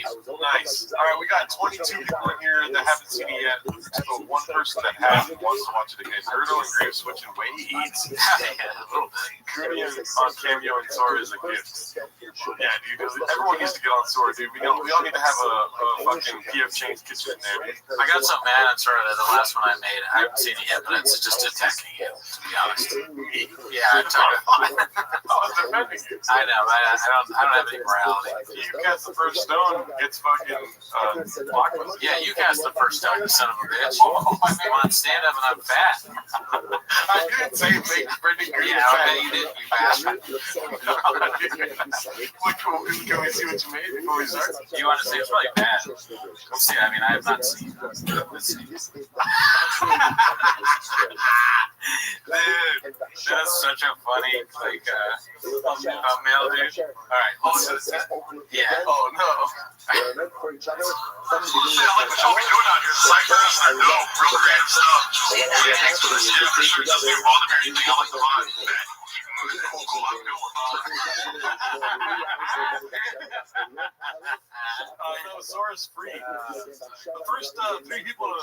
Nice. All right, we got 22 people in here that haven't seen it yet. So one person that has wants to watch it again. Erdo and Grave switching weights. Yeah, a little bit. Cooney on Cameo and Sora is a gift. Yeah, dude. Everyone needs to get on Sora, dude. We all need to have a fucking PF Chang's kitchen in there, dude. I got so mad on Sora that the last one I made, I haven't seen it yet, but it's just attacking him, to be honest. Yeah, I took it. I know, I don't have any morality. You cast the first stone, gets fucking blocked. Yeah, you cast the first stone, you son of a bitch. Come on, stand up and I'm fat. I didn't say it makes Brendan Green fat. Okay, you did, you bastard. Can we see what you made before we start? You want to see? It's really bad. We'll see. I mean, I have not seen it. Let's see. Dude, that's such a funny, like, thumbnail, dude. Alright, yeah. Oh, no. Shit, like what y'all be doing out here, cyphers, I know, real great stuff. Yeah, thanks for the shit, for sure. Doesn't even bother me or anything, I like the vibe. No, Sora's free. The first 3 people to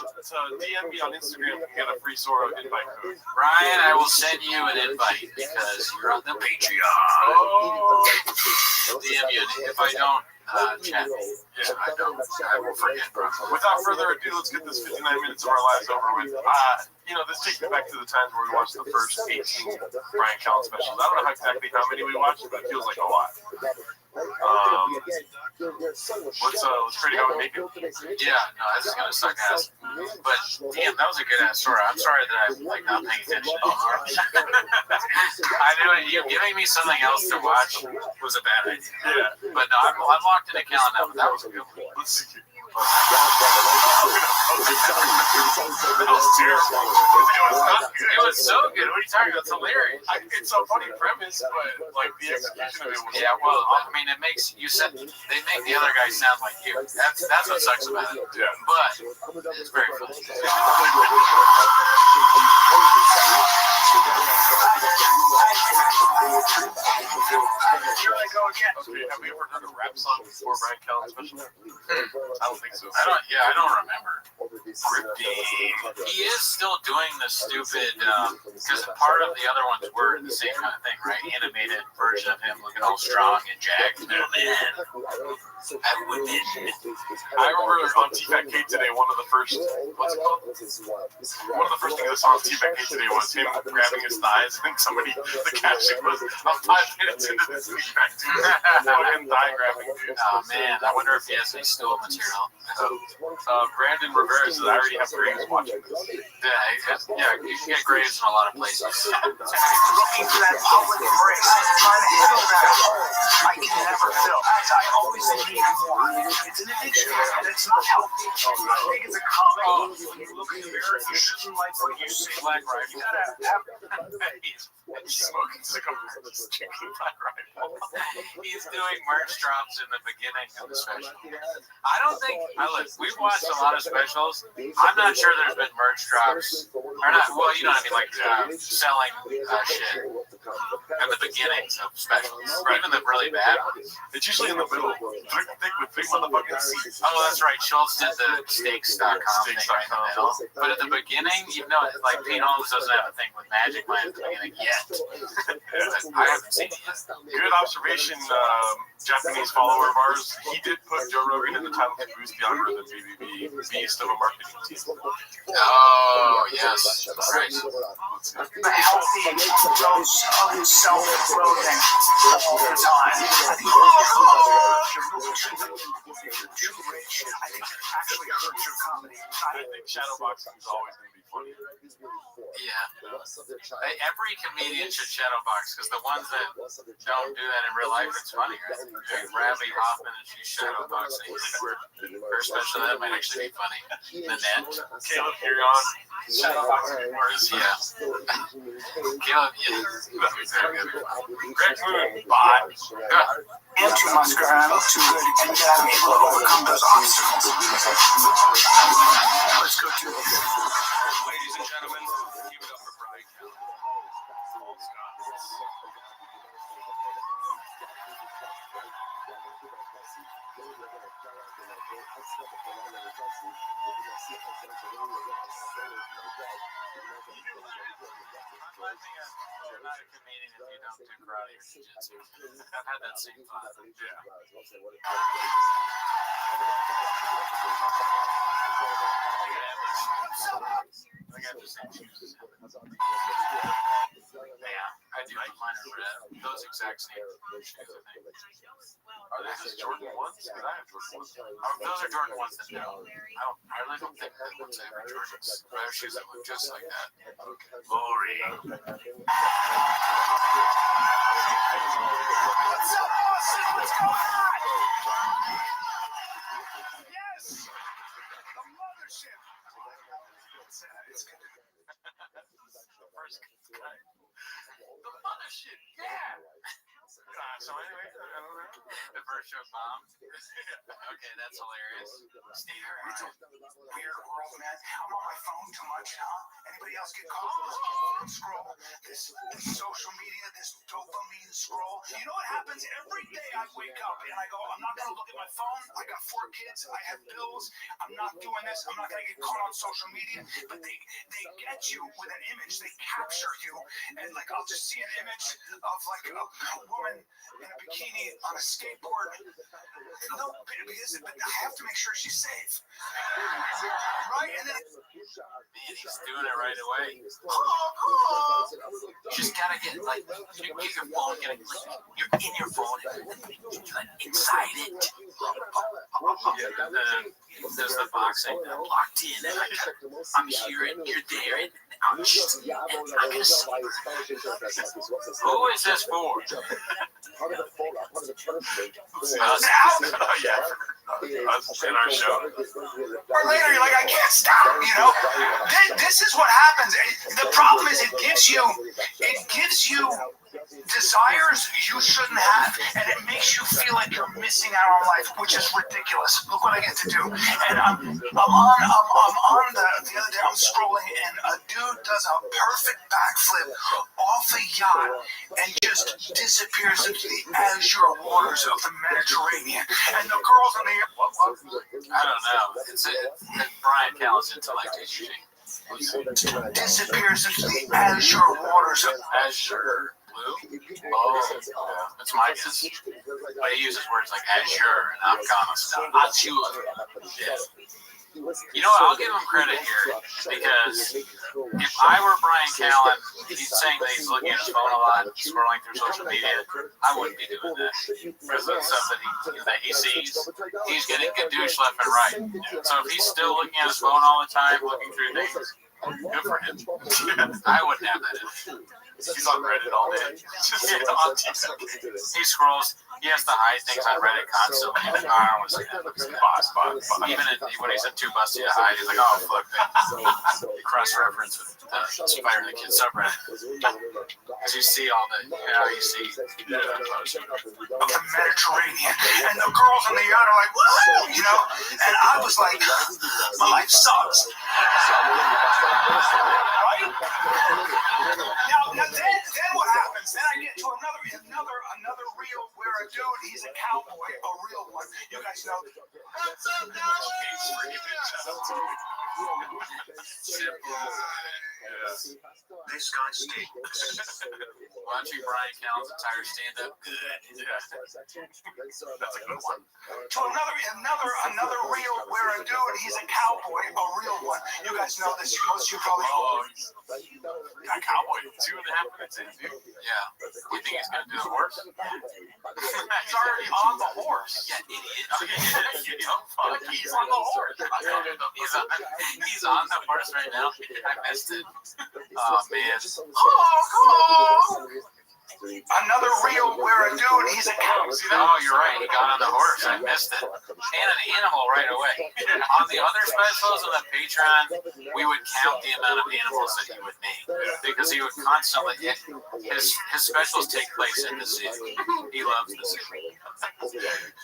DM me on Instagram can get a free Sora invite code. Ryan, I will send you an invite because you're on the Patreon. Oh. DM you. If I don't, chat me. Yeah, I don't. I will forget. Without further ado, let's get this 59 minutes of our lives over with. This takes me back to the times where we watched the first 18 Brian Callen specials. I don't know exactly how many we watched, but it feels like a lot. Let's try to go and make it. Yeah, no, this is gonna suck ass. But damn, that was a good ass story. I'm sorry that I'm like not paying attention anymore. I knew it. You giving me something else to watch was a bad idea. Yeah. But no, I'm locked into Callen now. But that was a good one. Let's see. That was terrible. It was so good. What are you talking about? It's hilarious. It's a funny premise, but like the execution of it was. Yeah, well, I mean, it makes you said they make the other guy sound like you. That's what sucks about it. Yeah. But it's very funny. Okay, have we ever done a rap song before Brian Callen special? I don't think so. I don't remember. He is still doing the stupid, because part of the other ones were the same kind of thing, right? Animated version of him looking all strong and jacked. I remember on T-Fat Kate today, one of the first, what's it called? One of the first things I saw on T-Fat Kate today was him grabbing his thighs, and somebody, the caption was, I'm 5 minutes into this T-Fat dude, fucking thigh grabbing, dude. Oh man, I wonder if he has any stool material. Brandon Rivera says, I already have Graves watching this. Yeah, you can get Graves in a lot of places. Looking for that public embrace, trying to feel that I can never feel. I always need more. It's an addiction, and it's not healthy. I think it's a common. When you look in the mirror, you shouldn't like what you see. Black Rifle. You gotta have He's smoking cigars and just drinking Black Rifle. He's doing merch drops in the beginning of the special. I don't think, look, we've watched a lot of specials. I'm not sure there's been merch drops, or not, well, you know what I mean, like selling shit at the beginnings of specials, even the really bad ones. It's usually in the middle, thick with big motherfucking seats. Oh, that's right, Schultz did the steaks.com thing right in the middle. But at the beginning, even though, like, Pete Holmes doesn't have a thing with Magic Land at the beginning yet. I haven't seen it yet. Good observation, Japanese follower of ours. He did put Joe Rogan in the title to boost the algorithm, BBB, beast of a marketing team. Oh, yes. Right. the healthy dose of self-loathing all the time. I think actually hurts your comedy. I think shadowboxing is always going to be funny. Yeah. Every comedian should shadowbox because the ones that don't do that in real life, it's funny, right? Like Rabbi Hoffman and she's shadowboxing. Her special, that might actually be funny. The net. Caleb Huron, shadowboxing wars. Yeah. Caleb, yeah. Greg Moon, bye. And too much grind, too good to get out of able to overcome those obstacles. Let's go to it. Ladies and gentlemen, give it up for Brian Callen. Paul Scott. You're not a comedian if you don't do karate or jiu-jitsu. I've had that same thought. Yeah. I got the same shoes. Yeah, I do. Mine are red. Those exact same shoes, I think. Are they just Jordan 1s? Because I have Jordan 1s. Those are Jordan 1s that no. I really don't think that ones ever Jordans. I have shoes that look just like that. Glory. What's up, Austin? What's going on? Yes! The mothership! It's good. The mothership, yeah! So anyway, I don't know. The first show bomb. Okay, that's hilarious. Steve, it's a weird world, man. I'm on my phone too much, huh? Anybody else get caught? Scroll. This social media, this dopamine scroll. You know what happens? Every day I wake up and I go, I'm not going to look at my phone. I got 4 kids. I have bills. I'm not doing this. I'm not going to get caught on social media. But they get you with an image. They capture you. And like, I'll just see an image of like a woman in a bikini on a skateboard. No, because I have to make sure she's safe. Right? And then Man, he's doing it right away. You just gotta get like, you get your phone, you're in your phone, like inside it. There's the boxing. I'm locked in, and I'm here, and you're there, and I'm gonna sleep. Who is this for? Us in our show. or later, you're like, I can't stop, you know? This is what happens. The problem is it gives you desires you shouldn't have, and it makes you feel like you're missing out on life, which is ridiculous. Look what I get to do. And I'm on the other day, I'm scrolling, and a dude does a perfect backflip off a yacht and just disappears into the azure waters of the Mediterranean. And the girls on the I don't know. It's Brian Callen's intellect is using. disappears into the azure waters of Azure. Blue? Oh, that's my guess. But he uses words like azure and Afghanistan. Azure. Yeah. You know what? I'll give him credit here, because if I were Brian Callen, he's saying that he's looking at his phone a lot, scrolling through social media. I wouldn't be doing that, because of the stuff that he sees. He's getting gadoosh left and right. So if he's still looking at his phone all the time, looking through things, good for him. I wouldn't have that. He's on Reddit all day. He scrolls. He has to hide things on Reddit constantly. I don't want to see that. Boss. Even when he's in Too Busty to Hide, he's like, oh, fuck that. Cross-reference with Spider the Kid subreddit. Because you see all the, you see the Mediterranean, and the girls on the yacht are like, what? You know? And I was like, my life sucks. Right? Now then what happens? Then I get to another reel where a dude, he's a cowboy, a real one. You guys know. What's up, cowboy? This guy stinks. Watching Brian Callen's entire stand-up. Yeah. That's a good one. To another reel where a dude, he's a cowboy, a real one. You guys know this. Most of you probably. That cowboy, 2.5 minutes in, dude. Yeah. You think he's going to do the horse? He's already on the horse. Yeah, idiot. You don't fuck. He's on the horse. He's on the horse right now. I missed it. Oh, man. Another reel where a dude, he's a cowboy. Oh, you're right. He got on the horse. I missed it. And an animal right away. On the other specials on the Patreon, we would count the amount of animals that he would name, because he would constantly. His specials take place in the zoo. He loves the zoo.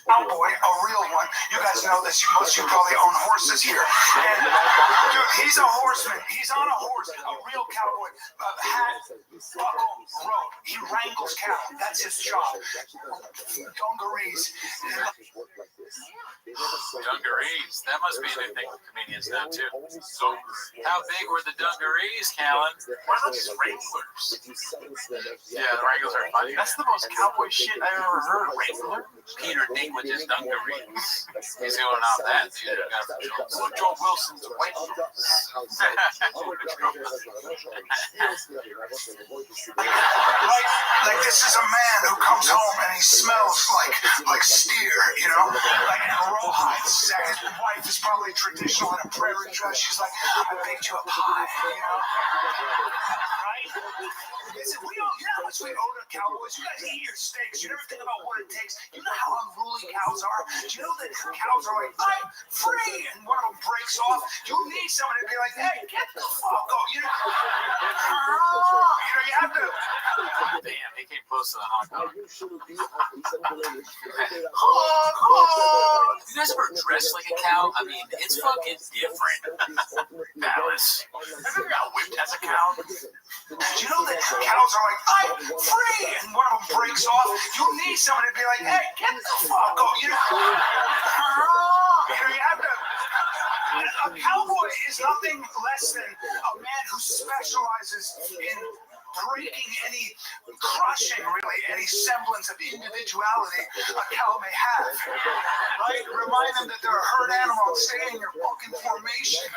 Cowboy, a real one. You guys know this. Most of you probably own horses here. And dude, he's a horseman. He's on a horse, a real cowboy. Hat, buckle, robe. He wrangles cattle. That's his job. Dungarees. Dungarees. That must be a new thing with comedians now, too. So, How big were the dungarees, Callan? why not just Wranglers? Yeah, the Wranglers are funny. That's the most cowboy shit I've ever heard. Wrangler? Peter Dinklage's dungarees. He's doing out that, dude. Woodrow Wilson's Wranglers. Right? Like this is a man who comes home and he smells like steer, you know? Like in rawhide. His wife is probably traditional in a prairie dress. She's like, I baked you a pie, you know? Right? Listen, we all, you know how much we owe to cowboys? You guys eat your steaks. You never think about what it takes. You know how unruly cows are? Do you know that cows are like, I'm free, and one of them breaks off? You need someone to be like, hey, get the fuck off. You know, you have to. Damn, he came close to the hot dog. You guys ever dressed like a cow? I mean, it's fucking different. Dallas. Have you ever got whipped as a cow? Do you know that cows are like, I'm free, and one of them breaks off? You need someone to be like, hey, get the fuck off. You know, you have to. A cowboy is nothing less than a man who specializes in breaking any, crushing really, any semblance of individuality a cow may have. Right? Remind them that they're a herd animal and stay in your fucking formation.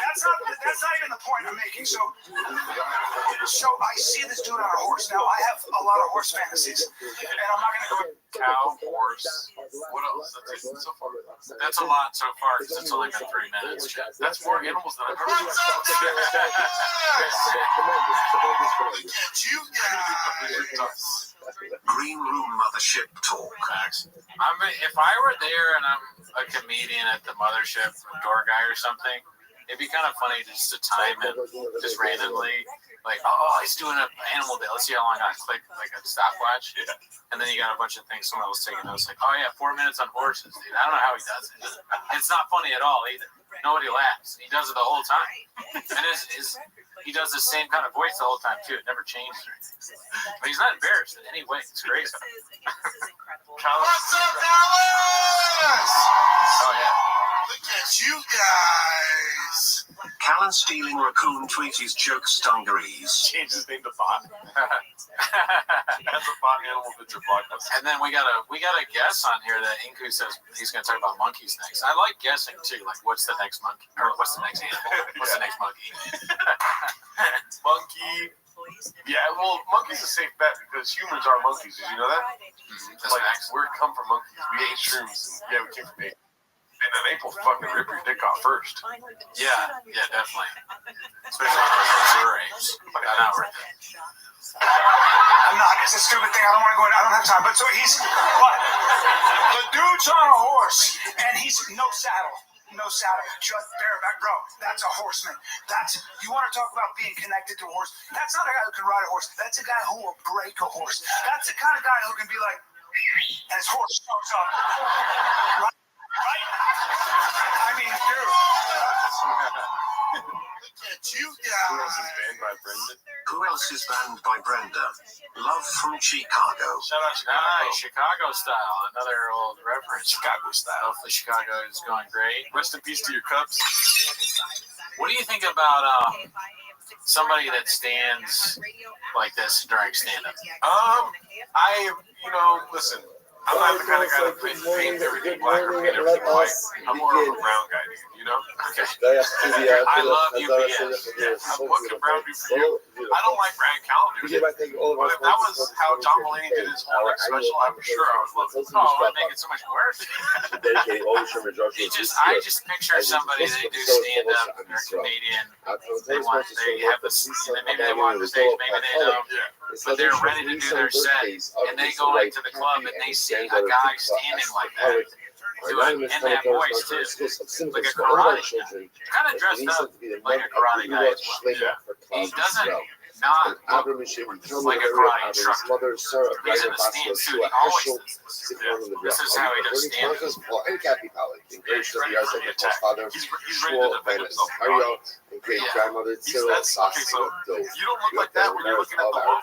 That's not even the point I'm making. So I see this dude on a horse. Now, I have a lot of horse fantasies, and I'm not going to go. Cow, horse. What else? That's it so far. That's a lot so far because it's only been 3 minutes. That's more animals than I've heard. You guys. Green room mothership talk. If I were there and I'm a comedian at the mothership, a door guy or something, it'd be kind of funny just to time it just randomly. Like, oh, he's doing an animal day. Let's see how long I click like a stopwatch. Yeah. And then you got a bunch of things someone else taking notes. Like, oh yeah, 4 minutes on horses, dude. I don't know how he does it. It's not funny at all either. Nobody laughs. He does it the whole time. And he does the same kind of voice the whole time too. It never changes or anything. But he's not embarrassed in any way. It's crazy. What's up, Dallas? Oh yeah. Look at you guys. Callan stealing raccoon tweeties jokes dungarees. Change his name to Bot. That's a Bot animal picture blockbuster. And then we got a guess on here that Inku says he's going to talk about monkeys next. I like guessing too. Like, what's the next monkey? Or what's the next animal? What's the next monkey? Monkey. Yeah, well, monkey's a safe bet because humans are monkeys. Did you know that? That's like, facts. we come from monkeys. We ate shrooms. And, yeah, we came from apes. And an ape will fucking rip your dick off first. Yeah, definitely. Especially those Azure apes. Not worth it. I'm not. It's a stupid thing. I don't want to go in. I don't have time. But the dude's on a horse, and he's no saddle. No saddle, just bareback, bro. That's a horseman. You want to talk about being connected to a horse? That's not a guy who can ride a horse. That's a guy who will break a horse. That's the kind of guy who can be like, and his horse shows up. Right? I mean, dude. Look at you guys. Who else is banned by Brendan? Who else is banned by Brenda? Love from Chicago. Shout out Chicago. Nice, Chicago style. Another old reference. Chicago style. Hopefully Chicago is going great. Rest in peace to your Cubs. What do you think about somebody that stands like this during stand-up? Listen. I'm not the kind of guy that paint everything black or paint everything white. I'm more of a brown guy, dude, you know? Okay. I love UPS. What can brown do for you? I don't like Brad Calendar. But if that was how John Mulaney did his whole next special, I'm sure I would love it. Oh, it would make it so much worse. I just picture somebody, they do stand-up, they're a comedian, maybe they have the stage, maybe they don't. But they're ready to do their set, and they go into the club and they see a guy standing like that, doing in that voice too, like a karate guy, kind of dressed up like a karate guy as well. He doesn't not look like a karate instructor. He's in the stand suit. He always does this. This is how he does stand-up. He's ready to defend himself. great grandmother Cyril that's okay. So you don't look like that when you're looking at the wall.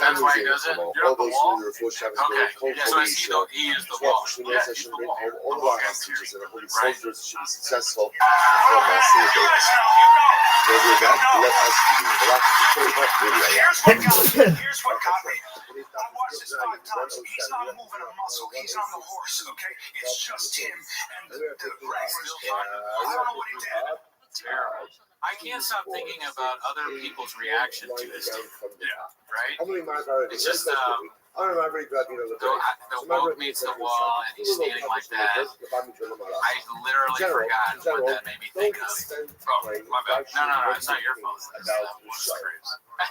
That's why he does it. You're at the wall. Okay. Yeah. So he is the wall. Yeah, he's the wall. The wall gets you. Right. Successful. Here's what got me. I watched this 5 times. He's not moving a muscle. He's on the horse, okay? It's just him and the wrestlers. I don't know what he did. Terrible. I can't stop thinking about other people's reaction to this. Right? It's just the woke meets the wall, and he's standing like that. I literally forgot what that made me think of. Oh, my bad. No, it's not your fault.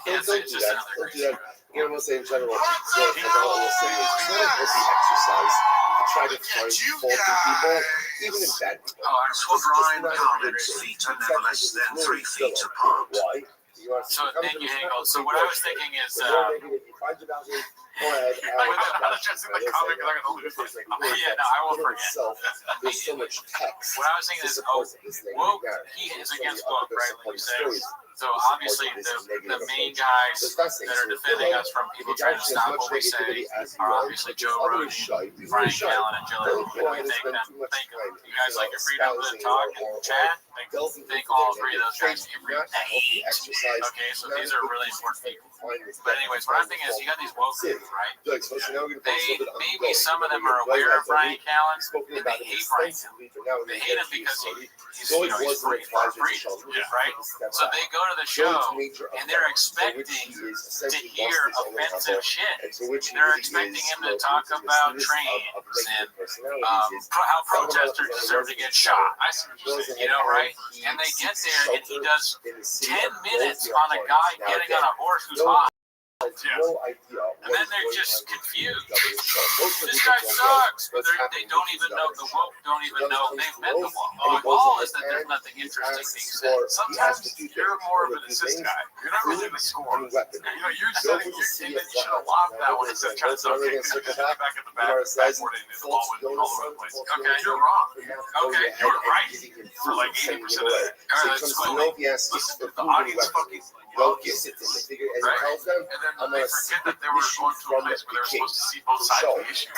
It's just another great. You know what I'm saying? In general, I will say is it's not a healthy exercise to try to find fault in people, even in bad people. Brian Carlin's feet are never less than 3 feet apart. Why? So then you hang on. So what I was thinking is, I won't forget. There's so much text. What I was thinking is, woke, he is against woke, right? Like you said. So obviously the main guys that are defending us from people trying to stop what we say are obviously Joe Rogan, Brian Callen, and Jillian. What do you think? You guys like your freedom to talk and chat? Think all 3 of those guys every day. Okay, so these are really important people. But anyways, what I'm thinking is you got these woke people, right? Maybe some of them are aware of Brian Callen, and they hate Brian Callen. They hate him because he's free, right? So they go to the show and they're expecting to hear offensive shit. They're expecting him to talk about trains and how protesters deserve to get shot. Right? And they get there and he does 10 minutes on a guy getting on a horse who's hot. And then they're just confused. This guy sucks, but they don't even know. The woke don't even know they've met the wall. The wall is that there's nothing interesting being said. Sometimes you're more of an assist guy. You're not really the score. You're setting your team, and you should have locked that one instead of trying to say, okay, back at the back, backboarding the ball went all over the place. Okay, you're wrong. Okay, you're right for like 80% of that. All right, listen, the audience fucking loves it. Right? And then they forget that they were going to a place where they were supposed to see both sides of the issue.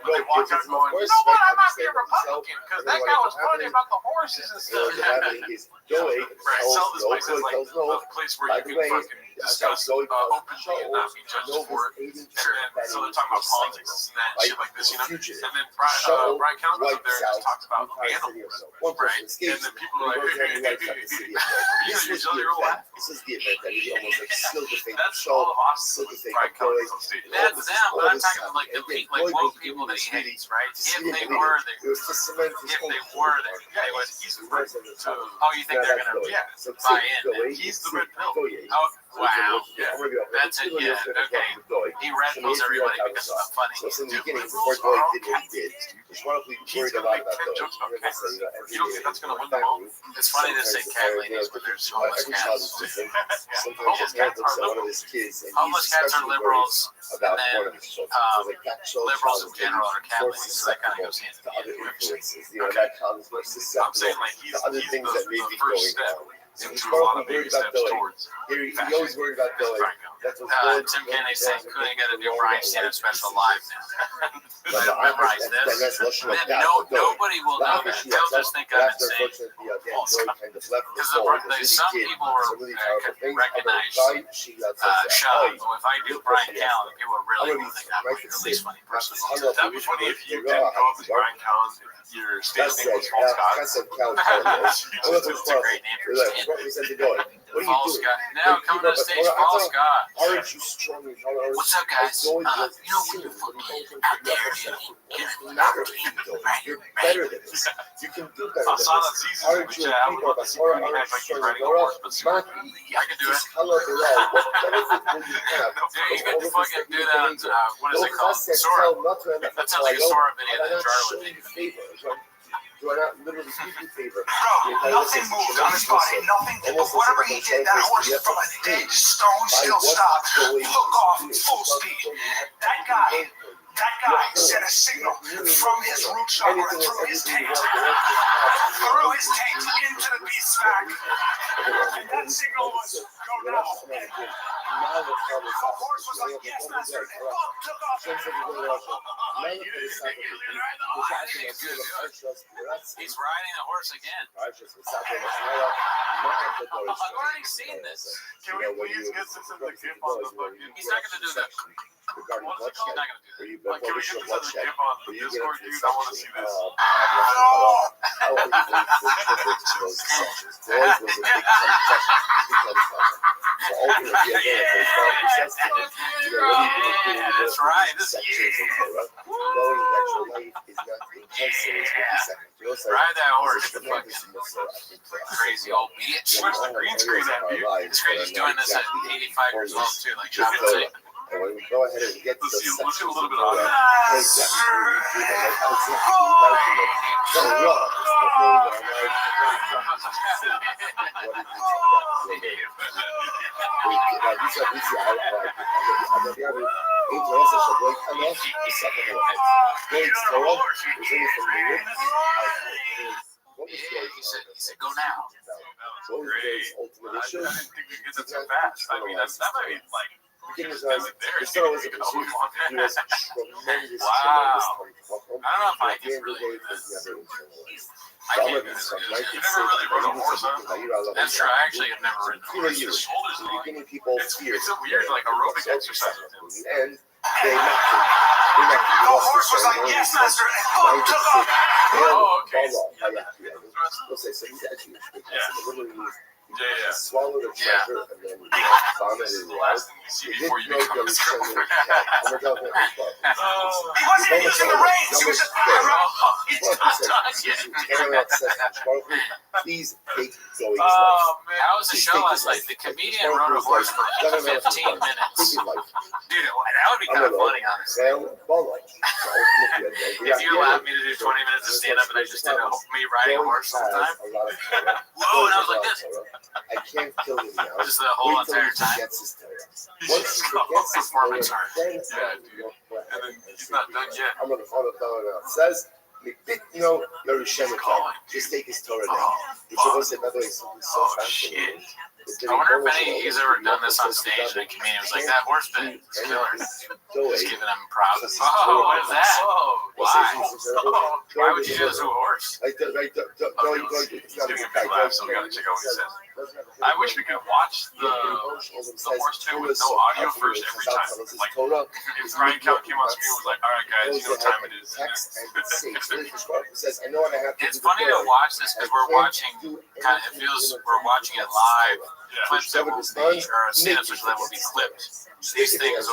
But they walk out going, you know what, I might be a Republican because that guy was funny about the horses and stuff. Right, sell this place as like a place where you can fucking discuss openly and not be judged for it. And then, so they're talking about politics and that shit like this, And then Brian Callen goes up there and just talks about animals, right? And then people are like, you're laughing. That's all of Austin. Brian Callen on stage. That's them, but I'm talking about like the woke people that he hates, right? If they were there, yeah, he's the person. Oh, you think they're gonna buy in? He's the red pill. Oh, wow. Yeah. That's it. Yeah. Okay. He red pills everybody because it's not funny. He's gonna make 10 jokes about cat ladies. You don't think that's gonna win them all? It's funny to say cat ladies, but there's homeless cats. Homeless cats are liberals. Homeless cats are liberals, and then liberals in general are cat ladies. So that kind of goes hand in hand. Okay. I'm saying like he's the first step into a lot of baby steps towards. He always worried about Billy. Tim Kennedy saying, couldn't get a new Brian stand-up special live now. I memorize this. Nobody will know that. They'll just think I'm insane. Because some people recognize Sean. So if I do Brian Callen, people really will think I'm like the least funny person. That'd be funny if you didn't go up as Brian Callen. Your stage name was False God. It's a great name for a stand. False God. Now come to the stage, False God. Aren't you strong? What's up, guys? When you're fucking out there, you're better than this. You can do better than this. Aren't you a people that are like you're riding a horse, but I can do it. You can fucking do that. What is it called? Sora. That sounds like a Sora video that Charlie did. Do I not literally give you favor? Bro, nothing moved on his body, nothing. But whatever he did, that horse from a dead stone still stopped. Took off full speed. That guy That guy sent a signal from his root chakra through his taint into the beast's back. And that signal was go now. The horse was like, yes, master. And took off. He's riding a horse again. I've already seen this. Can we please get this in the GIF on the fucking... He's not going to do that. Regarding He's Rothschild, not going to do that. where you've been Can we publishing get this in the Rothschild, GIF on the where you get Discord, into dude? I want to see this. how are you going to expose the sections? There always was a big confession. So ultimately, again, if there's not necessity, That's right. This is sections in Torah, knowing that your life is not intensive with the second. Ride that horse, you fucking Crazy. crazy old bitch. Where's the green screen at, dude? It's crazy. He's doing this at 85 years old, too. Like, John was saying. And when we go ahead and get to the Let's see a sections little bit of of Torah, that. exactly where you do that, exactly right in it. So raw, it's not knowing that I'm right. What it is He said, go now. What was his ultimate I issue? didn't think we could get so fast. I mean, that might be like... Beginning was, the story was a pursuit. He was tremendous. Wow. Tremendous. I don't know if I At the can end of the really day, it was never internalized. I can't do this. You never really rode a horse, huh? That's true. I actually have never ridden a horse. His shoulders are like... Beginning people It's a weird, like, aerobic exercise. And they knocked it. The horse was like, yes, master. And took off. Oh, okay. We'll say, so he's actually Yeah. swallowed a Yeah. treasure and then vomited This is it the out. last thing you see before you become a He wasn't even using the reins. He was just Please take Zoe's life. Oh, man. That was the show last night. The comedian rode a horse for 15 minutes. Take his life. Dude, that would be kind of funny, honestly. If you allowed me to do 20 minutes of stand-up and I just did me riding a horse all the time, whoa, and I was like this. I can't kill him now. Just the whole entire time. Once he Just go forgets his performance Torah, art. then Yeah, dude. And then he's not done yet. I'm going to follow the it says, no, just take his Torah now. Which was another so Shit. I wonder if he's ever done this on stage and a comedian was like, that horse bit is killer. Just giving him props. Oh, what is that? Why? Why would you do this to a horse? It's not He's giving me laughs, so we gotta check out what he says. I wish we could watch the horse too with no audio first every time. Like, if Ryan Count came on screen and was like, all right, guys, you know what time it is. It's funny to watch this because we're watching, kind of, it feels we're watching it live. Clips that will be, or stand-ups that will be clipped. These things,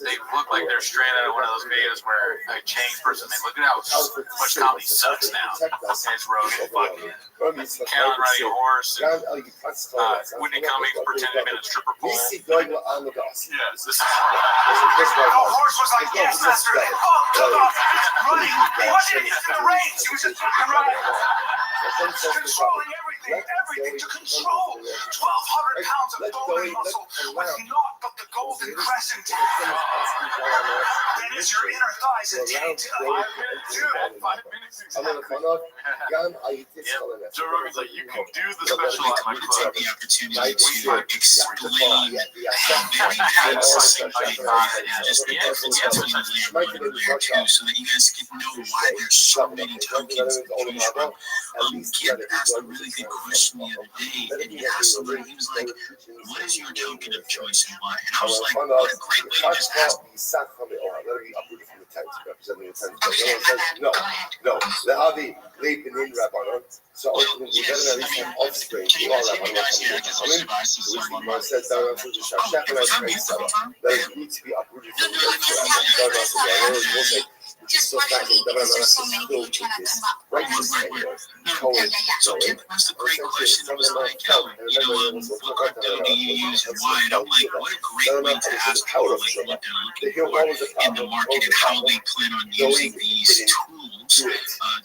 they look like they're straight out of one of those videos where a changed person, they look at how much comedy sucks now. And it's Rogan fucking Callan riding a horse, and Whitney Cummings pretending to be in a stripper pole. Yes, this is The horse was like, yes, master. And took off. Running. He wasn't even using the reins. He was just running. Controlling everything to control 1,200 pounds of bone and muscle with naught but the golden crescent. That is your inner thighs and taint. 5 minutes exactly. Joe Rogan's like, you can do the special at my club. The opportunity to explain very succinctly and just get layer too, so that you guys can know why there's so many tokens in the Jewish. Kid asked a really good question the other day, and he asked somebody, he was like, what is your token of choice and why? And I was like, what a great way to just ask. No, the Avi, they've been in Rabbi. So ultimately, we're going to at least have offspring. They need to be uprooted from the just so fast and righteous So Kid asked a great question. It was like, what crypto do you use and why? And I'm like, what a great way to ask people like what they're looking for in the market and how they plan on using these tools,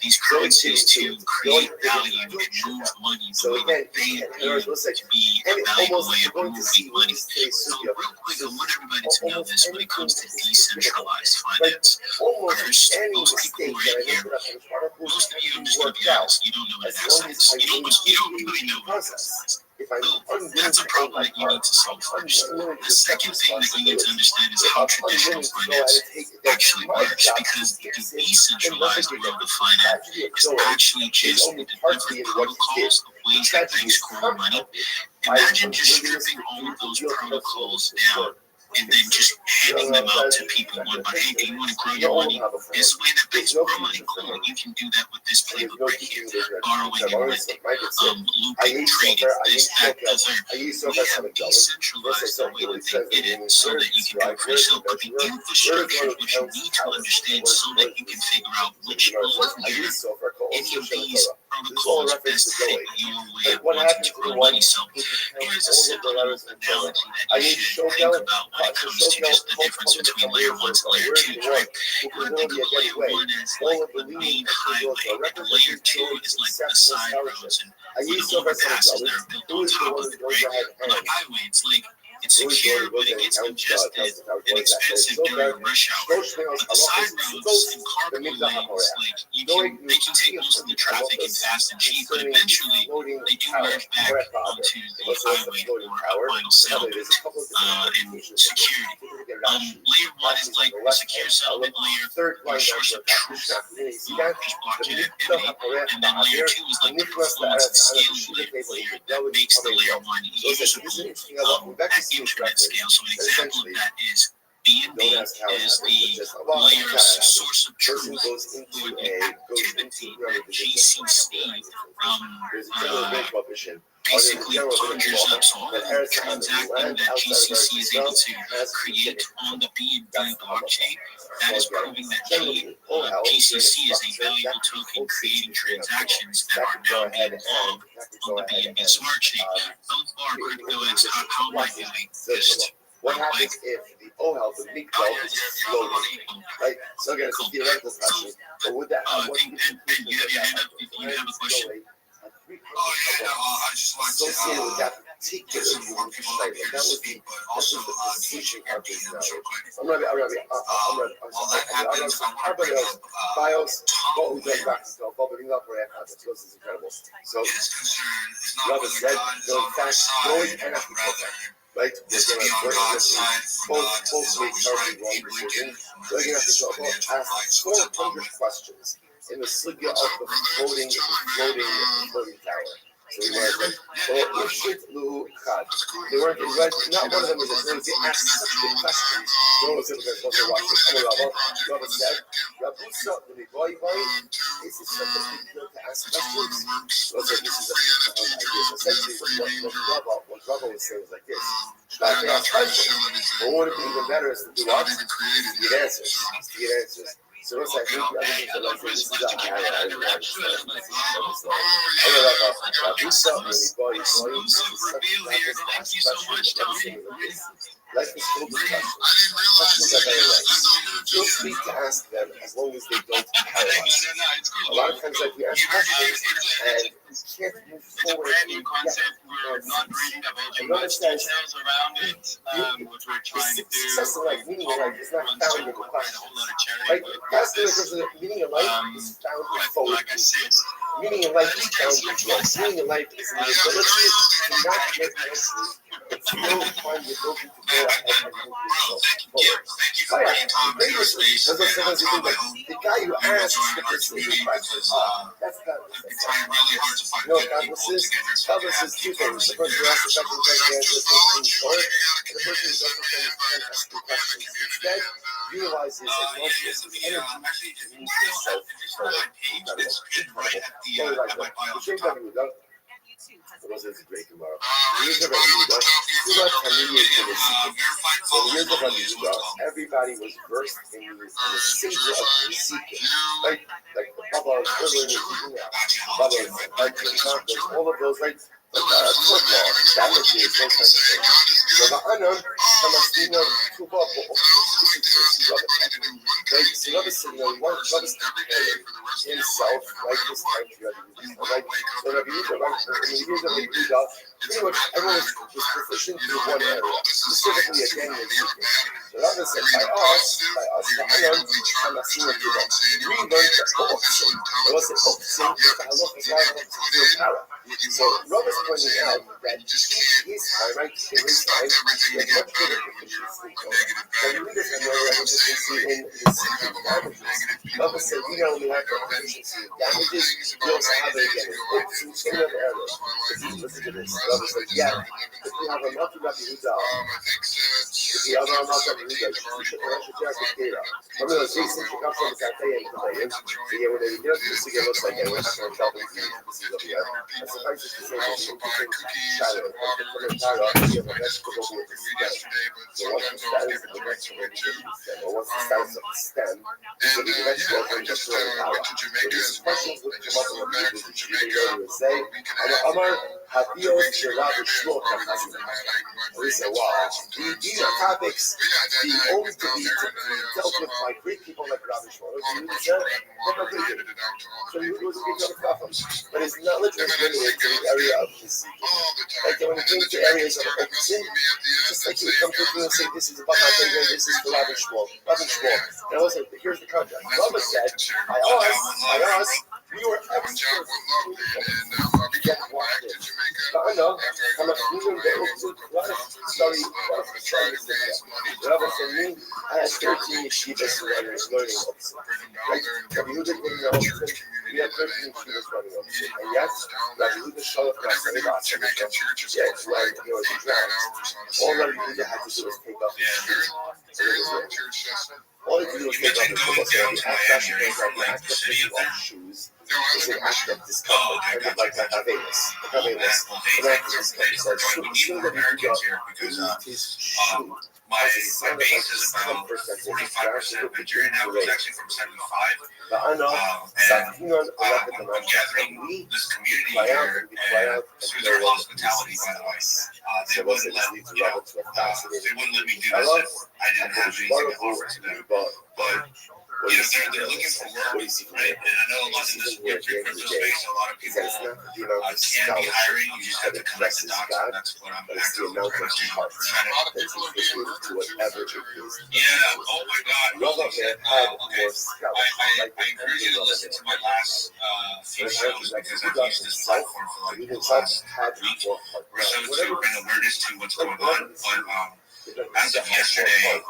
these currencies to create value and move money the way that they appear to be a valuable way of moving money. So real quick, I want everybody to know this when it comes to decentralized finance. First, most people right here, most of you, I'm just going to be honest, you don't know what an asset is. You don't really know what an asset is. So that's a problem that you need to solve first. The second thing that you need to understand is how traditional finance actually works, because the decentralized world of finance is actually just the different protocols of ways that banks grow money. Imagine just stripping all of those protocols down and then just handing them out to people one by, hey, do you want to grow your money this way that banks grow money? Cool, you can do that with this playbook right here. Borrowing and lending, looping, trading, this, that, the third. We have decentralized the way that they did it so that you can do it for yourself. But the infrastructure which you need to understand so that you can figure out which lender any of these protocols best fit your way of wanting to grow money. So here's a simple little analogy that you should think about when it comes to just the difference between layer 1 to layer 2, right? You want to think of layer 1 as like the main highway, and layer 2 is like the side roads and the overpasses that are built on top of it, right? On the highway, it's like it's secure, but it gets congested and expensive during rush hour. But the side roads and carpool lanes, like they can take most of the traffic and fast and cheap, but eventually they do merge back onto the highway for a final settlement and security. Layer 1 is like the secure settlement layer, your source of truth, just blockchain activity, and then layer 2 is like the performance and scalability layer that makes the layer 1 usable at internet scale. So an example of that is BNB is the layer of source of truth for the activity that GCC basically conjures up. So all of the transacting that GCC is able to create on the BNB blockchain, that is proving that GCC is a valuable token creating transactions that are now being logged on the BNB smart chain. Those are cryptoids. How am I doing? Just what happens if the OHEL, the big cloud, is slowly, right? So again, it's a theoretical question, but would that and you have your hand up if you have a question. I just want associated with that particular some more people up here to speak, but also teaching our DMs real quick. While that happens, I want to bring up BIOS, Tom Laird. This is incredible. So, His concern is not Rabbi whether said, God is no, on in our fact, going side, and but rather right? is to be on God's side, for God is always right. Abe Lincoln, his financial advice was a Tom 400 Laird. questions in the sliga of the floating tower. So we were they weren't not one of them was a they asked such good questions. No one was able to watch it. Rabbi said, Rabusa, when they boy, this is such a big deal to ask questions. So this is a idea. Essentially, what Rabbi was saying was like this. Not to ask questions, but what would be even better is to do what? To get answers. So it's like, this is Thank you so much, Tony. Life is full of questions. Feel free to ask them as long as they don't paralyze. A lot of times, like we ask questions and can't move It's a forward. brand new concept. We're not really divulging much details around it. What we're trying to do. Success in life, meaning in life, is not found in the A questions. whole lot of charity Right? work That's with the this. difference. Meaning in life is found in But forward. like I said, Meaning in life is found in growth. Meaning in life is the ability to not get answers, but still find the ability to go ahead and move yourself forward. Thank you for bringing Tom to your space. And Tom, I hope the guy who you will asks join the our precision community questions, because that's not it's trying really hard to find no, good people to get yourself to have two deep things. The person who asks the question can answer the question short, and the person who doesn't can ask the questions. Instead, utilize his emotions, his energy, to move yourself forward. It's right at my bio. It wasn't great tomorrow. Here's the Rabbi. So here's the Rabbi. Everybody was versed in the symbol of Zika. Like Baba, Baba, all of those, right? Football, challenges, those kinds of things. Rabbi Anon, Hamasina, Tuba, right? So Rabbi said, Rabbi himself, right, this time together. Right? So Rabbi Yehuda, right, in the years of Rabbi Yehuda, pretty much everyone was proficient in one area, specifically again in secret. So Rabbi said, by us, Anon, Hamasina, Tuba. We learned the Oxen. It wasn't Oxen, but the halacha is not power. So Rabbi is pointing out that his time, right, in his time, he had much greater proficiency. So you read it and there was proficiency in the secret damages. Rabbi said we not only have the proficiency in damages, we also have it again in Oxen, so many other areas. Listen to this. Rabbi said, yeah, if we have a multi-Rabbi Yehuda, if we have a multi-Rabbi Yehuda, we should have data. I'm going to say since you come from the cafe and the so yeah, when they get this again, looks like they were not going to tell them this is over here. And suffice it to say that you can shadow it. From the Tara, you have a vegetable with the stem. So once the status of the vegetable is the stem, or once the status of the stem is the vegetable, then just from the Tara. So these questions would come up in the Bible, which you can go to and say, Amar, Habios, Shirab, Shmuel, Kafazim. And we say, wow, these are topics being only to be dealt with by great people like Rabbi Shmuel. So he was a big problem. But his knowledge was limited to the area of his like when it came to areas of Oxen, just like he would come to me and say, this is about my favorite, this is for Rabbi Shmuel. And I was like, here's the contract. Rabbi said, by us, we were experts to get washed in. But I know, I'm a human that is sorry, Rabbi said, me, I had 13 yeshivas learning Oxen. Right? Rabbi Yehuda didn't know Oxen. We had 13 yeshivas running Oxen. And yes, Rabbi Yehuda showed up and said, yeah, it's right, he was drowned. All Rabbi Yehuda had to do was take off his shoes. All he had to do was take off his shoes. The act of taking off shoes is an act of discomfort, kind of like the Kavelis. The act of discomfort. So as soon as he got his shoe, my base is about 45% Nigerian now. It's actually from 75. And I'm gathering this community here, and through their hospitality, by the way, they wouldn't let me do this if I didn't have anything to offer to them. But they're looking for work, right? And I know a lot in this crypto space, a lot of people can be hiring. You just have to connect the dots, and that's what I'm actively trying to do. Yeah, oh my God. I encourage you to listen to my last few shows because I've used this platform for like the last week. We're starting to bring awareness to what's going on, but as of yesterday,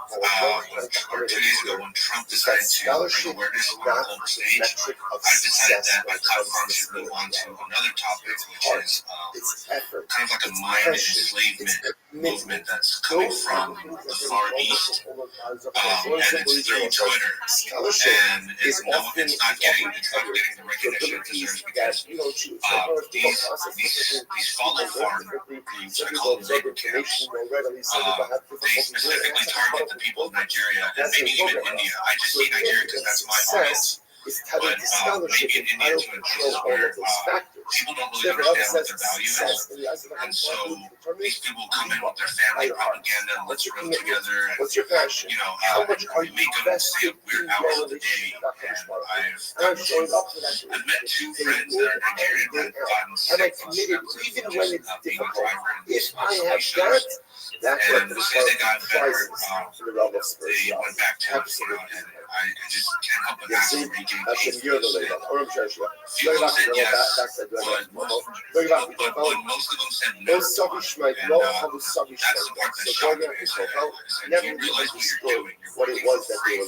or 2 days ago, when Trump decided to bring awareness on the global stage, I decided that my platform should move on to another topic, which is kind of like a mind enslavement movement that's coming from the Far East, and it's through Twitter, and it's not getting the recognition it deserves because these follow farm groups, I call them labor camps, they specifically target the people of Nigeria and maybe even India. I just see Nigeria because that's my audience. But maybe in India too, in places where people don't really understand what their value is. And so these people come in with their family propaganda and let's room together and, we make them stay up weird hours of the day. And I've met 2 friends that are Nigerian that have gotten sick from just being a driver in these TV shows. And as soon as they got better, they went back to it, and I just can't help but ask them, regain faith. Few of them said yes, but most of them said no. And that's the part that shocked me. I said, you realize what you're doing. You're working for free.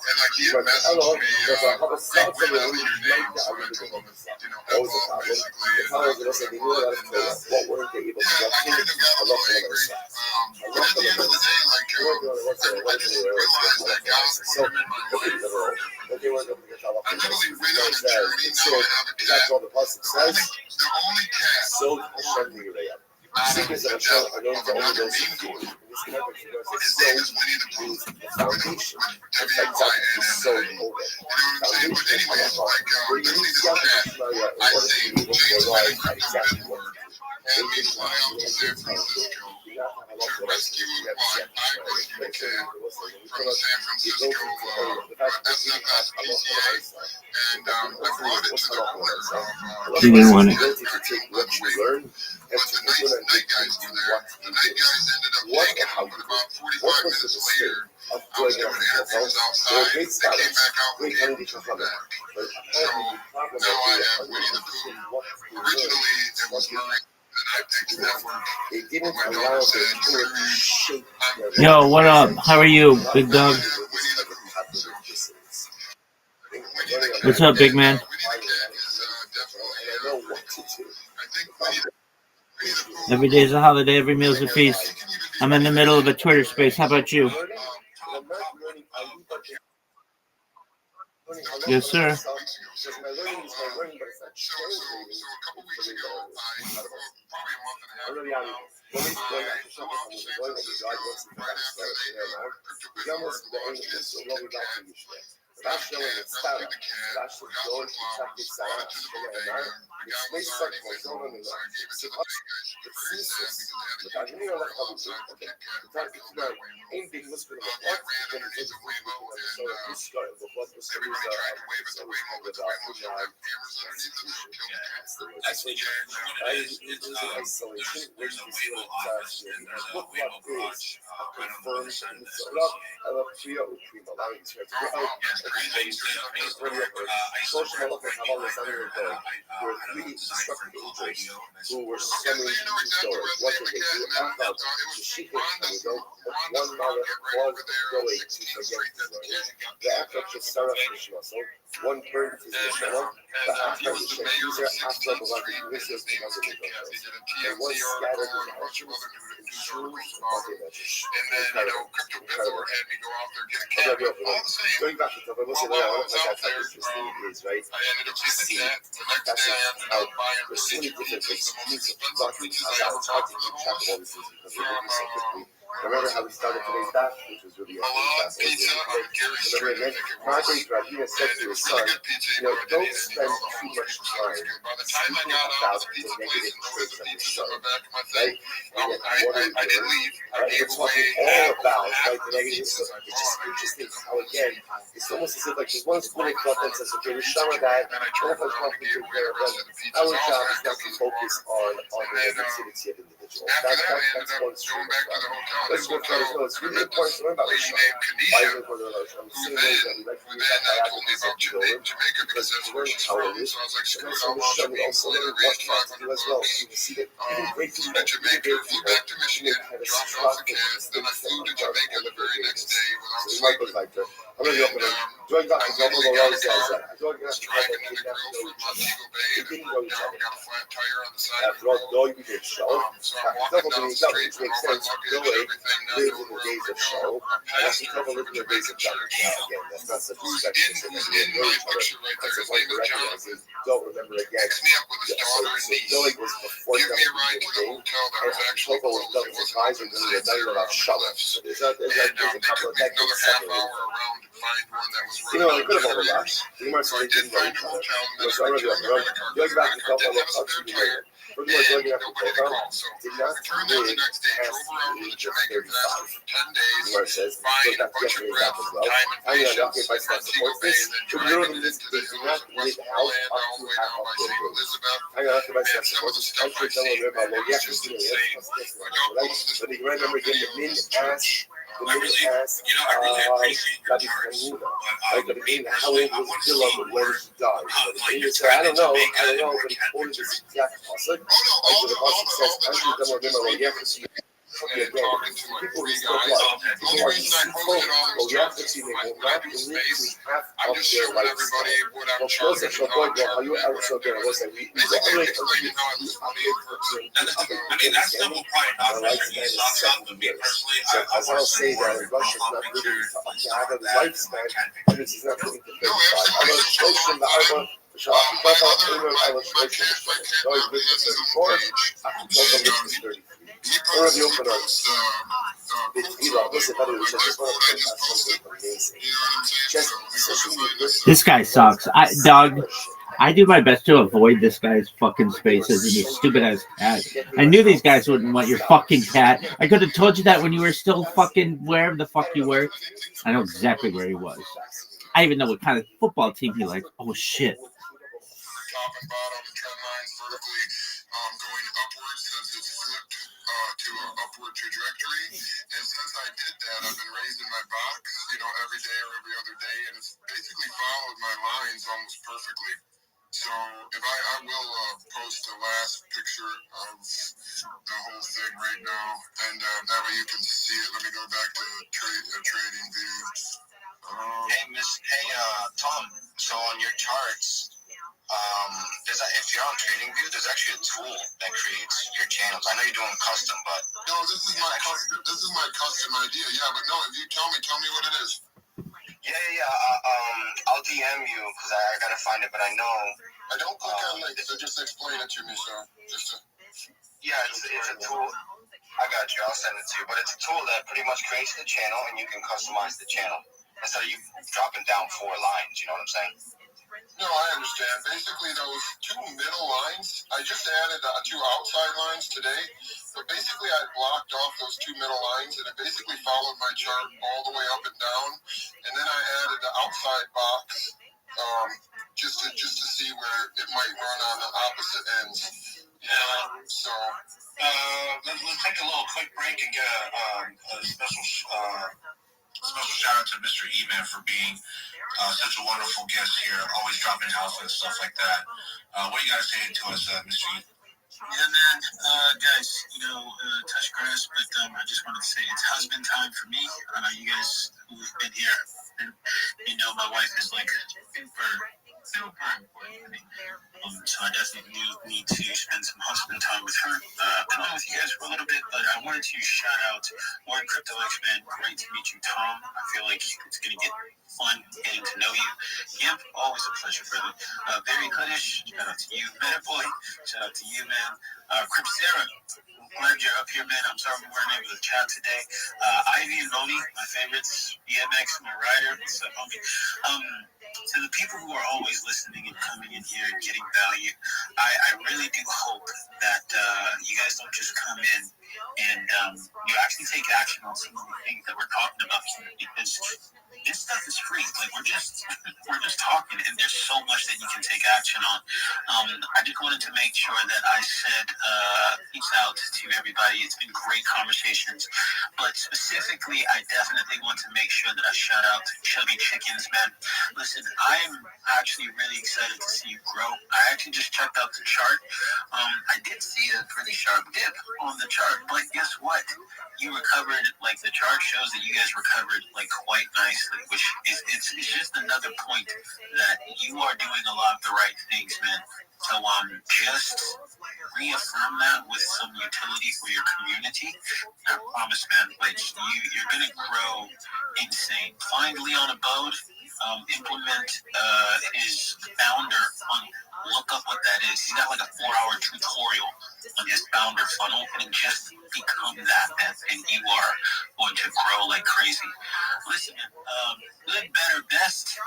And like he had messaged me about when I put your name, so I told him, that's all basically. And I kind of got angry. But at the end of the day, like I just realized that God put him in my life. I literally went on a journey. Now I have a cat. The only cat out of the death of another Maine Coon. His name is Winnie the Pooh. W-I-N-N-I. You know what I'm saying? But anyways, like literally this cat, I saved James Winnie Pooh and we fly out to San Francisco to rescue the cat from San Francisco SFS PCA, and I brought it to the owner. He didn't want it. But the night guys were there. The night guys ended up taking him, but about 45 minutes later, I was doing interviews outside. They came back out with me and took me back. So now I have Winnie the Pooh. Originally, it was Murray. And I picked Network. But my daughter said, Yo, what up? How are you, big dog? What's up, big man? Every day is a holiday, every meal is a feast. I'm in the middle of a Twitter space. How about you? Yes, sir. So a couple weeks ago, probably a month and a half ago now, I flew out to San Francisco right after they crypto was launched and sold the cat. Got the cat, rescued the cat, got the flowers, brought it to the bodega. The guy was already with home, so I gave it to the big guy. She was very sad because they had a huge mural outside for Kit Kat and Kit Kat wave. It ran underneath the Waymo, and everybody tried to wave at the Waymo, but the Waymo didn't have cameras underneath it, so it killed the cat. That's what it is. There's a Waymo office and there's a Waymo garage right on the other side of this. Who were sending stories. What did they do? I thought she could go one mile was going to forget the after Sarah Fishmuscle, one bird is the show, the after the user after the one this is the other and one scattered in the archers and shoes and then Crypto Bizzle had me go out there get a cat. All the same, while I was out there, I ended up getting a cat. The next day I ended up buying Restream, which is the most expensive pizzas I ever bought for the homeless. Remember how we started today's batch, which was really Milan Pizza on Gary Street, I think it was. Margaret Rabbi said to his son, don't spend too much time. By the time I got out of the pizza place and noticed the pizzas on the back of my thing, I didn't leave. I gave away half the pizzas I bought. Interesting how, again, it's almost as if like there's one school of thought that says, okay, we shower that, and I drove around and gave away the rest of the pizzas. our job is not to focus on the negativity of individuals. After that, I ended up going back to the hotel. Let's go through It's really important to learn about lady named Kanisha, who then told me about Jamaica because that's where she's from. So I was like, screw it, I'll launch a bean. So then I raised $500. Flew to Jamaica, flew back to Michigan, dropped off the cat. Then I flew to Jamaica the very next day without sleeping. And was driving in the grill from Montego Bay, and it worked out. We got a flat tire on the side of the grill. So I'm walking down the street with all my luggage and everything, not knowing where I'm going to go. I passed her from the Jamaican church. Who's in my picture right there. His name is Jonathan. Picks me up with his daughter and niece. Give me a ride to the hotel that was actually closed. It wasn't open at night. There were lifts. And they took me another half hour around to find one that was running on generators. So I did find a hotel, and then I returned the credit card. The credit card didn't have a spare tire. And nobody to call. So I returned that the next day, drove around with a Jamaican pastor for 10 days, buying a bunch of bread from Diamond Patience in Montego Bay, and then driving it into the hills of West Orlando, all the way down by St. Elizabeth. And some of the stuff I seen, man, it was just insane. Like up close to this video of this church. I really appreciate your cards. How old was Dylan when he died? I don't know, but he quoted this exact passage. Oh no, all the and talking to like 3 guys. The only reason I posted all those charts is for when I do a space, I'm just showing everybody what I'm charging, how I'm charging, basically explaining how I lose money in person. I mean, that stuff will probably not measure any socks up, but me personally, I want to say that in Russia, not really to have a lifespan, and this is not really the No, absolutely. My kid has his own page. He posts This guy sucks. I do my best to avoid this guy's fucking spaces and his stupid ass cat. I knew these guys wouldn't want your fucking cat. I could have told you that when you were still fucking wherever the fuck you were. I know exactly where he was. I even know what kind of football team he liked. Oh shit. Top and bottom trend lines vertically going upwards since it's flipped to an upward trajectory. And since I did that, I've been raising my box, every day or every other day, and it's basically followed my lines almost perfectly. So if I will post the last picture of the whole thing right now, and that way you can see it. Let me go back to trading view. Hey, Tom. So on your charts, if you're on TradingView, there's actually a tool that creates your channels. I know you're doing custom, but no, this is my custom. This is my custom idea. Yeah, but no, if you tell me what it is. Yeah. I'll DM you because I gotta find it, but I know. I don't click on links, so just explain it to me, sir. Yeah, it's a tool. I got you. I'll send it to you. But it's a tool that pretty much creates the channel, and you can customize the channel instead of you dropping down 4 lines. You know what I'm saying? No, I understand. Basically, those 2 middle lines, I just added 2 outside lines today. But basically, I blocked off those 2 middle lines, and it basically followed my chart all the way up and down. And then I added the outside box just to see where it might run on the opposite ends. Yeah. So let's take a little quick break and get a special shout out to Mr. E-Man for being such a wonderful guest here, always dropping alpha and stuff like that. What do you got to say to us, Mr. E? Yeah, man. Guys, touch grass, but I just wanted to say it's husband time for me. You guys who've been here, my wife is like super important to me. So I definitely need to spend some husband time with her. I've been on with you guys for a little bit, but I wanted to shout out Warren Crypto X-Man. Great to meet you, Tom. I feel like it's going to get fun getting to know you. Yep, always a pleasure, brother. Very Hoodish, shout out to you. Better Boy, shout out to you, man. Cripsera, glad you're up here, man. I'm sorry we weren't able to chat today. Ivy and Moni, my favorites. BMX, my rider. What's up, homie? To the people who are always listening and coming in here and getting value, I really do hope that you guys don't just come in and you actually take action on some of the things that we're talking about here, because this stuff is free. Like we're just talking, and there's so much that you can take action on. I just wanted to make sure that I said peace out to everybody. It's been great conversations, but specifically, I definitely want to make sure that I shout out to Chubby Chickens, man. Listen, I'm actually really excited to see you grow. I actually just checked out the chart. I did see a pretty sharp dip on the chart, but guess what? You recovered, like the chart shows that you guys recovered like quite nicely, which is it's just another point that you are doing a lot of the right things, man. So just reaffirm that with some utility for your community. I promise, man, like you're gonna grow insane. Find Leon Abode, implement his founder on. Look up what that is. He's got like a 4-hour tutorial on his founder funnel, and just become that, man. And you are going to grow like crazy. Listen, good, better, best.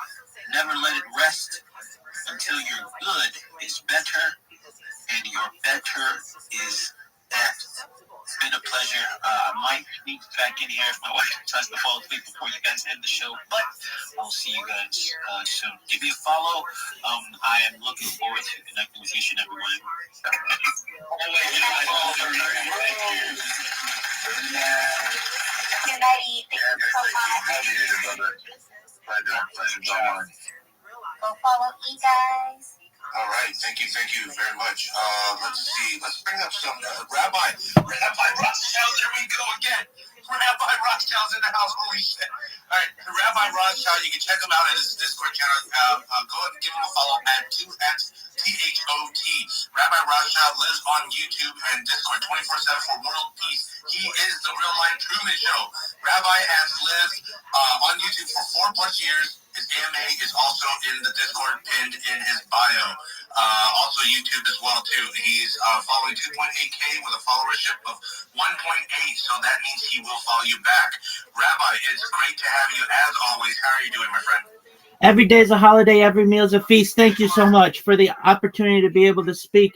Never let it rest until your good is better and your better is best. It's been a pleasure. I might sneak back in here if my wife decides to fall asleep before you guys end the show, but I'll see you guys soon. Give me a follow. I am looking forward to connecting with each and every one. Good night. Thank you so much. Go follow E guys. All right, thank you very much. Let's see. Let's bring up some Rabbi Rothschild. There we go again. Rabbi Rothschild's in the house. Holy shit! All right, Rabbi Rothschild. You can check him out at his Discord channel. Go and give him a follow at 2xthot. Rabbi Rothschild lives on YouTube and Discord 24/7 for world peace. He is the real life Truman Show. Rabbi has lived on YouTube for 4+ years. His AMA is also in the Discord pinned in his bio. Also YouTube as well too. He's following 2.8K with a followership of 1.8, so that means he will follow you back. Rabbi, it's great to have you as always. How are you doing, my friend? Every day is a holiday, every meal is a feast. Thank you so much for the opportunity to be able to speak.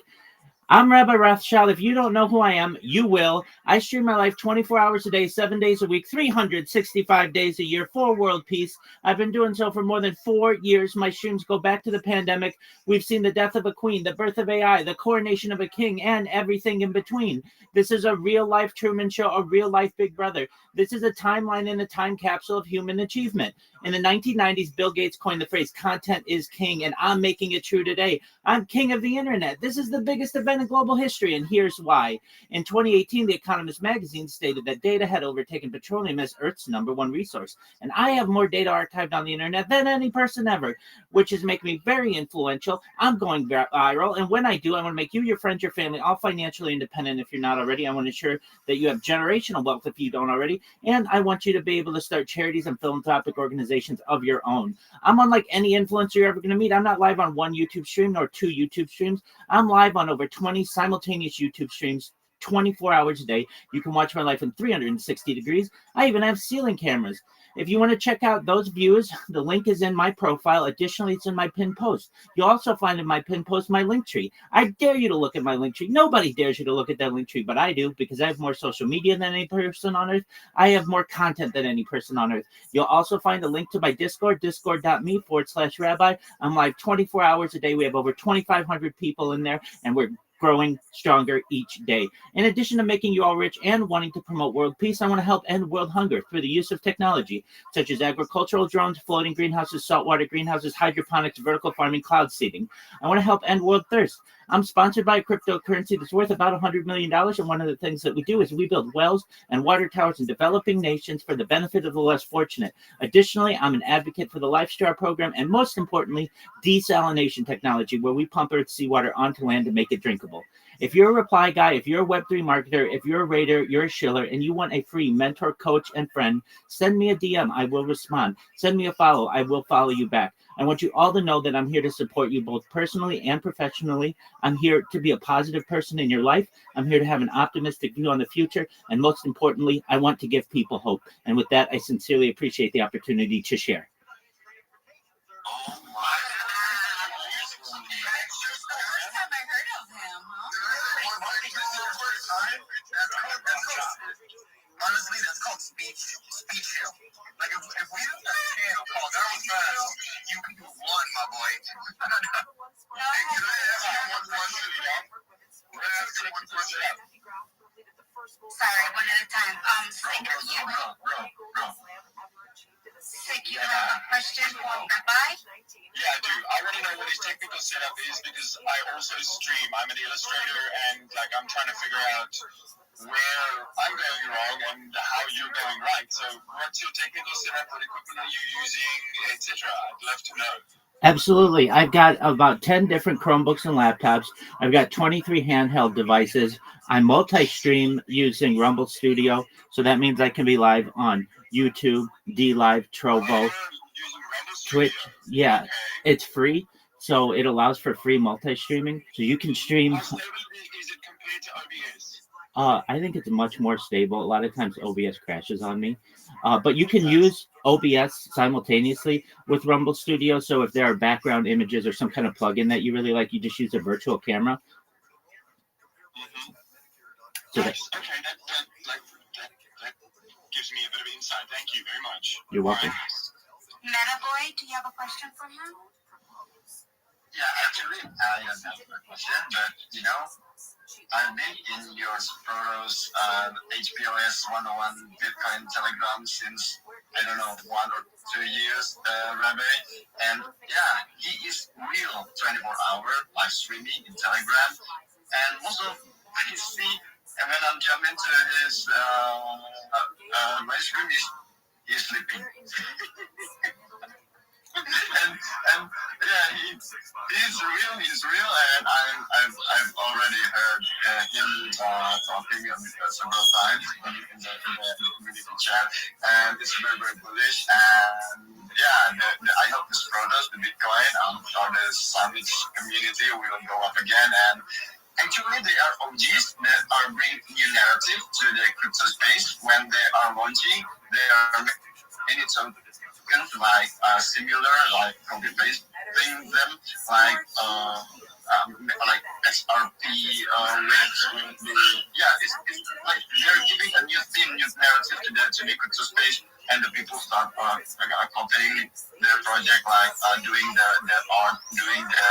I'm Rabbi Rothschild. If you don't know who I am, you will. I stream my life 24 hours a day, 7 days a week, 365 days a year for world peace. I've been doing so for more than 4 years. My streams go back to the pandemic. We've seen the death of a queen, the birth of AI, the coronation of a king, and everything in between. This is a real-life Truman Show, a real-life Big Brother. This is a timeline in a time capsule of human achievement. In the 1990s, Bill Gates coined the phrase, content is king, and I'm making it true today. I'm king of the internet. This is the biggest event in global history, and here's why. In 2018, The Economist magazine stated that data had overtaken petroleum as Earth's #1 resource, and I have more data archived on the internet than any person ever, which is making me very influential. I'm going viral, and when I do, I want to make you, your friends, your family, all financially independent if you're not already. I want to ensure that you have generational wealth if you don't already, and I want you to be able to start charities and philanthropic organizations of your own. I'm unlike any influencer you're ever going to meet. I'm not live on one YouTube stream nor 2 YouTube streams. I'm live on over 20 simultaneous YouTube streams, 24 hours a day. You can watch my life in 360 degrees. I even have ceiling cameras. If you want to check out those views, the link is in my profile. Additionally, it's in my pinned post. You'll also find in my pinned post my link tree. I dare you to look at my link tree. Nobody dares you to look at that link tree, but I do, because I have more social media than any person on earth. I have more content than any person on earth. You'll also find a link to my Discord, discord.me/rabbi. I'm live 24 hours a day. We have over 2,500 people in there, and we're growing stronger each day. In addition to making you all rich and wanting to promote world peace, I want to help end world hunger through the use of technology, such as agricultural drones, floating greenhouses, saltwater greenhouses, hydroponics, vertical farming, cloud seeding. I want to help end world thirst. I'm sponsored by a cryptocurrency that's worth about $100 million, and one of the things that we do is we build wells and water towers in developing nations for the benefit of the less fortunate. Additionally, I'm an advocate for the LifeStar program, and most importantly, desalination technology, where we pump Earth's seawater onto land to make it drinkable. If you're a reply guy, if you're a Web3 marketer, if you're a raider, you're a shiller, and you want a free mentor, coach, and friend, send me a DM. I will respond. Send me a follow. I will follow you back. I want you all to know that I'm here to support you both personally and professionally. I'm here to be a positive person in your life. I'm here to have an optimistic view on the future. And most importantly, I want to give people hope. And with that, I sincerely appreciate the opportunity to share. Honestly, that's called speech show. Like if we have a channel called you won, my boy. Sorry, one at a time. Sick, you have a question for Rabbi? Yeah, I do. I want to know what his technical setup is, because I also stream. I'm an illustrator, and I'm trying to figure out where I'm going wrong and how you're going right. So what's your technical setup? What equipment are you using, etc.? I'd love to know. Absolutely. I've got about 10 different Chromebooks and laptops. I've got 23 handheld devices. I multi-stream using Rumble Studio, so that means I can be live on YouTube, DLive, Trovo, Twitch. Yeah, it's free, so it allows for free multi-streaming. So you can stream. How stable is it compared to OBS? I think it's much more stable. A lot of times OBS crashes on me. But you can use OBS simultaneously with Rumble Studio. So if there are background images or some kind of plugin that you really like, you just use a virtual camera. So nice. Okay, that gives me a bit of insight. Thank you very much. You're welcome. Metaboy, do you have a question for him? Yeah, actually, I don't have a question, but I've been in your photos HPOS 101 Bitcoin Telegram since, 1 or 2 years, just Rabbi, and yeah, he is real 24-hour live streaming in Telegram, and also I see, and when I'm jumping into his live stream, he's sleeping. and yeah, he's real, and I've already heard him talking several times in the community chat, and it's very, very bullish. And yeah, I hope this product, the Bitcoin, or the sandwich community will go up again. And actually, they are OGs that are bringing new narrative to the crypto space. When they are launching, they are making some like similar, like copy-paste them, like XRP, with the, yeah, it's like they're giving a new theme, new narrative to the crypto space, and the people start copying their project, like doing the art, doing the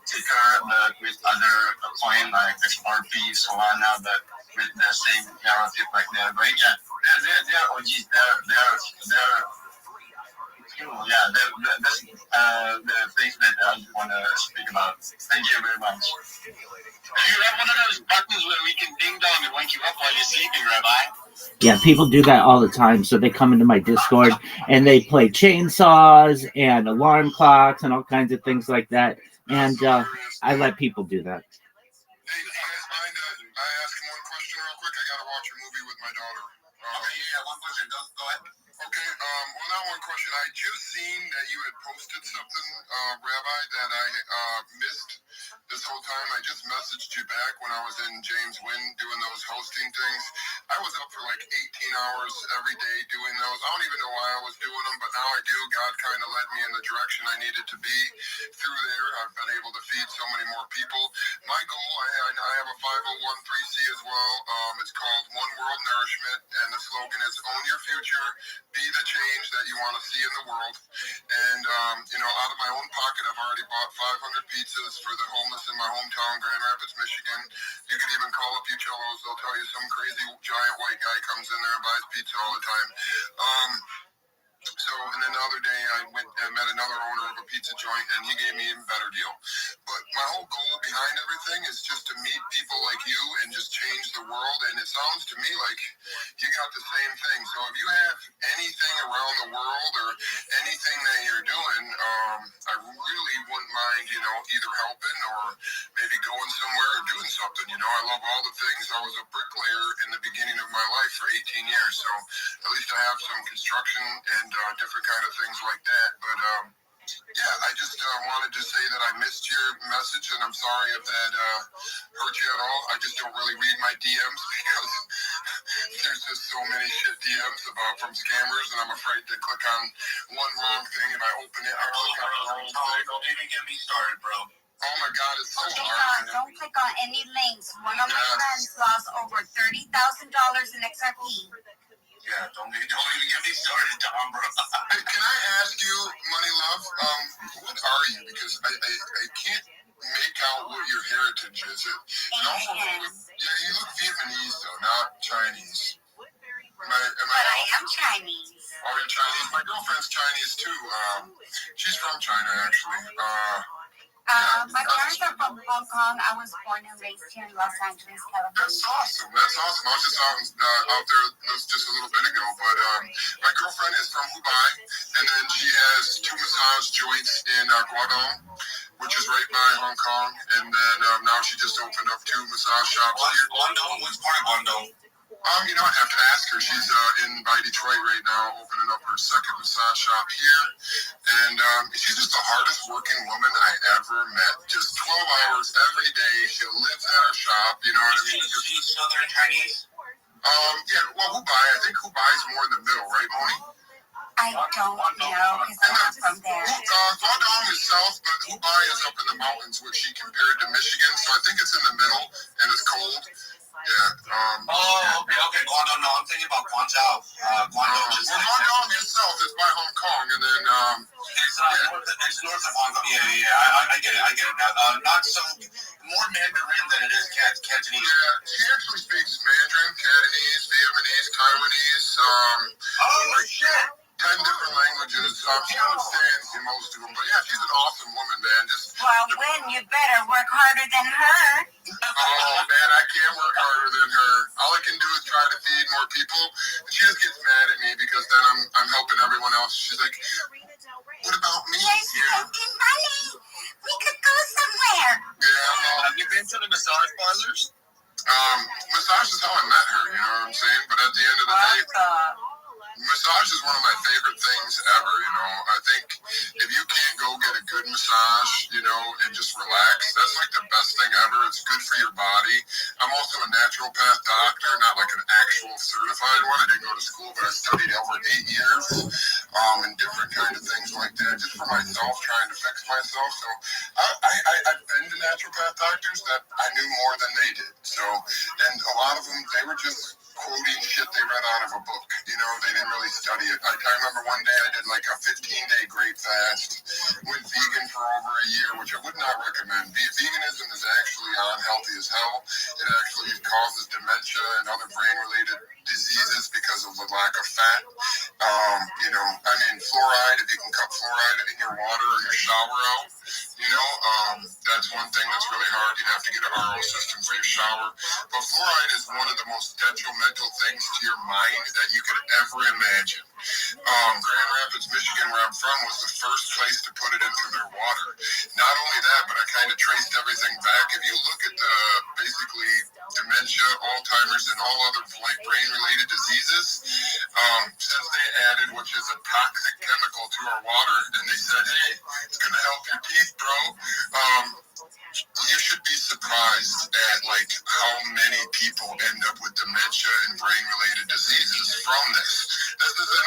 ticker, but with other coin like XRP, Solana, but with the same narrative like they're going. Yeah, they're OGs. They're yeah, that's the things that I want to speak about. Thank you very much. Do you have one of those buttons where we can ding dong and wake you up while you're sleeping, Rabbi? Yeah, people do that all the time. So they come into my Discord and they play chainsaws and alarm clocks and all kinds of things like that. And I let people do that. Hey, you guys mind I ask one question real quick? I gotta watch a movie with my daughter. Okay, yeah, one question. Go ahead. Okay, well, not one question. I just seen that you had posted something, Rabbi, that I missed this whole time. I just messaged you back when I was in James Wynn doing those hosting things. I was up for like 18 hours every day doing those. I don't even know why I was doing them, but now I do. God kind of led me in the direction I needed to be through there. I've been able to feed so many more people. My goal, I have a 501(c) as well. It's called One World Nourishment, and the slogan is Own Your Future, Be the Change that you want to see in the world. And, out of my own pocket, I've already bought 500 pizzas for the homeless in my hometown, Grand Rapids, Michigan. You can even call up Uccello's. They'll tell you some crazy giant white guy comes in there and buys pizza all the time. And then the other day I went and met another owner of a pizza joint, and he gave me an even better deal. But my whole goal behind everything is just to meet people like you and just change the world. And it sounds to me like you got the same thing. So if you have anything around the world or anything that you're doing, I really wouldn't mind, either helping or maybe going somewhere or doing something. I love all the things. I was a bricklayer in the beginning of my life for 18 years. So at least I have some construction and different kind of things like that. But yeah, I just wanted to say that I missed your message, and I'm sorry if that hurt you at all. I just don't really read my DMs because there's just so many shit DMs from scammers, and I'm afraid to click on one wrong thing and I open it. I click on the wrong thing. Don't even get me started, bro. Oh my God, it's so hard. Don't click on any links. One of my friends lost over $30,000 in XRP. Yeah, don't even get me started, Tom, bro. Hey, can I ask you, Money Love, what are you? Because I can't make out what your heritage is. Yeah, you look Vietnamese, though, not Chinese. But I am Chinese. Oh, you're Chinese? My girlfriend's Chinese, too. She's from China, actually. My parents are from Hong Kong. I was born and raised here in Los Angeles, California. That's awesome. I was just out there just a little bit ago. But my girlfriend is from Dubai, and then she has 2 massage joints in Guangdong, which is right by Hong Kong. And then now she just opened up 2 massage shops here. Guangdong? What's part of Guangdong? I'd have to ask her. She's by Detroit right now, opening up her second massage shop here. And she's just the hardest working woman I ever met. Just 12 hours every day. She lives at her shop, you know what I mean? She's Southern Chinese? Yeah, well, Hubei, I think Hubei's more in the middle, right, Moni? I don't know, because I'm not from there. Guangdong is south, but Hubei is up in the mountains, which she compared to Michigan. So I think it's in the middle, and it's cold. Yeah. Okay. Guangdong. No, I'm thinking about Guangzhou. Guangdong itself is by Hong Kong, and then it's north of Hong Kong. Yeah. I get it now. Not so more Mandarin than it is Cantonese. Yeah, she actually speaks Mandarin, Cantonese, Vietnamese, Taiwanese. Oh shit! 10 different languages. She understands most of them. But yeah, she's an awesome woman, man. Well, Win, you better work harder than her. Oh, man, I can't work harder than her. All I can do is try to feed more people. And she just gets mad at me because then I'm helping everyone else. She's like, what about me? Yes, making money. We could go somewhere. Yeah, well, Have you been to the massage parlors? massage is how I met her, you know what I'm saying? But at the end of the day, massage is one of my favorite things ever, you know. I think if you can't go get a good massage, you know, and just relax, that's like the best thing ever. It's good for your body. I'm also a naturopath doctor, not like an actual certified one. I didn't go to school, but I studied over 8 years, and different kind of things like that, just for myself, trying to fix myself. So I've been to naturopath doctors that I knew more than they did. So, and a lot of them, they were just quoting shit they read out of a book. You know, they didn't really study it. I remember one day I did like a 15-day great fast, went vegan for over a year, which I would not recommend. Veganism is actually unhealthy as hell. It actually causes dementia and other brain-related diseases because of the lack of fat. You know, I mean, fluoride, if you can cut fluoride in your water or your shower out, you know, that's one thing that's really hard. You'd have to get an RO system for your shower. But fluoride is one of the most detrimental things to your mind that you could ever imagine. Grand Rapids, Michigan, where I'm from, was the first place to put it into their water. Not only that, but I kind of traced everything back. If you look at the basically dementia, Alzheimer's, and all other brain-related diseases, since they added, which is a toxic chemical to our water, and they said, hey, it's going to help your teeth, bro. You should be surprised at like how many people end up with dementia and brain-related diseases from this. This is an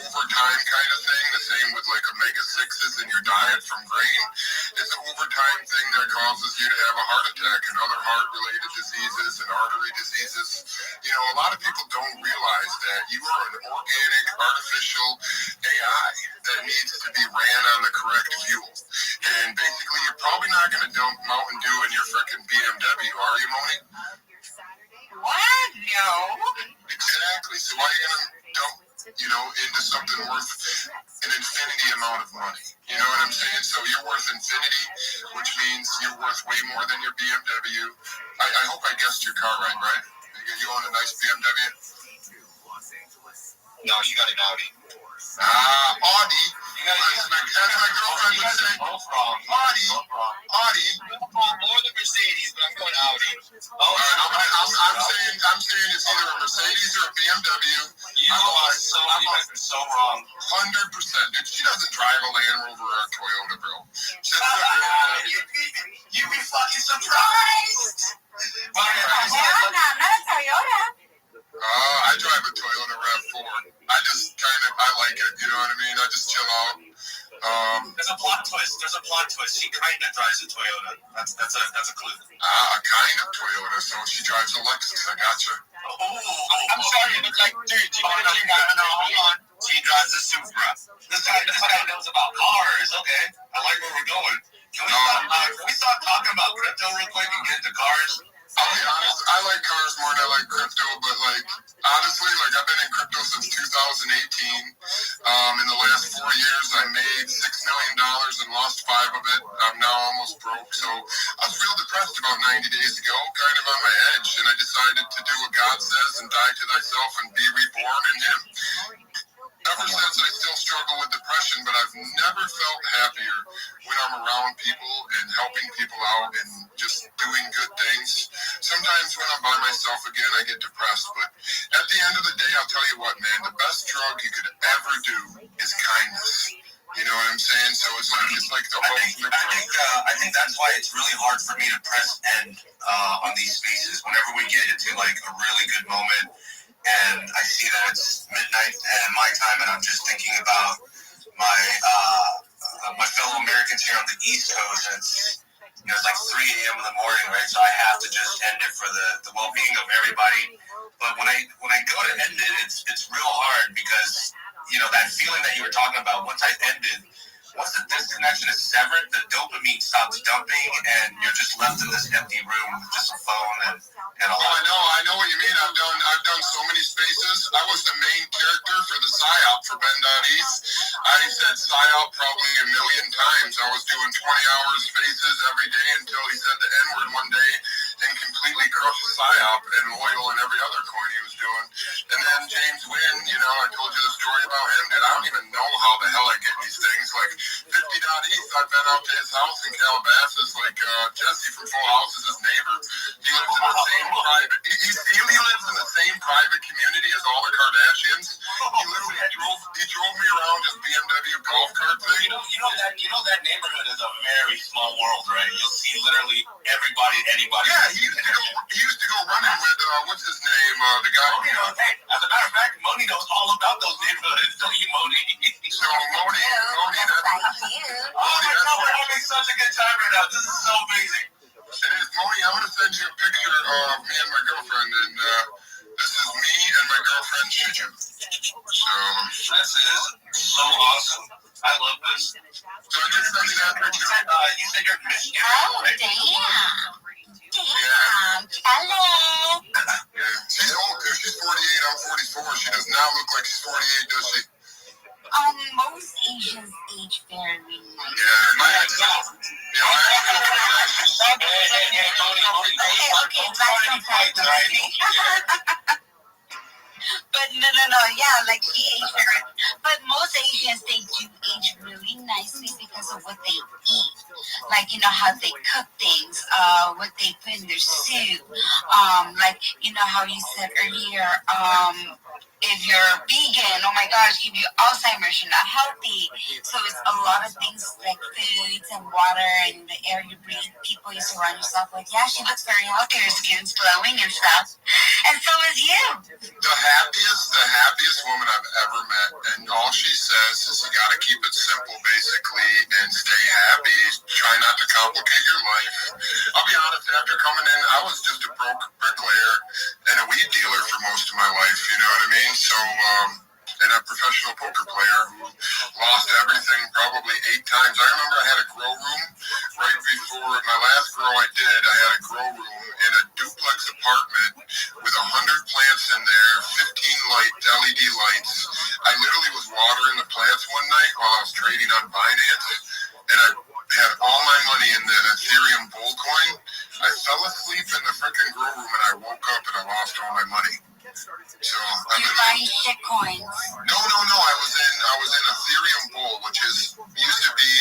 over time kind of thing. The same with like omega-6s in your diet from grain. It's an overtime thing that causes you to have a heart attack and other heart-related diseases and artery diseases. You know, a lot of people don't realize that you are an organic, artificial AI that needs to be ran on the correct fuel. And basically, you're probably not going to dump Mountain Dew in your frickin' BMW, are you, Moni? What? No. Exactly. So why are you going to dump, you know, into something worth an infinity amount of money? You know what I'm saying? So you're worth infinity, which means you're worth way more than your BMW. I hope I guessed your car right? You own a nice BMW? No, you got an Audi. Audi. My girlfriend would say, Audi. More than Mercedes, but I'm going Audi. I'm saying it's either a Mercedes or a BMW. You guys are so wrong. 100%. Dude, she doesn't drive a Land Rover or a Toyota, bro. You'd be fucking surprised. Not a Toyota. I drive a Toyota RAV4. I like it, you know what I mean? I just chill out. There's a plot twist. She kind of drives a Toyota. That's a clue. A kind of Toyota, so she drives a Lexus. I gotcha. I'm sorry, but like, dude, hold on. She drives a Supra. This guy knows about cars. Okay, I like where we're going. Can we stop talking about crypto real quick and get into cars? I'll be honest, I like cars more than I like crypto, but like, honestly, like I've been in crypto since 2018. In the last 4 years, I made $6 million and lost 5 of it. I'm now almost broke, so I was real depressed about 90 days ago, kind of on my edge, and I decided to do what God says and die to thyself and be reborn in Him. Ever since, I still struggle with depression, but I've never felt happier when I'm around people and helping people out and just doing good things. Sometimes when I'm by myself again, I get depressed, but at the end of the day, I'll tell you what, man, the best drug you could ever do is kindness. You know what I'm saying? So it's like the ultimate drug. I think that's why it's really hard for me to press end on these spaces. Whenever we get into like a really good moment, and I see that it's midnight and my time, and I'm just thinking about my fellow Americans here on the East Coast. And it's like 3 a.m. in the morning, right? So I have to just end it for the well-being of everybody. But when I go to end it, it's real hard because that feeling that you were talking about. Once I ended, once the disconnection is severed, the dopamine stops dumping, and you're just left in this empty room with just a phone and a light. I know what you mean. I've done so many spaces. I was the main character for the psyop for Ben.East. I said psyop probably a million times. I was doing 20 hours spaces every day until he said the N-word one day and completely crushed psyop and oil and every other coin he was doing. And then James Wynn, I told you the story about him, dude. I don't even know how the hell I get these things. Like 50.East, I've been out to his house in Calabasas. Like Jesse from Full House is his neighbor. He lives in the same private. He lives in the same private community as all the Kardashians. He literally drove me around his BMW golf cart thing. You know that neighborhood is a very small world, right? You'll see literally everybody, anybody. Yeah, he used to go running with what's his name? The guy. Moni knows. Hey, as a matter of fact, Moni knows all about those neighborhoods. Don't you, Moni? So Moni, that's Oh my God, we're having such a good time right now. This is so amazing. It is Moni. I'm gonna send you a picture of me and my girlfriend, and this is me and my girlfriend Shiju. So this is so awesome. I love this. So I just sent you that picture. You said you're in Michigan. Oh, damn. Damn, Kelly. Yeah, she's old too. She's 48. I'm 44. She does not look like she's 48, does she? Most Asians age very nice. Yeah, my ex. Okay, that's sometimes. But no, yeah, like she aged very. But most Asians, they do age really nicely because of what they eat. Like, how they cook things, what they put in their soup. Like, how you said earlier, if you're vegan, oh my gosh, give you Alzheimer's, you're not healthy. So it's a lot of things like foods and water and the air you breathe. People you surround yourself with. Yeah, she looks very healthy. Her skin's glowing and stuff. And so is you. The happiest woman I've ever met, and all she says is you gotta keep it simple, basically, and stay happy. Try not to complicate your life. I'll be honest, after coming in, I was just a broke bricklayer and a weed dealer for most of my life, you know what I mean? So, and a professional poker player who lost everything probably 8 times. I remember I had a grow room right before my last grow I did. I had a grow room in a duplex apartment with 100 plants in there, 15 LED lights. I literally was watering the plants one night while I was trading on Binance, and I had all my money in the Ethereum bull coin. I fell asleep in the freaking grow room, and I woke up and I lost all my money. So you buying shit coins? No. I was in Ethereum Bull, which used to be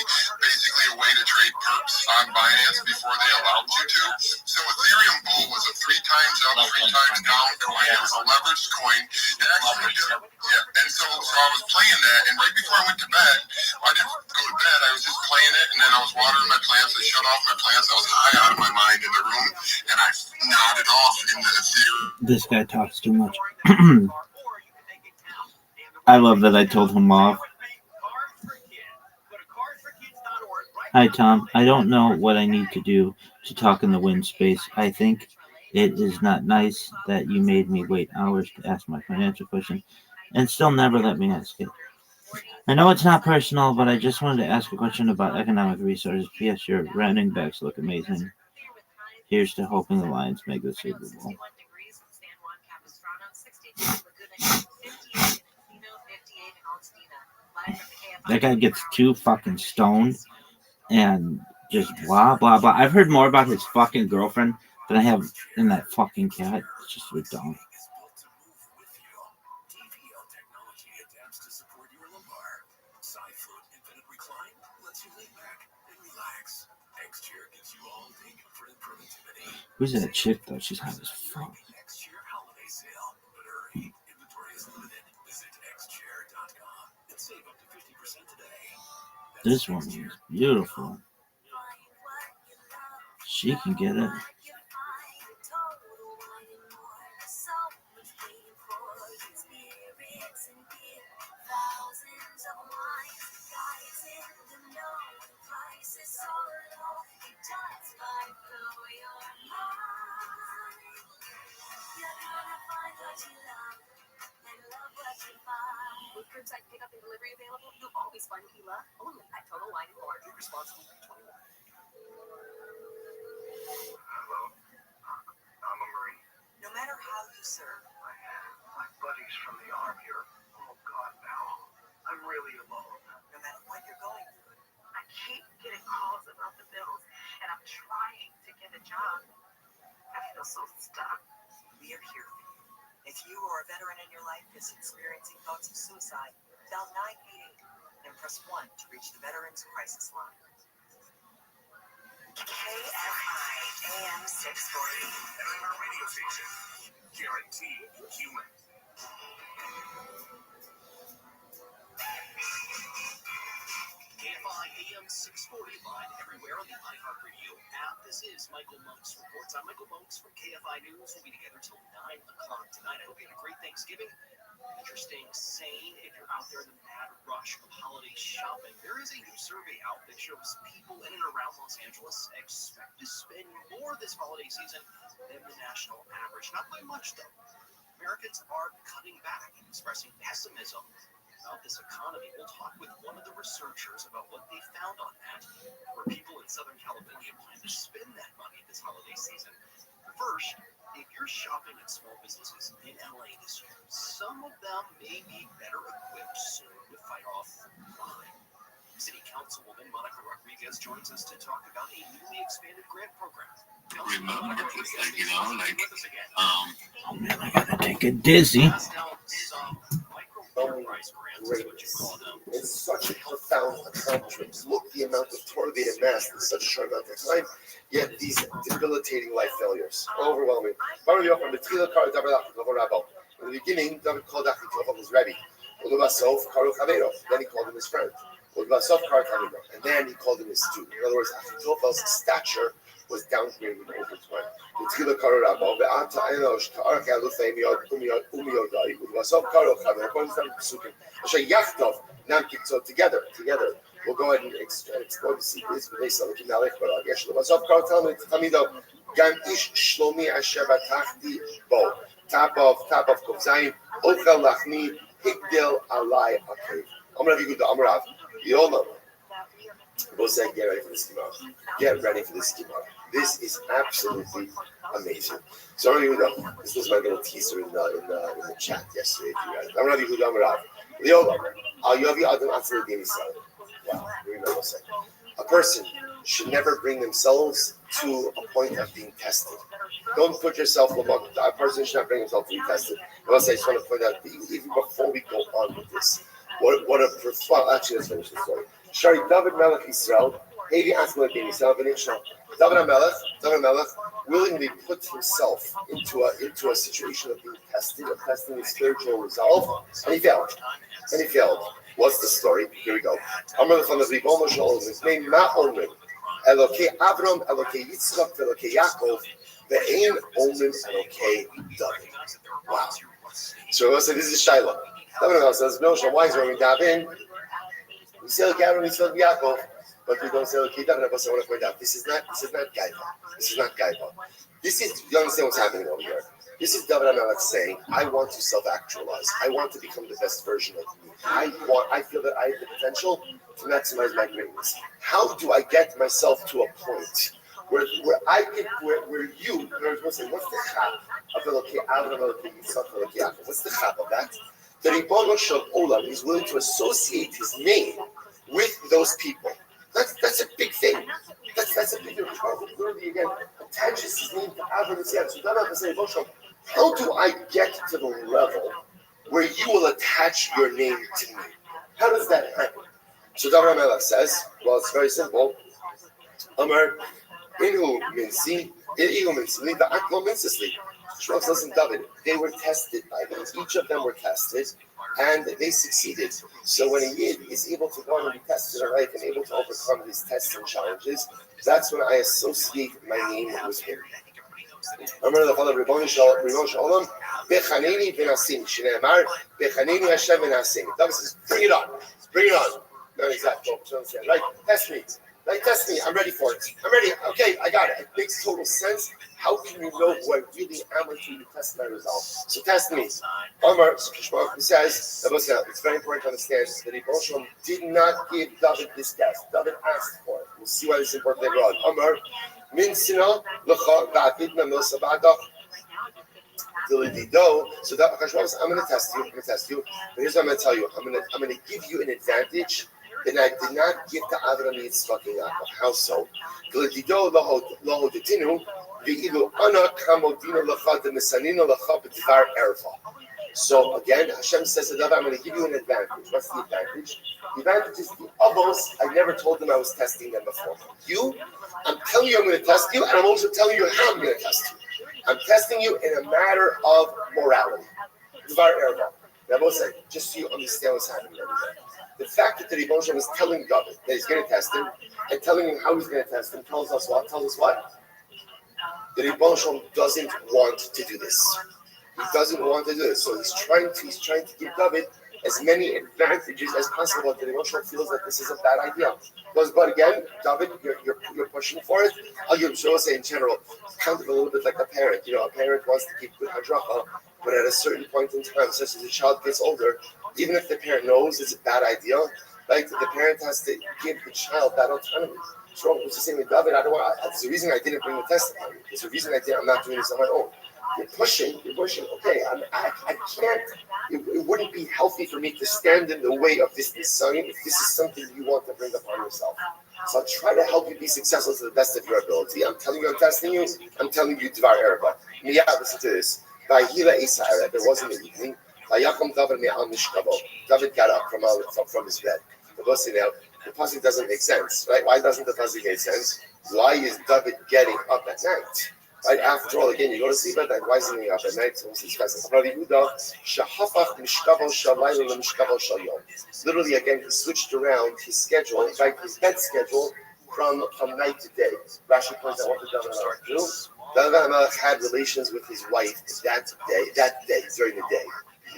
basically a way to trade perps on Binance before they allowed you to. So Ethereum Bull was a 3 times up, 3 times down coin. It was a leveraged coin. And so I was playing that, and right before I went to bed, I didn't go to bed. I was just playing it, and then I was watering my plants. I shut off my plants. I was high out of my mind in the room, and I nodded off in the Ethereum. This guy talks too much. I love that I told him off. Hi, Tom. I don't know what I need to do to talk in the wind space. I think it is not nice that you made me wait hours to ask my financial question and still never let me ask it. I know it's not personal, but I just wanted to ask a question about economic resources. P.S. Your running backs look amazing. Here's to hoping the Lions make the Super Bowl. That guy gets too fucking stoned and just blah, blah, blah. I've heard more about his fucking girlfriend than I have in that fucking cat. It's just so dumb. Who's that chick, though? She's hot as fuck. This woman is beautiful. She can get it. 1 kilo only at Total Wine & More. Drink responsibly. 21. Hello? I'm a Marine. No matter how you serve, My buddies from the Army are, oh God, now. I'm really alone. no matter what you're going through, I keep getting calls about the bills, and I'm trying to get a job. I feel so stuck. We are here for you. If you or a veteran in your life is experiencing thoughts of suicide, dial 988 and press 1 to reach the Veterans Crisis Line. KFI AM 640. Another radio station. Guaranteed human. KFI AM 640 live everywhere on the iHeartRadio app. This is Michael Monks Reports. I'm Michael Monks from KFI News. We'll be together till 9 o'clock tonight. I hope you had a great Thanksgiving. That you're staying sane if you're out there in the mad rush of holiday shopping. There is a new survey out that shows people in and around Los Angeles expect to spend more this holiday season than the national average. Not by much, though. Americans are cutting back and expressing pessimism about this economy. We'll talk with one of the researchers about what they found on that, where people in Southern California plan to spend that money this holiday season. First, if you're shopping at small businesses in LA this year, some of them may be better equipped soon to fight off crime. City Councilwoman Monica Rodriguez joins us to talk about a newly expanded grant program. Remember, it's like, you know, like, Oh man, I gotta take a dizzy. It's such a profound accomplishment. Look the amount of Torah they amassed in such a short amount of time, yet these debilitating life failures. Overwhelming. In the beginning, David called Achitophel his Rabbi. Then he called him his friend. And then he called him his student. In other words, Achitophel's stature was downgraded over time. Together, we'll go ahead and explore the secrets. Top of Kovzaim, Ochel Lachni, Higdil Alai Akev. Amrav Yiguda Amrav, Yolom. We'll say, get ready for this Gemara. Get ready for this Gemara. This is absolutely amazing. So, this was my little teaser in the chat yesterday. Amrav Yiguda Amrav, Yolom. Al Yovi Adam Atzir Denisal. Wow, remember saying. A person should never bring themselves to a point of being tested. Don't put yourself among. A person should not bring himself to be tested. And also, I just want to point out, even before we go on with this, what a profound. Actually, let's finish the story. Shari David Melech Israel, Heidi Asma Ben Israel Ben Ishmael. David Melech willingly put himself into a situation of being tested, of testing his spiritual resolve, and he failed. What's the story? Here we go. Amr from the Ribon Shalom. His name Ma Omrim. Elokei Avram, Elokei Yitzchak, Elokei Yaakov. Ve'ein Omrim Elokei David. Wow. So we'll say this is Shiloh. David says, no, why is when we dive in? We say Elokei Avram, we say Elokei Yaakov, but we don't say Elokei David. I want to point out this is not Gaiva. This is you understand what's happening over here. This is David HaMelech saying, I want to self-actualize. I want to become the best version of me. I feel that I have the potential to maximize my greatness. How do I get myself to a point where I can, where you, what's the chap of Elokei Avram, Elokei Yitzchak, Elokei Yaakov? What's the chap of that? The Ribono Shel Olam is willing to associate his name with those people. That's a big thing. That's a big thing. Literally, again, attaches his name to Avram and Yitzchak. So don't have to say, how do I get to the level where you will attach your name to me? How does that happen? So David HaMelech says, well, it's very simple. Amar, Inhu Minsi, Ihu Minsi, the Aklo Minsisli. Shmuel says in David, they were tested by them. Each of them were tested, and they succeeded. So when a Yid is able to go on and be tested in life and able to overcome these tests and challenges, that's when I associate my name with him. Remember the father Ribono Shel Olam, Bechaneni v'nasim. Shneimar, Bechaneni Hashem v'nasim. David says, bring it on. Not exactly. Right? Test me. Like, test me. I'm ready for it. I'm ready. Okay, I got it. It makes total sense. How can you know who I really am until you test my result? So test me. Omar, he says, it's very important to understand that Rothschild did not give David this test. David asked for it. We'll see why this is important later on. Omar, min sina l'cha va'avidna milsa ba'adach. So that I'm going to test you. But here's what I'm going to tell you. I'm going to give you an advantage that I did not give to Avram Yitzchak and Yaakov. How so? So again, Hashem says to David, I'm going to give you an advantage. What's the advantage? The advantage is the Avos. I never told them I was testing them before. You, I'm telling you I'm going to test you, and I'm also telling you how I'm going to test you. I'm testing you in a matter of morality. I will say, just so you understand what's happening over there. The fact that the Rebbe was telling David that he's going to test him and telling him how he's going to test him tells us what? The Rebbe doesn't want to do this. He doesn't want to do this. So he's trying to give David as many advantages as possible. The Rebbe feels that this is a bad idea. But again, David, you're pushing for it. I'll give say in general, kind of a little bit like a parent. A parent wants to keep good hadracha, but at a certain point in time, such as the child gets older, even if the parent knows it's a bad idea, like the parent has to give the child that autonomy. So it's the same with David. That's the reason I didn't bring the testimony. It's the reason I'm not doing this on my own. You're pushing. Okay, I can't. It wouldn't be healthy for me to stand in the way of this son if this is something you want to bring upon yourself. So I'll try to help you be successful to the best of your ability. I'm telling you, I'm testing you. I'm telling you, ViralRabbi. Miyah, listen to this. Vayhila Isa'ara. There was in the evening. Vayacham David me'al mishkavo. David got up from his bed. The pasuk doesn't make sense, right? Why doesn't the pasuk make sense? Why is David getting up at night? Right? After all, again, you go to sleep at night. Why is he getting up at night? Literally, again, he switched around his schedule, right? His bed schedule from night to day. Rashi points out what did David HaMelech do? David HaMelech had relations with his wife that day, during the day.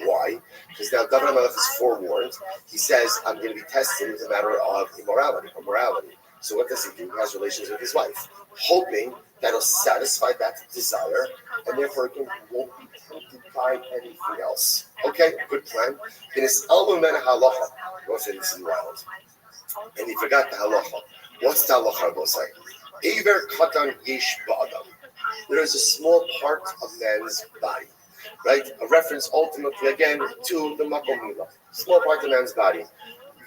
Why? Because now David HaMelech is forewarned. He says, I'm going to be tested with a matter of immorality or morality. So what does he do? He has relations with his wife, hoping that will satisfy that desire, and therefore again, he won't be tempted by anything else. Okay, good plan. In his album and halacha, both say this is wild. And he forgot the halacha. What's the halacha, both say? Eiver katan yesh ba'adam. There is a small part of man's body. Right? A reference ultimately again to the makom milah. Small part of man's body.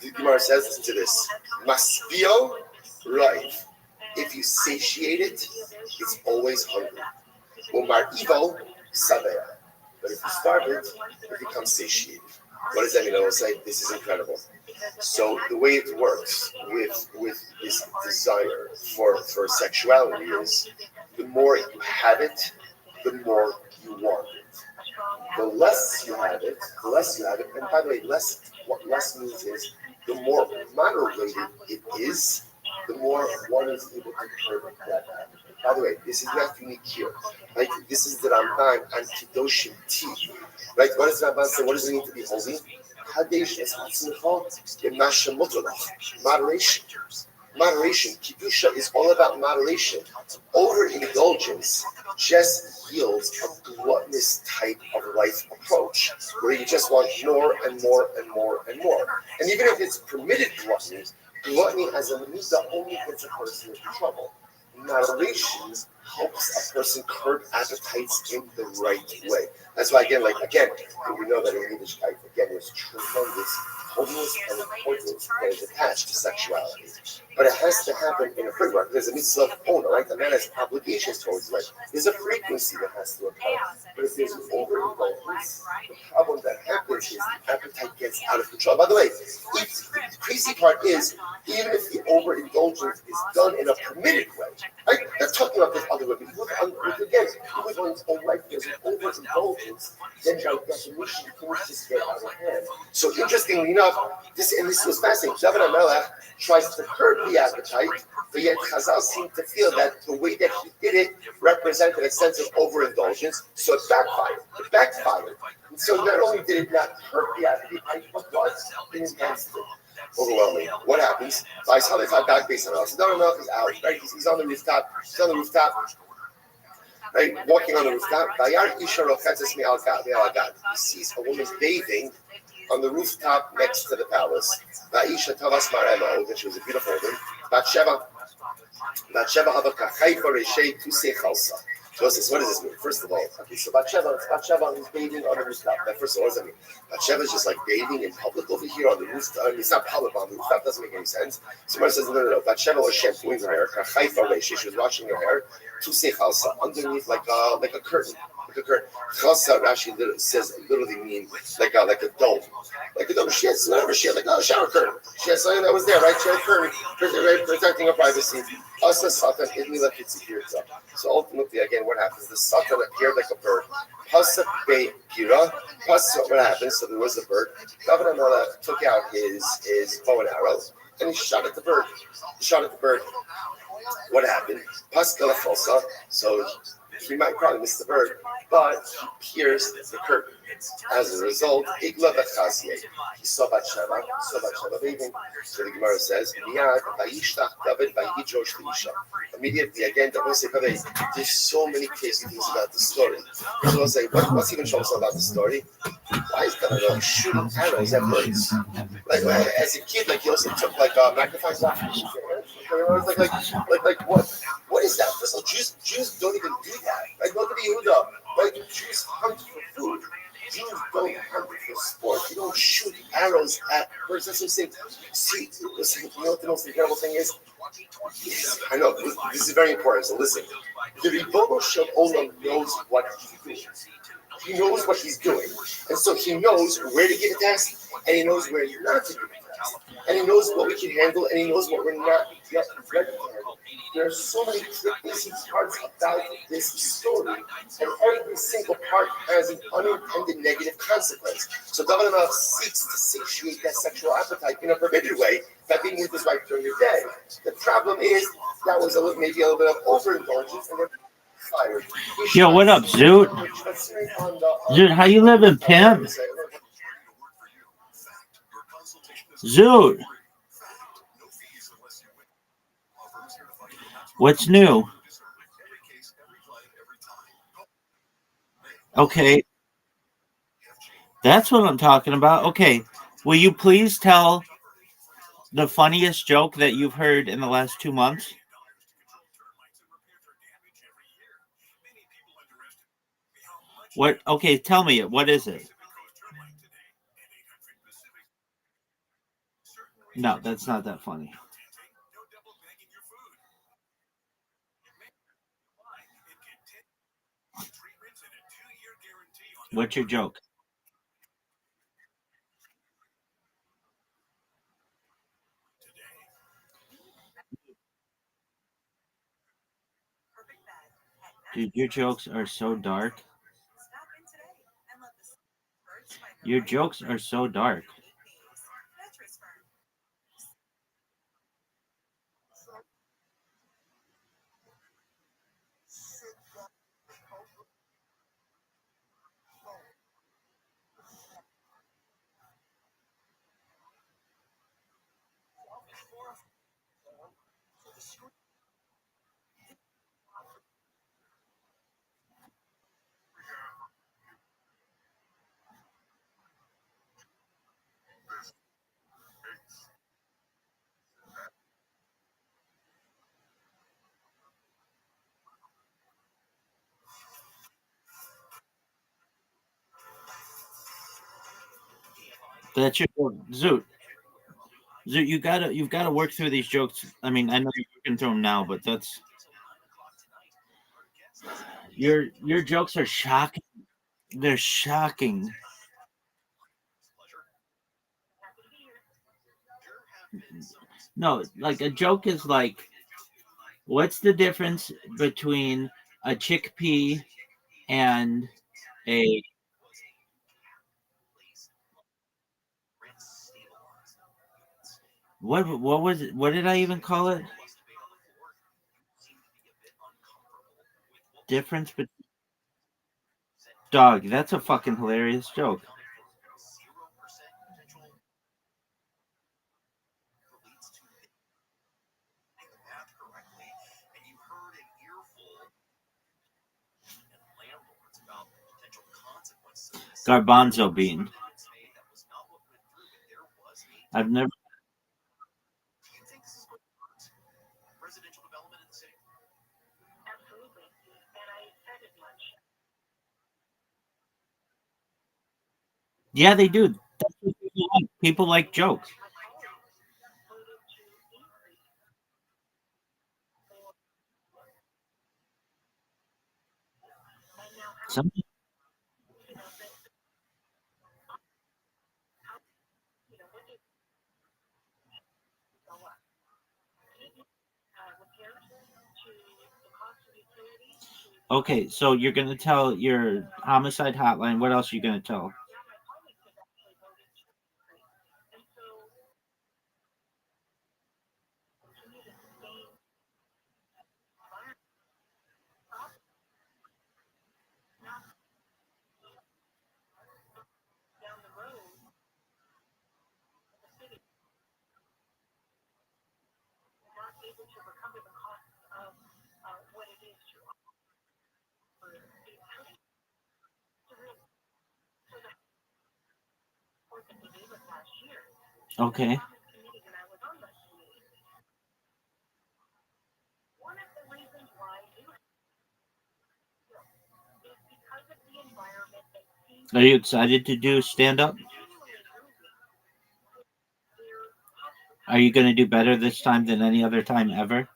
The Gemara says, listen to this. Maspio life. If you satiate it, it's always hungry. Umar evil sabea. But if you starve it, it becomes satiated. What does that mean? I will say this is incredible. So the way it works with this desire for sexuality is the more you have it, the more you want it. The less you have it, and by the way, what less means is the more moderated it is, the more one is able to curb that habit. By the way, this is not unique here. Right? This is the Ramban and Kedoshim T. Right? What does Ramban say? What does it mean to be holy? Kadesh is moderation. Moderation. Kedusha is all about moderation. Overindulgence just yields a gluttonous type of life approach, where you just want more and more and more and more. And even if it's permitted gluttony as a mitzvah only gets a person into trouble. Moderation helps a person curb appetites in the right way. That's why, again, we know that in Yiddishkeit, again, there's tremendous holiness and importance that is attached to sexuality. But it has to happen in a framework. There's a mitzvah of honor, right? The man has obligations towards life. There's a frequency that has to occur. But if there's an overindulgence, the problem that happens is the appetite gets out of control. By the way, the crazy part is, even if the overindulgence is done in a permitted way, right? They're talking about this other way. With one's own life, there's an overindulgence, then by definition, things just get out of hand. So interestingly enough, this was fascinating. David HaMelech tries to curb the appetite, but yet Chazal seemed to feel that the way that he did it represented a sense of overindulgence, so it backfired. And so not only did it not curb the appetite, but was enhanced it. overwhelming. What happens? So I saw the back base on us. No, he's out. Right? He's on the rooftop. He's on the rooftop. Right? Walking on the rooftop. He sees a woman bathing on the rooftop next to the palace. And she was a beautiful woman. So what does this mean? First of all, okay, so Batsheva is bathing on the rooftop. That first of all, what does that mean? Batsheva is just like bathing in public over here on the rooftop. I mean, it's not public on the rooftop. Doesn't make any sense. Somebody says, no. Batsheva was shampooing her hair. She was washing her hair. Underneath like a curtain. Like a curtain. Chalsa, Rashi says literally mean like a dome. Like a dome. She had like a shower curtain. She had something that was there, right? She had a curtain protecting her privacy. So ultimately, again, what happens? The Satan appeared like a bird. What happened? So there was a bird. David HaMelech took out his bow and arrow and he shot at the bird. What happened? So he might probably miss the bird, but he pierced the curtain. As a result, he saw Batsheva bathing. So the Gemara says, immediately, again, there's so many crazy things about the story. So I'll say, what's even troublesome about the story? Why is David shooting arrows at birds? Like as a kid, like he also took like magnifying glass. Like what is that? First of all, Jews don't even do that. Like look at Yehuda. Like Jews hunt for food. Jews don't hunt for sport. You don't shoot arrows at birds. That's what I'm saying. See, listen, you know what the most incredible thing is? Yes, I know this is very important. So listen, the Ribono Shel Olam knows what he's doing. He knows what he's doing, and so he knows where to give a test, and he knows where not to give a test, and he knows what we can handle, and he knows what we're not yet ready to handle. There are so many crazy parts about this story, and every single part has an unintended negative consequence. So David HaMelech seeks to satiate that sexual appetite in a permitted way by being with his wife during the day. The problem is that was maybe a little bit of overindulgence, and fired. Yo, what up, Zoot? Zoot, how you living, pimp? Zoot. What's new? Okay. That's what I'm talking about. Okay. Will you please tell the funniest joke that you've heard in the last 2 months? What? Okay, tell me it. What is it? No, that's not that funny. What's your joke? Dude, your jokes are so dark. Your jokes are so dark. That's your Zoot. Zoot, you've gotta work through these jokes. I mean, I know you're working through them now, but that's your jokes are shocking. They're shocking. No, like a joke is like, what's the difference between a chickpea and a what was it? What did I even call it? Difference between dog. That's a fucking hilarious joke. Garbanzo bean. I've never. Residential development in the city. Absolutely. And I said as much. Yeah, they do. That's what people like. People like jokes. Some, okay, so you're gonna tell your homicide hotline. What else are you gonna tell? Okay. Are you excited to do stand up? Are you going to do better this time than any other time ever?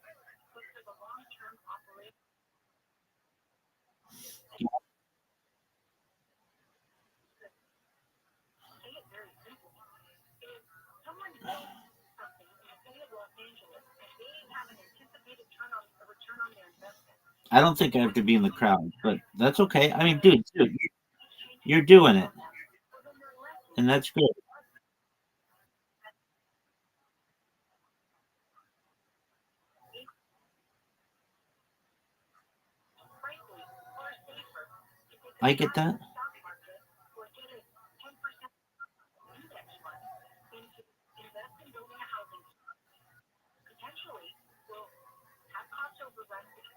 I don't think I have to be in the crowd, but that's okay. I mean, dude, you're doing it, and that's good. I get that.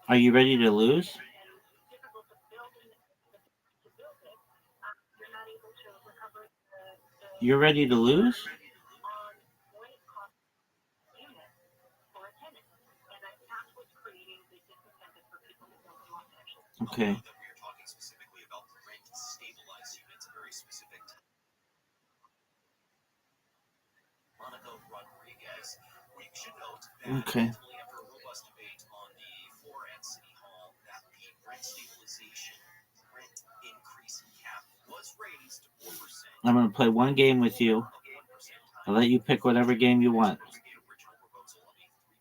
Are you ready to lose? You're ready to lose? Okay. We're talking specifically about rent stabilized units, a very specific Monica Rodriguez. We should note that Okay. ultimately, after a robust debate on the floor at City Hall, that the rent stabilization rent increase cap was raised to 4%. I'm going to play one game with you. I'll let you pick whatever game you want.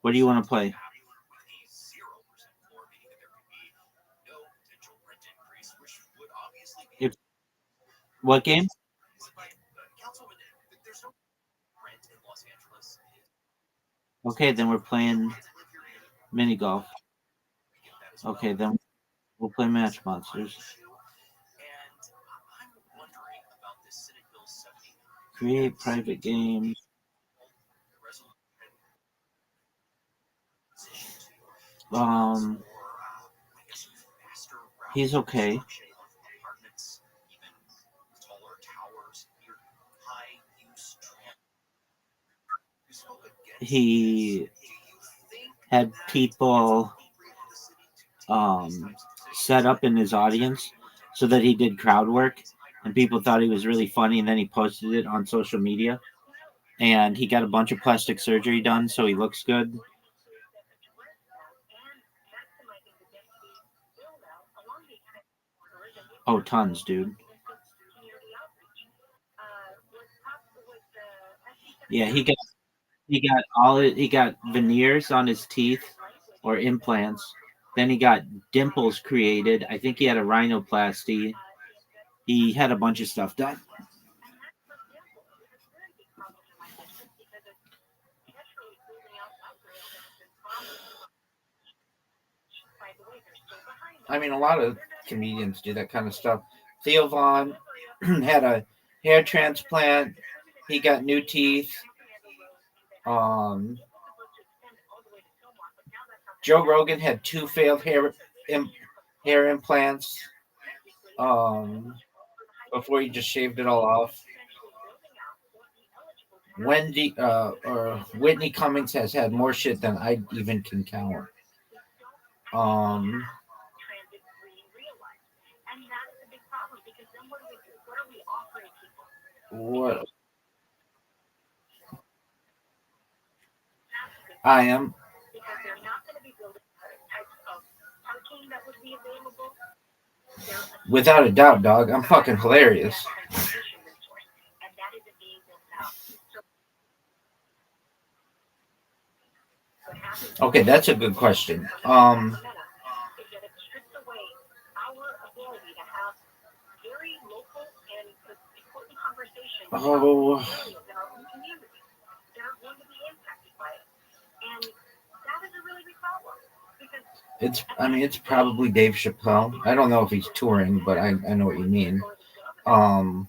What do you want to play? If what game? Okay, then we're playing mini golf. Okay, then we'll play Match Monsters. Create private games. He's okay. He had people set up in his audience so that he did crowd work, and people thought he was really funny, and then he posted it on social media, and he got a bunch of plastic surgery done, so he looks good. Oh, tons, dude. Yeah, he got veneers on his teeth or implants. Then he got dimples created. I think he had a rhinoplasty. He had a bunch of stuff done. I mean, a lot of comedians do that kind of stuff. Theo Vaughn had a hair transplant. He got new teeth. Joe Rogan had 2 failed hair implants. before he just shaved it all off. Wendy or Whitney Cummings has had more shit than I even can count. What I am. Without a doubt, dog. I'm fucking hilarious. Okay, that's a good question. Oh, it's. I mean, it's probably Dave Chappelle. I don't know if he's touring, but I know what you mean. Um,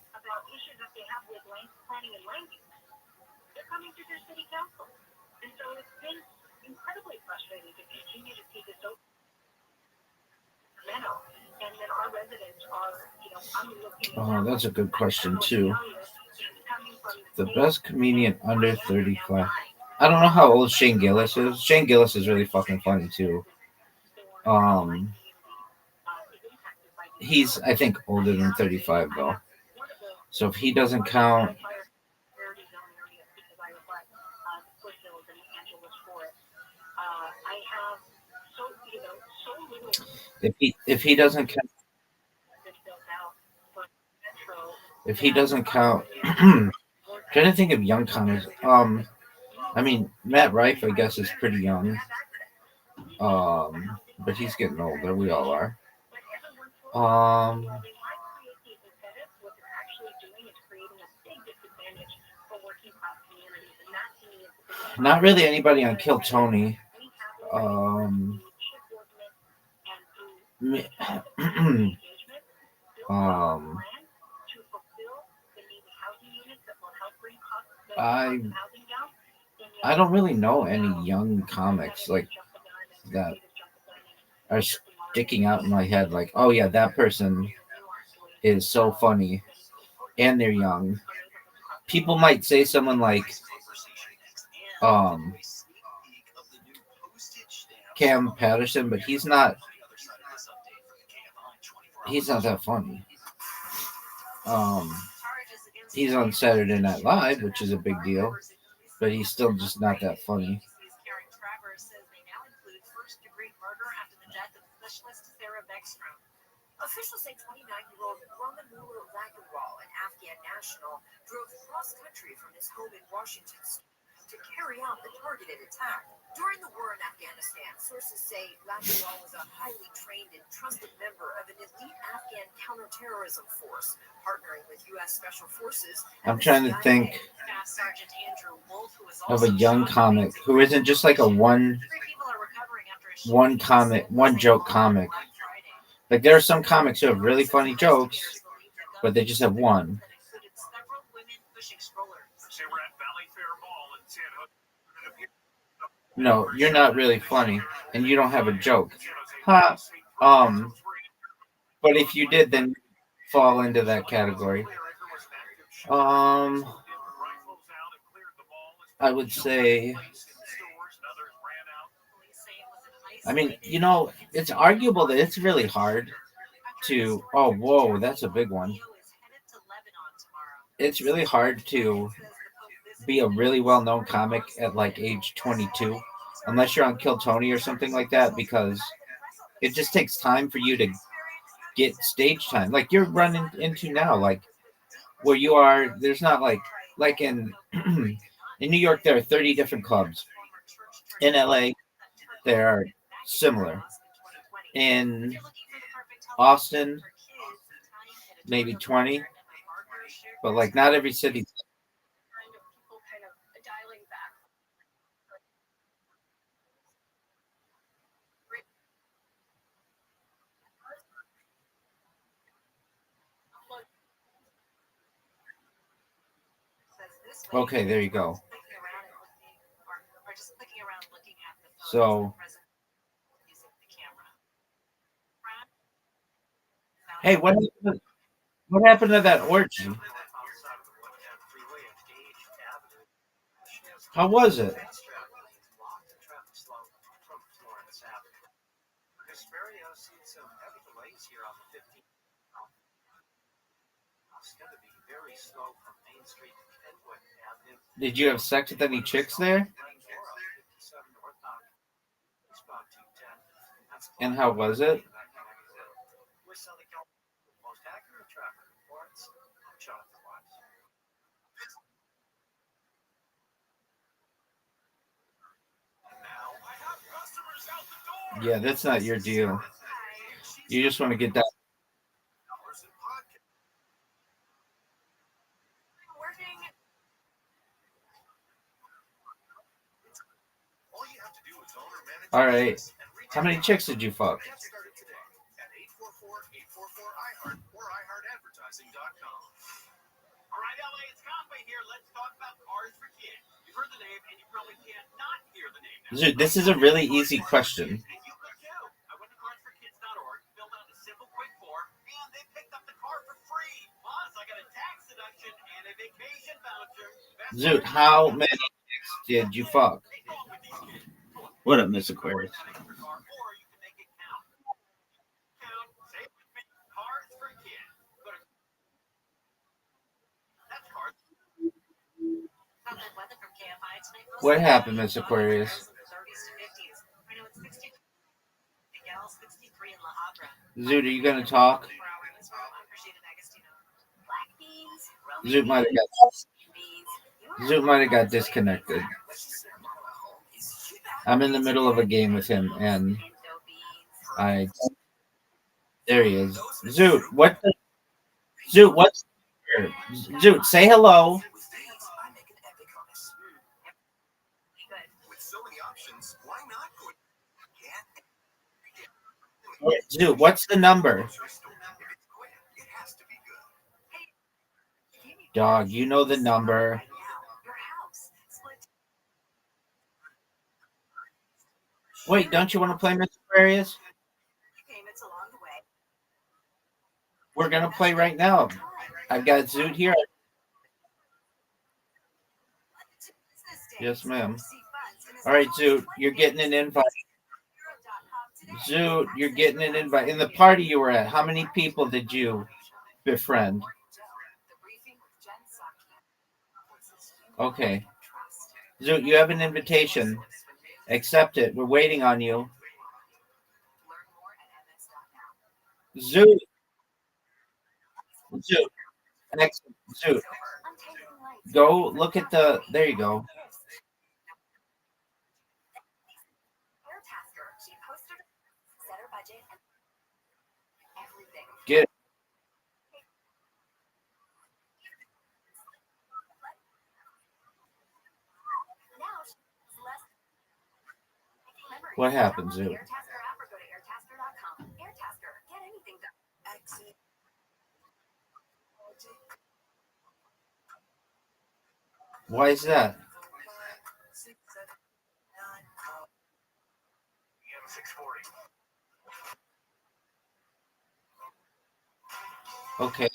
oh, that's a good question too. The best comedian under 35. I don't know how old Shane Gillis is. Shane Gillis is really fucking funny too. Um, he's I think older than 35 though. So if he doesn't count, if he doesn't count, trying to think of young comics. I mean Matt Rife, I guess, is pretty young. But he's getting older. We all are. Not really anybody on Kill Tony. I don't really know any young comics like that are sticking out in my head. Like, oh yeah, that person is so funny, and they're young. People might say someone like Cam Patterson, but he's not that funny. He's on Saturday Night Live, which is a big deal, but he's still just not that funny. Officials say 29-year-old Roman Muller-Raguwal, an Afghan national, drove cross-country from his home in Washington to carry out the targeted attack. During the war in Afghanistan, sources say Raguwal was a highly trained and trusted member of an elite Afghan counterterrorism force, partnering with U.S. Special Forces. I'm trying to think of a young comic who isn't just like a one joke comic. Like there are some comics who have really funny jokes, but they just have one. No, you're not really funny, and you don't have a joke. Ha. But if you did, then fall into that category. I would say. I mean, it's arguable that it's really hard to. Oh, whoa, that's a big one. It's really hard to be a really well-known comic at like age 22, unless you're on Kill Tony or something like that, because it just takes time for you to get stage time. Like you're running into now, like where you are. There's not like in in New York there are 30 different clubs. In LA, there are similar. In Austin, maybe 20, but like not every city. Okay, there you go. So, hey, What happened to that orgy? How was it? Did you have sex with any chicks there? And how was it? Yeah, that's not your deal. You just want to get that. All right. How many chicks did you fuck? All right, LA, it's Conway here. Let's talk about Cars for Kids. You've heard the name, and you probably can't not hear the name now. Dude, this is a really easy question. And you could too. I went to carsforkids.org, filled out a simple quick form, and they picked up the car for free. Plus, I got a tax deduction and a vacation voucher. Dude, how many chicks did you fuck? What up, Miss Aquarius? Or you can make it count. Say it with me. Cars for Kids. Go to that's Cars. What happened, Miss Aquarius? Zoot, are you gonna talk? Zoot might have got disconnected. I'm in the middle of a game with him, and there he is. Zoot, Zoot, say hello. Zoot, what's the number? Dog, you know the number. Wait, don't you want to play Mr. Aquarius? We're gonna play right now. I've got Zoot here. Yes, ma'am. All right, Zoot, you're getting an invite. Zoot, you're getting an invite. In the party you were at, how many people did you befriend? Okay. Zoot, you have an invitation. Accept it. We're waiting on you. Zoot. Zoot. Go look at the. There you go. Get. What happened, Zoot? Why is that? Okay.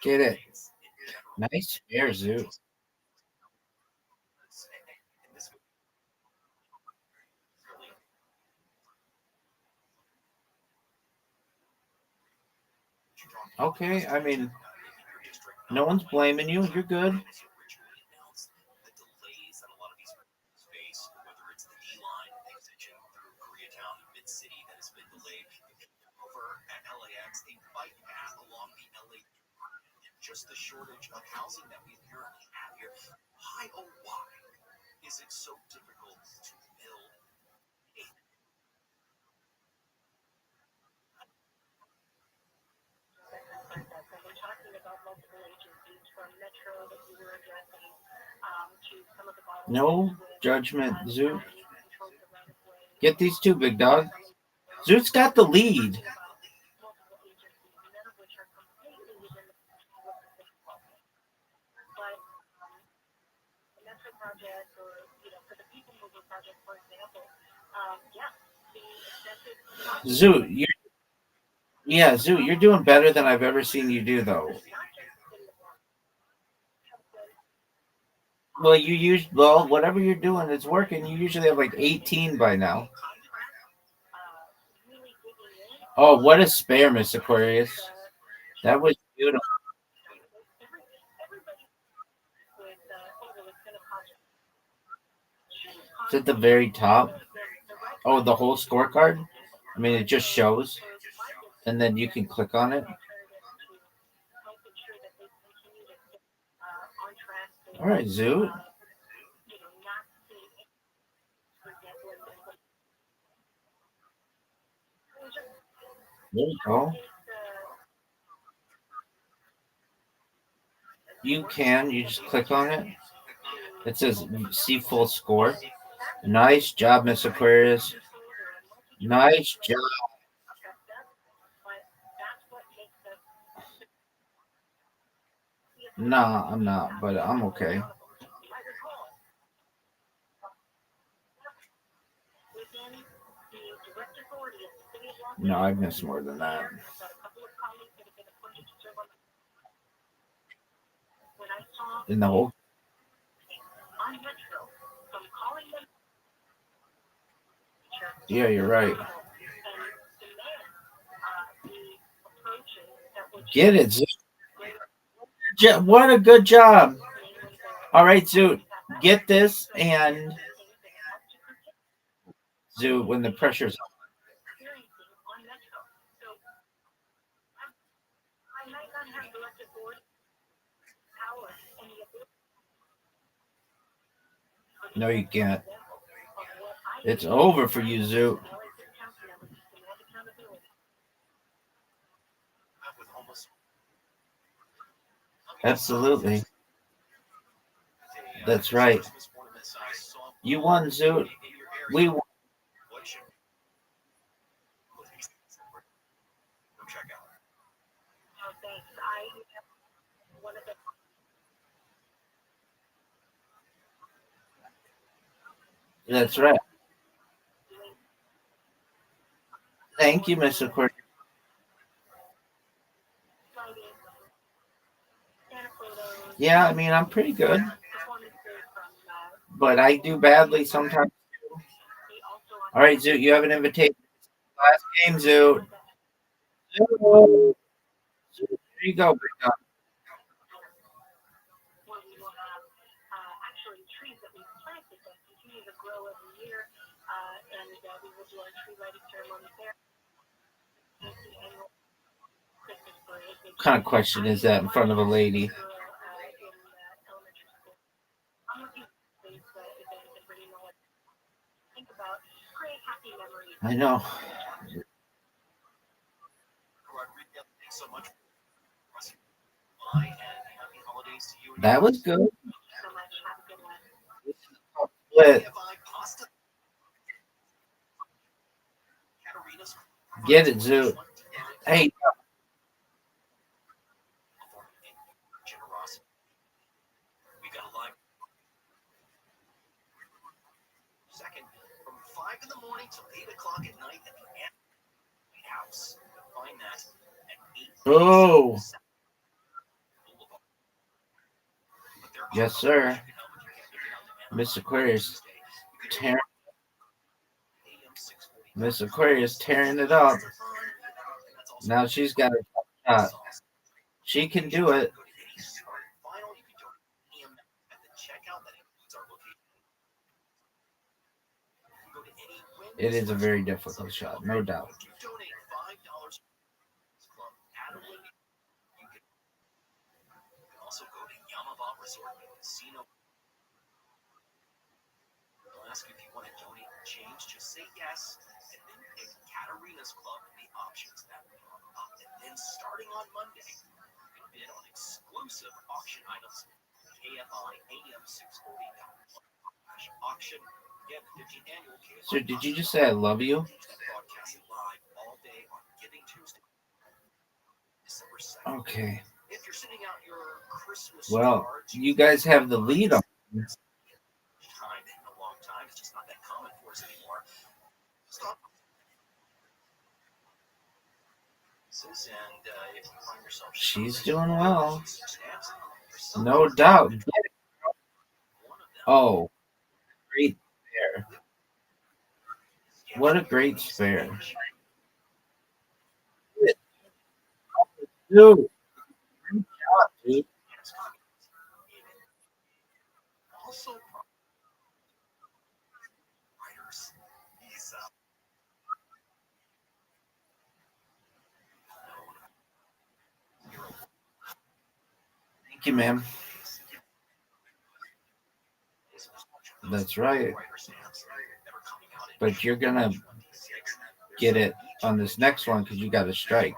Get it. Nice hair, Zoot. Okay, I mean, no one's blaming you. You're good. just the shortage of housing that we apparently have here. Why, oh why, is it so difficult to build? No judgment, Zoot. Get these two, big dog. Zoot's got the lead. Zoot, Zoot, you're doing better than I've ever seen you do, though. Well, whatever you're doing, it's working. You usually have like 18 by now. Oh, what a spare, Miss Aquarius. That was beautiful. It's at the very top. Oh, the whole scorecard? I mean, it just shows. And then you can click on it. All right, Zoot. There you go. You just click on it. It says see full score. Nice job, Miss Aquarius. Nice job. Nah, I'm not, but I'm okay. No, I've missed more than that. In the whole. Yeah, you're right. Get it, Zoot. What a good job. All right, Zoot. Get this and Zoot when the pressure's on. No, you can't. It's over for you, Zoot. Absolutely. That's right. You won, Zoot. We won. That's right. Thank you, Mr. Aquarius. Yeah, I mean, I'm pretty good. But I do badly sometimes. All right, Zoot, you have an invitation. Last game, Zoot. Zoot. There you go, big dog. What kind of question is that in front of a lady? I know. That was good. Split. Get it, Zoot. Hey, Second, from 5 in the morning till 8 o'clock at night at the House. Find that at 8. oh. Yes, sir. Miss Aquarius tearing. Miss Aquarius tearing it up. Now she's got a shot. She can do it. It is a very difficult shot, no doubt. change, just say yes, and then pick Katarina's Club and the options that will pop up. And then starting on Monday, you can bid on exclusive auction items. KFI AM 640.auction. Again, the 15th annual KFI. So did you just say I love you? Broadcasting live all day on Giving Tuesday, December 2nd. Okay. If you're sending out your Christmas Well, cards, you guys have the lead on. time in a long time. It's just not that common for us anymore. Stop. And if you find yourself, She's doing well. No doubt. Get it. Oh, great spare. What a great spare. Dude. Great job, dude. Also, Thank you, ma'am. That's right. But you're gonna get it on this next one because you got a strike.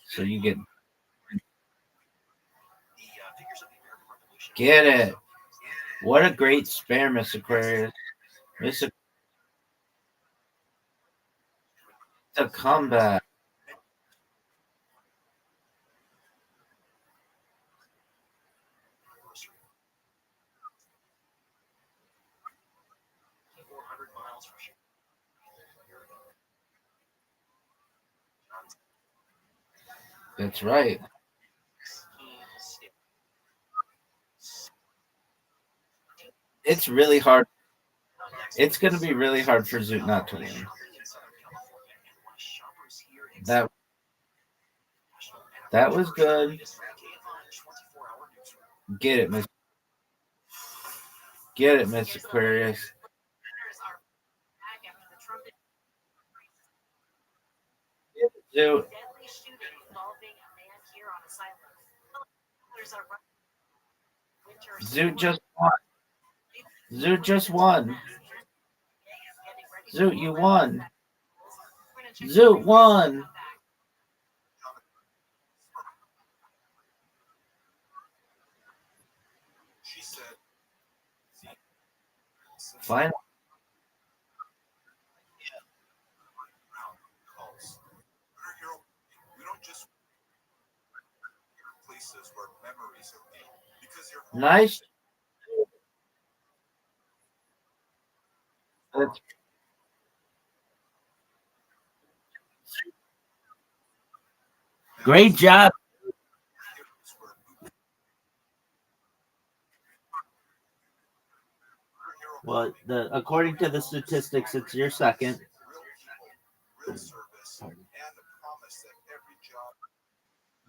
So you get it. What a great spare, Miss Aquarius. Miss a comeback. That's right. It's really hard. It's going to be really hard for Zoot not to win. That was good. Get it, Miss. Get it, Miss Aquarius. Zoot. Zoot just won. Zoot just won. Zoot, you won. Zoot won. Final. Nice. That's great job. Well, according to the statistics, it's your second.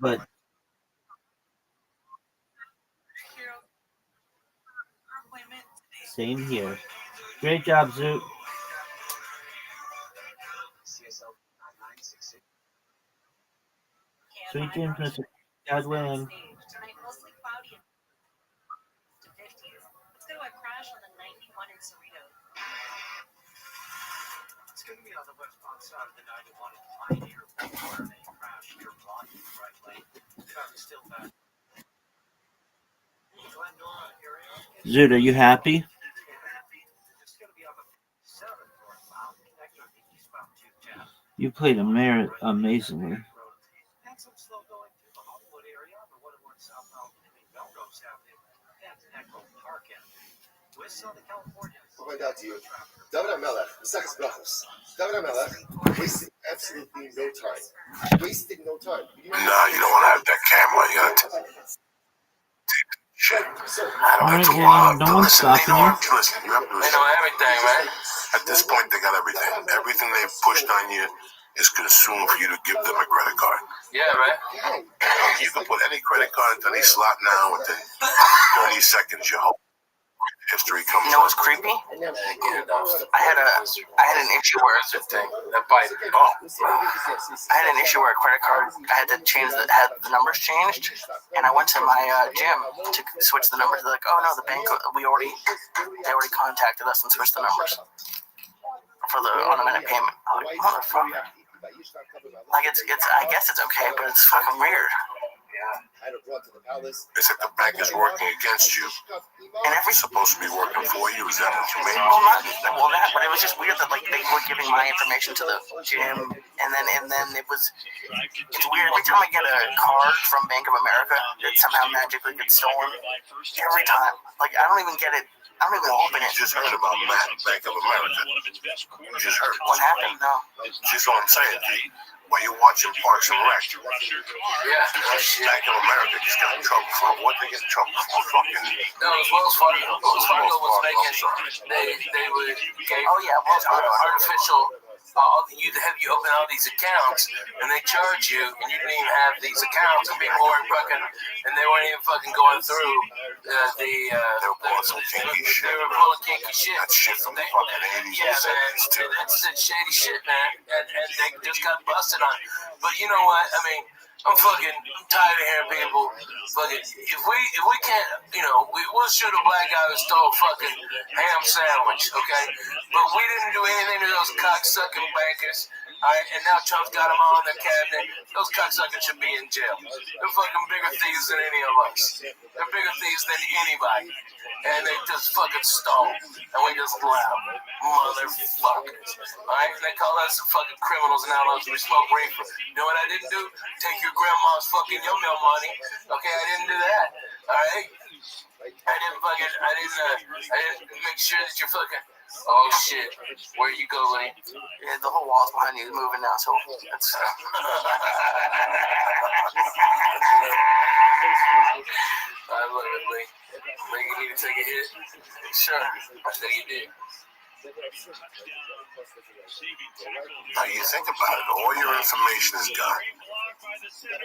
But same here. Great job, Zoot. Sweet dreams, Mr. God willing. it's going to be on the westbound side of the 91 in Pioneer Boulevard, and a crash here blocking the right lane. Traffic still bad. Zoot, are you happy? You played amazingly. Point out to you, David Melech, Second Brachos. David Melech wasted absolutely no time. Wasted no time. Nah, you don't want to have that camera. You gotta take shit. Alright, well, no one's stopping you. Listen, you have to do They know everything, man. At this point, they got everything. Everything they've pushed on you is consumed for you to give them a credit card. Yeah, man. You can put any credit card into any slot now within 30 seconds. Your whole history comes You know what's creepy? I had an issue where That bite. Oh, I had an issue where a credit card I had to change had the numbers changed, and I went to my gym to switch the numbers. They're like, oh no, the bank they already contacted us and switched the numbers. for the automatic payment. I'm like, motherfucker. Like it's I guess it's okay, but it's fucking weird. It's like the bank is working against you. And It's supposed to be working for you. Is that what you mean? Well, that, but it was just weird that like they were giving my information to the gym, and then it was. It's weird. Every time I get a card from Bank of America, it somehow magically gets stolen. Every time, like I don't even get it. I don't even open it. You just heard about Bank of America. You just heard. What happened? No. That's what I'm saying to you. While you're watching Parks and Rec, Bank of America just got in trouble for what they get in trouble for fucking. No, it was Wells Fargo. Wells Fargo was making. They would gave artificial. You open all these accounts and they charge you, and you didn't even have these accounts, and people weren't fucking, and they weren't even fucking going through They were pulling some kinky shit. They were pulling kinky shit. That shit from the fucking 80s and 70s too. That's the shady shit, man. And they just got busted on. But you know what? I mean, I'm tired of hearing people fucking. If we can't, we'll shoot a black guy who stole a fucking ham sandwich, okay? But we didn't do anything to those cocksucking bankers. All right, and now Trump's got them all in the cabinet. Those cocksuckers should be in jail. They're fucking bigger thieves than any of us. They're bigger thieves than anybody. And they just fucking stole. And we just laugh. Motherfuckers. All right, and they call us fucking criminals and outlaws. We smoke reefer. You know what I didn't do? Take your grandma's fucking yo-yo money. Okay, I didn't do that. All right? I didn't make sure that you're fucking. Oh shit, where you go, Lane? Yeah, the whole wall's behind you is moving now, so it's. I love it, Lane. Lane, you need to take a hit? Sure, I think you did. Now you think about it, all your information is gone.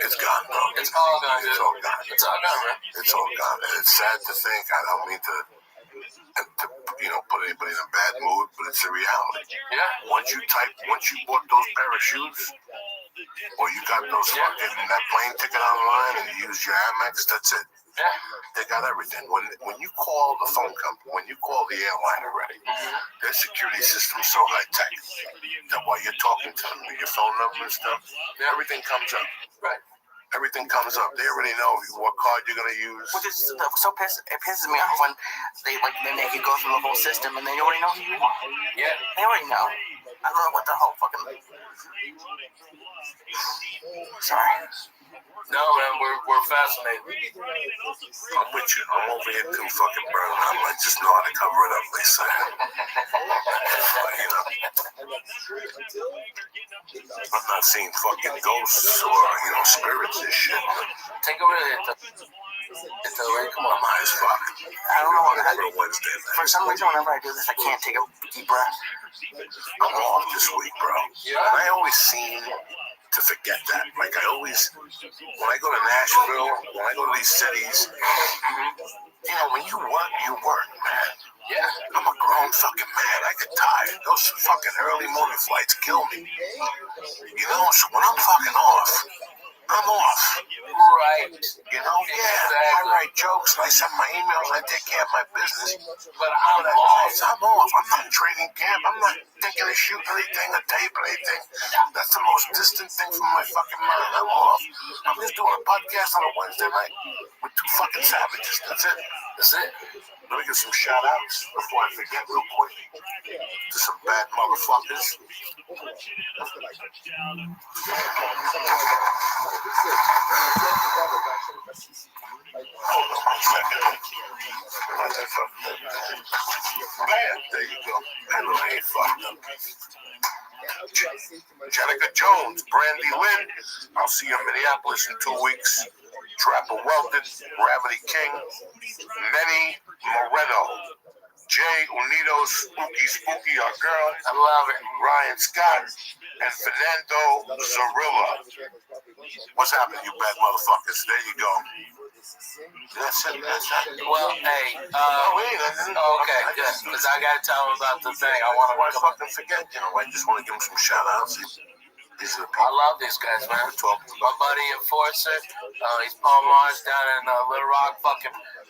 It's gone, bro. It's all gone, dude. It's all gone. It's all gone, man. It's all gone. And it's sad to think. I don't mean to put anybody in a bad mood, but it's a reality. Yeah. Once you bought those pair of shoes, or you got those that plane ticket online and you used your Amex, that's it. Yeah. They got everything. When you call the phone company, when you call the airline already, their security system is so high tech that while you're talking to them with your phone number and stuff, everything comes up. Right. Everything comes up. They already know what card you're gonna use. Which is it pisses me off when they make you go through the whole system and they already know who you are. Yeah. They already know. I don't know what the whole fucking. Sorry. No, man, we're fascinated. I'm with you. I'm over here too fucking burned up. I just know how to cover it up, they say. I'm not seeing fucking ghosts or, spirits and shit. Take a minute. Come on, I'm high as fuck. I don't know what I do. Wednesday night. For some reason, whenever I do this, I can't take a deep breath. I'm off this week, bro. Yeah. And I always seem to forget that. Like when I go to Nashville, when I go to these cities, when you work, man. Yeah. I'm a grown fucking man. I get tired. Those fucking early morning flights kill me. So when I'm fucking off, I'm off. Right. I write jokes, I send my emails, I take care of my business. But I'm off. I'm not trading camp. I'm not thinking of shooting anything or tape or anything. That's the most distant thing from my fucking mind. I'm off. I'm just doing a podcast on a Wednesday night with two fucking savages. That's it. Let me get some shout outs before I forget real quick to some bad motherfuckers. Hold on one second. Bam, there you go. I ain't fucked up. Jenica Jones, Brandy Lynn. I'll see you in Minneapolis in 2 weeks. Trapper Weldon, Gravity King, Nenny Moreno, Jay Unido, Spooky, our girl. I love it. Ryan Scott, and Fernando Zorilla. What's happening, you bad motherfuckers? There you go. That's it. Well, hey, okay, good. Because I got to tell them about the thing. I want to fucking forget, I just want to give them some shout outs. These are the people. I love these guys, man. My buddy Enforcer, he's Paul Mars down in Little Rock,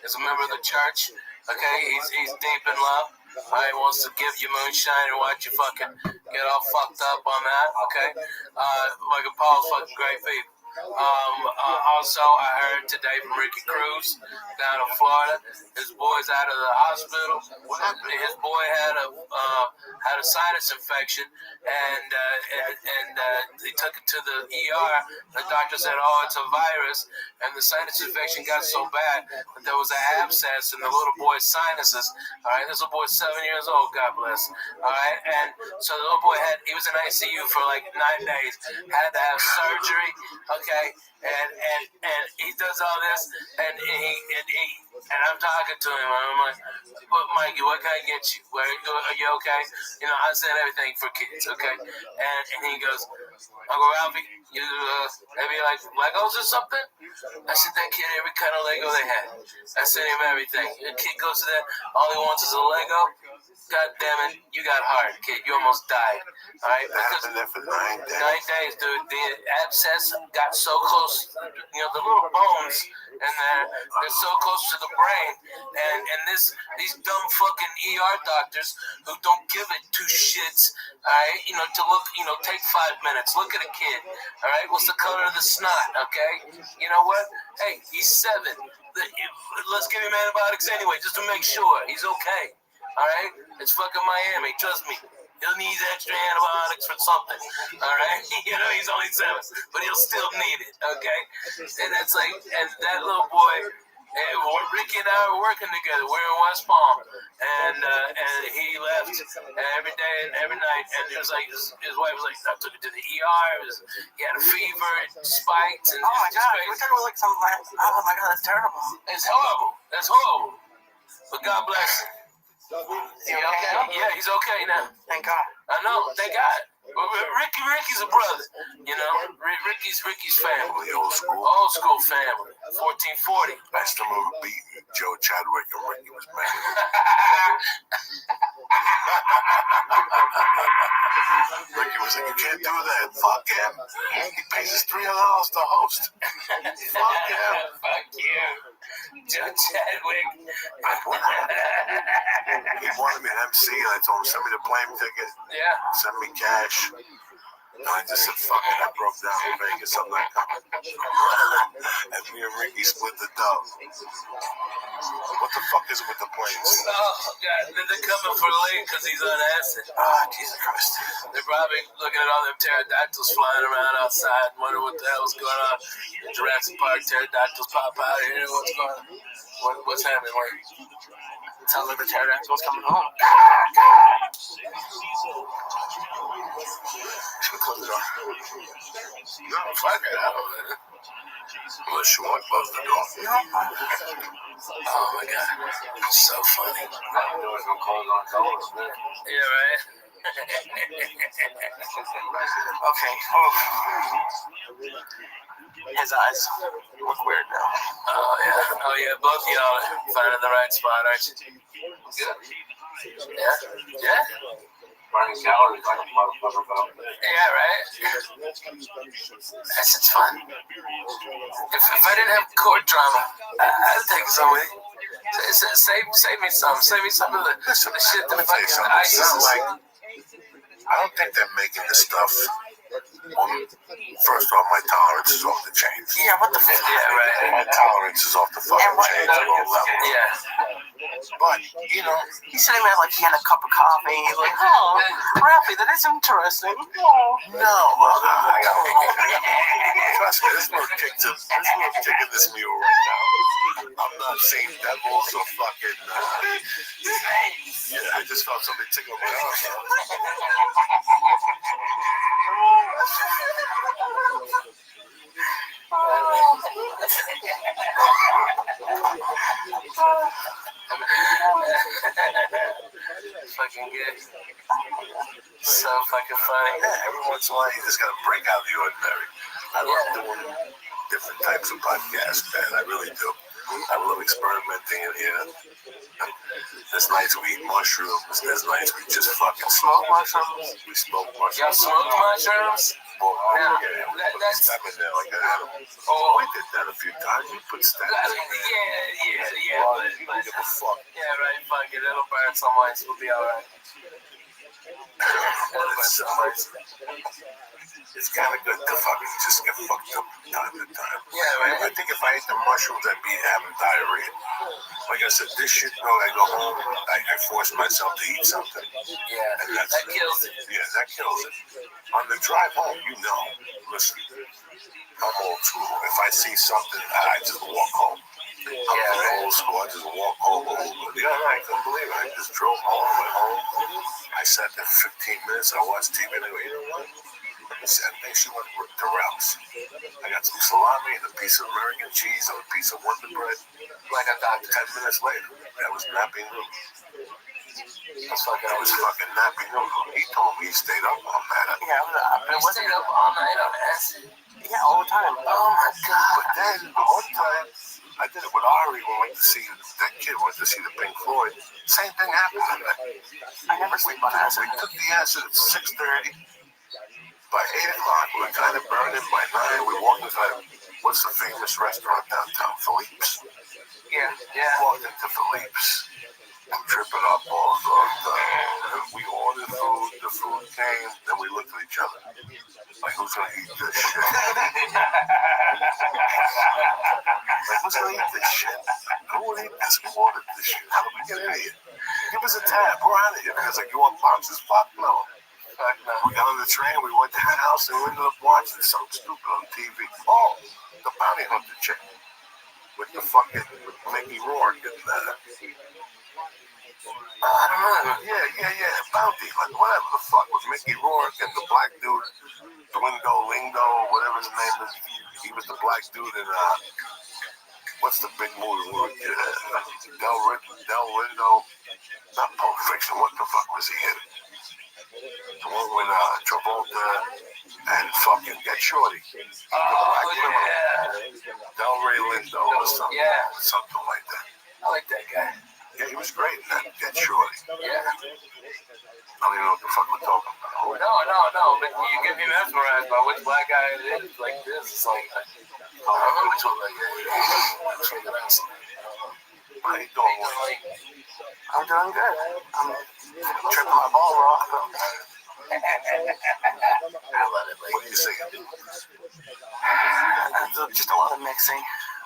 is a member of the church. Okay, he's deep in love. Alright, wants to give you moonshine and watch you fucking get all fucked up on that, okay? Logan Paul's fucking great people. Also, I heard today from Ricky Cruz down in Florida. His boy's out of the hospital. His boy had a sinus infection, and they took him to the ER. The doctor said, "Oh, it's a virus," and the sinus infection got so bad that there was an abscess in the little boy's sinuses. All right, this little boy's 7 years old. God bless. All right, and so the little boy he was in ICU for like 9 days. Had to have surgery. Okay, and he does all this, and I'm talking to him. I'm like, "But Mikey, what can I get you? Are you okay?" You know, I said everything for kids, okay? And he goes, "Uncle Ralphie, you maybe like Legos or something?" I said, "That kid, every kind of Lego they had. I sent him everything. The kid goes to that, all he wants is a Lego. God damn it, you got hard, kid. You almost died. All right, because there for 9 days. 9 days, dude. The abscess got so close. You know, the little bones, and they're so close to the brain. And these dumb fucking ER doctors who don't give it two shits. All right, you know, to look, you know, take 5 minutes. Look at a kid. All right, what's the color of the snot? Okay, you know what? Hey, he's 7. Let's give him antibiotics anyway, just to make sure he's okay. All right, it's fucking Miami. Trust me. He'll need extra antibiotics for something. All right, you know he's only 7, but he'll still need it. Okay, and it's like, and that little boy, Ricky and I were working together. We're in West Palm, and he left every day and every night. And it was like his wife was like, "I took it to the ER. He had a fever, it spiked, and oh my god, we're talking about like something like, oh my god, that's terrible. It's horrible. That's horrible. But God bless him. Is he okay? Yeah, he's okay now. Thank God. I know. Thank God. Ricky's a brother. You know, Ricky's family. Old school. Old school family. 1440. I still remember beating Joe Chadwick and Ricky was mad. Ricky was like, "You can't do that. Fuck him. He pays us $300 to host. Fuck him." Fuck you. Joe Chadwick. He wanted me to MC, and I told him, "Send me the plane ticket. Yeah. Send me cash." And I just said, "Fuck it." I broke down in Vegas. I'm not coming. And me and Ricky split the dough. What the fuck is it with the planes? Oh, God. They're coming for Lee because he's on acid. Ah, Jesus Christ. They're probably looking at all them pterodactyls flying around outside and wondering what the hell's going on. Jurassic Park pterodactyls pop out here. What's going on? What's happening? Sounds like the pterodactyl's coming home. Should we close the door? No, fuck it. I don't know. Unless you want to close the door. Oh, my God. It's so funny. Yeah, right? Okay. His eyes look weird now. Oh, yeah. Both of y'all are finding the right spot, aren't you? Good. Yeah? Burning calories like a motherfucker, though. Yeah, right? That's just fun. If I didn't have court drama, I'd take some with it. Save me some. Save me some of the shit that fucking ISIS. I don't think they're making this stuff. First off, my tolerance is off the chains. Yeah, what the fuck? Yeah, right. My tolerance is off the fucking chains at all levels. Yeah. But, you know, He's sitting there like he had a cup of coffee. He's like, "Oh, Ralphie, that is interesting." Oh. no, I got trust me, there's no kick in this mule right now. I'm not seeing devils or fucking. Yeah, I just felt somebody tickle my arm. Fucking good. So fucking funny. Yeah, every once in a while you just gotta break out the ordinary. I love doing different types of podcasts, man. I really do. I love experimenting in here. There's nights we eat mushrooms. There's nights we just fucking Smoke mushrooms. We smoke mushrooms. Y'all smoke mushrooms? Well, Now, yeah, that's stab in there like an animal. oh, We did that a few times. We put stab in there. yeah. You don't give a fuck. Yeah, right. Fuck it. It'll burn some ways. We'll be alright. It's kind of good to fucking just get fucked up from time to time. Yeah, right. I think if I ate the mushrooms, I'd be having diarrhea. Like I said, this shit, though, I go home, I force myself to eat something. Yeah, And that's, that kills it. yeah, that kills it. On the drive home, you know, listen, I'm old school. If I see something, I just walk home. I'm old school. I just walk home. The other night, I couldn't believe it. I just drove home, went home. I sat there 15 minutes. I watched TV, and I go, you know what? I think she went to Ralph's. I got some salami and a piece of American cheese and a piece of Wonder Bread. Like I got 10 minutes later, that was nappy noodle. That was fucking nappy noodle. He told me he stayed up all night. Yeah, I stayed up all night on acid. Yeah, all the time. Oh my god. But then, the one time, I did it with Ari when we went to see that kid, went to see the Pink Floyd. Same thing happened that night. I never sleep on acid. We took the acid at 6:30. By 8 o'clock, we were kind of burning. By 9, we walked into what's the famous restaurant downtown? Philippe's. Yeah. Walked into Philippe's. I'm tripping up all the we ordered food, the food came, then we looked at each other. Like, who's gonna eat this shit? Who's gonna eat this shit? Who would eat this? Who ordered this shit? How did we get in here? Give us a tab. We're out of here. Because like, you want boxes? Fuck no. We got on the train, we went to the house, and we ended up watching something stupid on TV. Oh, the bounty hunter chick. With the fucking Mickey Rourke and I don't know. Yeah. Bounty hunter, whatever the fuck, with Mickey Rourke and the black dude, Lingo, whatever his name is. He was the black dude in what's the big movie? Del Rindo, not Pulp Fiction. What the fuck was he in? The one with Travolta and fucking Get Shorty. Delray Lindo or something. Yeah. Something like that. I like that guy. Yeah, he was great in that Get Shorty. Yeah. I don't even know what the fuck we're talking about. No, but you get me mesmerized by which black guy it is like this. It's like, I remember which one like that. How you doing? I'm doing good. I'm tripping my ball rock. I love it. What are you saying? Just a lot of mixing.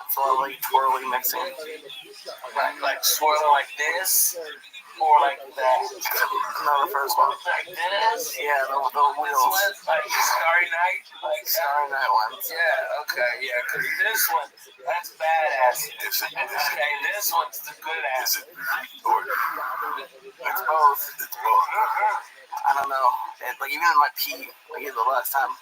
It's a lot of like twirly mixing. Like swirling like this, or like that. No, the first one. Like this. Yeah, the wheels. Like Starry Night. Like Starry Night ones. Yeah. Okay. Yeah. Cause this one, that's badass. Okay. This one's the good ass. Is it or It's both. it's both? I don't know. Like even in my pee, like the last time.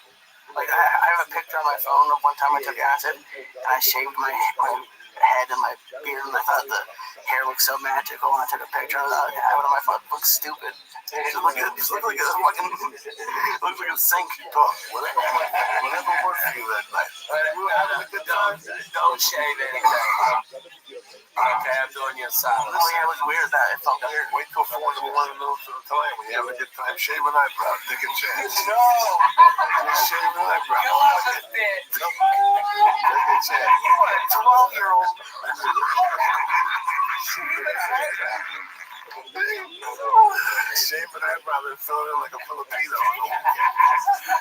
Like I have a picture on my phone of one time I took acid and I shaved my head and my beard and I thought the hair looked so magical and I took a picture of that. What am I fucking look stupid? It looked like a fucking looks like a sink. Whatever worked for you that night. Don't shave anything. Okay, I'm doing your side. Oh yeah, it was weird that it felt weird. Wait till 4 in the morning to the time when you have a good time shaving eyebrows, taking chance. No. Just shaving eyebrows. Go off the bit. Taking chance. You are a 12-year-old. Shaving eyebrows and filling in like a Filipino.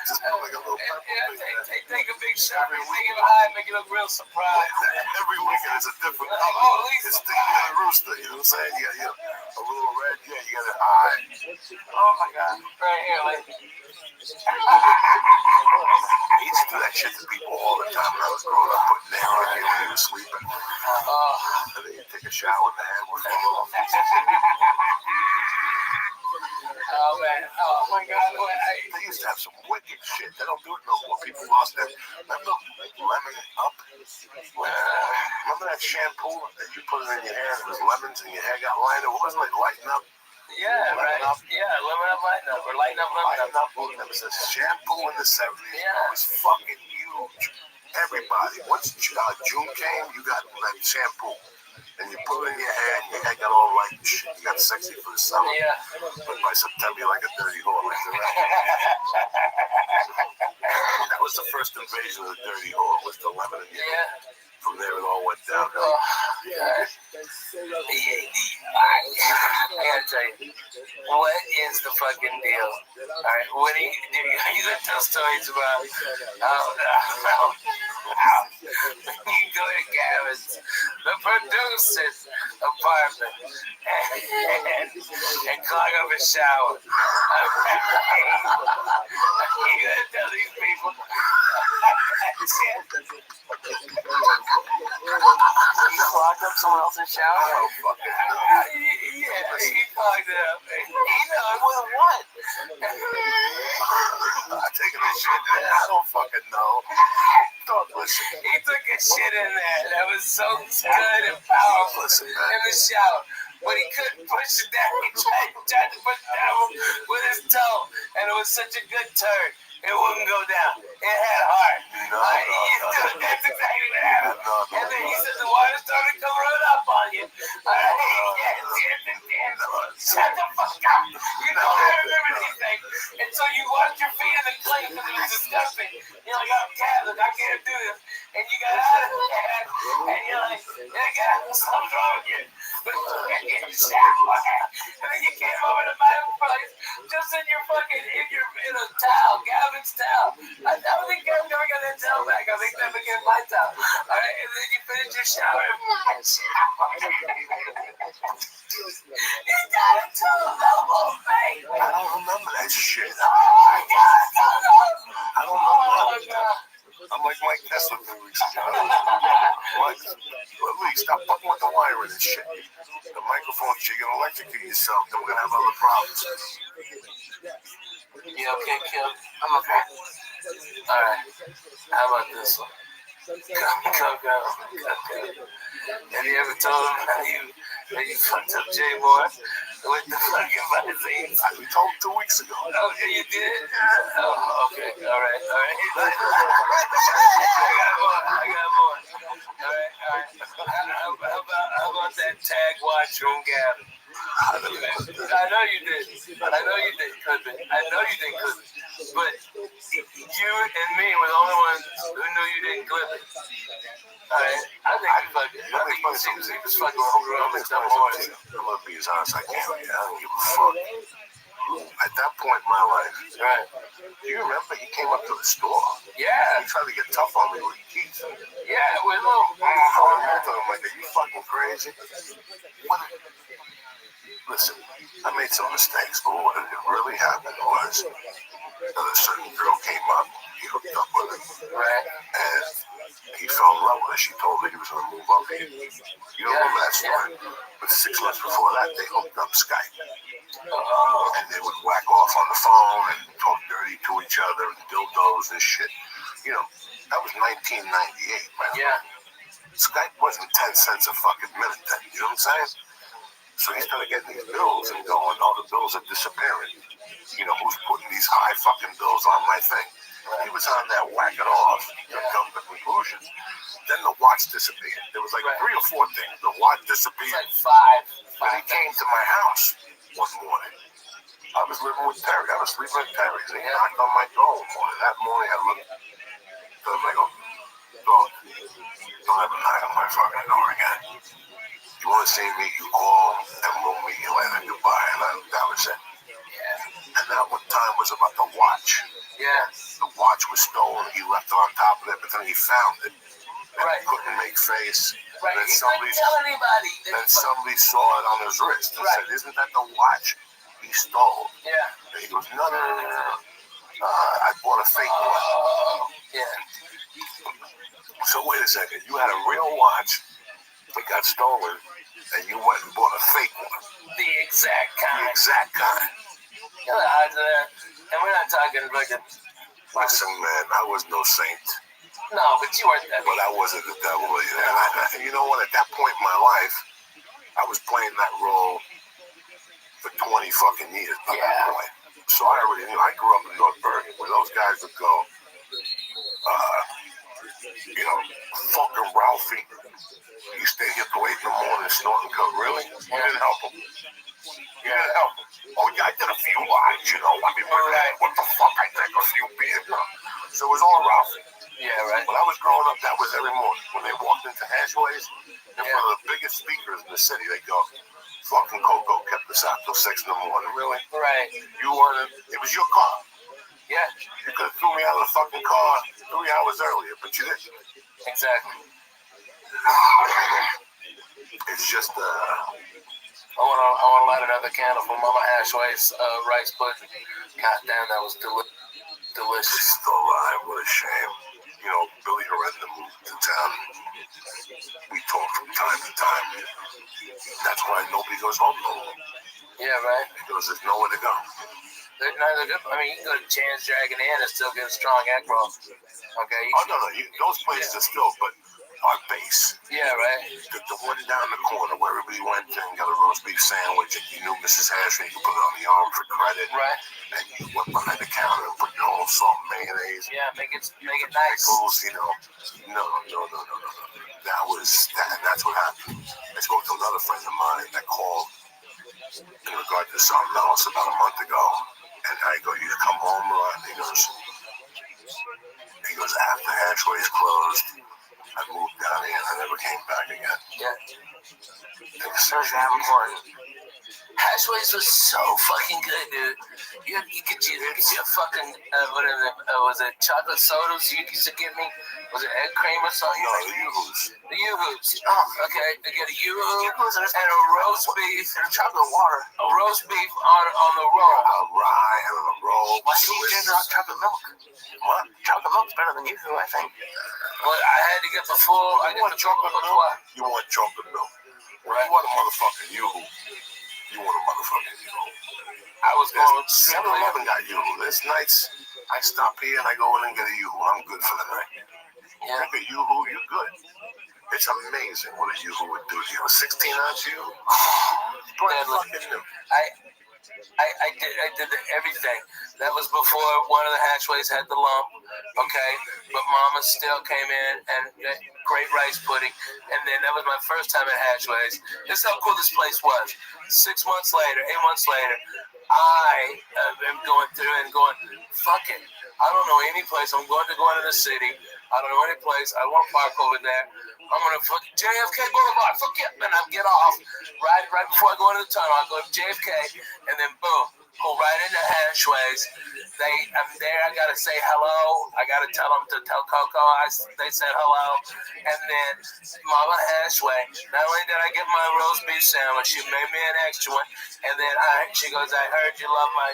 Just put like a little purple thing. Take a big shot, make it high, make it look real surprised. Every weekend is a different color. Oh, at least It's the rooster, you know what I'm saying? You got a little red, yeah, you got it high. Oh my god. Right here, like. I used to do that shit to people all the time when I was growing up, putting their hair on when they were sleeping. And then you take a shower and the hair would fall off. Oh man, oh my god. They used to have some wicked shit. They don't do it no more. People lost their. Remember lemon up? Remember that shampoo that you put it in your hair and it was lemons and your hair got lighter? What was it like, lighten up? Yeah, right. Yeah, lemon up, lighten up, or lighten up, lemon up. There was a shampoo in the 70s. Yeah. It was fucking huge. Everybody. Once June came, you got that shampoo. And you put it in your hair, and your hair got all light and shit. You got sexy for the summer. Yeah. But by September, you're like a dirty whore. Like the rest. That was the first invasion of the dirty whore, was the lemon and Yeah. From there it all went downhill. Oh, God. I gotta tell you, what is the fucking deal? All right, what are you gonna tell stories about how you go to Gavin's, the producer's apartment, and clog up his shower? You gonna tell these people? You clogged up someone else's shower? Oh, fucking Yeah, he clogged it up. You know, it wasn't what? I'm taking a shit in there. I don't fucking know. Don't listen. He took a shit in there that was so good and powerful in the shower. But he couldn't push it down. He tried to push it down with his toe. And it was such a good turn. It wouldn't go down. It had heart. That's exactly what happened. And then he said the water started to come right up on you. Shut the fuck up. You know, I remember these things. And so you washed your feet in the clay because it was disgusting. You're like, oh, Catholic, I can't do this. And you got out of there. And you're like, yeah, something's wrong with you. But you can't get in the shower. And then you came over to my place just in your fucking, in a towel, Gavin's towel. I don't think Gavin ever got that towel back. I think that became my towel. All right, and then you finished your shower in my shower. You got a two-level face. I don't remember that shit. Oh my God, I don't know. I'm like Mike Tesla 3 weeks ago. What? Lee, stop fucking with the wire in this shit. The microphone, you're going to electrocute yourself, then we're going to have other problems. You okay, Kim? I'm okay. Alright. How about this one? Go. Have you ever told him how you fucked up Jay Moore with the fucking magazines? We told 2 weeks ago. Oh, you did? Oh, okay. Alright. I got more. Alright. How about that tag watch on Gavin? I know you did, Clippin. I know you did, Clippin. But you and me were the only ones who knew you didn't clip it. Alright, I think he was fucking with homegirl and stuff. I'm gonna be as honest as I can. I don't give a fuck. At that point in my life, right? Do you remember he came up to the store? Yeah. He tried to get tough on me with keys. Yeah, with little. I'm like, are you fucking crazy? What? Listen, I made some mistakes, but what really happened was a certain girl came up, he hooked up with her, right? And he fell in love with her. She told me he was going to move up here. You don't remember that story? But 6 months before that, they hooked up Skype. And they would whack off on the phone and talk dirty to each other and dildos and shit. You know, that was 1998, man. Yeah. Skype wasn't 10 cents a fucking minute then. You know what I'm saying? So he started getting these bills and going, oh, the bills are disappearing. You know, who's putting these high fucking bills on my thing? He was on that whacking off to come to conclusions. Then the watch disappeared. There was like 3 or 4 things. The watch disappeared. Like 5. Then he came to my house one morning. I was living with Terry. I was sleeping with Terry. So he knocked on my door one morning. That morning I looked at him. I go, don't ever knock on my fucking door again. You want to see me, you call, and we'll meet you later. Goodbye. And that was it. Yeah. And that one time was about the watch. Yeah. The watch was stolen. He left it on top of it, but then he found it. And he couldn't make face. Right. And then He couldn't tell anybody. Then somebody saw it on his wrist and said, isn't that the watch he stole? Yeah. And he goes, no. I bought a fake one. Yeah. So wait a second. You had a real watch that got stolen, and you went and bought a fake one. The exact kind. You know the odds of that. And we're not talking fucking. Listen, man, I was no saint. No, but you weren't that. But I wasn't the devil either. And you know what? At that point in my life, I was playing that role for 20 fucking years by that point. So I already knew. I grew up in North Bergen, where those guys would go, you know, fucking Ralphie. You stay here till 8 in the morning snorting coke. Really? You didn't help him. Oh, yeah, I did a few lines, you know. I mean, what the fuck? I drank a few beers. So it was that was every morning. When they walked into Hashways, in front of the biggest speakers in the city, they go, fucking Coco kept us out till 6 in the morning. Really? Right. You wanted, it was your car. Yeah. You could have threw me out of the fucking car 3 hours earlier, but you didn't. Exactly. It's just, I want to light another candle for Mama Hashway's rice pudding. God damn, that was delicious. she's still alive. What a shame. You know, Billy Horrenda moved to town. We talk from time to time. That's why nobody goes home no more. Yeah, right. Because there's nowhere to go. They're good. I mean, you can go to Jan's Dragon Inn and still get a strong egg roll. Okay. No. Those places are still, but our base. Yeah, right. The one down the corner where everybody went and got a roast beef sandwich, and you knew Mrs. Hashway, you could put it on the arm for credit. Right. And you went behind the counter and put your own salt and mayonnaise. Yeah, make it nice. Pickles, you know. No. That was that, and that's what happened. I spoke to another friend of mine that called in regard to something else about a month ago, and I go, "You come home, Ron?" He goes, "After Hatchway's closed, I moved down here and I never came back again." Yeah. It's so damn important. Hashways was so fucking good, dude. You get your fucking was it chocolate sodas you used to give me? Was it egg cream or something? No, the Yoo-Hoos. The Yoo-Hoos. Oh, okay. They get a Yoo-Hoo and a roast beef and chocolate water. A roast beef on the roll. A rye and a roll. Why do you need ginger chocolate milk? What? Chocolate milk's better than Yoo-Hoo, I think. Well, I had to get the full. I want chocolate milk. You want chocolate milk? Right. You want a motherfucking Yoo-Hoo. You want a motherfucking Yoo-Hoo. I was going 7-Eleven got Yoo-Hoo. There's nights I stop here and I go in and get a Yoo-Hoo. I'm good for the night. You Yeah. get a Yoo-Hoo, you're good. It's amazing what a Yoo-Hoo would do to you. A 16-ounce Yoo-Hoo? Fucking new. I did everything. That was before one of the Hatchways had the lump, okay? But Mama still came in and great rice pudding. And then that was my first time at Hatchways. This is how cool this place was. 8 months later, I am going through and going, fuck it. I don't know any place. I'm going to go into the city. I don't know any place. I want to park over there. I'm going to fuck JFK Boulevard. Fuck it. And I get off right before I go into the tunnel. I go to JFK and then boom, go right into Hashways. I'm there. I got to say hello. I got to tell them to tell Coco they said hello. And then Mama Hashway, not only did I get my roast beef sandwich, she made me an extra one. And then she goes, I heard you love my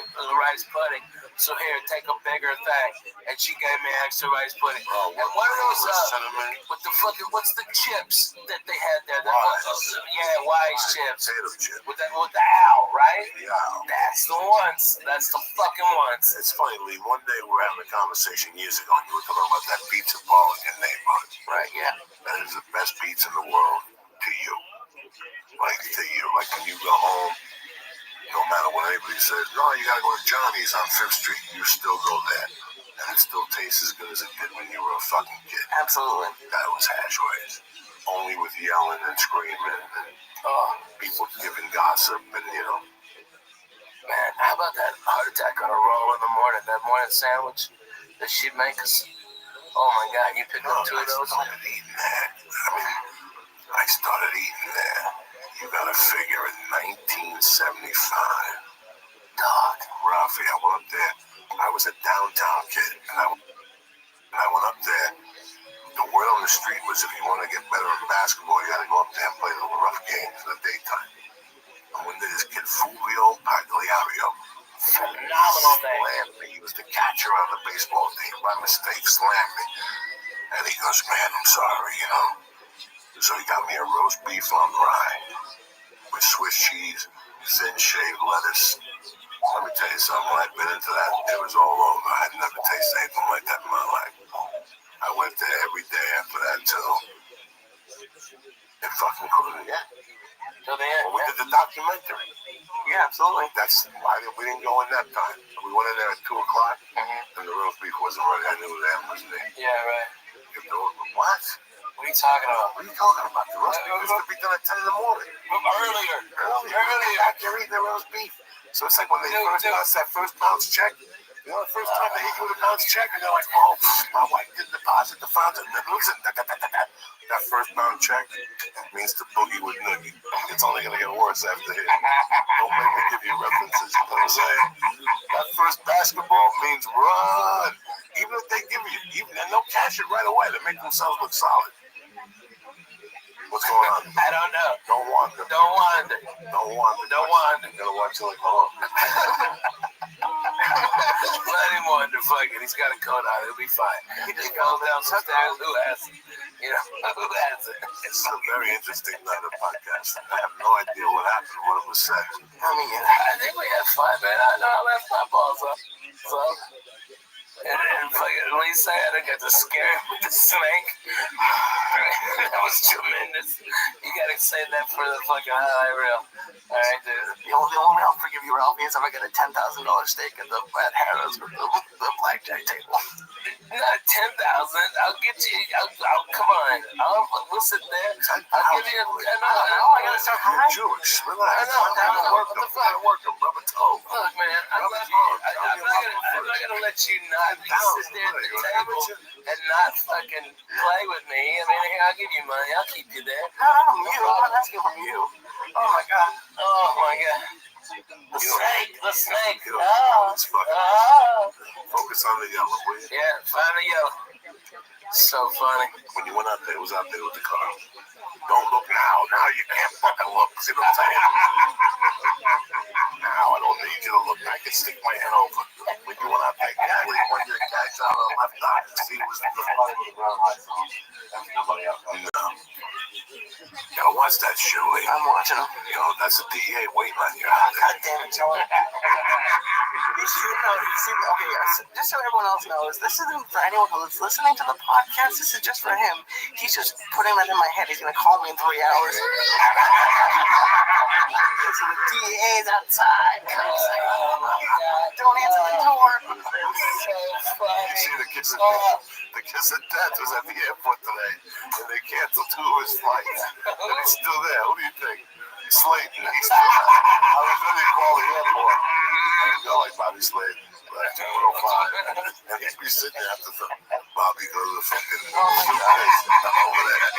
rice pudding. So here, take a bigger thing. And she gave me extra rice pudding. Oh, and what are those, cinnamon? with the fucking, what's the chips that they had there? Wise chips. Potato chip. With the owl, right? The owl. That's the ones. That's the fucking ones. It's funny, Lee. One day we were having a conversation years ago, and you were talking about that pizza bar in your neighborhood. Right, yeah. That is the best pizza in the world to you. Like to you. Like when you go home, no matter what anybody says, no, you gotta go to Johnny's on 5th Street. You still go there. And it still tastes as good as it did when you were a fucking kid. Absolutely. That was Hashways. Only with yelling and screaming and people giving gossip and, you know. Man, how about that heart attack on a roll in the morning, that morning sandwich that she'd make us? Oh my God, you picked up 2 of those? I started eating that. I started eating that. You gotta figure in 1975. Dog, Rafi, I went up there. I was a downtown kid, and I went up there. The word on the street was if you want to get better in basketball, you gotta go up there and play little rough games in the daytime. And when did this kid Fulvio Pagliario phenomenal name. Slammed me. He was the catcher on the baseball team. By mistake, slammed me. And he goes, man, I'm sorry, you know. So he got me a roast beef on rye with Swiss cheese, thin shaved lettuce. Let me tell you something, when I bit into that, it was all over. I had never tasted anything like that in my life. I went there every day after that till it fucking couldn't. Yeah. Till the end. Well, we did the documentary. Yeah, absolutely. That's why we didn't go in that time. We went in there at 2 o'clock, and the roast beef wasn't ready. I knew the end was there. Yeah, right. What? What are you talking about? What are you talking about? The roast beef was to be done at 10 in the morning. Earlier. Back there eating the roast beef. So it's like when they first got us that first bounce check, You know, the first time they hit you with a bounce check, and they're like, oh, my wife didn't deposit the funds. And listen, that first bounce check means to boogie with noogie. It's only going to get worse after hit. Don't make me give you references. You know what I'm saying? That first basketball means run. Even if they give you, and they'll cash it right away to make themselves look solid. What's going on? I don't know. Don't wander. Don't wander. Don't wander. Don't wander. You gotta watch it like home. Let him wander. Fuck it. He's got a coat on. He'll be fine. He just goes down some stairs. Who has it? You know, who has it? It's a very interesting night of podcast. I have no idea what happened, what it was said. I mean, I think we had fun, man. I know I left my balls up. So, and fucking Lisa had to get to scare him with the snake. That was tremendous. You gotta save that for the fucking highlight reel. Alright, dude. The only way I'll forgive you, Ralphie, is if I get a $10,000 stake at the Harrow's or the blackjack table. Not 10,000. I'll get you. I'll come on. We'll sit there. I'll give you. I gotta start being Jewish. Relax. I'm gonna work them. Rub a toe. Look, man. I'm not gonna let you not sit there at the table and not fucking play with me. I mean, here, I'll give you money. I'll keep you there. No, I'm not asking from you. Oh my god. Oh my god. The snake. The snake. Focus on the yellow, will you? Yeah, find the yellow. So funny. When you went out there, it was out there with the car. Don't look now. Now you can't fucking look. See what I'm saying? Now I don't need you to look. I can stick my head over. When you went out there, when your cat's out on the left eye, see what's the No. Gotta watch that show, eh? I'm watching him. Yo, that's a DA waiting on you. God damn it, Joey. Okay, yes. Just so everyone else knows, this isn't for anyone who's listening to the podcast. This is just for him. He's just putting that in my head. He's gonna call me in 3 hours. So the DA's outside. Don't answer the door. You see the kiss of death? The kiss of death was at the airport today, and they canceled 2 of his flights. And he's still there. Who do you think? Slayton. He's still there. I was ready to call the airport. I like Bobby Slayton. But 105. And he'd be sitting there after the Bobby go to the fucking over there.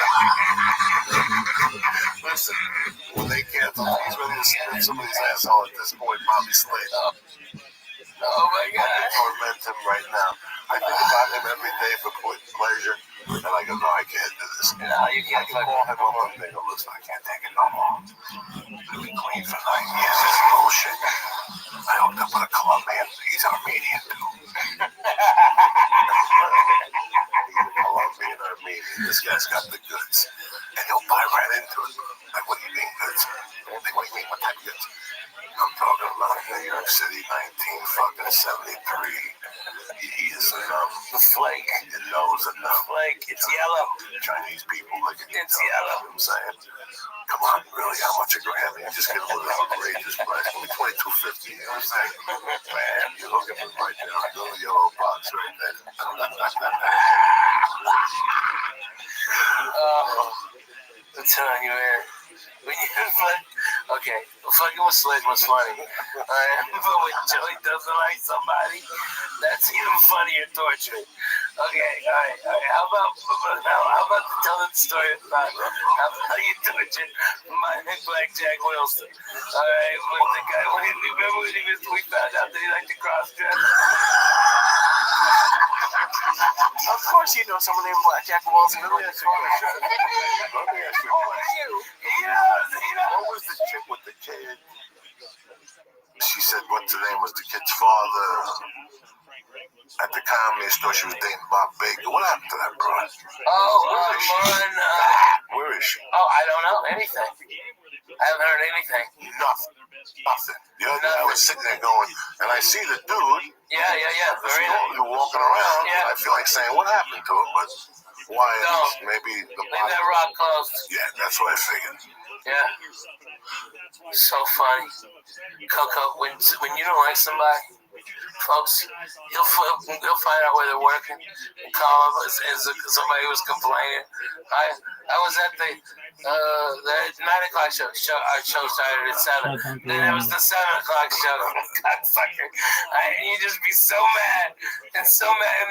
Listen, when they cancel, he's ready to spin somebody's asshole at this point, Bobby Slayton. Oh my god. I torment him right now. I think about him every day for pleasure. And I go, no, I can't do this. No, you can't call him one more thing. Listen, I can't take it no more. I've been clean for 9 years. This bullshit. I hooked up with a Colombian. He's Armenian, too. He's a Colombian Armenian. This guy's got the goods. And he'll buy right into it. Like, what do you mean goods? What do you mean, what type of goods? I'm talking about New York City, 1973. He is enough. The flake. It knows enough. Flake. It's yellow. Chinese people, like it's yellow. I'm saying, come on, really? How much a gram? You just get a little outrageous price. Only $22.50. You know what I'm saying? Man, you look at it right there. A little yellow box right there. I'm telling you, man. Okay, fucking with Sledge was funny. But when Joey doesn't like somebody, that's even funnier torture. Okay, alright. How about tell the story about how you tortured my Blackjack Wilson? Alright, with the guy, remember when we found out that he liked to cross-dress? Of course you know someone named Blackjack Wilson. Let me ask you a question. What was the chick with the kid? She said what's the name was the kid's father. At the comedy store, she was dating Bob Baker. What happened to that broad? Where is she? Oh, I don't know anything. I haven't heard anything. Nothing. The other day I was sitting there going, and I see the dude. Yeah. You're walking around. Yeah. And I feel like saying, what happened to him? But why? No. Maybe the Leave that rock close. Yeah, that's what I figured. Yeah. So funny. Coco, when you don't like somebody, folks, he'll find out where they're working and call them as somebody was complaining. I was at the 9 o'clock show. Our show started at 7. Then there was the 7 o'clock show. Cocksucker. You just be so mad and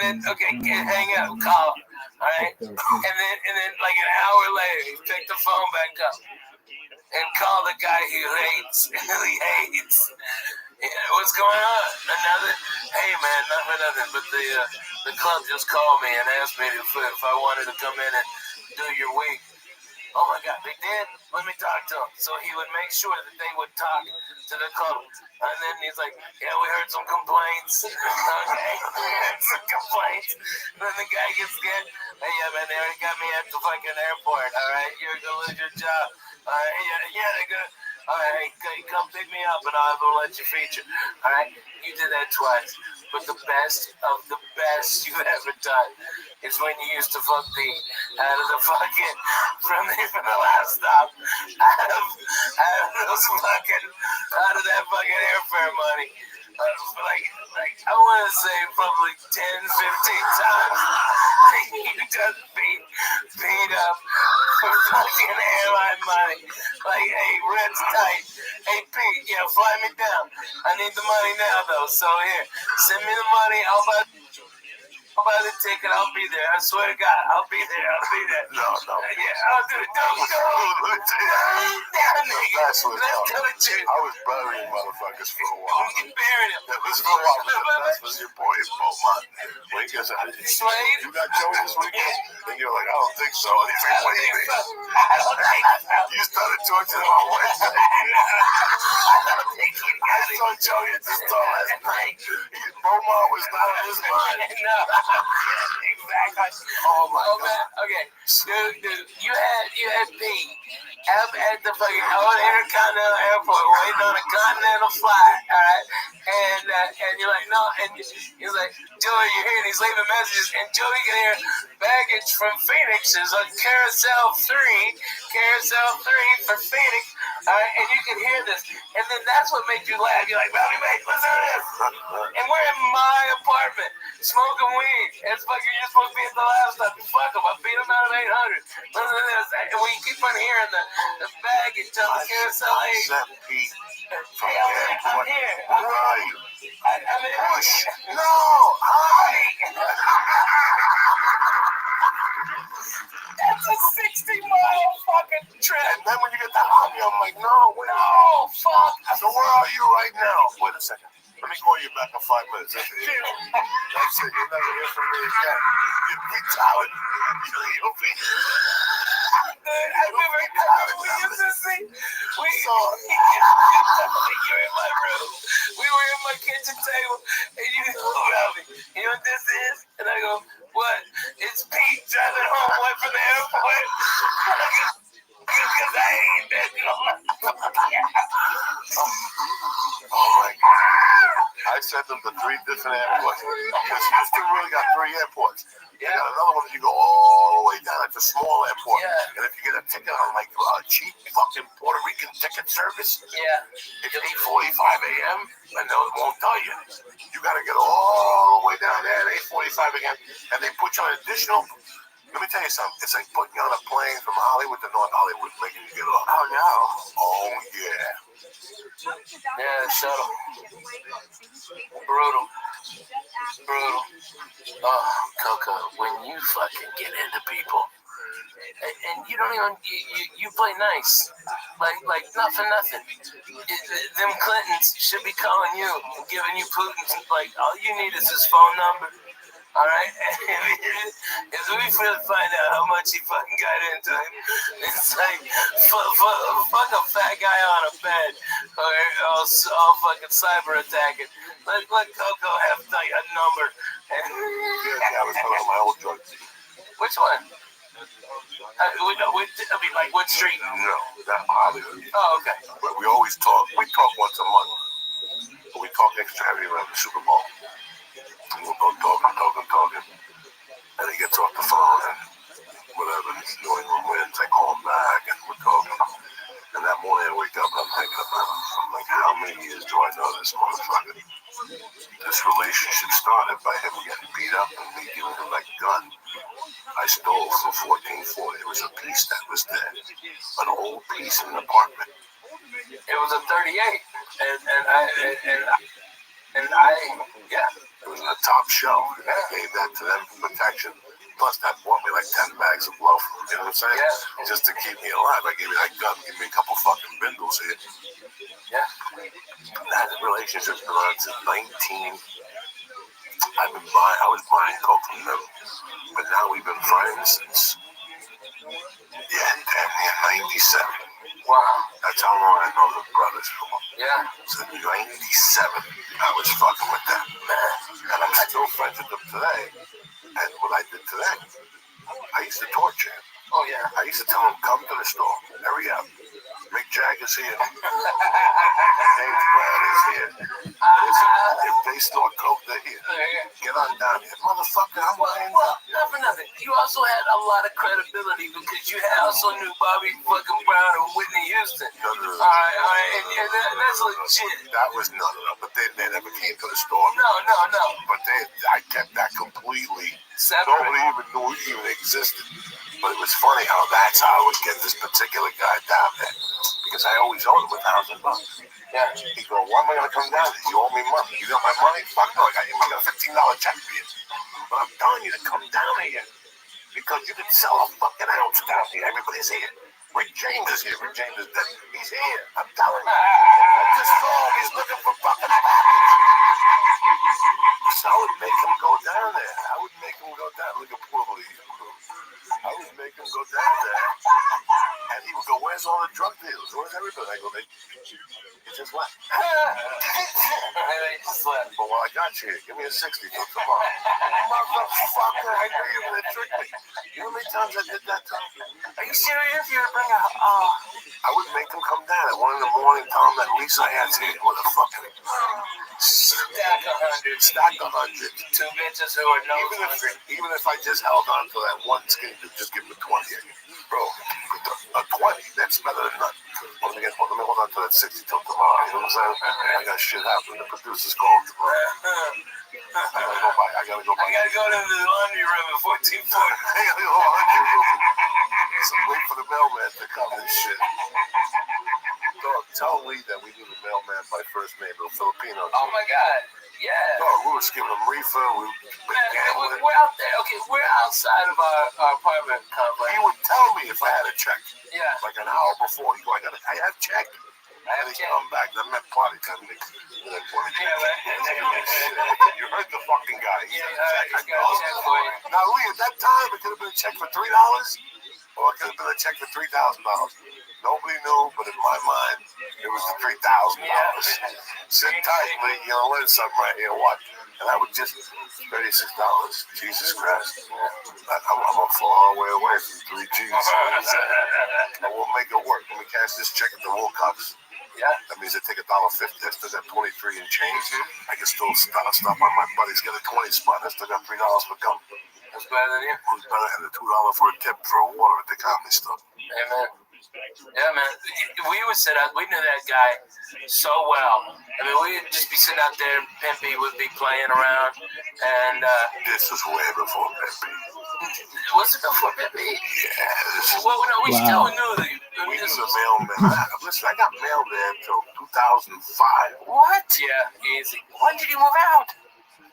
then hang up, call. All right, and then like an hour later, he picked the phone back up and call the guy he hates. Yeah, what's going on? Hey man, not for nothing, but the club just called me and asked me if I wanted to come in and do your week. Oh my God, they did? Let me talk to him. So he would make sure that they would talk to the club. And then he's like, yeah, we heard some complaints. Okay, we heard some complaints. And then the guy gets scared. Hey, yeah, man, they already got me at the fucking airport. All right, you're going to lose your job. All right, yeah, they're going to. All right, come pick me up and I'll let you feature. All right, you did that twice. But the best of the best you've ever done is when you used to fuck me out of the fucking, from the last stop, out of that fucking airfare money. Like I want to say probably 10, 15 times you just beat up for fucking airline money. Like, hey, rent's tight. Hey, Pete, yeah, fly me down. I need the money now, though. So here, send me the money. I'll buy the ticket. I'll be there. I swear to God, I'll be there. No. Yeah, I'll do it. Don't go. Let's do it, too. I was burying motherfuckers for a while. You buried him. That was for a while. That was your boy, Beaumont. When he goes, Slade? you got Joey this weekend? And you're like, I don't think so. And he's like, what do you mean? I don't think so. You started talking to him on Wednesday. I saw Joey at the store last night. Beaumont was not on his mind. No. Exactly. Oh my God. Man. Okay. Dude, you had Pete up at the fucking old Intercontinental Airport waiting on a continental flight, all right? And you're like, no, and he's like, Joey, you're here, and he's leaving messages, and Joey can hear baggage from Phoenix is on Carousel 3 for Phoenix, all right? And you can hear this, and then that's what makes you laugh. You're like, Bobby, mate, listen to this. And we're in my apartment, smoking weed. It's fucking, you're supposed to be at the last stop. Fuck them, I beat them out of 800. Listen to this, and we keep on hearing the baggage on the Carousel 8. Pete from Hey, I'm here. Right. I'm in Push. No. Hi. That's a 60-mile fucking trip. And then when you get the hobby, I'm like, no, fuck. So where are you right now? Wait a second. Let me call you back in 5 minutes. That's it. You'll never hear from me again. You'll be tired. You'll be... I remember we used to see. You were in my room. We were in my kitchen table, and you go, Rabbi, you know what this is? And I go, what? It's Pete driving home away from the airport. Because I ain't that Oh my God. I sent them to 3 different airports. Because Houston really got 3 airports. You got another one that you go all the way down at the small airport. Yeah. And if you get a ticket on like cheap fucking Puerto Rican ticket service, it's 8:45 a.m. and they won't tell you. You got to get all the way down there at 8:45 a.m. and they put you on additional. Let me tell you something. It's like putting you on a plane from Hollywood to North Hollywood, making you get off. Oh no. Oh yeah. Yeah, shuttle. Brutal. Oh, Coco, when you fucking get into people, and you don't even, you play nice, like not for nothing. Them Clintons should be calling you and giving you Putin's, like, all you need is his phone number. All right, if we find out how much he fucking got into him, it's like fuck a fat guy on a bed, or all fucking cyber attacking. Let Coco have like a number. I was talking about my old drug. Which one? I mean, like what street? No, not Hollywood. Oh, okay. But we always talk. We talk once a month, but we talk extra heavy around the Super Bowl. We'll go talking, and he gets off the phone and whatever, New England wins, I call him back and we're talking. started by him getting beat up and me giving him like a gun. I stole from 1440. There was a piece that was there, an old piece in an apartment. It was a 38, and yeah. It was on the top shelf, and I gave that to them for protection. Plus, that bought me like 10 bags of blow. You know what I'm saying? Yeah. Just to keep me alive. I gave me that gun, give me a couple fucking bindles here. Yeah. That relationship's been on since 19. I was buying coke from them, but now we've been friends since, damn near 97. Wow. That's how long I know the brothers for. Yeah. Since 97, I was fucking with them. And I'm still friends with them today. And what I did to them, I used to torture him. Oh, yeah. I used to tell him, come to the store, hurry up. Mick Jagger's here. James Brown is here. If they store coke, they're here. Get on down here. Motherfucker, I'm lying. Well, not for nothing. You also had a lot of credibility because you also knew Bobby fucking Brown and Whitney Houston. All right. And that's legit. That was none of them. But they never came to the store. No. But I kept that completely separate. Nobody even knew it even existed. But it was funny how that's how I would get this particular guy down there. Because I always owed him $1,000. Yeah. He go, why am I going to come down there? You owe me money. You got my money? Fuck no, I got a $15 check for you. But I'm telling you to come down here. Because you can sell a fucking ounce down here. Everybody's here. Rick James is here. Rick James is dead. He's here. I'm telling you. I just saw him. He's looking for fucking package. So I would make him go down there. I would make him go down. Look at poor I would make him go down there. And he would go, where's all the drug dealers? Where's everybody? I go, they just left. They just left. But while I got you here, give me a 60 till tomorrow. Motherfucker, I knew you were going to trick me. You know how many times I did that to him? Are you serious? You're bring I would make him come down at 1 in the morning, tell him that Lisa has here. What the fuck? stack 100. Stack 100. Two bitches who are no even if I just held on to that one skin, just give him a 20. Bro, a 20, that's better than nothing. Let me hold on to that 60 till tomorrow. You know what I'm saying? I got shit happening. The producer's calling tomorrow. I gotta go to the laundry room at 1440. I gotta go to the laundry room. So wait for the mailman to come and shit. Dog, tell Lee that we knew the mailman by first name, the Filipino. Oh my God. Yeah. Dog, we was giving him refill. We're out there. Okay, we're outside of our apartment complex. He would tell me if I had a check. Yeah. Like an hour before. He go, I have check. And he come back. That meant party time. You heard the fucking guy. Now, Lee, at that time, it could have been a check for $3, or it could have been a check for $3,000. Nobody knew, but in my mind, it was the $3,000. Sit tight, Lee. You're going to learn something right here. What? And I would just, $36. Jesus Christ. I'm a far way away from 3 G's. And we'll make it work. Let me cash this check at the World Cups. Yeah. That means I take $1.50. I still got 23 and change. I can still stop on my buddy's got a 20 spot. I still got $3 for gum. That's better than you. Who's better than the $2 for a tip for a water at the comedy store? Amen. Yeah, man. We would sit out. We knew that guy so well. I mean, we'd just be sitting out there. Pimpy would be playing around, and this was way before Pimpy. Was it before Pimpy? Yeah. Well, no, we still knew the. We knew the mailman. Listen, I got mail there until 2005. What? Yeah, easy. When did he move out?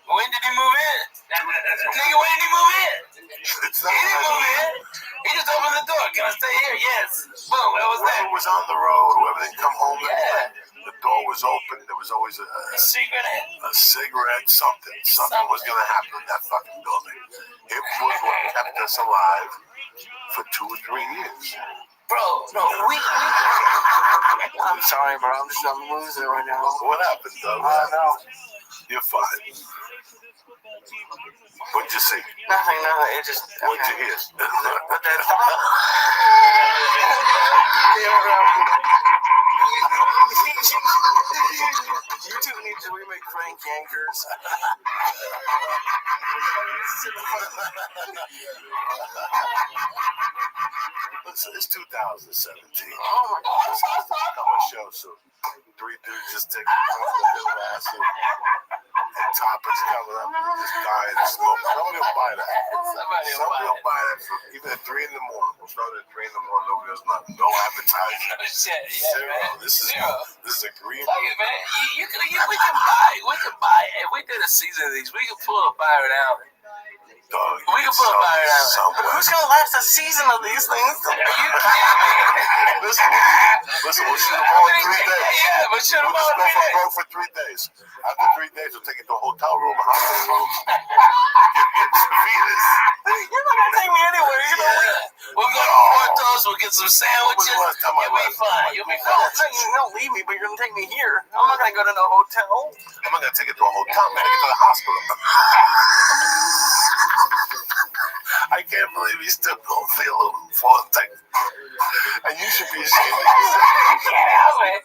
When did he move in? Nigga, when did he move in? He didn't move in. He just opened the door. Can I stay here? Yes. Boom. That was that. Whoever was on the road, whoever didn't come home, the door was open. There was always a cigarette, something. Something was going to happen in that fucking building. It was what kept us alive for 2 or 3 years. Bro, no, I'm sorry, bro. I'm losing right now. What happened, Doug? I don't know. You're fine. What'd you see? Nothing. It just. What'd you hear? What that thought? You two need to remake Frank Yankers. Listen, it's 2017. Oh my God. I'm a show, so 3 dudes just take a little ass and topics coming up. Just dying to smoke. Somebody will buy that. Somebody will buy that for even at 3 in the morning. We'll start at 3 in the morning. Nobody does nothing. No advertising. Zero. This is a green. Fuck it, man. We can buy. If we did a season of these, we could pull a Byron Allen. Dog, We can pull a Byron Allen. Who's gonna last a season of these things? Are you kidding me? Listen, we'll shoot them all in 3 days. Yeah, but shoot them We'll all just go in 3 days. for broke for 3 days. After 3 days, we'll take you to a hotel room, a hospital room. Venus. You're not gonna take me anywhere. You're gonna leave. We'll go to Portos, we'll get some sandwiches. You'll be fine. You'll be No, fine. you don't leave me, but you're gonna take me here. I'm not gonna go to no hotel. I'm not gonna take it to a hotel, man. I get to the hospital. I can't believe he's still gonna feel a little thing. And you should be ashamed of yourself. I can't help it.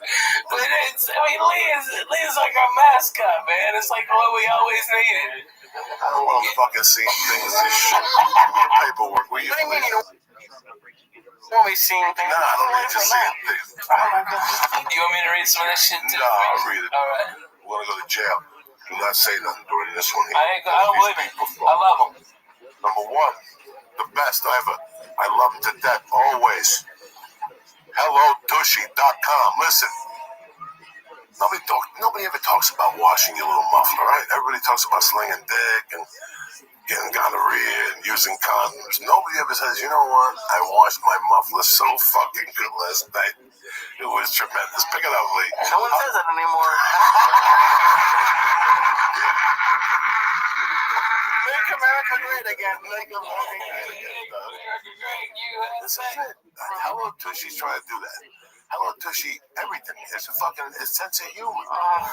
But Lee is like our mascot, man. It's like what we always needed. I don't want to fucking see things and shit. Give me the paperwork. Will you? What do you mean you don't want me seeing things? Nah, I don't need to see things. You want me to read some of that shit too? Nah, I'll read it. All right. We're gonna go to jail. Do not say nothing during this one. I don't believe it. I love him. Number one, the best ever. I love him to death, always. HelloTushy.com. Listen, nobody ever talks about washing your little muffler, right? Everybody talks about slinging dick and getting gonorrhea and using condoms. Nobody ever says, you know what? I washed my muffler so fucking good last night. It was tremendous. Pick it up, Lee. No one says that anymore. Make America great again. Make America great again. This is it. Hello Tushy's trying to do that. Hello Tushy, everything. It's a sense of humor.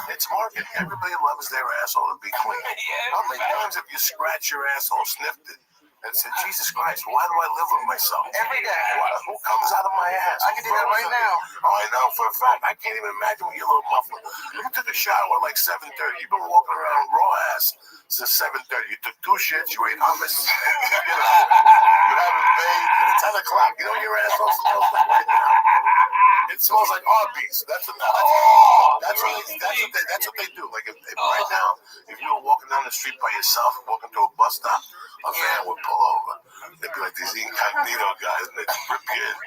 It's marketing. Everybody loves their asshole to be clean. How many times have you scratched your asshole, sniffed it, and said, Jesus Christ, why do I live with myself? Every day. Who comes out of my ass? I can do that right now. Oh, I know for a fact. I can't even imagine with your little muffler. You took a shower at like 7:30. You've been walking around raw ass since 7:30. You took 2 shits. You ate hummus. You haven't bathed. It's 10 o'clock. You know what your asshole smells like right now? It smells like Arby's. That's what they do. Like if right now, if you were walking down the street by yourself, walking to a bus stop, a van would pull over. They'd be like these incognito guys, and they'd rip you in,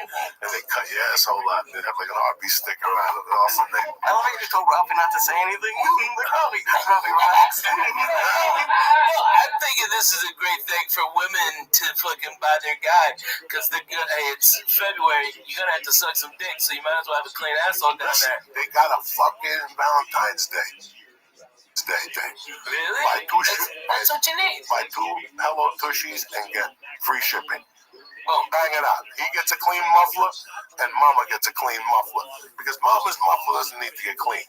and they cut your asshole out, and they'd have like an Arby's sticker around it. And also they. I love how you just told Rabbi not to say anything. Rabbi, relax. I'm thinking this is a great thing for women to fucking buy their guy, because they're good. Hey, it's February. You're gonna have to suck some dick, so you might as well have a clean asshole down there. They got a fucking Valentine's Day. Really? Buy 2 That's what you need. Buy 2 Hello Tushies and get free shipping. Boom. Bang it out. He gets a clean muffler, and Mama gets a clean muffler. Because Mama's muffler doesn't need to get clean.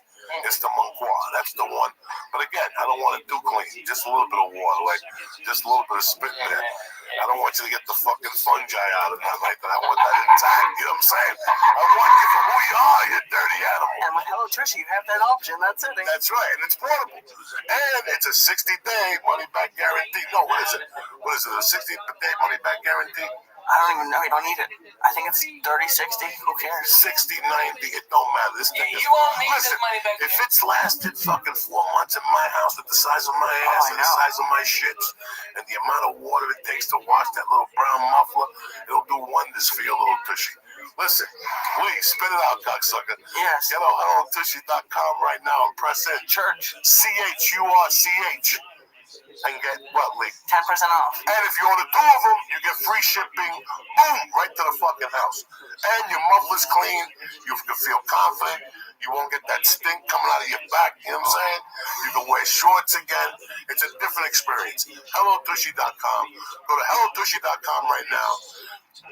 It's the Monqua. That's the one. But again, I don't want it too clean. Just a little bit of water, like just a little bit of spit in there. I don't want you to get the fucking fungi out of that night. I want that intact. You know what I'm saying? I want you for who you are, you dirty animal. And with Hello Tushy, you have that option. That's it. That's right, and it's portable. And it's a 60-day money-back guarantee. No, what is it? What is it, a 60-day money-back guarantee? I don't even know. You don't need it. I think it's 30, 60. Who cares? 60, 90. It don't matter. This thing is. You won't need Listen, this money back. if it's lasted fucking 4 months in my house at the size of my ass and the size of my shits and the amount of water it takes to wash that little brown muffler, it'll do wonders for your little tushy. Listen, please spit it out, cocksucker. Yes. Get on HelloTushy.com right now and press in church, CHURCH. And get what, Lee? 10% off. And if you order 2 of them, you get free shipping, boom, right to the fucking house. And your muffler's clean. You can feel confident. You won't get that stink coming out of your back. You know what I'm saying? You can wear shorts again. It's a different experience. HelloTushy.com. Go to HelloTushy.com right now.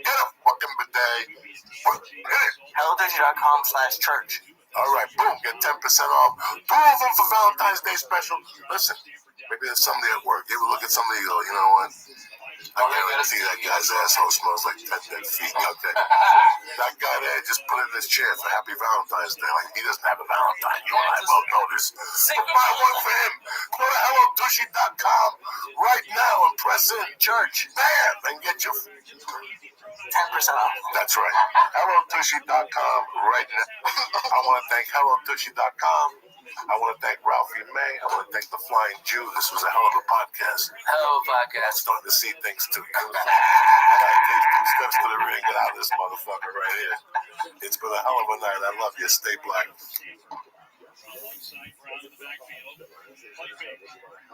Get a fucking bidet. Hit it. HelloTushy.com/church. All right, boom, get 10% off. 2 of them for Valentine's Day special. Listen. Maybe there's somebody at work. You ever look at somebody and go, you know what? I guarantee that guy's asshole smells like 10 dead feet. Okay. That guy there just put in his chair for Happy Valentine's Day. Like, he doesn't have a Valentine. You and I both know this. Buy one for him. Go to HelloTushy.com right now and press in church. Bam! And get your 10% off. That's right. HelloTushy.com right now. I want to thank HelloTushy.com. I want to thank Ralphie May. I want to thank the Flying Jew. This was a hell of a podcast. Hell of a podcast. Starting to see things too. I gotta take 2 steps to the ring, get out of this motherfucker right here. It's been a hell of a night. I love you. Stay black. One side, Brown in the backfield. Play fake.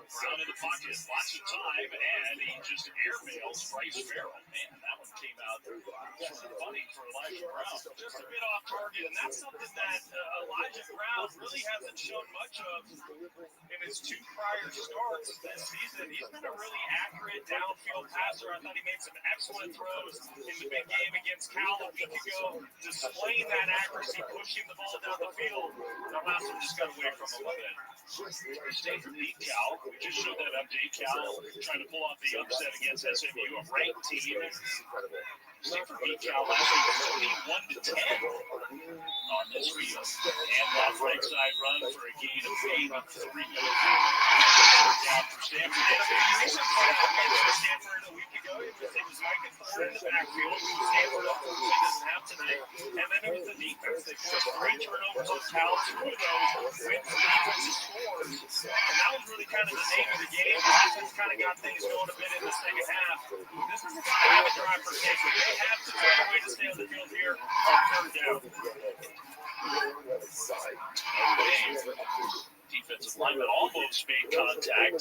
Brown in the pocket. Lots of time, and he just airmails Bryce Farrell. Man, that one came out sort of funny for Elijah Brown. Just a bit off target, and that's something that Elijah Brown really hasn't shown much of in his 2 prior starts this season. He's been a really accurate downfield passer. I thought he made some excellent throws in the big game against Cal a week ago, displaying that accuracy, pushing the ball down the field. Now Master just got away from him with it. Stayed from beat Cal. We just showed that update. Cal trying to pull off the upset against SMU, a ranked team. Stanford beat Cal last week 31-10 on this field. And off right side run for a gain of 8 3. Down for Stanford. Recent win for Stanford a week ago. It was Mike and Thorne in the backfield, who Stanford unfortunately doesn't have tonight. And then it was the defense. They forced 3 turnovers on Cal. 2 of those went for defensive scores. And that was really kind of the name of the game. The offense kind of got things going a bit in the second half. This is a guy have a drive for Stanford. They have to find a way to stay on the field here on 3rd down. Defensive lineman almost made contact,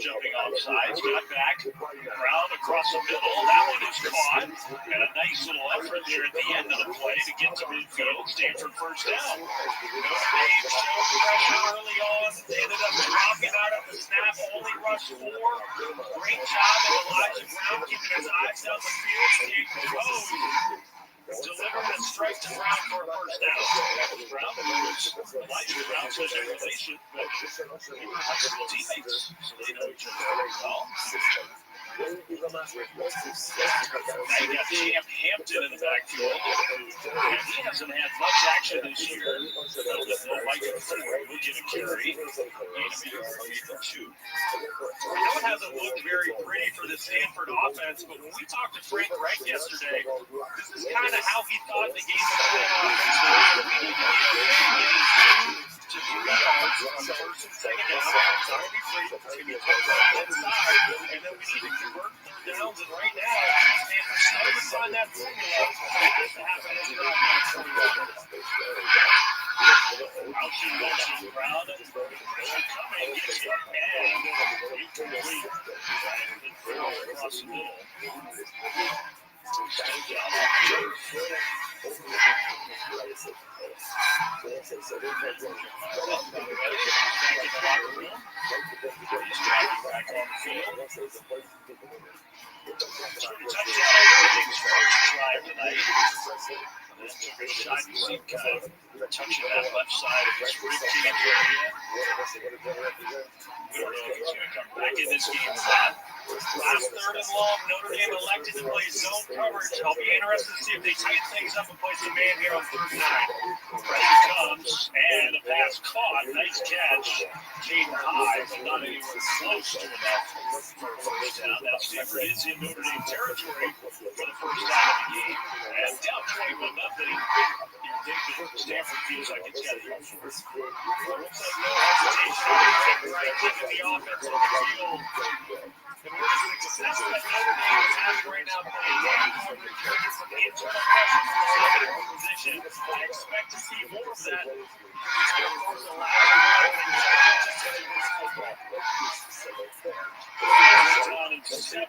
jumping off sides, got back, Brown across the middle, that one is caught, and a nice little effort there at the end of the play to get to midfield, Stanford first down. Notre Dame showed pressure early on, they ended up dropping out of the snap, only rushed 4. Great job of Elijah Brown keeping his eyes down the field, staying composed. Delivered a strike to Brown for a first down. Brown was Elijah Brown, such a relation, but they were high school teammates, so they know each other very well. Now you got Champ Hampton in the backfield. And he hasn't had much action this year. Mike and Thorne will get a carry. I know it hasn't looked very pretty for the Stanford offense, but when we talked to Frank Wright yesterday, this is kind of how he thought the game was playing offensively. We need to be okay getting 2 to 3 yards on the first and second down. It's not going to be free. It's going to be close on the inside. And then we need to convert 3rd downs. And right now, Stanford started to find that formula. It has to happen as a drive down 20 yards. Ouchie Wilson, Brown, coming, gets hit, and incomplete. Across the middle. Touching that left side of his rib cage area. We don't know if he's going to come back in this game or not. Last 3rd and long, Notre Dame elected to play zone coverage. I'll be interested to see if they tighten things up and play some man here on 3rd and 9. Pressure comes, and the pass caught. Nice catch. Caden high, but not anywhere close to enough for a first down. Now Stanford is in Notre Dame territory for the first time of the game. And down 21-0. Stanford feels like it's got to go for it. Looks like no hesitation on right, keeping the offense on the field. And with the success that Notre Dame is having right now, playing man coverage, bringing some internal pressure from the limited position, I expect to see more of that. Down in 7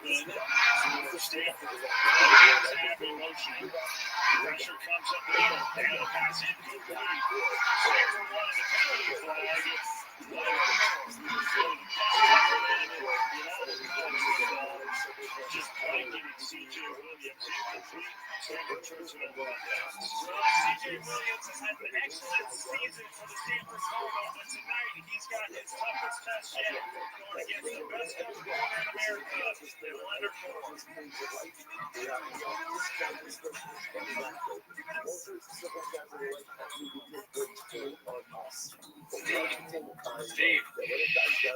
for Stanford. Happy motion. Pressure comes up the middle. And the pass incomplete. Stanford wanted the penalty flag. Just blanketing C.J. Williams. Incomplete. Stanford turns it over on downs. C.J. Williams has had an excellent season for the Stanford Cardinals, but tonight he's got his toughest test yet going against the best cover corner in America, Leonard Moore. Steve,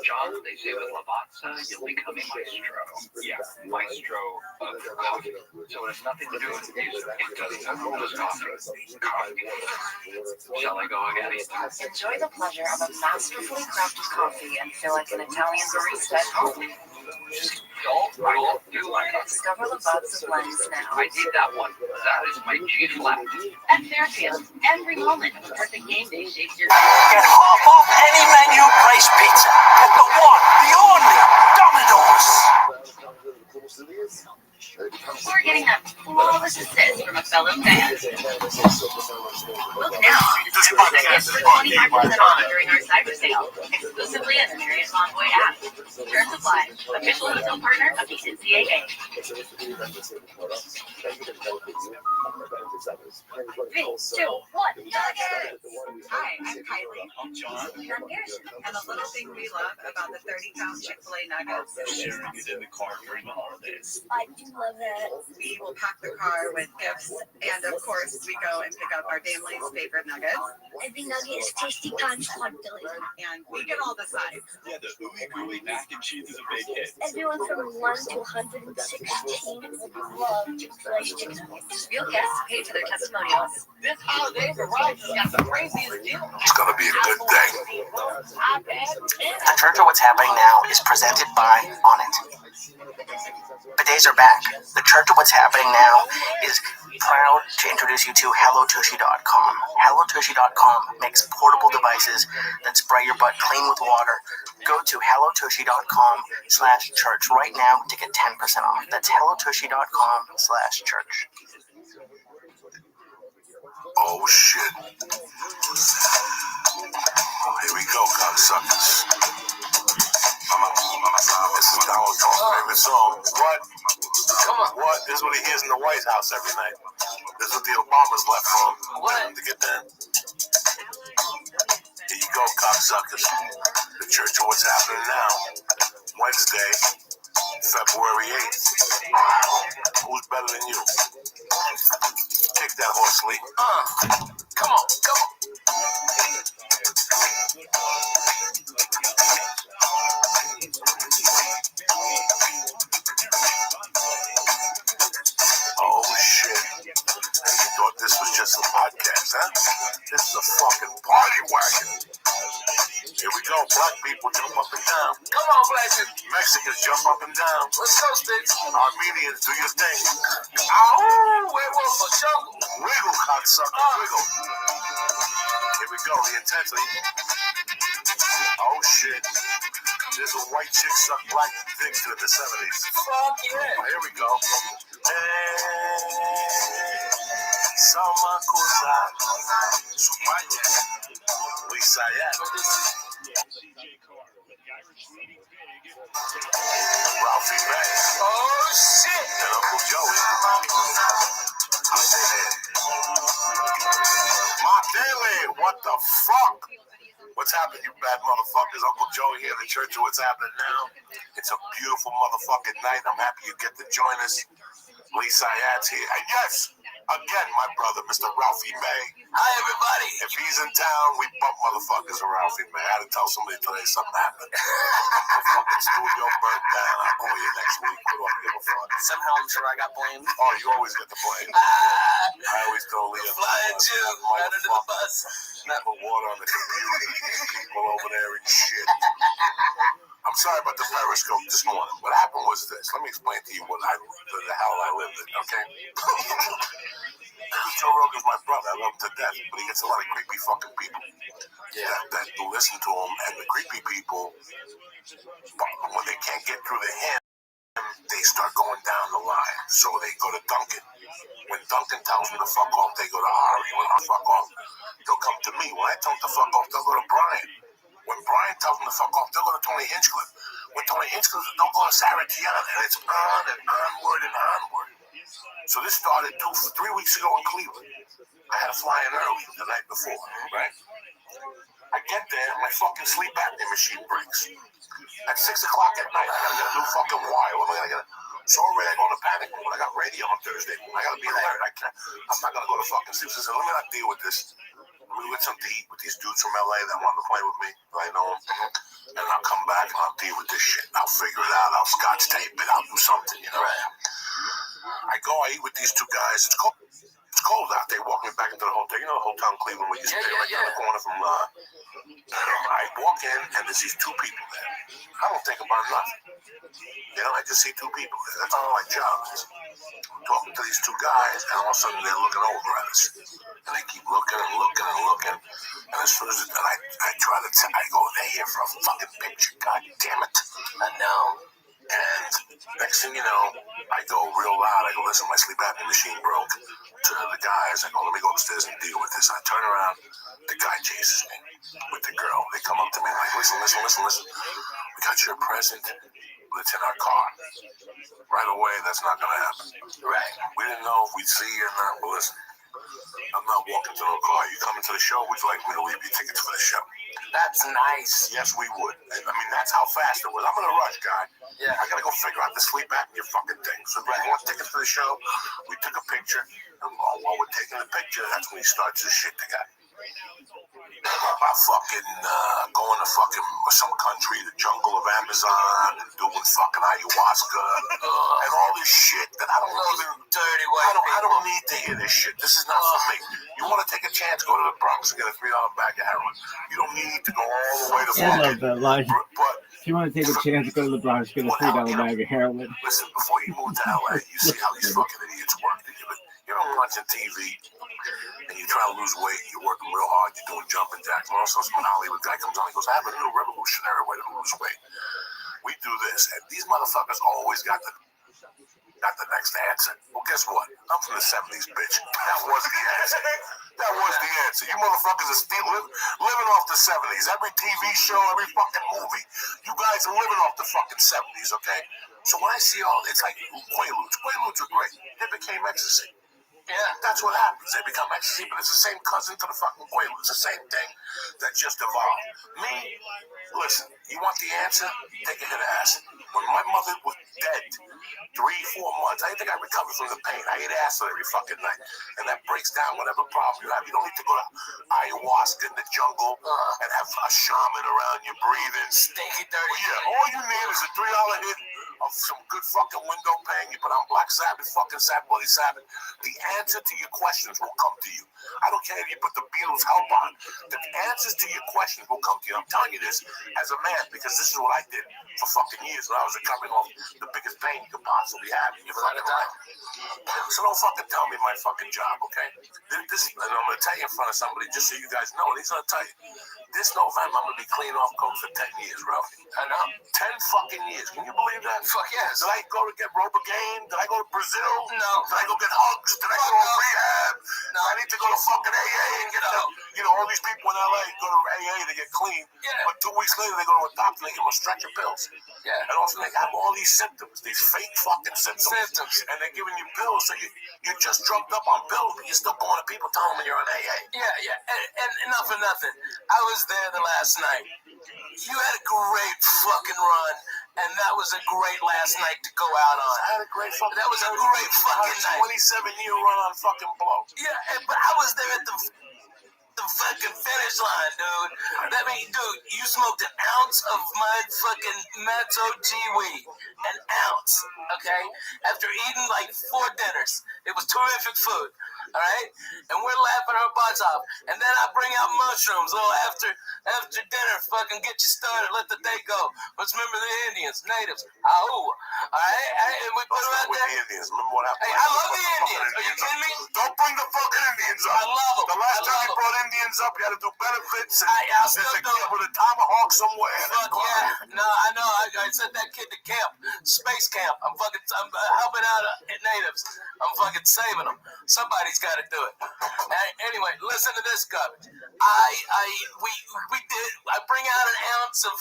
John, they say with Lavazza, you'll become a maestro. Yeah. maestro of coffee. So it has nothing to do with music. It doesn't have to do with coffee. Shall I go again? Enjoy the pleasure of a masterfully crafted coffee and feel like an Italian barista at home. I do like coffee. Discover the buds of blends now. I need that one. That is my G flat. At Fairfield, every moment of a perfect game day shapes your Get half off any menu price pizza at the one, the only Domino's. We're getting that flawless assist from a fellow fan. Look now, tickets for 25% off during our cyber sale, exclusively at the Marriott Convoy app. Terms apply. Official retail partner of the NCAA. 3, 2, 1. Hi, I'm Kylie. I'm John. I'm Gish. And the little thing we love about the 30-pound Chick-fil-A nuggets is Sharing it in the car during the holidays. I do love that. We will pack the car with gifts, and of course, we go and pick up our family's favorite nuggets. Every nugget is tasty times quadrillion. And we get all the sides. Yeah, the ooey gooey mac and cheese is a big hit. Everyone from 1 to 116 would love Chick-fil-A chicken nuggets. Real guests pay for their testimonials. This holiday, Verizon's got the craziest deal. It's gonna be a good day. The Church of What's Happening Now is presented by On It. Bidets are back. The Church of What's Happening Now is proud to introduce you to HelloTushy.com. HelloTushy.com makes portable devices that spray your butt clean with water. Go to HelloTushy.com/church right now to get 10% off. That's HelloTushy.com/church. Oh shit. Here we go, cocksuckers. This is Donald Trump's favorite song. What? Come on. What? This is what he hears in the White House every night. This is what the Obamas left from. What? To get that. Here you go, cocksuckers. The Church of What's Happening Now. Wednesday, February 8th. Who's better than you? Kick that horse, Lee. Come on, come on. Oh shit. You thought this was just a podcast, huh? This is a fucking party wagon. Here we go. Black people jump up and down. Come on, black people. Mexicans jump up and down. Let's go, Sticks. Armenians, do your thing. Oh, werewolf for jungle. Wiggle, cocksucker, wiggle. Here we go, the intensity. Oh shit. There's a white chick suck black dicks in the 70s. Fuck yeah. Here we go. Sama cosa. Sumaya. Lisa, Ralphie May. Oh shit. And Uncle Joey. My daily. What the fuck? What's happening, you bad motherfuckers? Uncle Joey here, the Church of What's Happening Now. It's a beautiful motherfucking night. I'm happy you get to join us. Lee Syad's here. And yes, again, my brother, Mr. Ralphie May. Hi, everybody. If he's in town, we bump motherfuckers with Ralphie May. I had to tell somebody today something happened. The fucking studio burned down. I'll call you next week. We don't give a fuck. Somehow I'm sure I got blamed. Oh, you always get the blame. I always throw Lee under the bus. Put water on the computer. People over there and shit. I'm sorry about the Periscope this morning. What happened was this. Let me explain to you what the hell I lived in, okay? Joe Rogan's my brother. I love him to death. But he gets a lot of creepy fucking people. Yeah. That listen to him. And the creepy people, when they can't get through to him, they start going down the line. So they go to Duncan. When Duncan tells them to fuck off, they go to Ari. When I fuck off, they'll come to me. When I tell them to fuck off, they'll go to Brian. When Brian tells them to fuck off, they'll go to Tony Hinchcliffe. When Tony Hinchcliffe, they'll go to Sarah Tiana. And it's on and onward and onward. So this started 3 weeks ago in Cleveland. I had to fly in early the night before, right? I get there, my fucking sleep apnea machine breaks. At 6 o'clock at night, I gotta get a new fucking wire. What am I gonna get? So already I go to panic mode. I got radio on Thursday. I gotta be alert. I'm not gonna go to fucking sleep. So I said, let me not deal with this. Let me get something to eat with these dudes from LA that want to play with me. I know them. And I'll come back and I'll deal with this shit. I'll figure it out. I'll scotch tape it. I'll do something, you know. I go, I eat with these two guys. It's cold out. They walk me back into the hotel. You know the hotel in Cleveland where you stay right down the corner from I walk in and there's these two people there. I don't think about nothing. You know, I just see two people there. That's all my job is. I'm talking to these two guys, and all of a sudden they're looking over at us. And they keep looking and looking and looking. And as soon as I try to I go, they're here for a fucking picture. God damn it. I know. And next thing you know, I go real loud. I go, listen, my sleep apnea machine broke. To the guys, I go, let me go upstairs and deal with this. I turn around, the guy chases me with the girl. They come up to me like, listen. We got your present. It's in our car. Right away, that's not going to happen. Right. We didn't know if we'd see you or not. But listen, I'm not walking to no car. You coming to the show, would you like me to leave you tickets for the show? That's nice. Yes, we would. I mean, that's how fast it was. I'm in a rush, guy. Yeah. I got to go figure out the sleep apnea fucking thing. So if you want tickets for the show, we took a picture. And while we're taking the picture, that's when he starts his shit to get. I fucking going to fucking some country, the jungle of Amazon, and doing fucking ayahuasca and all this shit that I don't even dirty white I don't need to hear this shit. This is not for me. You want to take a chance, go to the Bronx and get a $3 bag of heroin. You don't need to go all the way to fucking. But if you want to take a chance, go to the Bronx, get a $3 bag of heroin. Listen, before you move to LA, you see how these fucking idiots work. You're watching TV and you try to lose weight, you're working real hard, you're doing jumping jacks. And also, some Hollywood guy comes on, he goes, I have a new revolutionary way to lose weight. We do this, and these motherfuckers always got the next answer. Well, guess what? I'm from the 70s, bitch. That was the answer. That was the answer. You motherfuckers are still living off the 70s. Every TV show, every fucking movie, you guys are living off the fucking 70s, okay? So when I see all, it's like Quaaludes. Quaaludes are great. They became ecstasy. Yeah, that's what happens. They become ecstasy, but it's the same cousin to the fucking Quaaludes. It's the same thing that just evolved. Me, listen, you want the answer? Take a hit of acid. When my mother was dead, 3-4 months, I think I recovered from the pain. I ate acid every fucking night. And that breaks down whatever problem you have. You don't need to go to ayahuasca in the jungle and have a shaman around you breathing. Stinky, dirty. Yeah, all you need is a $3 hit of some good fucking window pane. You put on Black Sabbath, fucking Bloody Sabbath. The answer to your questions will come to you. I don't care if you put the Beatles' help on. The answers to your questions will come to you. I'm telling you this as a man because this is what I did for fucking years when I was recovering off the biggest pain you could possibly have in your fucking life. So don't fucking tell me my fucking job, okay? This, and I'm going to tell you in front of somebody just so you guys know, and he's going to tell you. This November, I'm going to be clean off coke for 10 years, bro. I know. 10 fucking years. Can you believe that? Fuck yes. Did I go to get Robogaine? Did I go to Brazil? No. Did I go get hugs? Did I go to rehab? No. I need to go to fucking AA and get all these people in LA go to AA to get clean. Yeah. But 2 weeks later, they go to a doctor and they give them a stretch of pills. Yeah. And also they have all these symptoms, these fake fucking symptoms. And they're giving you pills, so you're just drugged up on pills, but you're still going to people telling them you're on AA. Yeah. And enough for nothing. I was there the last night. You had a great fucking run, and that was a great last night to go out on. I had a great fucking. That was a great fucking night. 27-year run on fucking blow. Yeah, but I was there at the fucking finish line, dude. That means, dude, you smoked an ounce of my fucking Matzo G weed. An ounce, okay? After eating like 4 dinners. It was terrific food, all right? And we're laughing our butts off. And then I bring out mushrooms. Oh, after dinner, fucking get you started. Let the day go. Let's remember the Indians, natives. All right? And we put them out there. The Indians. Remember what happened? Hey, I love the Indians. Are you kidding me? Don't bring the fucking Indians up. I love them. The last time I brought Indians up, you had to do benefits. I still do. With a tomahawk somewhere. Fuck yeah. No, I know. I sent that kid to camp. Space camp. I'm helping out natives. I'm fucking saving them. Somebody's got to do it. Anyway, listen to this garbage. I bring out an ounce of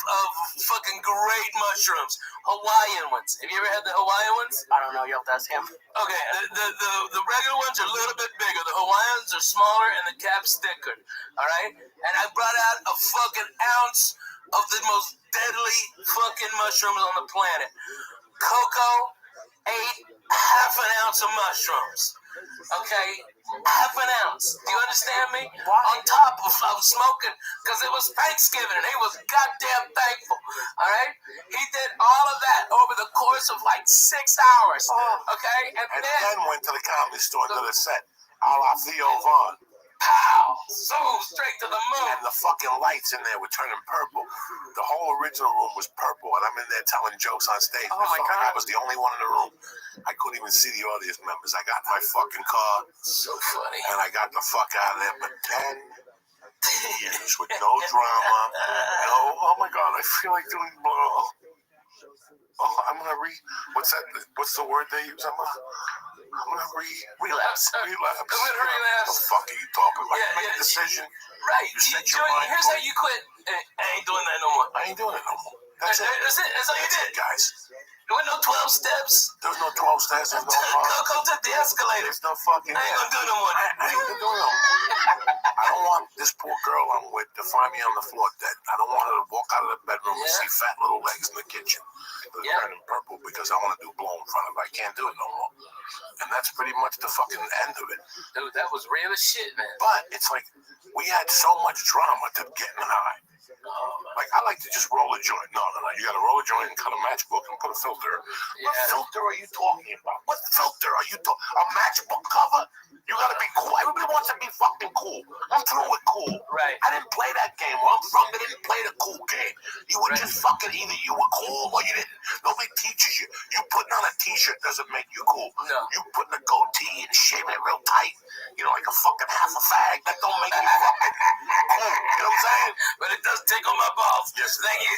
fucking great mushrooms. Hawaiian ones. Have you ever had the Hawaiian ones? I don't know. You'll have to ask him. Okay. The regular ones are a little bit bigger. The Hawaiians are smaller and the cap's thicker. All right? And I brought out a fucking ounce of the most deadly fucking mushrooms on the planet. Coco ate half an ounce of mushrooms. Okay? half an ounce. Do you understand me? On top of smoking, because it was Thanksgiving and he was goddamn thankful. All right? He did all of that over the course of like 6 hours. Okay? And then went to the comedy store and did a set a la Theo Vaughn. pow! Zoom straight to the moon. And the fucking lights in there were turning purple. The whole original room was purple, and I'm in there telling jokes on stage. Oh my God. I was the only one in the room. I couldn't even see the audience members. I got in my fucking car. So funny. And I got the fuck out of there. But 10 years with no drama. No, oh my God, I feel like doing blow. Oh, I'm gonna what's that? What's the word they use? I'm gonna relapse. I'm gonna relapse. The fuck are you talking about? Yeah, Make a decision. Right. You set your mind. Here's how you quit. I ain't doing that no more. I ain't doing it no more. That's it. That's all you did, guys. There were no 12 steps. There's no 12 steps. There's no Go take the escalator. There's no fucking. I ain't gonna do no more. I ain't gonna do no more. I don't want this poor girl I'm with to find me on the floor dead. I don't want her to walk out of the bedroom and see fat little legs in the kitchen. They're turning purple because I want to do blow in front of her. I can't do it no more. And that's pretty much the fucking end of it. Dude, that was real as shit, man. But it's like we had so much drama to getting high. Like, I like to just roll a joint. No. You got to roll a joint and cut a matchbook and put a filter. What filter are you talking about? What filter are you talking? A matchbook cover? You got to be cool. Everybody wants to be fucking cool. I'm through with cool. Right. I didn't play that game. Where I'm from, they didn't play the cool game. You were just fucking either you were cool or you didn't. Nobody teaches you. You putting on a t-shirt doesn't make you cool. No. You putting a goatee and shaving it real tight, like a fucking half a fag, that don't make you fucking cool. You know what I'm saying? But it does tickle my balls. Yes. Thank you.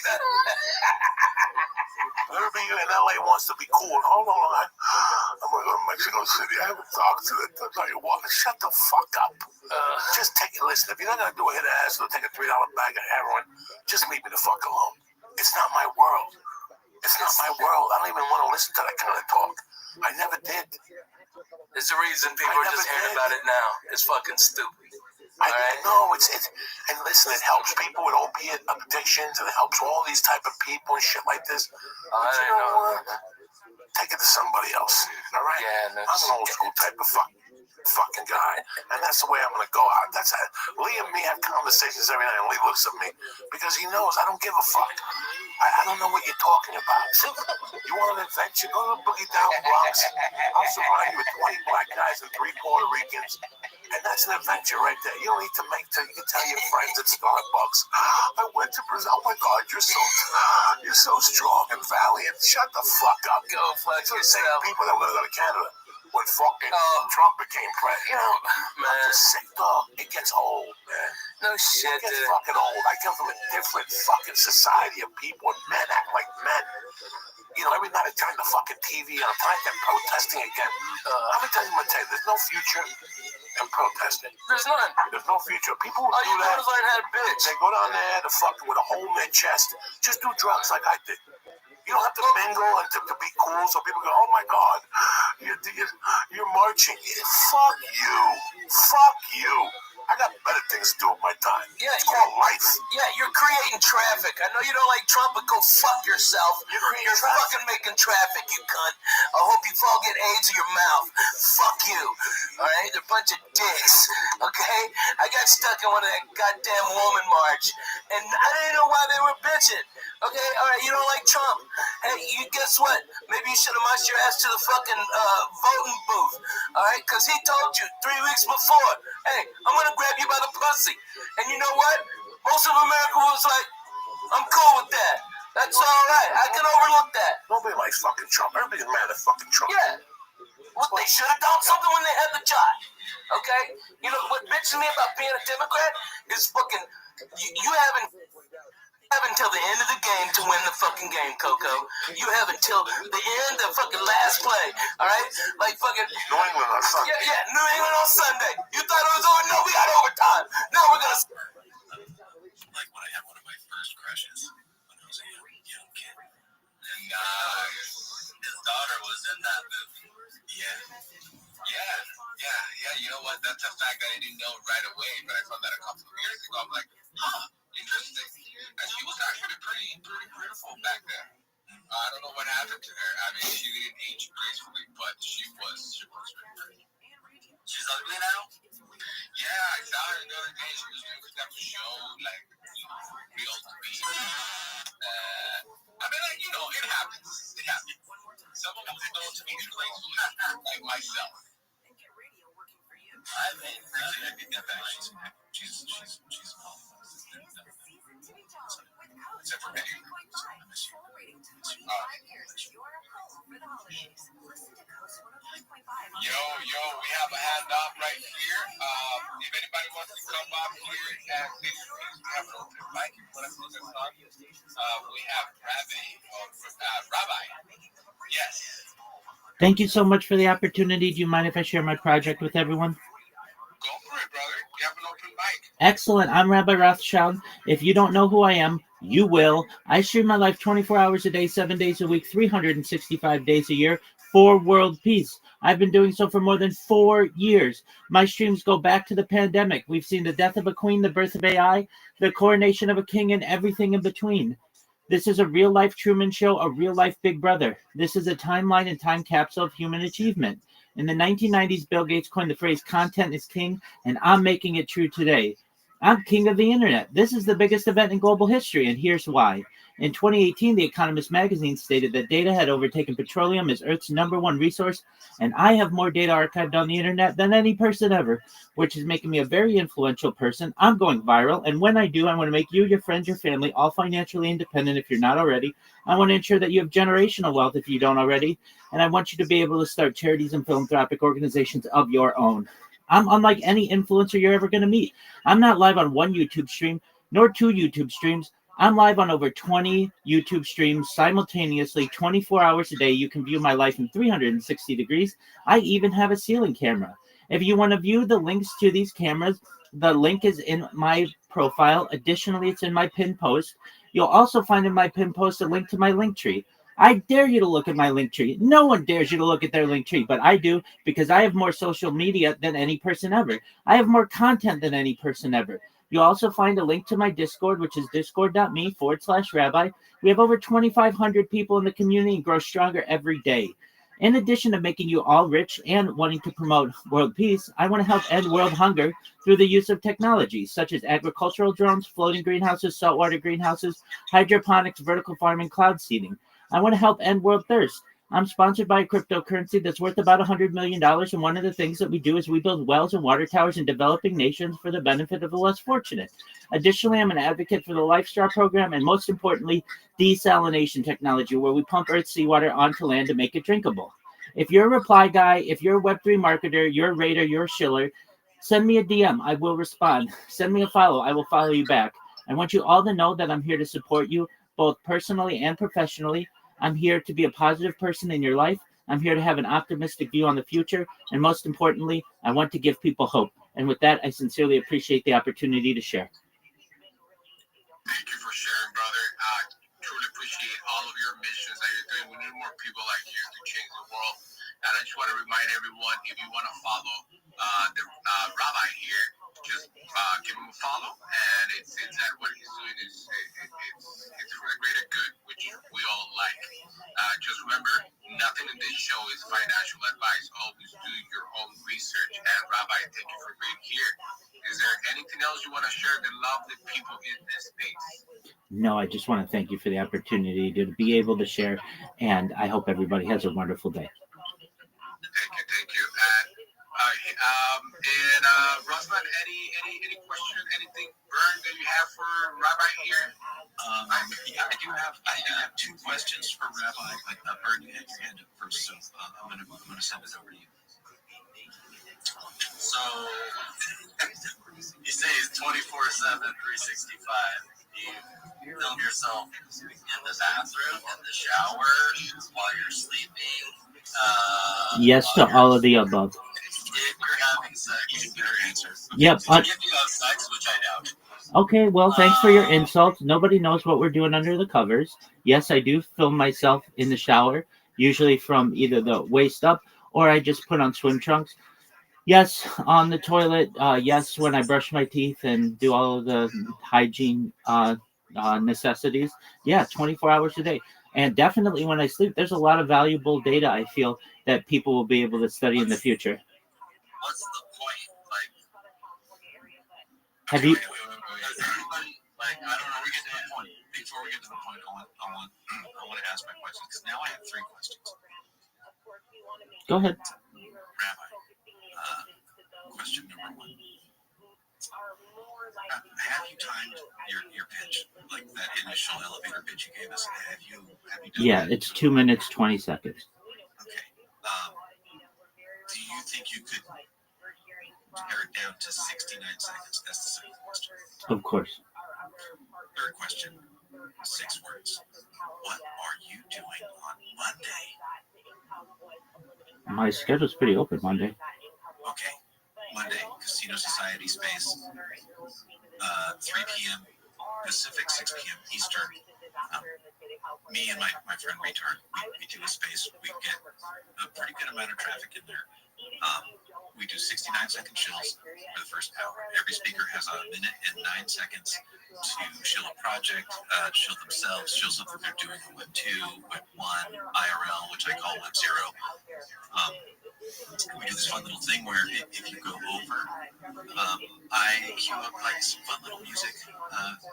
Everybody in LA wants to be cool. Hold on. I'm going to go to Mexico City. I haven't talked to them. I'll tell you what. Shut the fuck up. Just take it. Listen, if you're not going to do a hit ass or take a $3 bag of heroin, just leave me the fuck alone. It's not my world. It's not my world. I don't even want to listen to that kind of talk. I never did. There's a reason people are just hearing about it now. It's fucking stupid. No, and listen, it helps people with opiate addictions, and it helps all these type of people and shit like this. But you know what? Take it to somebody else, all right? Yeah, I'm an old school type of fucking guy, and that's the way I'm gonna go out. That's how Lee and me have conversations every night, and Lee looks at me because he knows I don't give a fuck. I don't know what you're talking about. You want an adventure? Go to the Boogie Down Bronx. I'll surround you with 20 black guys and 3 Puerto Ricans. And that's an adventure right there. You don't need to you can tell your friends at Starbucks, I went to Brazil. Oh my God, you're so strong and valiant. Shut the fuck up. Go fuck It's the yourself. same people that were going to go to Canada when fucking Trump became president. Man. I'm just sick, dog. It gets old, man. No shit, It gets dude. fucking old. I come from a different fucking society of people, and men act like men. Every night I turn the fucking TV on, I'm trying to protesting again. How many times am I tell you, there's no future in protesting. There's none. There's no future. People who All do you do that, is learn how to bitch. they go down there to fucking with a hole in their chest. Just do drugs like I did. You don't have to mingle and to be cool so people go, oh my God, you're marching. Fuck you. Fuck you. I got better things to do with my time. Yeah, it's called life. Yeah, you're creating traffic. I know you don't like Trump, but go fuck yourself. You're fucking making traffic, you cunt. I hope you all get AIDS in your mouth. Fuck you. Alright? They're a bunch of dicks. Okay? I got stuck in one of that goddamn woman march, and I didn't know why they were bitching. Okay? Alright, you don't like Trump. Hey, you guess what? Maybe you should have marched your ass to the fucking voting booth. Alright? Because he told you 3 weeks before, hey, I'm gonna grab you by the pussy. And you know what? Most of America was like, I'm cool with that. That's all right. I can overlook that. Nobody likes fucking Trump. Everybody's mad at fucking Trump. Yeah. Well, they should have done something when they had the shot. Okay? You know, what bitches me about being a Democrat is fucking, you haven't until the end of the game to win the fucking game, Coco. You have until the end of fucking last play, all right? Like fucking New England on Sunday. Yeah, New England on Sunday. You thought it was over? No, we got overtime. Now we're gonna. Like when I had one of my first crushes when I was a young kid, and his daughter was in that movie. Yeah. You know what? That's a fact that I didn't know right away, but I found that a couple of years ago. I'm like, interesting. And she was actually pretty beautiful back then. I don't know what happened to her. I mean, she didn't age gracefully, but she was really pretty. She's ugly now? Yeah, I saw her the other day. She was doing some show, like, real beat. I mean, like, you know, it happens. It happens. Some of us don't speak English, like myself. I mean, I get that back. She's except for me. Yo, we have a hand up right here. If anybody wants to come up here and please have an open mic, if you want to sing a song, we have Rabbi. Yes. Thank you so much for the opportunity. Do you mind if I share my project with everyone? Go for it, brother. You have an open mic. Excellent. I'm Rabbi Rothschild. If you don't know who I am, you will. I stream my life 24 hours a day, 7 days a week, 365 days a year for world peace. I've been doing so for more than 4 years. My streams go back to the pandemic. We've seen the death of a queen, the birth of AI, the coronation of a king, and everything in between. This is a real-life Truman Show, a real-life Big Brother. This is a timeline and time capsule of human achievement. In the 1990s, Bill Gates coined the phrase, content is king, and I'm making it true today. I'm king of the internet. This is the biggest event in global history, and here's why. In 2018, The Economist magazine stated that data had overtaken petroleum as Earth's #1 resource, and I have more data archived on the internet than any person ever, which is making me a very influential person. I'm going viral, and when I do, I want to make you, your friends, your family, all financially independent if you're not already. I want to ensure that you have generational wealth if you don't already, and I want you to be able to start charities and philanthropic organizations of your own. I'm unlike any influencer you're ever going to meet. I'm not live on one YouTube stream, nor 2 YouTube streams. I'm live on over 20 YouTube streams simultaneously, 24 hours a day. You can view my life in 360 degrees. I even have a ceiling camera. If you want to view the links to these cameras, the link is in my profile. Additionally, it's in my pinned post. You'll also find in my pinned post a link to my link tree. I dare you to look at my link tree. No one dares you to look at their link tree, but I do because I have more social media than any person ever. I have more content than any person ever. You'll also find a link to my Discord, which is discord.me/rabbi. We have over 2,500 people in the community and grow stronger every day. In addition to making you all rich and wanting to promote world peace, I want to help end world hunger through the use of technology, such as agricultural drones, floating greenhouses, saltwater greenhouses, hydroponics, vertical farming, cloud seeding. I want to help end world thirst. I'm sponsored by a cryptocurrency that's worth about $100 million, and one of the things that we do is we build wells and water towers in developing nations for the benefit of the less fortunate. Additionally, I'm an advocate for the LifeStar program, and most importantly, desalination technology, where we pump Earth's seawater onto land to make it drinkable. If you're a reply guy, if you're a Web3 marketer, you're a raider, you're a shiller, send me a DM. I will respond. Send me a follow. I will follow you back. I want you all to know that I'm here to support you, both personally and professionally. I'm here to be a positive person in your life. I'm here to have an optimistic view on the future. And most importantly, I want to give people hope. And with that, I sincerely appreciate the opportunity to share. Thank you for sharing, brother. Truly appreciate all of your missions that you're doing. We need more people like you to change the world. And I just want to remind everyone, if you want to follow the Rabbi here, just give him a follow. And it seems that what he's doing is it's for the greater good, which we all like. Just remember, nothing in this show is financial advice. Always do your own research. And Rabbi, thank you for being here. Is there anything else you want to share that love the people in this space? No, I just want to thank you for the opportunity to be able to share, and I hope everybody has a wonderful day. Thank you. And Rosman, any question, anything burned that you have for Rabbi here? Yeah, I do have 2 questions for Rabbi. Bert, you had your hand up first, so I'm gonna send it over to you. So you say it's 24/7, 365. Do you film yourself in the bathroom, in the shower, while you're sleeping? Yes to all of the above. If you're having sex, your answer. Yep. If you have sex, which I doubt. Okay, well, thanks for your insult. Nobody knows what we're doing under the covers. Yes, I do film myself in the shower, usually from either the waist up, or I just put on swim trunks. Yes, on the toilet. Yes, when I brush my teeth and do all of the hygiene necessities. Yeah, 24 hours a day. And definitely when I sleep, there's a lot of valuable data I feel that people will be able to study in the future. what's the point? Like, Have you? everybody, like, I don't know. We get to the point. Before we get to the point, I want to ask my question because now I have 3 questions. Go ahead. Rabbi, question number 1. Have you timed your pitch, like that initial elevator pitch you gave us? Have you done Yeah, that? it's 2 minutes 20 seconds. Okay. Do you think you could pare it down to 69 seconds? That's the second question. Of course. Third question, 6 words. What are you doing on Monday? My schedule's pretty open Monday. Okay. Monday, Casino Society Space, 3 p.m. Pacific, 6 p.m. Eastern. Me and my friend Return, we do a space. We get a pretty good amount of traffic in there. We do 69-second shills for the first hour. Every speaker has a minute and 9 seconds to shill a project, shill themselves, shill something they're doing in Web 2, Web 1, IRL, which I call Web 0. We do this fun little thing where if you go over, I cue up like some fun little music,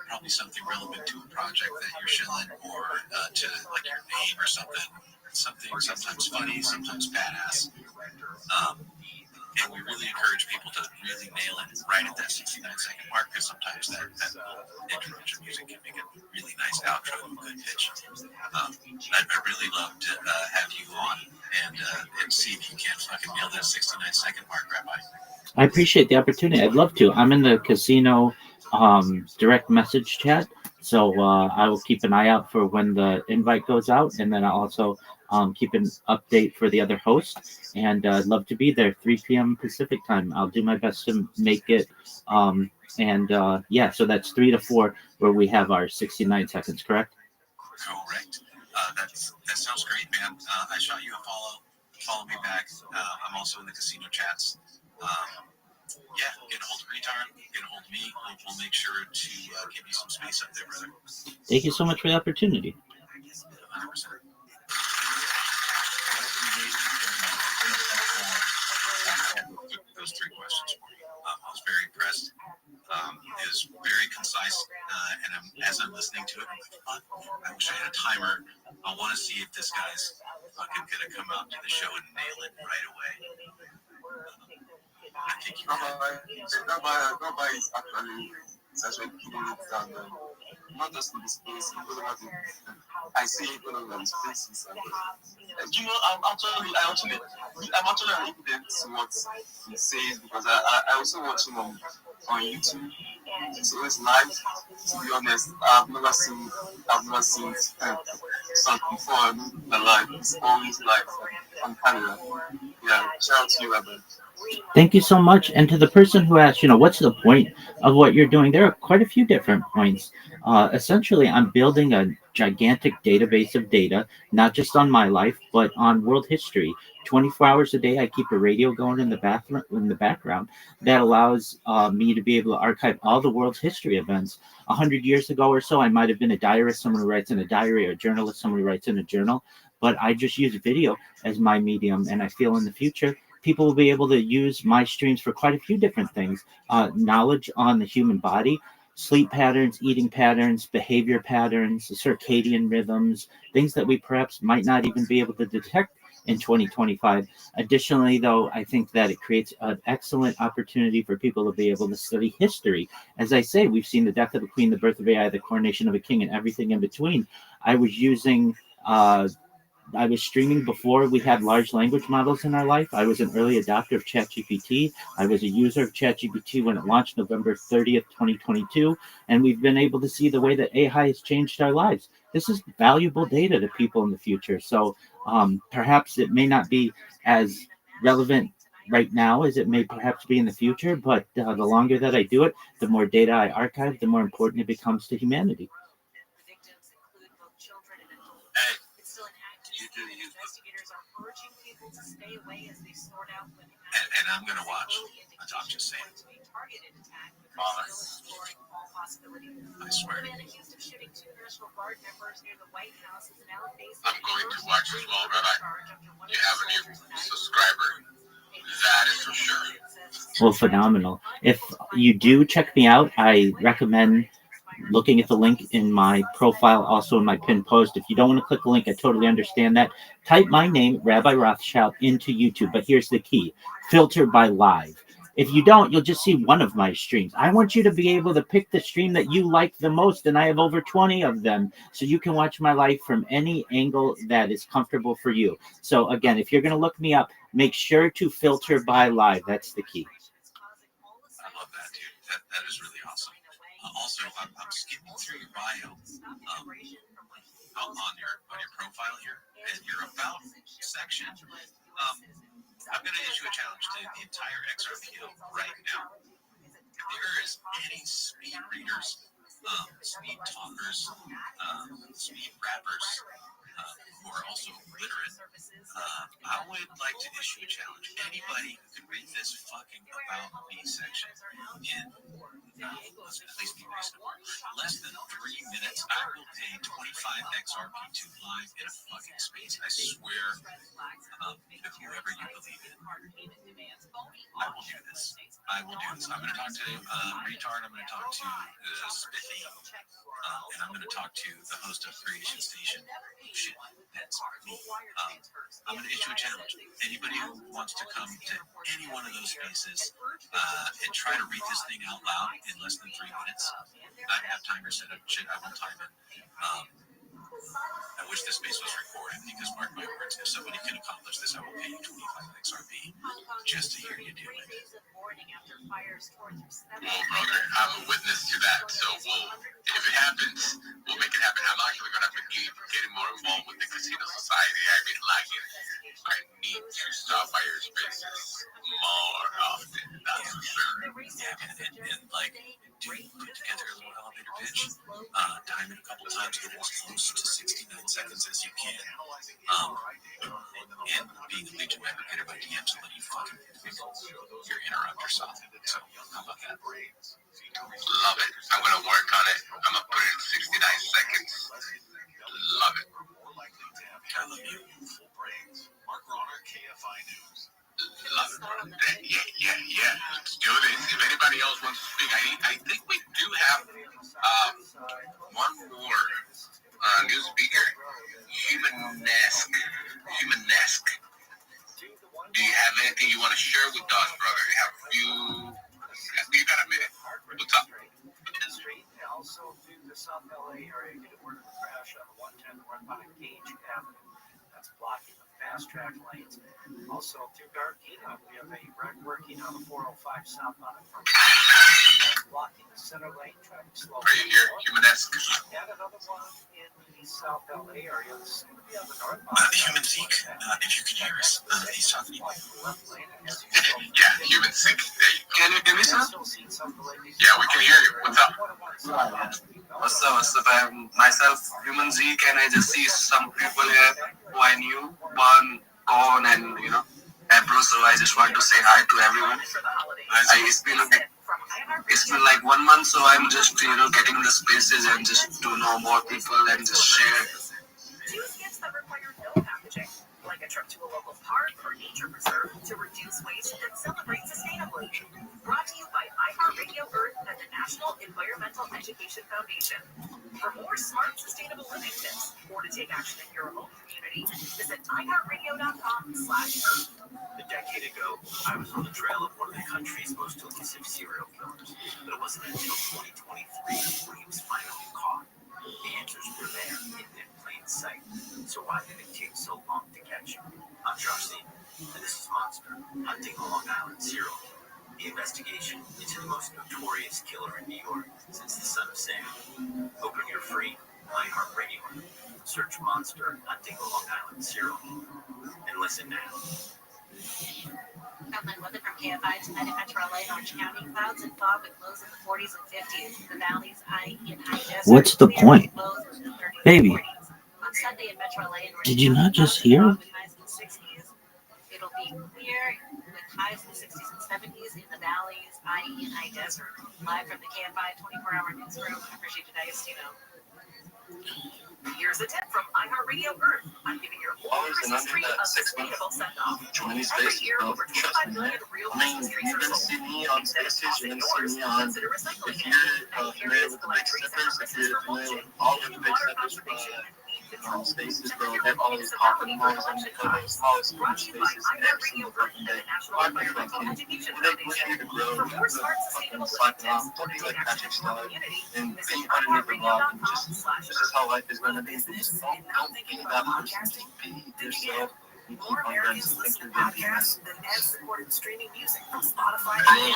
probably something relevant to a project that you're shilling, or to like your name or something sometimes funny, sometimes badass. And we really encourage people to really nail it right at that 69-second mark, because sometimes that introduction music can make a really nice outro and a good pitch. I'd really love to have you on and see if you can't fucking nail that 69-second mark, Rabbi. I appreciate the opportunity. I'd love to. I'm in the casino direct message chat, so I will keep an eye out for when the invite goes out, and then I'll also keep an update for the other hosts. And I'd love to be there, 3 p.m. Pacific time. I'll do my best to make it. Yeah, so that's 3 to 4 where we have our 69 seconds, correct? Correct. That sounds great, man. I shot you a follow. Follow me back. I'm also in the casino chats. Yeah, get a hold of Retard, get a hold of me. We'll make sure to give you some space up there, brother. Thank you so much for the opportunity. 100%. Those 3 questions for you. I was very impressed. It was very concise, and as I'm listening to it, I'm like, fuck, I wish I had a timer. I want to see if this guy's fucking gonna come out to the show and nail it right away. I think you Rabbi is actually keeping it down, not just in this place, I see it all over the spaces. You know, I'm actually an evidence to what he says, because I also watch him on YouTube. It's always live. To be honest, I've never seen something before live. It's always live on camera. Yeah, shout out to you, Rabbi. Thank you so much. And to the person who asked, what's the point of what you're doing? There are quite a few different points. Essentially, I'm building a gigantic database of data, not just on my life, but on world history. 24 hours a day, I keep a radio going in the background that allows me to be able to archive all the world's history events. 100 years ago or so, I might have been a diarist, someone who writes in a diary, or a journalist, someone who writes in a journal. But I just use video as my medium, and I feel in the future people will be able to use my streams for quite a few different things. Knowledge on the human body, sleep patterns, eating patterns, behavior patterns, circadian rhythms, things that we perhaps might not even be able to detect in 2025. Additionally, though, I think that it creates an excellent opportunity for people to be able to study history. As I say, we've seen the death of a queen, the birth of AI, the coronation of a king, and everything in between. I was streaming before we had large language models in our life. I was an early adopter of ChatGPT. I was a user of ChatGPT when it launched November 30th, 2022. And we've been able to see the way that AI has changed our lives. This is valuable data to people in the future. So perhaps it may not be as relevant right now as it may perhaps be in the future. But the longer that I do it, the more data I archive, the more important it becomes to humanity. You do you. And I'm going to watch. I'm just saying. Promise. I swear. I'm going to watch as well, Rabbi. You have a new subscriber. That is for sure. Well, phenomenal. If you do check me out, I recommend looking at the link in my profile, also in my pinned post. If you don't want to click the link, I totally understand that. Type my name, Rabbi Rothschild, into YouTube. But here's the key: filter by live. If you don't, you'll just see one of my streams. I want you to be able to pick the stream that you like the most, and I have over 20 of them, so you can watch my life from any angle that is comfortable for you. So again, if you're going to look me up, make sure to filter by live. That's the key. I love that, dude. That is really awesome. Also, I'm skimming through your bio on your profile here, and your about section. I'm going to issue a challenge to the entire XRPO right now. If there is any speed readers, speed talkers, speed rappers who are also literate, I would like to issue a challenge. Anybody who can read this fucking about me section in, let's at least be reasonable, less than 3 minutes, I will pay 25 XRP to live in a fucking space. I swear, to whoever you believe in, I will do this. I will do this. I'm going to talk to Retard. I'm going to talk to Spiffy. And I'm going to talk to the host of Creation Station. Shit, that's me. I'm going to issue a challenge. Anybody who wants to come to any one of those spaces and try to read this thing out loud in less than 3 minutes, I have timers set up. Shit, I will time it. I wish this space was recorded because, mark my words, if somebody can accomplish this, I will pay you 25 XRP just to hear you do it. Well, brother, I'm a witness to that. So if it happens, we'll make it happen. I'm actually going to have to keep getting more involved with the casino society. I've been lagging. I need to stop by your spaces more often. That's for sure. Yeah, and like, put together a little elevator pitch, time it a couple times, get as close to 69 seconds as you can. And being a Legion member, get everybody DMs and let you fucking your interrupter song. So, how about that? Love it. I'm going to work on it. I'm going to put it in 69 seconds. Love it. I love you. Mark Ronner, KFI News. Love it, bro. Yeah. Let's do this. If anybody else wants to speak, I think we do have one more new speaker. Humanesque. Do you have anything you want to share with us, brother? You have a few. You got a minute. What's up? Also, through the South LA area, get a word of a crash on 110 northbound Gage Avenue. That's blocking the fast track lanes. Also, through Gardena, we have a wreck working on the 405 southbound from blocking the center lane, traffic slow. Are you here, Humanesque? And another one in the South LA area. This is going to be on the northbound. Human Zeke, if you can hear us, he's talking to you. Yeah, Human Zeke. Can you hear me, sir? Yeah, we can hear you. What's up? What's up? I'm myself, Human Zeke, and I just see some people here who I knew, Bon, Con, and Ebro. So I just want to say hi to everyone. It's been like 1 month, so I'm just getting the spaces and just to know more people and just share. Choose gifts that require no packaging, like a trip to a local park or nature preserve to reduce waste and celebrate sustainably. Brought to you by iHeartRadio Earth and the National Environmental Education Foundation. For more smart, sustainable living tips or to take action in your own community, visit iHeartRadio.com/earth. A decade ago, I was on the trail of one of the country's most elusive serial killers. But it wasn't until 2023 when he was finally caught. The answers were there in plain sight. So why did it take so long to catch him? I'm Josh Seaton, and this is Monster, Hunting a Long Island Serial Killer. The investigation into the most notorious killer in New York since the Son of Sam. Open your free iHeartRadio. Search Monster, Hunting a Long Island Serial Killer. And listen now. Outline weather from KFI tonight in Metro LA and Orange County. Clouds and fog with lows in the 40s and 50s. The valleys, high in high desert. What's the point? Baby, On Sunday in Metro LA and Orange did you County, not just clouds and hear? fog with highs in the 60s. It'll be clear with highs in the 60s and 70s in the valleys, high in high desert. Live from the KFI 24-hour newsroom. I appreciate you, D'Agostino. Here's a tip from iHeartRadio Earth. I'm giving your whole Christmas tree a sustainable send-off. Join these spaces, bro. Trust me, man. I mean, you're gonna see me on spaces. You're gonna see me on. If you're familiar with the big steppers, if you're familiar with all of the big steppers, spaces, bro, they're always popping always on the photos, always in the spaces every single fucking day. Why my fucking? We're here to grow. We're here to fucking slack it off. Don't be like Patrick Star and be underneath the rock. And just this is how life is gonna be. Just don't be that person. Just be yourself. You keep on going. Just think you're gonna be nice. Bro,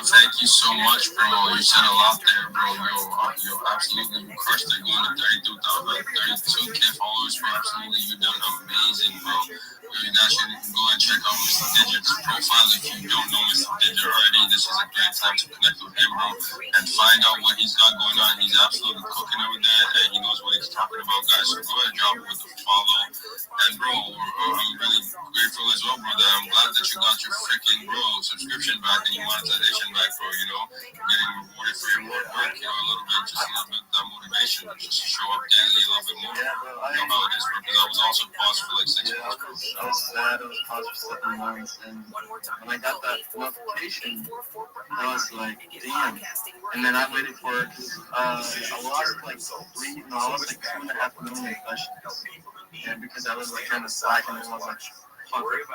thank you so much, bro. You said a lot there, bro. Yo, absolutely, you crushed it. Going to 32K followers, bro. Absolutely, you done amazing, bro. You guys should go and check out Mr. Digit's profile if you don't know Mr. Digit already. This is a great time to connect with him, bro, and find out what he's got going on. He's absolutely cooking over there, and he knows what he's talking about, guys. So go ahead and drop it with a follow. And, bro, I'm really grateful as well, brother. I'm glad that you got your freaking, bro, subscription back and your monetization back, bro, you know, getting rewarded for your hard work, you know, a little bit, just a little bit that motivation, just to show up daily a little bit more. You know how it is, bro, because I was also paused for like 6 months. I was sad, I was paused for 7 months, and when I got that notification, I was like, damn. And then I waited for it, I lost like 2.5 million impressions. And because I was like kind of slack and I was like, fuck it.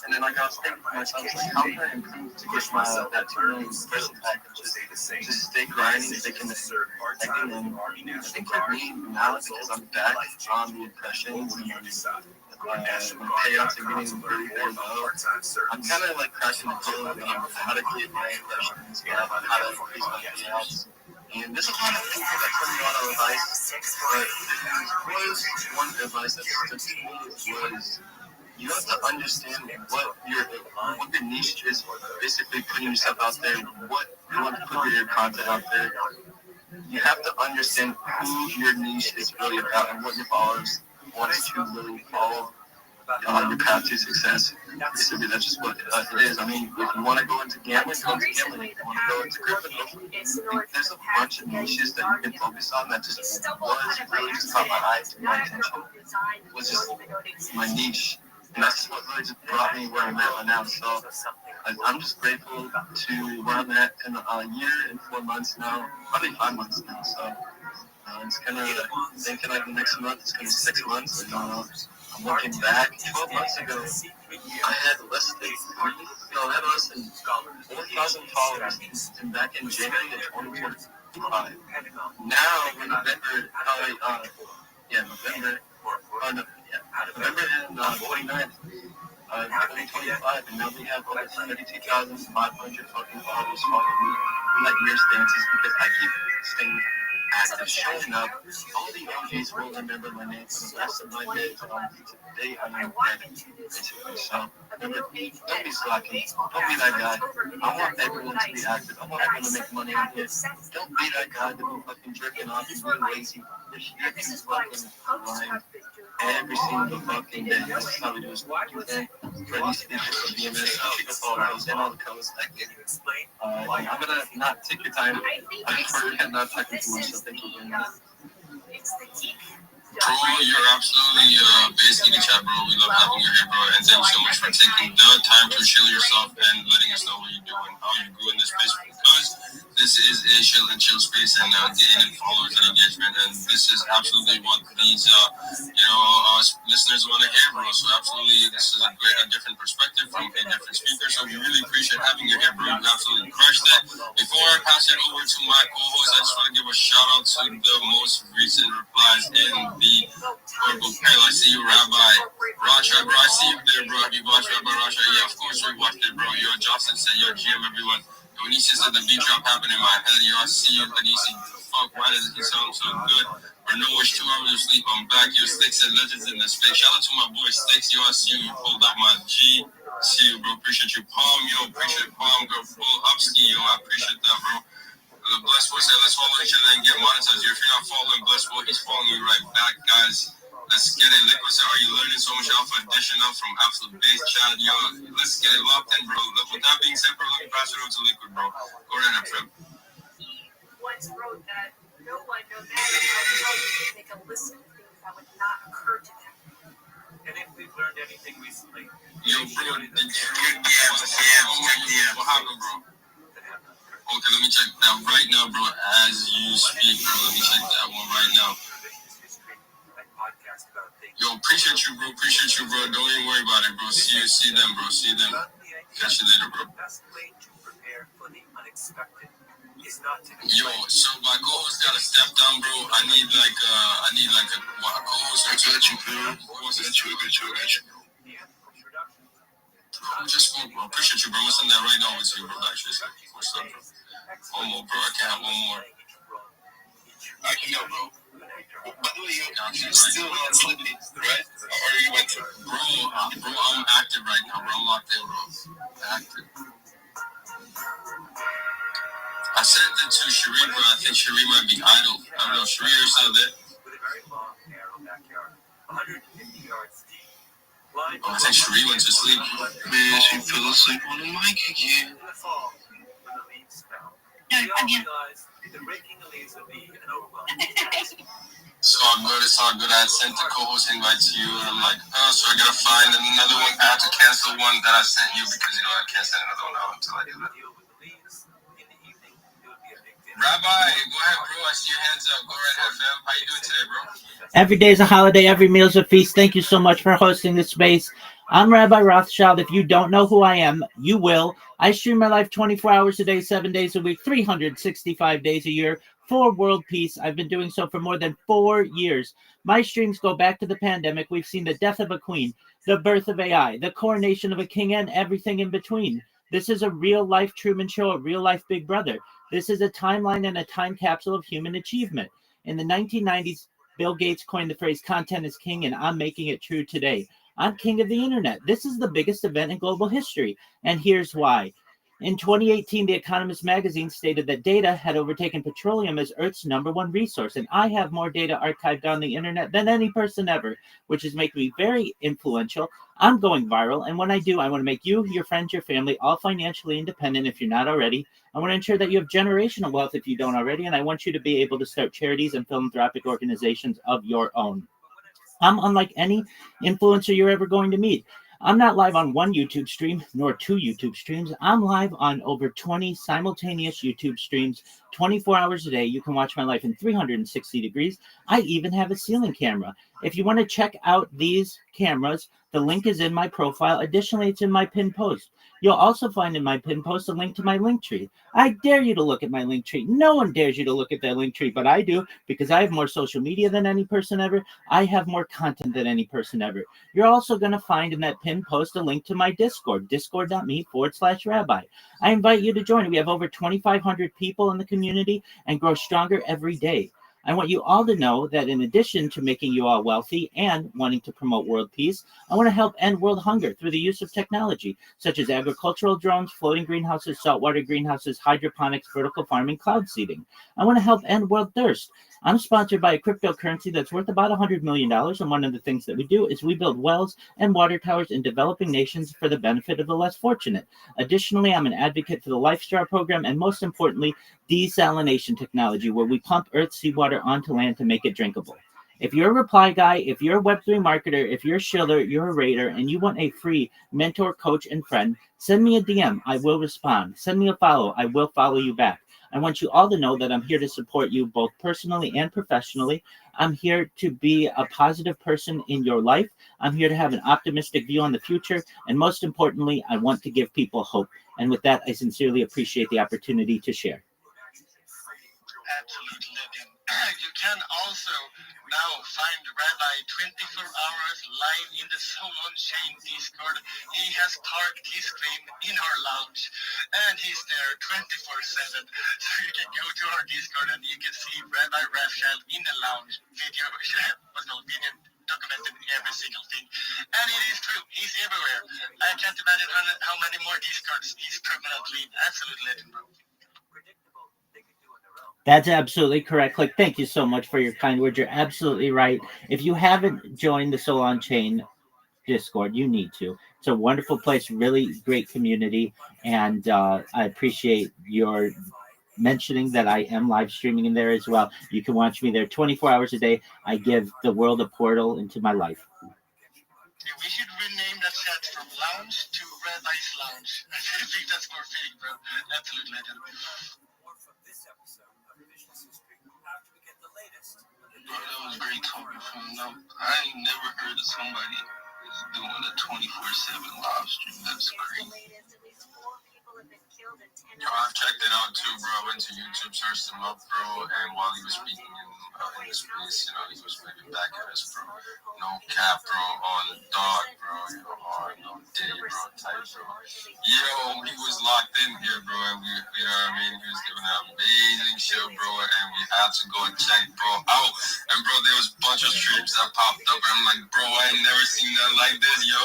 And then like I was thinking to myself, like, how can I improve to get that 2 million impression back and just stay grinding, stay connected. And I think for me now, because I'm back on the impressions and my payouts are getting very, very low, I'm kind of like crashing the code on how to get my impressions, how to increase my payouts. And this is one of the people that told me a lot of advice, but there was one advice that stood to me was you have to understand what the niche is, basically putting yourself out there, what you want to put your content out there. You have to understand who your niche is really about and what your followers want to really follow on your path to success. Basically, that's just what it is. I mean, if you want to go into gambling, go into gambling. If you want to go into crypto, there's a bunch of niches that you can focus on that just was really just caught my eye, to my attention. It was just my niche. And that's what really just brought me where I'm at right now. So I'm just grateful to where I'm at in a year and 4 months now, probably 5 months now. So it's kind of thinking like the next month, it's going to be 6 months. I'm looking back, 12 months ago, I had less than 4,000 followers, and back in January of 2025. Now, in November, November and 29th, 2025, and now we have over 32,500 fucking followers following me. And that year stances because I keep staying active, showing up. All the OGs will remember my name for the rest of my days. Today I am dead, basically. So remember, don't be slacking. Don't be that guy. I want everyone to be active. I want everyone to make money on here. Don't be that guy to be fucking jerking off and being lazy. You're here to fucking grind every single fucking day. This is how we do it. For these speakers for BMS, I'll take a photo and all the colors I can. I'm gonna not take your time. I'm not talking too much, so thank you very much. Bro, you're absolutely basically in the chat, bro. We love having you here, bro. And thank you so much for taking the time to chill yourself and letting us know what you're doing, how you grew in this space. Because this is a chill and chill space and gaining followers and engagement. And this is absolutely what these, listeners want to hear, bro. So absolutely, this is a different perspective from a different speaker. So we really appreciate having you here, bro. You absolutely crushed it. Before I pass it over to my co-host, I just want to give a shout out to the most recent replies in the Oracle panel. I see you, Rabbi. Rothschild, bro. I see you there, bro. Have you watched Rabbi Rothschild? Yeah, of course we watched it, bro. Yo, Johnson said, yo, GM, everyone. When he says that the beat drop happened in my head, yo, I see you, and he said, fuck, why does it sound so good? Or no wish 2 hours of sleep, I'm back. Yo, Sticks and Legends in the space. Shout out to my boy Sticks, yo, I see you. You pulled up my G. See you, bro. Appreciate you, Palm, yo. Appreciate Palm, girl. Full upski, yo. I appreciate that, bro. Blessed Boy said, let's follow each other and get monetized. If you're not following Blessed Boy, he's following you right back, guys. Let's get it. Liquid said, are you learning so much alpha addition up from absolute base chat? Yo, let's get it locked in, bro. With that being said, bro, let me pass it over to Liquid, bro. Go ahead, Trip. Once wrote that no one, no matter how close, they can listen to things that would not occur to them. And if we've learned anything recently, Yo, bro, good DM. What happened, bro? Okay, let me check that right now, bro. As you speak, bro, let me check that one right now. Yo, appreciate you, bro. Appreciate you, bro. Don't even worry about it, bro. See them, bro. See them. Catch you later, bro. The best way to prepare for the unexpected is not to Yo, so my co-host gotta step down, bro. I need like a co-host. I got you, bro. Just spoke, bro. Appreciate you, bro. I'm gonna send that right now with you, bro. Actually, what's up, bro? One more, bro. I can't have one more. I can go, bro. By the way, you're still not sleeping, right? Or you went to? Bro, I'm active right now, bro. I'm locked in, bro. Active. I sent it to Cherie, but I think Cherie might be idle. I don't know. Cherie, are you still there? with a very long, narrow backyard, 150 yards deep. Oh, I think Cherie went to sleep. Man, she fell asleep on the mic again. In the fall, when the leaves fell, No, we all realized that raking the leaves would be an overwhelming task. It's all good. It's all good. I had sent the co-host invite to you, and I'm like, oh, so I gotta find another one. I have to cancel one that I sent you because I can't send another one out until I do that. Deal with the leaves in the evening, it would be a big deal. Rabbi, go ahead, bro. I see your hands up. Go right ahead, fam. How you doing today, bro? Every day is a holiday, every meal is a feast. Thank you so much for hosting this space. I'm Rabbi Rothschild. If you don't know who I am, you will. I stream my life 24 hours a day, 7 days a week, 365 days a year for world peace. I've been doing so for more than 4 years. My streams go back to the pandemic. We've seen the death of a queen, the birth of AI, the coronation of a king, and everything in between. This is a real-life Truman Show, a real-life Big Brother. This is a timeline and a time capsule of human achievement. In the 1990s, Bill Gates coined the phrase content is king, and I'm making it true today. I'm king of the internet. This is the biggest event in global history, and here's why. In 2018, The Economist magazine stated that data had overtaken petroleum as Earth's #1 resource, and I have more data archived on the internet than any person ever, which is making me very influential. I'm going viral, and when I do, I want to make you, your friends, your family, all financially independent if you're not already. I want to ensure that you have generational wealth if you don't already, and I want you to be able to start charities and philanthropic organizations of your own. I'm unlike any influencer you're ever going to meet. I'm not live on one YouTube stream, nor 2 YouTube streams. I'm live on over 20 simultaneous YouTube streams, 24 hours a day. You can watch my life in 360 degrees. I even have a ceiling camera. If you want to check out these cameras, the link is in my profile. Additionally, it's in my pinned post. You'll also find in my pinned post a link to my link tree. I dare you to look at my link tree. No one dares you to look at that link tree, but I do, because I have more social media than any person ever. I have more content than any person ever. You're also going to find in that pinned post a link to my Discord, discord.me/rabbi. I invite you to join. We have over 2,500 people in the community and grow stronger every day. I want you all to know that in addition to making you all wealthy and wanting to promote world peace, I want to help end world hunger through the use of technology, such as agricultural drones, floating greenhouses, saltwater greenhouses, hydroponics, vertical farming, cloud seeding. I want to help end world thirst. I'm sponsored by a cryptocurrency that's worth about $100 million, and one of the things that we do is we build wells and water towers in developing nations for the benefit of the less fortunate. Additionally, I'm an advocate for the LifeStar program, and most importantly, desalination technology, where we pump Earth's seawater onto land to make it drinkable. If you're a reply guy, if you're a Web3 marketer, if you're a shiller, you're a raider, and you want a free mentor, coach, and friend, send me a DM. I will respond. Send me a follow. I will follow you back. I want you all to know that I'm here to support you both personally and professionally. I'm here to be a positive person in your life. I'm here to have an optimistic view on the future. And most importantly, I want to give people hope. And with that, I sincerely appreciate the opportunity to share. Absolutely. You can also now find Rabbi 24 hours live in the Soul on Chain Discord. He has parked his stream in our lounge, and he's there 24/7. So you can go to our Discord and you can see Rabbi Rothschild in the lounge. Video documented every single thing. And it is true, he's everywhere. I can't imagine how many more Discords he's permanently in. Absolute legend, bro. That's absolutely correct. Like, thank you so much for your kind words. You're absolutely right. If you haven't joined the Soul on Chain Discord, you need to. It's a wonderful place, really great community, and I appreciate your mentioning that I am live streaming in there as well. You can watch me there 24 hours a day. I give the world a portal into my life. We should rename that chat from Lounge to Red Ice Lounge. I think that's more fitting, bro. Absolute legend. Bro, that was great talking from them. I ain't never heard of somebody doing a 24/7 live stream. That's crazy. Yo, I've checked it out too, bro. I went to YouTube, searched him up, bro, and while he was speaking in his space, you know, he was waving back at us, bro. No cap, bro, on dog, bro, you know, on no day, bro, type, bro. Yo, he was locked in here, bro, and we, you know what I mean? He was giving an amazing show, bro, and we had to go and check, bro, out. And, bro, there was a bunch of streams that popped up, and I'm like, bro, I ain't never seen nothing like this, yo.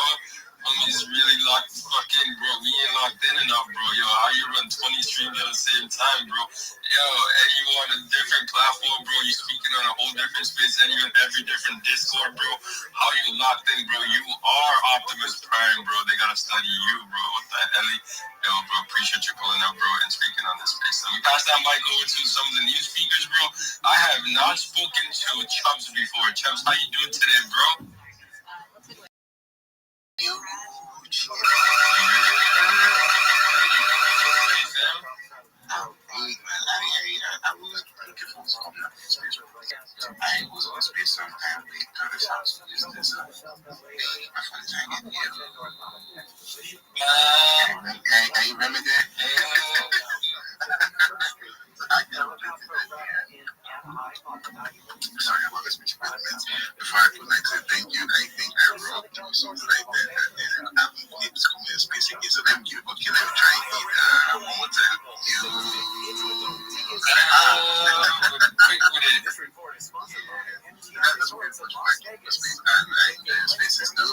Homies really locked fucking, bro. We ain't locked in enough, bro. Yo, how you run 20 streams at the same time, bro? Yo, and you on a different platform, bro. You speaking on a whole different space, and you in every different Discord, bro. How you locked in, bro? You are Optimus Prime, bro. They gotta study you, bro. What the hell? Yo, bro, appreciate you pulling up, bro, and speaking on this space. Let me pass that mic over to some of the new speakers, bro. I have not spoken to Chubbs before. Chubbs, how you doing today, bro? I was on space sometime we thought this house is this my friends hanging here. Hey, remember that? I never did that. Sorry about this, Mr. President. Before I would like to thank you, I think I wrote to something like that. I believe it's coming in space again. So let me give it a kill and try and get one more time. Quick with it. That's weird. Space is new.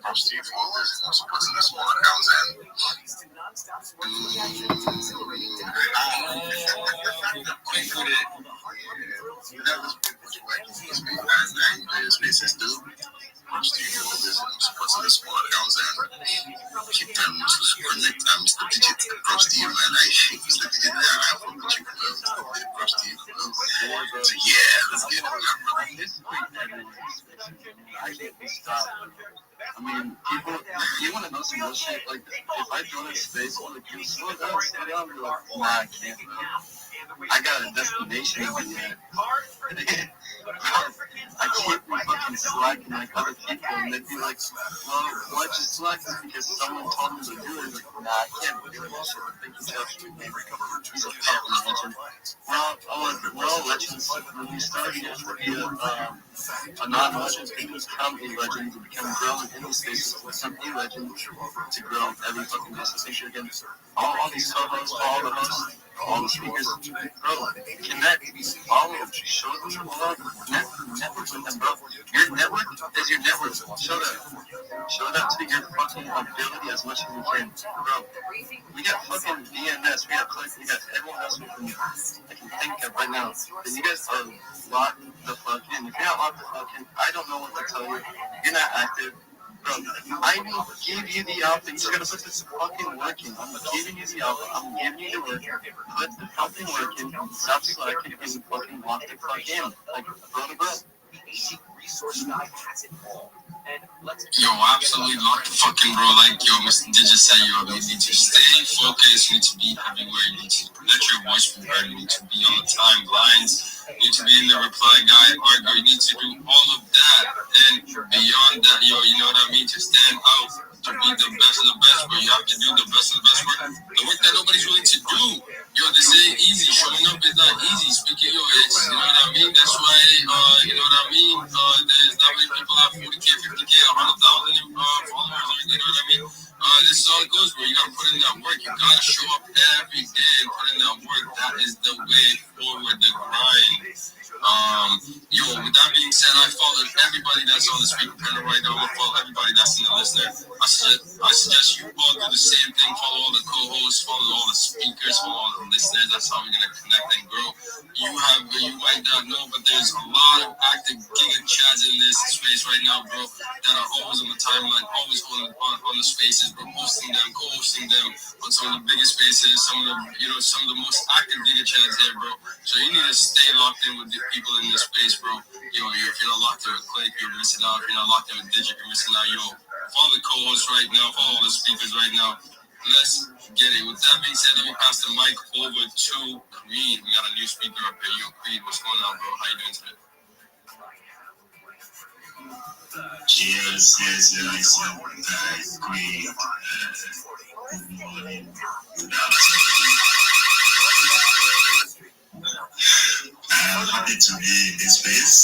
Props to you for all this. I'm supporting the small accounts and quick with it. Space is new. Props to you for all this. I'm supporting the small accounts and keep them to support next time. Mr. Digit, props to you, man. I hate Mr. Digit. I fuck with you, props to you. So yeah, let's get it. I think we stop. I mean, people, you want to know some real shit? Like, if I go to space, like, you slow down, you're like, nah, I can't, bro. I got a destination to be at. I can't be fucking slacking like other people, and they'd be like, well, why'd you slack? Because someone told me to do it. Like, nah, I can't do it. Also, I think he's a fucking legend. We're all legends. When we started to be a non-legend, can become a legend, to become growing in these spaces, to become a legend, to grow every fucking day. So thank you again. All these co-hosts, all the hosts, all the speakers, bro, connect, follow, show them your love, network with them, bro. Your network is your network. Show that to your fucking ability as much as you can, bro. We got fucking DNS, we got Click, we got everyone else I can think of right now. And you guys are locked the fuck in. If you're not locked the fuck in, I don't know what to tell you. You're not active. Bro, I will give you the outfit. You're gonna put this fucking work in. I'm giving you the outfit. I'm giving you the work. Put the fucking work in. Stop slacking and fucking lock the fuck in. Like, bro. Resource guy has it all. Yo, absolutely lock the fucking bro. Like, yo, Mr. Digit said, yo, you need to stay focused, you need to be everywhere, you need to let your voice be heard, you need to be on the timelines, you need to be in the reply guide, argue, you need to do all of that, and beyond that, yo, you know what I mean, to stand out, to be the best of the best, but you have to do the best of the best work, the work that nobody's willing to do. Yo, this ain't easy, showing up is not easy, speaking your it's, you know what I mean, that's why, you know what I mean, there's not many people have 40K, 50K, 100,000 followers, you know what I mean, this song goes, bro, you gotta put in that work, you gotta show up every day and put in that work, that is the way forward, the grind, Yo, with that being said, I followed everybody that's on the speaker panel right now. I'm gonna follow everybody that's in the listener. I suggest you all do the same thing. Follow all the co-hosts, follow all the speakers, follow all the listeners. That's how we're gonna connect and grow. You might not know, but there's a lot of active giga chads in this space right now, bro, that are always on the timeline, always on the spaces, bro, hosting them, co-hosting them on some of the biggest spaces, some of the most active giga chads there, bro. So you need to stay locked in with the people in this space, bro. Yo, if you're not locked in with Click, you're missing out. If you're not locked in with Digit, you're missing out. Yo, follow the co-hosts right now, follow all the speakers right now. Let's get it. With that being said, let me pass the mic over to Creed. We got a new speaker up here. Yo, Creed, what's going on, bro? How you doing today? Cheers, Creed. Good morning, good afternoon. I'm happy to be in this space.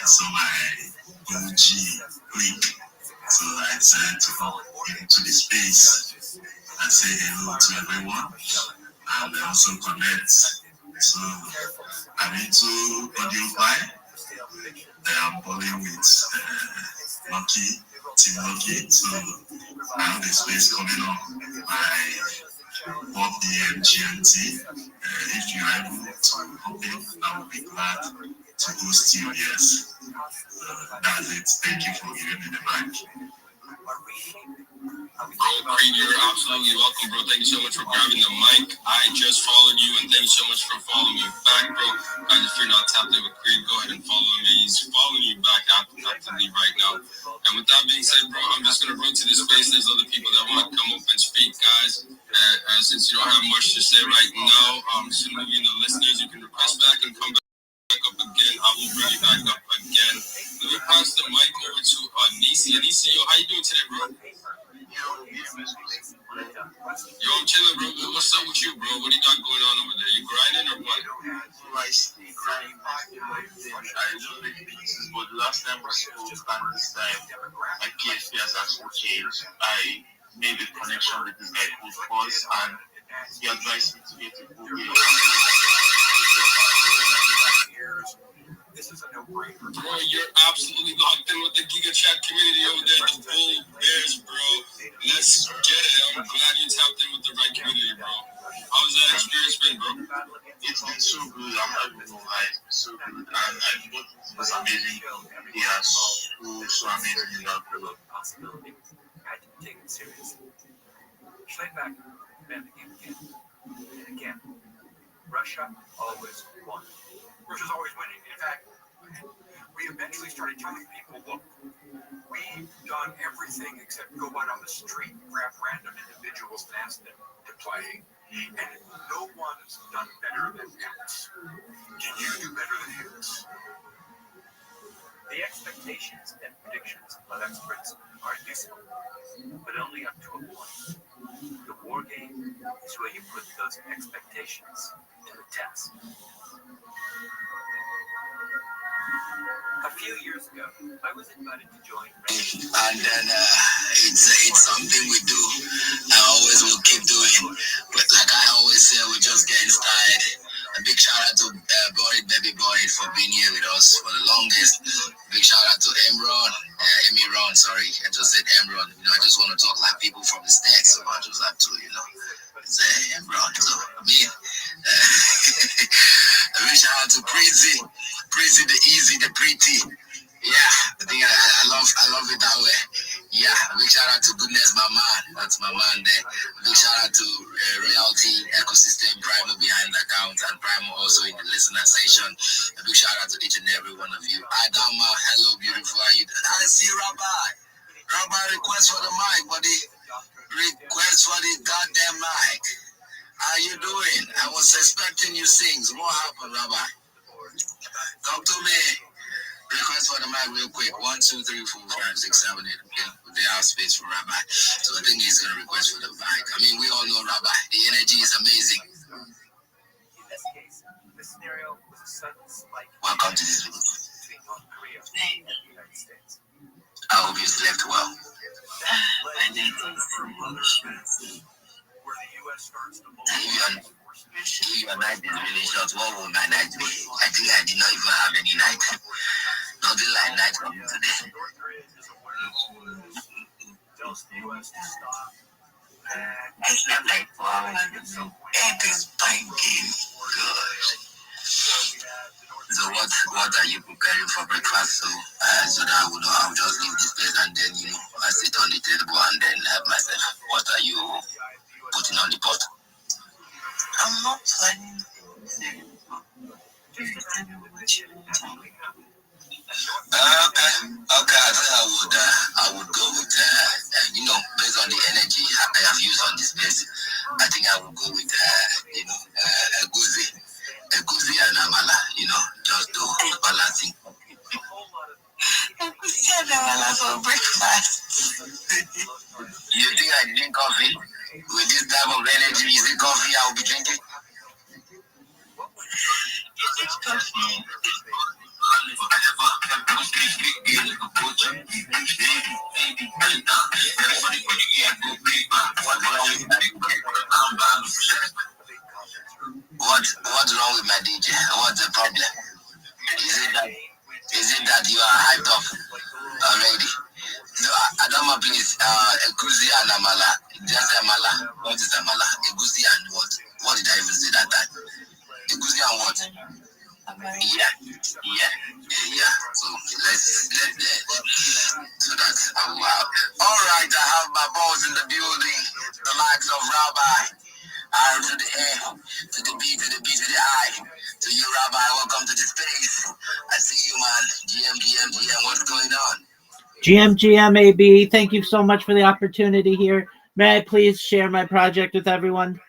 So my OG Creed. So I decided to come into the space and say hello to everyone and also connect. So I'm into audio file. I'm calling with Team Lucky. So I have the space coming up by 4 p.m. GMT. If you're able to open, I will be glad to host you. Yes. That's it. Thank you for giving me the mic. Creed, you're absolutely welcome, bro. Thank you so much for grabbing the mic. I just followed you, and thank you so much for following me back, bro. And if you're not tapped in with Creed, go ahead and follow me. He's following you back actively right now. And with that being said, bro, I'm just going to rotate this space. There's other people that want to come up and speak, guys. Since you don't have much to say right now, just going to leave you the listeners. You can request back and come back up again. I will bring you back up again. Let me pass the mic over to Nisi. Nisi, yo, how you doing today, bro? Yo, I'm chilling, bro. What's up with you, bro? What do you got going on over there? You grinding or what? I still grinding. I don't make pieces, but last time we spoke and this time my PSP has actually changed. I made a connection with this guy called Pulse, and he advised me to get a Google. This is a no-brainer. Bro, you're absolutely locked in with the Giga Chat community over there, the Bull Bears, bro. Let's get it. I'm glad you tapped in with the right community, bro. How's that experience been, bro? It's been so good. I'm not even gonna lie. It's been so good. And I thought it was amazing. Yeah, so amazing in that group. Possibility. I had to take it seriously. Straight back, ran the game again. And again. Russia always won. Russia's always winning. In fact, we eventually started telling people, look, we've done everything except go out on the street and grab random individuals and ask them to play. And no one's done better than X. Can you do better than X? The expectations and predictions of experts are useful, but only up to a point. The war game is where you put those expectations to the test. A few years ago, I was invited to join Restream. And then it's something we do. I always will keep doing. But like I always say, we're just getting started. A big shout out to Baby Boy for being here with us for the longest. Big shout out to Emiron, sorry. I just said Emron. I just want to talk like people from the States, so I just have to, say Emron. So, me. A big shout out to Prezi the easy, the pretty. Yeah, I think I love it that way. Yeah, big shout out to Goodness, my man. That's my man there. Big shout out to Realty Ecosystem, Primo behind the account, and Primo also in the listener section. A big shout out to each and every one of you. Adama, hello, beautiful. How you doing? I see Rabbi. Rabbi, request for the mic, buddy. Request for the goddamn mic. How you doing? I was expecting you sings. What happened, Rabbi? Talk to me. Request for the mic real quick. 1, 2, 3, 4, 5, 6, 7, 8. Okay. They have space for Rabbi. So I think he's gonna request for the mic. I mean, we all know Rabbi. The energy is amazing. In this case, the scenario was a sudden spike. Welcome to this video. Between North Korea and the United States. I hope you slept well. My data is from where the If your night is really short, what will my night be? I think I did not even have any night. Nothing like night for me today. It's not like 4 hours. It is banking. Good. So what are you preparing for breakfast? So that I will know, I'll just leave this place and then I sit on the table and then help myself. What are you putting on the pot? I'm not planning anything. Just tell me what you want to tell me. Okay. I would go with based on the energy I have used on this place, I think I would go with egusi and amala, just to balancing. Egusi and amala for breakfast. You think I drink coffee? With this type of energy, is it coffee I will be drinking? Is it coffee? What's wrong with my DJ? What's the problem? Is it that you are hyped up already? So, Adama, please, egusi and amala. Just amala. What is amala? Egusi and what? What did I even say that time? Egusi and what? Yeah. So so that I will have. All right, I have my boys in the building, the likes of Rabbi, R to the A, to the B, to the B, to the I. To you, Rabbi, welcome to the space. I see you, man. GM, what's going on? GM, thank you so much for the opportunity here. May I please share my project with everyone? We know,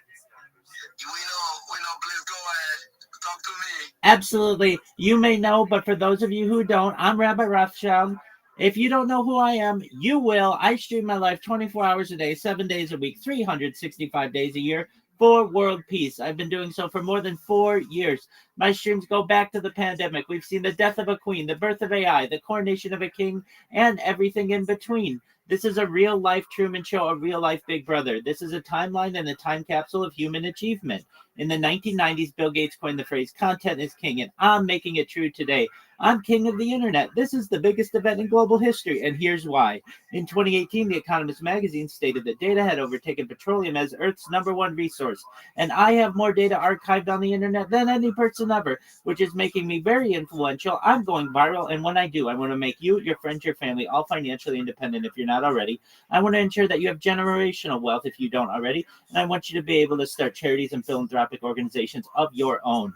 please go ahead. Talk to me. Absolutely. You may know, but for those of you who don't, I'm Rabbi Rothschild. If you don't know who I am, you will. I stream my life 24 hours a day, 7 days a week, 365 days a year for world peace. I've been doing so for more than 4 years. My streams go back to the pandemic. We've seen the death of a queen, the birth of AI, the coronation of a king, and everything in between. This is a real-life Truman Show, a real-life Big Brother. This is a timeline and a time capsule of human achievement. In the 1990s, Bill Gates coined the phrase, content is king, and I'm making it true today. I'm king of the internet. This is the biggest event in global history, and here's why. In 2018, The Economist magazine stated that data had overtaken petroleum as Earth's #1 resource, and I have more data archived on the internet than any person ever, which is making me very influential. I'm going viral, and when I do, I want to make you, your friends, your family, all financially independent if you're not already. I want to ensure that you have generational wealth if you don't already, and I want you to be able to start charities and philanthropic organizations of your own.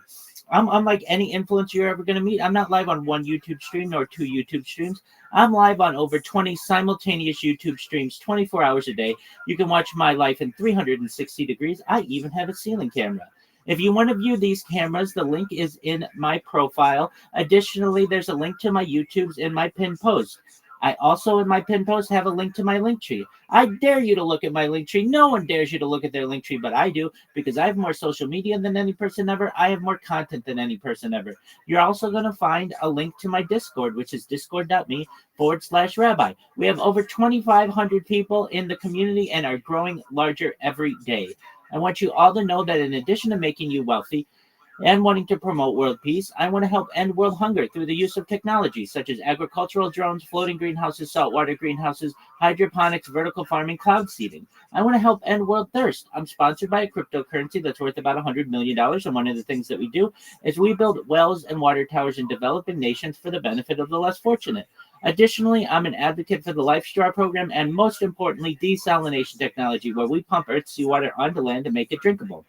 I'm unlike any influencer you're ever going to meet. I'm not live on one YouTube stream nor 2 YouTube streams. I'm live on over 20 simultaneous YouTube streams 24 hours a day. You can watch my life in 360 degrees. I even have a ceiling camera. If you want to view these cameras, the link is in my profile. Additionally, there's a link to my YouTubes in my pinned post. I also, in my pinned post, have a link to my Linktree. I dare you to look at my Linktree. No one dares you to look at their Linktree, but I do, because I have more social media than any person ever. I have more content than any person ever. You're also going to find a link to my Discord, which is discord.me/Rabbi. We have over 2,500 people in the community and are growing larger every day. I want you all to know that in addition to making you wealthy, and wanting to promote world peace, I want to help end world hunger through the use of technology such as agricultural drones, floating greenhouses, saltwater greenhouses, hydroponics, vertical farming, cloud seeding. I want to help end world thirst. I'm sponsored by a cryptocurrency that's worth about $100 million, and one of the things that we do is we build wells and water towers in developing nations for the benefit of the less fortunate. Additionally, I'm an advocate for the Life Straw program and, most importantly, desalination technology, where we pump Earth's seawater onto land to make it drinkable.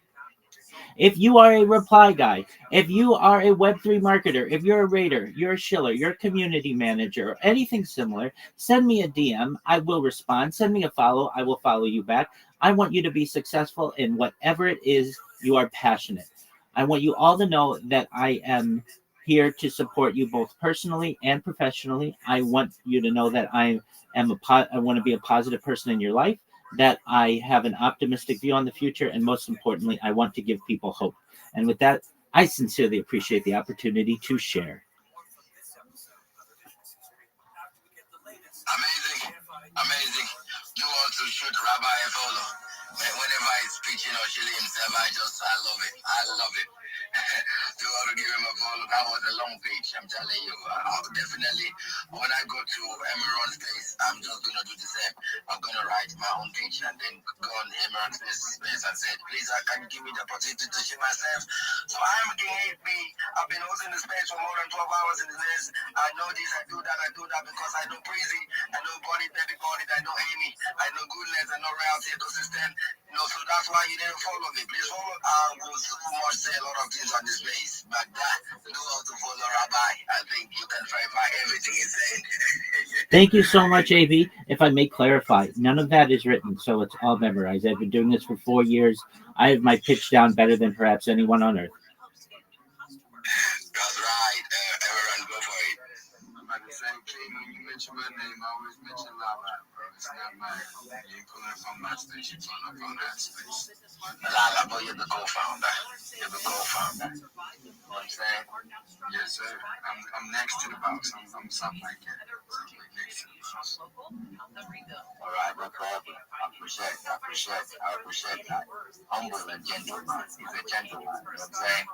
If you are a reply guy, if you are a Web3 marketer, if you're a raider, you're a shiller, you're a community manager, or anything similar, send me a DM. I will respond. Send me a follow. I will follow you back. I want you to be successful in whatever it is you are passionate. I want you all to know that I am here to support you both personally and professionally. I want you to know that I want to be a positive person in your life, that I have an optimistic view on the future, and most importantly, I want to give people hope. And with that, I sincerely appreciate the opportunity to share. Amazing. You also shoot Rabbi and follow. Whenever he's preaching or chilling himself, I love it. I love it. Do you want to give him a follow? That was a long page, I'm telling you. Definitely, when I go to Emeron's space, I'm just going to do the same. I'm going to write my own page and then go on Emeron's space and say, please, can you give me the opportunity to share myself? So I'm getting me. I've been hosting the space for more than 12 hours in the space. I know this, I do that because I know Breezy, I know Bonnie, Baby Bonnie, I know Amy, I know Goodness, I know Reality Ecosystem. So that's why you didn't follow me. Please follow. I will so much say a lot of things on this space, but know how to follow Rabbi. I think you can verify everything he's saying. Thank you so much, AV. If I may clarify, none of that is written, so it's all memorized. I've been doing this for 4 years. I have my pitch down better than perhaps anyone on earth. That's right. Everyone, go for it. About the same thing. When you mention my name, I always mention Lala, bro. It's not mine. You ain't pulling from my space. You're pulling up on that space. Lala, boy, you're the co-founder. You're the co-founder. You know what I'm saying? Yes, sir. I'm next to the box. I'm something like that. Something like next to the box. All right, no problem. I appreciate that. Humble and gentleman. He's a gentleman. You know what I'm saying?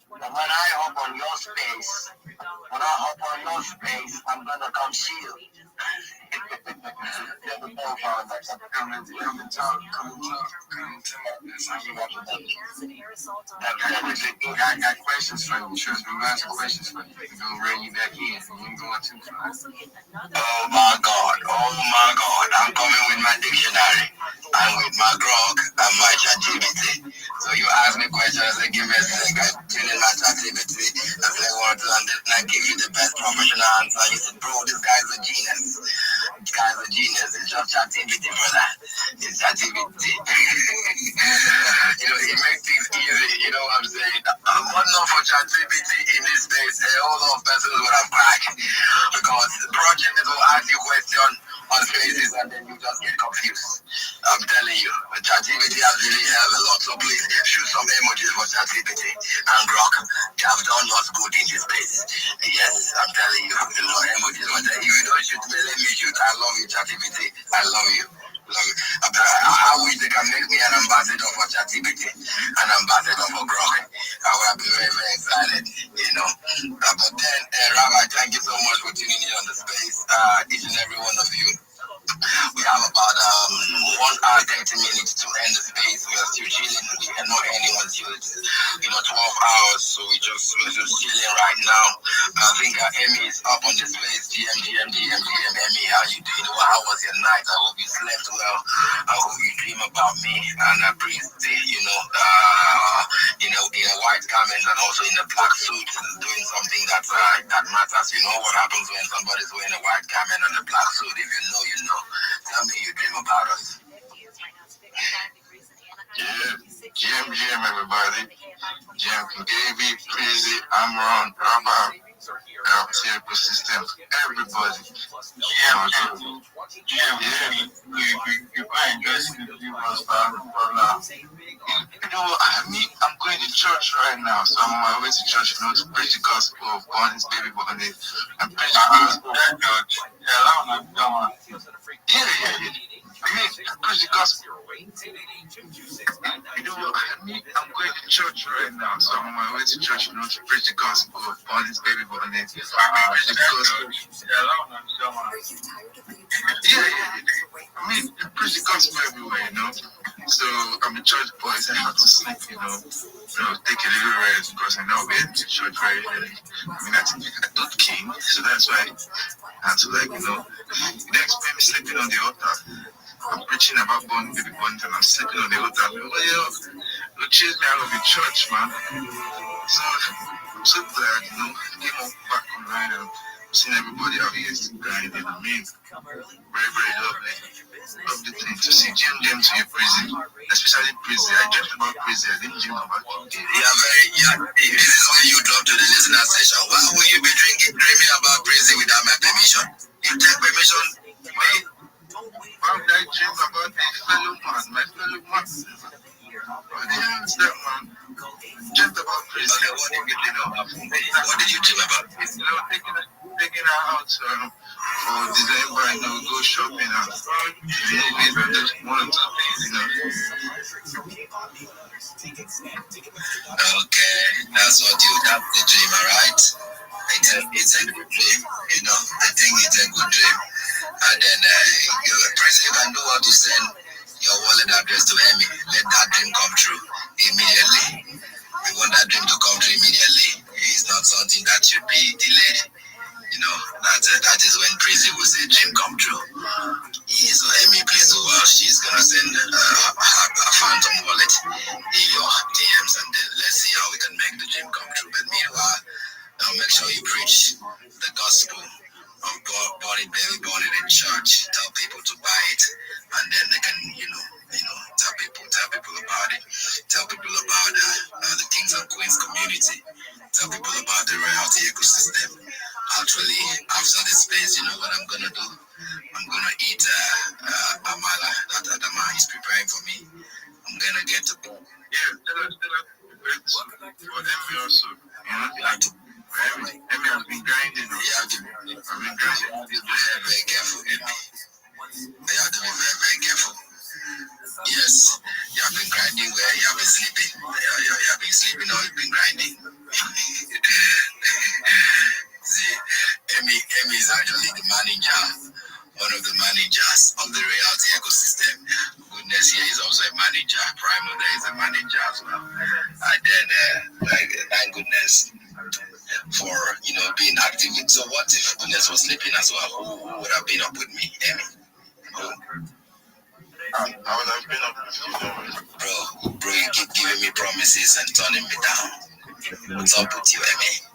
But when I hop on your space, I'm gonna come see you. You're the co-founder. Come and talk. That's how we got to do it. I got questions for you. Trust me, lots of questions for you. We're gonna rein you back in. You ain't going too far. Oh my God. I'm coming with my dictionary and with my grog and my ChatGPT. So you ask me questions, I say, give me a sec. I tune in my ChatGPT. I say, what to, and then I give you the best professional answer. You said, bro, this guy's a genius. It's just ChatGPT, brother. It's ChatGPT. It makes things easy. You know what I'm saying? I'm not for ChatGPT in this space. A whole lot of persons would have cracked because the project will ask you questions on spaces and then you just get confused. I'm telling you, ChatGPT has really helped a lot. So please shoot some emojis for ChatGPT and Grok. They have done us good in this space. Yes, I'm telling you, a lot of emojis. But if you don't shoot me, let me shoot. I love you, ChatGPT. I love you. I wish they can make me an ambassador for ChatGPT, an ambassador for Grok. I would have been very, very excited, But then, Rabbi, thank you so much for tuning in on the space, each and every one of you. We have about 1 hour, 30 minutes to end the space. We are still chilling. We are not ending until it's 12 hours. So we're just chilling right now. I think Emmy is up on the space. GM, Emmy, how you doing? How was your night? I hope you slept well. I hope you dream about me. And I breathe, in a white garment and also in a black suit, doing something that matters. You know what happens when somebody's wearing a white garment and a black suit? If you know, you know. Tell me you dream about us. Yeah, GM, everybody. GM Gaby, Breezy, Amron, Rabbi, Reality Ecosystem, everybody. You find just you must I'm going to church right now, so I'm on my way to church, to preach the gospel of Bonnie's baby Bonnie. I'm preaching that church. I preach the gospel. I'm going to church right now, so I'm on my way to church, to preach the gospel of Bonnie's baby Bonnie. I preach the gospel. I preach the gospel everywhere, So I'm a church boy, so I have to sleep, take a little rest because I know we're to church very early. I don't king, so that's why I had to they expect me sleeping on the altar. I'm preaching about born baby born and I'm sleeping on the altar. You chase me out of the church, man. So I'm so glad, came up back online and seeing everybody out here is grinding. Very, very lovely. Lovely thing to see Jim to your prison, especially prison. I dreamt about prison. I didn't dream about it. This is when you drop to the listener session. Why will you be dreaming about prison without my permission? You take permission, man. Why would I dream about my fellow man? What the hell is that, man? Dreamt about prison. Okay, what did you dream about? Taking her out for for December, and we'll go shopping. Maybe I just want to be, Okay, that's what that's the dream, alright? It's a good dream, I think it's a good dream. And then you can do what to send your wallet address to Emmy. Let that dream come true immediately. We want that dream to come true immediately. It's not something that should be delayed. That is when Prezi will say dream come true. So Emmy, please do well. She's gonna send a phantom wallet in your DMs, and then let's see how we can make the dream come true. But meanwhile, now make sure you preach the gospel of God, born it in church. Tell people to buy it, and then they can, tell people about it. Tell people about the Kings and Queens community. Tell people about the royalty ecosystem. Actually, after this space, you know what I'm gonna do? I'm gonna eat amala that Adama is preparing for me. I'm gonna get to book. Yeah, for Emmy also. Emmy has been grinding. I've been grinding. Very, very careful, Emmy. You have to be very, very careful. Yes, you have been grinding where you have been sleeping. You have been sleeping or you've been grinding. See, Emmy is actually the manager, one of the managers of the reality ecosystem. Goodness, here is also a manager. Primo there is a manager as well. And then, thank goodness for being active. So what if Goodness was sleeping as well? Who would have been up with me, Emmy? I would have been up with you. Bro, you keep giving me promises and turning me down. What's up with you, Emmy?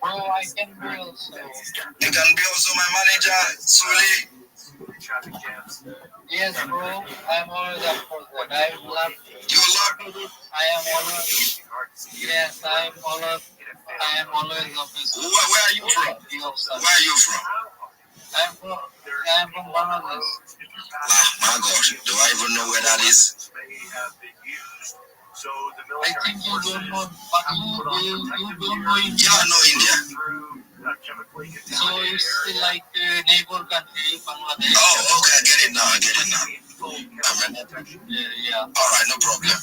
Bro, I can be also. You can be also my manager, Suli. Yes, bro. I'm always up for that. I love you. I am always. Yes, I am always up for. Where are you from? Where are you from? I'm from Bangladesh. My gosh, do I even know where that is? I think you don't know, but you don't know India. Yeah, I know India. So it's like a neighbor country, Bangladesh. Oh, okay, I get it now. Yeah. All right, no problem.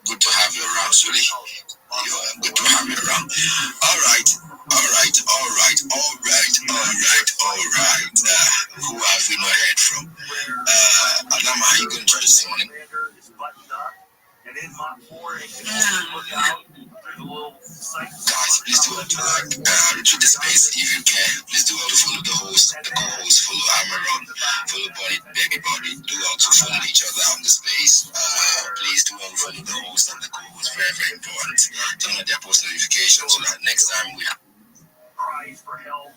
Good to have you around, Suli. Good to have you around. All right. Who have we not heard from? Adama, how you going to try this morning? Guys, please do well to retreat the space if you can. Please do well to follow the host, the co-host, follow Amaron, follow Bonnie, Baby Body. Do well to follow each other on the space. Please do well to follow the host and the co-host. Very, very important. Turn on their post notifications so that next time we have cries for help,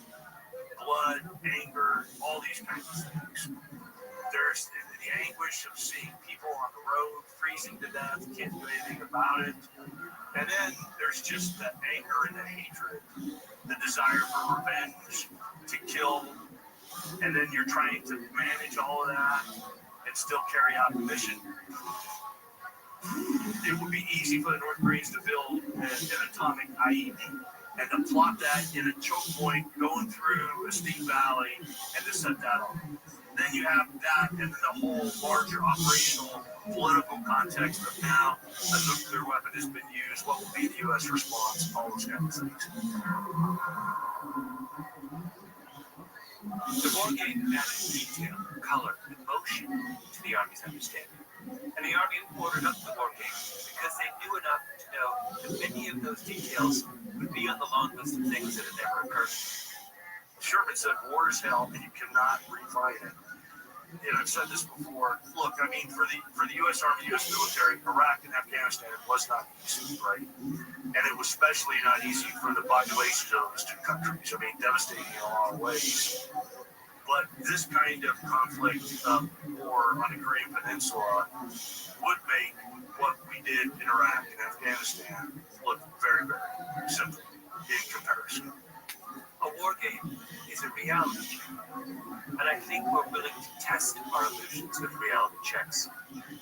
blood, anger, all these kinds of things. There's the anguish of seeing people on the road freezing to death, can't do anything about it. And then there's just the anger and the hatred, the desire for revenge, to kill. And then you're trying to manage all of that and still carry out the mission. It would be easy for the North Koreans to build an atomic IED and to plot that in a choke point going through a steep valley and to set that off. Then you have that and the whole larger operational political context of now a nuclear weapon has been used, what will be the U.S. response, all those kinds of things. The war game added detail, color, and motion to the Army's understanding. And the Army ordered up the war game because they knew enough to know that many of those details would be on the long list of things that had never occurred. Sherman said war is hell and you cannot refine it. And I've said this before. Look, I mean, for the U.S. Army, U.S. military, Iraq and Afghanistan was not easy, right? And it was especially not easy for the populations of those two countries. I mean, devastating in a lot of ways. But this kind of conflict, war on the Korean Peninsula, would make what we did in Iraq and Afghanistan look very, very simple in comparison. A war game is a reality, and I think we're willing to test our illusions with reality checks.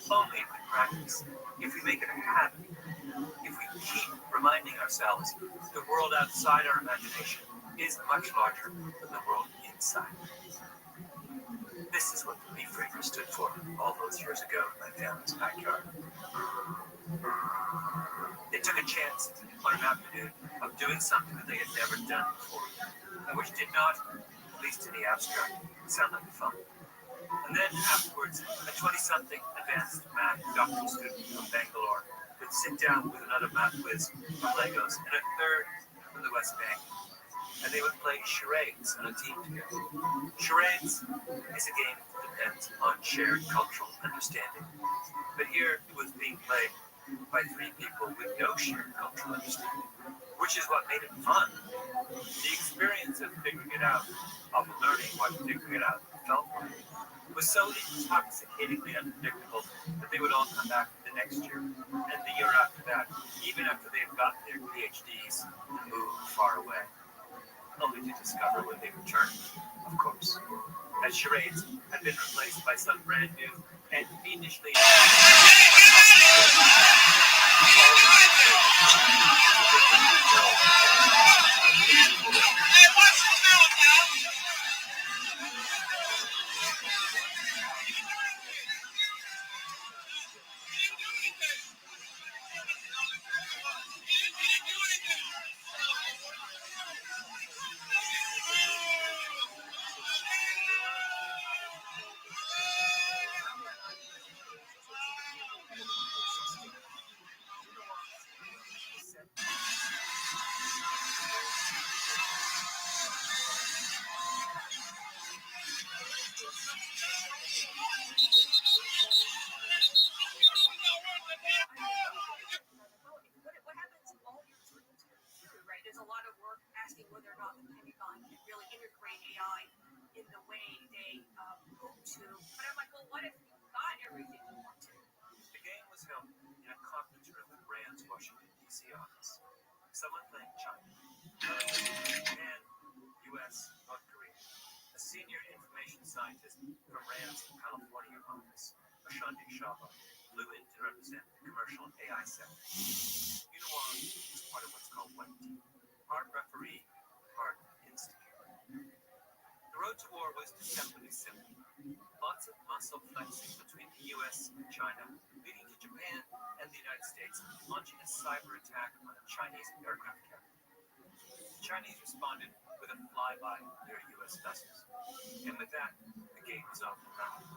Only if we practice, if we make it a habit, if we keep reminding ourselves the world outside our imagination is much larger than the world inside. This is what the beef breaker stood for all those years ago in my family's backyard. They took a chance on an afternoon of doing something that they had never done before, and which did not, at least in the abstract, sound like fun. And then afterwards, a 20-something advanced math doctoral student from Bangalore would sit down with another math whiz from Lagos and a third from the West Bank, and they would play charades on a team together. Charades is a game that depends on shared cultural understanding, but here it was being played by three people with no shared cultural understanding, which is what made it fun. The experience of figuring it out, of learning what figuring it out felt like, was so intoxicatingly unpredictable that they would all come back the next year, and the year after that, even after they've gotten their PhDs and moved far away, only to discover when they returned, of course, that charades had been replaced by some brand new and fiendishly There's a lot of work asking whether or not the Pentagon can really integrate AI in the way they hope to. But I'm like, well, what if you got everything you want to? The game was held in a conference room at Rand's Washington, D.C. office. Someone playing China, Japan, U.S., North Korea. A senior information scientist from Rand's California office, Ashandi Shaba, flew in to represent the commercial AI sector. Yunawan was part of what's called White Team. Part referee, part instigator. The road to war was deceptively simple. Lots of muscle flexing between the U.S. and China, leading to Japan and the United States launching a cyber attack on a Chinese aircraft carrier. The Chinese responded with a flyby near U.S. vessels. And with that, the game was off and running.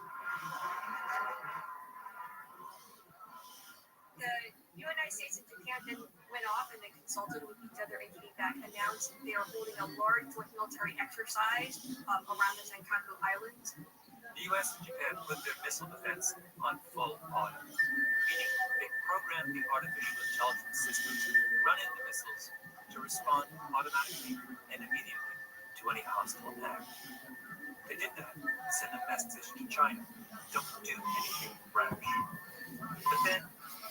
The United States and Japan then went off and they consulted with each other and came back, announced they are holding a large joint military exercise around the Senkaku Islands. The U.S. and Japan put their missile defense on full auto, meaning they programmed the artificial intelligence systems running the missiles to respond automatically and immediately to any hostile attack. They did that to send a message to China: don't do anything rash. But then,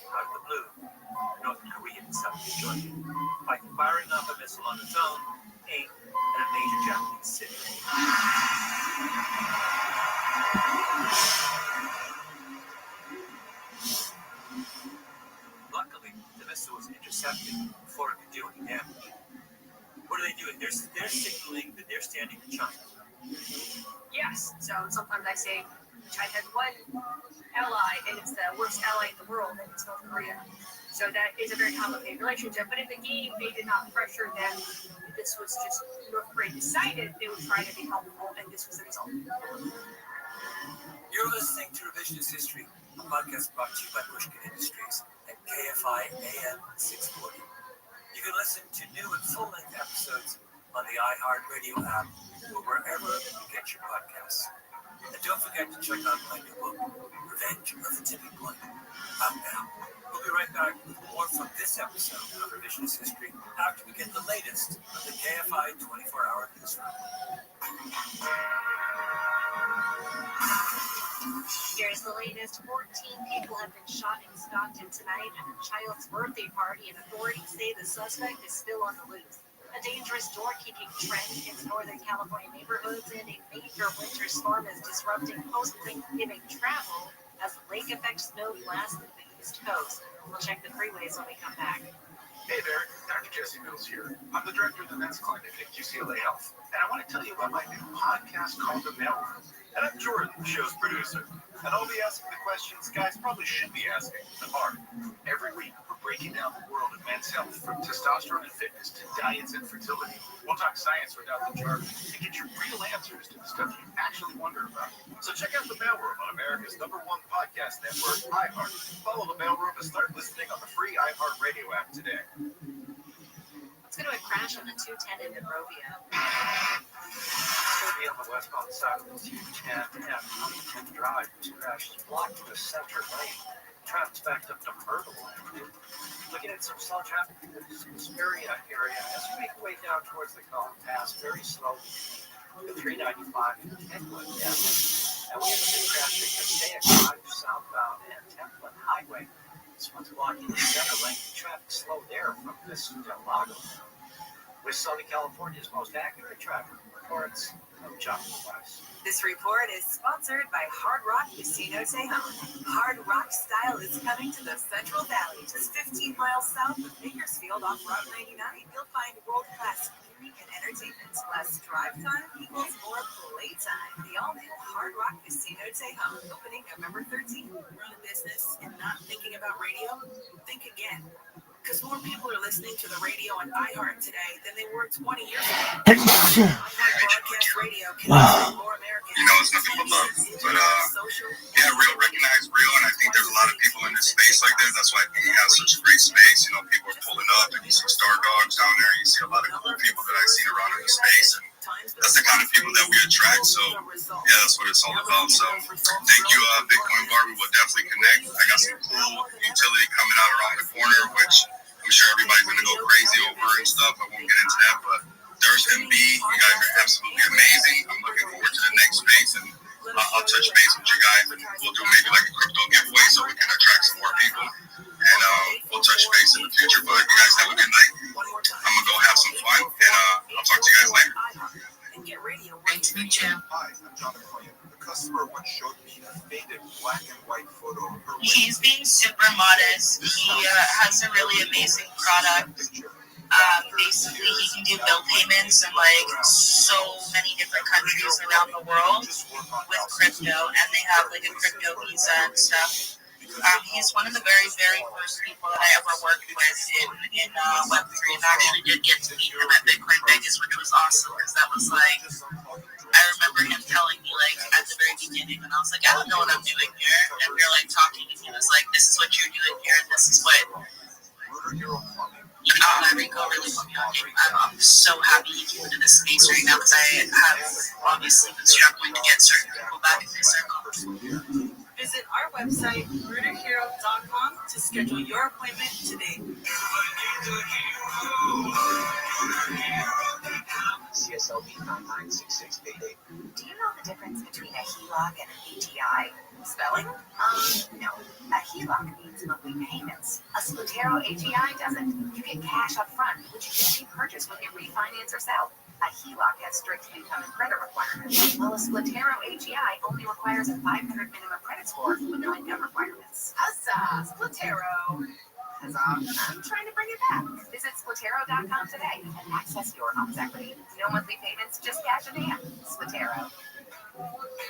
out of the blue, North Korea decided to join in by firing off a missile on its own, aimed at a major Japanese city. Luckily, the missile was intercepted before it could do any damage. What are they doing? They're signaling that they're standing with China. Yes, so sometimes I say China has one ally, and it's the worst ally in the world, and it's North Korea. So that is a very complicated relationship. But in the game, they did not pressure them. This was just North Korea decided they would try to be helpful, and this was the result. You're listening to Revisionist History, a podcast brought to you by Pushkin Industries and KFI AM 640. You can listen to new and full-length episodes on the iHeartRadio app or wherever you get your podcasts. And don't forget to check out my new book, Revenge of the Tipping Point, out now. We'll be right back with more from this episode of Revisionist History after we get the latest of the KFI 24-hour newsroom. Here's the latest. 14 people have been shot in Stockton tonight at a child's birthday party, and authorities say the suspect is still on the loose. A dangerous door-kicking trend in Northern California neighborhoods, and a major winter storm is disrupting post-Thanksgiving travel as lake effect snow blasts the East Coast. We'll check the freeways when we come back. Hey there, Dr. Jesse Mills here. I'm the director of the Men's Clinic at UCLA Health, and I want to tell you about my new podcast called The Mailroom. And I'm Jordan, the show's producer, and I'll be asking the questions guys probably should be asking the hard. Every week, we're breaking down the world of men's health, from testosterone and fitness to diets and fertility. We'll talk science without the jargon and get you real answers to the stuff you actually wonder about. So check out The Mailroom on America's #1 podcast network, iHeart. Follow The Mailroom and start listening on the free iHeart Radio app today. Let's go to a crash on the 210 in Monrovia. It's going to be on the westbound side of the 210 and on the 10th Drive. This crash is blocked to the center lane. Traffic's backed up to Myrtle Avenue. Looking at some slow traffic in this area as we make our way down towards the Collin Pass, very slowly. The 395 and Kentwood Avenue. And we have been crashing the Passaic Drive southbound and Templin Highway. This one's blocking the center lane. Traffic slow there from this to Del Lago. With Southern California's most accurate traffic reports, I'm John Weiss. This report is sponsored by Hard Rock Casino Tejon. Hard Rock style is coming to the Central Valley, just 15 miles south of Bakersfield off Route 99. You'll find world-class gaming and entertainment. Less drive time equals more playtime. The all-new Hard Rock Casino Tejon, opening November 13th. Run a business and not thinking about radio? Think again. Because more people are listening to the radio on iHeart today than they were 20 years ago. Broadcast radio can more Americans. You know, it's nothing but love. But yeah, real recognize real, and I think there's a lot of people in this space like this. That's why he has such a great space. You know, people are pulling up, and you see Star Dogs down there. You see a lot of cool people that I've seen around in the space, and that's the kind of people that we attract. So yeah, that's what it's all about. So thank you, Bitcoin Bar. We will definitely connect. I got some cool utility coming out around the corner, which I'm sure everybody's gonna go crazy over and stuff. I won't get into that, but there's MB. You guys are absolutely amazing. I'm looking forward to the next space, and I'll touch base with you guys, and we'll do maybe like a crypto giveaway so we can attract some more people, and we'll touch base in the future. But you guys have a good night. I'm gonna go have some fun, and I'll talk to you guys later. Great to meet you. Hi, I'm Jonathan William. The customer once showed me a faded black and white photo of her. He's being super modest. He has a really amazing product. Basically, he can do bill payments in like so many different countries around the world with crypto, and they have like a crypto visa and stuff. He's one of the very, very first people that I ever worked with in Web3, and actually did get to meet him at Bitcoin Vegas, which was awesome because that was like, I remember him telling me like at the very beginning, and I was like, I don't know what I'm doing here, and we were like talking, and he was like, this is what you're doing here, and this is what. Rico really put me on game. I'm so happy he came into this space right now because I have obviously been struggling to get certain people back in my circle. Visit our website, murderhero.com, to schedule your appointment today. CSLB 996688. Do you know the difference between a HELOC and an ATI? Spelling? No. A HELOC means monthly payments. A Splitero ATI doesn't. You get cash up front, which you can repurchase when you refinance or sell. A HELOC has strict income and credit requirements, while a Splitero AGI only requires a 500 minimum credit score with no income requirements. Huzzah! Splitero! Huzzah! I'm trying to bring it back. Visit Splitero.com today and access your home's equity. No monthly payments, just cash in hand. Splitero.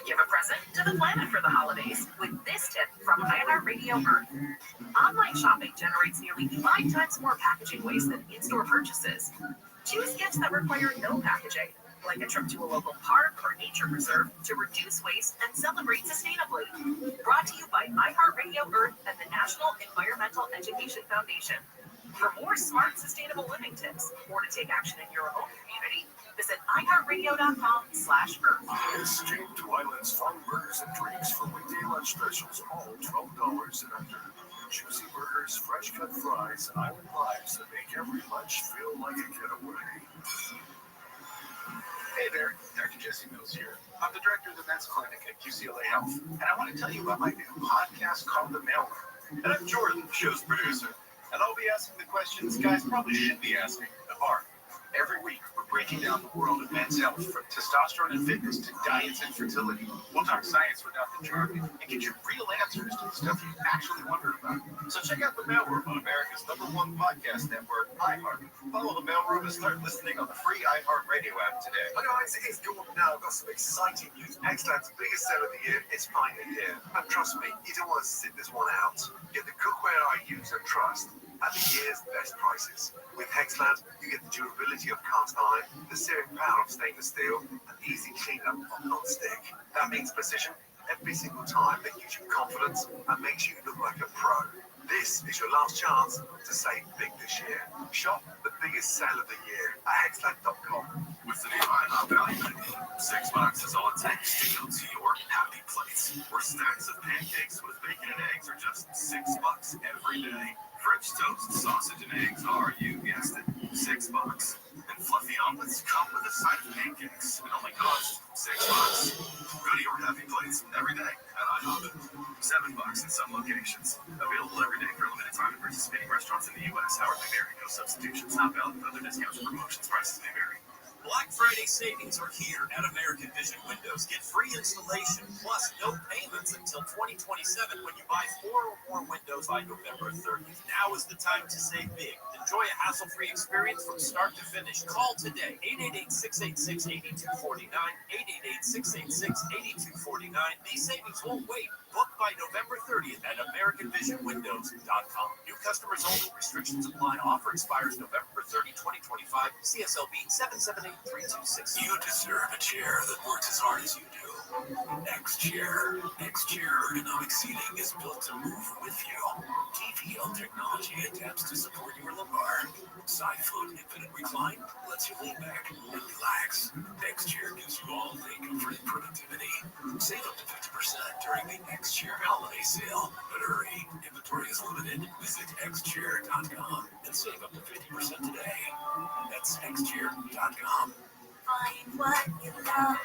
Give a present to the planet for the holidays with this tip from iHeartRadio Earth. Online shopping generates nearly 5 times more packaging waste than in-store purchases. Choose gifts that require no packaging, like a trip to a local park or nature reserve to reduce waste and celebrate sustainably. Brought to you by iHeartRadio Earth and the National Environmental Education Foundation. For more smart, sustainable living tips or to take action in your own community, visit iHeartRadio.com/Earth. Extreme Twilight's fun burgers and drinks for weekday lunch specials, all $12 and under. Juicy burgers, fresh cut fries, and island vibes that make every lunch feel like a getaway. Hey there, Dr. Jesse Mills here. I'm the director of the Men's Clinic at UCLA Health, and I want to tell you about my new podcast called The Mailroom. And I'm Jordan, the show's producer, and I'll be asking the questions guys probably should be asking the hard. Every week, we're breaking down the world of men's health from testosterone and fitness to diets and fertility. We'll talk science without the jargon and get you real answers to the stuff you actually wonder about. So check out The Mailroom on America's #1 podcast network, iHeart. Follow The Mailroom and start listening on the free iHeart Radio app today. Hi guys, it's Gordon now. I've got some exciting news. Hexland's biggest sale of the year is finally here. And trust me, you don't want to sit this one out. Get the cookware I use and trust at the year's best prices. With Hexland, you get the durability of cast iron, the searing power of stainless steel, and easy cleanup of non-stick. That means precision every single time that gives you confidence and makes you look like a pro. This is your last chance to save big this year. Shop the biggest sale of the year at hexland.com. With the new IHOP value menu, $6 is all it takes to go to your happy place. Where stacks of pancakes with bacon and eggs are just $6 every day. French toast, sausage, and eggs are, you guessed it, $6. And fluffy omelets come with a side of pancakes and only cost $6. Go to your happy place every day at IHOP. $7 in some locations. Available every day for a limited time at participating restaurants in the U.S. Hourly vary. No substitutions. Not valid with other discounts or promotions. Prices may vary. Black Friday savings are here at American Vision Windows. Get free installation plus no payments until 2027 when you buy 4 or more windows by November 30th. Now is the time to save big. Enjoy a hassle-free experience from start to finish. Call today, 888-686-8249, 888-686-8249. These savings won't wait. Book by November 30th at AmericanVisionWindows.com. New customers only. Restrictions apply. Offer expires November 30, 2025. CSLB 778-3266. You deserve a chair that works as hard as you do. X-Chair. X-Chair ergonomic seating is built to move with you. TPL technology adapts to support your lumbar. Side float infinite recline lets you lean back and relax. X-Chair gives you all day comfort and productivity. Save up to 50% during the X-Chair holiday sale. But hurry, inventory is limited. Visit xchair.com and save up to 50% today. That's xchair.com. Find what you love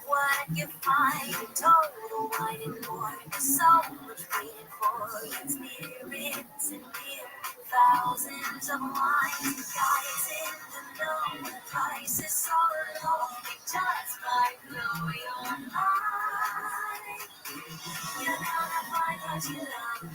what you find. Total wine and more. So much waiting for experience and beer. Thousands of wines, guys in the know. The price is so low. It just might blow your mind. You're gonna find what you love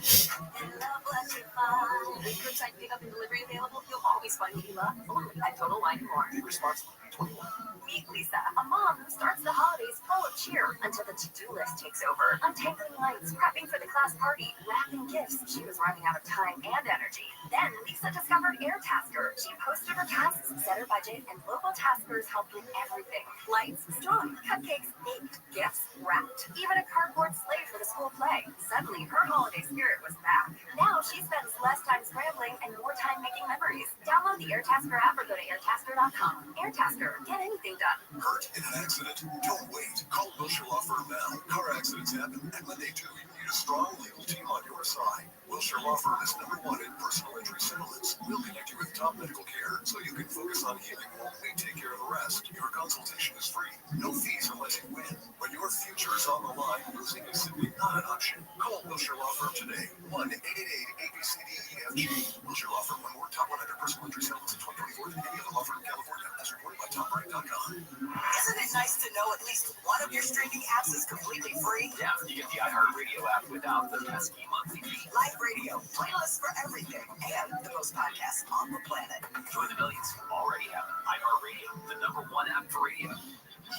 and love what you find. With curbside pickup and delivery available, you'll always find what you love. Only at Total Wine and More. Be responsible. 21. Meet Lisa, a mom who starts the holidays full of cheer until the to-do list takes over. Untangling lights, prepping for the class party, wrapping gifts. She was running out of time and energy. Then Lisa discovered AirTasker. She posted her tasks, set her budget, and local taskers helped with everything. Lights, strong, cupcakes, baked, gifts, wrapped, even a cardboard sleigh for the school play. Suddenly, her holiday spirit was back. Now she spends less time scrambling and more time making memories. Download the AirTasker app or go to airtasker.com. AirTasker, get anything done. Hurt in an accident? Don't wait. Call Wilshire Law Firm now. Car accidents happen, and when they do, you need a strong legal team on your side. Wilshire Law Firm is #1 in personal injury settlements. We'll connect you with top medical care so you can focus on healing while we take care of the rest. Your consultation is free. No fees unless you win. When your future is on the line, losing is simply not an option. Call Wilshire Law Firm today. 1-888-ABCDEFG. Wilshire Law Firm, one more top 100 personal injury settlements in 2024 than any other law firm in California, as reported by TopBreak.com. Isn't it nice to know at least one of your streaming apps is completely free? Yeah, you get the iHeartRadio app without the pesky monthly fee. Live radio, playlists for everything, and the most podcasts on the planet. Join the millions who already have iHeartRadio, the #1 app for radio.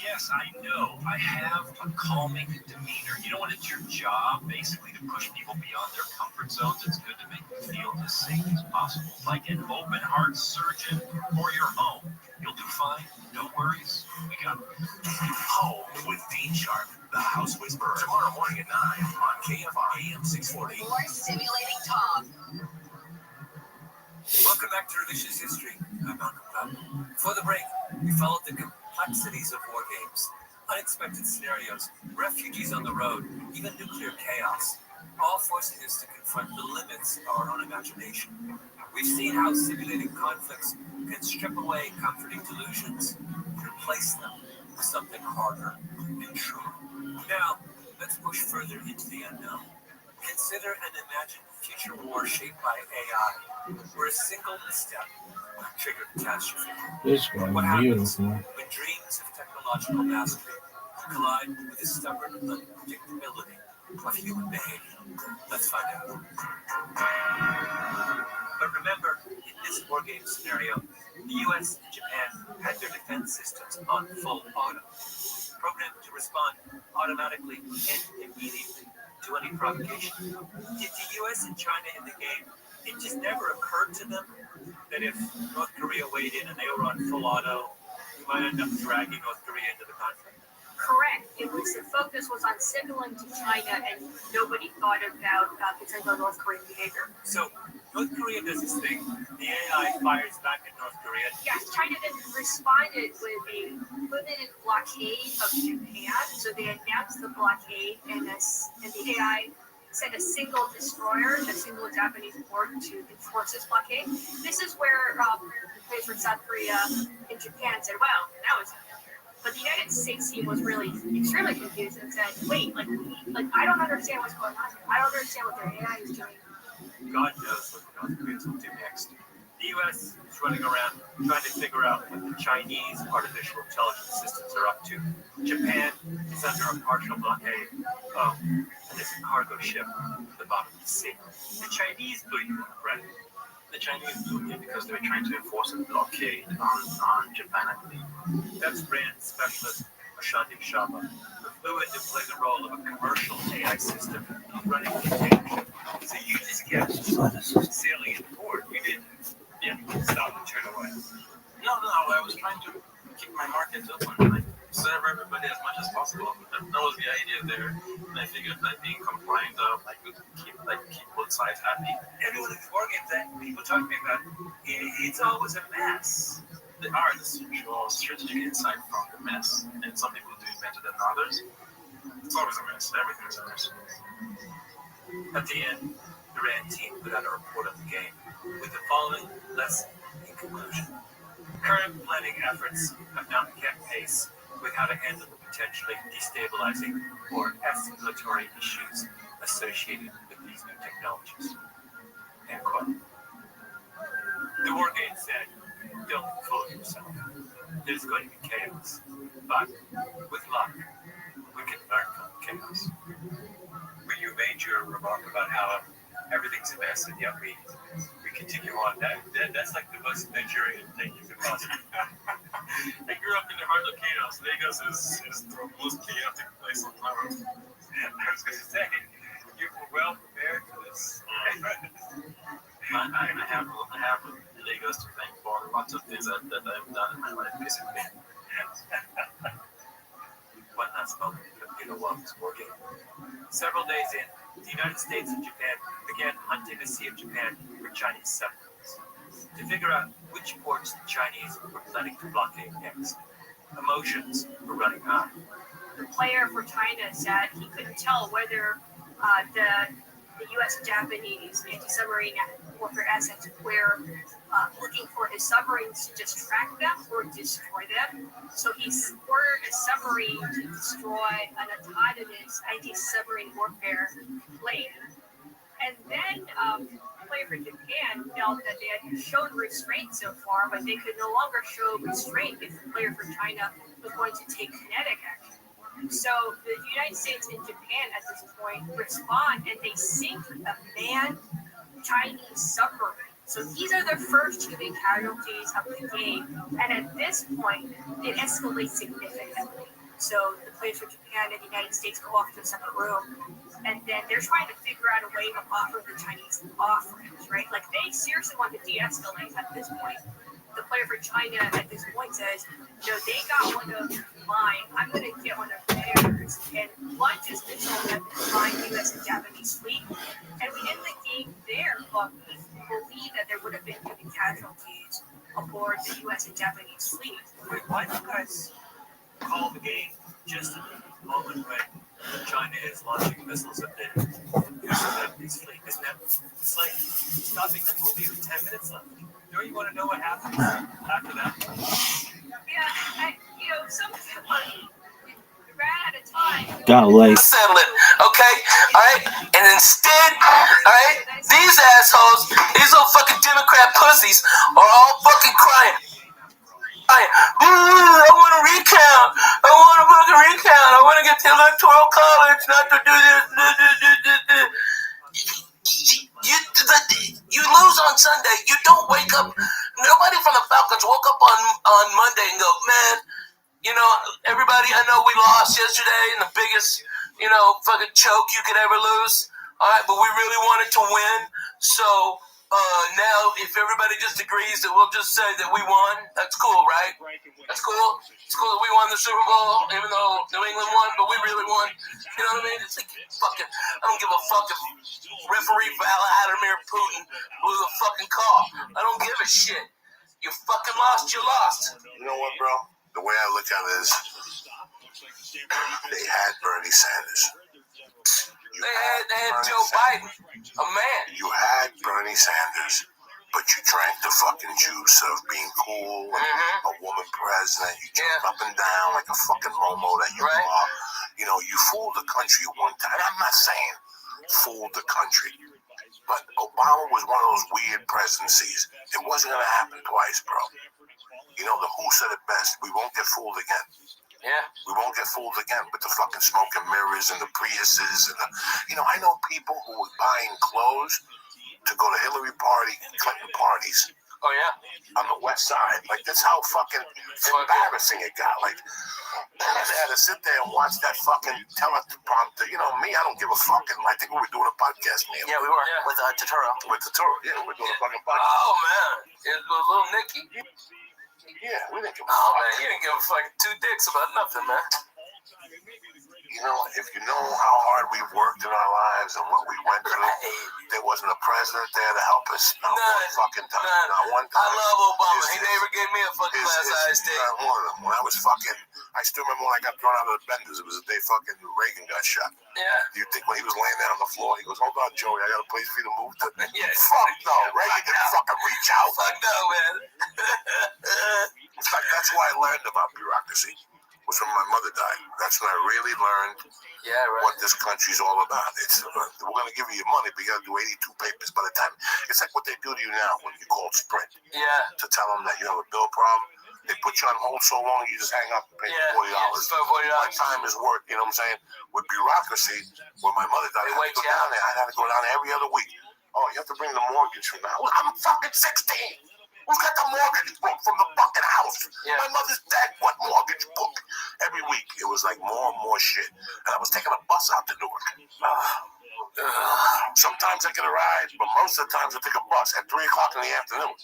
Yes, I know. I have a calming demeanor. You know, when it's your job, basically, to push people beyond their comfort zones, it's good to make them feel as safe as possible. Like an open heart surgeon or your home. You'll do fine. No worries. We got Home with Dean Sharp, the House Whisperer. Tomorrow morning at 9 on KFI AM 640. More stimulating talk. Welcome back to Revisionist History. I'm Malcolm Butler. Before the break, we followed the complexities of war games, unexpected scenarios, refugees on the road, even nuclear chaos, all forcing us to confront the limits of our own imagination. We've seen how simulating conflicts can strip away comforting delusions and replace them with something harder and truer. Now, let's push further into the unknown. Consider an imagined future war shaped by AI, where a single misstep trigger catastrophe. This one What happens beautiful. when dreams of technological mastery collide with the stubborn unpredictability of human behavior? Let's find out. But remember, in this war game scenario, the US and Japan had their defense systems on full auto, programmed to respond automatically and immediately to any provocation. Did the US and China in the game, it just never occurred to them that if North Korea weighed in and they were on full auto, we might end up dragging North Korea into the conflict? Correct. It was the focus was on signaling to China, and nobody thought about potential North Korean behavior. So North Korea does this thing. The AI fires back at North Korea. Yes, China then responded with a limited blockade of Japan. So they announced the blockade, and the AI sent a single destroyer, a single Japanese port to enforce this blockade. This is where players from South Korea and Japan said, "Well, that was." But the United States team was really extremely confused and said, "Wait, like I don't understand what's going on. I don't understand what their AI is doing." God knows what the North Koreans will do next. The U.S. is running around trying to figure out what the Chinese artificial intelligence systems are up to. Japan is under a partial blockade. Oh, and there's a cargo ship at the bottom of the sea. The Chinese doing that, right? The Chinese doing it because they're trying to enforce a blockade on Japan, I believe. That's brand specialist Ashandi Sharma, the fluid that plays the role of a commercial AI system running a container ship. So you just kept sailing in port. You didn't stop and turn away. No, I was trying to keep my markets open, like serve everybody as much as possible. That was the idea there. And I figured that being compliant, I could keep both sides happy. Every one of these war games that people talk to me about, it's always a mess. There are the strategic insight from the mess, and some people do it better than others. It's always a mess. Everything is a mess. At the end, the RAND team put out a report of the game with the following lesson in conclusion. Current planning efforts have not kept pace with how to handle the potentially destabilizing or escalatory issues associated with these new technologies. End quote. The war game said, "Don't fool yourself. There's going to be chaos, but with luck, we can learn from the chaos." When you made your remark about how everything's a mess and yet we continue on, that's like the most Nigerian thing you could possibly do. I grew up in the heart of chaos. Lagos is the most chaotic place on planet. I was going to say, you were well prepared for this. I have Lagos to thank for lots of things that I've done in my life, basically. One last moment in the Wellness war game. Several days in, the United States and Japan began hunting the Sea of Japan for Chinese submarines to figure out which ports the Chinese were planning to blockade next. Emotions were running high. The player for China said he couldn't tell whether the U.S. and Japanese anti-submarine warfare assets were looking for his submarines to just track them or destroy them. So he ordered a submarine to destroy an autonomous anti-submarine warfare plane. And then the player for Japan felt that they had shown restraint so far, but they could no longer show restraint if the player for China was going to take kinetic action. So the United States and Japan at this point respond and they sink a manned Chinese submarine. So these are the first human casualties of the game. And at this point, it escalates significantly. So the players for Japan and the United States go off to a separate room. And then they're trying to figure out a way of offering the Chinese off-ramps, right? Like they seriously want to de-escalate at this point. The player for China at this point says, they got one of mine. I'm going to get one of theirs. And launch his missile at the combined U.S. and Japanese fleet. And we end the game there, but we believe that there would have been human casualties aboard the U.S. and Japanese fleet. Wait, why do you guys call the game just at the moment when China is launching missiles at the U.S. and Japanese fleet? Isn't that, it's like stopping the movie with 10 minutes left. Don't you want to know what happens after that? Yeah, some we ran out of Golly. Settle it, okay? Alright? And instead, alright, these assholes, these little fucking Democrat pussies are all fucking crying. I want to recount. I want to fucking recount. I want to get the Electoral College not to do this. You lose on Sunday. You don't wake up. Nobody from the Falcons woke up on Monday and go, man, you know, everybody, I know we lost yesterday in the biggest, you know, fucking choke you could ever lose. All right, but we really wanted to win. So now, if everybody just agrees that we'll just say that we won, that's cool, right? That's cool. It's cool that we won the Super Bowl, even though New England won, but we really won. You know what I mean? It's like, fucking, I don't give a fuck if referee Vladimir Putin blew the fucking call. I don't give a shit. You fucking lost, you lost. You know what, bro? The way I look at it is, they had Bernie Sanders. They had Joe Biden, a man. You had Bernie Sanders, but you drank the fucking juice of being cool and a woman president. You jumped up and down like a fucking Momo that you are. You know, you fooled the country one time. I'm not saying fooled the country, but Obama was one of those weird presidencies. It wasn't going to happen twice, bro. You know, the Who said it best. We won't get fooled again. Yeah. We won't get fooled again with the fucking smoke and mirrors and the Priuses and the, you know, I know people who were buying clothes to go to Hillary Clinton parties. Oh yeah. On the West Side. Like, that's how fucking embarrassing it got. Like, they had to sit there and watch that fucking teleprompter. You know, me, I don't give a fucking. I think we were doing a podcast, man. Yeah, we were. Yeah. With Totoro. With Totoro. Yeah, we were doing a fucking podcast. Oh man. It was little Nicky. Yeah, we didn't give a fuck. Oh man, you didn't give a fucking two dicks about nothing, man. You know, if you know how hard we've worked in our lives and what we went through, there wasn't a president there to help us. Not one fucking time. Not one time. I love Obama. He never gave me a fucking glass of iced tea. Not one of them. When I was fucking, I still remember when I got thrown out of the Benders. It was the day fucking Reagan got shot. Yeah. You think when he was laying there on the floor, he goes, "Hold on, Joey, I got a place for you to move to." Yeah. Fuck no, Reagan didn't fucking reach out. Fuck no, man. In fact, that's why I learned about bureaucracy. Was when my mother died. That's when I really learned what this country's all about. It's we're going to give you your money, but you got to do 82 papers. By the time, it's like what they do to you now when you call Sprint. Yeah. To tell them that you have a bill problem. They put you on hold so long, you just hang up and pay $40. My time is worth, you know what I'm saying? With bureaucracy, when my mother died, I had to go down there. I had to go down there every other week. Oh, you have to bring the mortgage from now. I'm fucking 16. Who's got the mortgage book from the fucking house? Yeah. My mother's dead. What mortgage book? Every week, it was like more and more shit. And I was taking a bus out to Newark. Sometimes I get a ride, but most of the times I take a bus at 3 o'clock in the afternoon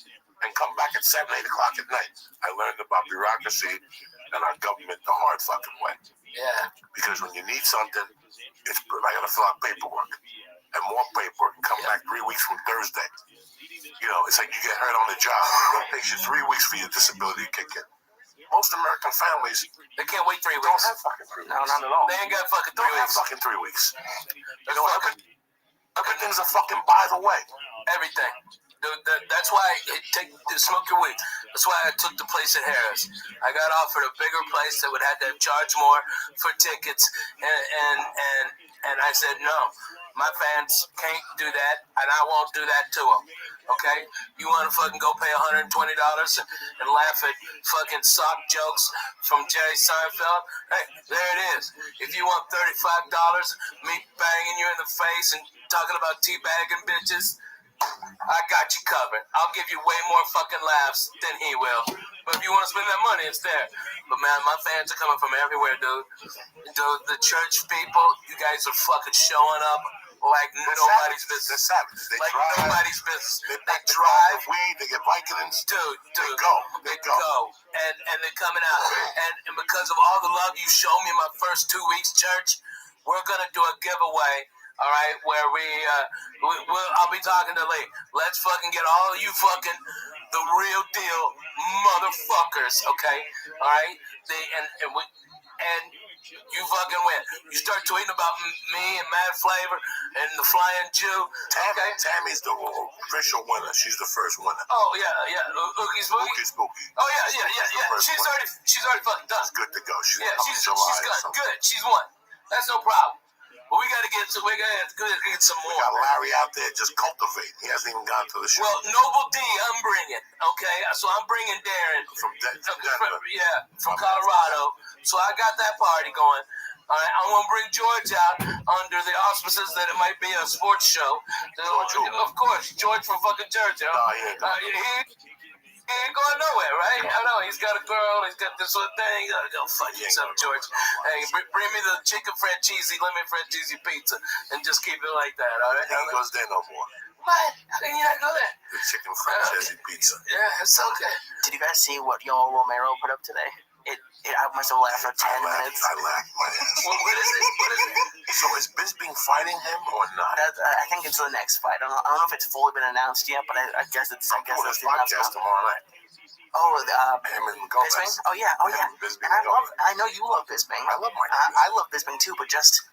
and come back at 7, 8 o'clock at night. I learned about bureaucracy and our government the hard fucking way. Yeah. Because when you need something, I got to fill out paperwork and more paperwork and come back 3 weeks from Thursday. You know, it's like you get hurt on the job. It takes you 3 weeks for your disability to kick in. Most American families, they can't wait 3 weeks. Don't have fucking 3 weeks. No, not at all. They ain't got fucking 3 weeks. Don't have fucking 3 weeks. You know, everything's a fucking by the way. Everything. That's why smoke your weed. That's why I took the place at Harris. I got offered a bigger place that would have to charge more for tickets, and I said no. My fans can't do that, and I won't do that to them. Okay? You want to fucking go pay $120 and laugh at fucking sock jokes from Jerry Seinfeld? Hey, there it is. If you want $35, me banging you in the face and talking about teabagging bitches, I got you covered. I'll give you way more fucking laughs than he will. But if you want to spend that money, it's there. But man, my fans are coming from everywhere, dude. Dude, the church people, you guys are fucking showing up like nobody's business. They're savage. They like drive, nobody's business. They drive. Weed, they get Vicodins. Dude. They go. And they're coming out. And because of all the love you showed me in my first 2 weeks, church, we're going to do a giveaway. All right, where I'll be talking to Lee. Let's fucking get all of you fucking the real deal motherfuckers, okay? All right, and you fucking win. You start tweeting about me and Mad Flavor and the Flying Jew. Okay? Tammy's the official winner. She's the first winner. Oh yeah. Oogie Spooky. Oh yeah. She's already fucking done. She's good to go. She's good. She's won. That's no problem. But we got to get some We more. got Larry out there just cultivate. He hasn't even gone to the show. Well, Noble D, I'm bringing. Okay, so I'm bringing Darren From Denver. from Colorado. So I got that party going. All right, I'm gonna bring George out under the auspices that it might be a sports show. Of course, George from fucking church. He ain't going nowhere, right? I know he's got a girl, he's got this little thing. Go fuck yourself, George. Hey, bring me the chicken francese, lemon francese pizza, and just keep it like that, all right? He goes there no more. What? How can you not go there? The chicken francese pizza. Yeah, it's okay. Did you guys see what Yoel Romero put up today? I must have laughed for 10 minutes. I laughed my ass. What is it? So is Bisping fighting him or not? I think it's the next fight. I don't know if it's fully been announced yet, but I guess it's. I'm doing this podcast tomorrow night. Oh, him and Gomez. Bisping? Oh yeah. Bisping and I know you love Bisping. I love I love Bisping too, but just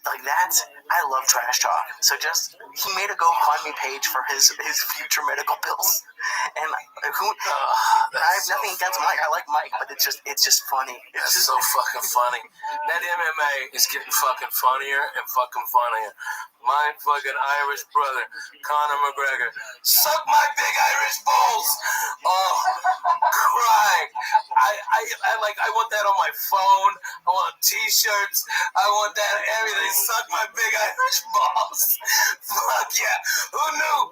like that, I love trash talk. So just he made a GoFundMe page for his future medical bills, and I have nothing against Mike. I like Mike, but it's just funny. It's so fucking funny. That MMA is getting fucking funnier and fucking funnier. My fucking Irish brother, Conor McGregor, suck my big Irish balls. Oh, crying. I want that on my phone. I want T-shirts. I want that everything. Suck my big Irish balls. Fuck yeah. Who knew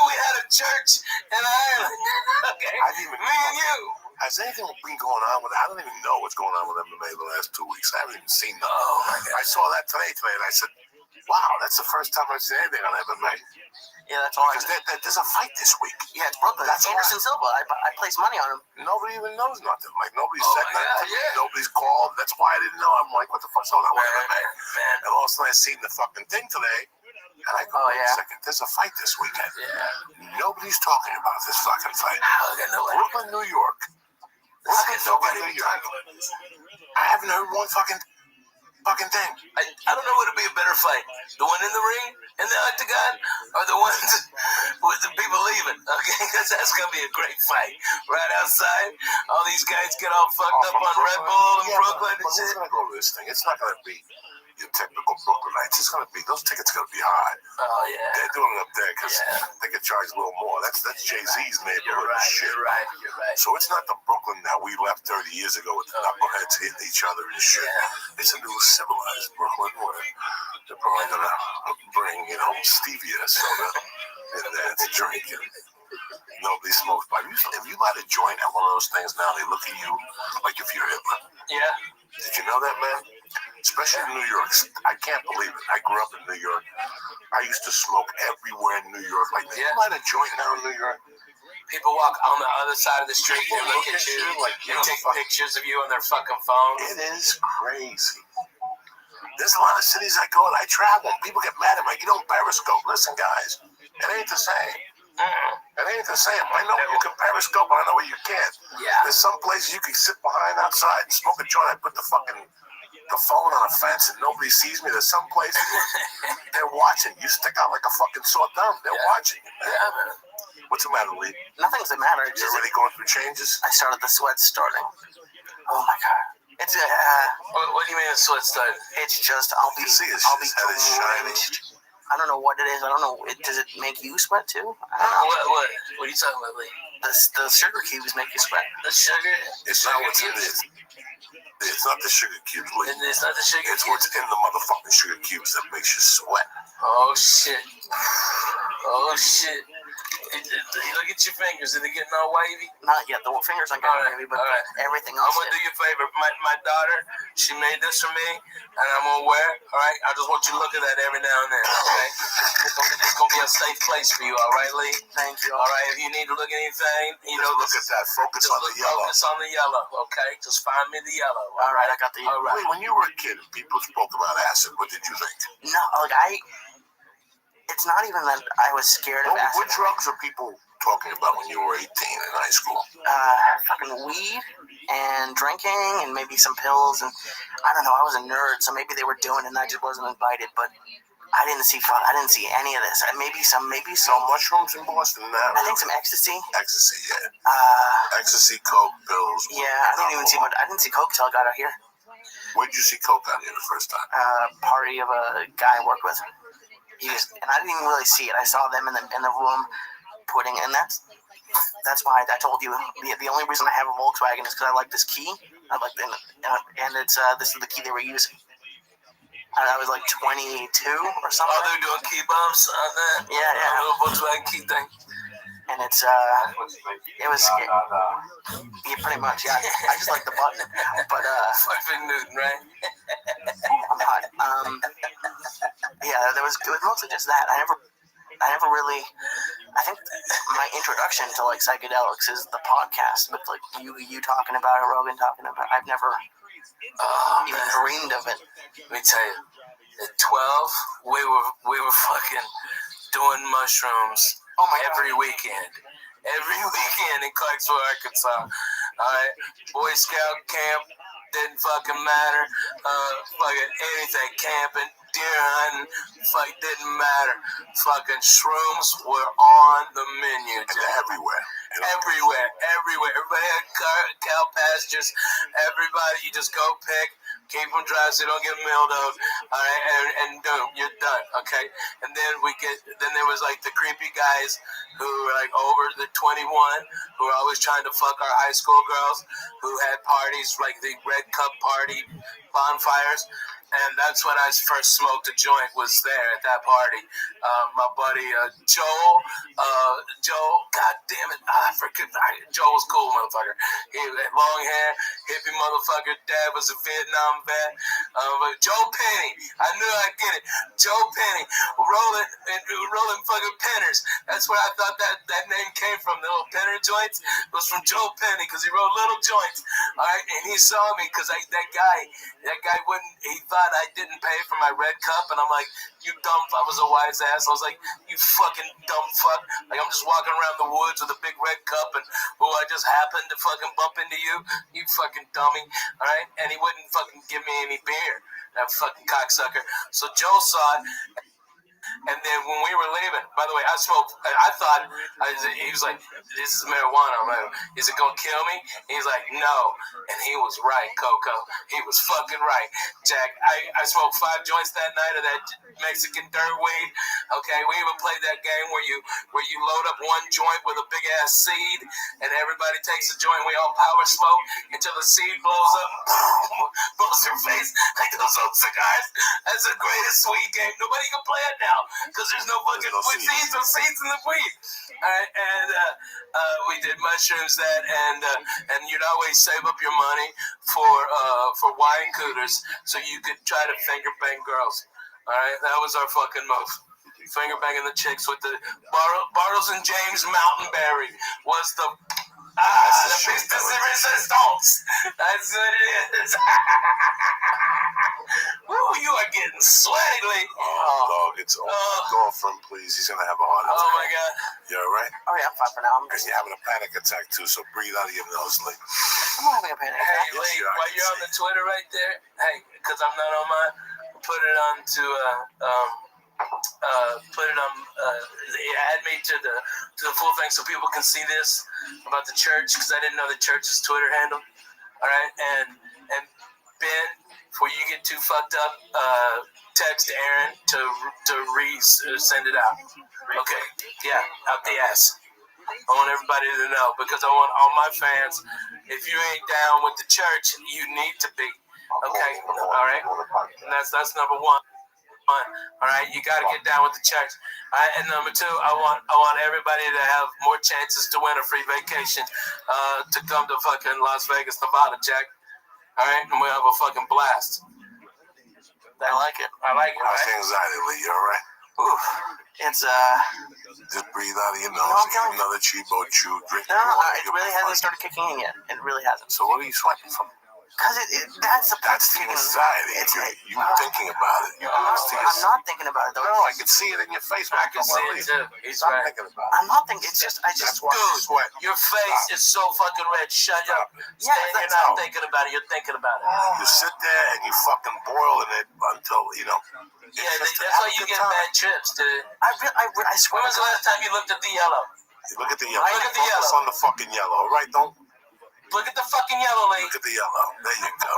we had a church in Ireland? Okay, me and you. Has anything been going on with it? I don't even know what's going on with MMA the last 2 weeks. I haven't even seen that. Oh my God. I saw that today, and I said, wow, that's the first time I've seen anything on MMA. Yeah, that's all. Because there's a fight this week. Yeah, it's Brooklyn. That's Anderson Silva. I placed money on him. Nobody even knows nothing. Like, nobody said nothing. Yeah. Nobody's called. That's why I didn't know. I'm like, what the fuck's going on with MMA? And all of a sudden I seen the fucking thing today. And I go, wait a second, there's a fight this weekend. Yeah. Nobody's talking about this fucking fight. Brooklyn, New York. I haven't heard one fucking thing. I don't know what would be a better fight. The one in the ring, in the octagon, or the ones with the people leaving. Okay, because that's going to be a great fight. Right outside, all these guys get all fucked up on Red Bull in Brooklyn and shit. We're going to go to this thing. It's not going to be your typical Brooklynites. It's going to be, those tickets are going to be high. Oh, yeah. They're doing it up there because they can charge a little more. That's Jay-Z's neighborhood and shit. You're right. So it's not the Brooklyn that we left 30 years ago with the knuckleheads hitting each other and shit. Yeah. It's a new civilized Brooklyn where they're probably going to bring, stevia soda in there to drink. And nobody smokes. But if you light a joint at one of those things now, they look at you like if you're Hitler. Yeah. Did you know that, man? Especially in New York. I can't believe it. I grew up in New York. I used to smoke everywhere in New York. Like, you light a joint now in New York? People walk on the other side of the street and look at you. Like, they take pictures of you on their fucking phones. It is crazy. There's a lot of cities I go and I travel. People get mad at me. You don't periscope. Listen, guys, it ain't the same. It ain't the same. I know you can periscope, but I know you can't. Yeah. There's some places you can sit behind outside and smoke a joint. I put the phone on a fence and nobody sees me. There's some places they're watching. You stick out like a fucking sore thumb. They're watching you, man. Yeah, man. What's the matter, Lee? Nothing's the matter. You're already going through changes? I started the sweat starting. Oh my God. It's what do you mean the sweat starting? It's just I'll be drenched. I don't know what it is. I don't know. Does it make you sweat too? I don't know. What are you talking about, Lee? The sugar cubes make you sweat. The sugar? It's not what's in it. It's not the sugar cubes, Lee. It's not the sugar cubes. It's what's in the motherfucking sugar cubes that makes you sweat. Oh, shit. Look at your fingers. Are they getting all wavy? Not yet. The fingers aren't getting wavy, but everything else. I'm going to do you a favor. My daughter, she made this for me, and I'm going to wear it, all right? I just want you to look at that every now and then, okay? It's going to be a safe place for you, all right, Lee? Thank you. All right, if you need to look at anything, look at that. Focus on the yellow. Focus on the yellow, okay? Just find me the yellow. All right, I got the yellow. Wait, when you were a kid and people spoke about acid, what did you think? No, it's not even that I was scared of acid. What drugs are people talking about when you were 18 in high school? Fucking weed and drinking and maybe some pills, and I don't know. I was a nerd, so maybe they were doing it and I just wasn't invited. But I didn't see any of this. Maybe some mushrooms in Boston. I think some ecstasy. Ecstasy, yeah. Ecstasy, coke, pills. Yeah, I didn't see coke till I got out here. Where'd you see Coke out here the first time? Party of a guy I worked with. And I didn't even really see it. I saw them in the room putting, and that's why I told you the only reason I have a Volkswagen is because I like this key. I like and it's this is the key they were using. I was like 22 or something. Oh, they're doing key bumps on that. Yeah. A little Volkswagen key thing. And it's pretty much, yeah. I just like the button, but 5 Newton, right? I'm hot. Yeah, it was mostly just that. I never really. I think my introduction to like psychedelics is the podcast, but like you talking about it, Rogan talking about it. I've never even dreamed of it. Let me tell you, at 12, we were fucking doing mushrooms every weekend. Every weekend in Clarksville, Arkansas. Alright, Boy Scout camp didn't fucking matter. Fucking anything, camping, deer hunting, didn't matter. Fucking shrooms were on the menu. Everywhere. Everybody had cow pastures. Everybody, you just go pick, keep them dry so you don't get milled up. All right, and boom, you're done. Okay, and then there was like the creepy guys who were like over the 21, who were always trying to fuck our high school girls, who had parties like the Red Cup party bonfires. And that's when I first smoked a joint, was there at that party. My buddy Joel, god damn it, I forget. Joel was cool, motherfucker. He had long hair, hippie motherfucker. Dad was a Vietnam vet. But Joe Penny, I knew I'd get it. Joe Penny, rolling fucking penners. That's where I thought that name came from. The little penner joints was from Joe Penny because he rolled little joints. All right, and he saw me because that guy wouldn't. He thought I didn't pay for my Red Cup, and I'm like, you dumb fuck. I was a wise ass. I was like, you fucking dumb fuck. Like, I'm just walking around the woods with a big Red Cup, and I just happened to fucking bump into you, you fucking dummy. All right, and he wouldn't fucking give me any beer, that fucking cocksucker. So Joe saw it. And then when we were leaving, by the way, I smoked. I thought he was like, "This is marijuana." I'm like, "Is it gonna kill me?" He's like, "No," and he was right, Coco. He was fucking right, Jack. I smoked 5 joints that night of that Mexican dirt weed. Okay, we even played that game where you load up one joint with a big ass seed, and everybody takes a joint. We all power smoke until the seed blows up, blows your face like those old cigars. That's the greatest weed game. Nobody can play it now. Because there's no fucking seeds in the weed. Alright, and we did mushrooms and you'd always save up your money for wine cooters so you could try to finger bang girls. Alright, that was our fucking move. Finger banging the chicks with the Bartles and James Mountain Berry was the resistance. That's what it is. Ooh, you are getting sweaty, Lee. Oh, dog, it's over. Girlfriend, please. He's gonna have a heart attack. Oh my God. You alright? Oh yeah, I'm fine for now. And you're having a panic attack too, so breathe out of your nose, Lee. I'm not having a panic attack. Hey, Lee, while you're on the Twitter right there, hey, because I'm not on mine, put it on to add me to the full thing so people can see this about the church, because I didn't know the church's Twitter handle. All right, and Ben, before you get too fucked up, text Aaron to send it out. Okay, yeah, out the ass. I want everybody to know, because I want all my fans. If you ain't down with the church, you need to be. Okay, all right, and that's number 1. All right, you got to get down with the church. All right, and number 2, I want everybody to have more chances to win a free vacation to come to fucking Las Vegas, Nevada, Jack. All right, and we'll have a fucking blast. I like it. How's anxiety, Lee? You alright? Ooh, it's Just breathe out of your nose. Get another cheapo chew. Drink water. It really hasn't started kicking in yet. It really hasn't. So what are you sweating from? Because that's the anxiety. You're thinking about it. I'm not thinking about it though. No, I can see it in your face. I can see it too. He's right. Thinking about it. I'm not thinking. It's just. Dude, your face is so fucking red. Shut up. Yeah, you're not thinking about it. You're thinking about it. You sit there and you fucking boil in it until Yeah, that's why you get bad trips, dude. I swear. When was the last time you looked at the yellow? Look at the yellow. Look at the Focus yellow. on the fucking yellow, all right? Don't. Look at the fucking yellow lady. Look at the yellow. There you go.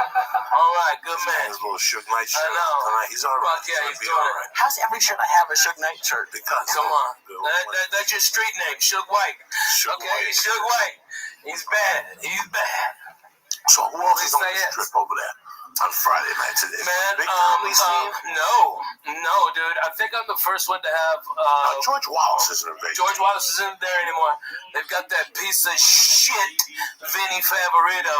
All right, good man. His little Suge Knight shirt. I know. Tonight. He's all right. Fuck yeah, he's be doing all it. right. How's every shirt I have a Suge Knight shirt? Because come on. That's your street name, Suge White. Suge okay, White. Suge White. He's bad. He's bad. So who else is on the strip over there on Friday nights? Man, big comedy scene? No, dude. I think I'm the first one to have. George Wallace isn't in Vegas. George Wallace isn't there anymore. They've got that piece of shit. Vinny Favorito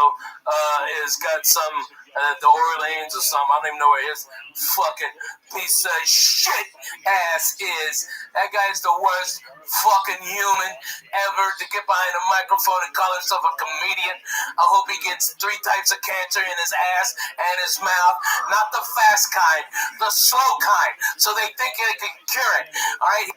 has got some the Orleans or something. I don't even know where his fucking piece of shit ass is. That guy's the worst fucking human ever to get behind a microphone and call himself a comedian. I hope he gets 3 types of cancer in his ass and his mouth. Not the fast kind, the slow kind. So they think they can cure it. All right?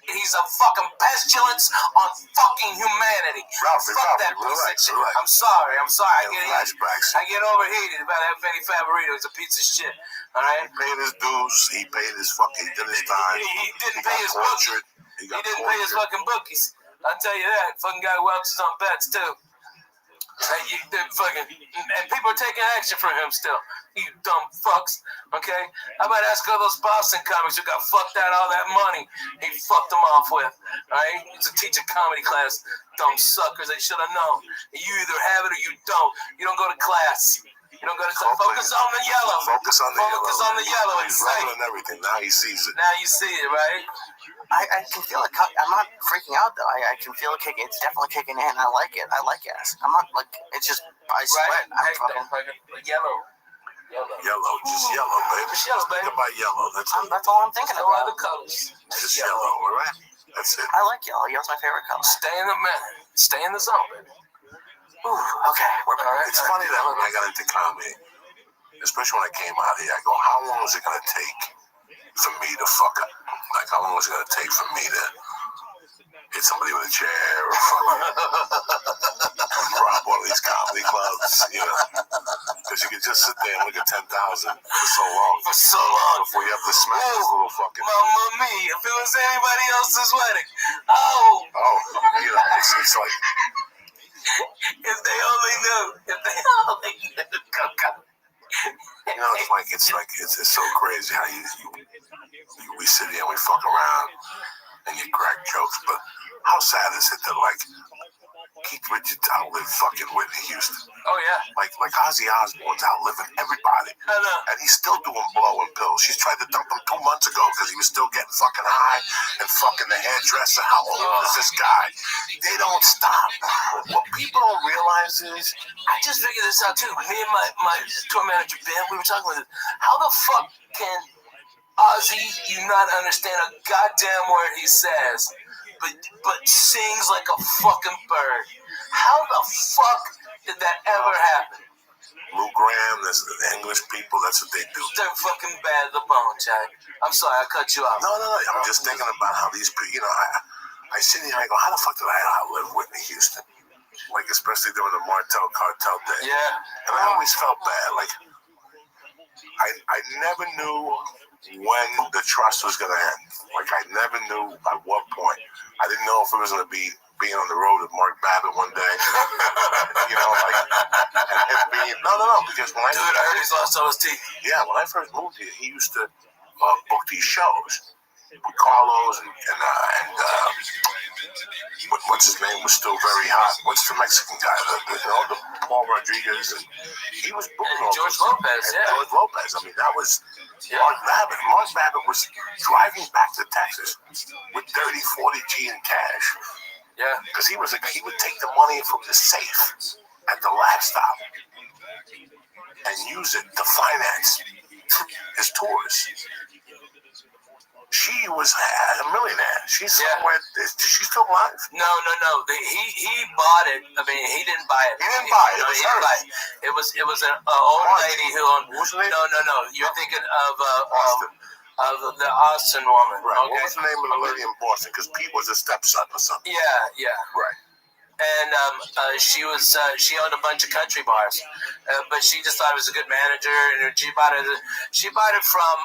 He's a fucking pestilence on fucking humanity. Fuck that piece of shit. I'm sorry. I get overheated about that Vinny Favorito. He's a piece of shit. All right? He paid his dues. He paid his fucking. He did his time. He didn't pay his bookies. He didn't pay his fucking bookies. I'll tell you that. Fucking guy welches on bets too. And people are taking action for him still. You dumb fucks. Okay? How about ask all those Boston comics who got fucked out all that money he fucked them off with? Alright? He used to teach a comedy class. Dumb suckers. They should have known. You either have it or you don't. You don't go to class. You don't go to class. Focus on the yellow. Focus on the yellow. He's rubbing everything. Now he sees it. Now you see it, right? I can feel it. I'm not freaking out though. I can feel it kicking. It's definitely kicking in. I like it. I'm not like it's just I sweat. Right? I'm fucking yellow. Yellow, just yellow, baby. Just yellow, baby. Think about yellow. That's all I'm thinking No about. other colors. Just yellow, all right? That's it. I like yellow. Yellow's my favorite color. Stay in the minute. Stay in the zone, baby. Ooh, okay, we're back. It's funny that when I got into comedy, especially when I came out here, I go, how long is it going to take for me to fuck up? Like, how long is it going to take for me to hit somebody with a chair or rob one of these comedy clubs, you know? Because you can just sit there and look at 10,000 for so long. Before you have to smash this little fucking... Mamma mia, if it was anybody else's wedding. Oh, you know, it's like... If they only knew. You know, it's so crazy how we sit here and we fuck around and you crack jokes, but how sad is it that like Keith Richards outlived fucking Whitney Houston? Oh yeah. Like Ozzy Osbourne's outliving everybody. I know. And he's still doing blow and pills. She's tried to dump him 2 months ago because he was still getting fucking high and fucking the hairdresser. How old is this guy? They don't stop. What people don't realize is, I just figured this out too. Me and my tour manager Ben, we were talking with it. How the fuck can Ozzy you not understand a goddamn word he says, but sings like a fucking bird? How the fuck did that ever happen? Lou Graham, there's the English people, that's what they do. They're fucking bad to the bone, Jack. I'm sorry, I cut you off. No, I'm just thinking about how these people, you know, I sit here and I go, how the fuck did I outlive Whitney Houston? Like, especially during the Martel Cartel day. Yeah. And I always felt bad. Like, I never knew when the trust was going to end. Like, I never knew at what point. I didn't know if it was going to be being on the road with Mark Babbitt one day. You know, like, and him being, no, because when I heard he's lost all his teeth. Yeah, when I first moved here, he used to book these shows with Carlos and what's his name was still very hot. What's the Mexican guy? The Paul Rodriguez, and he was booking all George those. Lopez, and George Lopez. I mean, that was Mark Babbitt. Mark Babbitt was driving back to Texas with 30, 40 G in cash. Yeah, because he would take the money from the safe at the last stop and use it to finance his tours. She was a millionaire. She's somewhere. Is she still alive? No. He bought it. I mean, he didn't buy it. He didn't buy it. He didn't buy it. It was an old lady who owned. What's her name? No. You're thinking of Austin. The Austin woman. Right. Okay. What was the name of the lady in Boston? Because Pete was a stepson or something. Yeah. Right. And she owned a bunch of country bars, but she just thought it was a good manager, and she bought it from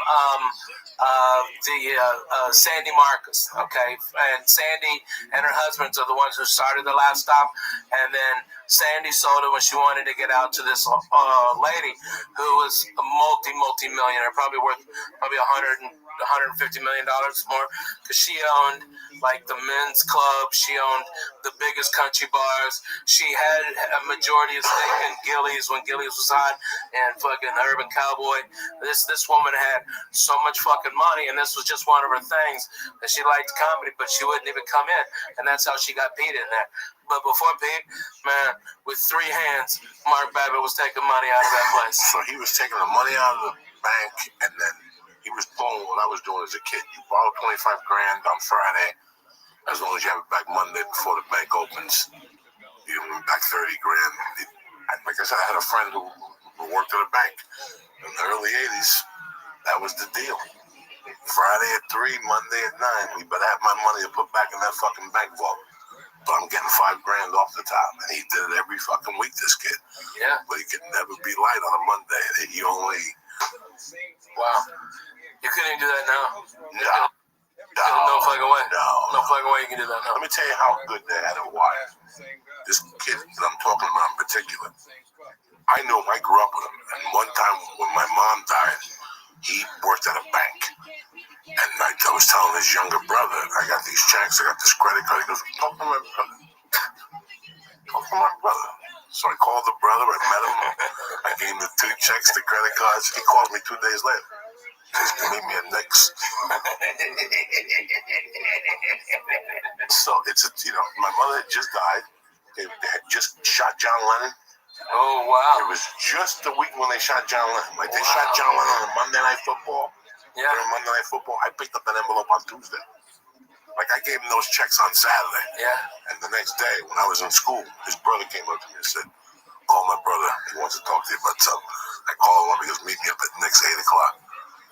Sandy Marcus, okay, and Sandy and her husbands are the ones who started the Last Stop, and then Sandy sold it when she wanted to get out to this lady who was a multi-millionaire, probably worth $150 million more, because she owned like the men's club, she owned the biggest country bars, she had a majority of stake in Gillies when Gillies was hot, and fucking Urban Cowboy. This woman had so much fucking money, and this was just one of her things, that she liked comedy, but she wouldn't even come in, and that's how she got Pete in there. But before Pete, man, with 3 hands, Mark Babbitt was taking money out of that place. So he was taking the money out of the bank, and then he was doing what I was doing as a kid. You borrow $25,000 on Friday, as long as you have it back Monday before the bank opens. You give me back $30,000. Like I said, I had a friend who worked at a bank in the early '80s. That was the deal. Friday at 3, Monday at 9. We better have my money to put back in that fucking bank vault. But I'm getting $5,000 off the top, and he did it every fucking week. This kid. Yeah. But he could never be light on a Monday. He only. Wow. You couldn't even do that now. No fucking way. No fucking way you can do that now. Let me tell you how good they had it wired. This kid that I'm talking about in particular, I knew him. I grew up with him. And one time when my mom died, he worked at a bank. And I was telling his younger brother, I got these checks, I got this credit card. He goes, talk to my brother. Talk to my brother. So I called the brother, I met him. I gave him the 2 checks, the credit cards. He calls me 2 days later. He's going to meet me at Nick's. So it's my mother had just died. They had just shot John Lennon. Oh, wow. It was just the week when they shot John Lennon. Like, they shot John Lennon on Monday Night Football. Yeah. During Monday Night Football, I picked up an envelope on Tuesday. Like, I gave him those checks on Saturday. Yeah. And the next day, when I was in school, his brother came up to me and said, call my brother. He wants to talk to you about something. I called him up. He goes, meet me up at Nick's 8 o'clock.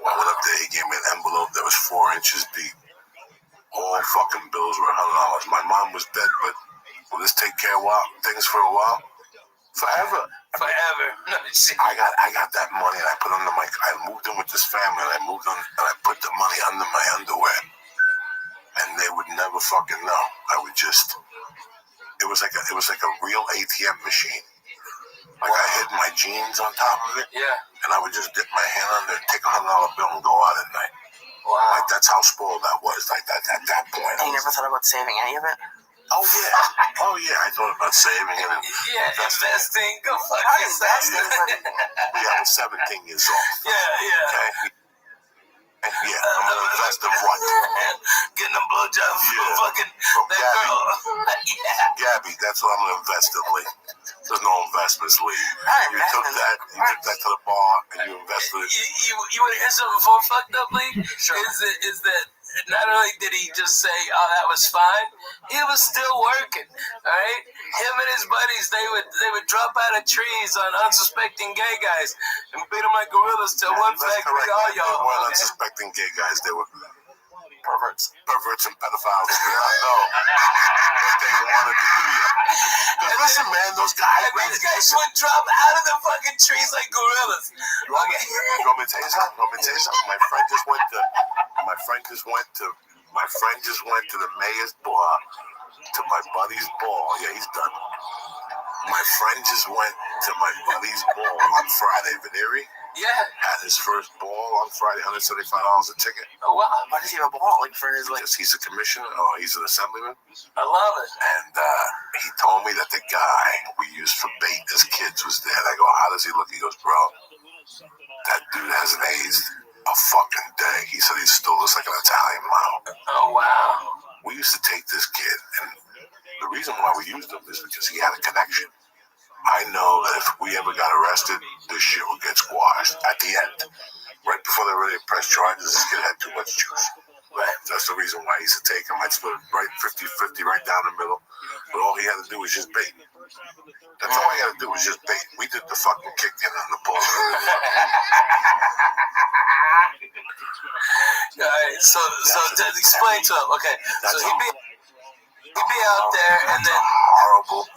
I went up there. He gave me an envelope that was 4 inches deep. All fucking bills were $100. My mom was dead, but will this take care of things for a while? Forever. I got that money, and I moved in with this family, and I put the money under my underwear, and they would never fucking know. It was like a real ATM machine. Like, I hid my jeans on top of it, and I would just dip my hand under and take a $100 bill and go out at night. Wow. Like, that's how spoiled I was. Like, at that point. You never thought about saving any of it? Oh yeah, I thought about saving it and investing. Go fuck yourself. Yeah, I was 17 years old. Yeah. Okay. Yeah, I'm gonna invest in what? Getting a blowjob from fucking that girl. Gabby, that's what I'm gonna invest in, Lee. There's no investments, Lee. You took that to the bar and you invested it. You want to hear something more fucked up, Lee? Sure. Is that not only did he just say, "Oh, that was fine," he was still working. All right, him and his buddies, they would drop out of trees on unsuspecting gay guys and beat them like gorillas till one fact beat all y'all. They weren't unsuspecting gay guys. They were perverts and pedophiles. Did not know what they wanted to do. Listen, man, those guys. These guys would drop out of the fucking trees like gorillas. You want me to tell you something? My friend just went to the mayor's bar, to my buddy's ball. Yeah, he's done. My friend just went to my buddy's ball on Friday. Veneri had his first ball on Friday, $175 a ticket. Oh, wow. Why does he have a ball? Like, for his, Because he's a commissioner, or he's an assemblyman. I love it. And he told me that the guy we used for bait as kids was there. And I go, how does he look? He goes, bro, that dude hasn't aged a fucking day. He said he still looks like an Italian model. Oh, wow. We used to take this kid, and the reason why we used him is because he had a connection. I know that if we ever got arrested, this shit would get squashed at the end. Right before they were ready to press charges, this kid had too much juice. Right. That's the reason why I used to take him. I'd split it right 50-50 right down the middle. But all he had to do was just bait. That's all he had to do was just bait. We did the fucking kick in on the ball. All right, so to explain to him, okay. So he'd be out there, and then horrible,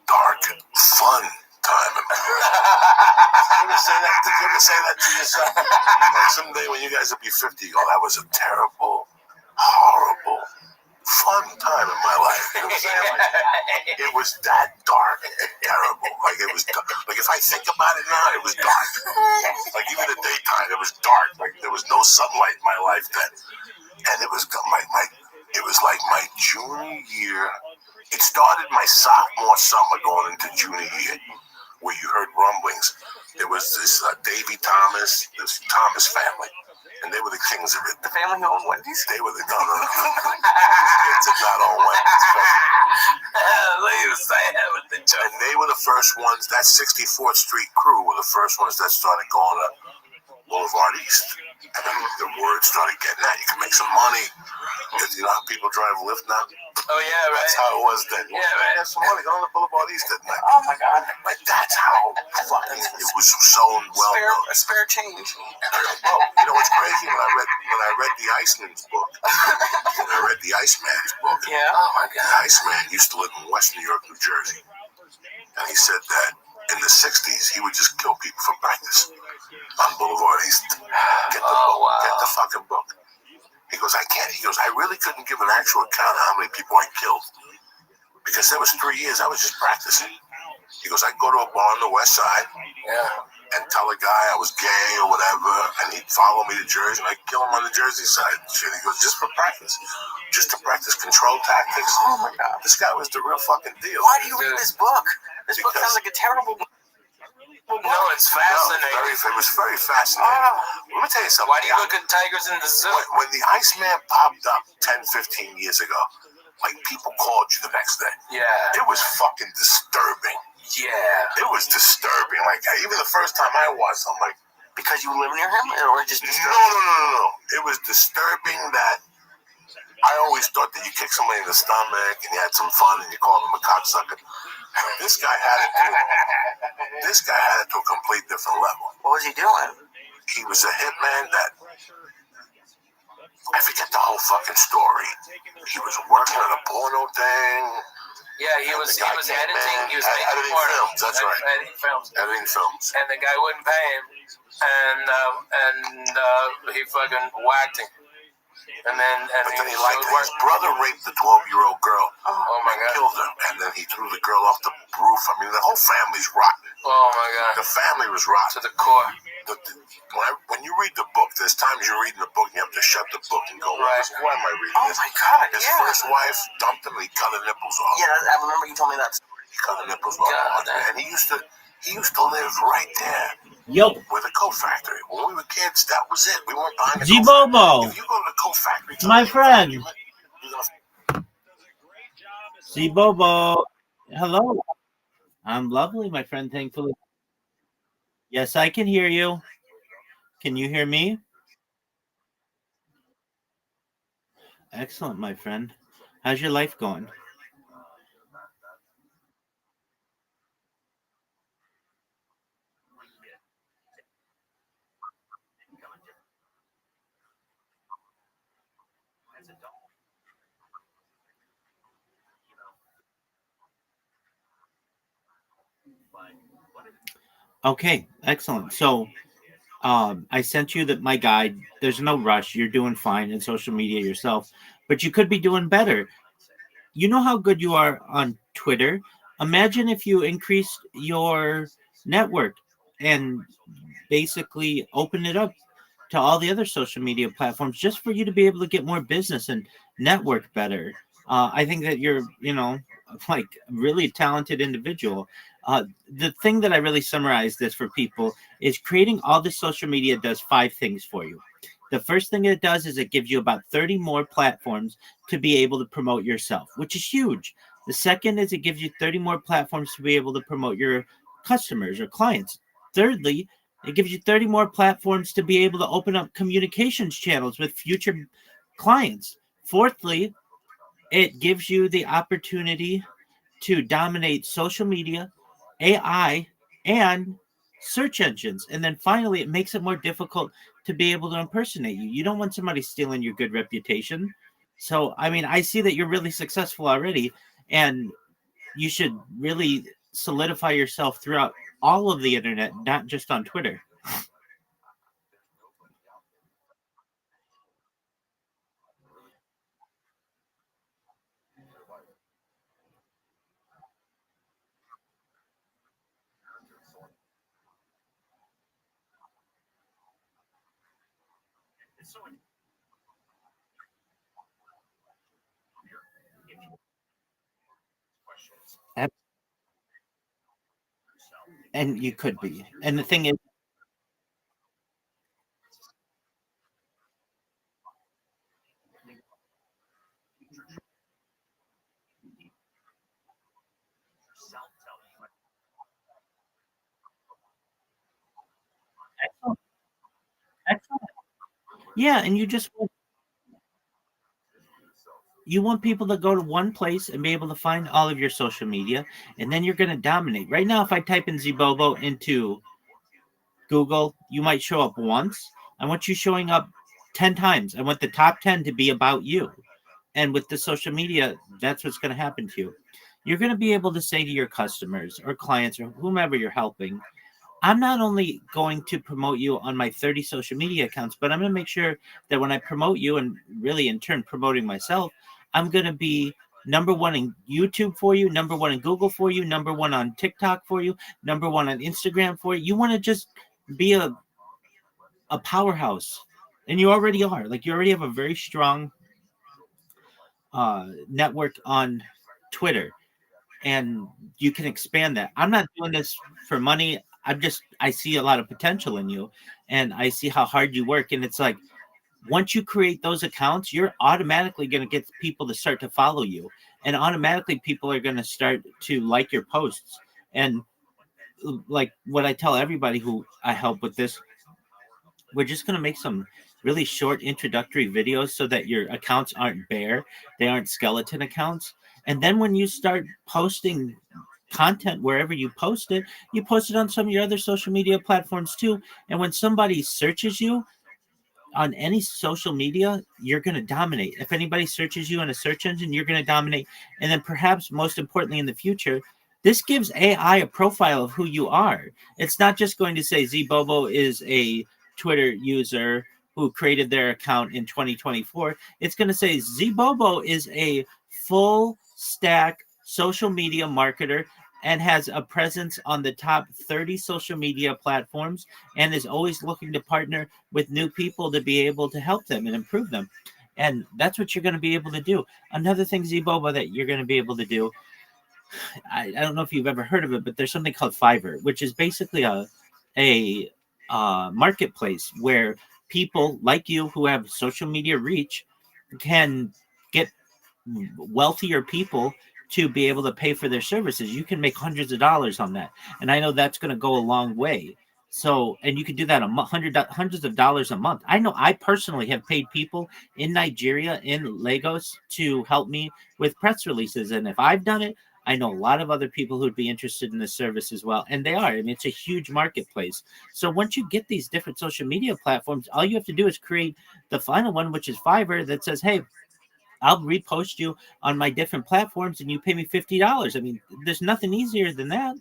dark, fun time. Did you ever say that to yourself? Like someday when you guys will be 50, you go, that was a terrible, horrible, fun time in my life. You know what I'm saying? Like, it was that dark and terrible. Like it was like if I think about it now, it was dark. Like even the daytime, it was dark. Like there was no sunlight in my life then, and it was it was like my junior year. It started my sophomore summer going into junior year, where you heard rumblings. There was this Davy Thomas, this Thomas family, and they were the kings of it. The family who owned Wendy's? They were the no. These kids did not own Wendy's. And they were the first ones. That 64th Street crew were the first ones that started going up Boulevard East. And then the word started getting out. You can make some money. You know how people drive Lyft now? Oh, yeah, right. That's how it was then. Yeah, right. Have some money. Go on the Boulevard East at night. Oh, my God. Like, that's how fucking it was so well known. A spare change. Oh, you know what's crazy? When I read the Iceman's book, Yeah. Oh, my God. The Iceman used to live in West New York, New Jersey. And he said that in the 60s, he would just kill people for practice on Boulevard East. Get the book. Wow. Get the fucking book. He goes, I can't. He goes, I really couldn't give an actual account of how many people I killed. Because there was 3 years, I was just practicing. He goes, I'd go to a bar on the west side and tell a guy I was gay or whatever, and he'd follow me to Jersey, and I'd kill him on the Jersey side. Shit. He goes, just for practice. Just to practice control tactics. Oh, my God. This guy was the real fucking deal. Why do you read this book? This book sounds like a terrible book. No, it's fascinating. It was very fascinating. Let me tell you something. Why do you look at tigers in the zoo? When the Iceman popped up 10, 15 years ago, like, people called you the next day. Yeah. It was fucking disturbing. Yeah. It was disturbing. Like, even the first time I watched, I'm like... Because you live near him? Or just disturbing? No. It was disturbing that I always thought that you kicked somebody in the stomach and you had some fun and you called him a cocksucker. This guy had it to a complete different level. What was he doing? He was a hitman that... I forget the whole fucking story. He was working on a porno thing. Yeah, he was editing. He was making porno. Films. That's right. Editing films. And the guy wouldn't pay him, and he fucking whacked him. But then he liked it. His brother raped the 12-year-old girl. Oh my God. Killed her, and then he threw the girl off the roof. I mean, the whole family's rotten. Oh my God. The family was rotten to the core. When you read the book, there's times you're reading the book and you have to shut the book and go, why am I reading this? Oh my God, His first wife dumped him and he cut her nipples off. Yeah, I remember you told me that. He cut her nipples off. And he used to live right there. With a coat factory. When we were kids, that was it. We weren't buying a coat factory. If you go to the coat factory, my friend. Bobo. Hello. I'm lovely, my friend, thankfully. Yes, I can hear you. Can you hear me? Excellent, my friend. How's your life going? Okay, excellent. So I sent you my guide. There's no rush. You're doing fine in social media yourself, but you could be doing better. You know how good you are on Twitter. Imagine if you increased your network and basically open it up to all the other social media platforms just for you to be able to get more business and network better. I think that you're, like really talented individual. The thing that I really summarize this for people is creating all the social media does 5 things for you. The first thing it does is it gives you about 30 more platforms to be able to promote yourself, which is huge. The second is it gives you 30 more platforms to be able to promote your customers or clients. Thirdly, it gives you 30 more platforms to be able to open up communications channels with future clients. Fourthly, it gives you the opportunity to dominate social media, AI, and search engines. And then finally, it makes it more difficult to be able to impersonate you. You don't want somebody stealing your good reputation. So, I mean, I see that you're really successful already, and you should really solidify yourself throughout all of the internet, not just on Twitter. And you could be. And the thing is, excellent, excellent. Yeah, and you want people to go to one place and be able to find all of your social media, and then you're going to dominate. Right now, if I type in Zibobo into Google, you might show up once. I want you showing up 10 times. I want the top 10 to be about you. And with the social media, that's what's going to happen to you. You're going to be able to say to your customers or clients or whomever you're helping, I'm not only going to promote you on my 30 social media accounts, but I'm going to make sure that when I promote you and really in turn promoting myself, I'm going to be number one in YouTube for you, number one in Google for you, number one on TikTok for you, number one on Instagram for you. You want to just be a powerhouse, and you already are. Like, you already have a very strong network on Twitter, and you can expand that. I'm not doing this for money. I see a lot of potential in you, and I see how hard you work. And it's like, once you create those accounts, you're automatically going to get people to start to follow you, and automatically people are going to start to like your posts. And like what I tell everybody who I help with this, we're just going to make some really short introductory videos so that your accounts aren't bare, they aren't skeleton accounts. And then when you start posting content wherever you post it on some of your other social media platforms too. And when somebody searches you on any social media, you're going to dominate. If anybody searches you in a search engine, you're going to dominate. And then perhaps most importantly in the future, this gives AI a profile of who you are. It's not just going to say Zbobo is a Twitter user who created their account in 2024. It's going to say Zbobo is a full stack social media marketer and has a presence on the top 30 social media platforms and is always looking to partner with new people to be able to help them and improve them. And that's what you're going to be able to do. Another thing, Zbobo, that you're going to be able to do, I don't know if you've ever heard of it, but there's something called Fiverr, which is basically a marketplace where people like you who have social media reach can get wealthier people to be able to pay for their services. You can make hundreds of dollars on that, and I know that's going to go a long way. So, and you can do that hundreds of dollars a month. I know I personally have paid people in Nigeria, in Lagos, to help me with press releases, and if I've done it, I know a lot of other people who'd be interested in this service as well, and they are. I mean, it's a huge marketplace. So once you get these different social media platforms, all you have to do is create the final one, which is Fiverr, that says, hey, I'll repost you on my different platforms and you pay me $50. I mean, there's nothing easier than that.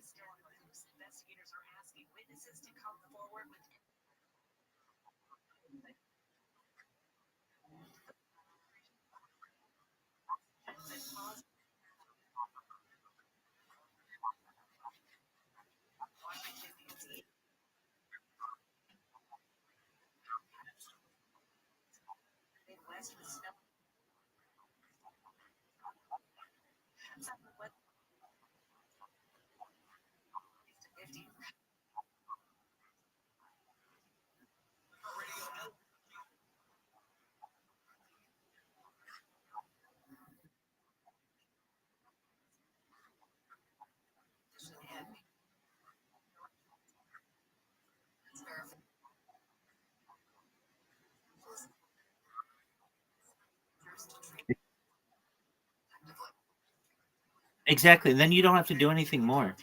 Exactly. And then you don't have to do anything more.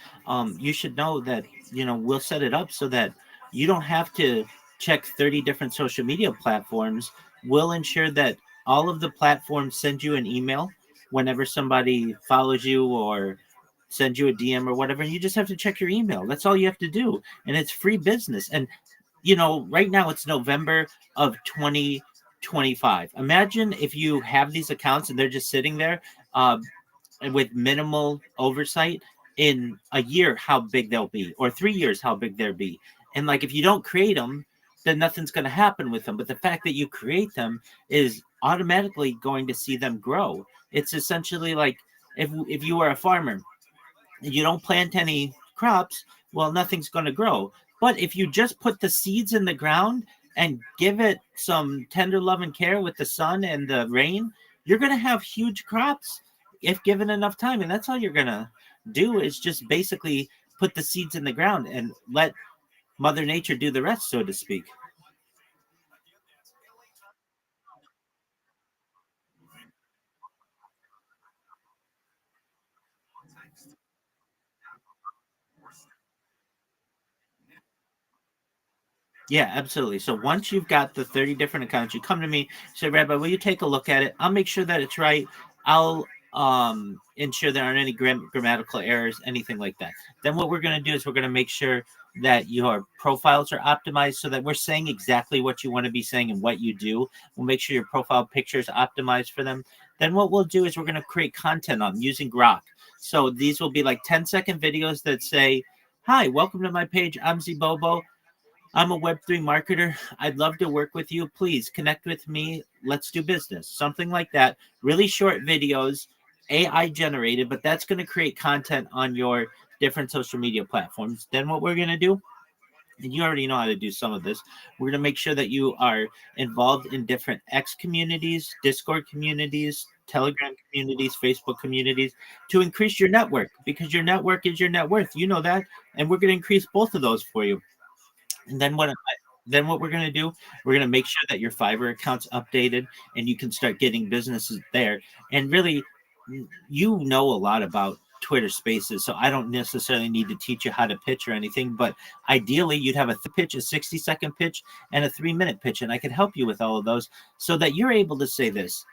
You should know that, we'll set it up so that you don't have to check 30 different social media platforms. We'll ensure that all of the platforms send you an email whenever somebody follows you or sends you a DM or whatever. And you just have to check your email. That's all you have to do. And it's free business. And, right now it's November of 2025. Imagine if you have these accounts and they're just sitting there. With minimal oversight, in a year how big they'll be, or 3 years how big they'll be. And like, if you don't create them, then nothing's going to happen with them. But the fact that you create them is automatically going to see them grow. It's essentially like if you are a farmer, you don't plant any crops, well, nothing's going to grow. But if you just put the seeds in the ground and give it some tender love and care with the sun and the rain, you're going to have huge crops if given enough time. And that's all you're going to do, is just basically put the seeds in the ground and let Mother Nature do the rest, so to speak. Yeah, absolutely. So once you've got the 30 different accounts, you come to me, say, Rabbi, will you take a look at it? I'll make sure that it's right. I'll ensure there aren't any grammatical errors, anything like that. Then what we're going to do is we're going to make sure that your profiles are optimized so that we're saying exactly what you want to be saying and what you do. We'll make sure your profile picture is optimized for them. Then what we'll do is we're going to create content on using Grok. So these will be like 10-second videos that say, hi, welcome to my page. I'm Zibobo. I'm a Web3 marketer. I'd love to work with you. Please connect with me. Let's do business. Something like that. Really short videos, AI generated, but that's going to create content on your different social media platforms. Then what we're going to do, and you already know how to do some of this, we're going to make sure that you are involved in different X communities, Discord communities, Telegram communities, Facebook communities, to increase your network, because your network is your net worth. You know that. And we're going to increase both of those for you. And then what we're going to do, we're going to make sure that your Fiverr account's updated and you can start getting businesses there. And really, you know a lot about Twitter Spaces, so I don't necessarily need to teach you how to pitch or anything, but ideally you'd have a pitch, a 60-second pitch, and a 3-minute pitch, and I could help you with all of those so that you're able to say this.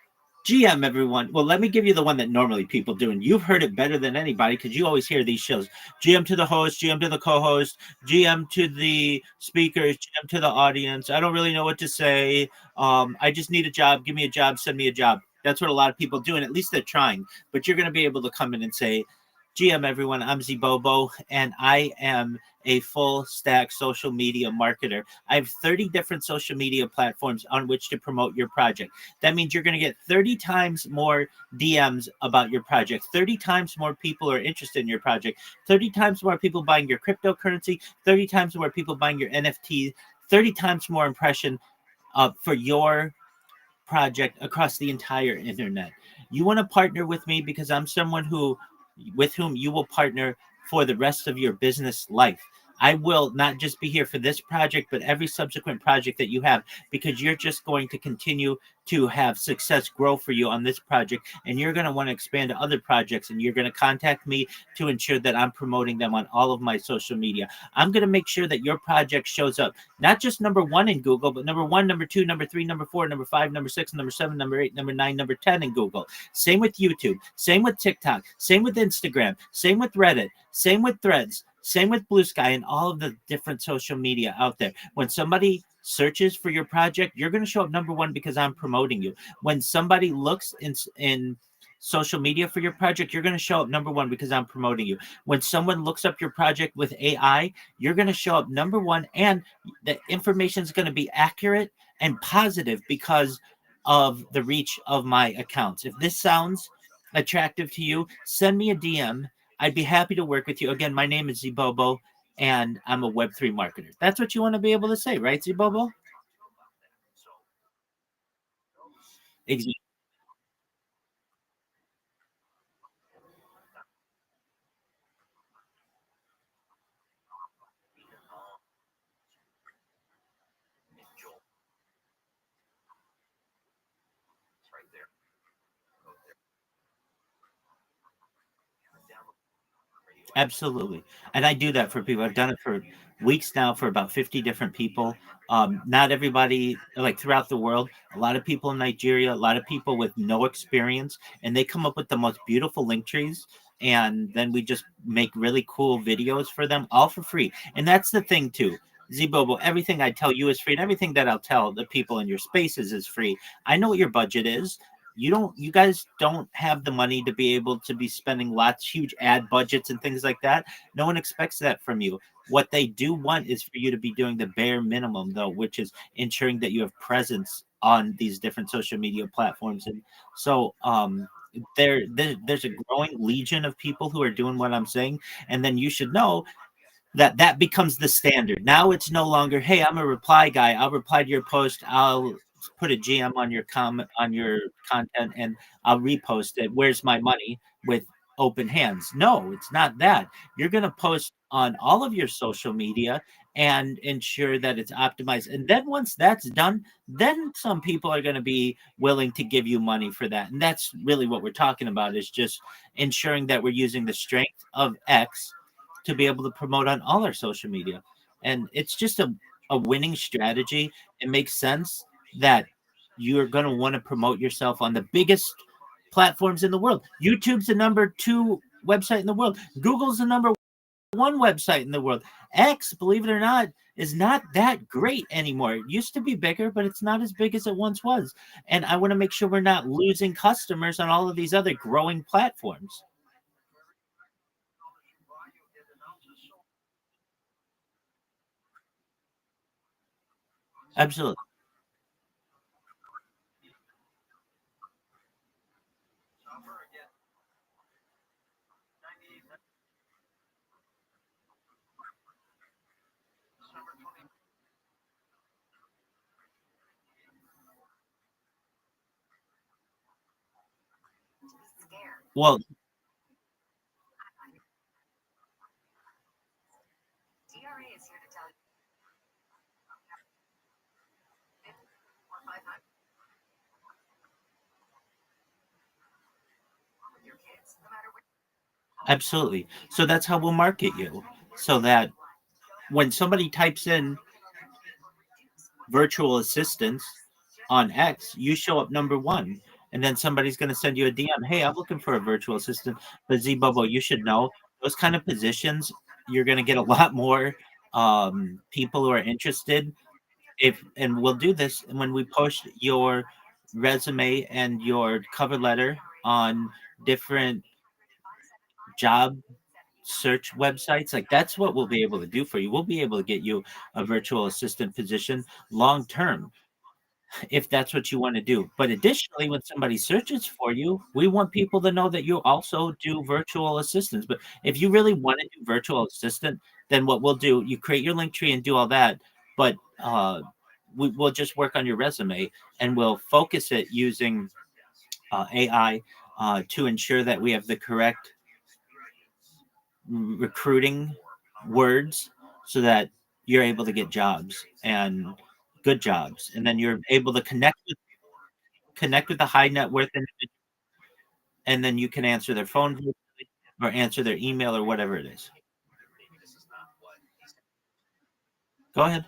GM, everyone. Well, let me give you the one that normally people do, and you've heard it better than anybody because you always hear these shows. GM to the host, GM to the co-host, GM to the speakers, GM to the audience. I don't really know what to say. I just need a job. Give me a job. Send me a job. That's what a lot of people do, and at least they're trying. But you're going to be able to come in and say, GM, everyone, I'm Zibobo, and I am a full stack social media marketer. I have 30 different social media platforms on which to promote your project. That means you're going to get 30 times more DMs about your project, 30 times more people are interested in your project, 30 times more people buying your cryptocurrency, 30 times more people buying your NFT, 30 times more impression for your project across the entire internet. You want to partner with me because I'm someone with whom you will partner for the rest of your business life. I will not just be here for this project, but every subsequent project that you have, because you're just going to continue to have success grow for you on this project, and you're going to want to expand to other projects, and you're going to contact me to ensure that I'm promoting them on all of my social media. I'm going to make sure that your project shows up, not just number 1 in Google, but number 1, number 2, number 3, number 4, number 5, number 6, number 7, number 8, number 9, number 10 in Google. Same with YouTube, same with TikTok, same with Instagram, same with Reddit, same with Threads, same with Blue Sky and all of the different social media out there. When somebody searches for your project, you're going to show up number 1 because I'm promoting you. When somebody looks in social media for your project, you're going to show up number 1 because I'm promoting you. When someone looks up your project with AI, you're going to show up number 1, and the information is going to be accurate and positive because of the reach of my accounts. If this sounds attractive to you, send me a DM. I'd be happy to work with you. Again, my name is Zibobo, and I'm a Web3 marketer. That's what you want to be able to say, right, Zibobo? Exactly. Absolutely. And I do that for people. I've done it for weeks now for about 50 different people. Not everybody, like throughout the world, a lot of people in Nigeria, a lot of people with no experience, and they come up with the most beautiful link trees. And then we just make really cool videos for them, all for free. And that's the thing, too. Zibobo, everything I tell you is free, and everything that I'll tell the people in your spaces is free. I know what your budget is. you guys don't have the money to be able to be spending lots huge ad budgets and things like that. No one expects that from you. What they do want is for you to be doing the bare minimum, though, which is ensuring that you have presence on these different social media platforms. And so there's a growing legion of people who are doing what I'm saying, and then you should know that that becomes the standard. Now it's no longer, hey, I'm a reply guy. I'll reply to your post. I'll put a GM on your comment on your content and I'll repost it. Where's my money with open hands? No, it's not that. You're going to post on all of your social media and ensure that it's optimized. And then once that's done, then some people are going to be willing to give you money for that. And that's really what we're talking about, is just ensuring that we're using the strength of X to be able to promote on all our social media. And it's just a winning strategy. It makes sense that you're going to want to promote yourself on the biggest platforms in the world. YouTube's the number 2 website in the world. Google's the number 1 website in the world. X, believe it or not, is not that great anymore. It used to be bigger, but it's not as big as it once was. And I want to make sure we're not losing customers on all of these other growing platforms. Absolutely. Well, DRA is here to tell you. Or 500 with your kids, no matter where. absolutely. So that's how we'll market you. So that when somebody types in virtual assistants on X, you show up number 1. And then somebody's going to send you a DM. Hey, I'm looking for a virtual assistant. But Z Bobo, you should know those kind of positions, you're going to get a lot more people who are interested. If and we'll do this when we post your resume and your cover letter on different job search websites. Like, that's what we'll be able to do for you. We'll be able to get you a virtual assistant position long term if that's what you want to do. But additionally, when somebody searches for you, we want people to know that you also do virtual assistants. But if you really want to do virtual assistant, then what we'll do, you create your link tree and do all that. But we'll just work on your resume and we'll focus it using AI to ensure that we have the correct recruiting words so that you're able to get jobs and good jobs, and then you're able to connect with a high net worth individual, and then you can answer their phone or answer their email or whatever it is. Go ahead.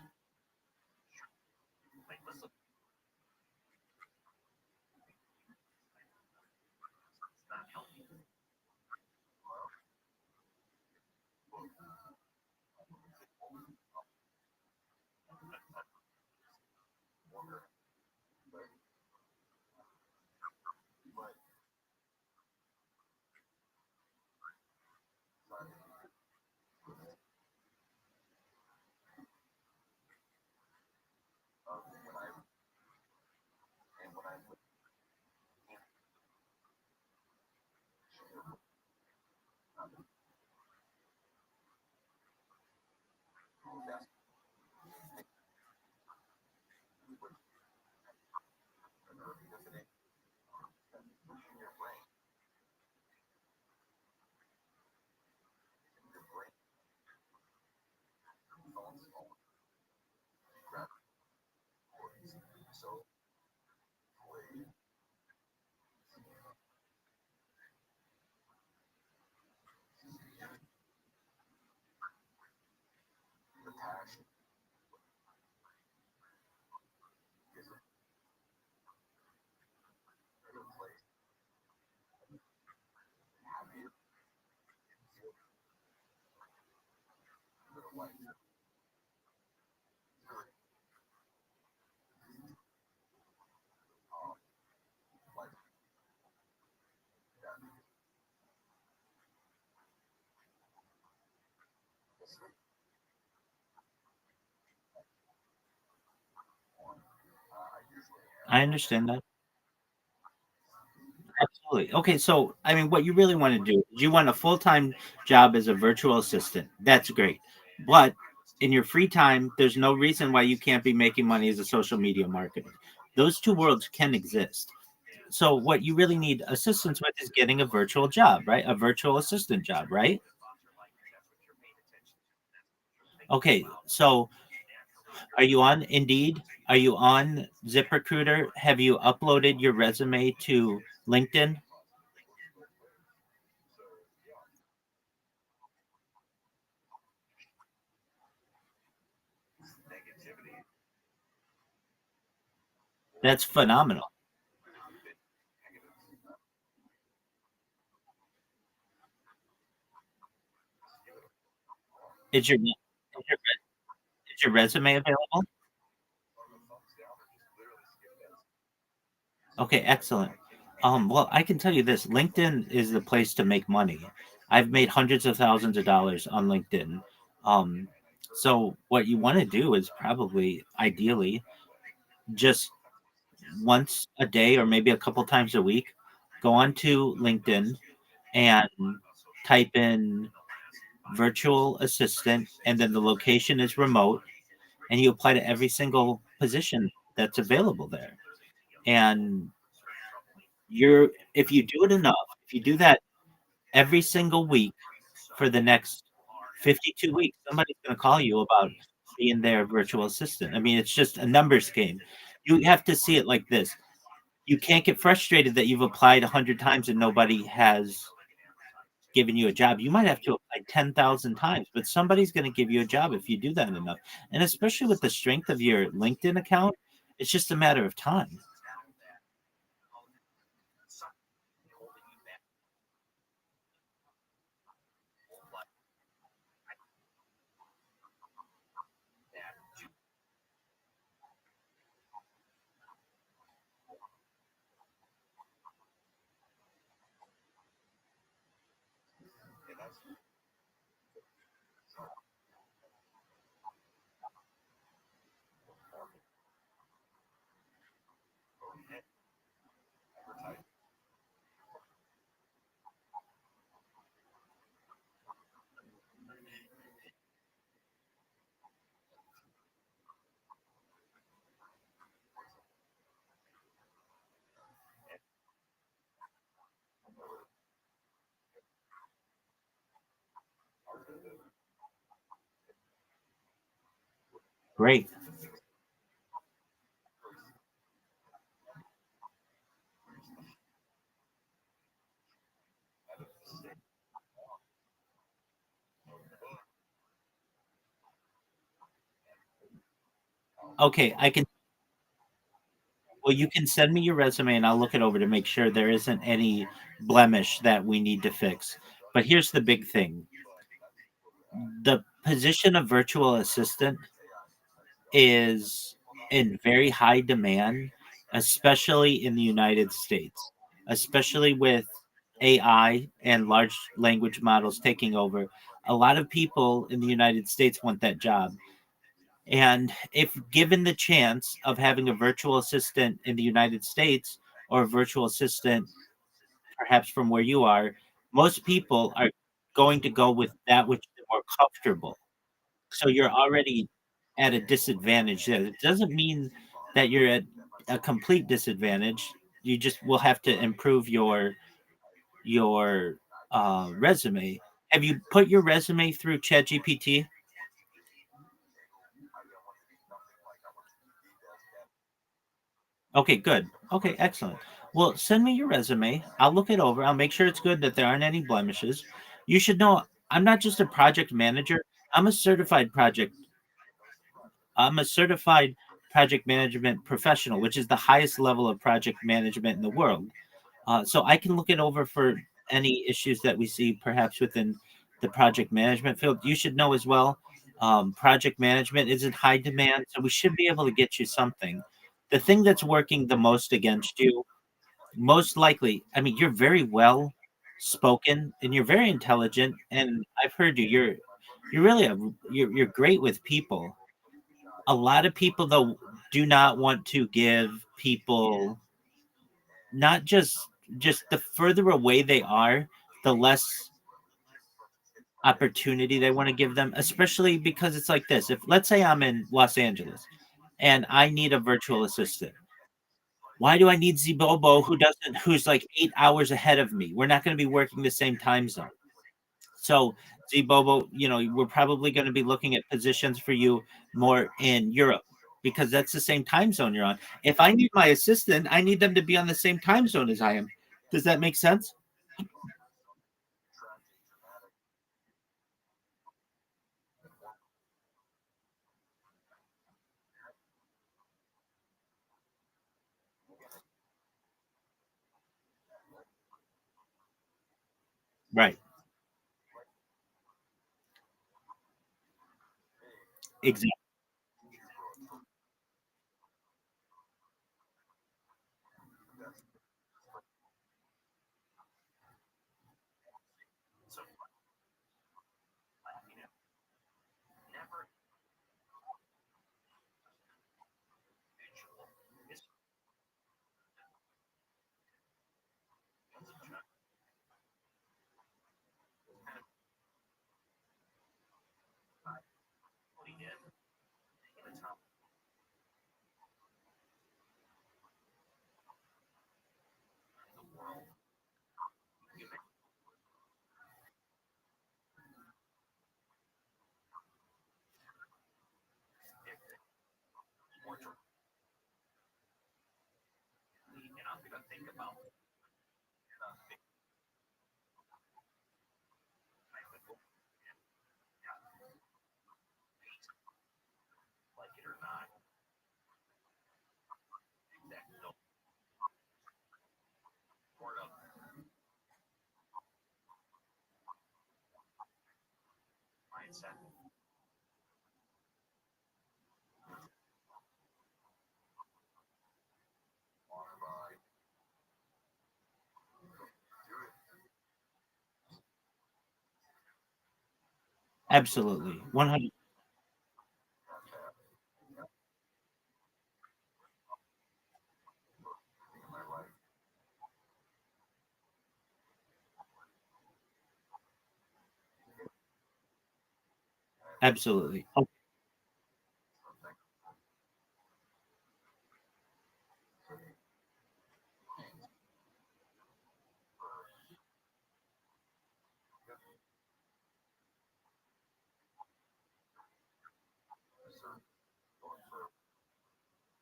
I understand that. Absolutely. Okay, so I mean, what you really want to do is you want a full-time job as a virtual assistant. That's great. But in your free time, there's no reason why you can't be making money as a social media marketer. Those two worlds can exist. So what you really need assistance with is getting a virtual job, right? A virtual assistant job, right? Okay, so are you on Indeed? Are you on ZipRecruiter? Have you uploaded your resume to LinkedIn? That's phenomenal. Is your resume available? Okay, excellent. Well, I can tell you this, LinkedIn is the place to make money. I've made hundreds of thousands of dollars on LinkedIn. Um, so what you want to do is probably ideally just once a day or maybe a couple times a week, go onto LinkedIn and type in virtual assistant, and then the location is remote, and you apply to every single position that's available there. And you're if you do it enough, if you do that every single week for the next 52 weeks, somebody's going to call you about being their virtual assistant. I mean, it's just a numbers game. You have to see it like this. You can't get frustrated that you've applied 100 times and nobody has given you a job. You might have to apply 10,000 times, but somebody's going to give you a job if you do that enough. And especially with the strength of your LinkedIn account, it's just a matter of time. Great. Okay, I can well, you can send me your resume and I'll look it over to make sure there isn't any blemish that we need to fix. But here's the big thing. The position of virtual assistant is in very high demand, especially in the United States, especially with AI and large language models taking over. A lot of people in the United States want that job. And if given the chance of having a virtual assistant in the United States or a virtual assistant perhaps from where you are, most people are going to go with that which is more comfortable. So you're already at a disadvantage there. It doesn't mean that you're at a complete disadvantage. You just will have to improve your resume. Have you put your resume through ChatGPT? Okay, good. Okay, excellent. Well, send me your resume. I'll look it over. I'll make sure it's good, that there aren't any blemishes. You should know I'm not just a project manager. I'm a certified project. I'm a certified project management professional, which is the highest level of project management in the world. So I can look it over for any issues that we see perhaps within the project management field. You should know as well, project management is in high demand, so we should be able to get you something. The thing that's working the most against you, most likely, I mean, you're very well spoken and you're very intelligent, and I've heard you. You really have. You're great with people. A lot of people though do not want to give people, not just the further away they are, the less opportunity they want to give them, especially because it's like this. If let's say I'm in Los Angeles and I need a virtual assistant, why do I need Zibobo who's like 8 hours ahead of me? We're not going to be working the same time zone. So Zibobo, we're probably going to be looking at positions for you more in Europe because that's the same time zone you're on. If I need my assistant, I need them to be on the same time zone as I am. Does that make sense? Right. Exactly. Absolutely. 100. Absolutely. Oh,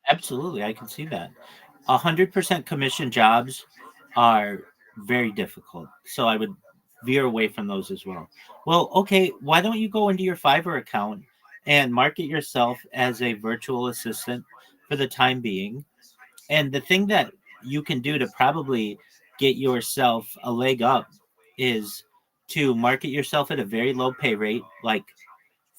absolutely. I can see that. 100% commission jobs are very difficult. So I would veer away from those as well. Well, okay, why don't you go into your Fiverr account and market yourself as a virtual assistant for the time being? And the thing that you can do to probably get yourself a leg up is to market yourself at a very low pay rate, like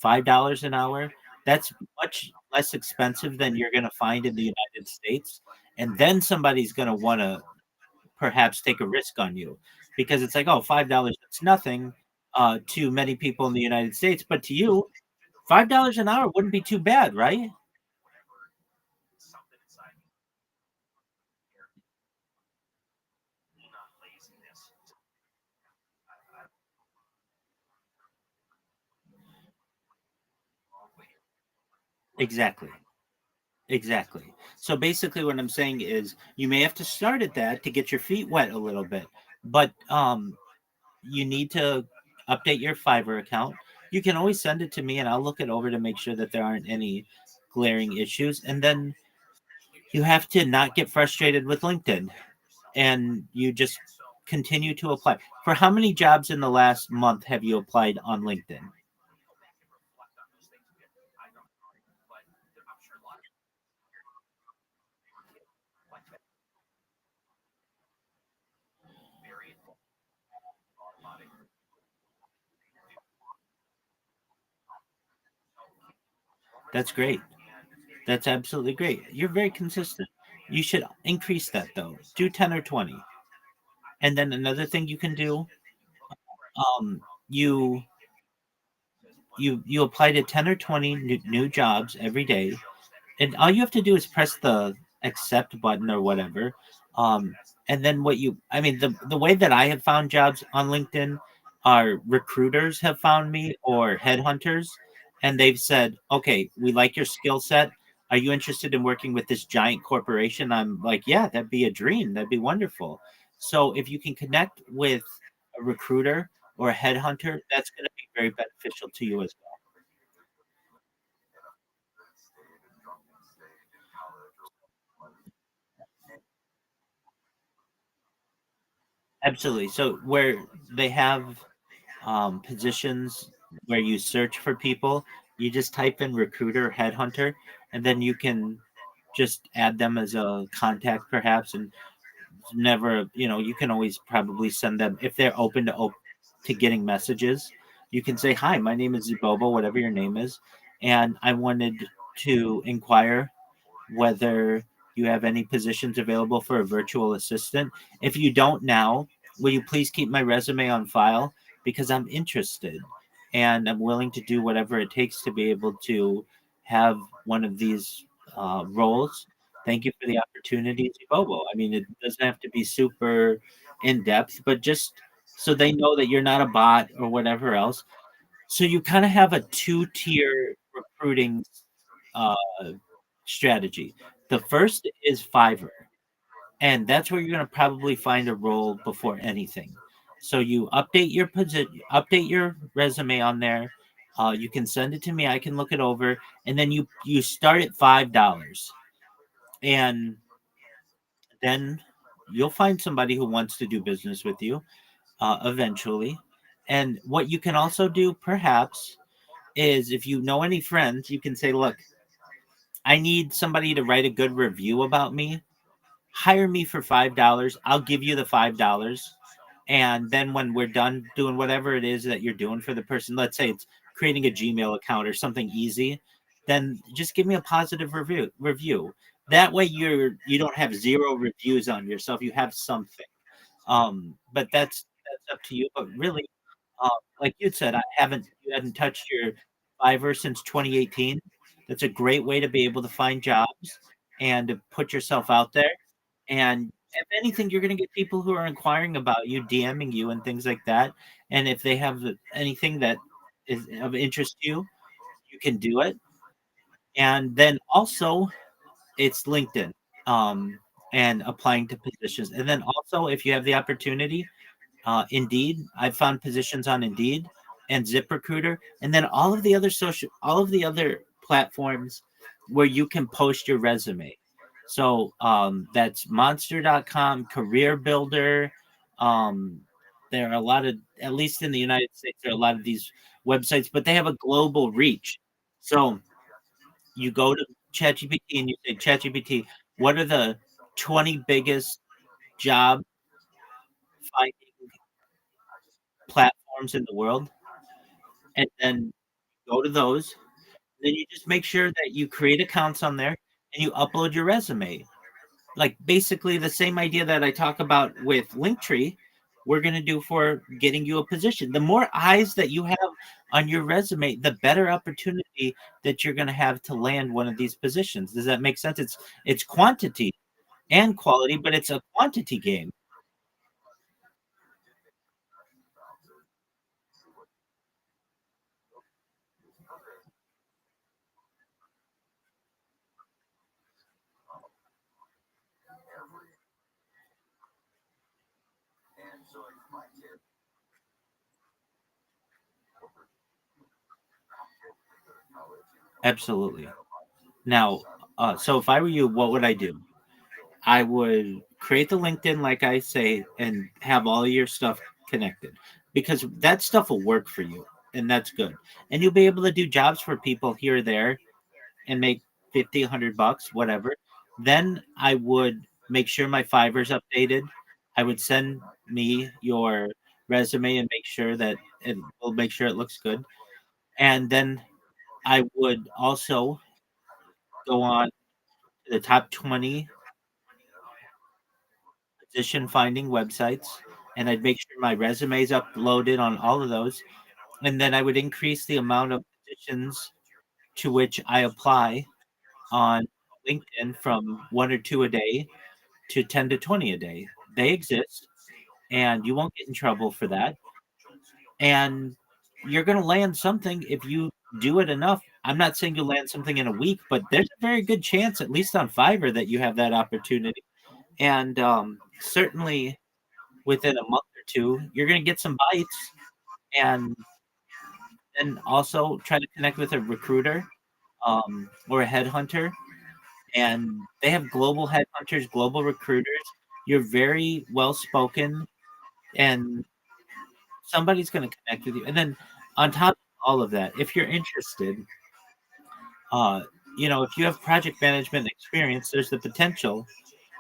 $5 an hour. That's much less expensive than you're going to find in the United States. And then somebody's going to want to perhaps take a risk on you because it's like, oh, $5, that's nothing to many people in the United States. But to you, $5 an hour wouldn't be too bad, right? Exactly. Exactly. So basically, what I'm saying is you may have to start at that to get your feet wet a little bit, but you need to update your Fiverr account. You can always send it to me, and I'll look it over to make sure that there aren't any glaring issues. And then you have to not get frustrated with LinkedIn, and you just continue to apply. For how many jobs in the last month have you applied on LinkedIn? That's great. That's absolutely great. You're very consistent. You should increase that though. Do 10 or 20. And then another thing you can do, you you apply to 10 or 20 new jobs every day, and all you have to do is press the accept button or whatever. Um, and then I mean, the way that I have found jobs on LinkedIn are recruiters have found me or headhunters, and they've said, okay, we like your skill set. Are you interested in working with this giant corporation? I'm like, yeah, that'd be a dream. That'd be wonderful. So if you can connect with a recruiter or a headhunter, that's going to be very beneficial to you as well. Absolutely. So where they have positions where you search for people, you just type in recruiter, headhunter, and then you can just add them as a contact perhaps. And never, you can always probably send them if they're open to getting messages. You can say, hi, my name is Zibobo, whatever your name is, and I wanted to inquire whether you have any positions available for a virtual assistant. If you don't now, will you please keep my resume on file? Because I'm interested and I'm willing to do whatever it takes to be able to have one of these roles. Thank you for the opportunity, Bobo. I mean, it doesn't have to be super in depth, but just so they know that you're not a bot or whatever else. So you kind of have a two-tier recruiting uh, strategy. The first is Fiverr, and that's where you're going to probably find a role before anything. So you update your resume on there. You can send it to me. I can look it over, and then you start at $5, and then you'll find somebody who wants to do business with you eventually. And what you can also do, perhaps, is if you know any friends, you can say, "Look, I need somebody to write a good review about me. Hire me for $5. I'll give you the $5. And then when we're done doing whatever it is that you're doing for the person, let's say it's creating a Gmail account or something easy, then just give me a positive review. That way you don't have zero reviews on yourself. You have something. But that's up to you. But really, uh, like you said, you hadn't touched your Fiverr since 2018. That's a great way to be able to find jobs and to put yourself out there. And if anything, you're going to get people who are inquiring about you, DMing you, and things like that. And if they have anything that is of interest to you, you can do it. And then also, it's LinkedIn, um, and applying to positions. And then also, if you have the opportunity, Indeed. I've found positions on Indeed and ZipRecruiter, and then all of the other platforms where you can post your resume. So that's monster.com, Career Builder. Um, there are a lot of, at least in the United States, there are a lot of these websites, but they have a global reach. So you go to ChatGPT and you say, ChatGPT, what are the 20 biggest job finding platforms in the world, and then go to those. Then you just make sure that you create accounts on there and you upload your resume. Like basically the same idea that I talk about with Linktree, we're going to do for getting you a position. The more eyes that you have on your resume, the better opportunity that you're going to have to land one of these positions. Does that make sense? It's quantity and quality, but it's a quantity game. Absolutely. Now, so if I were you, what would I do? I would create the LinkedIn, like I say, and have all your stuff connected because that stuff will work for you, and that's good. And you'll be able to do jobs for people here or there and make 50, 100 bucks, whatever. Then I would make sure my Fiverr's updated. I would send me your resume and make sure that it will make sure it looks good. And then I would also go on to the top 20 position finding websites, and I'd make sure my resume is uploaded on all of those. and then I would increase the amount of positions to which I apply on LinkedIn from 1 or 2 a day to 10 to 20 a day. They exist, and you won't get in trouble for that. And you're going to land something if you do it enough. I'm not saying you'll land something in a week, but there's a very good chance, at least on Fiverr, that you have that opportunity. And certainly within a month or two, you're going to get some bites. And also try to connect with a recruiter or a headhunter. And they have global headhunters, global recruiters. You're very well spoken, and somebody's going to connect with you. And then on top of all of that, if you're interested, if you have project management experience, there's the potential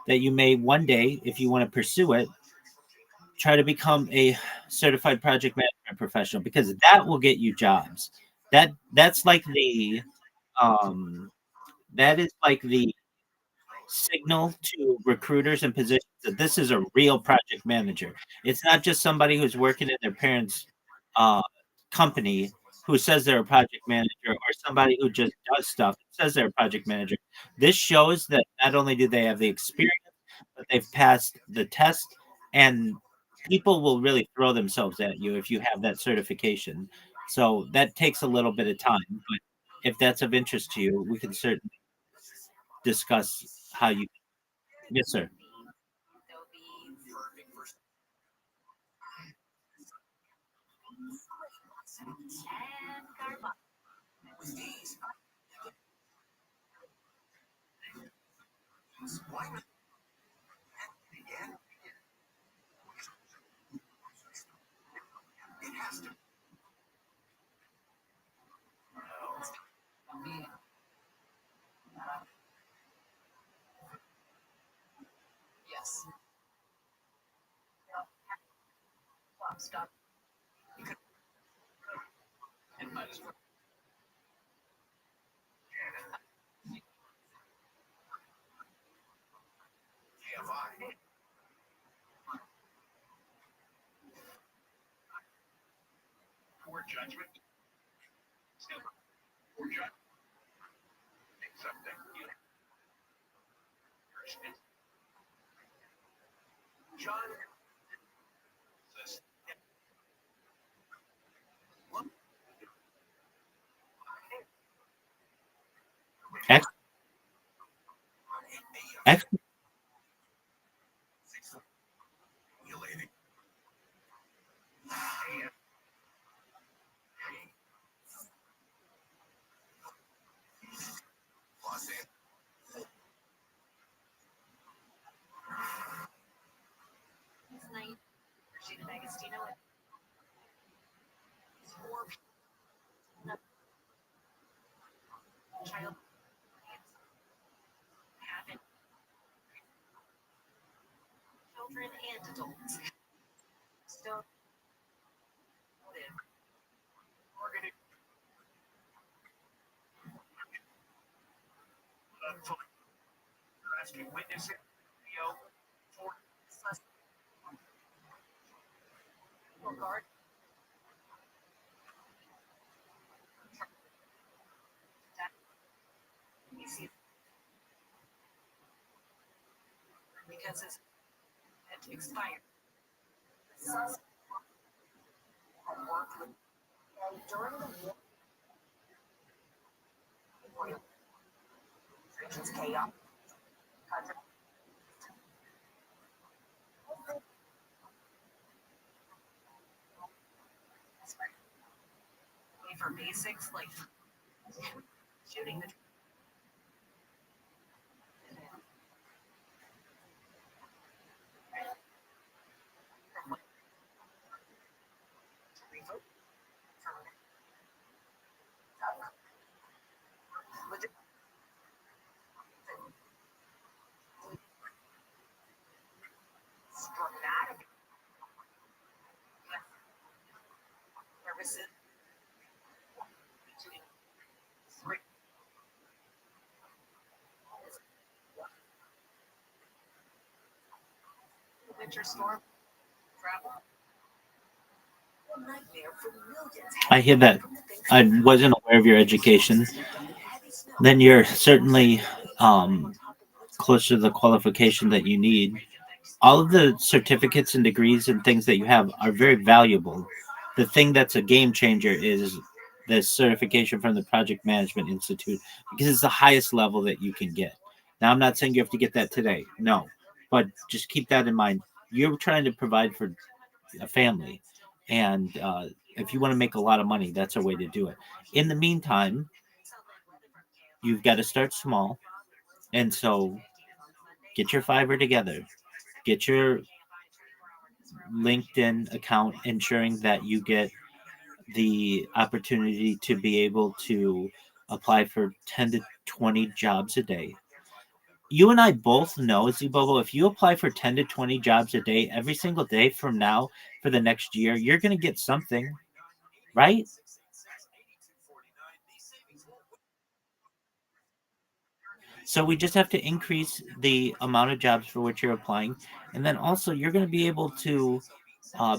that you may one day, if you want to pursue it, try to become a certified project management professional, because that will get you jobs. That's like the that is like the signal to recruiters and positions that this is a real project manager. It's not just somebody who's working in their parents' uh, company who says they're a project manager, or somebody who just does stuff and says they're a project manager. This shows that not only do they have the experience, but they've passed the test, and people will really throw themselves at you if you have that certification. So that takes a little bit of time, but if that's of interest to you, we can certainly discuss how you. Yes, sir. Yes. Stop. Poor judgment. Poor judgment. Accepting. John. Ex- ex- Night. Regina D'Agostino and four child having children and adults. So asking witnesses, video, for regard because it's had to expire. Worked with during the war. It's chaos. For basics like shooting the dramatic services. Winter storm travel. I hear that. I wasn't aware of your education. Then you're certainly closer to the qualification that you need. All of the certificates and degrees and things that you have are very valuable. The thing that's a game changer is the certification from the Project Management Institute because it's the highest level that you can get. Now, I'm not saying you have to get that today, no, but just keep that in mind. You're trying to provide for a family, and if you want to make a lot of money, that's a way to do it. In the meantime, you've got to start small, and so get your Fiverr together, get your LinkedIn account, ensuring that you get the opportunity to be able to apply for 10 to 20 jobs a day. You and I both know, Zibobo, if you apply for 10 to 20 jobs a day every single day from now for the next year, you're going to get something, right? So we just have to increase the amount of jobs for which you're applying. And then also, you're going to be able to,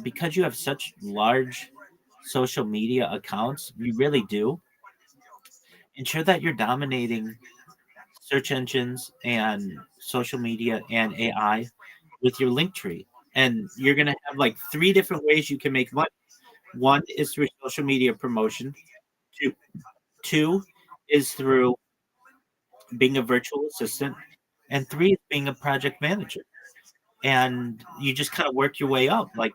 because you have such large social media accounts, you really do, ensure that you're dominating search engines and social media and AI with your link tree. And you're going to have like three different ways you can make money. One is through social media promotion. Two, two is through being a virtual assistant. And three is being a project manager. And you just kind of work your way up. Like,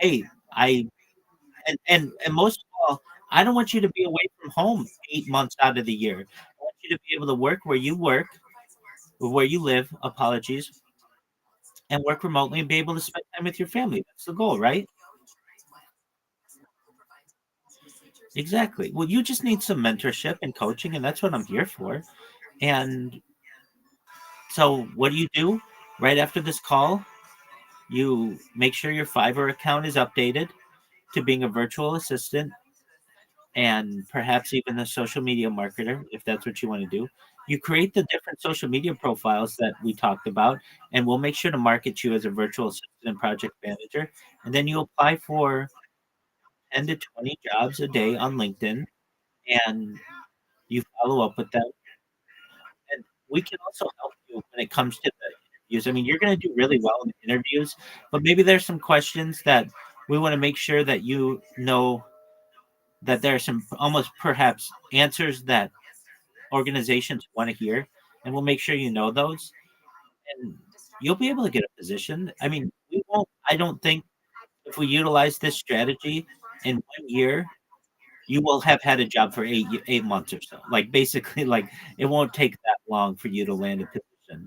hey, and most of all, I don't want you to be away from home 8 months out of the year. I want you to be able to work, where you live, apologies, and work remotely and be able to spend time with your family. That's the goal, right? Exactly. Well, you just need some mentorship and coaching, and that's what I'm here for. And so, what do? Right after this call, you make sure your Fiverr account is updated to being a virtual assistant and perhaps even a social media marketer, if that's what you want to do. You create the different social media profiles that we talked about, and we'll make sure to market you as a virtual assistant and project manager. And then you apply for 10 to 20 jobs a day on LinkedIn, and you follow up with them. And we can also help you when it comes to the interviews. I mean, you're going to do really well in the interviews, but maybe there's some questions that we want to make sure that you know that there are some almost perhaps answers that organizations want to hear, and we'll make sure you know those, and you'll be able to get a position. I mean, we won't. I don't think if we utilize this strategy in 1 year, you will have had a job for 8 months or so. Like basically, like it won't take that long for you to land a position.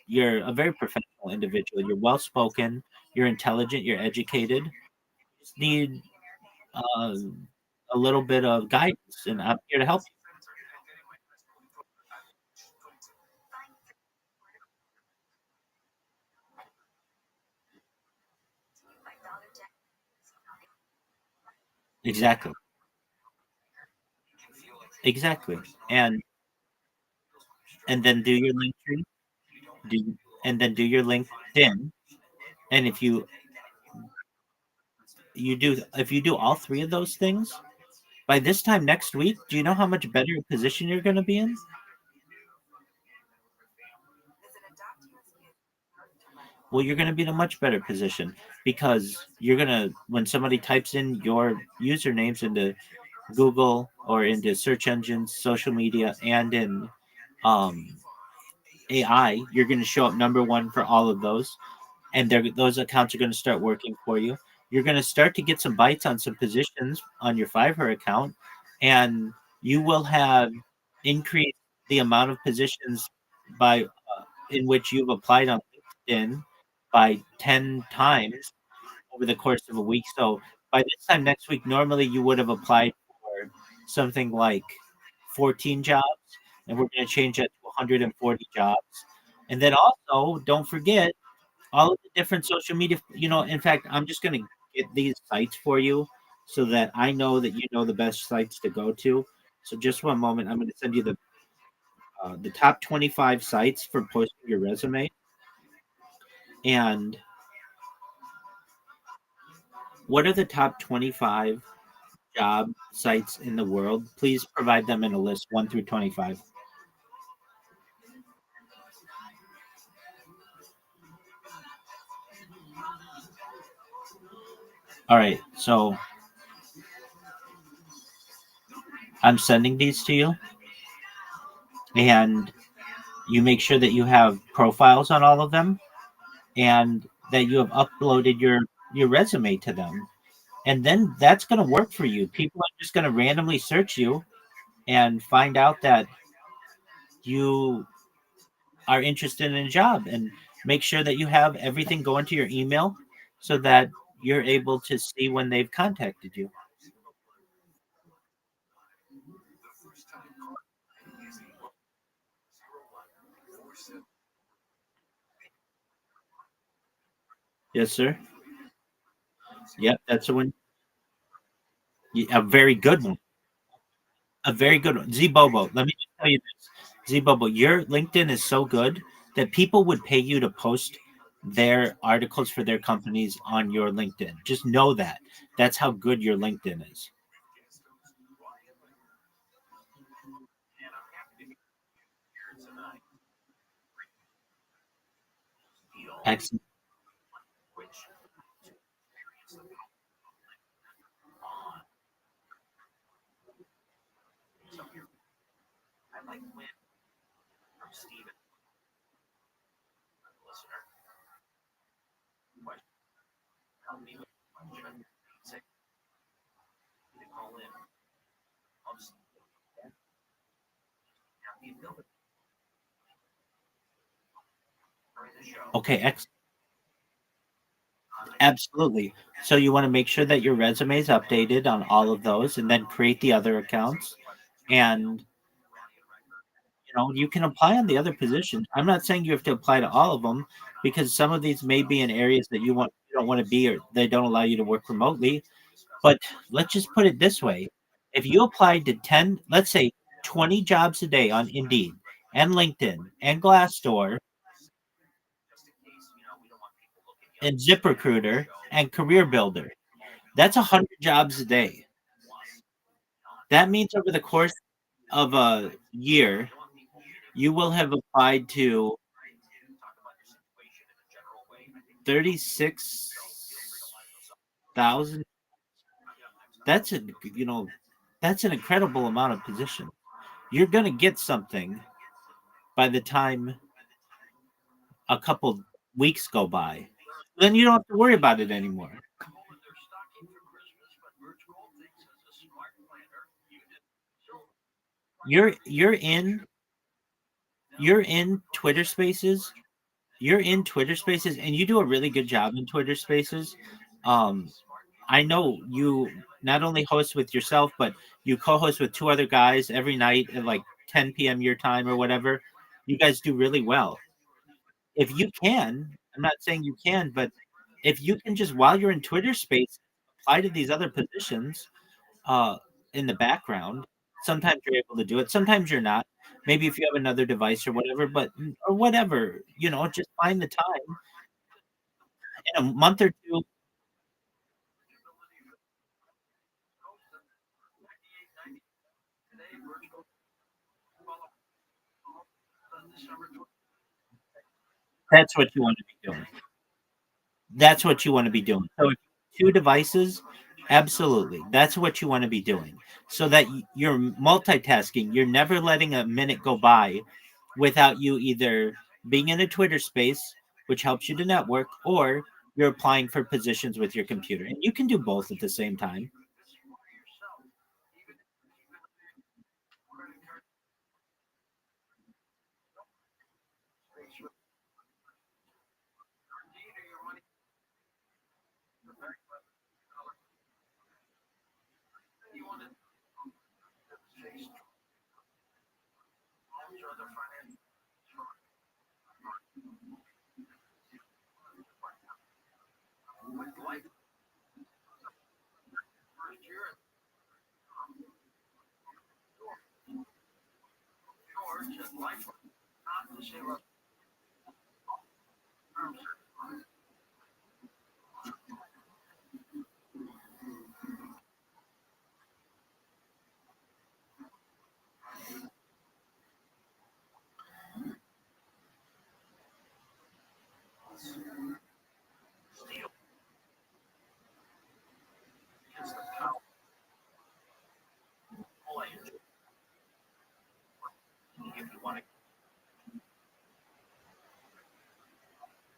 You're a very professional individual. You're well spoken. You're intelligent. You're educated. You just need uh, a little bit of guidance, and I'm here to help you. Exactly. Exactly. And then do your link tree. Do and then do your LinkedIn. And if you do all three of those things, by this time next week, do you know how much better position you're going to be in? Well, you're going to be in a much better position because you're going to, when somebody types in your usernames into Google or into search engines, social media, and in um, AI, you're going to show up number one for all of those. And those accounts are going to start working for you. You're going to start to get some bites on some positions on your Fiverr account, and you will have increased the amount of positions by in which you've applied on LinkedIn by 10 times over the course of a week. So by this time next week, normally you would have applied for something like 14 jobs, and we're going to change that to 140 jobs. And then also, don't forget all of the different social media. In fact, I'm just going to get these sites for you so that I know that you know the best sites to go to. So just one moment, I'm going to send you the top 25 sites for posting your resume, and What are the top 25 job sites in the world? Please provide them in a list 1 through 25. All right, so I'm sending these to you, and you make sure that you have profiles on all of them, and that you have uploaded your resume to them, and then that's going to work for you. People are just going to randomly search you and find out that you are interested in a job, and make sure that you have everything going to your email so that you're able to see when they've contacted you. Yes, sir. Yep, that's the one. A very good one. A very good one. Zbobo. Let me just tell you this. Zbobo, your LinkedIn is so good that people would pay you to post their articles for their companies on your LinkedIn. Just know that. That's how good your LinkedIn is. Excellent. Okay, absolutely. So you want to make sure that your resume is updated on all of those, and then create the other accounts. And you can apply on the other positions. I'm not saying you have to apply to all of them, because some of these may be in areas that you don't want to be, or they don't allow you to work remotely. But let's just put it this way: if you applied to 10, let's say 20 jobs a day on Indeed and LinkedIn and Glassdoor and ZipRecruiter and Career Builder, that's 100 jobs a day. That means over the course of a year, you will have applied to 36,000. That's a that's an incredible amount of position. You're gonna get something by the time a couple weeks go by. Then you don't have to worry about it anymore. You're in you're in Twitter Spaces. You're in Twitter Spaces, and you do a really good job in Twitter Spaces. Um, I know you not only host with yourself, but you co-host with two other guys every night at like 10 p.m. your time or whatever. You guys do really well. If you can, I'm not saying you can, but if you can just, while you're in Twitter Space, apply to these other positions uh, in the background. Sometimes you're able to do it. Sometimes you're not. Maybe if you have another device or whatever, or whatever, just find the time in a month or two. That's what you want to be doing. That's what you want to be doing. So if two devices, absolutely. That's what you want to be doing. So that you're multitasking. You're never letting a minute go by without you either being in a Twitter space, which helps you to network, or you're applying for positions with your computer. And you can do both at the same time.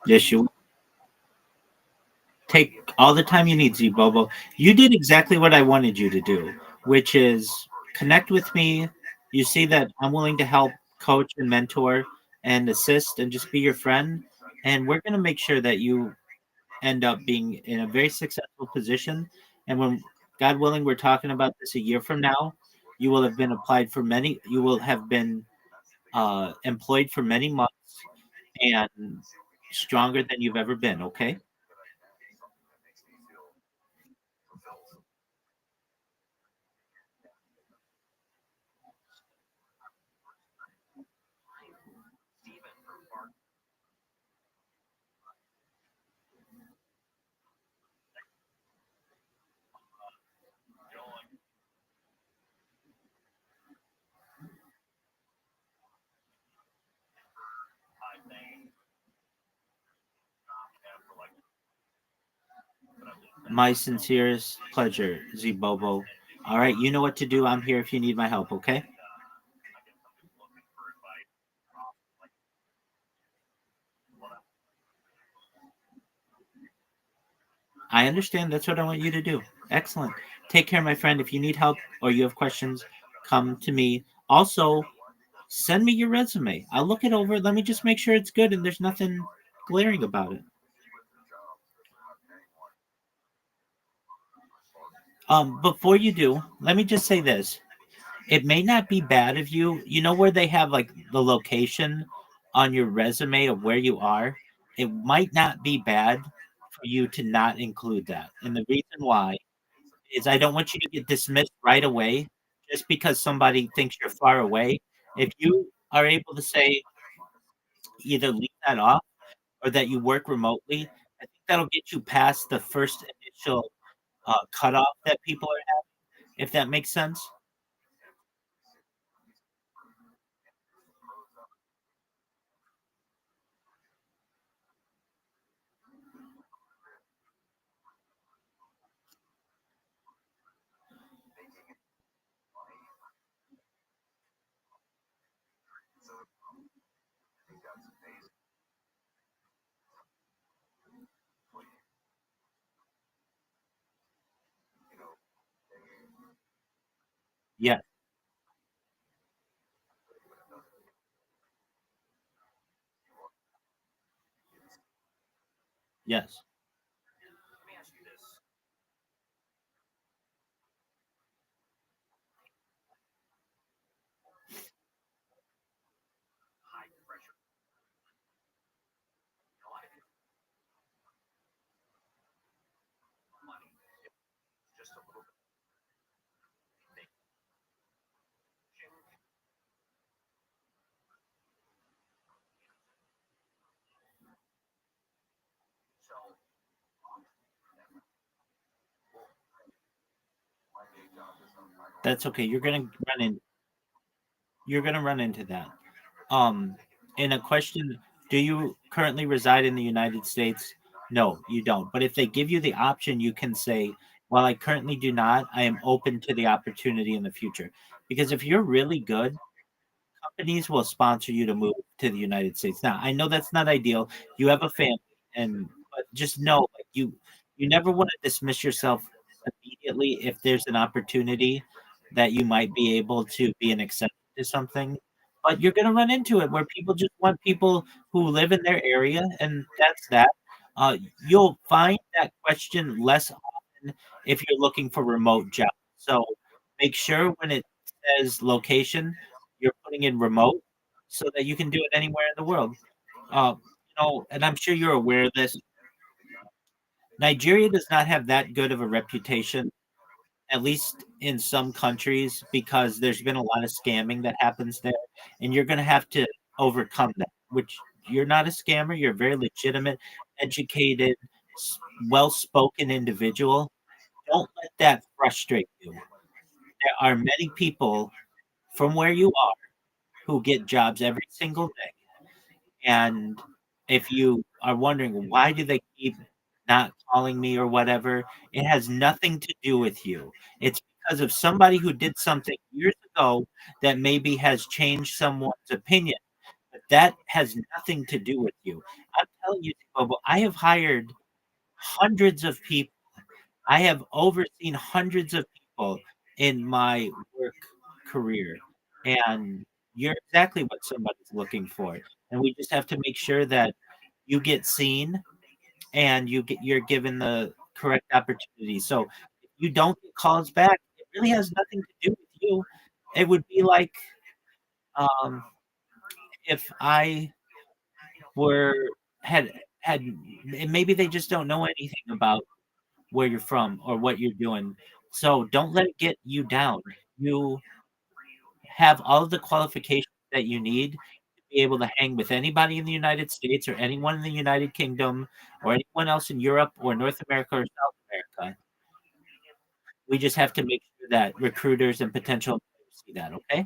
Yes, you take all the time you need, Z Bobo. You did exactly what I wanted you to do, which is connect with me. You see that I'm willing to help coach and mentor and assist and just be your friend. And we're going to make sure that you end up being in a very successful position. And when, God willing, we're talking about this a year from now, you will have been applied for many, you will have been employed for many months and stronger than you've ever been. Okay. My sincerest pleasure, Z Bobo. All right, you know what to do. I'm here if you need my help, okay? I understand. That's what I want you to do. Excellent. Take care, my friend. If you need help or you have questions, come to me. Also, send me your resume. I'll look it over. Let me just make sure it's good and there's nothing glaring about it. Before you do, let me just say this. It may not be bad of you. You know where they have like the location on your resume of where you are? It might not be bad for you to not include that. And the reason why is I don't want you to get dismissed right away just because somebody thinks you're far away. If you are able to say either leave that off or that you work remotely, I think that'll get you past the first initial cutoff that people are having, if that makes sense. Yeah. Yes. That's okay. You're gonna run into that. Um, in a question, do you currently reside in the United States? No, you don't. But if they give you the option, you can say, while I currently do not, I am open to the opportunity in the future. Because if you're really good, companies will sponsor you to move to the United States. Now, I know that's not ideal. You have a family, and but just know, like you never want to dismiss yourself immediately if there's an opportunity that you might be able to be an exception to something. But you're going to run into it where people just want people who live in their area, and that's that. Uh, you'll find that question less often if you're looking for remote jobs. So make sure when it says location, you're putting in remote so that you can do it anywhere in the world. And I'm sure you're aware of this. Nigeria does not have that good of a reputation, at least in some countries, because there's been a lot of scamming that happens there, and you're going to have to overcome that. Which you're not a scammer; you're a very legitimate, educated, well-spoken individual. Don't let that frustrate you. There are many people from where you are who get jobs every single day. And if you are wondering why do they keep not calling me or whatever, it has nothing to do with you. It's because of somebody who did something years ago that maybe has changed someone's opinion. But that has nothing to do with you. I'm telling you, Bobo, I have hired hundreds of people. I have overseen hundreds of people in my work career, and you're exactly what somebody's looking for. And we just have to make sure that you get seen and you're given the correct opportunity. So if you don't get calls back, it really has nothing to do with you. It would be like um, if I were had maybe they just don't know anything about where you're from or what you're doing. So don't let it get you down. You have all of the qualifications that you need to be able to hang with anybody in the United States or anyone in the United Kingdom or anyone else in Europe or North America or South America. We just have to make sure that recruiters and potential employers see that, okay?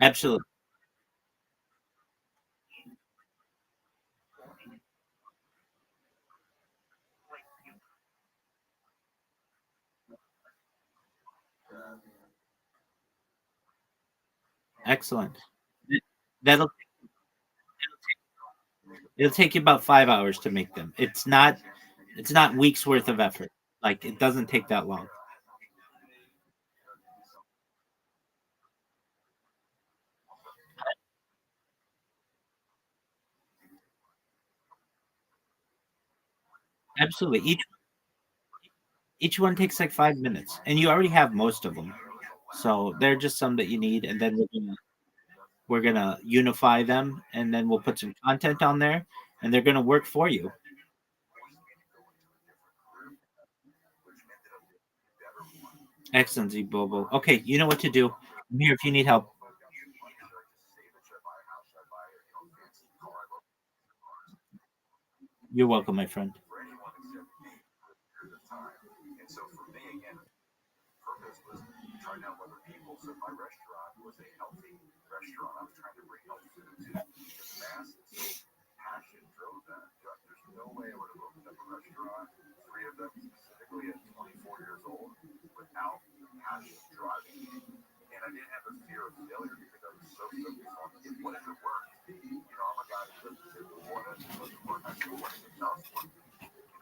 Absolutely. Excellent. That'll it'll take you about 5 hours to make them. It's not weeks worth of effort. Like it doesn't take that long. Absolutely. Each one takes like 5 minutes, and you already have most of them. So they're just some that you need, and then we're gonna unify them, and then we'll put some content on there, and they're gonna work for you. Excellent, Bobo. Okay, you know what to do. I'm here if you need help. You're welcome, my friend. And so for me, again, purpose was trying to help other people. So my restaurant was a healthy restaurant. I was trying to bring health food to the masses. So passion drove that. There's no way I would have opened up a restaurant, three of them specifically at 24 years old, without passion driving me. And I didn't have a fear of failure because I was so focused on what if it worked. I'm a guy who doesn't say, well, what if it doesn't work? I say, what if it does work?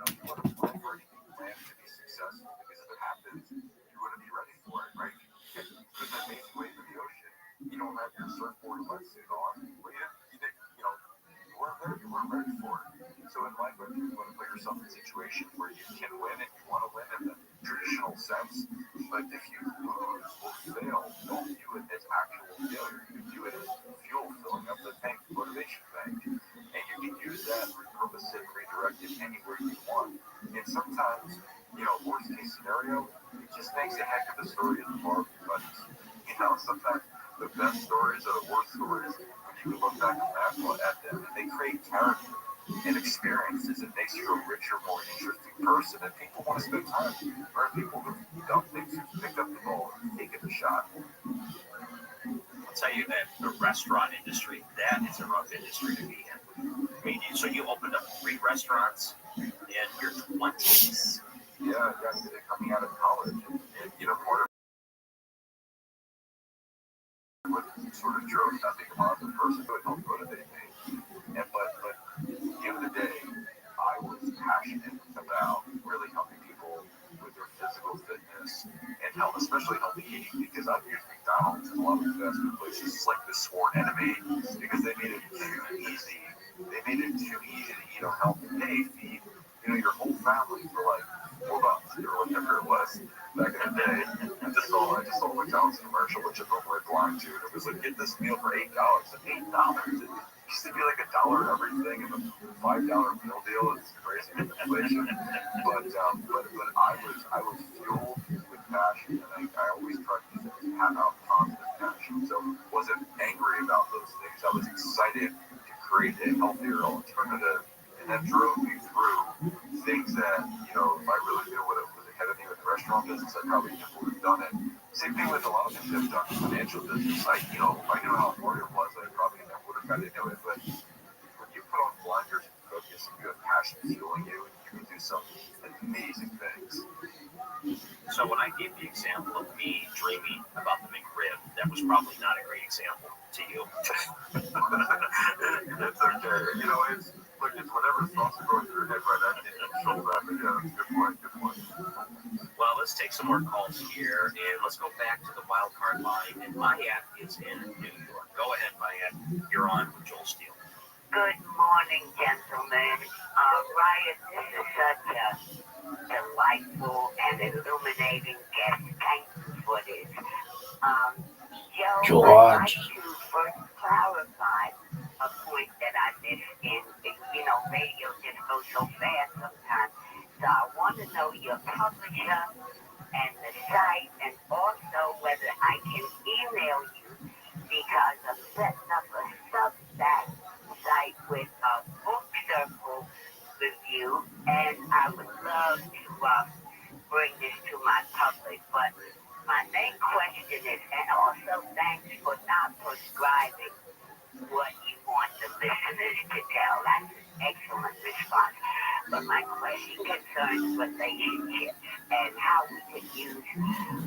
You want to plan for anything, plan to be successful because if it happens, you want to be ready for it, right? Because that amazing wave in the ocean, you don't have your surfboard wetsuit on. Well, you weren't there, you weren't ready for it. So in life, you want to put yourself in situations where you can win and you want to win in the traditional sense. But if you lose or fail, don't view it as actual failure. You view it as fuel filling up the tank, motivation tank. And you can use that, repurpose it, redirect it anywhere you want. And sometimes, worst case scenario, it just makes a heck of a story in the bar with buddies. Sometimes the best stories are the worst stories when you can look back and laugh at them. And they create character and experiences. It makes you a richer, more interesting person. And people want to spend time. There are people who dump things, who pick up the ball and take it a shot. I'll tell you that the restaurant industry, that is a rough industry to be in. I mean, so you opened up 3 restaurants in your 20s. Yeah, coming out of college. And, part of what sort of drove nothing about the person who had helped motivate me. But at the end of the day, I was passionate about really helping people with their physical fitness and health, especially healthy eating, because I've used McDonald's and a lot of the fast food places like the sworn enemy because they made it too easy. They made it too easy to eat a healthy day, feed your whole family for like $4 or whatever it was back in the day. I just saw a McDonald's commercial, which I'm normally blind to, and it was like, get this meal for $8. And $8. It used to be like $1 everything, and the $5 meal deal is crazy with inflation. But I was fueled with passion, and I always tried to have a positive passion. So wasn't angry about those things. I was excited to create a healthier alternative, and that drove me through things that if I really knew what was ahead of me with the probably never would have done it. Same thing with a lot of the shit done in financial business. If I knew how hard it was, I probably never would have got into it. But when you put on blinders and focus and you have passion fueling you, you can do some amazing things. So when I gave the example of me dreaming about the McRib, that was probably not a great example to you. It's okay. It's whatever thoughts are going through your head right now. You can control that. But yeah, that's a good point. Good point. Well, let's take some more calls here, and let's go back to the wild card line. And Mayat is in New York. Go ahead, Mayat. You're on with Joel Steele. Good morning, gentlemen. Riot, this is such a delightful and illuminating guest. Thank you for this. Joe, I'd like to first clarify a point that I missed in. Radio just goes so fast sometimes. So I want to know your publisher and the site, and also whether I can email you, because I'm setting up a Substack site with a book circle review, and I would love to bring this to my public. But my main question is, and also thanks for not prescribing what you want the listeners to tell. That's an excellent response. But my question concerns relationships and how we can use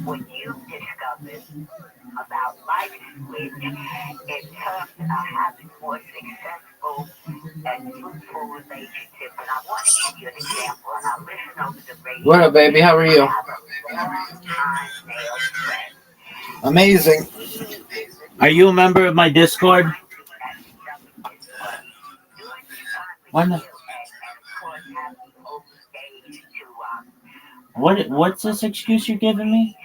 what you've discovered about life switch in terms of having more successful and fruitful relationships. And I want to give you an example, and I'll listen over the radio. What up, baby? How are you? Amazing. Are you a member of my Discord? What's this excuse you're giving me?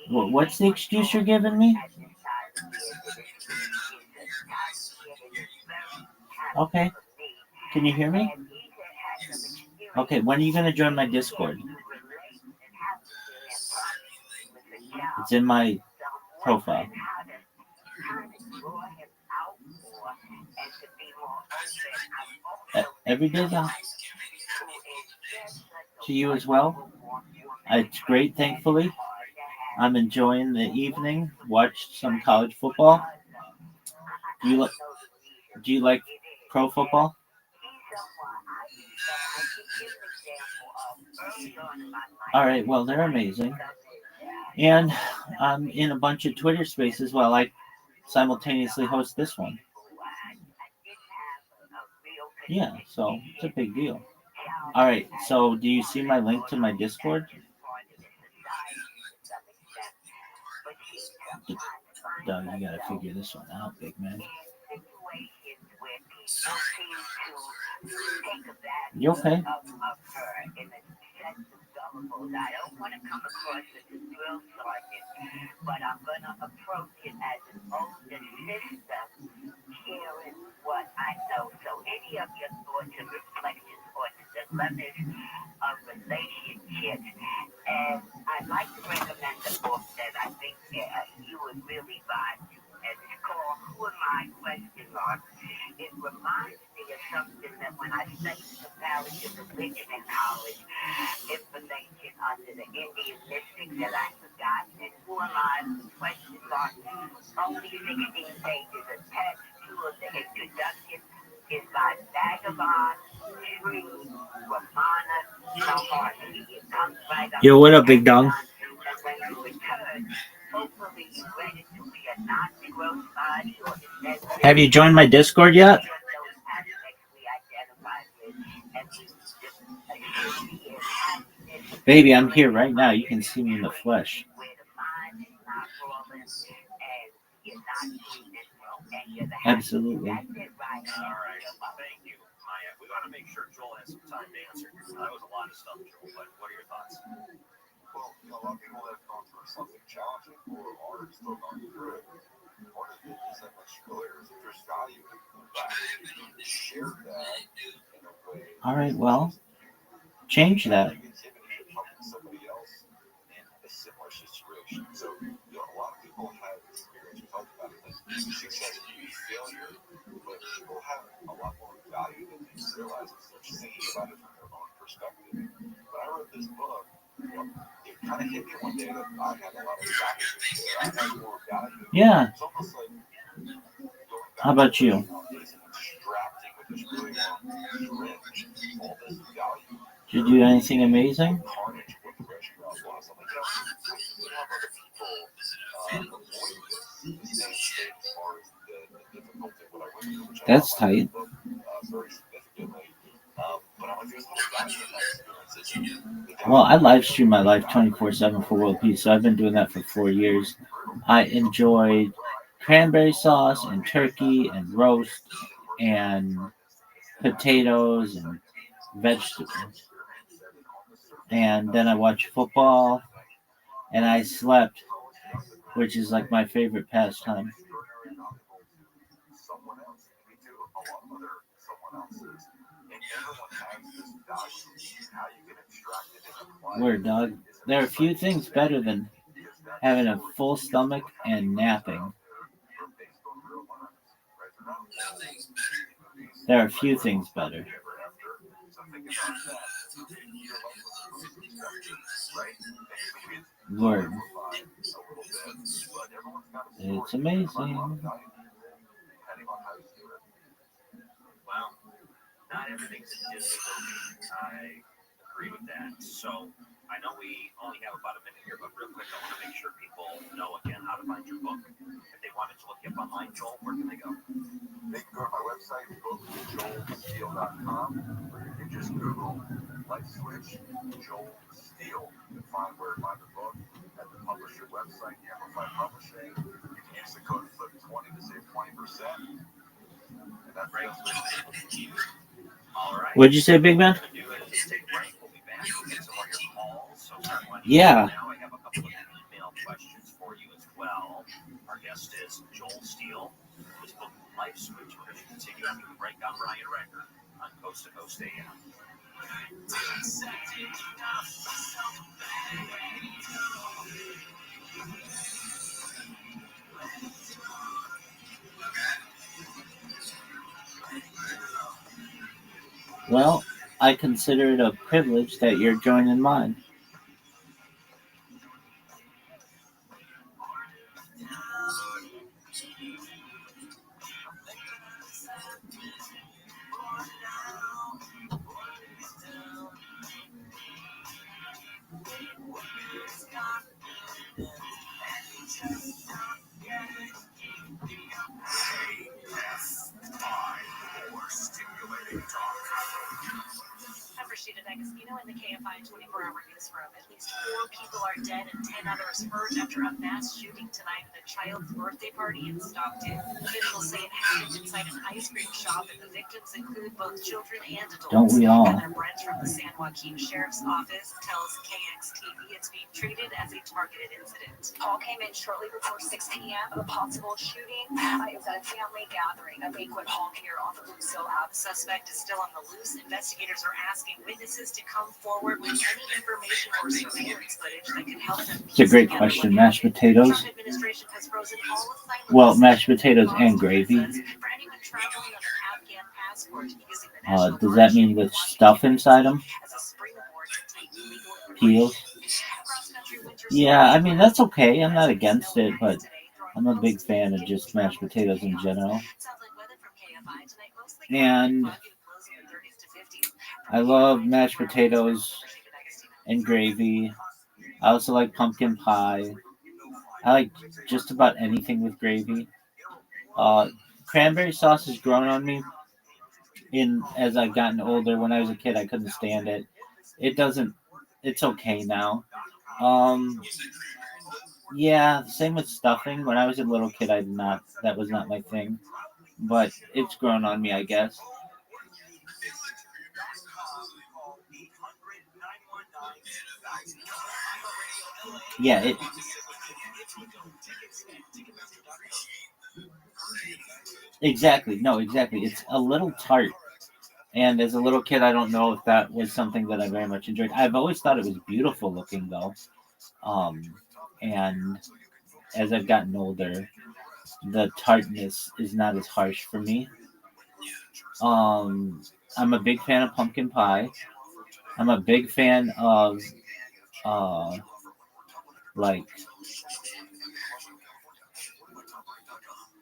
What's the excuse you're giving me? Okay. Can you hear me? Okay, when are you going to join my Discord? It's in my profile. Every day to you as well. It's great, thankfully. I'm enjoying the evening. Watched some college football. Do you like pro football? All right, well, they're amazing. And I'm in a bunch of Twitter spaces while I simultaneously host this one. Yeah, so it's a big deal. All right, so do you see my link to my Discord? Doug, you gotta figure this one out, big man. You okay? I don't want to come across as a drill sergeant, but I'm going to approach it as an older sister, sharing what I know. So any of your thoughts and reflections on the dilemmas of relationships, and I'd like to recommend a book that I think you would really vibe to, and it's called Who Am I? ? It reminds me of something that when I studied comparative religion in college, information under the Indian mystics that I forgot, and Who Am I? Questions are only 16 pages attached. Two of the introduction is by Bhagavan Sri Ramana Maharshi. It comes right up. Yo, what up, big dog? And when you return, hopefully you ready to be a non-gross body or the. Have you joined my Discord yet? Baby, I'm here right now. You can see me in the flesh. Absolutely. All right. Thank you, Maya. We got to make sure Joel has some time to answer. That was a lot of stuff, Joel, but what are your thoughts? Well, a lot of people that have gone through something challenging or are still going through it. One of the things I mentioned earlier is that there's value in that. Share that in a way. All right, well, change that. Somebody else in a similar situation. So, a lot of people have experience. We talked about it, like success can be failure, but people have a lot more value than they realize if they're thinking about it from their own perspective. When I wrote this book, kind of hit me one day that I had a lot of I had more value. Yeah. It's almost like How about you? extracting with this really long syringe all this value. Did you do anything amazing? Carnage what the restaurant was. I'm like, I should have other people avoid this same state as far as the difficulty of what I went through, which That's tight. very significantly. But I'm like, there's no value in that experience. Well, I live stream my life 24/7 for world peace, so I've been doing that for 4 years. I enjoyed cranberry sauce and turkey and roast and potatoes and vegetables. And then I watched football and I slept, which is like my favorite pastime. Someone else, we do a lot of other someone else's, and everyone has this value. How you can extract it and apply it. Word, dog. There are few things better than having a full stomach and napping. There are few things better. Word. It's amazing. Wow. Not everything's a Disney movie. I agree with that. So I know we only have about a minute here, but real quick, I want to make sure people know again how to find your book. If they wanted to look you up online, Joel, where can they go? They can go to my website, bookjoelsteele.com, or you can just Google Life Switch, Joel Steele, and find where to find the book at the publisher website, Amplify Publishing. You can use the code FLIP20 to save 20%. And that's right. All right. What'd you say, big man? Yeah. Now I have a couple of email questions for you as well. Our guest is Joel Steele. His book, Life Switch. We're going to continue after the break on Ryan Record on Coast to Coast AM. Well, I consider it a privilege that you're joining mine. In the KFI 24-hour newsroom, at least 4 people are dead and 10 others hurt after a mass shooting tonight at a child's birthday party in Stockton. Officials say it happened inside an ice cream shop, and the victims include both children and adults. Don't we all? Heather Brent from the San Joaquin Sheriff's Office tells KXTV it's being treated as a targeted incident. Call came in shortly before 6 p.m. of a possible shooting. It was at a family gathering, a banquet hall here off of Lucille Ave. The suspect is still on the loose. Investigators are asking witnesses to come forward with any information or surveillance footage that could help them. It's a great question. Mashed potatoes. Well, mashed potatoes and gravy. Does that mean with stuff inside them? Peels? Yeah, I mean, that's okay. I'm not against it, but I'm a big fan of just mashed potatoes in general. And I love mashed potatoes and gravy. I also like pumpkin pie. I like just about anything with gravy. Cranberry sauce has grown on me as I've gotten older. When I was a kid, I couldn't stand it. It's okay now. Yeah, same with stuffing. When I was a little kid, that was not my thing. But it's grown on me, I guess. Yeah, exactly. No, exactly. It's a little tart. And as a little kid, I don't know if that was something that I very much enjoyed. I've always thought it was beautiful looking, though. And as I've gotten older, the tartness is not as harsh for me. I'm a big fan of pumpkin pie. I'm a big fan of Like,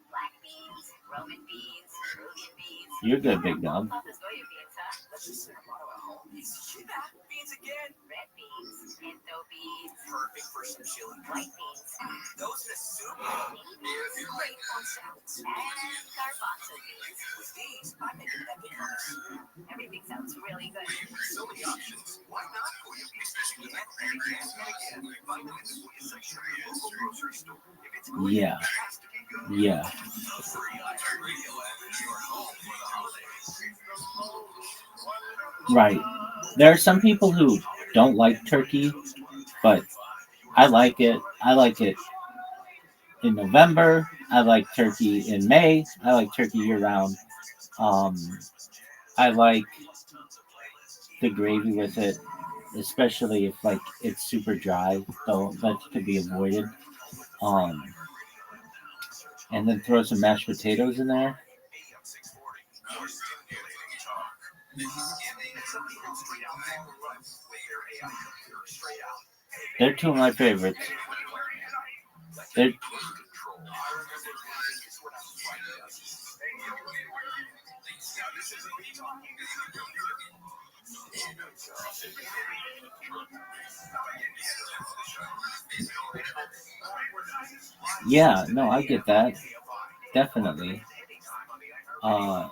Black beans, Roman beans, Peruvian beans. you're good, big dog. Papa's Goya beans, huh? Let's just say a motto at home. Beans again. Red beans, pinto beans, Perfect for some chili. white beans, Those in a soup. great on salads, and garbanzo beans. With these, I make an epic hummus. Everything sounds really good. So many options. Why not Goya beans? Again and again and again. Find them in the Goya section of your local grocery store. If it's Goya, Yeah. it has to be good. Yeah. The free iHeartRadio app is your home for the holidays. Right. There are some people who don't like turkey, but I like it. I like it in November. I like turkey in May. I like turkey year round. I like the gravy with it, especially if like it's super dry, though that could be avoided. And then throw some mashed potatoes in there. They're two of my favorites. They're yeah, no, I get that. Definitely. I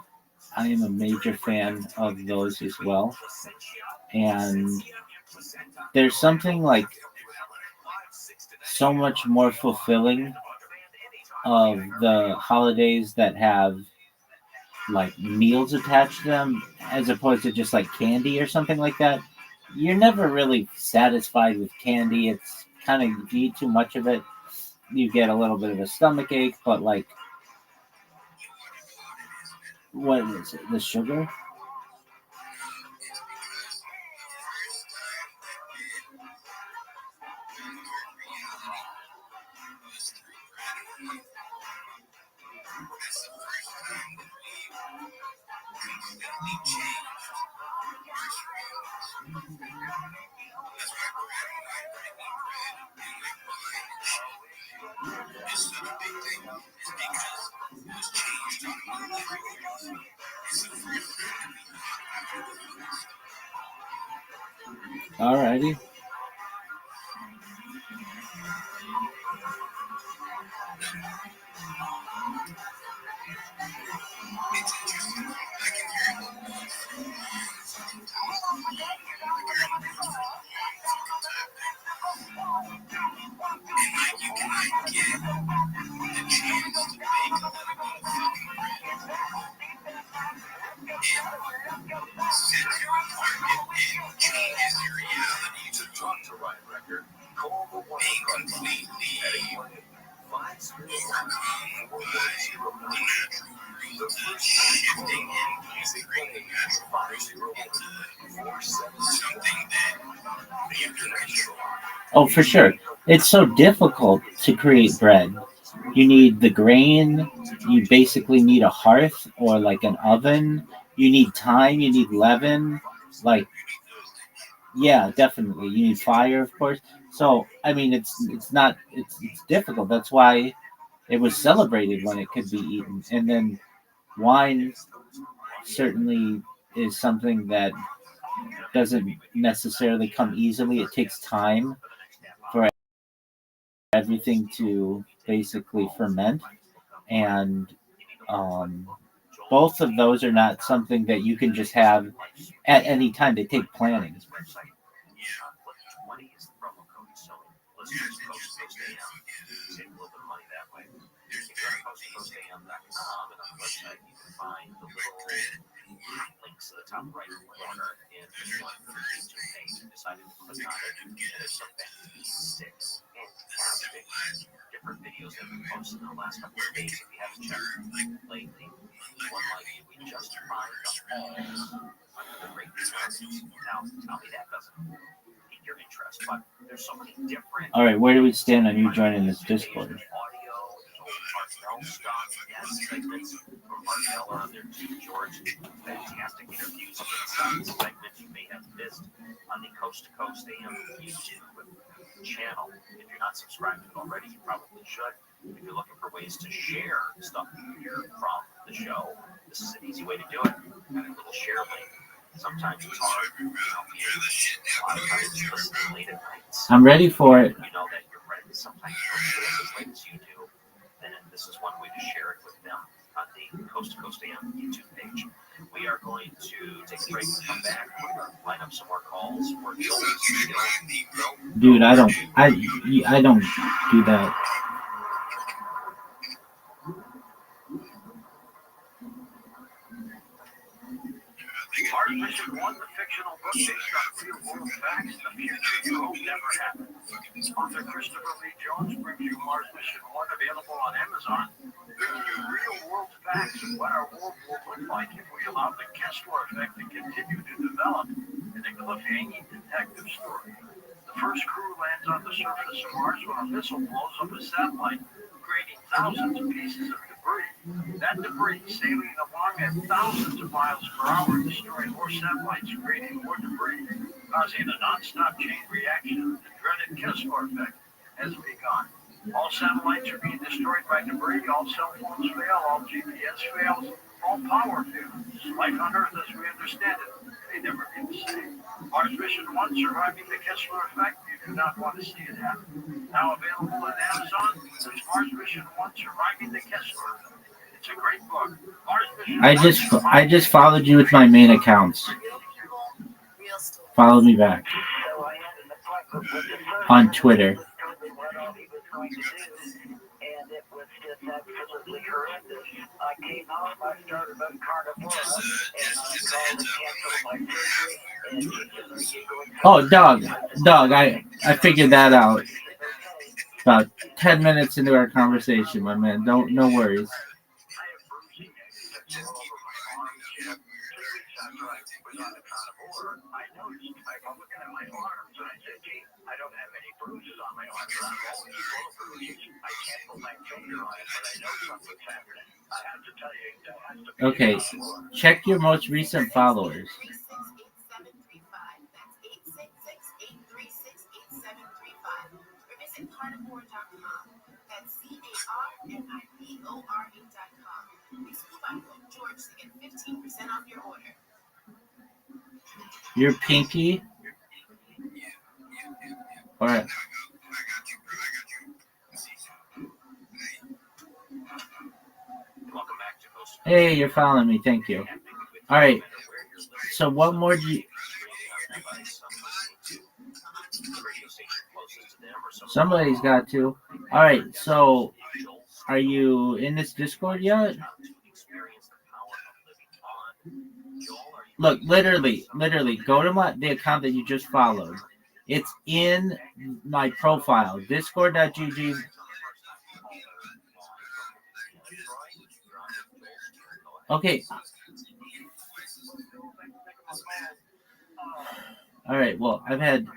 am a major fan of those as well. And there's something like so much more fulfilling of the holidays that have like meals attached to them as opposed to just like candy or something like that. You're never really satisfied with candy. It's kind of, if you eat too much of it, you get a little bit of a stomach ache, but like, what is it? The sugar? Alrighty. To talk to Ryan Record, call the one completely the first shifting in music something that you can control. Oh, for sure. It's so difficult to create bread. You need the grain. You basically need a hearth or like an oven. You need time. You need leaven. Like, yeah, definitely. You need fire, of course. So, I mean, it's difficult. That's why it was celebrated when it could be eaten. And then wine certainly is something that doesn't necessarily come easily. It takes time for everything to basically ferment. And both of those are not something that you can just have at any time. They take planning. Links to the top right corner in the YouTube page and decided to click on it. And there's some fantastic different videos that have been posted in the last couple of days. If you haven't checked lately, one like we just find the homes under the great mountains. Now, tell me that doesn't pique your interest, but there's so many different. All right, where do we stand on you joining this Discord? Segments from Marcel on there too, George. Fantastic interviews inside segments you may have missed on the Coast to Coast AM YouTube channel. If you're not not subscribed to it already, you probably should. If you're looking for ways to share stuff you hear from the show, this is an easy way to do it. Got a little share link. Sometimes it's hard. A lot of times you listen late at nights. I'm ready for it. You know that your friends sometimes don't do it as late as you do. Then this is one way to share it with them on the Coast to Coast AM YouTube page. We are going to take a break and come back. We're going to line up some more calls. Dude, I don't do that. Archbishop won the fictional book based on real world facts, The Future You Hope Never Happened. Author Christopher Lee Jones brings you Mars Mission 1, available on Amazon, bringing you real world facts of what our world will look like if we allow the Kessler effect to continue to develop in a cliffhanging detective story. The first crew lands on the surface of Mars when a missile blows up a satellite, creating thousands of pieces of debris. That debris sailing along at thousands of miles per hour, destroying more satellites, creating more debris, causing a non-stop chain reaction. The dreaded Kessler effect has begun. All satellites are being destroyed by debris, all cell phones fail, all GPS fails, all power fails. Life on Earth as we understand it may never be the same. Mars Mission 1, Surviving the Kessler Effect, you do not want to see it happen. Now available on Amazon, there's Mars Mission 1, Surviving the Kessler Effect. It's a great book. Mars Mission I just followed you with my main accounts. Follow me back on Twitter. And it was just absolutely horrendous. I came home, I started on Carnivora, and I called to cancel my surgery, and she said, "Are you going to..." Oh, dog, I figured that out about 10 minutes into our conversation, my man. No worries. I noticed, I'm looking at my arms, and I said, "Gee, I don't have any bruises on my arms, but I'm always full of bruises. I can't put my finger on it, but I know something's happening. I have to tell you, that has to be..." Okay, check your most recent followers. Or visit carnivore.com. That's carnivore.com. Use coupon code George to get 15% off your order. Your pinky. All right. Hey, you're following me. Thank you. All right. So what more do you... Somebody's got to. All right. So are you in this Discord yet? Look, literally, go to the account that you just followed. It's in my profile, discord.gg. Okay. All right, well, I've had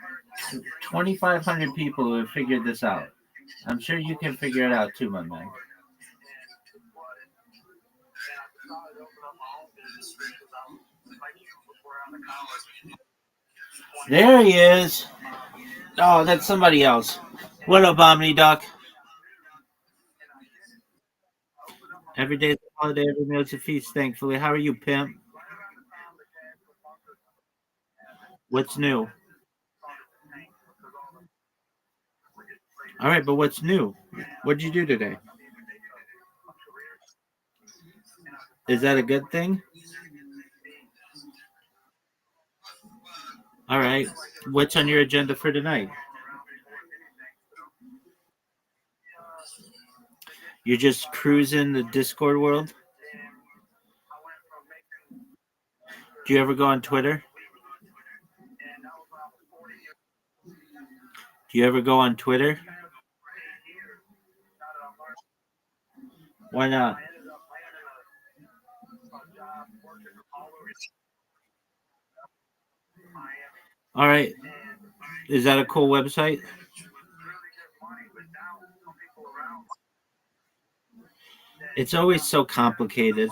2,500 people who have figured this out. I'm sure you can figure it out too, my man. There he is. Oh, that's somebody else. What up, Omni Duck? Every day is a holiday, every meal is a feast, thankfully. How are you, pimp? What's new? All right, but what's new? What'd you do today? Is that a good thing? All right. What's on your agenda for tonight? You're just cruising the Discord world? Do you ever go on Twitter? Do you ever go on Twitter? Why not? All right. Is that a cool website? It's always so complicated.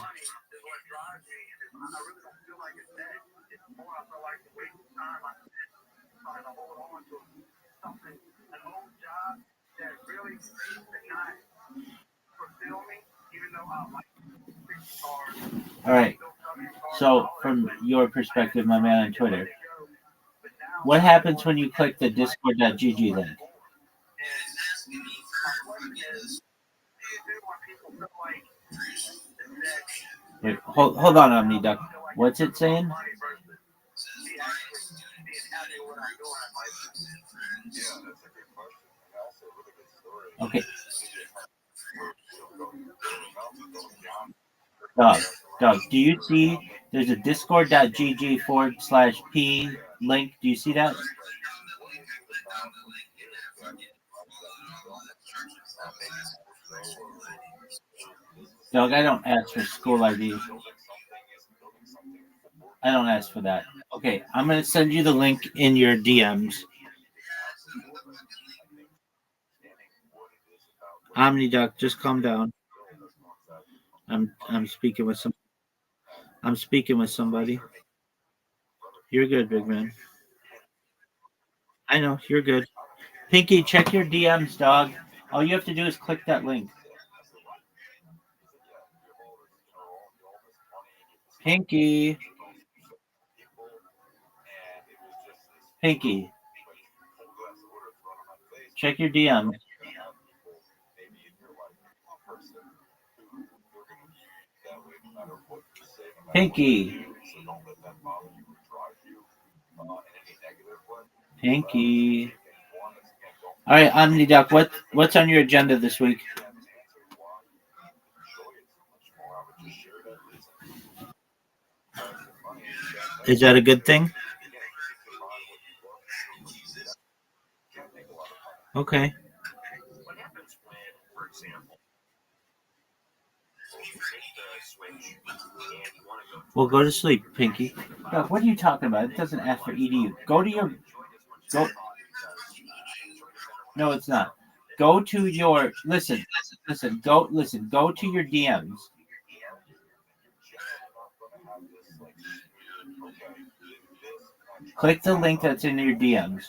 All right. So, from your perspective, my man on Twitter, what happens when you click the Discord.gg link? Wait, hold on, OmniDuck. What's it saying? Okay. Doug, do you see there's a discord.gg/p link? Do you see that? Doug, I don't ask for school ID. I don't ask for that. Okay, I'm going to send you the link in your DMs. OmniDuck, just calm down. I'm speaking with some. I'm speaking with somebody. You're good, big man. I know you're good. Pinky, check your DMs, dog. All you have to do is click that link. Pinky. Pinky. Check your DMs. Pinky. Pinky. All right, OmniDuck, what's on your agenda this week? Is that a good thing? Okay. Well, go to sleep, Pinky. No, what are you talking about? It doesn't ask for EDU. Go to your. Go. No, it's not. Go to your. Listen. Go to your DMs. Click the link that's in your DMs.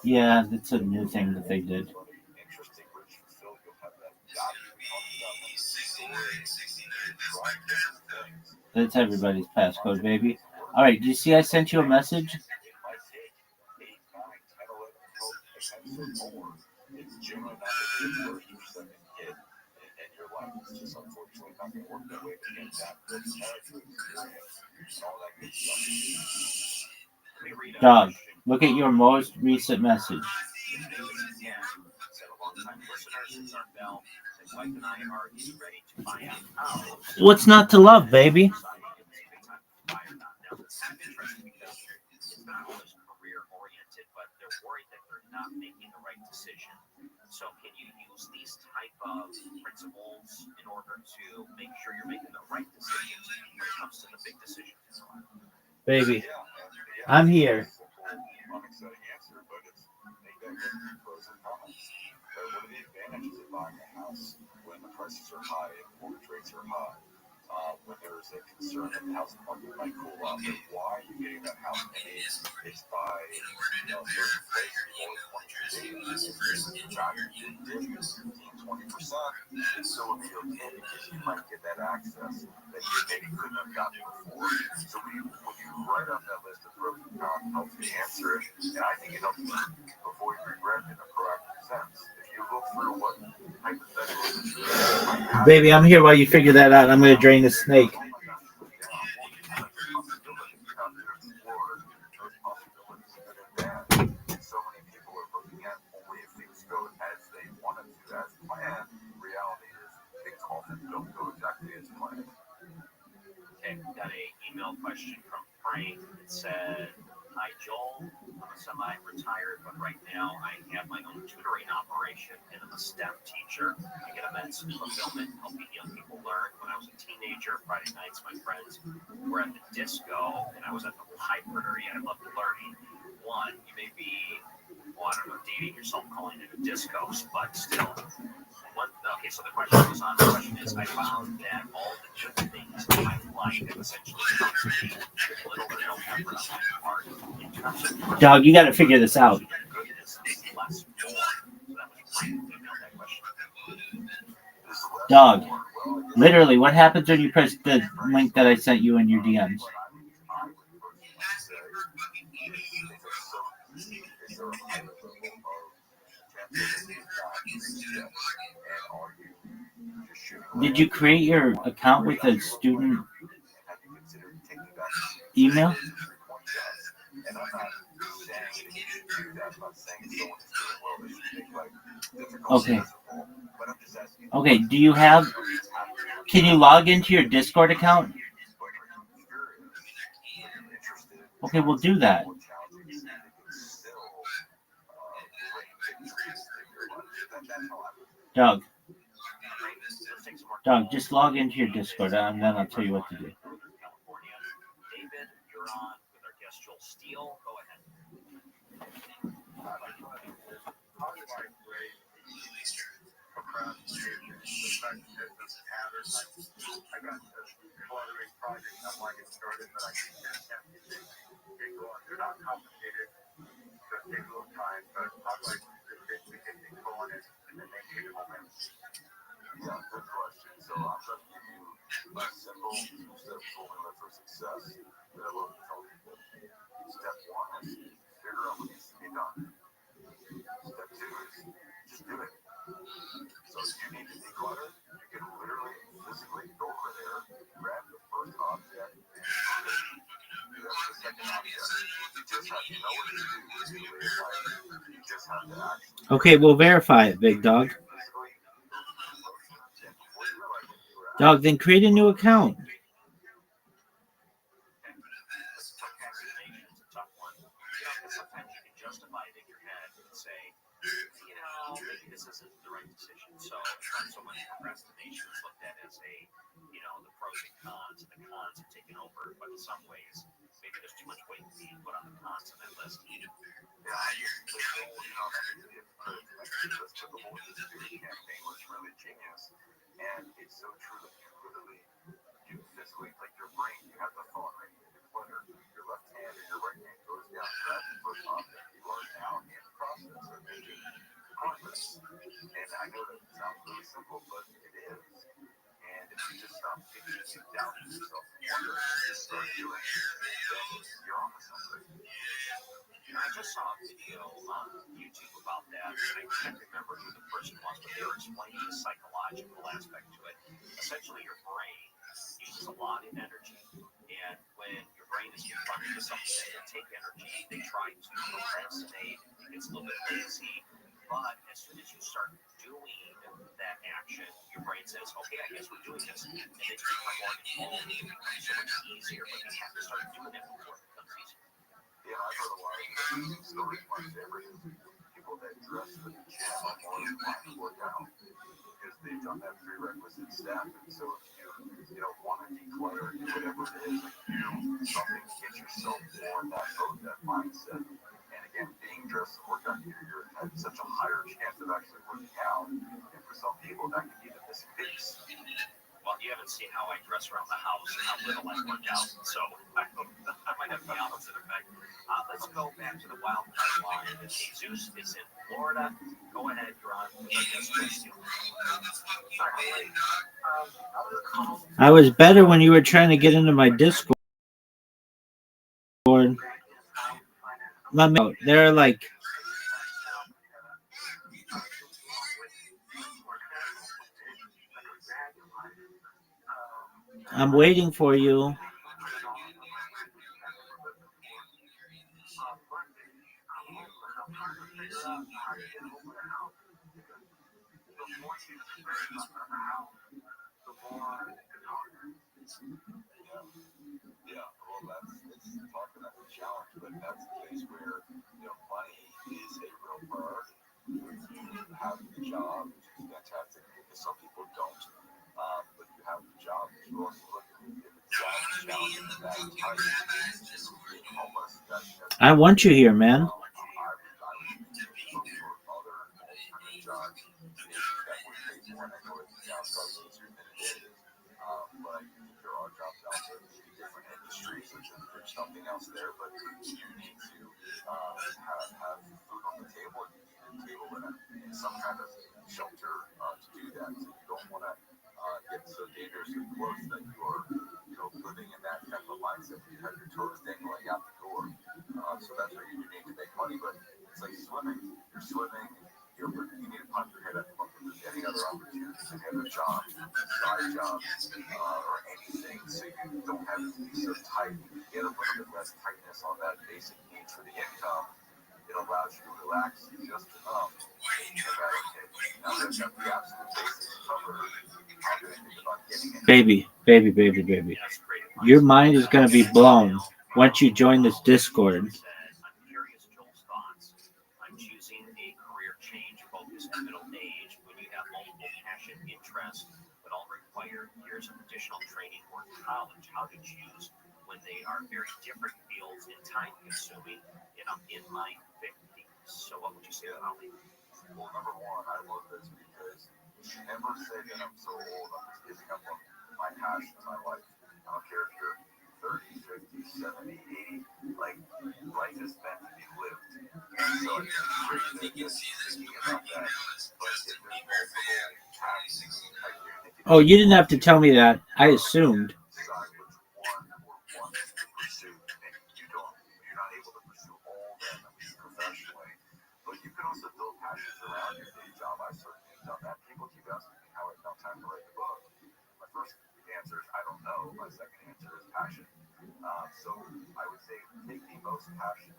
Yeah, that's a new thing that they did. That's everybody's passcode, baby. All right, do you see I sent you a message? Dog, look at your most recent message. What's not to love, baby? So can you use these type of principles in order to make sure you're making the right decisions when it comes to the big decisions? Baby, I'm here. When the prices are high and mortgage rates are high, when there's a concern that the housing market might cool off, and why are you getting that house? Maybe it's by certain places or 20%, it's still a big okay because you might get that access that you maybe couldn't have gotten before. So when you write up that list of pros and cons, it helps you answer it, and I think it helps you avoid regret in a proactive sense. If you look through what hypothetically, Baby, I'm here while you figure that out. I'm going to drain the snake. Okay, got a email question from Frank that said, Hi, Joel. I'm a semi-retired, but right now I have my own tutoring operation, and I'm a STEM teacher. I get immense fulfillment helping young people learn. When I was a teenager, Friday nights, my friends were at the disco, and I was at the library. I loved learning. One, you may be, well, I don't know, dating yourself calling it a disco, but still. Okay, so the question goes on. The question is, I found that all the good things in my life have essentially come to me with little or no effort on my part. In terms of Dog, you got to figure this out. goodness is less more. So that was Frank who emailed that question. Dog, literally, what happens when you press the link that I sent you in your DMs? Did you create your account with a student email? Okay. Okay, do you have... Can you log into your Discord account? Okay, we'll do that. Doug, just log into your Discord and then I'll tell you what to do. David, you're on with our guest Joel Steele. Go ahead. I got cluttering projects I want to get started, but I can't get going. They're not complicated, so it takes a little time, but how do I basically get things going and then maintain momentum? Yeah, good question. So I'm going to give you a simple two-step formula for success that I love to tell people. Step one is figure out what needs to be done. Step two is just do it. So if you need to declutter, you can literally, physically go over there, grab the first object, and put it. That's the second object. You just have to know what to do. You just have to actually. Okay, we'll verify it, big dog. Dog, then create a new account. Sometimes you can justify it in your head and say, maybe this isn't the right decision. So it's not so much procrastination. It's looked at as the pros and cons, and the cons have taken over. But in some ways, maybe there's too much weight being put on the cons on that list. Yeah, the whole industry campaign was really genius, and it's so true that you physically, like your brain, you have the thought, right? Your left hand and your right hand goes down, grab the first object. You are now in the process of making progress. And I know that sounds really simple, but it is. And if you just stop thinking and doubting yourself and wondering and just start doing it, then you're on to something. I just saw a video on YouTube about that, and I can't remember who the person was, but they were explaining the psychological aspect to it. Essentially, your brain uses a lot of energy, and when your brain is confronted with something that can take energy, they try to procrastinate, it gets a little bit lazy, but as soon as you start doing that action, your brain says, okay, I guess we're doing this, and then you become more involved, it becomes so much easier, but you have to start doing it before it becomes easier. Yeah, I've heard a lot of interesting stories. My favorite is people that dress for the gym are more inclined to work out because they've done that prerequisite step. And so if you don't want to declutter, do whatever it is, like do something to get yourself more in that mode, that mindset. And again, being dressed to work out, you're at such a higher chance of actually working out. And for some people, that can be the missing piece. Well, you haven't seen how I dress around the house and how little I work out, so I might have the opposite effect. Let's go back to the wild card line. Jesus is in Florida. Go ahead, you're on with our guest Joel Steele. I was better when you were trying to get into my Discord. Let me know. They're like... I'm waiting for you. Yeah, well, it's talking about the challenge, but but that's the case where, money is a real priority. You have the job, which is fantastic, because some people don't. But you have the job, but you also look at if it's that challenging, that tight, being homeless, that's I want you here, man. I would look for other alternate jobs maybe that would pay more. And I know it sounds probably easier than it is. But there are jobs out there in different industries. There's something else there, but you need to have food on the table, and you need a table and some kind of shelter to do that. So you don't want to get so dangerously close that you are, living in that kind of a mindset where you have your toes dangling out the door. So that's where you need to make money. But it's like swimming. You're swimming. But you need to pop your head up and look if there's any other opportunities, any other job, side job, or anything, so you don't have to be so tight. You get a little bit less tightness on that basic need for the income. It allows you to relax just enough. And you know, okay, now that I've got the absolute basics covered, how do I think about getting it? Baby. Your mind is going to be blown once you join this Discord. I'm curious Joel's thoughts on choosing a career change focused at middle age when you have multiple passion interests, but all require years of additional training or college. How to choose when they are very different fields and time consuming, and I'm in my 50s. So what would you say about me? Well, number one, I love this because you should never say that I'm so old, I'm just giving up on my passion in my life. I don't care if you're 30, 50, 70, 80. Like, life is meant to be lived. And so I think it's great that you're thinking about that. But if there's multiple passions, I do think Oh, you didn't have to tell me that. I assumed. decide which one or one to pursue, and you're not able to pursue all of them, at least professionally. But you can also build passions around your day job. I certainly have done that. People keep asking me how I found time to write the book. My first answer is I don't know. My second answer is passion. So I would say take the most passionate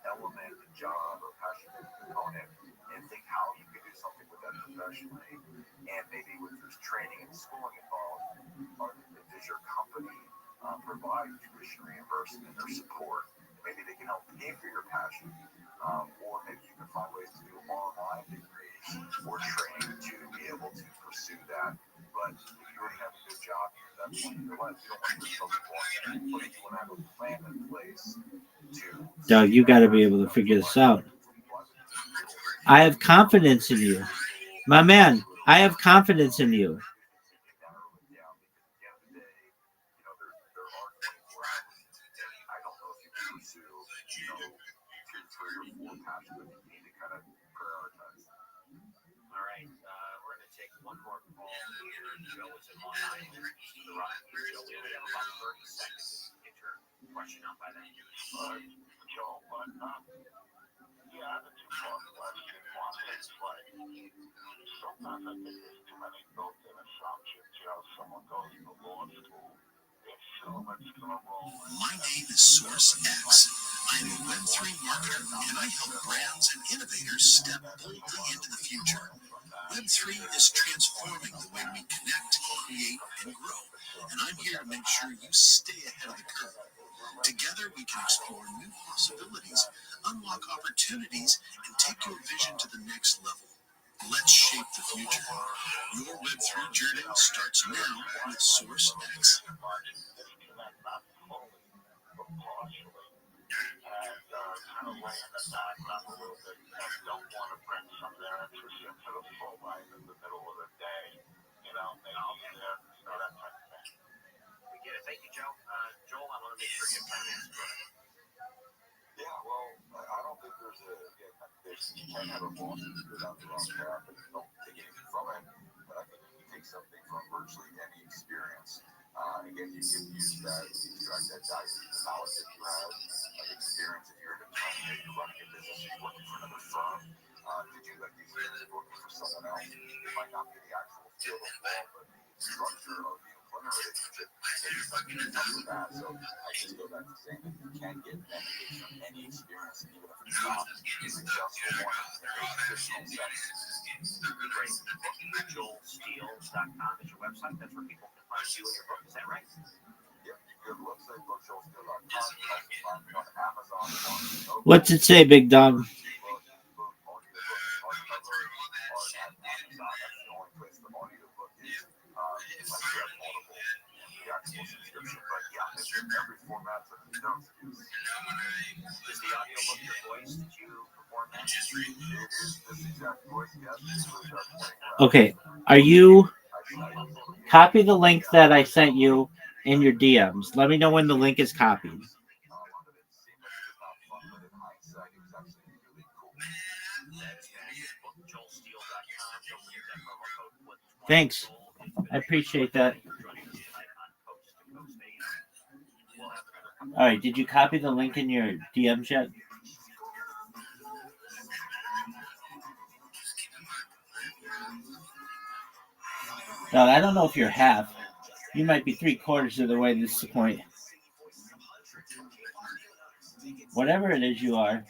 element, job, or passionate component, and think how you can do something with that professionally. And maybe with there's training and schooling involved, does your company provide tuition reimbursement or support? Maybe they can help pay for your passion. Or maybe you can find ways to do online degrees or training to be able to pursue that. But if you already have a good job here, that's one in your life. You don't want to do something more, but you want to have a plan in place to. Doug, you got to be able to figure this out. I have confidence in you. My man, I have confidence in you. All right, we're going to take one more call here. Joe is in Long Island. The Rocky Joe, we only have about 30 seconds to get your question out by then. Joe, but yeah, I have a two-part question. One is like, sometimes I think there's too many built-in assumptions. Someone goes to law school, they assume it's going to roll. My name is Source X. I'm a Web3 marketer, and I help brands and innovators step boldly into the future. Web3 is transforming the way we connect, create, and grow, and I'm here to make sure you stay ahead of the curve. Together, we can explore new possibilities, unlock opportunities, and take your vision to the next level. Let's shape the future. Your Web3 journey starts now with Source X. Kind of laying the dot up a little bit and don't want to bring some of their interests into the full light in the middle of the day. They all be there, that type of thing. We get it. Thank you, Joe. Joel, I want to make sure you have time to answer. Go ahead. Yeah, well, I don't think you can't have a boss who's go down the wrong path and don't take anything from it. But I think you can take something from virtually any experience. Again, you can use that to extract that value, the knowledge that you have, of experience. If you're an attorney, maybe you're running a business, you're working for another firm. Did you like the experience of working for someone else? It might not be the actual field of law, but the structure of the employment relationship, maybe something that comes with that. So I just go back to saying that you can get benefits from any experience, even if it's not a successful one in a traditional sense. Great. JoelSteele.com is your website. That's where people can find you and your book. Is that right? Yep, you can go to the website, bookjoelsteele.com. You can also find me on Apple. What's it say, big dog? Every format that it does is the audiobook your voice? Did you perform that? It is this exact voice, yes. Okay, are you copy the link that I sent you in your DMs? Let me know when the link is copied. Thanks. I appreciate that. All right, did you copy the link in your DMs yet? No, I don't know if you're half. You might be 3/4 of the way to this point. Whatever it is you are.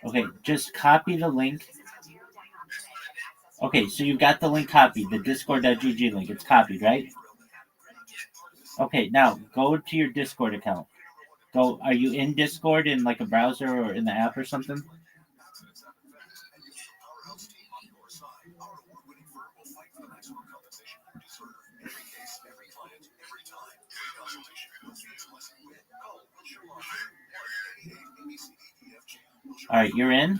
Okay, just copy the link. Okay, so you got the link copied, the discord.gg link. It's copied, right? Okay, now go to your Discord account. Go. Are you in Discord in like a browser or in the app or something? All right, you're in.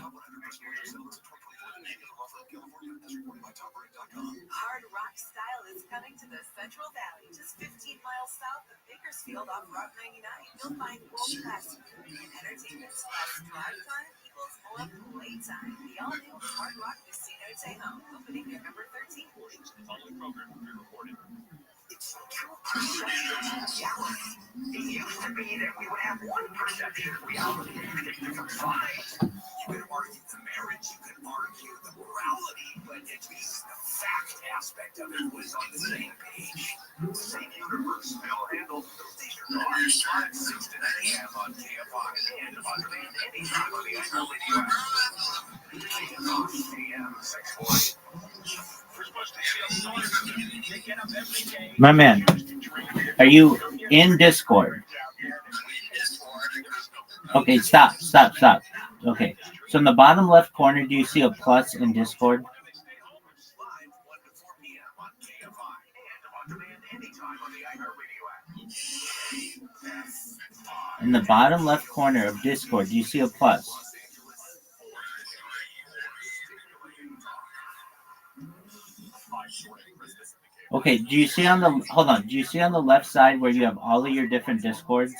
Hard rock style is coming to the Central Valley, just 15 miles south of Bakersfield off Route 99. You'll find world-class food and entertainment, plus drive time equals more playtime. The all-new Hard Rock Casino Tejo, opening November 13th. Portions of the following program will be recorded. It's two perceptions reality. It used to be that we would have one perception of reality and different sides. You can argue the marriage, you can argue the morality, but at least the fact aspect of it was on the same page. Same universe, Bill handled station cars, 6 to 9 a.m. on KFI and on demand anytime on the iHeartRadio app. KFI AM 640. My man, are you in Discord? Okay, stop. Okay, so in the bottom left corner, do you see a plus in Discord? In the bottom left corner of Discord, do you see a plus? Okay, do you see on the, hold on, do you see on the left side where you have all of your different Discords?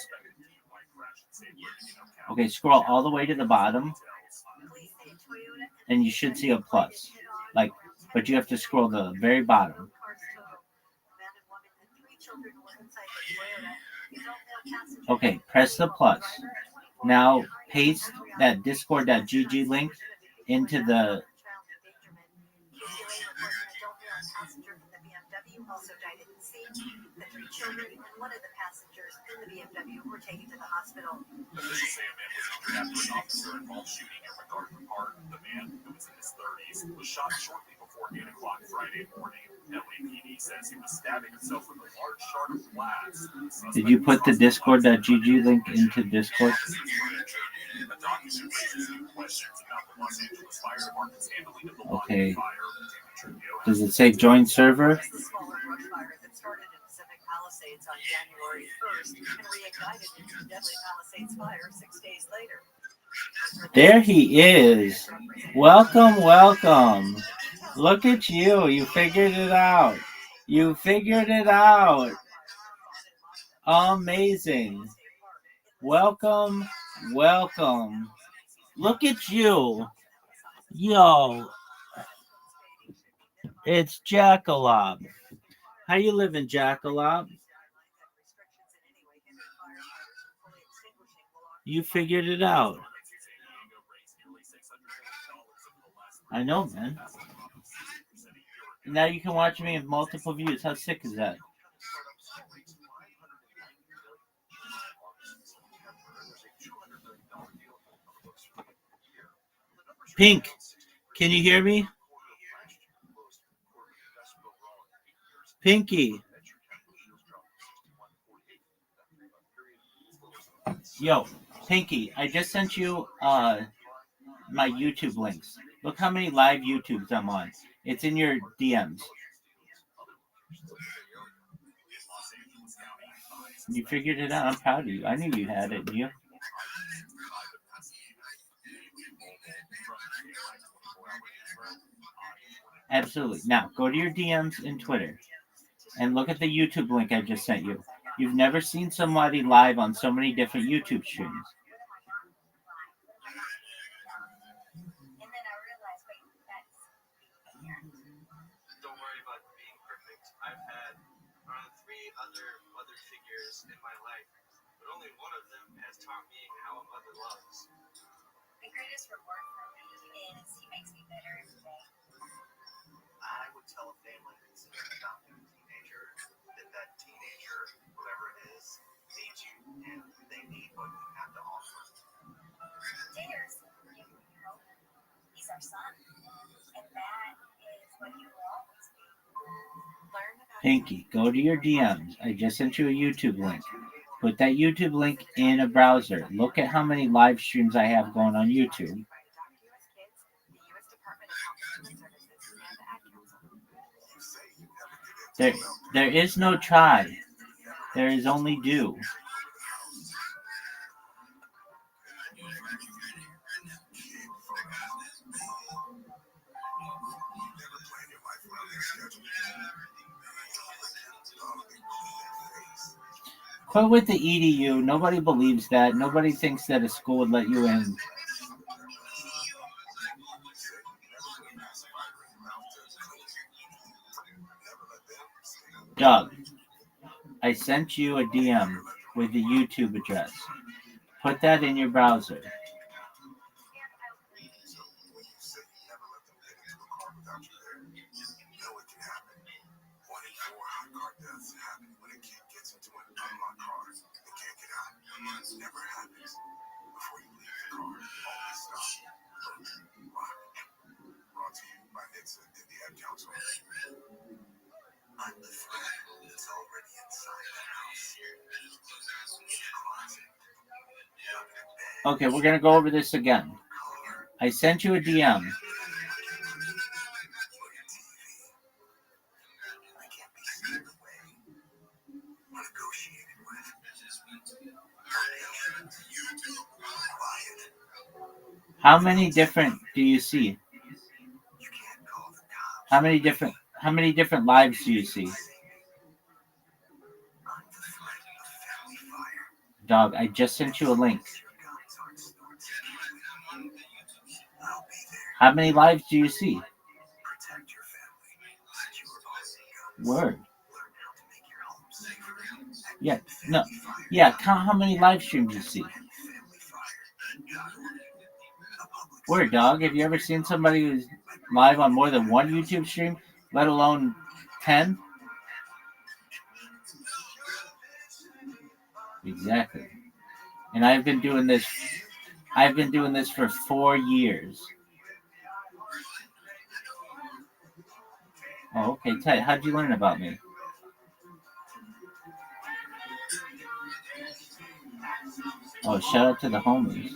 Okay, scroll all the way to the bottom, and you should see a plus. Like, but you have to scroll to the very bottom. Okay, press the plus. Now paste that discord.gg link into the Also died in the scene. The 3 children and one of the passengers in the BMW were taken to the hospital. Officials say a man was injured after an officer involved shooting at MacArthur Park. The man, who was in his 30s, was shot shortly before 8 o'clock Friday morning. LAPD says he was stabbing himself with a large shard of glass. Did you put the discord.gg link into Discord? Okay. Does it say join server? The smaller brush fire that started in Pacific Palisades on January 1st and reignited into deadly Palisades fire 6 days later. There he is. Welcome. Look at you. You figured it out. Amazing. Welcome. Look at you. Yo. It's Jackalob. How you living, Jackalob? You figured it out. I know, man. Now you can watch me in multiple views. How sick is that? Pink, can you hear me? Pinky. Yo, Pinky, I just sent you my YouTube links. Look how many live YouTubes I'm on. It's in your DMs. You figured it out. I'm proud of you. I knew you had it, you. Absolutely. Now, go to your DMs in Twitter and look at the YouTube link I just sent you. You've never seen somebody live on so many different YouTube streams. Don't worry about being perfect. I've had around 3 other mother figures in my life, but only one of them has taught me how a mother loves. The greatest reward for me is he makes me better every day. I would tell a family that's adopting a teenager that teenager, whatever it is, needs you, and they need what you have to offer. Taylor's giving me hope. He's our son, and that is what he will always be. Learn about Pinky, go to your DMs. I just sent you a YouTube link. Put that YouTube link in a browser. Look at how many live streams I have going on YouTube. There is no try. There is only do. Quit with the EDU. Nobody believes that. Nobody thinks that a school would let you in. Doug, I sent you a DM with the YouTube address. Put that in your browser. Never happens. Before you leave the car, always stop. Brought to you by Nixon and the Ad Council. I'm the threat that's already inside the house. Okay, we're going to go over this again. I sent you a DM. How many different do you see? How many different lives do you see? Dog, I just sent you a link. How many lives do you see? Word. Yeah, no. Yeah, count how many live streams you see. Word, dog. Have you ever seen somebody who's live on more than one YouTube stream, let alone 10? Exactly. And I've been doing this for 4 years. Oh, okay, tight. How'd you learn about me? Oh, shout out to the homies.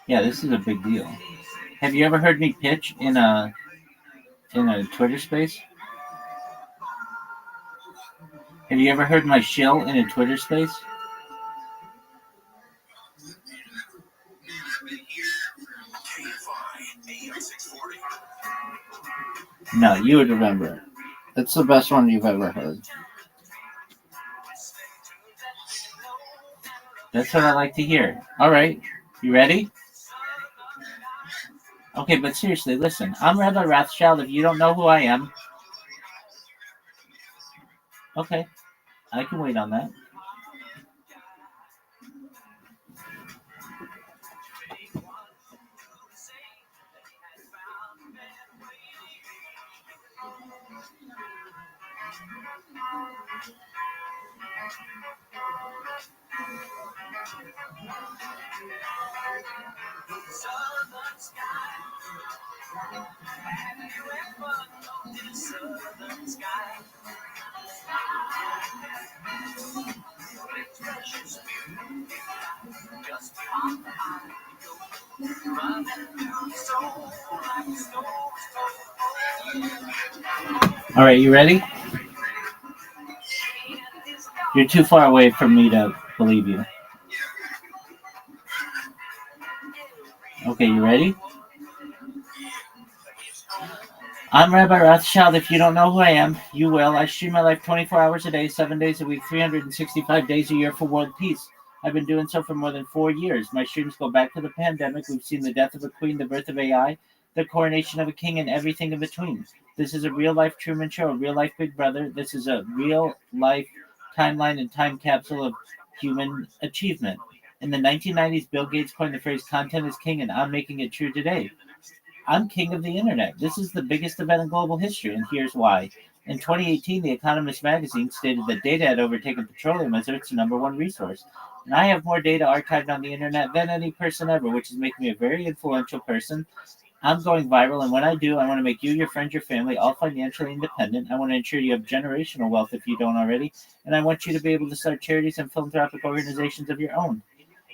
Yeah, this is a big deal. Have you ever heard me pitch in a Twitter space? Have you ever heard my shill in a Twitter space? No, you would remember. That's the best one you've ever heard. That's what I like to hear. All right, you ready? Okay, but seriously, listen. I'm Rabbi Rothschild. If you don't know who I am, okay, I can wait on that. Southern sky. Have you ever noticed southern sky? It's precious beauty, just on the eye. Running through the soul like snow. All right, you ready? You're too far away for me to believe you. Okay, you ready? I'm Rabbi Rothschild. If you don't know who I am, you will. I stream my life 24 hours a day, 7 days a week, 365 days a year for world peace. I've been doing so for more than 4 years. My streams go back to the pandemic. We've seen the death of a queen, the birth of AI, the coronation of a king, and everything in between. This is a real-life Truman Show, a real-life Big Brother. This is a real-life timeline and time capsule of human achievement. In the 1990s, Bill Gates coined the phrase content is king, and I'm making it true today. I'm king of the internet. This is the biggest event in global history, and here's why. In 2018, The Economist magazine stated that data had overtaken petroleum as Earth's #1 resource. And I have more data archived on the internet than any person ever, which is making me a very influential person. I'm going viral, and when I do, I want to make you, your friends, your family, all financially independent. I want to ensure you have generational wealth if you don't already, and I want you to be able to start charities and philanthropic organizations of your own.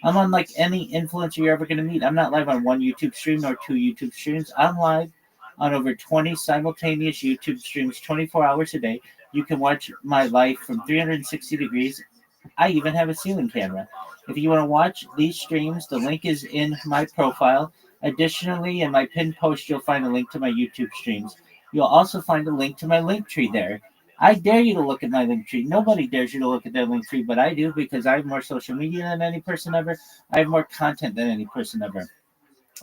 I'm unlike any influencer you're ever going to meet. I'm not live on one YouTube stream or 2 YouTube streams. I'm live on over 20 simultaneous YouTube streams 24 hours a day. You can watch my life from 360 degrees. I even have a ceiling camera. If you want to watch these streams, the link is in my profile. Additionally, in my pinned post, you'll find a link to my YouTube streams. You'll also find a link to my link tree there. I dare you to look at my link tree. Nobody dares you to look at their link tree, but I do because I have more social media than any person ever. I have more content than any person ever.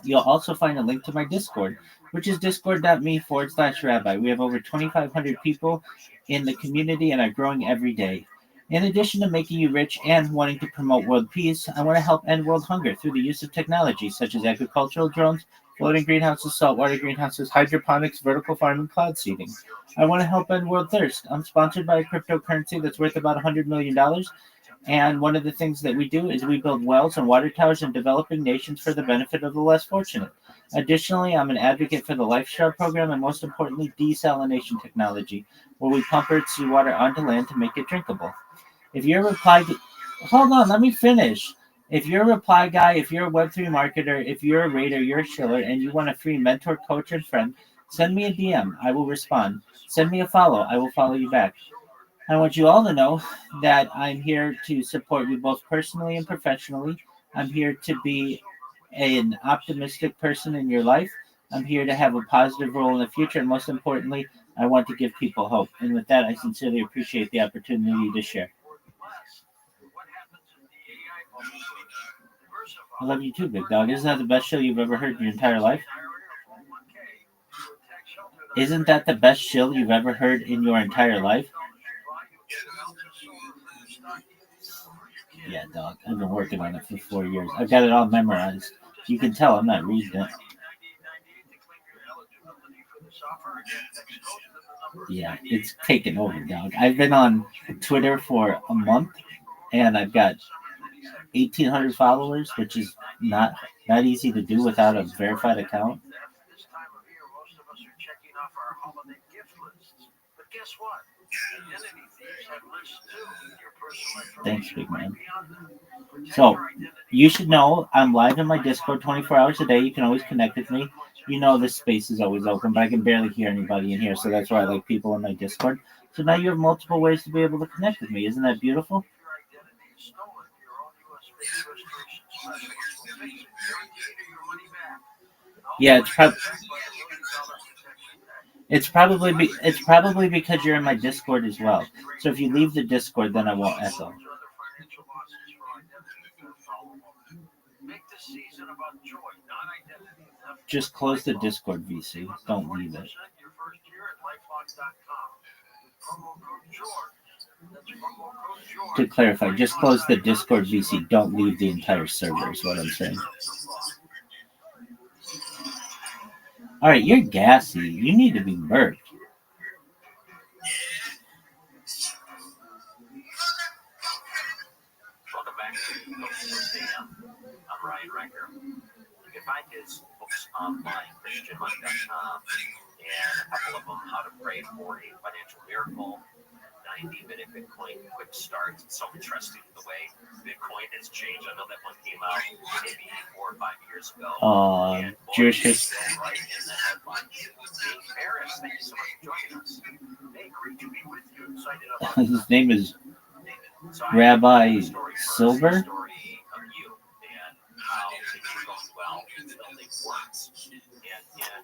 You'll also find a link to my Discord, which is discord.me/rabbi. We have over 2,500 people in the community and are growing every day. In addition to making you rich and wanting to promote world peace, I want to help end world hunger through the use of technology such as agricultural drones, floating greenhouses, saltwater greenhouses, hydroponics, vertical farming, cloud seeding. I want to help end world thirst. I'm sponsored by a cryptocurrency that's worth about $100 million. And one of the things that we do is we build wells and water towers in developing nations for the benefit of the less fortunate. Additionally, I'm an advocate for the Lifestyle program and most importantly, desalination technology, where we pump Earth's seawater onto land to make it drinkable. If you're a reply, hold on, let me finish. If you're a reply guy, if you're a Web3 marketer, if you're a raider, you're a shiller, and you want a free mentor, coach, and friend, send me a DM. I will respond. Send me a follow. I will follow you back. I want you all to know that I'm here to support you both personally and professionally. I'm here to be an optimistic person in your life. I'm here to have a positive role in the future. And most importantly, I want to give people hope. And with that, I sincerely appreciate the opportunity to share. I love you too, big dog. Isn't that the best show you've ever heard in your entire life? Isn't that the best show you've ever heard in your entire life? Yeah, dog. I've been working on it for 4 years. I've got it all memorized. You can tell I'm not reading it. Yeah, it's taken over, dog. I've been on Twitter for a month, and I've got 1,800 followers, which is not easy to do without a verified account. This time of year, most of us are checking off our holiday gift lists. But guess what? Identity thieves have lists too. Your personal information. Thanks, big man. So, you should know I'm live in my Discord 24 hours a day. You can always connect with me. You know this space is always open, but I can barely hear anybody in here, so that's why I like people in my Discord. So now you have multiple ways to be able to connect with me. Isn't that beautiful? Yeah, it's probably because you're in my Discord as well. So if you leave the Discord, then I won't echo. Just close the Discord, VC. Don't leave it. To clarify, just close the Discord, VC. Don't leave the entire server is what I'm saying. All right, you're gassy. You need to be burped. I'm Ryan Riker. You can find his books online, ChristianMoney.com, and a couple of them, How to Pray for a Financial Miracle, 90-Minute Bitcoin Quick Start. It's so interesting the way Bitcoin has changed. I know that one came out maybe 4 or 5 years ago. Jewish history. Right in the headline. Dave Ferris, thank you so much for joining us. Hey, great to be with you. Excited about His name is Rabbi Silver.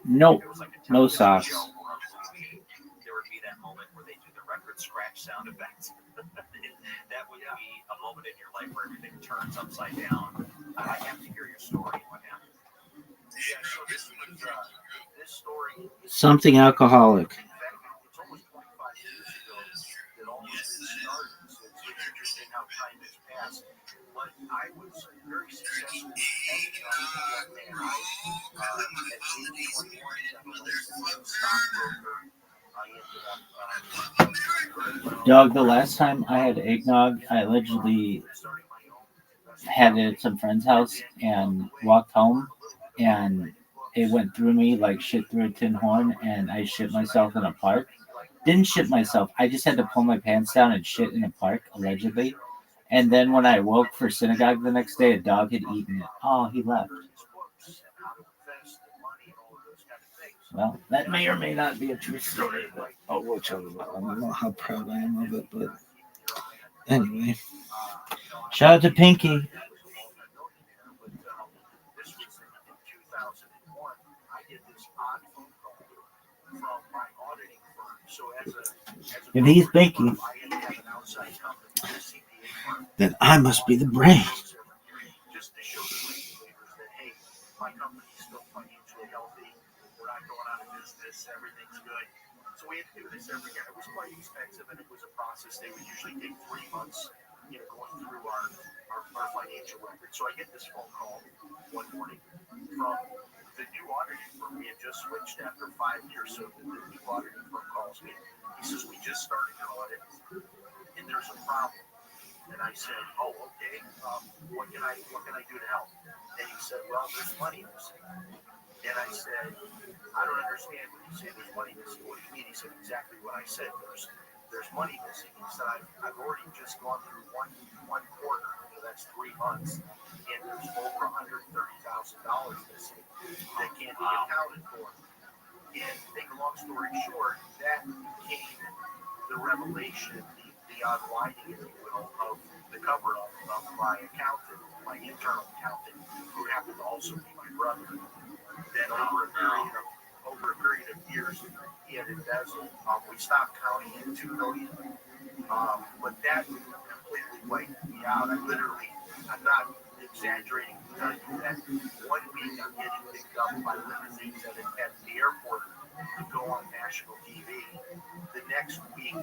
Nope, no socks. There would be that moment where they do the record scratch sound effect. That would be a moment in your life where everything turns upside down. I have to hear your story. What happened? Yeah, so this story. Something alcoholic. It's almost 25 years ago that all of this started. So it's interesting how time has passed. But I was very successful as a young man. I, at age 21, got a license as a stockbroker. I ended up. Dog, the last time I had eggnog, I allegedly had it at some friend's house and walked home, and it went through me like shit through a tin horn, and I shit myself in a park. Didn't shit myself. I just had to pull my pants down and shit in a park, allegedly. And then when I woke for synagogue the next day, a dog had eaten it. Oh, he left. Well, that may or may not be a true story, but we'll tell you about it. I don't know how proud I am of it, but anyway. Shout out to Pinky. If he's Pinky, then I must be the brain. Just to show the regulators that, hey, my company's still financially healthy. We're not going out of business. Everything's good. So we had to do this every year. It was quite expensive, and it was a process. They would usually take 3 months, going through our financial records. So I get this phone call one morning from the new auditing firm. We had just switched after 5 years, so the new auditing firm calls me. He says, we just started your audit, and there's a problem. And I said, oh, okay, what can I do to help? And he said, well, there's money missing. And I said, I don't understand when you say there's money missing. What do you mean? He said exactly what I said. There's money missing. He said, I've already just gone through one quarter. That's 3 months. And there's over $130,000 missing that can't be accounted for. And make a long story short, that became the revelation, the unwinding, if you will, of the cover-up of my accountant, my internal accountant, who happened to also be my brother. Then over a period of years, he had embezzled. We stopped counting at $2 million, but that completely wiped me out. I'm not exaggerating to tell you that 1 week I'm getting picked up by limousines at the airport to go on national TV. The next week,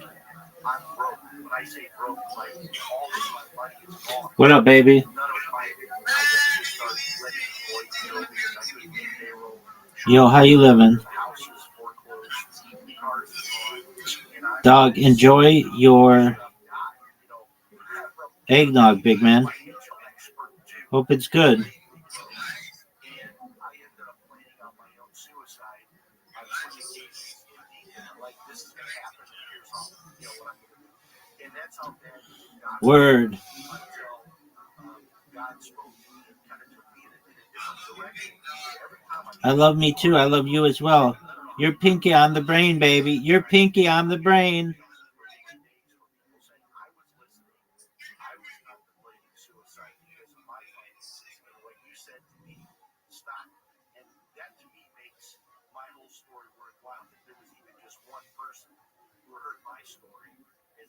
I'm broke. When I say broke, like all of my money is gone. What up, baby? None of my, I just started letting employees go because I couldn't pay payroll. Yo, how you living? Houses foreclosed, cars gone. Dog, enjoy your eggnog, big man. Hope it's good. Word. I love me too. I love you as well. You're Pinky on the brain, baby. You're Pinky on the brain.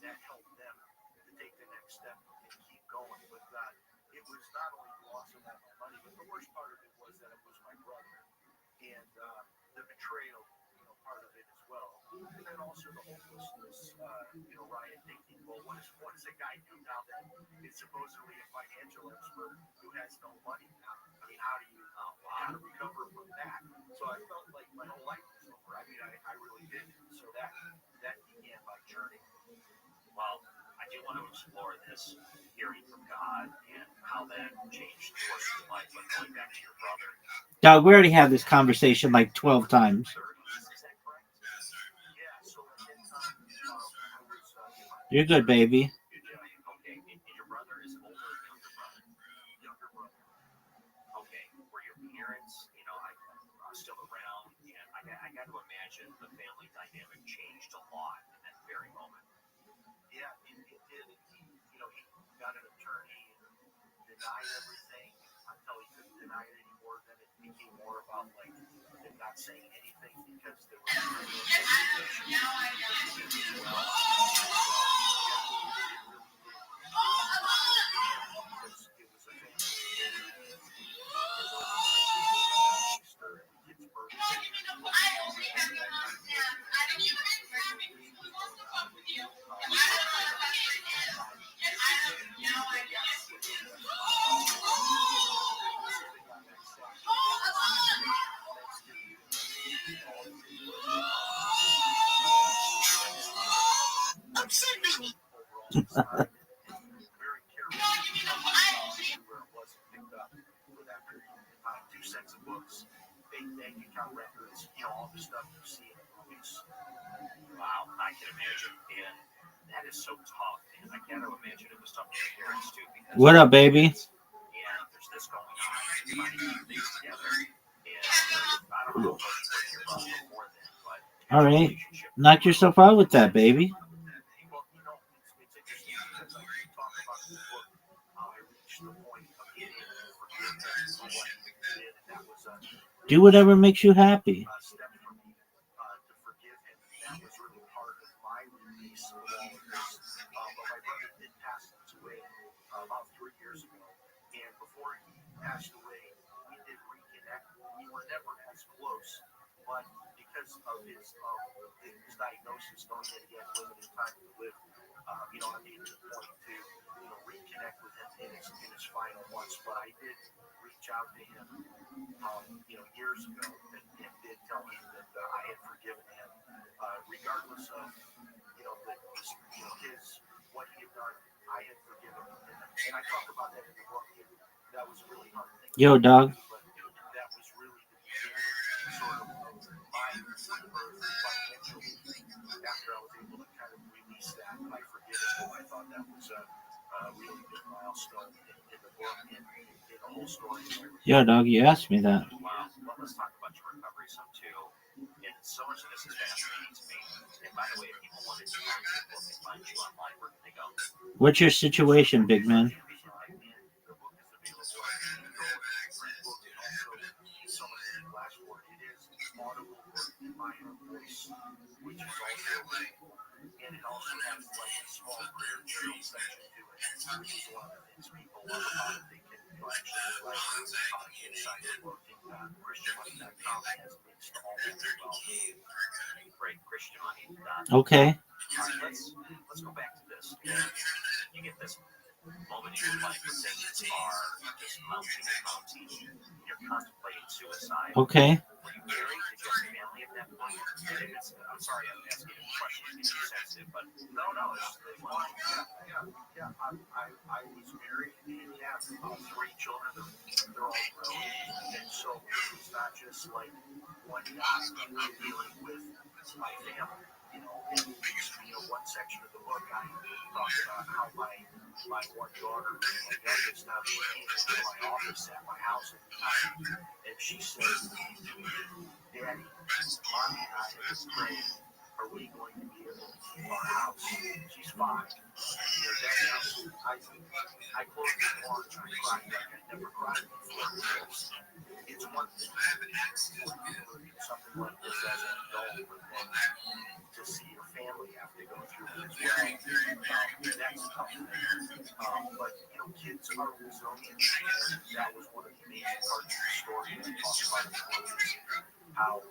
That helped them to take the next step and keep going. But it was not only the loss of that money, but the worst part of it was that it was my brother and the betrayal, part of it as well. And then also the hopelessness, Ryan thinking, well, what does a guy do now that is supposedly a financial expert who has no money now? I mean, how do you recover from that? So I felt like my whole life was over. I mean, I really did. So that began my journey. Well, I do want to explore this hearing from God and how that changed the course of your life. But going back to your brother. Dog, we already had this conversation like 12 times. You're good, baby. Okay, and your brother is older or younger brother? Younger brother. Okay, were your parents, still around? And I got to imagine the family dynamic changed a lot in that very moment. Yeah, it did. He got an attorney and denied everything until he couldn't deny it anymore. Then it became more about like him not saying anything because there was two sets of books, fake bank account records, all the stuff you see in the movies. Wow, I can imagine. And that is so tough. And I got to imagine it was tough for your parents too. Because What up, baby? Yeah, there's this going on. Trying to keep things together. And I don't know what your brother before then, but All right. Knock yourself out with that, baby. Well, it's interesting because I talk about in the book how I reached the point of being able to forgive him for what he did, and that was a Do whatever makes you happy. step for me to forgive him. That was really part of my release of all of this. But my brother did pass away about 3 years ago, and before he passed away, we did reconnect. We were never as close, but because of his diagnosis, knowing that he had limited time to live, I made it a point to reconnect with him in his final months. But I did reach out to him, years ago, and did tell him that I had forgiven him, regardless of his what he had done. I had forgiven him, and I talk about that in the book. That was a really hard thing. Yo, dog. But that was really the beginning, sort of my financial. After I was able to kind of release that by forgiving him, I thought that was a really good milestone in the book and in the whole story. Yo, dog, you asked me that. Wow. Well, let's talk about your recovery some too. And so much of this is fascinating to me. And by the way, if people wanted to find your book and find you online, where can they go? What's your situation, big man? Which is also, and it also has like a small prayer journal section to it, which is one of the things people love about it. They can actually like inside the book, and ChristianMoney.com has links to all that as well. Great, ChristianMoney.com. Okay. All right, let's go back to this. You get this moment in your life where things are just mounting and mounting. You're contemplating suicide. Okay. Were you married? Did you have a family at that point? I'm sorry, I'm asking you questions to be sensitive, but no, it's fine. Yeah. I was married and have 3 children. They're all grown, and so it was not just like one guy. We were dealing with my family. One section of the book I talked about how my one daughter, my youngest, now she came into my office at my house at the time, and she said, "Daddy, Mommy and I have been praying. Are we going to be able to keep our house?" She's 5. I closed the door and I cried like I never cried before. It's one thing to something like this as an adult, but then to see your family have to go through it as well. That's tough. But kids are resilient, and that was one of the amazing parts of the story that I talked about in the book, is how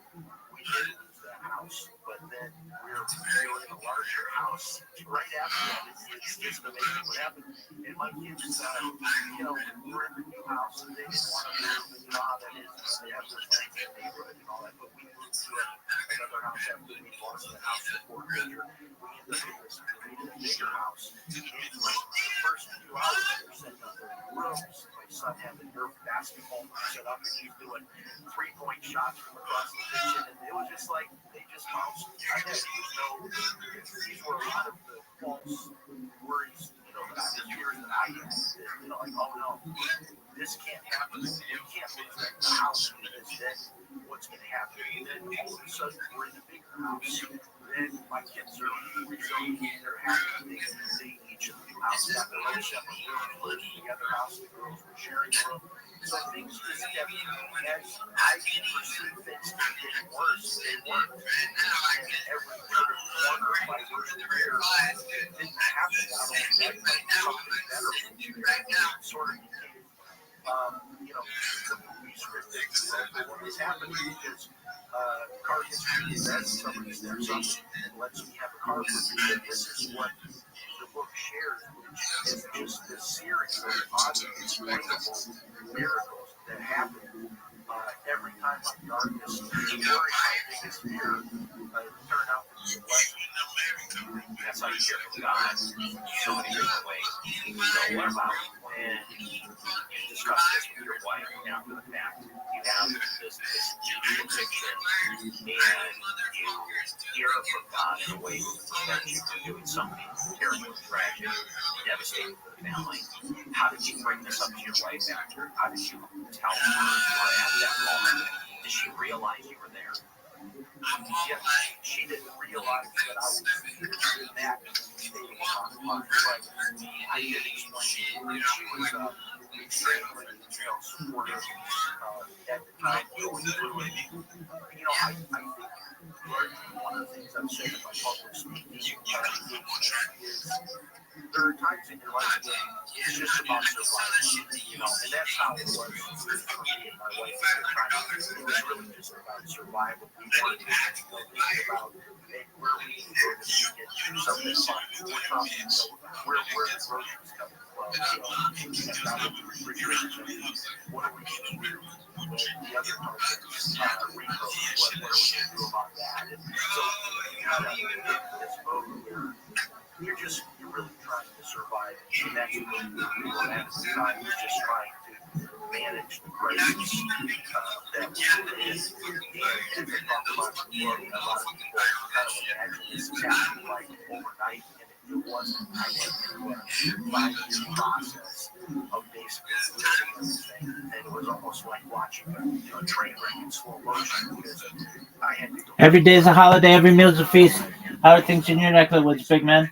we did lose that house, but then we were in a larger house right after that. It's just amazing what happened. And my kids, we're in the new house, and they didn't want to move, and you know how that is. They have their friends in the neighborhood and all that, but we moved to another house after we lost the house before winter. We ended up in this bigger house. And like the first few 2 hours they're setting up their rooms. My son had the Nerf basketball set up, and he's doing 3-point shots from across the kitchen, and it was just like they just bounced. I had these were a lot of the false worries, you know, the fears that I had. You know, like, oh no, this can't happen. We can't lose the house because then what's going to happen? And then all of a sudden we're in a bigger house. Then my kids are rezoning, they're happy. They each of the new houses got their own separate room. The other house, the girls were sharing a room. So things just kept, as I perceived things getting worse, they weren't. And every corner of my worst year didn't happen. I don't know, that something better sort of became, you know, the movie script that what was happening because car gets repossessed, somebody's there, something lets me have a car for me. And this is what the book shares, which is just this series of unexplainable miracles that happen every time my darkest worry, my biggest fear, turn out to be a blessing. That's how you hear from God so many different ways. So what about when you discuss this with your wife after the fact? You have this beautiful picture, and you hear from God in a way to prevent you from doing something terribly tragic, devastating for the family. How did you bring this up to your wife after? How did you tell her you were at that moment? Did she realize you were there? Yeah, she didn't realize that I was in that state of mind, but I did explain. She was extremely, you know, supportive at the time going through it. You know, I think one of the things I've said in my public speaking is there are times in your life when it's just about survival, you know, and that's how it was for me and my wife at the time. It was really just about survival. We weren't thinking about where we need to go to get something fun. We're talking, you know, where the groceries coming from, you know, out of the refrigerator. What are we going to do? The other part is repros. What are we going to do about that? And so you kind of get into this mode where you're really trying to survive. And that's what we were at the time, was just trying to manage the crisis that we were in. And as I talk about the book, a lot of people kind of imagine this is happening like overnight, and it wasn't. I went through a 5-year process of basically losing everything, and it was almost like watching a train wreck in slow motion because I had to go. Every day is a holiday, every meal is a feast. How are things in your neck of the woods, big man?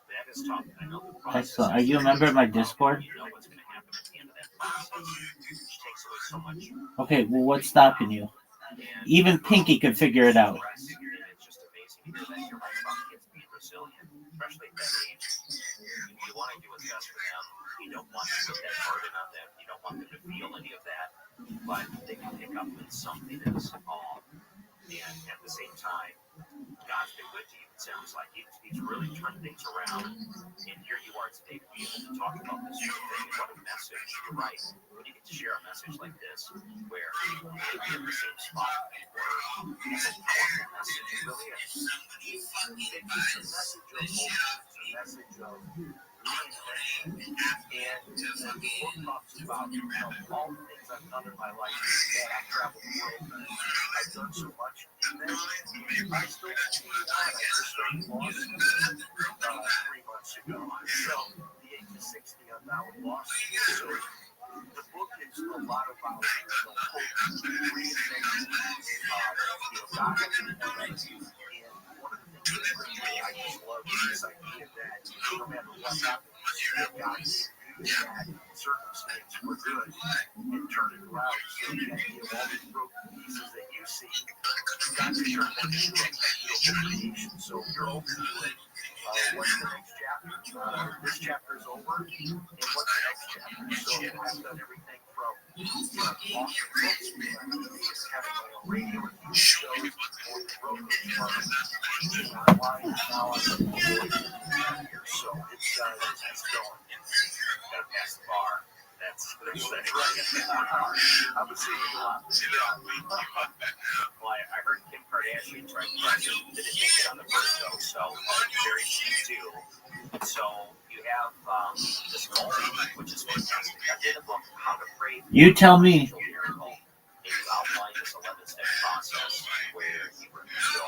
That is tough. I know the process. Excellent. Are you a member of my Discord? You know what's going to happen at the end of that process, which takes away so much. Okay, well, what's stopping you? Even Pinky can figure it out. It's just amazing to hear that you're right about kids being resilient, especially at that age. You want to do what's best for them. You don't want to put that burden on them. You don't want them to feel any of that. But they can pick up on something that's off. And at the same time, God's been good to you. It sounds like He's really turned things around. And here you are today to be able to talk about this sort of thing. What a message. You're right. When you get to share a message like this, where you may be in the same spot, it's a powerful message. It really is. It's a message of hope. It's a message of reinvention. And the book talks about, you know, all the things I've done in my life. And I've traveled the world. I've done so much. And then I still continue on. I just started law school 3 months ago. So the age of 60, I'm now in law school. So the book is a lot about, you know, hope, reinvention, you know, God has been good. And one of the things that I just love is this idea that no matter what happens, God can use that circumstance for good and turn it around. So the idea of all these broken pieces that you see, God can turn them into a beautiful creation. So you're open to it. What's the next chapter? This chapter is over. And what's the next chapter? So I've done everything from author books, just having my own radio and TV shows, or brokerage firm, teaching online, and now I'm here. So it's going. Gotta pass the bar. That's right. I'm a senior a lot. Well, I heard Kim actually tried didn't make it on the first go, so very cheap too. So you have this goal, which is fantastic. I did a book, How to Pray for You tell me. Financial Miracle. And you outline this 11-step process where you reveal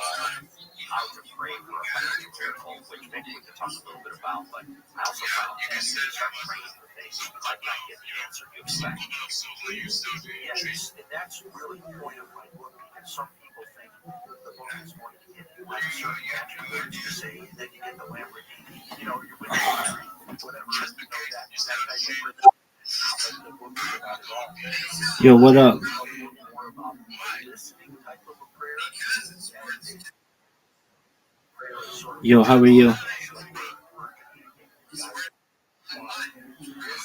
how to pray for a financial miracle, which maybe we can talk a little bit about, but I also found that when you start praying for things, you might not get the answer you expect. Yes, and that's really the point of my book, because some people think the book is going to give you like certain magic words to say, and then you get the Lamborghini, you know, you're with whatever, you know, that type of rhythm. But the book is about it all. Yo, what up? More about a listening type of a prayer. Yo, how are you?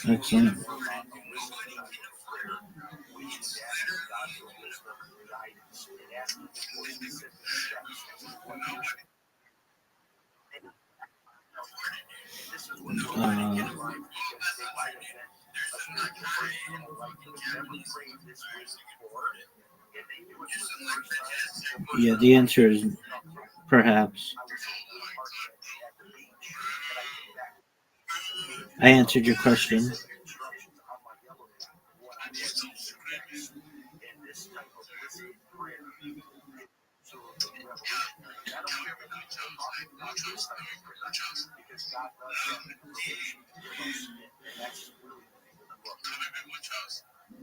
Excellent. Yeah, the answer is perhaps. I answered your question.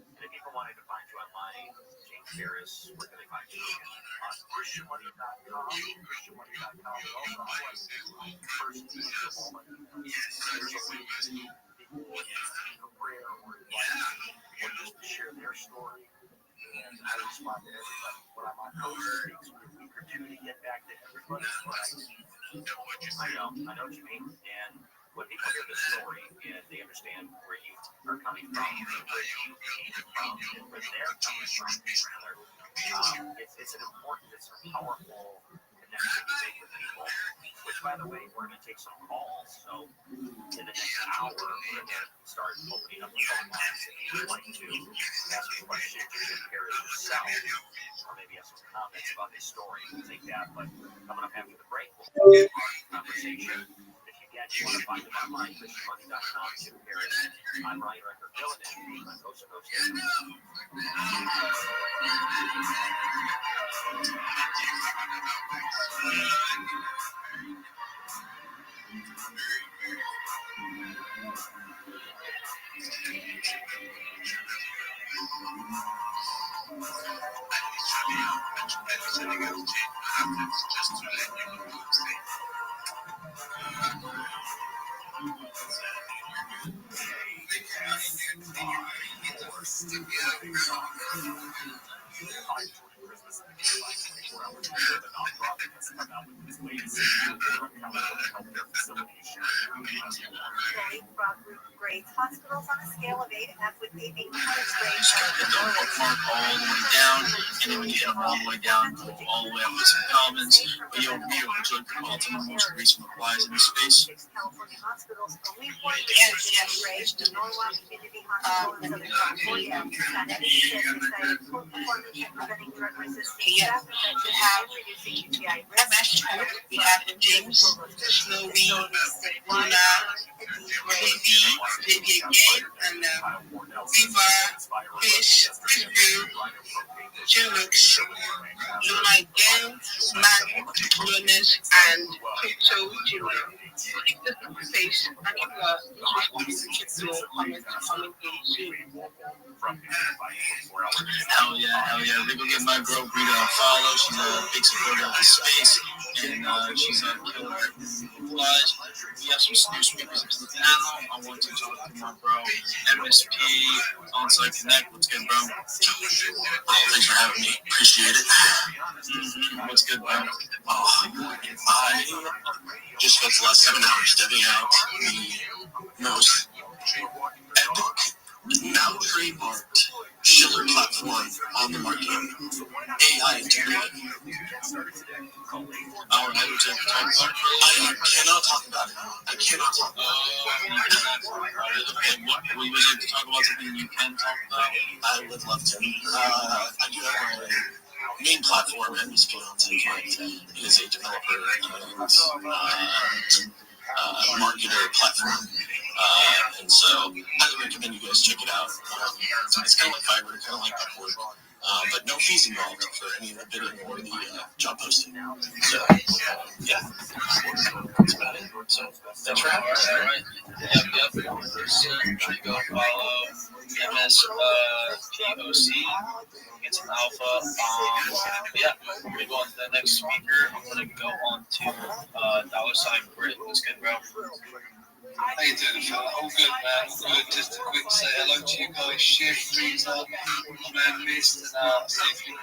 And if people wanted to find you online, James Harris, where can they find you? On ChristianMoney.com, ChristianMoney.com. Also, first there's a way people a prayer or advice, or just to share their story. And I respond to everybody. When I'm on post, it takes me a week or two to get back to everybody. I know what you mean. And when people hear this story and they understand where you are coming from, and where you came from, and where they're coming from, rather, it's an important, it's a powerful connection to make with people. Which, by the way, we're going to take some calls. So in the next hour, we're going to start opening up the phone lines if you would like to ask a question to Jim Harris yourself, or maybe have some comments about his story. We'll take that. But coming up after the break, we'll have a conversation. If you want to find him online, ChristianMoney.com, Jim Harris. I'm Ryan Record, filling in on Coast to Coast. Grades. Hospitals on a scale of 8 have with me being highest grade. Mark all the way down, and then we get them all the way down, go all the way up to some comments. But yo, Rio, would you like to call to the most recent replies in the space? California hospitals only one grade. Norwalk Community Hospital in Southern California. Preventing drug resistant staph infections and reducing UTI risk. We have James, Snowy, Luna, Baby again, and Viva, Fish, Fishview, Chinooks, Luna again, Smack, Lunas, and Crypto Junior. If this is the space, and if you are interested in comment soon. Hell yeah. They go give my girl Brita a follow. She's a big supporter of the space, and she's a killer at replies. We have some new speakers into the panel. I want to talk to my bro, MSP, On-Site Connect. What's good, bro? Thanks for having me. Appreciate it. What's good, bro? I just spent the last 7 hours stepping out the most epic, now trademarked Schiller platform on the market. AI integrated. Alright, I cannot talk about it. Okay, what we was able to talk about something you can talk about? I would love to. I do have main platform at Restream. It is a developer and marketer platform. And so I highly recommend you guys check it out. It's kind of like Fiverr, kind of like Upwork, but no fees involved for any of the bidding or the job posting. So, yeah, that's about it. So, thanks for having us. All right. Yep. So, go follow MS POC. Get some alpha. Yeah, we're going to go on to the next speaker. I'm going to go on to $Brit. What's good, bro? How you doing, fella? All good, man. All good. Just a quick say hello to you guys. Shift, Rita, my man Mist, and Safety.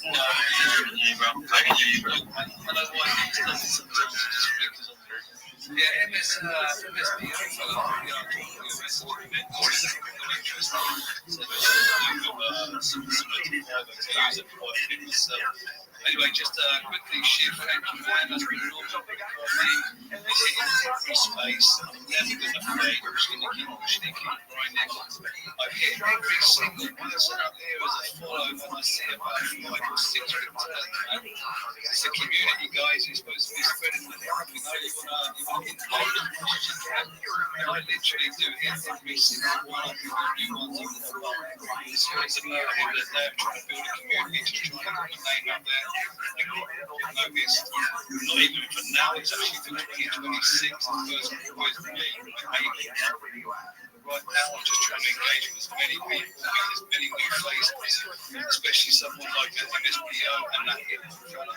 No, I can hear you, bro. I can hear you, bro. Yeah, MSP, fella. Anyway, just quickly, Shift, thank you, man. That's been an awesome big for me. It's hitting every space. I'm never going to fade. I'm just going to keep pushing, keep grinding. I've hit every single person up here as a follow, and I see about 5 or 6 returns, man. It's a community, guys. You're supposed to be spreading the love. You know, you want to invite as much as you can. And I literally do hit every single one of you ones even above. It's about the day of trying to build a community, just trying to get the name out there. Not even for now, it's actually for 2026, the first boys release. Right now, I'm just trying to engage with as many people, get as many new faces, especially someone like an MSPO and that hidden fella.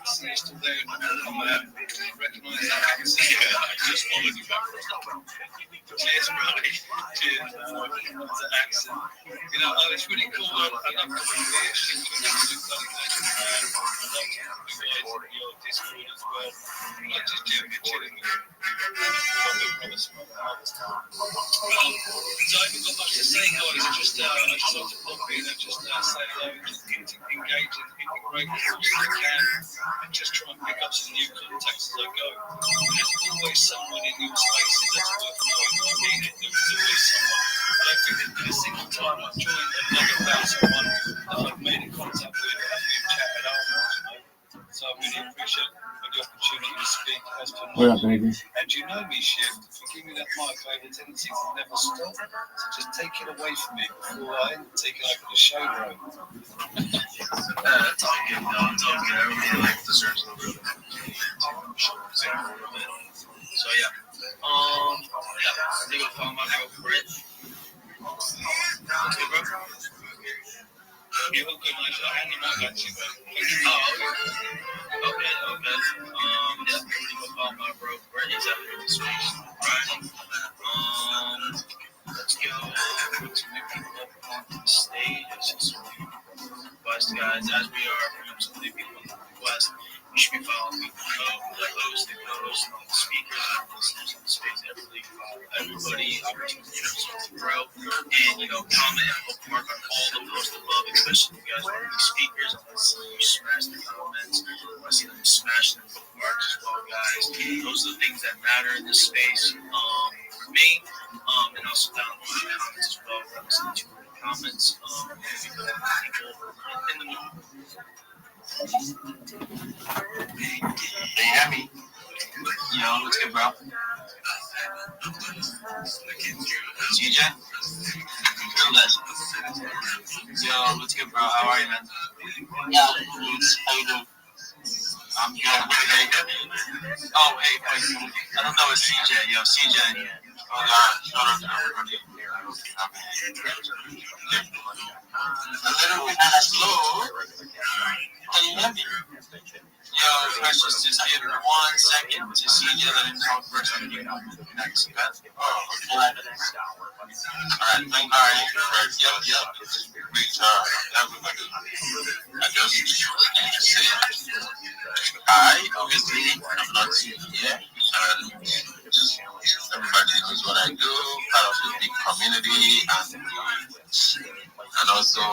See, you're still there, and recognize that accent. Yeah, I just followed you back. Cheers, Rabbi. Cheers. That's an accent. You know, it's really cool. I love coming here. She's an absolute bloody legend, man. I love you guys in your Discord as well. Not just chilling with you. So I haven't got much to say, guys. I just like to pop in and just say hello, just engage and integrate as much as I can, and just try and pick up some new contacts as I go. There's always someone in your spaces that's worth knowing. I mean it. There's always someone. I don't think there's been a single time I've joined and not found someone that I've made a contact with and we've chatted afterwards, you know. So I really appreciate the opportunity to speak as per What up, normal. baby? And you know me, Shift. If you give me that mic, I have a tendency to never stop. So just take it away from me before I take it over the show, bro. It's all good, though. It's all good. Everybody deserves a little bit of So yeah. You go follow my girl Brit. Okay, bro. You're all good, man. I hand you my back to you, bro. Okay. Yeah, you go follow my bro Brit. He's out here in space. Right. Let's go. Put some new people up on the stage. Let's see some request, guys. As we are bringing some new people on the request, you should be following people the host, the co-host, and all the speakers and listeners in the space. Everybody, opportunity to grow, and comment and bookmark on all the posts above, especially if you guys want to be speakers. I want to see you smash the comments. I want to see them smash the bookmarks as well, guys. Those are the things that matter in this space. For me, and also down in the comments as well. We're listening to the comments. People in the middle. Can you hear me? Yo, what's good, bro? CJ? Yo, what's good, bro? How are you, man? Yeah, how you doing? I'm good. Oh, hey, I don't know it's CJ. Yo, CJ. Oh, God. A little bit slow. Can you hear me? Yo, precious, just give 1 second to see the other talk first. Next. Oh, okay. Alright. Yep. Reach everybody. I just want to say, I obviously am not here. Everybody knows what I do, part of the big community, and also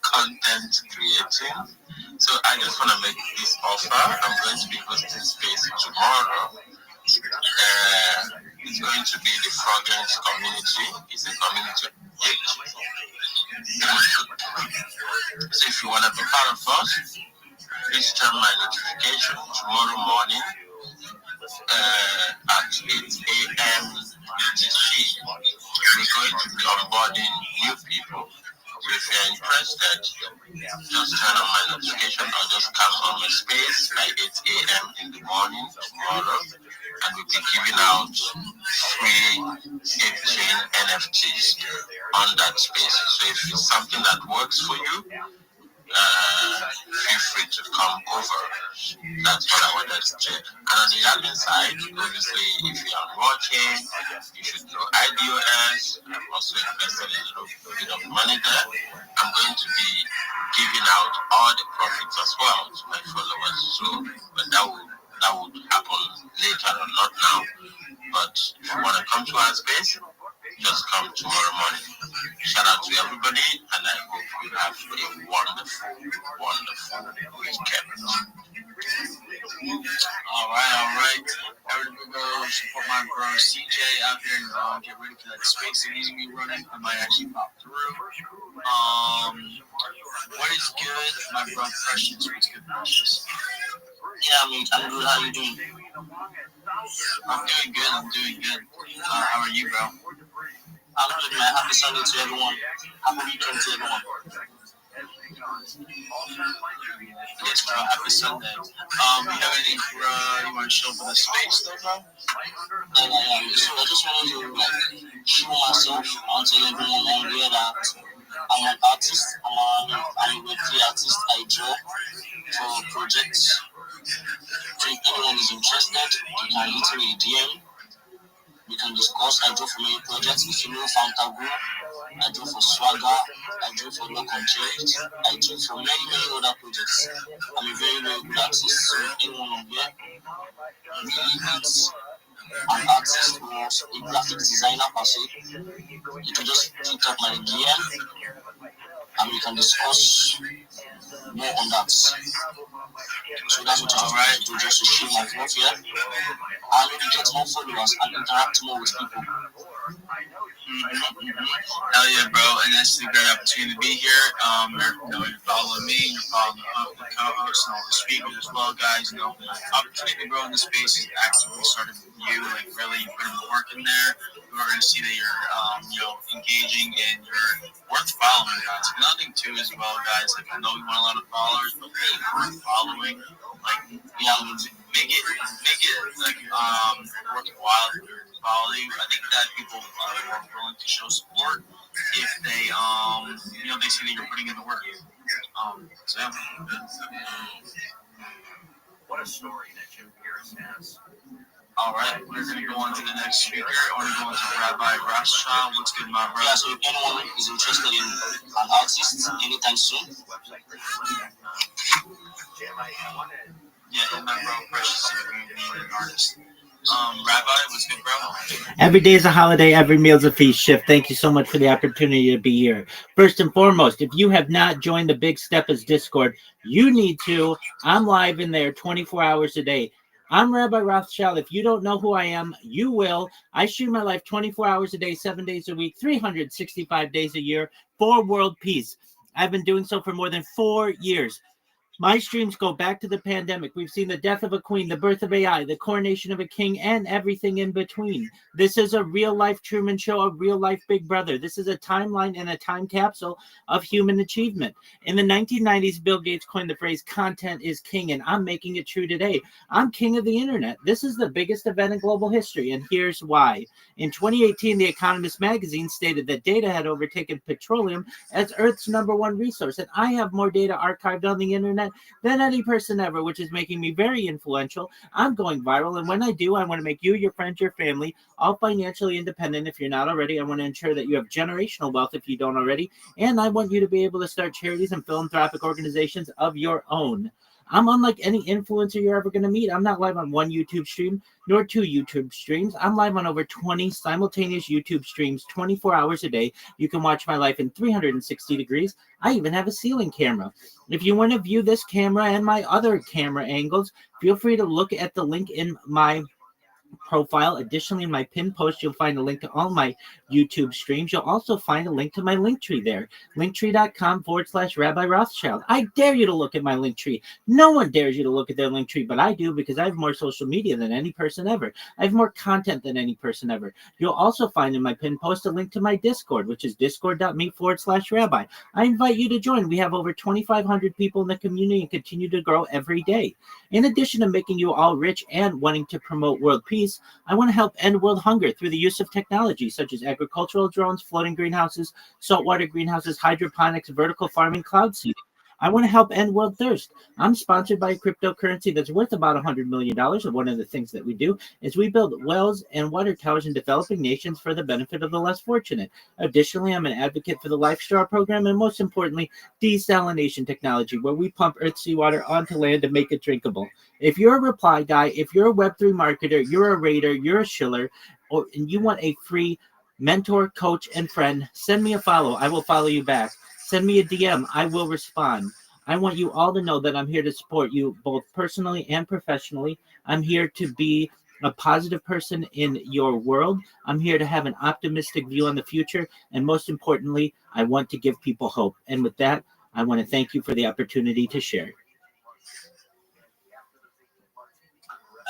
content creating. So I just want to make this offer. I'm going to be hosting space tomorrow. It's going to be the Fragrance community. It's a community So if you want to be part of us, please turn my notification tomorrow morning at 8 a.m. UTC. We're going to be onboarding new people. So if you're interested, just turn on my notification or just come on my space by 8 a.m. in the morning tomorrow, and we'll be giving out free 18 NFTs on that space. So if it's something that works for you, feel free to come over. That's what I wanted to say. And on the admin side, obviously, if you are watching, you should know IDOS. I've also invested a little bit of money there. I'm going to be giving out all the profits as well to my followers. So, but that would happen later or not now. But if you want to come to our space, just come tomorrow morning. Shout out to everybody, and I hope you have a wonderful, wonderful weekend. All right. Everybody go support my bro CJ out here and get ready for that space that he's gonna be running. I might actually pop through. What is good, my bro Precious? What's good, Precious? Yeah, I'm good. How you doing? I'm doing good. How are you, bro? I'm good, man. Happy Sunday to everyone. Happy weekend to everyone. Yes, bro. Happy Sunday. You have anything you want to show for the space, though, bro? So I just wanted to show myself and tell everyone on here that I'm an artist. I'm a Web3 artist. I draw for projects. So if anyone is interested, you can hit me a DM. We can discuss. I draw for many projects. If you know Fantago, I draw for Swagger, I draw for Lock on Trade, I draw for many other projects. I'm a very, very good artist. So anyone on here really needs an artist or a graphic designer per se, you can just hit up my DM and we can discuss more on that. So that's what I'm trying to do, just to show my love here. I know to get more followers and interact more with people. Hell yeah, bro, and that's a great opportunity to be here. You're following me, you're following the co-host and all the speakers as well, guys. Opportunity to grow in the space is actually started with you, like really putting the work in there. We're going to see that you're, engaging and you're worth following, guys. Another thing too, as well, guys. Like I know we want a lot of followers, but really worth following. Like make it like worthwhile to follow you. I think that people are more willing to show support if they they see that you're putting in the work. So yeah. What a story that Jim Pierce has. All right, we're going to go on to the next speaker. We're going to go on to Rabbi Rothschild. What's good, my brother? Yeah, so if anyone is interested in an artist anytime soon, yeah, my bro, Precious, an artist. Rabbi, what's good, bro? Every day is a holiday, every meal is a feast. Shift. Thank you so much for the opportunity to be here. First and foremost, if you have not joined the Big Steppers Discord, you need to. I'm live in there 24 hours a day. I'm Rabbi Rothschild. If you don't know who I am, you will. I stream my life 24 hours a day, 7 days a week, 365 days a year for world peace. I've been doing so for more than 4 years. My streams go back to the pandemic. We've seen the death of a queen, the birth of AI, the coronation of a king, and everything in between. This is a real-life Truman Show, a real-life Big Brother. This is a timeline and a time capsule of human achievement. In the 1990s, Bill Gates coined the phrase, content is king, and I'm making it true today. I'm king of the internet. This is the biggest event in global history, and here's why. In 2018, The Economist magazine stated that data had overtaken petroleum as Earth's #1 resource, and I have more data archived on the internet than any person ever, which is making me very influential. I'm going viral, and when I do, I want to make you, your friends, your family, all financially independent if you're not already. I want to ensure that you have generational wealth if you don't already, and I want you to be able to start charities and philanthropic organizations of your own. I'm unlike any influencer you're ever going to meet. I'm not live on one YouTube stream, nor 2 YouTube streams. I'm live on over 20 simultaneous YouTube streams 24 hours a day. You can watch my life in 360 degrees. I even have a ceiling camera. If you want to view this camera and my other camera angles, feel free to look at the link in my profile. Additionally, in my pinned post, you'll find a link to all my YouTube streams. You'll also find a link to my Linktree there, linktree.com/Rabbi Rothschild. I dare you to look at my Linktree. No one dares you to look at their Linktree, but I do, because I have more social media than any person ever. I have more content than any person ever. You'll also find in my pinned post a link to my Discord, which is discord.me/Rabbi. I invite you to join. We have over 2,500 people in the community and continue to grow every day. In addition to making you all rich and wanting to promote world peace, I want to help end world hunger through the use of technology such as agricultural drones, floating greenhouses, saltwater greenhouses, hydroponics, vertical farming, cloud seeding. I want to help end world thirst. I'm sponsored by a cryptocurrency that's worth about $100 million. And one of the things that we do is we build wells and water towers in developing nations for the benefit of the less fortunate. Additionally, I'm an advocate for the Life Straw program, and most importantly, desalination technology, where we pump earth seawater onto land to make it drinkable. If you're a reply guy, if you're a Web3 marketer, you're a raider, you're a shiller, and you want a free mentor, coach, and friend, send me a follow. I will follow you back. Send me a DM. I will respond. I want you all to know that I'm here to support you both personally and professionally. I'm here to be a positive person in your world. I'm here to have an optimistic view on the future. And most importantly, I want to give people hope. And with that, I want to thank you for the opportunity to share.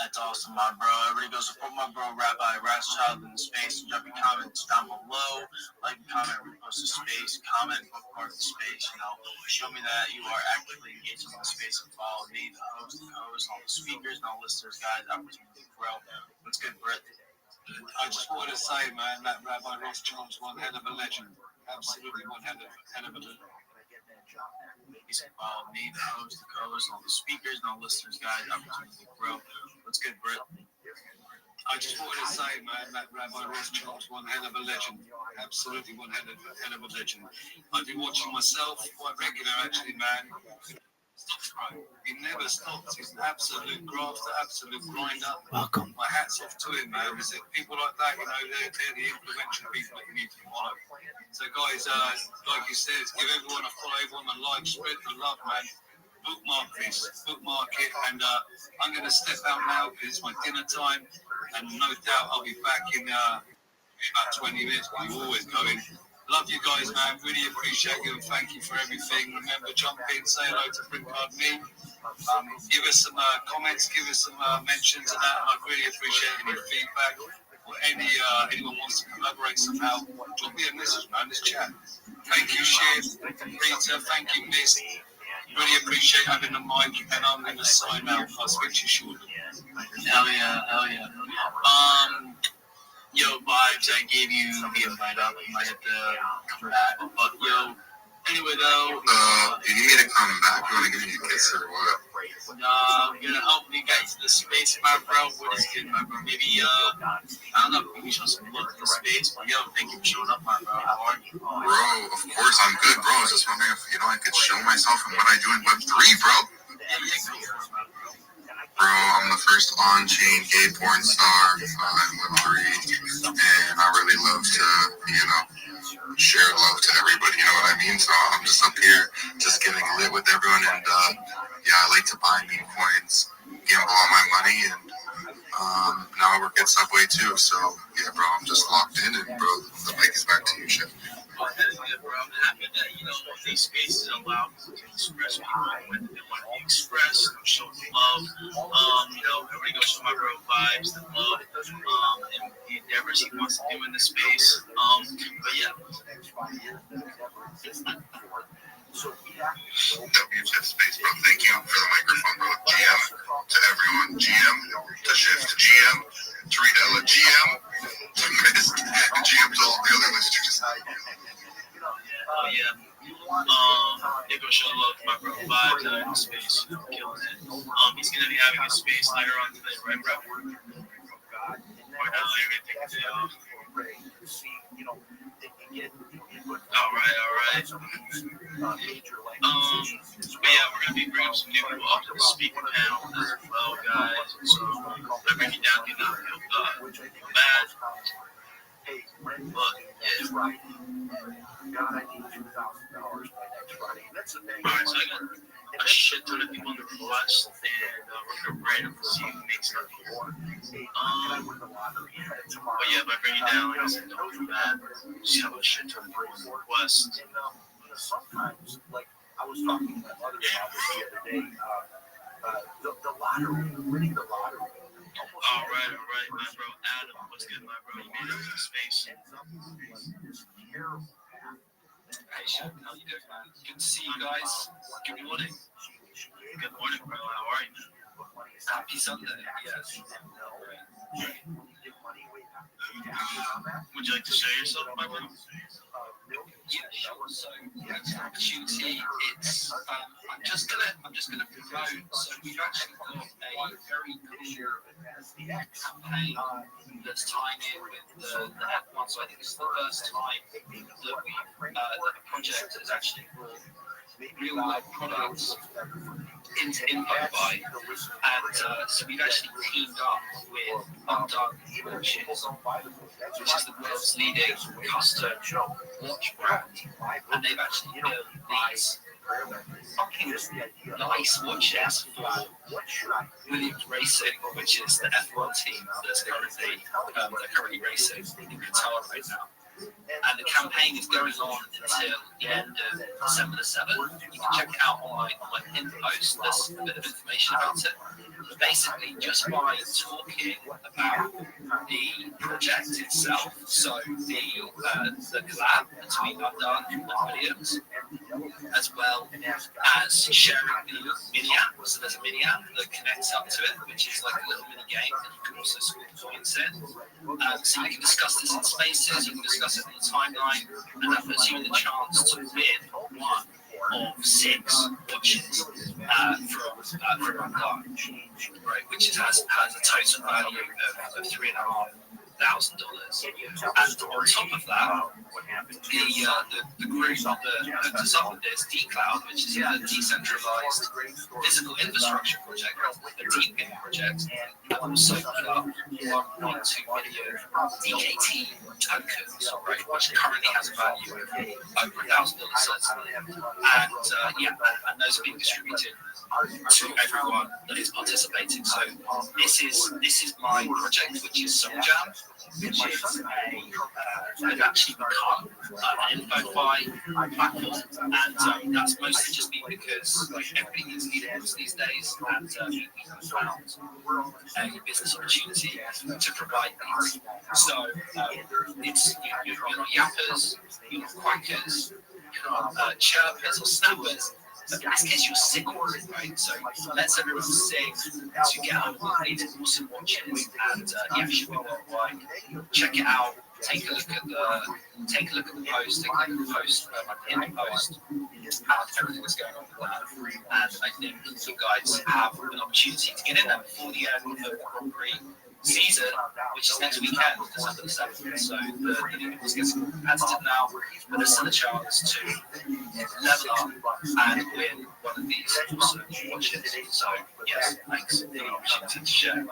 That's awesome, my bro. Everybody go support my bro, Rabbi Rothschild in the space. Drop your comments down below. Like, comment, repost the space, comment, bookmark the space. You know, show me that you are actively engaging in the space and follow me, the host, all the speakers, and all listeners, guys. Opportunity to grow. What's good, Brett? I just want to say, man, that Rabbi Rothschild's one hell of a legend. Absolutely one hell of a legend. You can follow me, the host, the co-host, all the speakers, and all listeners, guys. Opportunity to grow. What's good, Brett? I just wanted to say, man, that Rabbi Rothschild's one hell of a legend. Absolutely one hell of a legend. I've been watching myself quite regular, actually, man. He never stops. He's an absolute grafter, absolute grinder. Welcome. My hat's off to him, man. Is it people like that, you know, they're the influential people that you need to follow. So, guys, like you said, give everyone a follow, everyone a like, spread the love, man. Bookmark it, and I'm going to step out now because it's my dinner time, and no doubt I'll be back in about 20 minutes, but you're always going. Love you guys, man. Really appreciate you, and thank you for everything. Remember, jump in, say hello to Brinkard Me. Give us some comments, give us some mentions of that, and I'd really appreciate any feedback, or anyone wants to collaborate somehow. Drop me a message, man. Let's chat. Thank you, Shiv, Rita. Thank you, Miss. Really appreciate having the mic, and I'm going to sign out. I'll speak to you shortly. Hell yeah. Yo, Vibes, I gave you the invite up. You might have to come back. But, yo, anyway, though. You need me to come back? You want to give me a kiss or what? I'm going to help you guys to the space, my bro. What is good, my bro? Maybe, I don't know, maybe show some love to the space. But, yo, thank you for showing up, my bro. How are you? Bro, of course, I'm good, bro. I was just wondering if, I could show myself and what I do in Web3, bro. Yeah, go for it, my bro. Bro, I'm the first on-chain gay porn star in Web3, and I really love to, share love to everybody, you know what I mean? So I'm just up here, just getting lit with everyone, and I like to buy meme coins, gamble all my money, and now I work at Subway too, so yeah, bro, I'm just locked in, and bro, the mic is back to you, Chef. Bro, I'm happy that, these spaces allow people to express when they want to be expressed, show love. Everybody goes to my bro Vibes, the love, and the endeavors he wants to do in the space. But yeah. WTF space, bro. Thank you for the microphone, bro. GM to everyone. GM to Shift. GM to Redella. GM to Mist. And GM to all the other listeners. They go show love to my bro Vibes out in the space. Killing it. He's gonna be having a space later on today, right, bro? Or not later, take the day off. All right. But yeah, we're gonna be bringing some new people up to the speaking panel as well, guys. So I bring you down, do not feel bad. But yeah. God, I need $2,000 by next Friday. That's the thing. Alright, so I got a shit ton of people on the floor West, and we're gonna rate them to see who makes it. But yeah, if I bring you down, like I said, don't do that. See how much shit ton people in the West. Sometimes, like I was talking to my mother about this the other day, the lottery, winning the lottery. All right, my bro. Adam, what's good, my bro? You made it to space. Hey, Sean, how you doing, man? Good to see you guys. Good morning. Good morning, bro. How are you, man? Happy Sunday. Yes. Would you like to share yourself, my bro? Yeah, sure. So it's an opportunity. It's I'm just gonna promote. So we've actually got a very clear campaign that's tying in with the F1. So I think it's the first time that that a project has actually brought real life products into InfoBuy, and so we've actually teamed up with Undone Watches, which is the world's leading custom watch brand, and they've actually built these fucking nice watches for Williams Racing, which is the F1 team that's currently racing in Qatar right now. And the campaign is going on until the end of December the 7th. You can check it out on my pin post. There's a bit of information about it. But basically, just by talking about the project itself, so the collab between Undone and Williams, as well as sharing the mini app. So there's a mini app that connects up to it, which is like a little mini game that you can also score points in. So you can discuss this in spaces, you can discuss it on the timeline, and that puts you in the chance to win one of 6 watches from Undone, right, which has a total value of $3,500. And on top of that, the group that does up with this, D-Cloud, which is a decentralized physical infrastructure project, a deep game project, have also put up 1.2 million DKT tokens, right, which currently has a value of over $1,000 certainly. And those are being distributed to everyone that is participating. So this is my project, which is SoulJam, which is they've actually become an InfoBuy platform, and that's mostly just been because like everybody needs leaderboards these days, and we found a business opportunity to provide these. So it's you're not yappers, you're not quackers, you're not chirpers or snappers. But in this case, you're singing, right? So let's everyone sing together with these awesome watches, and yeah, should be worldwide. Check it out. Take a look at the post. Take a look at the post, my pinned post, and everything that's going on with that. And I think you guys have an opportunity to get in there before the end of the Grand Prix season, which is next weekend, December the 7th. So the leaderboards gets competitive now, but there's still a chance to level up and win one of these awesome watches. So yes, thanks for the opportunity to share.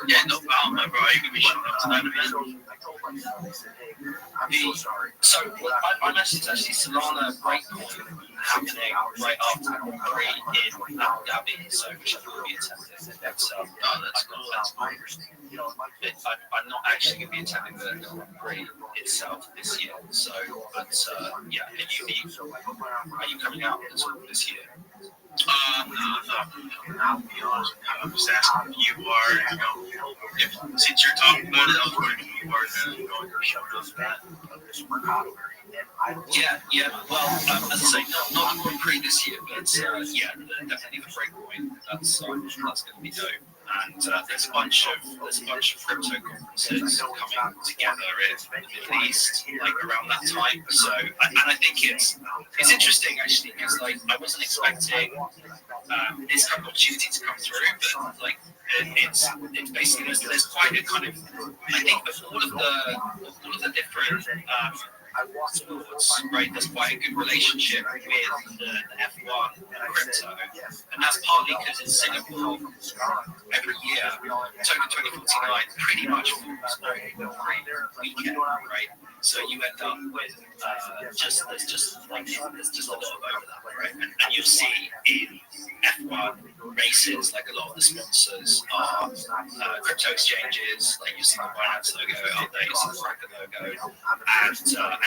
Yeah, no problem, my bro. You can be showing up to that event. So I messaged actually Solana Breakpoint happening right after the Grand Prix in Abu Dhabi, so which I will be attending. That's cool. That's cool. I'm not actually going to be attending the Grand Prix itself this year. So, but yeah, are you coming out this year? No, I'll be honest. I'm just asking if you are, since you're talking about it, I was wondering if you are you're showing up that Yeah. Well, as I say, not the Grand Prix this year, but yeah, definitely the Breakpoint. That's going to be dope. And there's a bunch of crypto conferences coming together in the Middle East, like around that time. So, and I think it's interesting actually, because like I wasn't expecting this kind of opportunity to come through, but like it's basically there's quite a kind of, I think of all of the different sports, right? There's quite a good relationship with the F1 crypto, and that's partly because in Singapore every year, Token 2049 pretty much falls on a weekend, right? So you end up with there's just a lot of overlap, right? And you'll see in F1 races, like a lot of the sponsors are crypto exchanges, like you see the Binance logo out there, you see the Kraken logo, and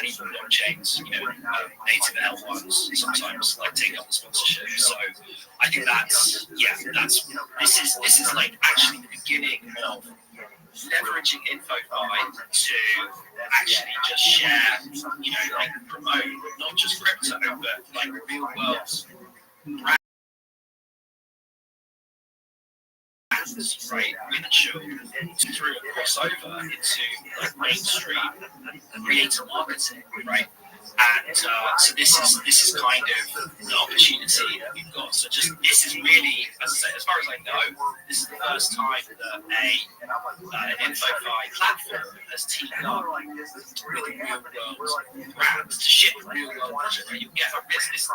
even blockchains, native L1s sometimes like take up the sponsorship. So I think this is like actually the beginning of leveraging InfoFi to actually just share, like promote not just crypto, but like real world brands, right? Which through a crossover into like mainstream creator marketing, right? And so this is kind of the opportunity that we've got. So this is really, as I say, as far as I know, this is the first time that an InfoFi platform has teamed up with real world brands to ship real world watches. Right? You get a business.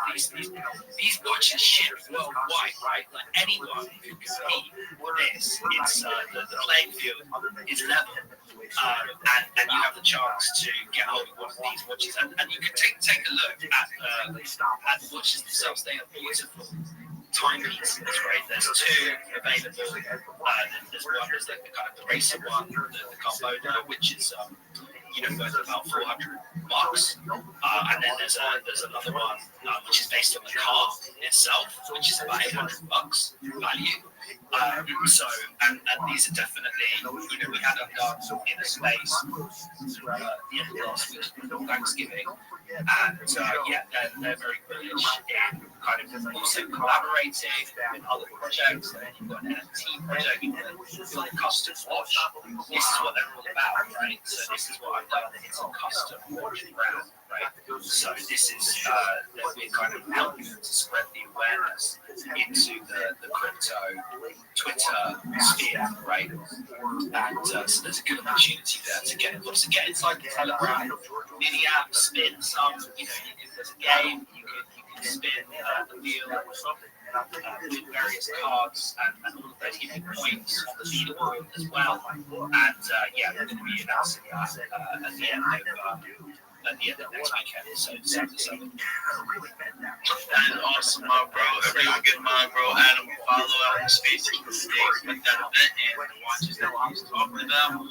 These watches ship worldwide, right? Like anyone who can compete with this. It's the playing field is level. And you have the chance to get hold of one of these watches, and you can take a look at the watches themselves. They are beautiful timepieces, right? There's two available. There's one, there's like the kind of the racer one, the Carbona, which is worth about $400, and then there's another one which is based on the car itself, which is about $800 value. So and these are definitely, we had them done in a space the end of last week before Thanksgiving, and they're very bullish in kind of also collaborating with other projects. And then you've got an NFT project, you want to build a custom watch. This is what they're all about, right? So this is what I've done. It's a custom watch brand, right? So this is that we're kind of helping to spread the awareness into the crypto Twitter sphere, right? And so there's a good opportunity there to get involved. So get inside the Telegram mini app, spin some, if there's a game, you can spin the wheel with various cards, and all of those give you points on the leaderboard as well. And we're going to be announcing that at the end of next weekend. So that's awesome, my bro. Everyone give my bro Adam a follow out in the space with that event and the watches that he's talking about.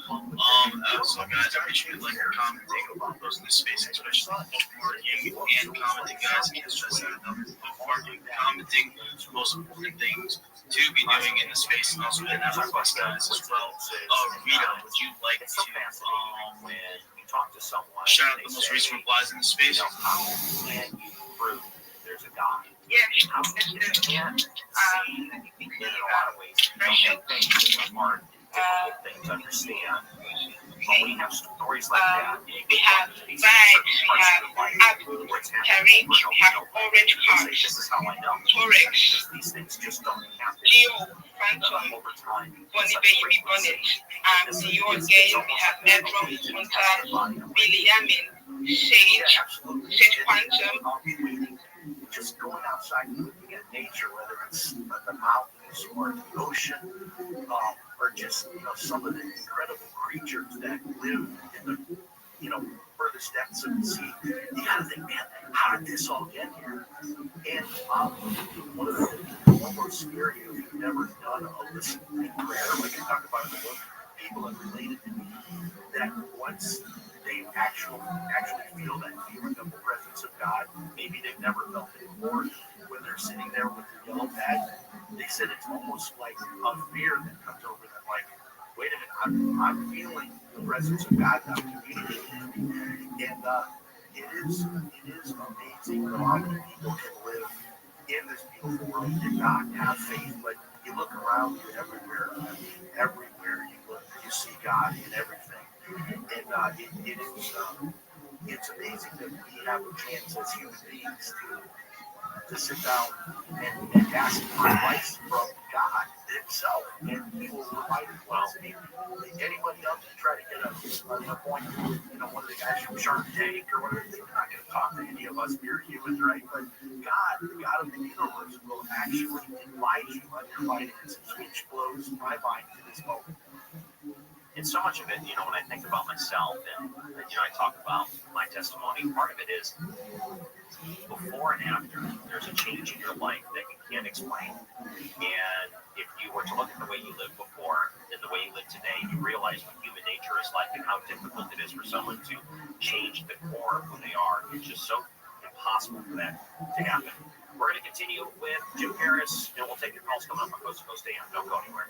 So guys, I appreciate like commenting about those in the space, especially bookmarking and commenting, guys. Can't stress that enough. Bookmarking, commenting, most important things to be doing in the space, and also in that request, guys, as well. Rita, would you like to talk to someone, shout out the most recent replies in the space? And you prove there's a God. Yeah, How can you can't see in a lot of ways things are hard and difficult things to understand. When we have stories like that, we have vibes, we have Abu, Tariq, we have Orange Heart, this is how I know. Forex, These things just don't happen. Leo, Phantom, Over time. Bonnie Baby Bonnet, CEO again, we have Edron, Montal, Billy Yamin, Sage Quantum. Just going outside and looking at nature, whether it's the mountains or the ocean, or just some of the incredible creatures that live in the furthest depths of the sea. You gotta think, man, how did this all get here? And one of the almost scary if you've never done a listening prayer, like I talked about in the book, people have related to me that once they actually feel that feeling of the presence of God, maybe they've never felt it before, when they're sitting there with their yellow pad, they said it's almost like a fear that comes over them, like, wait a minute, I'm feeling the presence of God now communicating with me. And it is amazing how many people can live in this beautiful world and not have faith, but you look around you everywhere you look, you see God in everything. And it's amazing that we have a chance as human beings to sit down and ask for advice from God himself, and he will provide it well. Anybody else who try to get an appointment with one of the guys from Shark Tank or whatever, they're not going to talk to any of us mere humans, right? But God, the God of the universe, will actually advise you on your finances, which blows my mind to this moment. And so much of it, when I think about myself and, I talk about my testimony, part of it is before and after, there's a change in your life that you can't explain. And if you were to look at the way you lived before and the way you live today, you realize what human nature is like and how difficult it is for someone to change the core of who they are. It's just so impossible for that to happen. We're going to continue with Jim Harris, and we'll take your calls coming up on Coast to Coast AM. Don't go anywhere.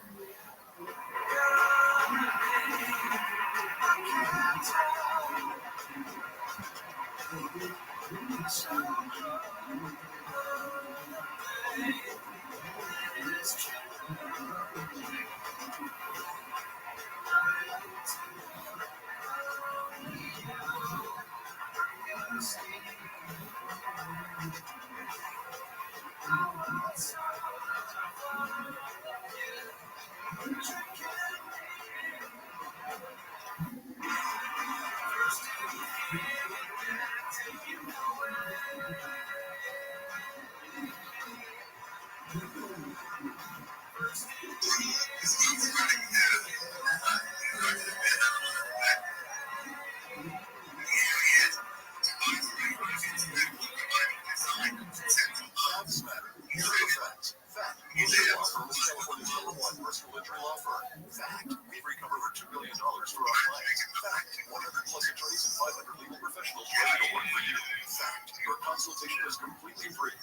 Consultation is completely free. No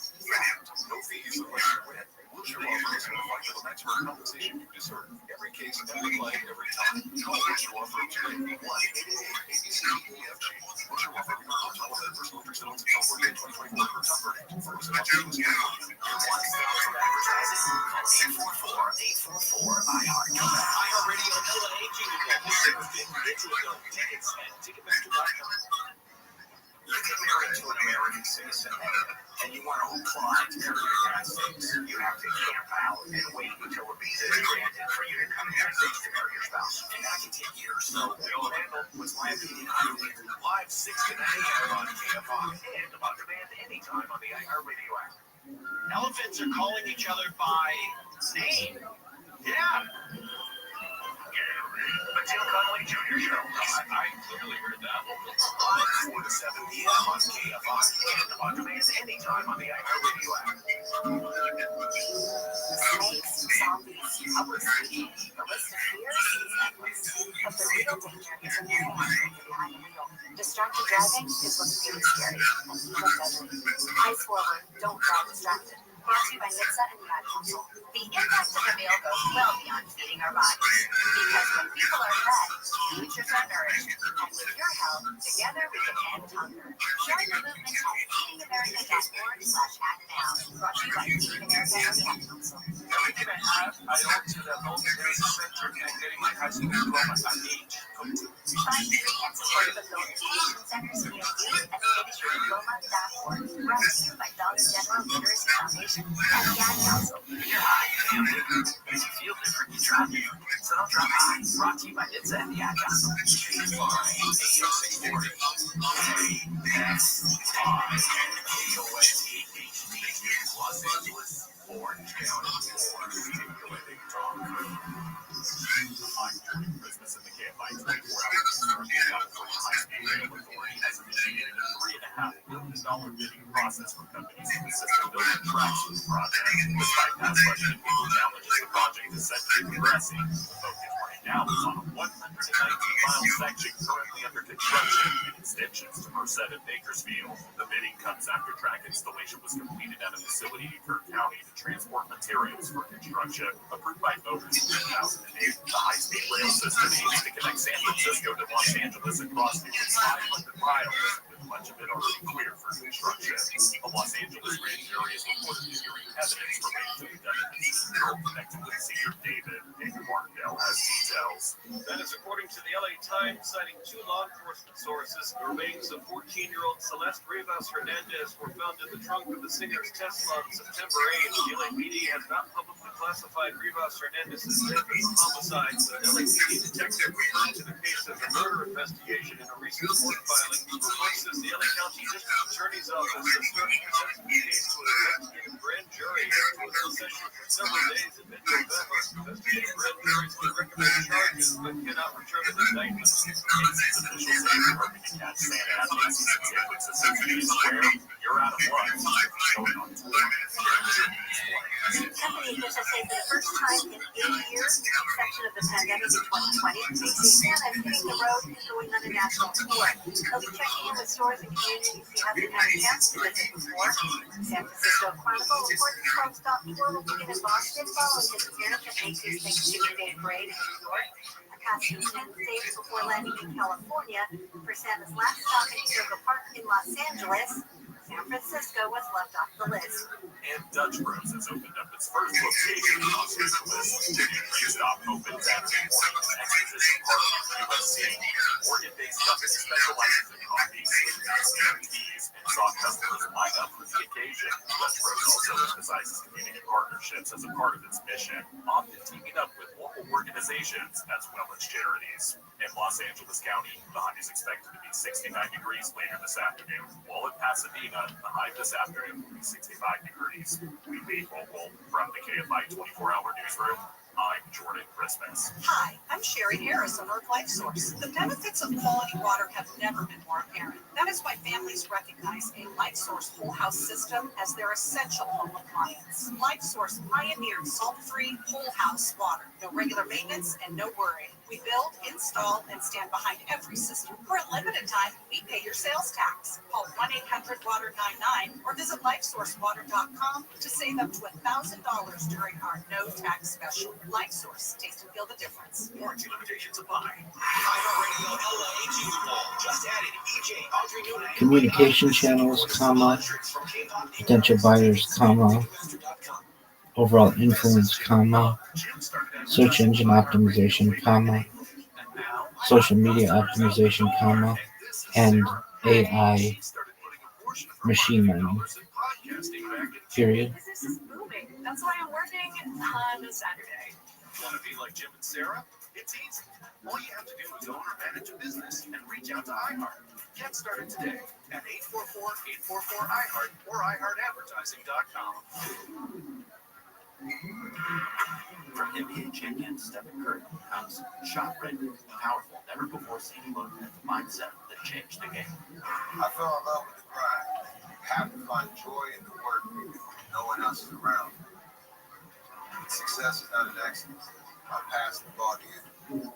fees unless you win. Wilshire Law Firm is going to fight for the maximum compensation you deserve. Every case, every client, every time. Call Wilshire Law Firm today. 1-888-ABC-EFG. Wilshire Law Firm. Personal interest in California 2024. Top verdict. First and last name is 844-844-IHEART. iHeartRadio LA. Ticketmaster.com. If you're married to an American citizen and you want to apply to marry the United States, you have to camp out and wait until a visa is granted for you to come to the United States to marry your spouse. And that can take years. So we'll handle what's landing in live 6 to 9 a.m. on KFI and on demand anytime on the iHeartRadio app. Elephants are calling each other by name. Yeah. The Tim Connolly Jr. Show. I clearly heard that. Live 4 to 7 p.m. on KFI and on demand anytime on the iHeartRadio app. Snakes, zombies, public speaking, the list of fears is endless. But the real danger is in the hand behind the wheel. Distracted driving is what's really scary and even deadly. Eyes forward, don't drive distracted. Brought to you by NHTSA and the Ad Council. The impact of the meal goes well beyond feeding our bodies. Because when people are fed, futures are nourished. And with your help, together we can end hunger. Join the movement at feedingamerica.org/act-now. Brought to you by Feeding America and the Ad Council. Everything I have, I owe to the military sector and getting my high school diploma at age 22. Find free and supportive adult education centers near you at finishyourdiploma.org. Brought to you by Dollar General Literacy Foundation and the Ad Council. If you're high, you feel different. If you feel different, you drop you. So don't drop high. Brought to you by NHTSA and the Ad Council. Los Angeles, Orange County, stimulating talk. I'm during Christmas in the KFI 24 hours. The California High-Speed Rail Authority has initiated a $3.5 billion bidding process for companies consistent of building tracks for the project. Despite past budget and legal challenges, the project is set to be progressing. The focus right now is on a 119-mile section currently under construction and extensions to Merced and Bakersfield. The bidding comes after track installation was completed at a facility in Kirk County to transport materials for construction. Approved by voters in 2008, the high-speed rail system aims to connect San Francisco to Los Angeles across nearly 500 miles, with much of it already clear for construction. A Los Angeles grand jury is reportedly hearing evidence related to the death of a girl connected with Senior David. David Martindale has details. That is according to the LA Times, citing 2 law enforcement sources. The remains of 14-year-old Celeste Rivas Hernandez were found in the trunk of the singer's Tesla on September 8th. The LAPD has not publicly classified Rivas Hernandez's death as a homicide, but LAPD detective referred to the case as a murder investigation in a recent court filing. The report says the LA County District Attorney's Office has started presenting the case to an investigative grand jury jury was in session for several days in mid-November. Investigating grand juries can recommend charges but cannot return an indictment. Officials say the Republican cat Santa Athens in San Francisco Square. You're out of luck. Going on tour. Company officials say for the first time in 8 years, section of the pandemic in 2020, they see Santa is hitting the road and going on a national tour. They'll be checking in with stores and communities he hasn't had a chance to visit before. San Francisco Chronicle reports the Trump stop tour will begin in Boston following his appearance at Macy's Thanksgiving Day Parade in New York. Passing 10 states before landing in California for Santa's last stop in Circle Park in Los Angeles, San Francisco was left off the list. And Dutch Bros has opened up its first location in Los Angeles. The stop opened Saturday morning in Exposition Park, USC. Oregon-based company specializes in coffee, teas, and saw customers line up for the occasion. Dutch Bros also emphasizes community partnerships as a part of its mission, often teaming up with local organizations as well as charities. In Los Angeles County, the high is expected to be 69 degrees later this afternoon, while in Pasadena, the high this afternoon will be 65 degrees. We lead local from the KFI 24-hour newsroom. I'm Jordan Christmas. Hi, I'm Sherry Harris of Earth Life Source. The benefits of quality water have never been more apparent. That is why families recognize a Life Source whole house system as their essential home appliance. Life Source pioneered salt-free whole house water. No regular maintenance and no worry. We build, install, and stand behind every system. For a limited time, we pay your sales tax. Call 1-800-WATER-99 or visit LifeSourceWater.com to save up to $1,000 during our no tax special. Life Source, taste and feel the difference. Warranty limitations apply. iHeartRadio LA Tuesday. Just added EJ, Audrey Newman. Communication channels, comma, potential buyers, comma, overall influence, comma, search engine optimization, comma, social media optimization, comma, and AI machine learning. Period. Business is booming. That's why I'm working on a Saturday. Want to be like Jim and Sarah? It's easy. All you have to do is own or manage a business and reach out to iHeart. Get started today at 844-844-iHeart or iHeartAdvertising.com. From NBA champion Stephen Curry comes Shot Red, powerful, never-before-seen look at the mindset that changed the game. I fell in love with the grind. Have to find joy in the work when no one else is around. Success is not an accident. My past embodied it.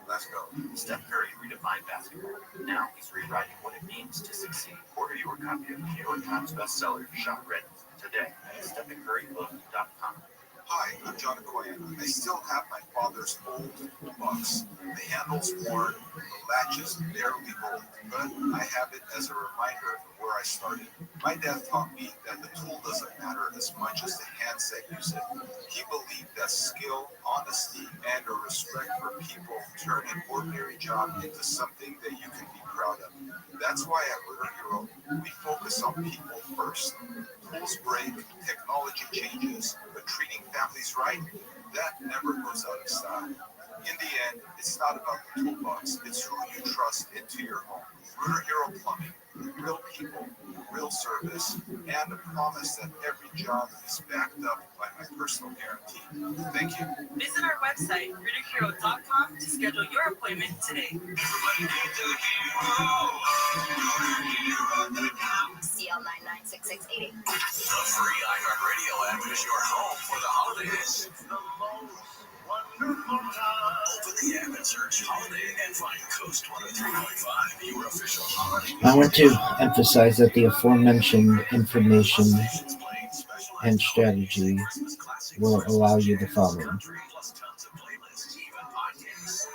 Let's go. Steph Curry redefined basketball. Now he's rewriting what it means to succeed. Order your copy of the New York Times bestseller, Shot Red, today at StephenCurryBook.com. Hi, I'm John Okoye. I still have my father's old toolbox. The handle's worn, the latches barely hold, but I have it as a reminder of where I started. My dad taught me that the tool doesn't matter as much as the hands that use it. He believed that skill, honesty, and a respect for people turn an ordinary job into something that you can be proud of. That's why at Little Hero, we focus on people first. Tools break, technology changes, but treating families right, that never goes out of style. In the end, it's not about the toolbox, it's who you trust into your home. Little Hero Plumbing, real people, real service, and a promise that every job is backed up by my personal guarantee. Thank you. Visit our website, ReaderHero.com, to schedule your appointment today. CL996680. The free iHeartRadio app is your home for the holidays. It's the most wonderful time. Open the app and search Holiday and find Coast 103.5, your official holiday. I want to emphasize that the aforementioned information and strategy will allow you the following. Plus tons of playlists, even podcasts.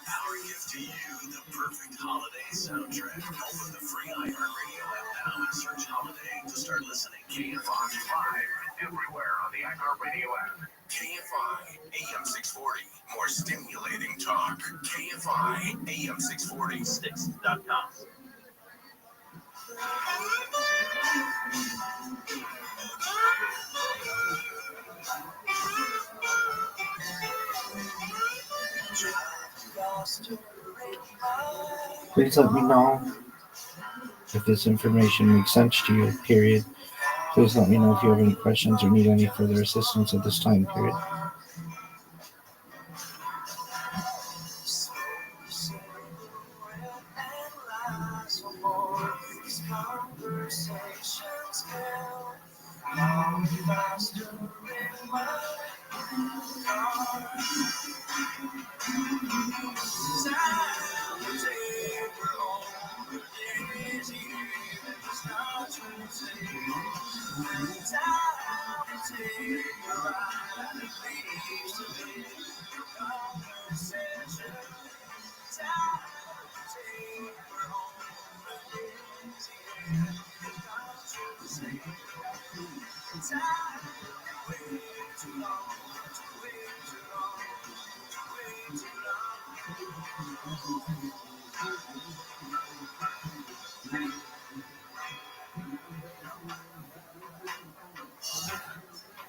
Our gift to you, the perfect holiday soundtrack. Open the free iHeartRadio app now and search Holiday to start listening. KFI live everywhere on the iHeartRadio app. KFI AM 640, more stimulating talk. KFI AM 640 Sticks.com. Please let me know if this information makes sense to you, period. Please let me know if you have any questions or need any further assistance at this time period.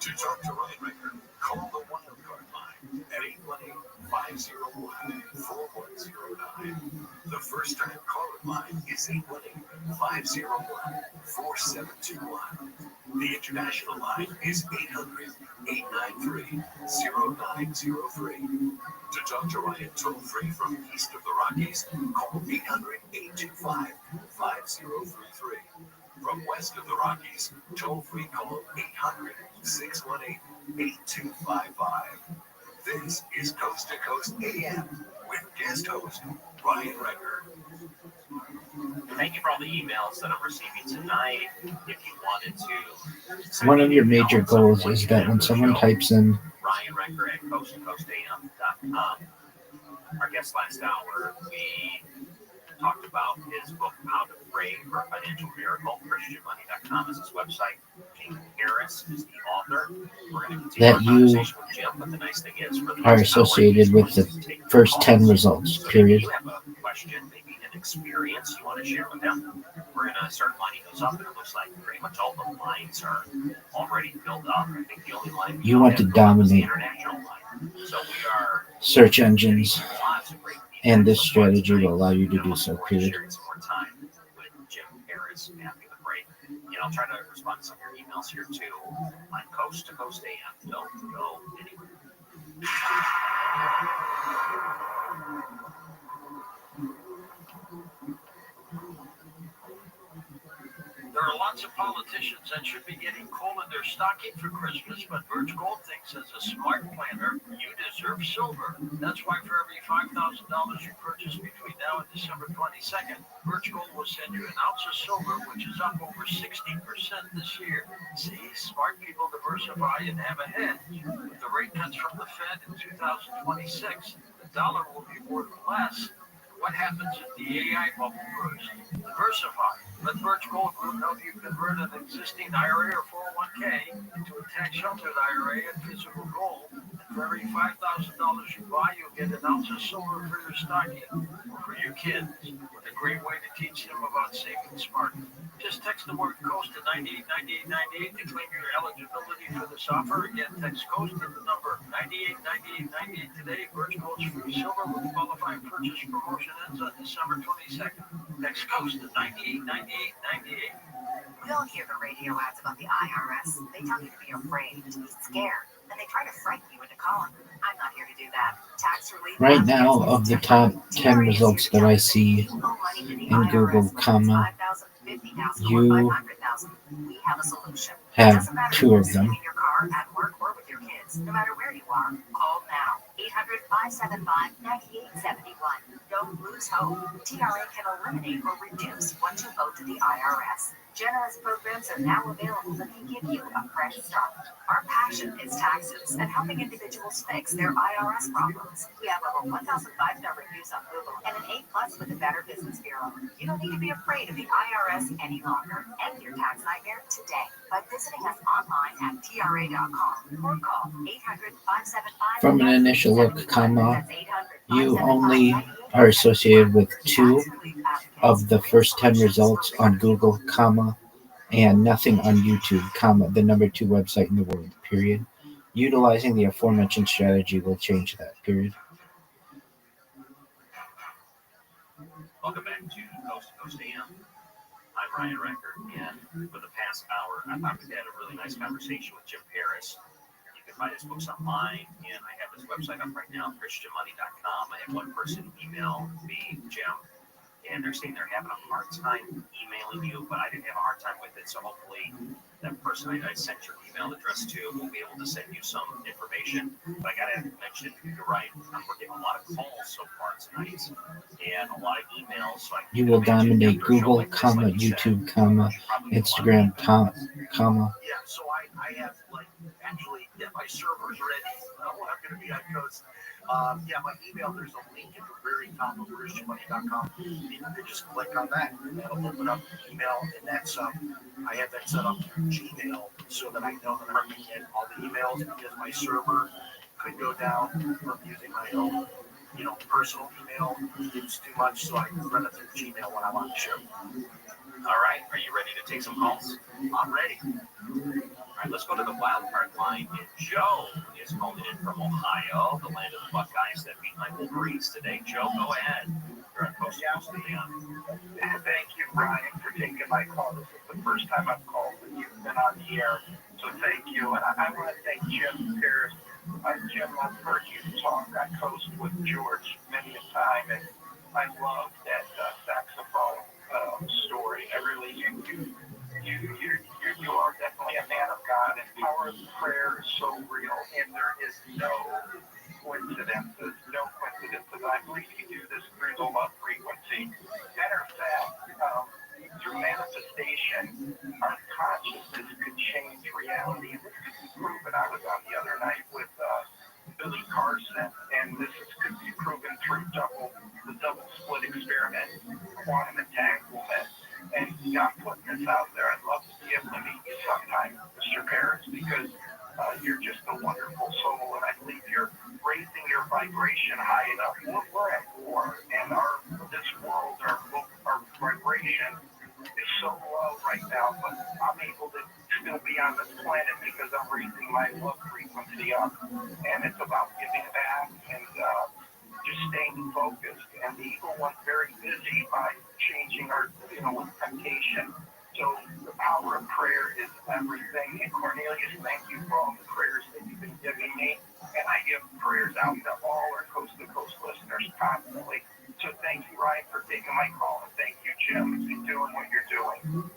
To talk to Rabbi, call the wild card line at 818-501-4109. The first time caller line is 818-501-4721. The international line is 800-893-0903. To talk to Ryan toll free from east of the Rockies, call 800-825-5033. From west of the Rockies, toll free call 800-618-8255. This is Coast to Coast AM with guest host Ryan Recker. Thank you for all the emails that I'm receiving tonight. If you wanted to, One of your major goals is that when someone types in Ryan Recker at coasttocoastam.com. Our guest last hour, we talked about his book, How to Pray for a Financial Miracle. ChristianMoney.com is his website. Jim Harris is the author. We're going to continue that you with Jim, but the nice thing is for the are associated with the first 10 results, period. If you have a question, maybe an experience you want to share with them, we're going to start lining those up, and it looks like pretty much all the lines are already filled up. I think the only line You want to dominate international line. So we are search engines, and this strategy will allow you to do so, period. Some more time with Jim Harris after the break. And I'll try to respond to some of your emails here too on Coast to Coast AM. Don't go anywhere. There are lots of politicians that should be getting coal in their stocking for Christmas, but Birch Gold thinks as a smart planner, you deserve silver. That's why for every $5,000 you purchase between now and December 22nd, Birch Gold will send you an ounce of silver, which is up over 60% this year. See, smart people diversify and have a hedge. With the rate cuts from the Fed in 2026, the dollar will be worth less. What happens if the AI bubble bursts? Diversify. Let Birch Gold Group help you convert an existing IRA or 401k into a tax-sheltered IRA and physical gold. And for every $5,000 you buy, you'll get an ounce of silver for your stocking or for your kids. With a great way to teach them about saving smart. Just text the word COAST to 989898 to claim your eligibility for this offer. Again, text COAST to the number 989898 today. Birch Gold's free silver with qualifying purchase promotion ends on December 22nd. Text COAST to 989898. We all hear the radio ads about the IRS. They tell you to be afraid, to be scared, and they try to frighten you into calling. I'm not here to do that. Tax relief. Right now, of the top 10 results that I see in Google, you have a solution. have two of them. In your car, at work, or with your kids. No matter where you are, call now. 800-575-9871. Don't lose hope. TRA can eliminate or reduce what you owe to the IRS. Generous programs are now available that can give you a fresh start. Our passion is taxes and helping individuals fix their IRS problems. We have over 1,005 star reviews on Google and an A+ with the Better Business Bureau. You don't need to be afraid of the IRS any longer. End your tax nightmare today by visiting us online at tra.com or call 800-575. From an initial look, you only are associated with 2 of the first 10 results on Google, and nothing on YouTube, the number 2 website in the world, period. Utilizing the aforementioned strategy will change that, period. Welcome back to Coast to Coast AM. I'm I'm Ryan Recker, and for the past hour, I've had a really nice conversation with Jim Paris. You can find his books online, and I have his website up right now, christianmoney.com. I had one person email me, Jim, and they're saying they're having a hard time emailing you, but I didn't have a hard time with it, so hopefully that person I sent your email address to will be able to send you some information. But I gotta mention, you're right, we're getting a lot of calls so far tonight, and a lot of emails. So you will dominate Google, comma, YouTube, comma, Instagram, comma. Yeah, so I have, like, actually get my servers ready. When I'm going to be on Coast. Yeah, my email, there's a link at the very top of christianmoney.com. You can just click on that, and that'll open up email, and that's, I have that set up through Gmail so that I know that I'm going to get all the emails, because my server could go down from using my own, personal email. It's too much, so I can run it through Gmail when I'm on the show. All right, are you ready to take some calls? I'm ready. All right, let's go to the wild card line. And Joe is calling in from Ohio, the land of the Buckeyes that beat my Wolverines today. Joe, go ahead. You're on Coast to Coast with Leon. Thank you, Brian, for taking my call. This is the first time I've called when you've been on the air, so thank you. And I want to thank Jim Paris. Jim, I've heard you talk on Coast with George many a time, and I love that saxophone story. I really, you are definitely a man of God, and power of prayer is so real, and there is no coincidences. I believe you do this through the love frequency. Matter of fact, through manifestation, our consciousness could change reality, and this could be proven. I was on the other night with Billy Carson, and this could be proven through the double split experiment, quantum entanglement. And I'm putting this out there. I'd love to be able to meet you sometime, Mr. Paris, because you're just a wonderful soul, and I believe you're raising your vibration high enough. We're at war, and this world, our vibration is so low right now, but I'm able to still be on this planet because I'm raising my love frequency up, and it's about giving back and just staying focused. And the evil one's very busy by changing our, with temptation. So the power of prayer is everything. And Cornelius, thank you for all the prayers that you've been giving me. And I give prayers out to all our Coast to Coast listeners constantly. So thank you, Ryan, for taking my call. And thank you, Jim, for doing what you're doing.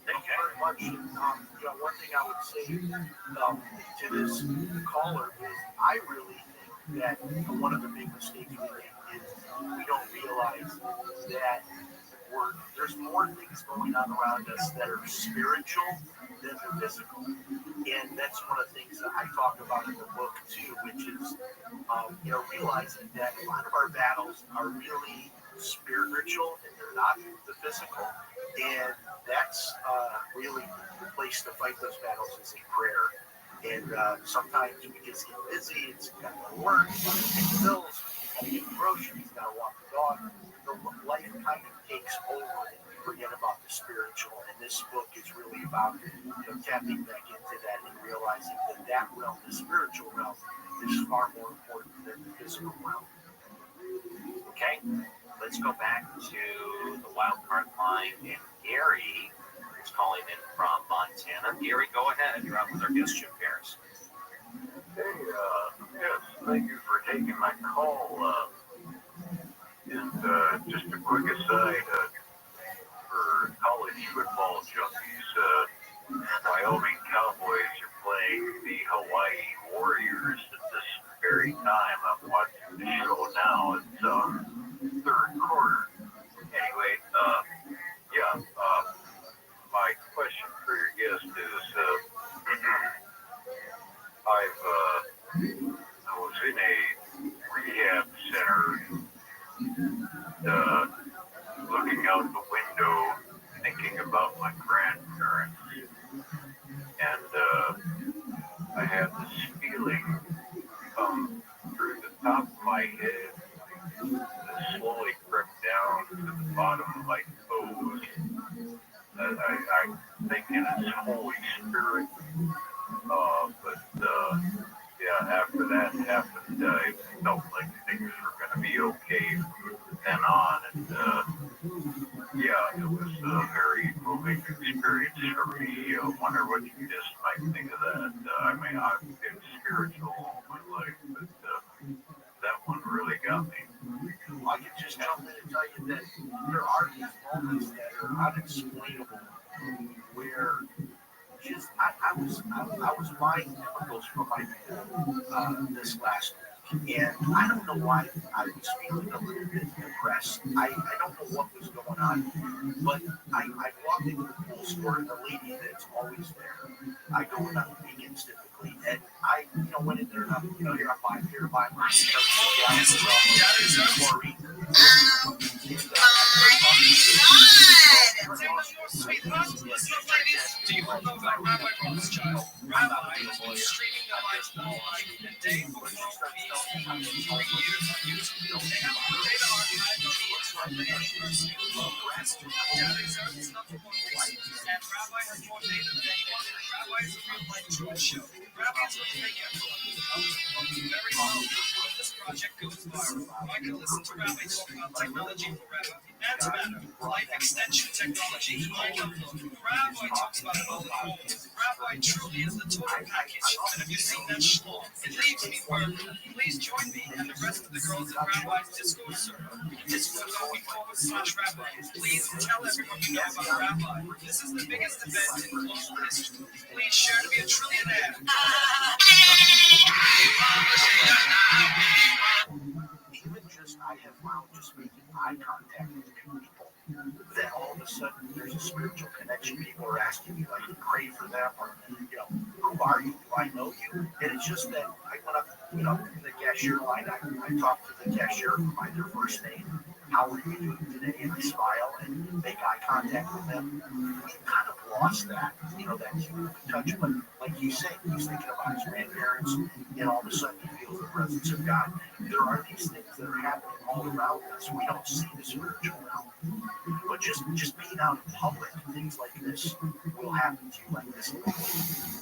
Thank you very much. One thing I would say to this caller is I really think that one of the big mistakes we make is we don't realize that there's more things going on around us that are spiritual than the physical. And that's one of the things that I talk about in the book too, which is realizing that a lot of our battles are really spiritual and they're not the physical. And that's really the place to fight those battles is in prayer. And sometimes we just get busy. It's got to go to work, got to pay the bills, got to get the groceries, got to walk the dog. Life kind of takes over and we forget about the spiritual. And this book is really about tapping back into that and realizing that realm, the spiritual realm, is far more important than the physical realm. Okay, let's go back to the wild card line, and Gary is calling in from Montana. Gary, go ahead. You're out with our guest, Jim Paris. Hey, yes, thank you for taking my call. And just a quick aside, for college football junkies, Wyoming Cowboys are playing the Hawaii Warriors at this very time. I'm watching the show now. It's third quarter. Anyway, my question for your guest is, I was in a rehab center, looking out the window, thinking about my grandparents, and I had this feeling come through the top of my head that slowly crept down to the bottom of my toes. I'm thinking it's Holy Spirit, but after that happened, I felt like things were going to be okay from then on, and it was very unexplainable where just I was buying chemicals for my pool this last week, and I don't know why I was feeling a little bit depressed. I don't know what was going on, but I walked into the pool store, and the lady that's always there, I go in on the weekends typically, and I went in there and I'm here to buy my chlorine. Sweetheart, listen up, ladies. Do you all know about Rabbi Rothschild? Rabbi has been streaming their lives all night and day for 12 years on YouTube. They have a data archive of books from the University of Restream. Daddy's Earth is number one list, and Rabbi has more data than anyone. Rabbi is a real-life Jewish show. Rabbi is going to make everyone very well. This project goes viral. I can listen to Rabbi talk about technology forever. Antimatter, life extension technology, mind upload. Rabbi talks about it all the time. Rabbi truly is the total package. And if you've seen that schlong, it leaves me burning. Please join me and the rest of the girls at Rabbi's Discord server. Discord.me/Rabbi. Please tell everyone you know about Rabbi. This is the biggest event in global history. Please share to be a trillionaire. Even just I have found just making eye contact with new people, then all of a sudden there's a spiritual connection. People are asking me like to pray for them, or who are you? Do I know you? And it's just that I went up, in the cashier line. I talked to the cashier by their first name. How are you doing today? And I smile and make eye contact with them. We kind of lost that, that human touch. But like you say, he's thinking about his grandparents, and all of a sudden he feels the presence of God. There are these things that are happening all around us. We don't see the spiritual realm. But just being out in public, things like this will happen to you. Like this lady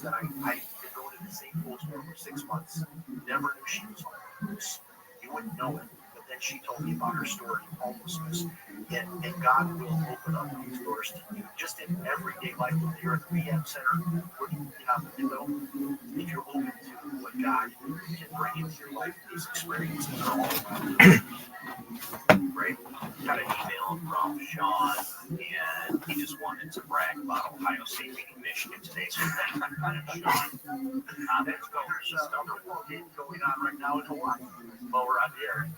that I've been going to the same pool store for 6 months. Never knew she was homeless. You wouldn't know it. But then she told me about her story of homelessness. And God will open up these doors to you. Just in everyday life. If you're at the VM center, where you if you're open to what God can bring into your life, these experiences are all around you. Right? Got an email from Sean, and he just wanted to brag about Ohio State beating Michigan today. So thank you, Sean. Let's go. There's a football game going on right now in Hawaii. While we're on the air.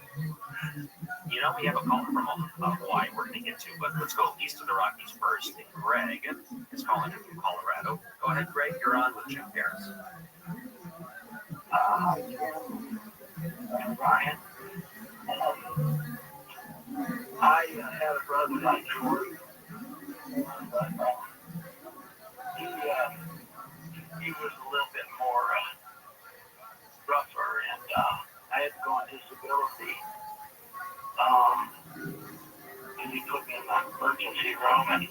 We have a caller from Hawaii we're going to get to, but let's go east of the Rockies first. Greg is calling in from Colorado. Go ahead, Greg. You're on with Jim Harris. Hi, Ryan. I had a brother like yours, but he was a little bit more rougher, and I had to go on disability. And he put me in the emergency room, and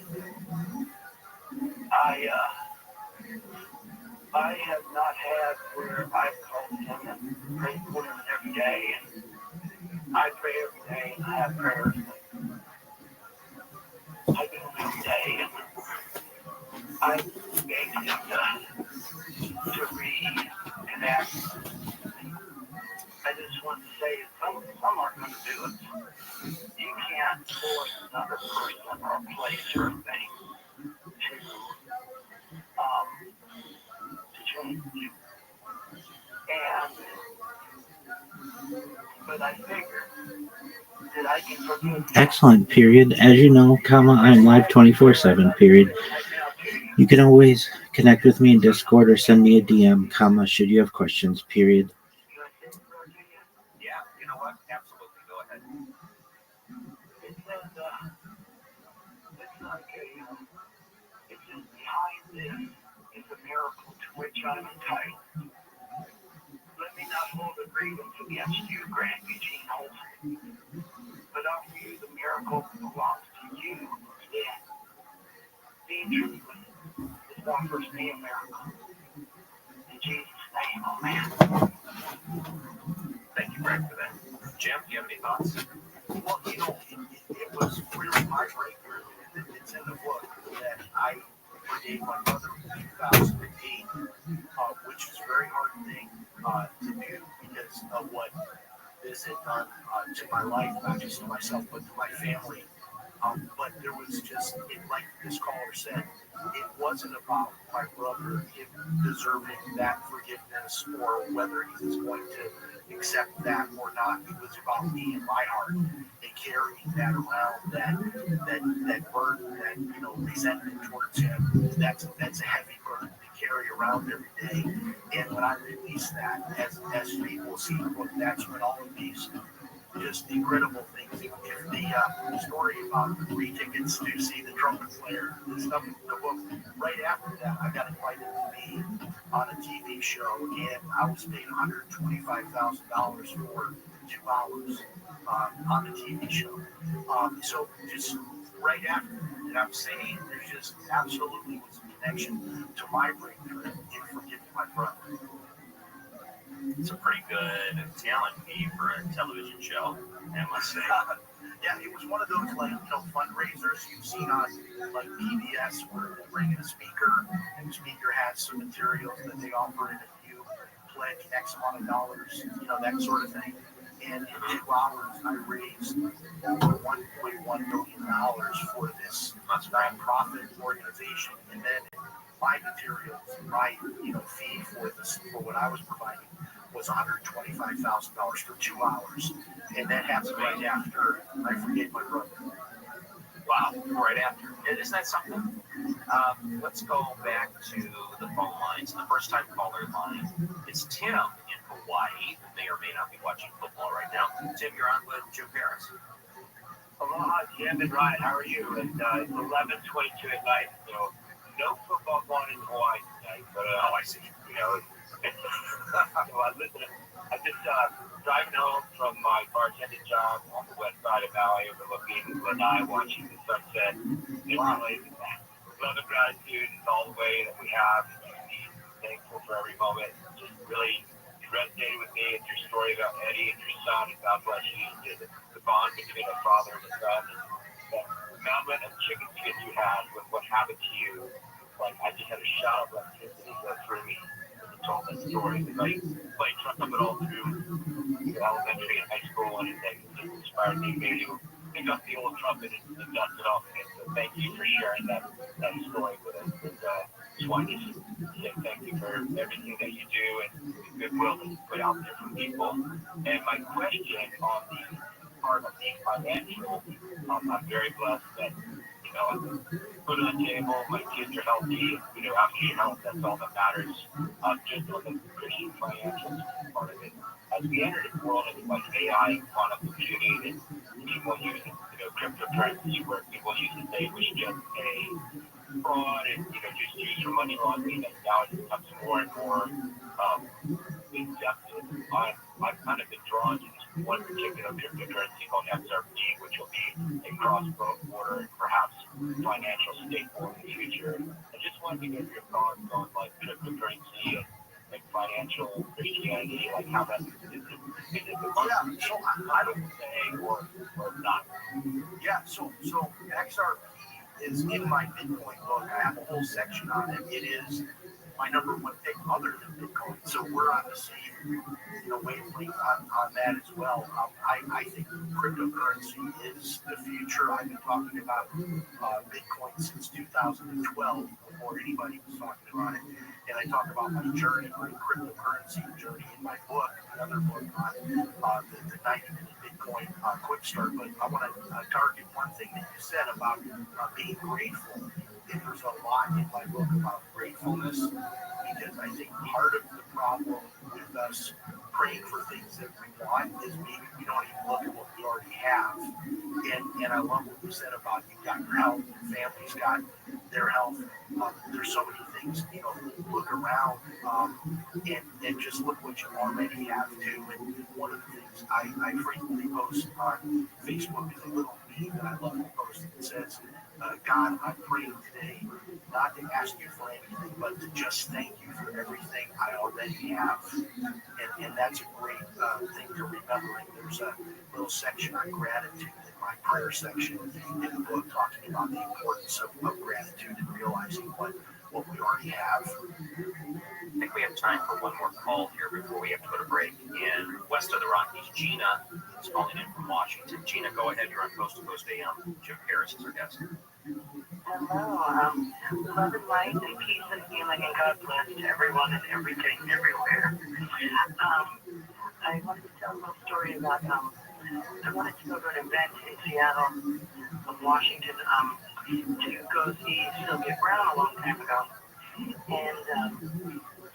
I have not had where I've called him and prayed for him every day, and I pray every day, and I have prayers. I do them every day, and I begged him to reconnect. I just want to say some are going to do it. You can't force another person or a place or a thing to change. But I figured that I can forgive. Excellent, period. As you know, I'm live 24/7, period. You can always connect with me in Discord or send me a DM, should you have questions, period. Yeah, you know what? Absolutely. Go ahead. It says, it's like it says behind this is a miracle to which I'm entitled. Let me not hold a grievance against you, Grant Eugene Olson, but offer you the miracle that belongs to you instead. Being truthful, this offers me a miracle. In Jesus' name, amen. Thank you, Greg, for that. Jim, do you have any thoughts? Well, it was really my breakthrough. It's in the book that I forgave my brother in 2008, which was a very hard thing to do because of what this had done to my life, not just to myself, but to my family. But there was just, like this caller said, it wasn't about my brother him deserving that forgiveness or whether he was going to accept that or not. It was about me and my heart and carrying that around, that burden, that resentment towards him. That's a heavy burden to carry around every day. And when I release that, as people see the book, that's when all of these just incredible things. If the story about the 3 tickets to see the trumpet player, the stuff in the book, right after that, I got invited to be on a TV show, and I was paid $125,000 for 2 hours on a TV show. So just right after, and I'm saying there's just absolutely was a connection to my breakthrough in forgiving my brother. It's a pretty good talent fee for a television show, I must say. Yeah, it was one of those fundraisers you've seen on like PBS where they bring in a speaker and the speaker has some materials that they offer, and if you pledge X amount of dollars, that sort of thing. And in 2 hours, I raised over $1.1 million for this nonprofit organization, and then my materials, my fee for what I was providing was $125,000 for 2 hours, and that happened right after I forgave my brother. Wow, right after. Isn't that something? Let's go back to the phone lines. The first time caller line is Tim in Hawaii, who may or may not be watching football right now. Tim, you're on with Jim Paris. Aloha, Jim and Ryan. How are you? And it's 11:22 at night, so no football going in Hawaii tonight. But I see. So I'm just driving home from my bartending job on the west side of Maui, overlooking Lanai, watching the sunset. It's really love and gratitude is all the way that we have. Thankful for every moment. Just really resonated with me. It's your story about Eddie and your son, and God bless you. The bond between a father and a son, and the moment of chicken skins you had with what happened to you. Like, I just had a shot of electricity go through me when you told that story. Because I played trumpet all through elementary and high school, and it just inspired me maybe to pick up the old trumpet and dust it off again. So thank you for sharing that story with us. And just wanted to say thank you for everything that you do and the goodwill that you put out there for people. And my question on the part of the financial, I'm very blessed that, I put on the table, my kids are healthy, after your health, that's all that matters. Just on the Christian financial part of it. As we enter this world of like AI, quantum computing, and people using, cryptocurrency where people used to say it was just a fraud and, just use for money laundering, and now it becomes more and more accepted. I've kind of been drawn to this one particular cryptocurrency called XRP, which will be a cross-border, perhaps financial staple in the future. I just wanted to get your thoughts on like cryptocurrency and financial Christianity, like how that is it Yeah, so I don't say or not. Yeah, so XRP is in my Bitcoin book. I have a whole section on it. It is my number one pick other than Bitcoin. So we're on the same wavelength on that as well. I think cryptocurrency is the future. I've been talking about Bitcoin since 2012 before anybody was talking about it. And I talk about my journey, my cryptocurrency journey in my book, another book on the 90-minute Bitcoin quick start. But I want to target one thing that you said about being grateful. And there's a lot in my book about gratefulness, because I think part of the problem with us praying for things that we want is maybe we don't even look at what we already have. And I love what you said about you've got your health, your family's got their health. There's so many things, look around and just look what you already have too. And one of the things I frequently post on Facebook is a little meme that I love to post that says, God, I'm praying today not to ask you for anything, but to just thank you for everything I already have. And that's a great thing to remember. And there's a little section on gratitude in my prayer section in the book, talking about the importance of gratitude and realizing what we already have. I think we have time for one more call here before we have to go to break. And west of the Rockies, Gina is calling in from Washington. Gina, go ahead. You're on Coast to Coast AM. Jim Paris is our guest. Hello. Love and light and peace and healing and God bless to everyone and everything everywhere. I wanted to tell a little story about I wanted to go to an event in Seattle, Washington, to go see Sylvia Brown a long time ago.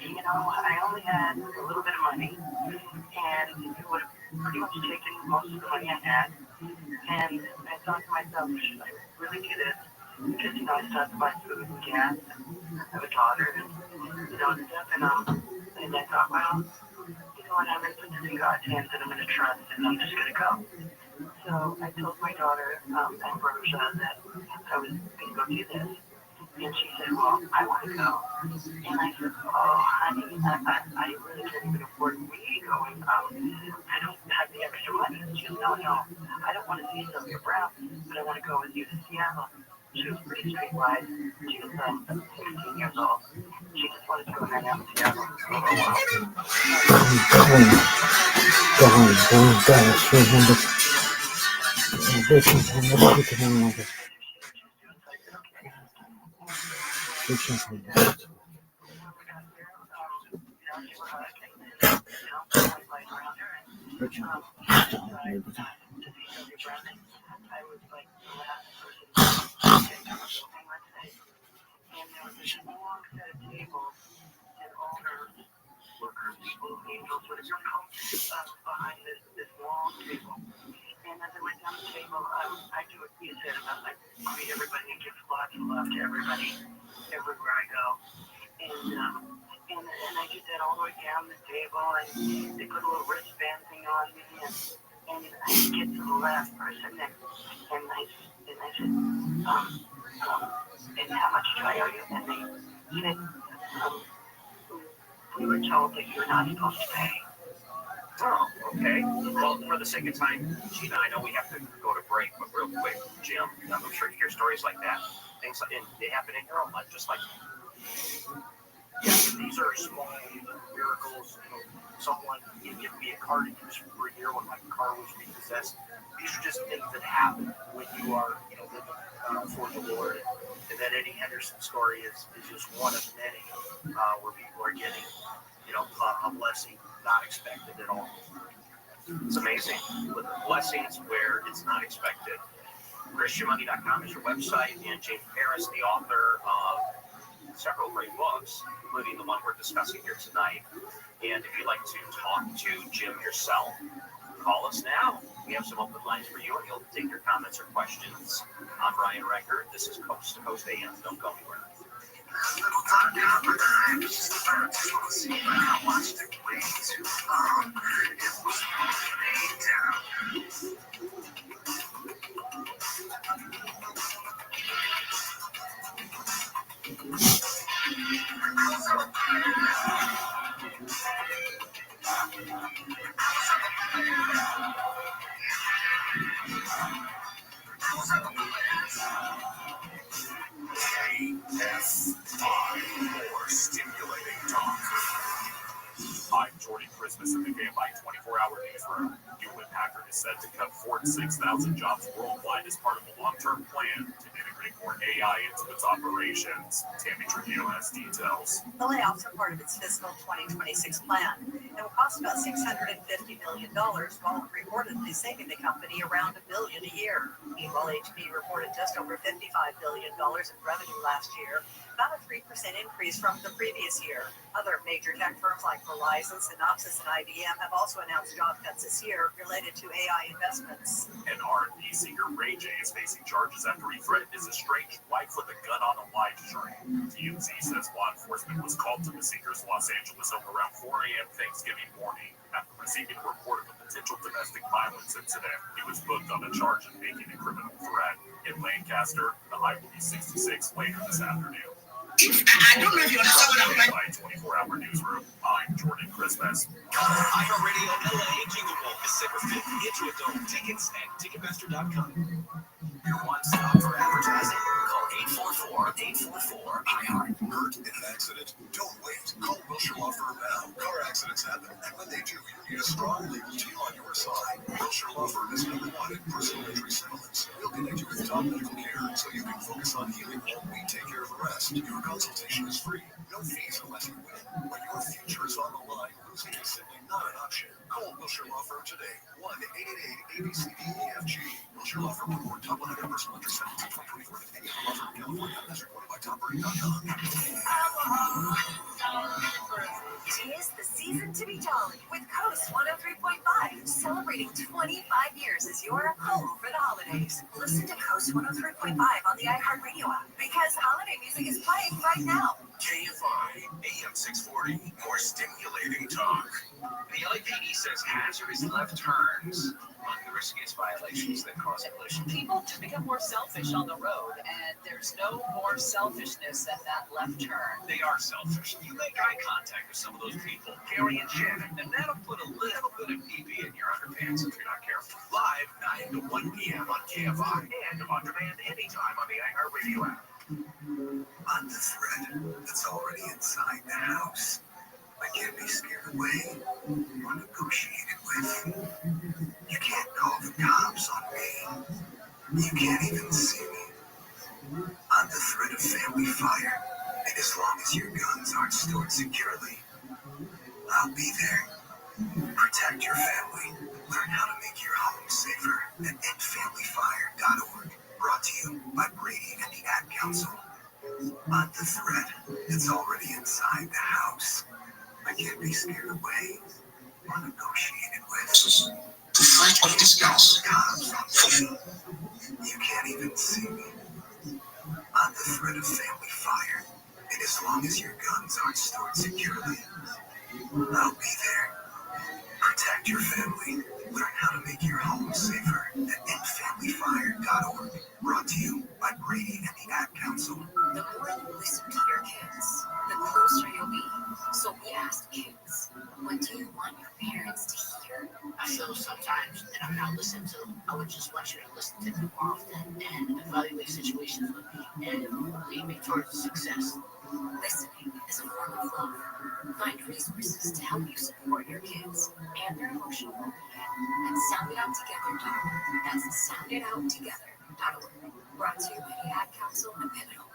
And I only had a little bit of money, and it would have pretty much taken most of the money I had. And I thought to myself, should I really do this? Because, I still have to buy food and gas, and I have a daughter, and, stuff. And I thought, well, what, I'm going to put this in God's hands, and I'm going to trust, and I'm just going to go. So I told my daughter, Ambrosia, that I was going to go do this. And she said, well, I want to go. And I said, oh, honey, I really can't even afford me going. I don't have the extra money. She said, no, I don't want to see Sylvia Brown, but I want to go with you to Seattle. She was pretty streetwise. She was 16 years old. She just wanted to go hang out in Seattle for a little behind this long table. And as I went down the table, I do what you said about greet everybody and give lots of love to everybody everywhere I go. And I did that all the way down the table, and they put a little wristband thing on me, and I get to the last person, and I said, and how much do I owe you? And they said, we were told that you're not supposed to pay. Oh, okay. Well, for the sake of time, Gina, I know we have to go to break, but real quick, Jim, I'm sure you hear stories like that. Things like they happen in your own life, just like these are small miracles. Someone gave me a car to use for a year when my car was repossessed. These are just things that happen when you are, living for the Lord. And that Eddie Henderson story is just one of many where people are getting, a blessing not expected at all. It's amazing. With blessings where it's not expected. ChristianMoney.com is your website, and James Paris, the author of several great books, including the one we're discussing here tonight. And if you'd like to talk to Jim yourself, call us now. We have some open lines for you, and he'll take your comments or questions on Ryan Record. This is Coast to Coast AM. Don't go anywhere. More stimulating talk. I'm Jordy Christmas in the KFI 24-hour newsroom. Hewlett Packard is set to cut 4,000 to 6,000 jobs worldwide as part of a long-term plan to integrate more AI into its operations. Tammy Trujillo has details. The layoffs are part of its fiscal 2026 plan. It will cost about $650 million, while reportedly saving the company around $1 billion a year. Meanwhile, HP reported just over $55 billion in revenue last year, about a 3% increase from the previous year. Other major tech firms like Verizon, Synopsys, and IBM have also announced job cuts this year related to AI investments. An R&B singer, Ray J, is facing charges after he threatened his estranged wife with a gun on a live stream. TMZ says law enforcement was called to the singer's Los Angeles home around 4 a.m. Thanksgiving morning after receiving a report of a potential domestic violence incident. He was booked on a charge of making a criminal threat. In Lancaster, the high will be 66 later this afternoon. I don't know if you understand what I'm saying. 24-hour newsroom. I'm Jordan Christmas. iHeartRadio LA Jingle Ball, December 5th. Get to a dome. Tickets at Ticketmaster.com. Your one stop for advertising? Call 844-844-IHEART. Hurt in an accident? Don't wait. Call Wilshire Law Firm now. Car accidents happen, and when they do, you need a strong legal team on your side. Wilshire Law Firm is #1 in personal injury settlements. We'll connect you with top medical care so you can focus on healing while we take care of the rest. Your consultation is free. No fees unless you win. When your future is on the line, losing is simply not an option. Call Wilshire Law Firm today. 1-888-ABCDEFG. Wilshire Law Firm report top 100 personal injury settlements in 2024. Any other law firm in California as reported by TopBurry.com. Tis the season to be jolly with Coast 103.5, celebrating 25 years as your home for the holidays. Listen to Coast 103.5 on the iHeartRadio app because holiday music is playing right now. KFI, AM 640, more stimulating talk. The LAPD says hazardous left turns among the riskiest violations that cause collision. People just become more selfish on the road, and there's no more selfishness than that left turn. They are selfish. You make eye contact with some of those people, Gary and Shannon, and that'll put a little bit of pee-pee in your underpants if you're not careful. Live 9 to 1 p.m. on KFI and on demand anytime on the iHeartRadio app. On the thread that's already inside the house. I can't be scared away or negotiated with. You can't call the cops on me. You can't even see me. On the thread of family fire, and as long as your guns aren't stored securely, I'll be there. Protect your family. Learn how to make your home safer at endfamilyfire.org. Brought to you by Brady and the Ad Council. On the thread that's already inside the house. I can't be scared away or negotiated with. The threat of disgust. You can't even see me. On the thread of family fire, and as long as your guns aren't stored securely, I'll be there. Protect your family. Learn how to make your home safer at endfamilyfire.org. Brought to you by Brady and the Ad Council. The more you listen to your kids, the closer you'll be. So we asked kids, what do you want your parents to hear? So sometimes that I'm not listening to them, I would just want you to listen to them more often and evaluate situations with me and lead me towards success. Listening is a form of love. Find resources to help you support your kids and their emotional well-being at sounditouttogether.org. That's sounditouttogether.org. Brought to you by the Ad Council and Pivotal.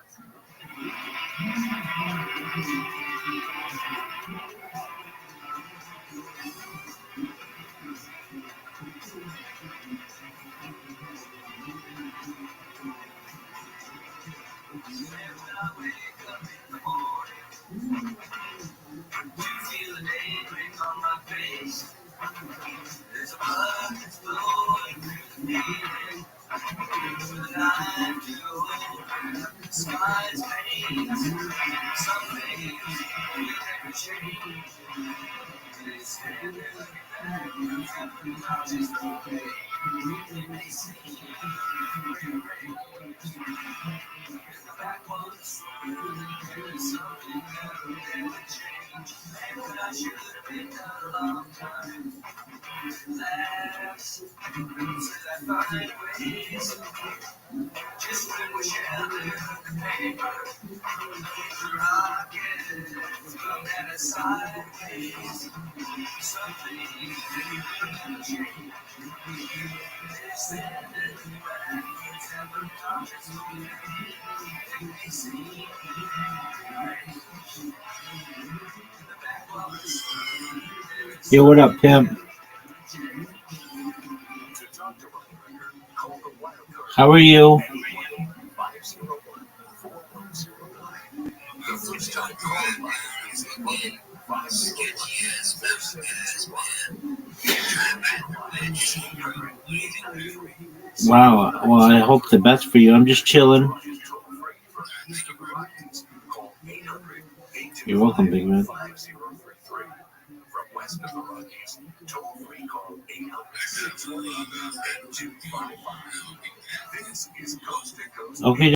There's a blood that's flowing through me. With a knife to hold, the sky's pain. Some things will never change. They stand there looking back, and not just the way they see. In the backwoods, there's something that will never change. And what I should have been done a long time. Laughs, says I find ways. Just when we shelter the paper, the rocket from that sideways. Something that will change. They're standing back, it's ever darkest way. They see Yo, what up, pimp? How are you? Wow. Well, I hope the best for you. I'm just chilling. You're welcome, big man. Okay,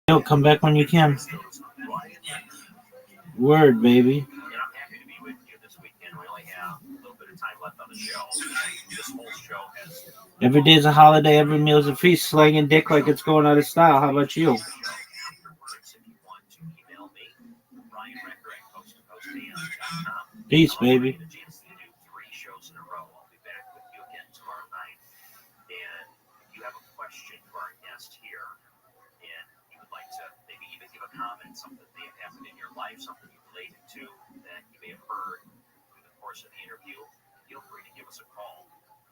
yo, come back when you can. Word, baby. And I'm happy to be with you this weekend. We only have a little bit of time left on the show. This whole show has Every day's a holiday, every meal's a feast, slanging dick like it's going out of style. How about you? afterwards if you want to email me, Ryan Recker at coasttocoastam.com. Peace, baby. I'll get a chance to do 3 shows in a row. I'll be back with you again tomorrow night. And if you have a question for our guest here, and you would like to maybe even give a comment, something that may have happened in your life, something you related to that you may have heard through the course of the interview, feel free to give us a call.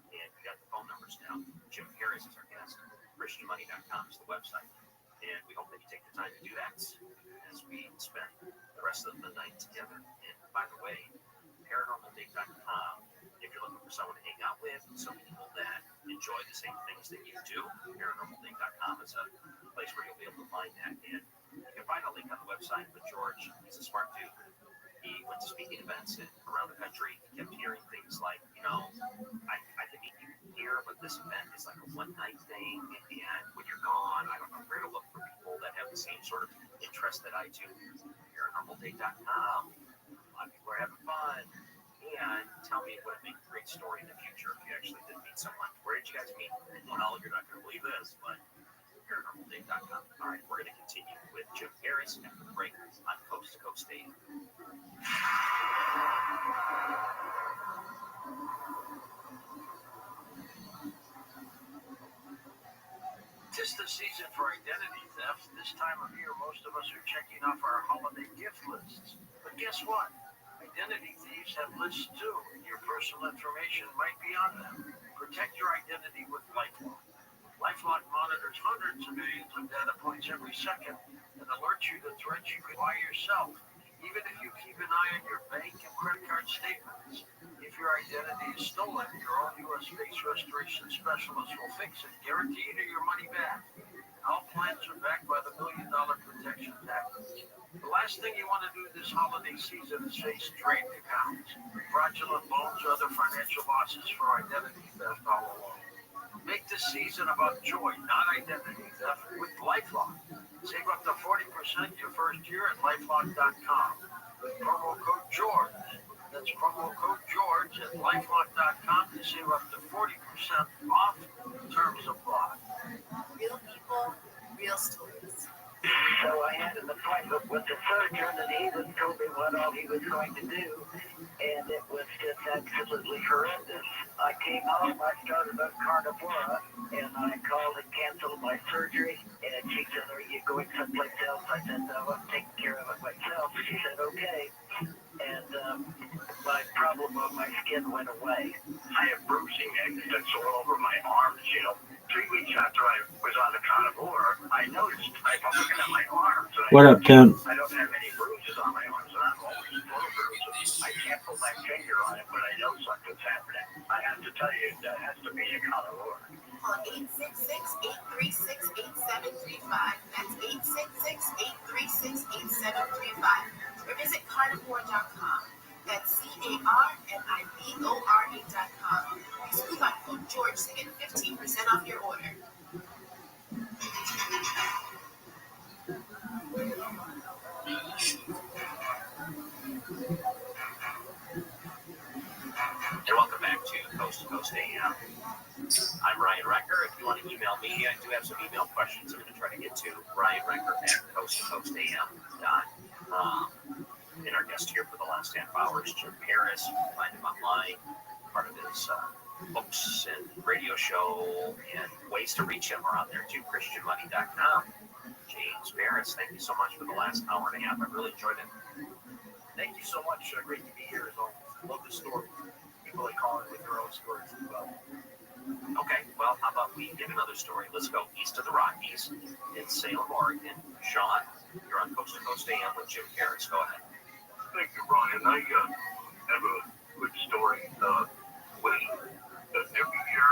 And we got the phone numbers now. Jim Harris is our guest. ChristianMoney.com is the website. And we hope that you take the time to do that as we spend the rest of the night together. And by the way, ParanormalDate.com, if you're looking for someone to hang out with, some people that enjoy the same things that you do, ParanormalDate.com is a place where you'll be able to find that. And you can find a link on the website. But George, he's a smart dude. He went to speaking events around the country. He kept hearing things like, I can meet you here, but this event is like a one-night thing, and when you're gone, I don't know where to look for people that have the same sort of interest that I do. ParanormalDate.com. A lot of people are having fun. And tell me what would make a great story in the future if you actually did meet someone. Where did you guys meet? Well, you're not going to believe this, but ParanormalDate.com. All right, we're going to continue with Jim Harris after the break on Coast to Coast AM. Tis the season for identity theft. This time of year, most of us are checking off our holiday gift lists. But guess what? Identity thieves have lists too, and your personal information might be on them. Protect your identity with LifeLock. LifeLock monitors hundreds of millions of data points every second and alerts you to threats you could buy yourself, even if you keep an eye on your bank and credit card statements. If your identity is stolen, your own U.S.-based restoration specialist will fix it, guaranteeing you your money back. All plans are backed by the $1 million protection package. The last thing you want to do this holiday season is face drained accounts, fraudulent loans, or other financial losses for identity theft all along. Make this season about joy, not identity theft, with LifeLock. Save up to 40% your first year at LifeLock.com with promo code George. That's promo code George at LifeLock.com to save up to 40% off. Terms apply. Real people, real stories. So I had an appointment with the surgeon, and he told me what all he was going to do, and it was just absolutely horrendous. I came home, I started on Carnivora, and I called and canceled my surgery, and she said, "Are you going someplace else?" I said, "No, I'm taking care of it myself." She said, "Okay." And my problem on my skin went away. I have bruising that's all over my arms, 3 weeks after I was on the carnivore, I noticed, I'm looking at my arms. What up, Tim? I don't have any bruises on my arms, and I'm always full of bruises. I can't put my finger on it, but I know something's happening. I have to tell you, that has to be a carnivore. Call 866-836-8735. That's 866-836-8735. Or visit carnivore.com. That's CARNIVORE.com. Use coupon code George to get 15% off your order. And welcome back to Coast AM. I'm Ryan Recker. If you want to email me, I do have some email questions I'm going to try to get to. Ryan Recker at coasttocoastam.com. And our guest here for the last half hour is Jim Harris. You can find him online, part of his books and radio show, and ways to reach him are on there too, ChristianMoney.com. James Harris, thank you so much for the last hour and a half. I really enjoyed it. Thank you so much. Great to be here as always. Love the story. People that call it with their own stories as well. Okay, well, how about we get another story? Let's go east of the Rockies in Salem, Oregon. Sean, you're on Coast to Coast AM with Jim Harris. Go ahead. Thank you, Ryan. I have a good story. When every year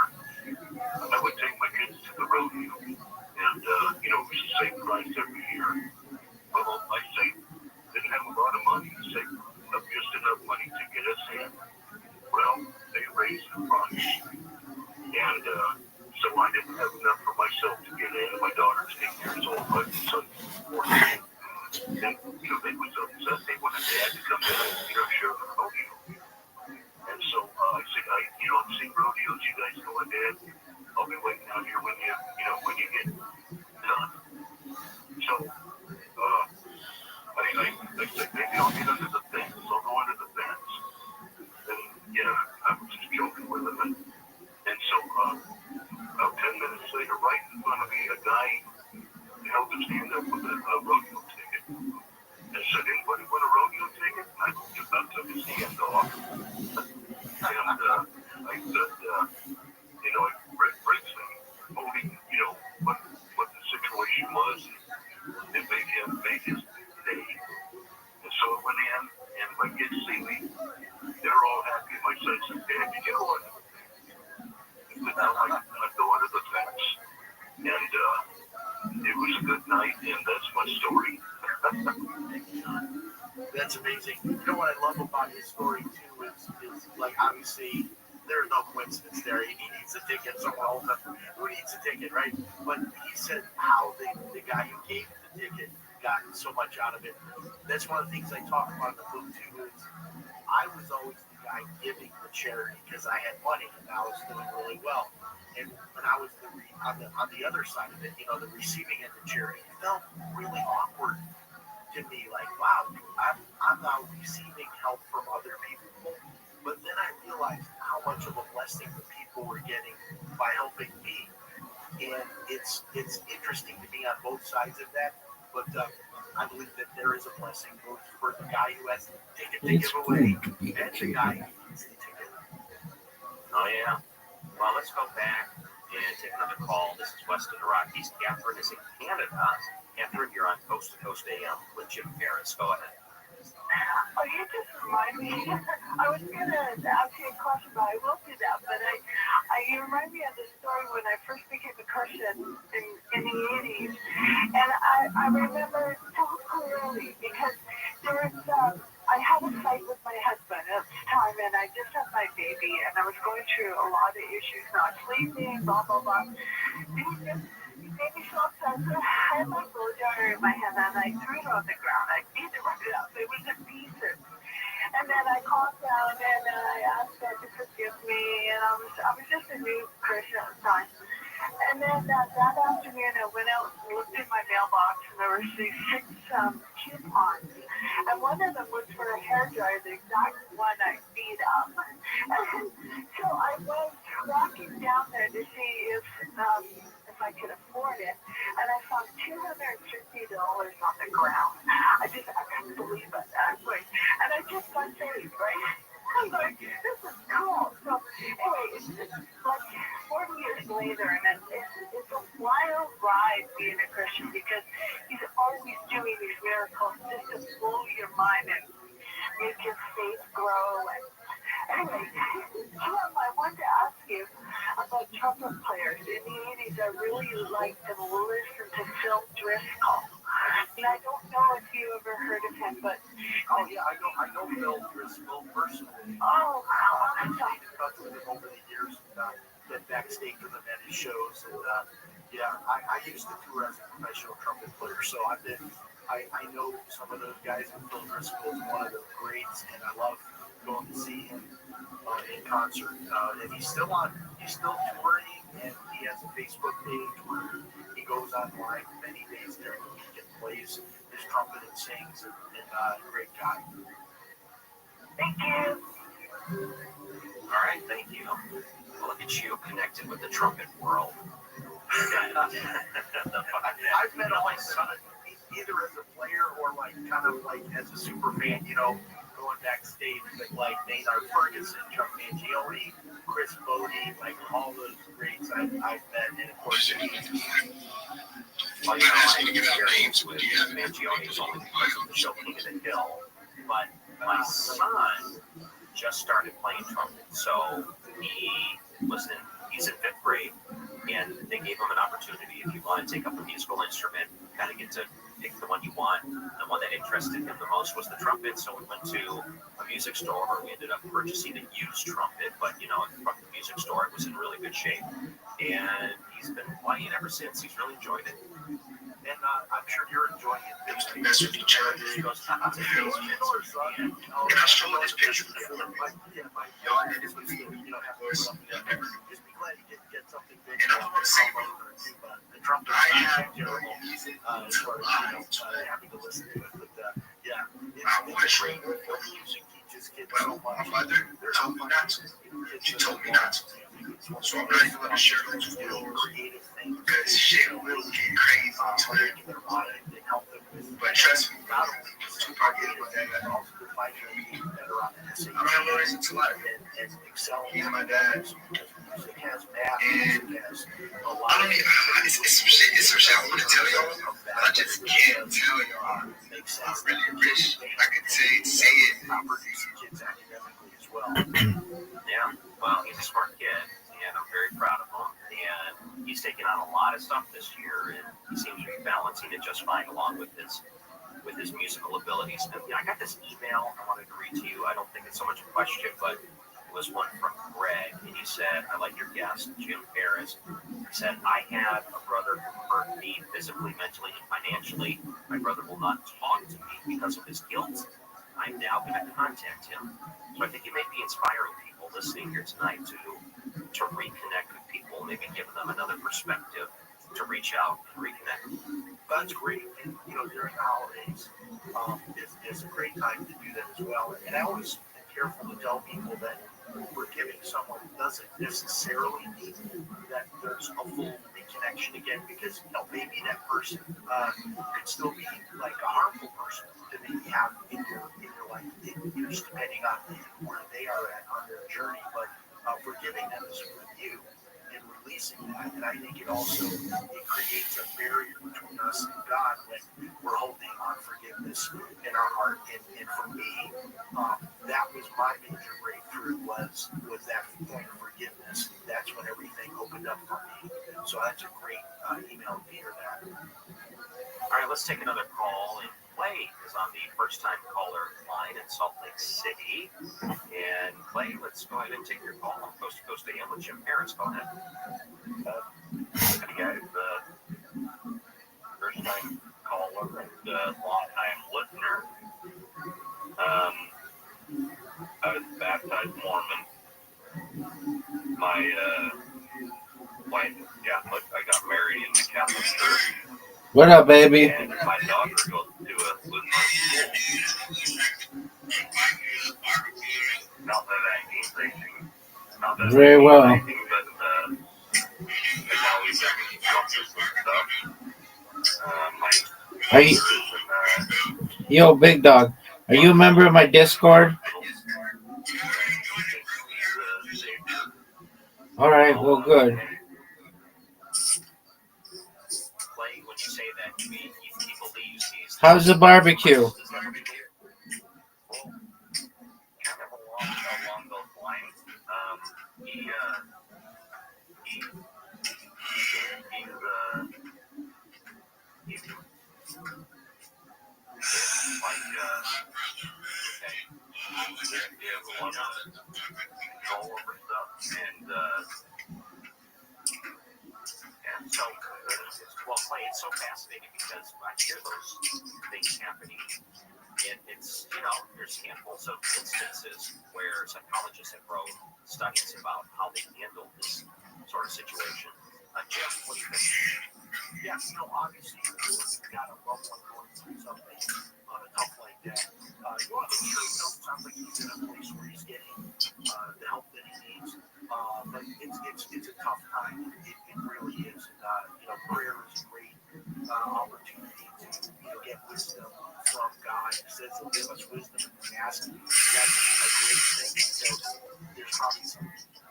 I would take my kids to the rodeo, and it was the same price every year. Well, I didn't have a lot of money, saved up just enough money to get us in. Well, they raised the price, and so I didn't have enough for myself to get in. My daughter's 8 years old, my son's 14. And, they was upset. They wanted Dad to come in and, show the rodeo. And goes, you guys go ahead. I'll be waiting out here when you get done. So, I said, maybe I'll get under the fence. I'll go under the fence. And, I was just joking with him. And so, about 10 minutes later, right in front of me, a guy held his hand up with a rodeo ticket. And said, anybody want a rodeo ticket? I just about took his hand off. And I said, it breaks me. Told him, what the situation was. It made his day. And so I went in, and my kids see me. They're all happy. My son said, Dad, did you go under the fence? I said, no, I go under the fence. And it was a good night, and that's my story. That's amazing. You know what I love about his story too is like obviously there's no coincidence there. He needs a ticket. Someone else who needs a ticket, right? But he said how the guy who gave him the ticket got so much out of it. That's one of the things I talk about in the book too. Is I was always the guy giving the charity because I had money and I was doing really well. And when I was on the other side of it, the receiving end of charity, it felt really awkward to me. Like, wow, I'm now receiving help from other people. But then I realized how much of a blessing the people were getting by helping me. And it's interesting to be on both sides of that. But I believe that there is a blessing both for the guy who has the ticket to give away and the guy who needs the ticket. Oh, yeah. Well, let's go back and take another call. This is West of the Rockies. Catherine is in Canada. Catherine, you're on Coast to Coast AM with Jim Ferris. Go ahead. Oh, you just remind me. I was going to ask you a question, but I will do that. But you remind me of the story when I first became a Christian in the 80s. And I remember so clearly because there was, I had a fight with my husband at the time, and I just had my baby, and I was going through a lot of issues, not sleeping, blah, blah, blah. And he made me so upset. So I had my blowjob in my hand, and I threw it on the ground. I beat it right up. It was in pieces. And then I calmed down, and I asked God to forgive me, and I was just a new Christian at the time. And then that afternoon, I went out and looked in my mailbox, and there were these 6 coupons. And one of them was for a hairdryer, the exact one I beat up. And so I was walking down there to see if I could afford it. And I found $250 on the ground. I couldn't believe it. And I just got saved, right? I'm like, this is cool. So anyway, it's like 40 years later, and it's a wild ride being a Christian because he's always doing these miracles just to blow your mind and make your faith grow. And anyway, Jim, I wanted to ask you about trumpet players. In the 80s, I really liked to listen to Phil Driscoll. And I don't know if you ever heard of him, but... Oh, yeah, I know Phil Driscoll personally. Oh, I've stayed in touch with him over the years and been backstage with him at his shows. And, I used to tour as a professional trumpet player, so I know some of those guys, and Phil Driscoll is one of the greats, and I love going to see him in concert. And he's still touring, and he has a Facebook page where he goes on live many days during the week and plays his trumpet and sings, and great guy. Thank you. All right, thank you. Well, look at you connected with the trumpet world. I've met him either as a player or kind of as a super fan, going backstage with Maynard Ferguson, Chuck Mangione, Chris Bodie, all those greats I've met, and of course, well, I didn't get our names with Mangione's only because of the show King of the Hill, but my son just started playing trumpet, so he's in 5th grade, and they gave him an opportunity if you want to take up a musical instrument, kind of get to pick the one you want. The one that interested him the most was the trumpet, so we went to a music store where we ended up purchasing a used trumpet, but from the music store it was in really good shape, and he's been playing ever since. He's really enjoyed it. And I'm sure you're enjoying it. They used to mess with each other. And I showed this picture before. Y'all niggas was just be glad you didn't get something big. And I want to say, the Trump I have music. happy to listen to it. But yeah, it's great music. Just get so much. My mother told me not to. She told me not to. So I'm not even going to share those creative things. Because shit will get crazy on Twitter. But trust me, not only was Tupac getting with that, but also the fight for me that are on the SAT. I remember listening to like he's my dad. Music has math. And I don't even, it's some shit I want to tell y'all, but I just can't tell y'all. I really wish I could say it. Kids academically as well. Yeah, well, he's a smart kid, and I'm very proud of him. And he's taken on a lot of stuff this year, and he seems to be balancing it just fine along with his musical abilities. And I got this email I wanted to read to you. I don't think it's so much a question, but it was one from Greg, and he said, "I like your guest, Jim Harris." He said, "I had a brother who hurt me physically, mentally, and financially. My brother will not talk to me because of his guilt. I'm now going to contact him." So I think you may be inspiring people listening here tonight to reconnect with people, maybe give them another perspective to reach out and reconnect. That's great. And, during the holidays is a great time to do that as well. And I always am careful to tell people that forgiving someone doesn't necessarily mean that there's a full reconnection again, because, maybe that person could still be like a harmful person to maybe have in your life, just depending on where they are at on their journey. But forgiving them is with you and releasing that. And I think it creates a barrier between us and God when we're holding unforgiveness in our heart. And for me, that was my major breakthrough was that point of forgiveness. That's when everything opened up for me. So that's a great email to hear that. All right, let's take another call. And Clay is on the first-time caller line in Salt Lake City. And Clay, let's go ahead and take your call on Coast to Coast AM with Jim Harris. Go ahead. Hey guys, first-time caller and long-time listener. I was baptized Mormon. My wife is Catholic. I got married in the Catholic Church. What up, baby? And my daughter goes to a Lutheran school. Not that I means anything. Very well. But I know we've got instructors and stuff. Are you, yo, big dog, are you a member of my Discord? All right, well, good. How's the barbecue? Well, Clay, it's so fascinating because I hear those things happening. And it's, there's handfuls of instances where psychologists have wrote studies about how they handle this sort of situation. Jeff, what do you think? Yeah, obviously, you've got a loved one going through something tough like that. You want to make sure, it sounds like he's in a place where he's getting the help that he needs. But it's a tough time. It really is. Prayer is a great opportunity to get wisdom from God. He says he'll give us wisdom and we ask him. That's a great thing because there's probably some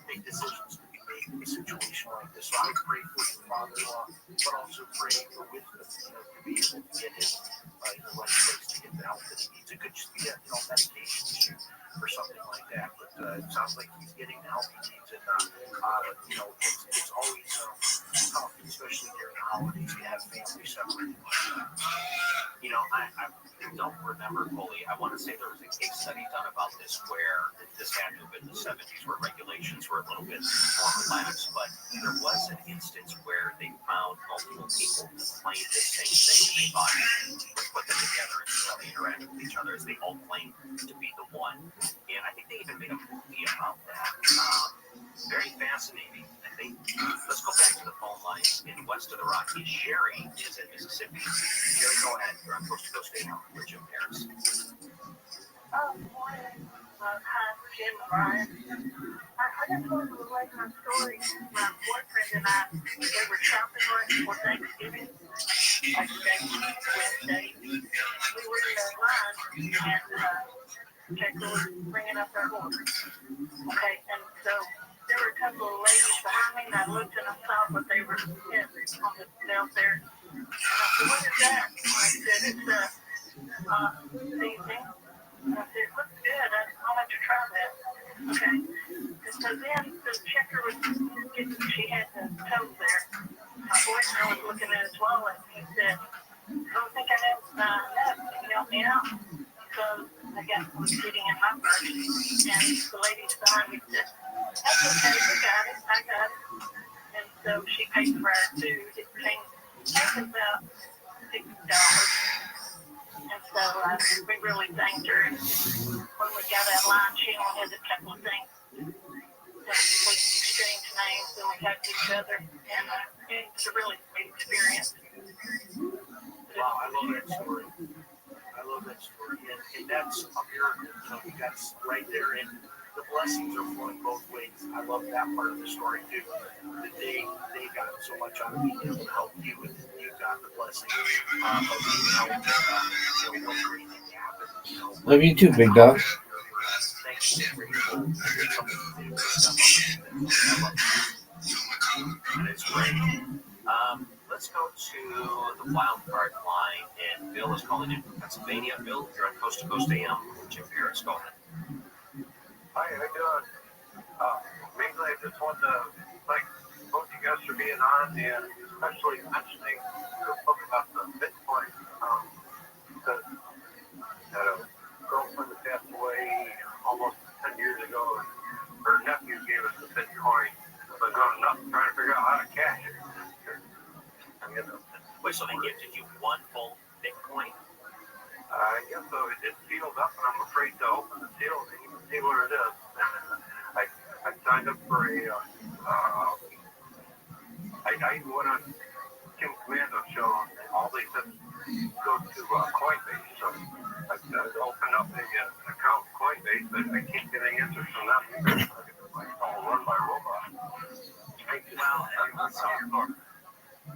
big decisions to be made in a situation like this. So I would pray for your father-in-law, but also pray for wisdom, to be able to get him in the right place to get the help that he needs. It could just be a medication issue or something like that. But it sounds like he's getting the help he needs, and it's always tough, especially during the holidays. You have family separated. I don't remember fully. I want to say there was a case study done about this where this had to have been the 70s where regulations were a little bit more relaxed, but there was an instance where they found multiple people who claimed the same thing, and they thought, let's put them together and see how they interact with each other, as they all claimed to be the one. And I think they even made a movie about that. Very fascinating. I think, let's go back to the phone lines in west of the Rockies. Sherry is in Mississippi. Sherry, go ahead. You're on Coast to Coast AM with Jim Harris. Morning. Hi, Jim and Brian. I just wanted to relate my story. My boyfriend and I, they were shopping right before Thanksgiving, like Wednesday. We were in the line, and Checker was bringing up our order. Okay, and so there were a couple of ladies behind me, and I looked and I saw what they were getting on the shelf there. And I said, what is that? I said, it's seasoning. And I said, looks good. I'll have to try that. Okay. And so then the checker was getting, she had the toes there. My boyfriend was looking at his wallet. He said, I don't think I have enough. Can you help me out? So I was getting in my purse. And the lady behind me said, that's okay. You got it. I got it. And so she paid for our food. It came about $60. And so we really thanked her. And when we got that line, she only had a couple of things. We exchanged names and we hugged each other. And it was a really great experience. Wow, I love that story. And that's a miracle. You know, that's right there. And the blessings are flowing both ways. I love that part of the story too. That they got so much out of being able to help you, and you got the blessing of being able to what great thing happened. Love you too, big dog. Thankful, grateful, and it's great. Let's go to the wild card line, and Bill is calling in from Pennsylvania. Bill, you're on Coast to Coast AM with Jim Harris. Go ahead. Hi, how you doing? Mainly, I just want to thank both you guys for being on, and especially mentioning the book about the Bitcoin. Because I had a girlfriend that passed away almost 10 years ago, and her nephew gave us the Bitcoin. So I was going nuts trying to figure out how to cash it. Wait, so they gifted you one full Bitcoin? Yeah, so it's sealed up, and I'm afraid to open the seal to even see what it is. I signed up for a, I even went on Kim Commando show, and all they said go to Coinbase. So I opened up an account with Coinbase, but I can't get any answers from them either. It's all run by robots.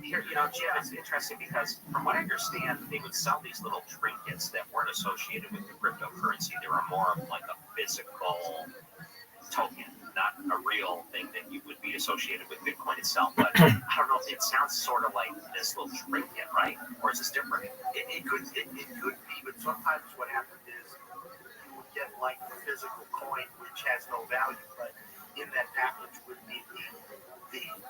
Here, you know, Jim, it's interesting because from what I understand, they would sell these little trinkets that weren't associated with the cryptocurrency. They were more of like a physical token, not a real thing that you would be associated with Bitcoin itself. But I don't know if it sounds sort of like this little trinket, right? Or is this different? It could be, but sometimes what happens is you would get like the physical coin, which has no value, but in that package would be the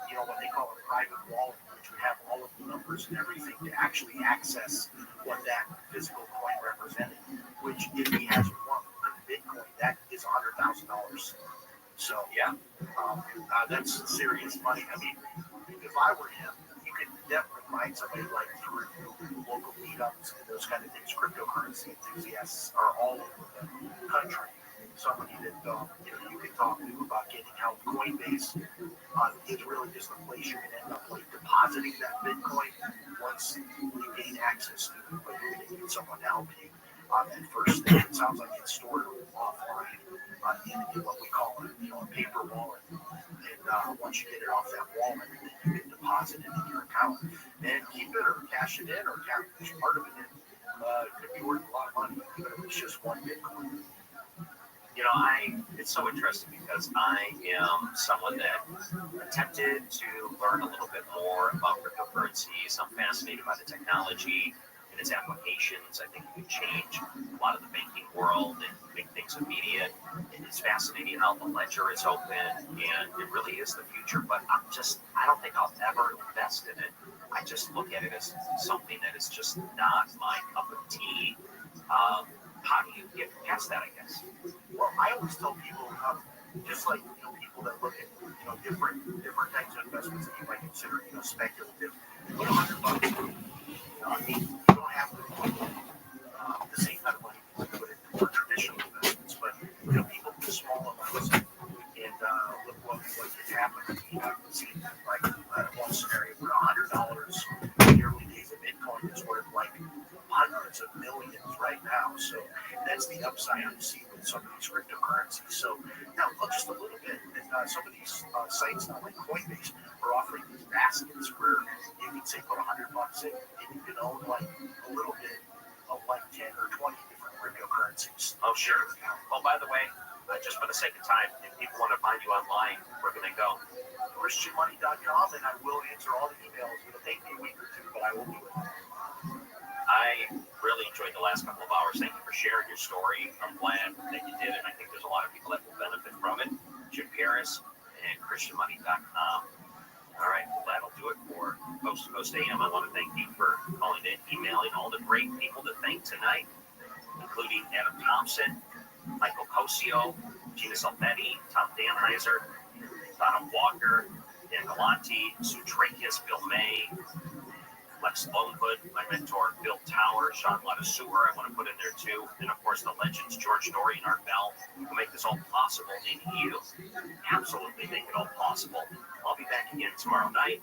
you know, what they call a private wallet, which would have all of the numbers and everything to actually access what that physical coin represented, which if he has one Bitcoin, that is $100,000. So yeah, that's serious money. I mean, if I were him, you could definitely find somebody like through local meetups and those kind of things. Cryptocurrency enthusiasts are all over the country. Somebody that you can talk to about getting help. Coinbase is really just a place you're going to end up like depositing that Bitcoin once you gain access to it, but you're going to need someone to help you on that first thing. It sounds like it's stored offline in what we call a paper wallet. And once you get it off that wallet, then you can deposit it in your account and keep it or cash it in or cash part of it in. It could be worth a lot of money, even if it's just one Bitcoin. You know, it's so interesting because I am someone that attempted to learn a little bit more about cryptocurrencies. I'm fascinated by the technology and its applications. I think it can change a lot of the banking world and make things immediate. It's fascinating how the ledger is open, and it really is the future. But I don't think I'll ever invest in it. I just look at it as something that is just not my cup of tea. how do you get past that, I guess? Well, I always tell people, just like people that look at different types of investments that you might consider speculative. Put $100. I mean, you don't have to put the same kind of money you would put into more traditional investments, but people put small amounts and look what can happen. I've seen like one scenario where $100 in the early days of Bitcoin is worth like hundreds of millions right now. So that's the upside I'm seeing with some of these cryptocurrencies. So now just a little bit, and some of these sites like Coinbase are offering these baskets where you can say put $100 in and you can own like a little bit of like 10 or 20 different cryptocurrencies. Oh, sure. Oh, by the way, just for the sake of time, if people want to find you online, where can they go? ChristianMoney.com, and I will answer all the emails. It'll take me a week or two, but I will do it. I really enjoyed the last couple of hours. Thank you for sharing your story. I'm glad that you did it. I think there's a lot of people that will benefit from it. Jim Paris and ChristianMoney.com. All right, well, that'll do it for Coast to Coast AM. I want to thank you for calling in, emailing, all the great people to thank tonight, including Adam Thompson, Michael Cosio, Gina Salvetti, Tom Danheiser, Donna Walker, Dan Galante, Sue Trakias, Bill May, Lex Lonewood, my mentor, Bill Tower, Sean Ladaseur, I want to put in there too. And of course, the legends, George Dory and Art Bell, who make this all possible. And you absolutely make it all possible. I'll be back again tomorrow night.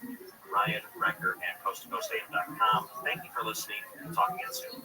Ryan Recker at coasttocoastam.com. Thank you for listening. Talk again soon.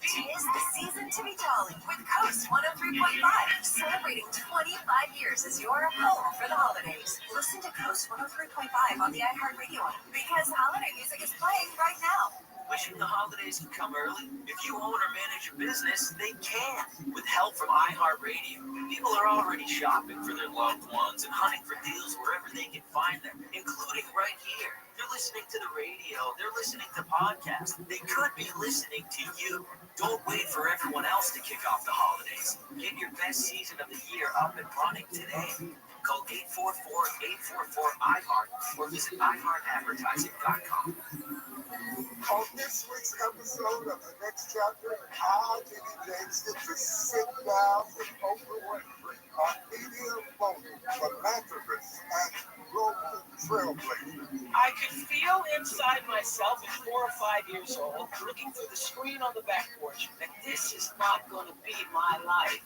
Tis the season to be jolly with Coast 103.5, celebrating 25 years as your home for the holidays. Listen to Coast 103.5 on the iHeartRadio app because holiday music is playing right now. Wishing the holidays could come early? If you own or manage a business, they can. With help from iHeartRadio, people are already shopping for their loved ones and hunting for deals wherever they can find them, including right here. They're listening to the radio. They're listening to podcasts. They could be listening to you. Don't wait for everyone else to kick off the holidays. Get your best season of the year up and running today. Call 844-844-iHeart or visit iHeartAdvertising.com. On this week's episode of The Next Chapter, how did he Jakes get to sit down with Oprah Winfrey, a media mogul, philanthropist, and global trailblazer? I could feel inside myself at 4 or 5 years old, looking through the screen on the back porch, that this is not going to be my life.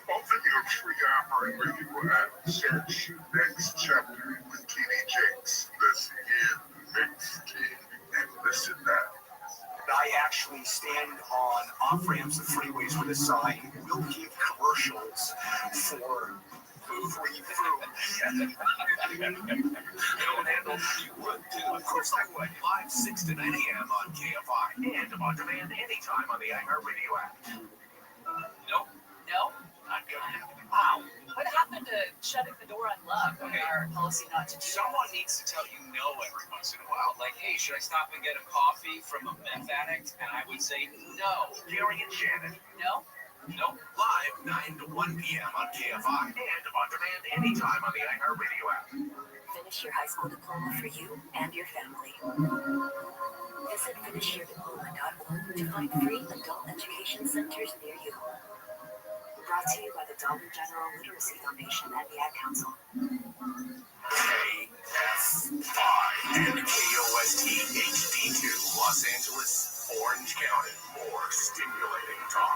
Open your tree iHeartRadio app, search Next Chapter with T.D. Jakes. Listen in, mixtape, and listen now. I actually stand on off-ramps and freeways with a sign, we'll give commercials for free food. Panhandle, you would too. Of course I would. Live 6 to 9 a.m. on KFI and on demand anytime on the iHeartRadio app. Nope. No? Not gonna happen. Wow. What happened to shutting the door on love when our policy not to do? Someone needs to tell you no every once in a while. Like, hey, should I stop and get a coffee from a meth addict? And I would say no. Gary and Shannon. No? Nope. Live 9 to 1 p.m. on KFI and on demand anytime on the iHeartRadio app. Finish your high school diploma for you and your family. Visit finishyourdiploma.org to find free adult education centers near you. Brought to you by the Dollar General Literacy Foundation and the Ad Council. KFI and KOST HD2 Los Angeles, Orange County. More stimulating talk.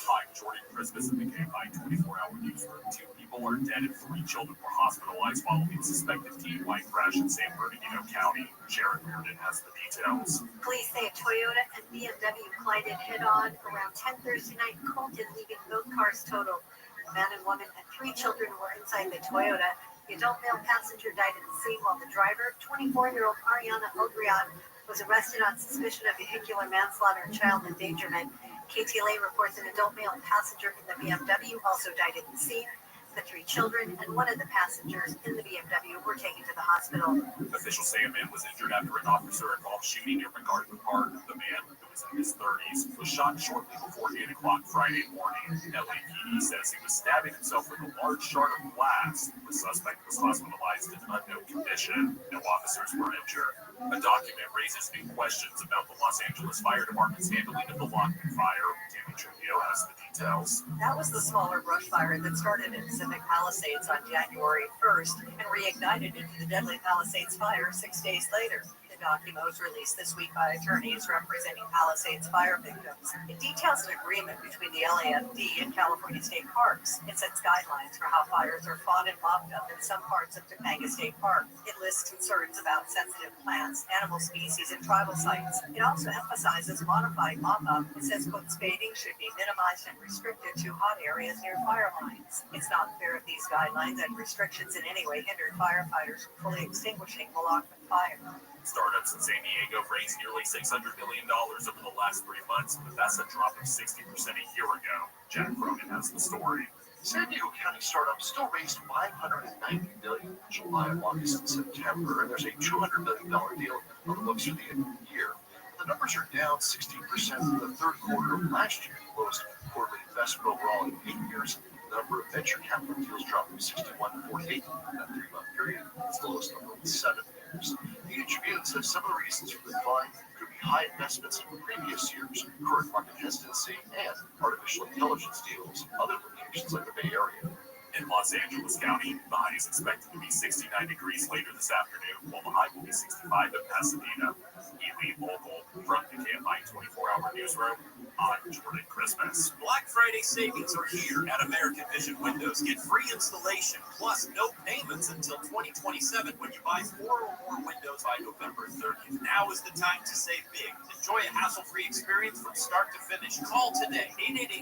I'm Jordan Christmas in the KFI 24-hour newsroom. 2 people are dead and 3 children were hospitalized following suspected DUI crash in San Bernardino County. Sharon Reardon has the details. Police say a Toyota and BMW collided head-on around 10 Thursday night in Colton, leaving both cars totaled. A man and woman and 3 children were inside the Toyota. The adult male passenger died at the scene while the driver, 24-year-old Ariana Ogrian, was arrested on suspicion of vehicular manslaughter and child endangerment. KTLA reports an adult male passenger in the BMW also died at the scene. The 3 children and one of the passengers in the BMW were taken to the hospital. Officials say a man was injured after an officer-involved shooting near MacArthur Park. The man, who was in his 30s, was shot shortly before 8 o'clock Friday morning. LAPD says he was stabbing himself with a large shard of glass. The suspect was hospitalized in unknown condition. No officers were injured. A document raises new questions about the Los Angeles Fire Department's handling of the Lockwood fire. Tammy Trujillo has the details. That was the smaller brush fire that started in Pacific Palisades on January 1st and reignited into the deadly Palisades fire 6 days later. The document was released this week by attorneys representing Palisades fire victims. It details an agreement between the LAFD and California State Parks. It sets guidelines for how fires are fought and mopped up in some parts of Topanga State Park. It lists concerns about sensitive plants, animal species, and tribal sites. It also emphasizes modified mop-up. It says, quote, spading should be minimized and restricted to hot areas near fire lines. It's not clear if these guidelines and restrictions in any way hindered firefighters from fully extinguishing the Lockwood fire. Startups in San Diego raised nearly $600 million over the last 3 months, but that's a drop of 60% a year ago. Jack Cronin has the story. San Diego County startups still raised $590 million in July, August, and September, and there's a $200 million deal on the books for the end of the year. The numbers are down 16% from the third quarter of last year, the lowest quarterly investment overall in 8 years. The number of venture capital deals dropped from 61 to 48 in that 3-month period. It's the lowest number in 7 years. The Tribune says some of the reasons for the decline could be high investments in previous years, current market hesitancy, and artificial intelligence deals. Other locations like the Bay Area. In Los Angeles County, the high is expected to be 69 degrees later this afternoon, while the high will be 65 in Pasadena. Ely Local from the KFI 24-hour newsroom. I'm Jordan Christmas. Black Friday savings are here at American Vision Windows. Get free installation plus no payments until 2027 when you buy 4 or more windows by November 30th. Now is the time to save big. Enjoy a hassle-free experience from start to finish. Call today.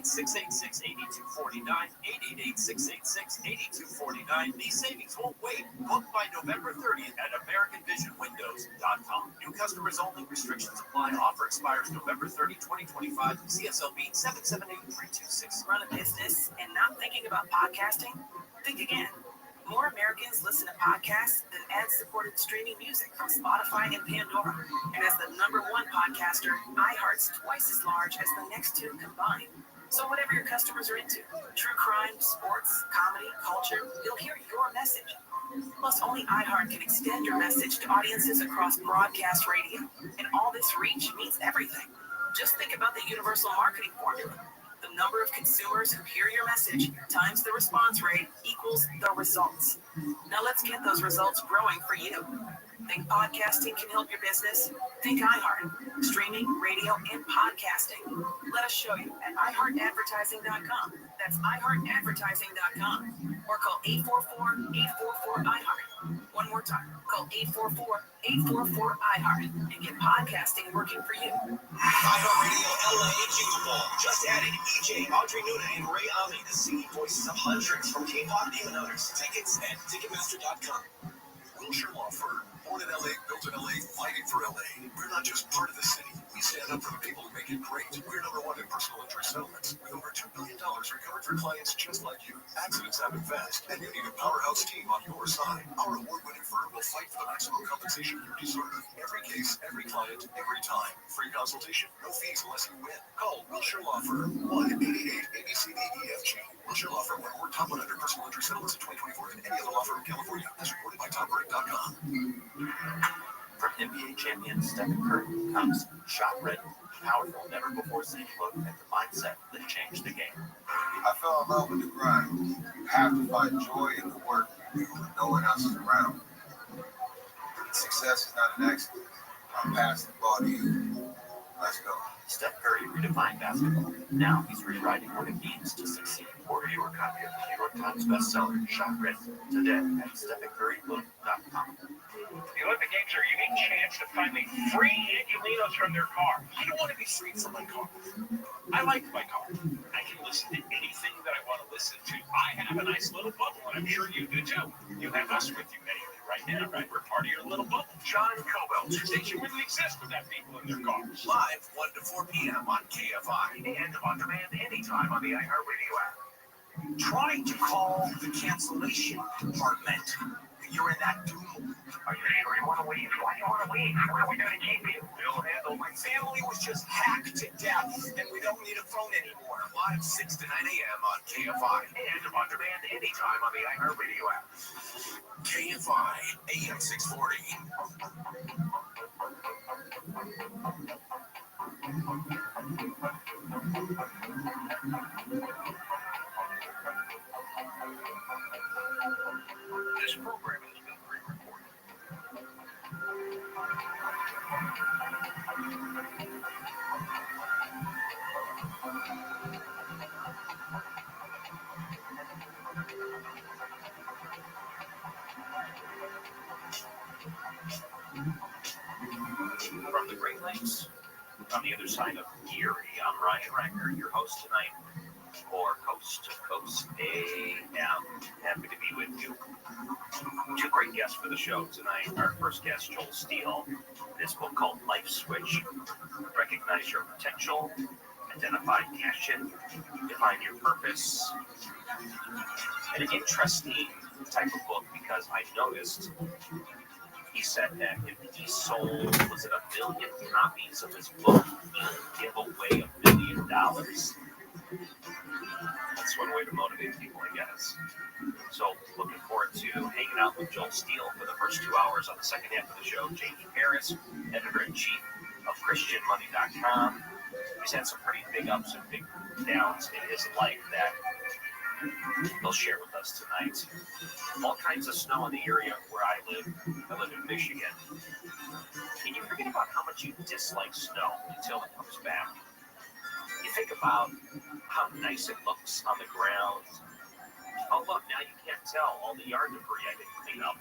888-686-8249. 888-686-8249. These savings won't wait. Book by November 30th at AmericanVisionWindows.com. New customers only. Restrictions apply. Offer expires November 30, 2025. CSLB 778326. Run a business and not thinking about podcasting? Think again. More Americans listen to podcasts than ad-supported streaming music from Spotify and Pandora. And as the #1 podcaster, iHeart's twice as large as the next 2 combined. So whatever your customers are into, true crime, sports, comedy, culture, you'll hear your message. Plus, only iHeart can extend your message to audiences across broadcast radio. And all this reach means everything. Just think about the universal marketing formula. The number of consumers who hear your message times the response rate equals the results. Now let's get those results growing for you. Think podcasting can help your business? Think iHeart. Streaming, radio, and podcasting. Let us show you at iHeartAdvertising.com. That's iHeartAdvertising.com. Or call 844-844-iHeart. One more time. Call 844-844-iHeart and get podcasting working for you. iHeartRadio LA Super Bowl just added EJ, Audrey Nuna, and Ray Ali, the singing voices of hundreds from K-pop and others. Tickets at Ticketmaster.com. Wilshire Law Firm. Born in LA, built in LA, fighting for LA. We're not just part of the city. We stand up for the people who make it great. We're #1 in personal injury settlements, with over $2 billion recovered for clients just like you. Accidents happen fast, and you need a powerhouse team on your side. Our award-winning firm will fight for the maximum compensation you deserve. Every case, every client, every time. Free consultation, no fees unless you win. Call Wilshire Law Firm. 1-888-ABCDEFG. Wilshire Law Firm won more top 100 personal injury settlements in 2024 than any other law firm in California, as reported by TopVerdict.com. From NBA champion Stephen Curry comes shot ready, powerful, never-before-seen look at the mindset that changed the game. I fell in love with the grind. You have to find joy in the work you do when no one else is around. Success is not an accident. I'll pass the ball to you. Let's go. Steph Curry redefined basketball. Now he's rewriting what it means to succeed. Order your copy of the New York Times bestseller, Shot Ready, today at StephenCurryBook.com. The Olympic Games are a unique chance to finally free Angelinos from their car. I don't want to be freed from my car. I like my car. I can listen to anything that I want to listen to. I have a nice little bubble, and I'm sure you do too. You have us with you, many of you, right now, right? We're part of your little bubble. John Cobell's station wouldn't exist without people in their cars. Live 1 to 4 p.m. on KFI and on demand anytime on the iHeartRadio app. Trying to call the cancellation department. You're in that doom. Are you sure you want to leave? Why do you want to leave? Where are we going to keep you? We'll handle. My family was just hacked to death, and we don't need a phone anymore. Live 6 to 9 a.m. on KFI. And on demand anytime on the iHeartRadio app. KFI, AM 640. This program has been pre-recorded. From the Great Lakes, on the other side of Erie, I'm Ryan Recker, your host tonight for Coast to Coast AM. Happy to be with you. Two great guests for the show tonight. Our first guest, Joel Steele, this book called Life Switch. Recognize your potential, identify passion, define your purpose. An interesting type of book because I noticed he said that if he sold, was it 1 million copies of his book, he would give away $1 million. That's one way to motivate people, I guess. So, looking forward to hanging out with Joel Steele for the first 2 hours. On the second half of the show, Jamie Harris, editor-in-chief of ChristianMoney.com. He's had some pretty big ups and big downs in his life that he'll share with us tonight. All kinds of snow in the area where I live. I live in Michigan. And you forget about how much you dislike snow until it comes back. You think about how nice it looks on the ground. Oh, look, now you can't tell all the yard debris I didn't clean up.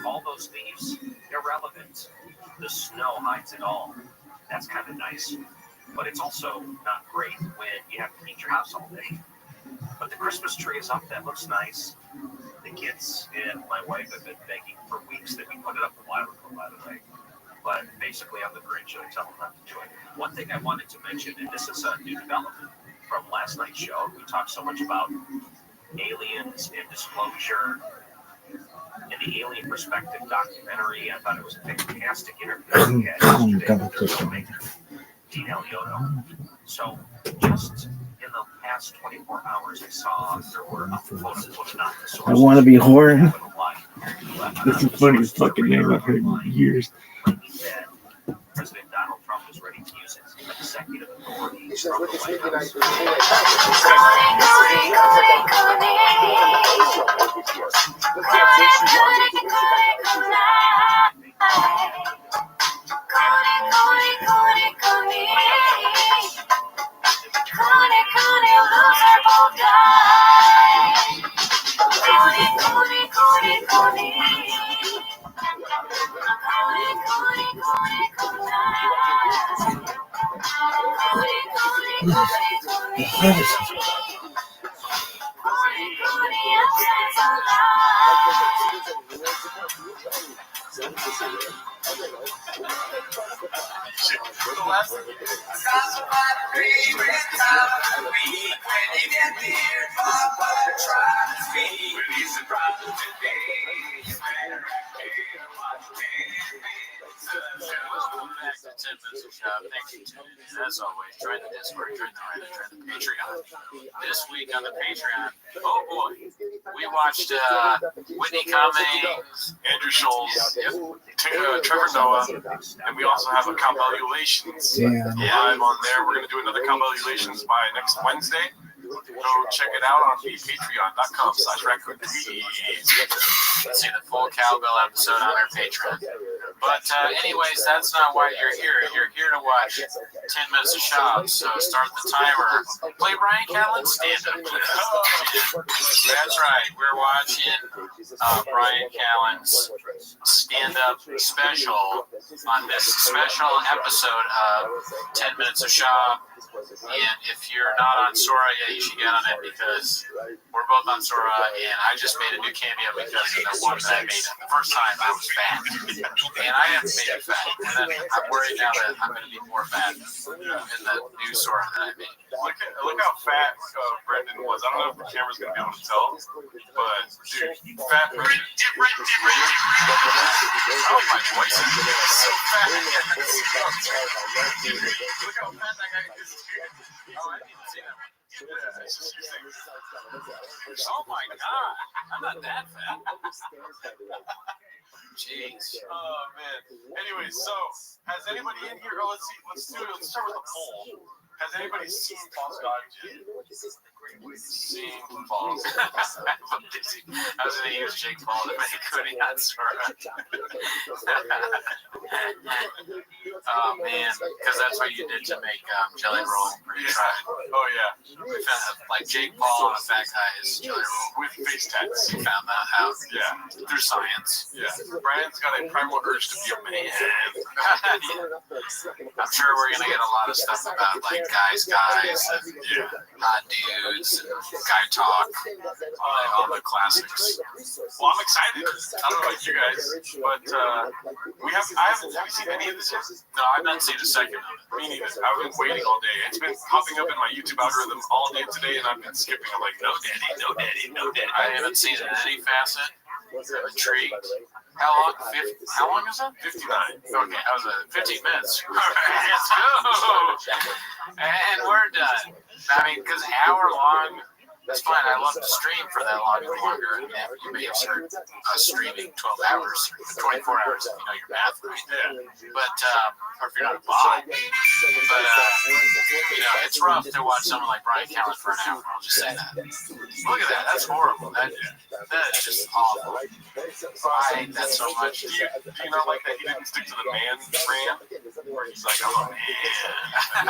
All those leaves, irrelevant. The snow hides it all. That's kind of nice. But it's also not great when you have to heat your house all day. But the Christmas tree is up. That looks nice. The kids and my wife have been begging for weeks that we put it up a while ago, by the way. But basically, I'm the Grinch and I tell them not to do it. One thing I wanted to mention, and this is a new development from last night's show. We talked so much about aliens and disclosure and the Alien Perspective documentary. I thought it was a fantastic interview we had yesterday with the filmmaker, Dean Alioto. So just in the past 24 hours, I saw there were quote-unquote I want to be whoring. That's the funniest fucking name I've heard in years. President Donald Trump is ready to use his executive authority. As always, join the Discord, join the Reddit, join the Patreon. This week on the Patreon, oh boy, we watched Whitney Cummings, Andrew Schultz, Trevor Noah, and we also have a Convolulations live on there. We're going to do another Convolulations by next Wednesday. Go check it out on the patreon.com/record. See the full cowbell episode on our Patreon. But anyways, that's not why you're here. You're here to watch 10 Minutes of Shop. So start the timer. Play Brian Callen's stand-up. That's right. We're watching Brian Callen's stand-up special on this special episode of 10 Minutes of Shop. And if you're not on Sora, yeah, you should get on it because we're both on Sora, and I just made a new cameo because of the one that I made the first time I was fat. And I haven't made it fat. And then I'm worried now that I'm going to be more fat in the new Sora that I made. Look how fat Brendan was. I don't know if the camera's going to be able to tell, but dude, fat Brendan. Oh, my voice is so fat. Dude, look how fat that guy is. Oh, I didn't see that one. Oh my God, I'm not that fat. Jeez. Oh man. Anyway, so has anybody in here? Oh, let's start with a poll. Has anybody seen False God yet? Seen False. I was going to use Jake Paul to make Cody on Sora. Oh man, because that's what you did to make Jelly Roll pretty tried. Oh yeah. We found like Jake Paul and a fat guy is Jelly Roll with face tats. We found that out. Yeah. Through science. Yeah. Brian's got a primal urge to be a man. I'm sure we're gonna get a lot of stuff about like guys, and hot dudes, and guy talk, all the classics. Well, I'm excited. I don't know about you guys, but I haven't seen any of this yet. No, I've not seen a second of it. Me neither. I've been waiting all day. It's been popping up in my YouTube algorithm all day today, and I've been skipping. I'm like, no daddy, no daddy, no daddy. I haven't seen it in any facet. I'm intrigued. How long is that? 59. Okay, that was 15 minutes. All right, let's go. And we're done. I mean, because an hour long, that's fine. I love to stream for that long or longer. And you may have started streaming 12 hours, 24 hours, if you know your math right. Yeah. But, or if you're not a bot. But, it's rough to watch someone like Brian Callen for an hour. I'll just say that. Look at that. That's horrible. That is just awful. I hate that so much. Do you not like that he didn't stick to the man brand? Where he's like, oh man.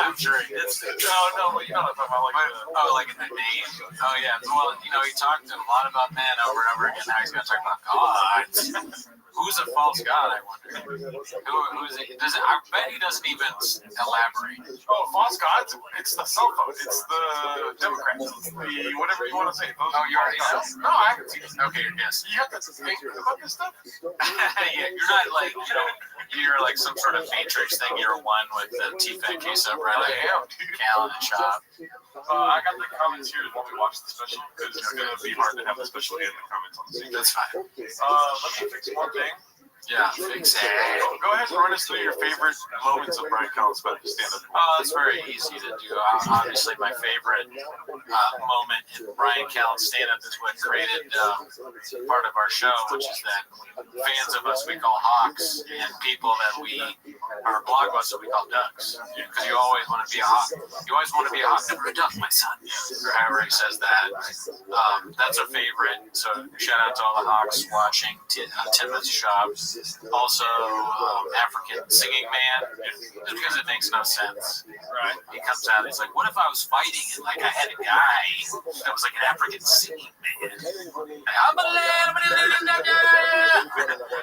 I'm sure he did stick to it. No, but you know what I'm talking about. Like in the name? Oh, yeah. Well, he talked a lot about men over and over again. Now he's going to talk about God. Who's a false god, I wonder? Who's it? I bet he doesn't even elaborate. Oh, false gods? It's the cell phone. It's the Democrats. The whatever you want to say. Oh, you already know? No, I haven't seen it. Okay, you're guessing. You have to think about this stuff? Yeah, you're not like, you're like some sort of Matrix thing. You're one with the T-Fat subreddit. I am. Callen and Shop. I got the comments here when we watch the special because it's going to be hard to have the special in the comments on the screen. That's fine. Let me fix one thing. Yeah, fix it. Go ahead and run us through your favorite moments of Brian Callen's stand-up. It's very easy to do. Obviously, my favorite moment in Brian Callen's stand-up is what created part of our show, which is that fans of us we call hawks, and people that we are blockbusters we call ducks. Because you always want to be a hawk. You always want to be a hawk, never a duck, my son. Or however he says that. That's a favorite. So shout out to all the hawks watching 10 Minutes Shop. Also, African singing man, just because it makes no sense. Right? He comes out, he's like, "What if I was fighting and like I had a guy that was like an African singing man?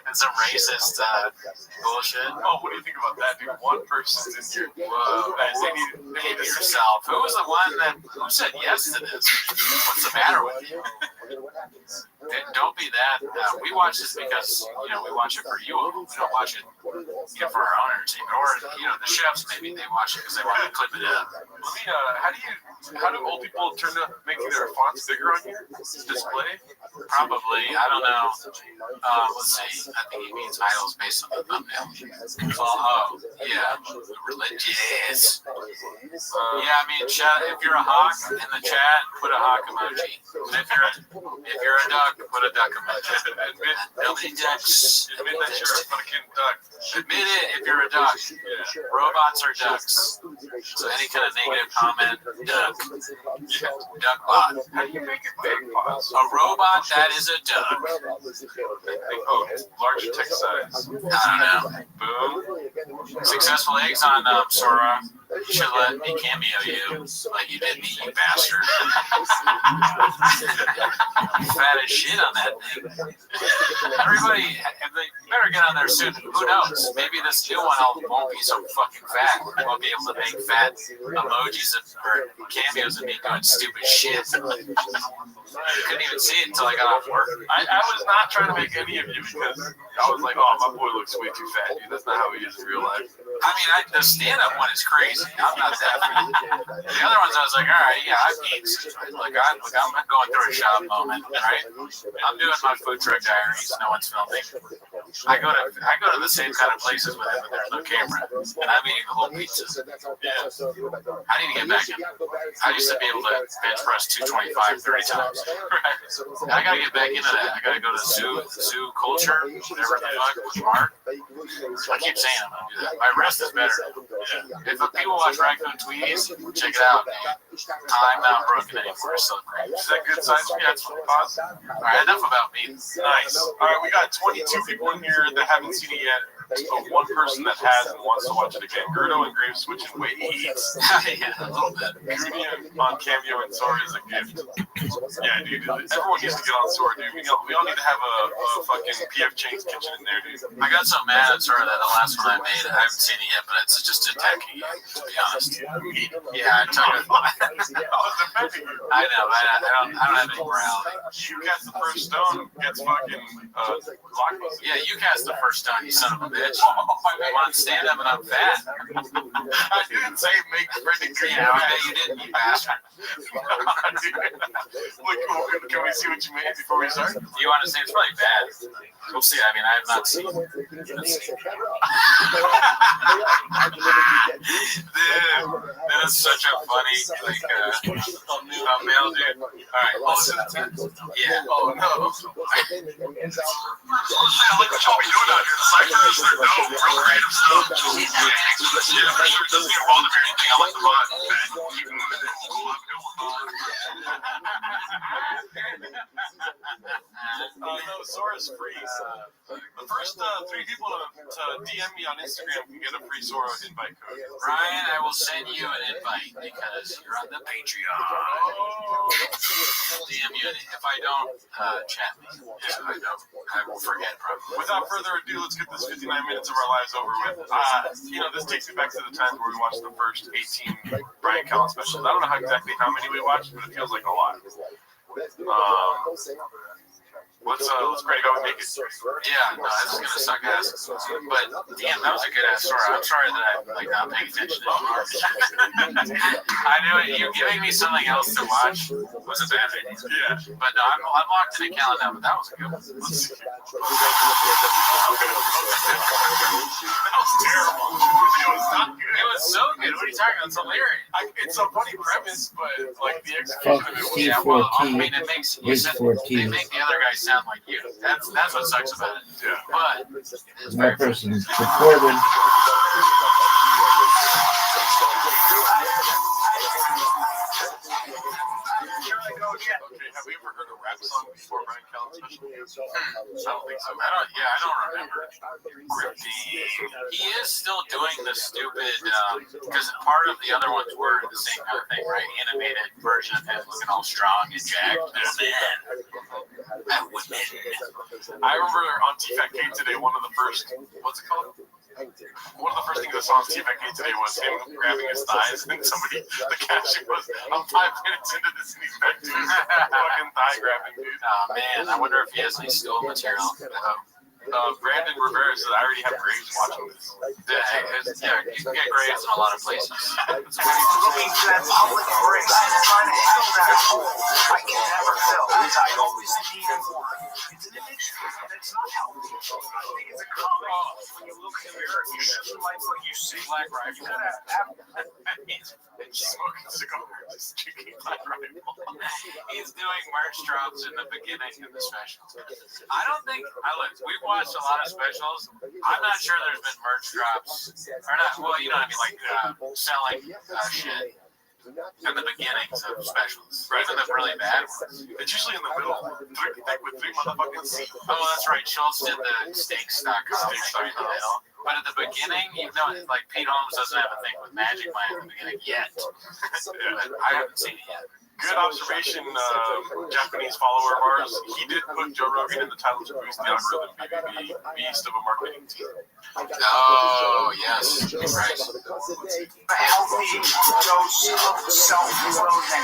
And some racist bullshit." Oh, what do you think about that, dude? One person's in here. Behave yourself. Who was the one who said yes to this? What's the matter with you? Don't be that. We watch this because we watch it for you all. We don't watch it for our own entertainment. Or the chefs maybe they watch it because they want to clip it up. Let me. How do old people turn to making their fonts bigger on here? Display? Probably. I don't know. Let's see. I think he means idols based on the thumbnail. Yeah. Religious. I mean, if you're a hawk in the chat, put a hawk emoji. And if you're a duck, put a duck emoji. Admit that you're a fucking duck. Admit it if you're a duck. Robots are ducks. So any kind of negative comment, duck. Duck bot. How do you make it big? A robot that is a duck. Large text size. I don't know. Boom. Successful eggs on Sora. You should let me cameo you like you did me, you bastard. Fat as shit on that thing. Everybody, they better get on there soon. Who knows? Maybe this new one won't be so fucking fat. We won't be able to make fat emojis or cameos of me doing stupid shit. Couldn't even see it until I got off work. I was not trying to make any of you because I was like, oh, my boy looks way too fat, dude. That's not how he is in real life. I mean, the stand-up one is crazy. I'm not that fat. The other ones, I was like, all right, yeah, I've eaten. Like, I'm going through a shop moment, right? I'm doing my food truck diaries. No one's filming. I go to the same kind of places with it, but there's no camera, and I'm eating the whole pizza. Yeah. I need to get back in. I used to be able to bench press 225 30 times. Right? I gotta get back into that. I gotta go to zoo culture, whatever the fuck, with Mark. I keep saying I'm gonna do that. My rest is better. Yeah. If people watch Raccoon Tweeties, check it out, man. I'm not broken anymore. So great. Is that good science? Yeah, it's fun. Pause. All right, enough about me. Nice. All right, we got 22 people in here that haven't seen it yet. But one person that has and wants to watch it again. Gerdo and Graves switching weights. Yeah, a little bit. Goody on Cameo and Sora is a gift. Yeah, dude. Everyone needs to get on Sora, dude. We all need to have a fucking PF Chang's kitchen in there, dude. I got so mad at Sora that the last one I made, I haven't seen it yet, but it's just attacking you, to be honest. Yeah, I took it. I know, I don't have any morality. You cast the first stone, gets fucking blockbuster. Yeah, you cast the first stone, you son of a bitch. I'm on stand up and I'm fat. I didn't say make friendly green. Yeah, I bet you didn't, you bastard. Look, can we see what you made before we start? You want to say it's probably bad? We'll see. I mean, I have not seen it. Dude, that is such a funny, like, thumbnail, dude. All right, listen to that. Yeah. Oh, no. Look what y'all be doing out here. The ciphers, they're dope, real creative stuff. Yeah, thanks for the shit. I'm sure it doesn't get involved in anything. I like the vibe. Keep it moving. No, Sora's free. The first 3 people to DM me on Instagram can get a free Sora invite code. Ryan, I will send you an invite because you're on the Patreon. DM you, if I don't, chat me. If I don't, I will forget probably. Without further ado, let's get this 59 minutes of our lives over with. This takes me back to the times where we watched the first 18 Brian Callen specials. I don't know exactly how many we watched, but it feels like a lot. Let's pray to God we make it. Yeah, no, this is gonna suck ass. But damn, that was a good ass story. I'm sorry that I'm like not paying attention anymore. I knew it. You giving me something else to watch was a bad idea. Yeah. But no, I'm locked in a calendar now. But that was a good one. That was terrible. It was not good. It was so good. What are you talking about? It's hilarious. It's a funny premise, but like the execution of it was. Yeah, well, I mean, it makes they make the other guy sound like you. That's what sucks about it. Yeah. But My person is recording. Okay, have we ever heard a rap song before Brian Callen special? I don't think so. I don't remember. He is still doing the stupid, because part of the other ones were the same kind of thing, right? Animated version of him looking all strong and jacked. I remember on TFAK today, one of the first, what's it called? One of the first things I saw on TFAK today was him grabbing his thighs, and somebody, the caption was, I'm 5 minutes into this and he's back to his fucking thigh grabbing, dude. Oh man, I wonder if he has any stool material. Brandon Rivera says, I already have Graves watching this. Yeah, you can get Graves in a lot of places. Looking for that public embrace, trying to fill that hole I can never fill. I always needed more. It's an addiction that's not healthy. I think it's a common when you look in the mirror, you see life what you see. Black Rifle. You gotta have Smoking cigars, drinking Black Rifle. He's doing merch drops in the beginning of the specials. I don't think, we've watched a lot of specials. I'm not sure there's been merch drops. Or not, well, you know what I mean, like selling shit in the beginnings of specials. Even the really bad ones. It's usually in the middle, with 3 motherfucking seats. Oh, that's right. Schultz did the steaks.com right in the middle. But at the beginning, even though like Pete Holmes doesn't have a thing with Magic Mike at the beginning yet, I haven't seen it yet. Good observation, Japanese follower of ours. He did put Joe Rogan in the title to boost the algorithm, maybe the beast of a marketing team. Oh, yes. Right. A healthy dose of self-loathing all the time.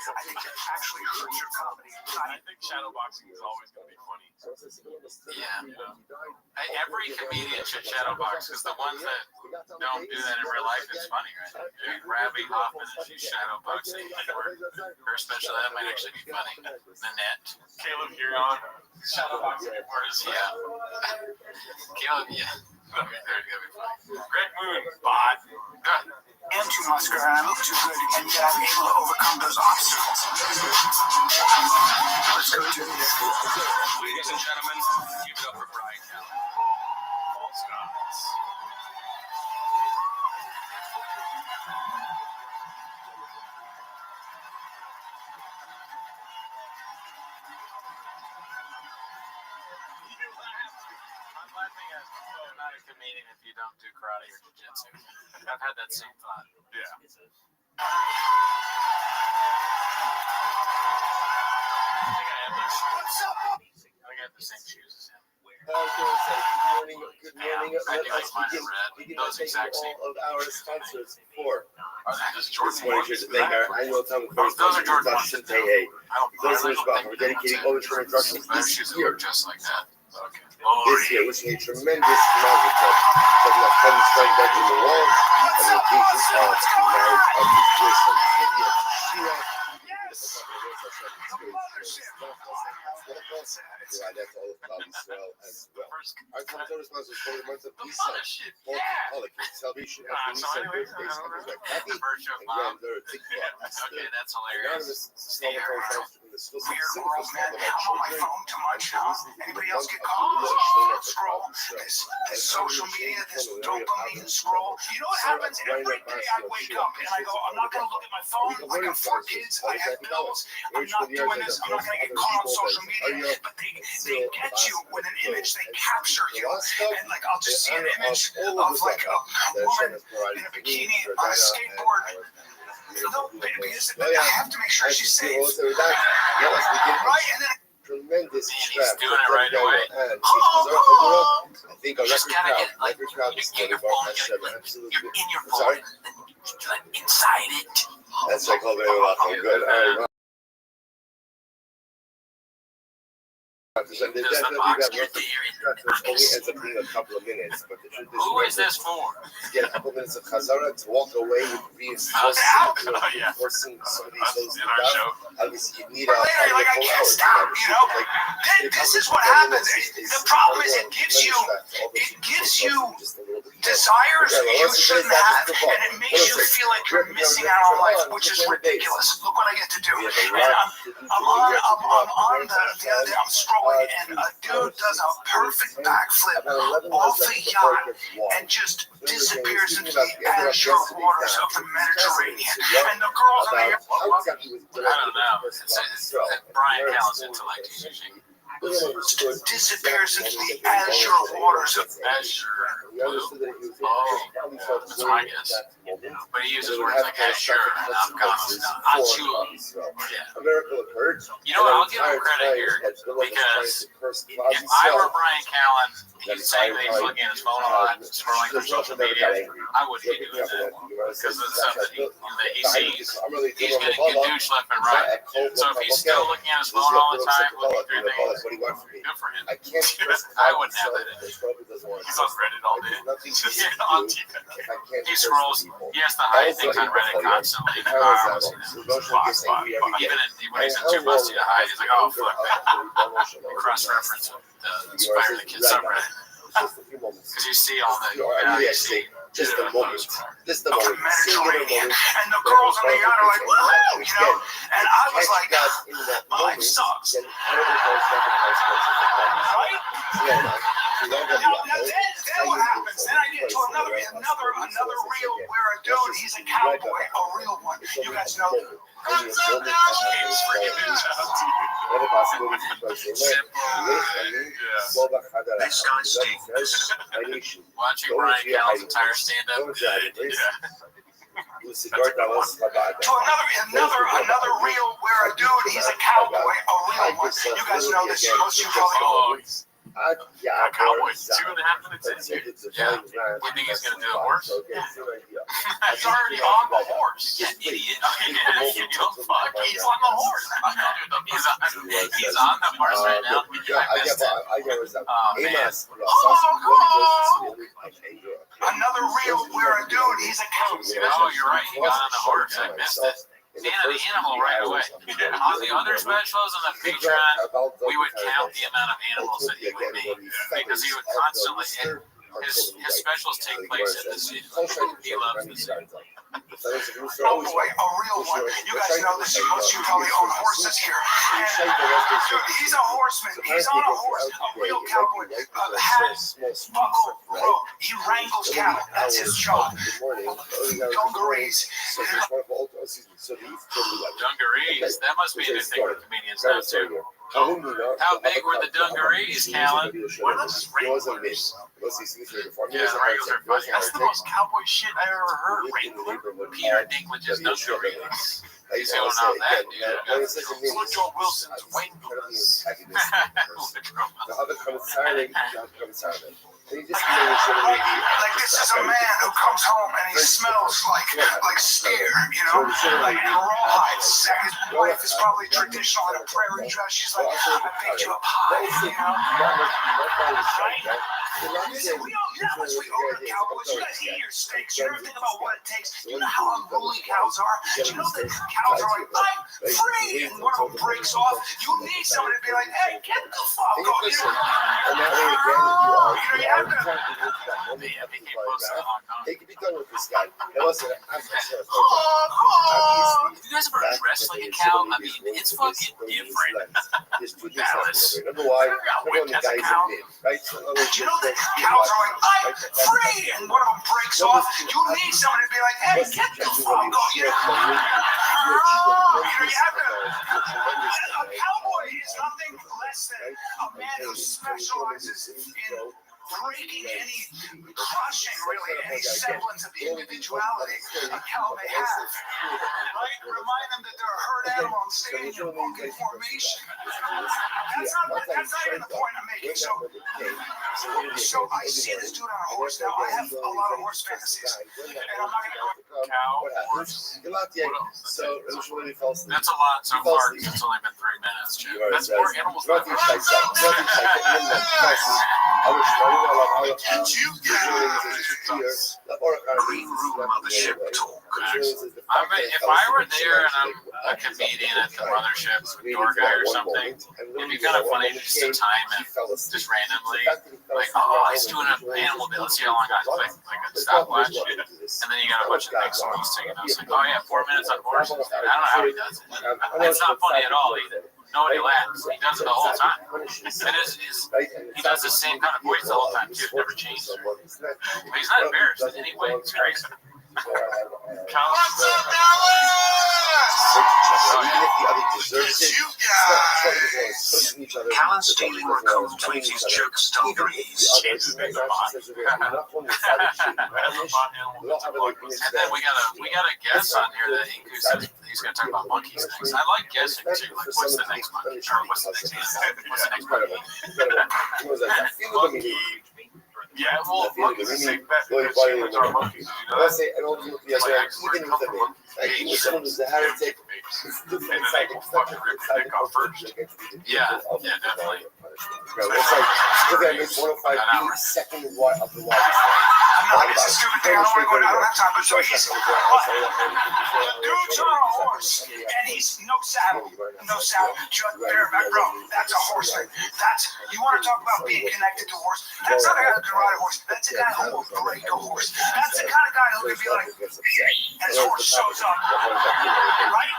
I think that actually hurts your comedy. I think shadowboxing is always going to be funny. Yeah. Every comedian should shadowbox because the ones that don't do that in real life, it's funny, right? Rabbi Hoffman, and she's shadowboxing. Her special, that might actually be funny. Nanette. Caleb Huron, shadowboxing artist. Yeah. Caleb, yeah. Okay, there's gonna be funny. Greg Moon, bot. I'm too muscular and I look too good, and yet I'm able to overcome those obstacles. Let's go to this. Ladies and gentlemen, give it up for Brian Callen. False gods. I'm laughing at you're not a comedian if you don't do karate or jiu-jitsu. I've had that same thought. Yeah. I think I have those shoes. I think I have the same shoes as him. Good morning. I do like mine in red. Those exact same. All of our sponsors for Are they just this Jordan morning here to thank our annual Talmud Course Those are Jordan Production Day 8. Those are about for dedicating all the Their instructions shoes this year. look just like that. Okay. This year, wishing a tremendous magic club. Talking about Kevin's friend Benjamin Wall and the occasion of marriage of his dear son Kivia Shira. That's all of Club Israel as well. Our Talmud Torah sponsors for the month of Nisan, Alcoholic, Salvation of the Nisan based on the Red Happy and Grand Third Tikva. Okay, that's hilarious. Talmud Torah sponsors from the schools of Weird simple world, man. of I'm our on my children. phone too much, huh? Anybody else get caught? Scroll. This social media, this dopamine scroll. You know what happens? Every day I wake up and I go, I'm not going to look at my phone. I got 4 kids. I have bills. I'm not doing this. I'm not going to get caught on social media. But they get you with an image. They capture you. And like, I'll just see an image of like a woman in a bikini on a skateboard. No, because I have to make sure she's safe. Right? And then Tremendous He's doing it right away. I think a Just record gotta crowd, get like record crowd is get your going phone, to absolutely. you're in your I'm phone, sorry? like inside it. That's like holding it off. I'm good. All right. Does the box get to hear it? Only ends up being a couple of minutes, but the truth is, Who is this for? get a couple minutes of Chazara to walk away with reinforcing some of these those stuff. Obviously, you need a later, like, I can't stop, you know. This is what happens. The problem is it gives you desires you shouldn't have, and it makes you feel like you're missing out on life, which is ridiculous. Look what I get to do. And I'm on the other day, I'm scrolling, and a dude does a perfect backflip off the yacht and just disappears into the azure waters of the Mediterranean. And the girls are there. I don't know. It's Brian Callen's intellect. Disappears into the azure waters of Azure. Oh, that's my guess. But he uses words like azure and azure. A miracle occurred. You know what? I'll give him credit here because if I were Brian Callen, he's saying that he's looking at his phone a lot, scrolling through social media. I wouldn't be doing that because of the stuff that he sees. He's getting gadoosh left and right. So if he's still looking at his phone all the time, looking through things, good for him. I wouldn't have that in. He's on Reddit all day. On TV. He scrolls. He has to hide things on Reddit constantly. Even when he's in too musty to hide, he's like, oh, fuck that. Cross-reference the Spider the Kid subreddit. Because you see all the, you see. Just a moment. Just a moment. Mediterranean. And the girls on the yacht are like, woohoo, you know? And I was like, my life sucks. Right? Now then what happens? Then I get to another reel where a dude, he's a cowboy, a real one. You guys know. What's up now? He's freaking This guy stinks. Watching Brian Callen's entire stand-up. To another real where a dude, he's a cowboy, a real one. You guys know this. Most of you probably know. Yeah, Cowboys, 2.5 minutes in. Yeah. We think he's going to do a horse? He's already on the horse. Yeah, idiot. You don't fuck. He's on the horse. He's on the horse right now. I missed it. Oh, man. Another real where a dude, he's a cowboy. Oh, you're right. He got on the horse. I missed it. The animal right away. On the other specials on the Patreon, we would count the amount of animals that he would make because he would constantly. His specials take place in the city. He loves the city. Oh boy, a real one. You guys know this. Most of you probably own horses here. He's a horseman. He's on a horse. A real cowboy. Hat, buckle, rope. He wrangles cattle. That's his job. Dungarees. Dungarees. That must be a new thing for comedians now too. How big were the dungarees, Callen? What are those Wranglers? Yeah, Wranglers are funny. That's the most cowboy shit I ever heard. Wrangler? Peter Dinklage's dungarees. He's going on that, dude. Woodrow Wilson's Wranglers. Like this is a man who comes home and he smells like steer, you know, like in rawhide. His wife is probably traditional in a prairie dress. She's like, I made you a pie, you know. Right? Listen, we own cowboys. You guys eat your steaks. You ever think about what it takes? You know how unruly cows are? You know that cows are like, I'm free, and one of them breaks off. You need somebody to be like, hey, get the fuck off. You know, you have to. They could be done with this guy. And listen, Have you guys ever dressed like a cow? I mean, it's fucking different. Dallas. Number one, the guys are mid, right? You know that cows are like, I'm free, and one of them breaks off. You need somebody to be like, hey, get the fuck off. You know, you have to. A cowboy is nothing less than a man who specializes in breaking any, crushing really any semblance of individuality a cow may have. Right? Remind them that they're a herd animal and stay in your walking formation. That's not even the point I'm making. So I see this dude on a horse now. I have a lot of horse fantasies. And I'm not going to go cow, horse. So it was really false. That's a lot so far. It's only been 3 minutes, Jim. That's more animals than Green room of the ship talk. If I were there and I'm a comedian at the mothership, door guy or something, it'd be kind of funny just to time it just randomly. Like, oh, he's doing an animal day. Let's see how long I got. Like a stopwatch. And then you got a bunch of things he's taking notes. Like, oh yeah, 4 minutes on horses. I don't know how he does it. It's not funny at all either. Nobody laughs. He does it the whole time. He does the same kind of voice the whole time too. It never changes. But he's not embarrassed in any way. It's crazy. What's up, Callen stealing Raccoon Tweety's jokes dungarees. And then we got a guest on here that Inku says he's going to talk about monkeys next. I like guessing too. Like, what's the next monkey? Or what's the next monkey? Yeah, well, monkeys is a bet because humans are monkeys. You know that? Yeah, definitely. It's a stupid thing. I don't have time. But so he's the dude's on a horse, and he's no saddle, just bareback, bro. That's a horseman. You want to talk about being connected to a horse? That's not a guy who can ride a horse. That's a guy who will break a horse. That's the kind of guy who can be like, and his horse shows up, right?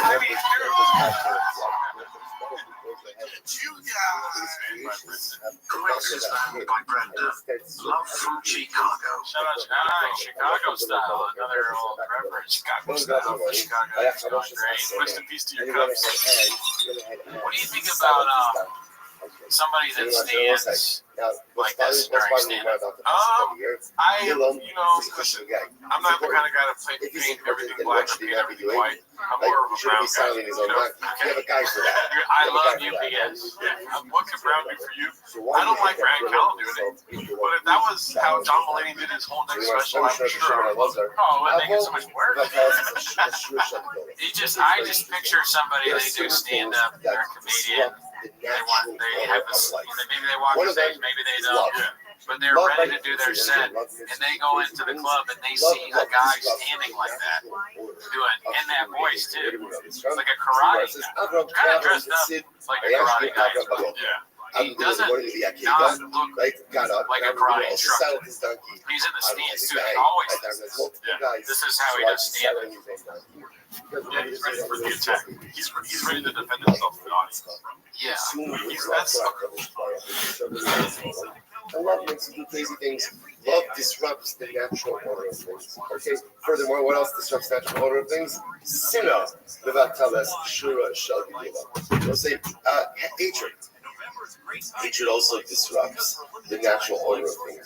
I mean, Glasses found by Brenda. Love from Chicago. Shout out Chicago style. Another old reference. Chicago style. Chicago great. Rest in peace to your Cubs. What do you think about somebody that stands like this during stand-up. Listen, I'm not the kind of guy to paint everything black or paint everything white. I'm more of a brown guy. I love UPS. What can brown do for you? I don't like Ryan Callen doing it. But if that was how John Mulaney did his whole next special, I'm sure it would make it so much worse. I just picture somebody, they do stand-up, they're a comedian, they have this, maybe they walk the stage, maybe they don't. But they're ready to do their set, and they go into the club and they see a guy standing like that, doing in that voice too. It's like a karate guy, kind of dressed up like a karate guy. Yeah. He doesn't not look like a karate instructor. He's in the stance too. He always does this. Yeah. This is how he does stand-up. Yeah, he's ready for the attack. He's ready to defend himself from the audience. Yeah. I love makes you do crazy things. Love disrupts the natural order of things. Okay. Furthermore, what else disrupts the natural order of things? Sinner. Levatalas shura shal. We'll say hatred. Hatred also disrupts the natural order of things.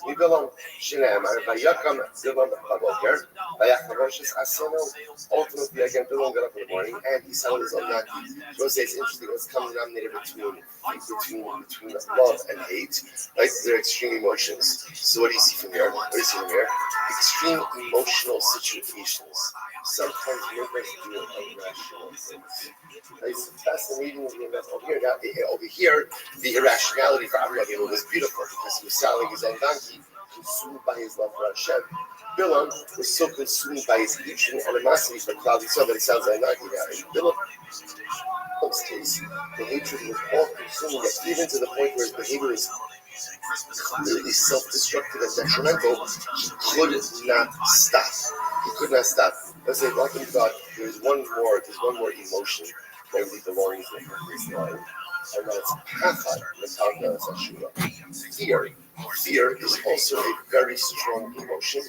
Ultimately, again, Bilam got up in the morning and he saw his own naki. So it's interesting what's common denominator between love and hate. Like they're extreme emotions. So what do you see from here? Extreme emotional situations. Sometimes make us do irrational things. It's fascinating over here, the irrationality for Rabbi was beautiful because he was selling his own donkey, consumed by his love for Hashem. Bilam was so consumed by his hatred and animosity for Klal Yisrael that he sounds like donkey now. In Bilam's case, the hatred was all consuming, even to the point where his behavior is completely self-destructive and detrimental. He could not stop. Let's say, like in God, there's one more emotion that really belongs in his life, and that's fear. Fear is also a very strong emotion,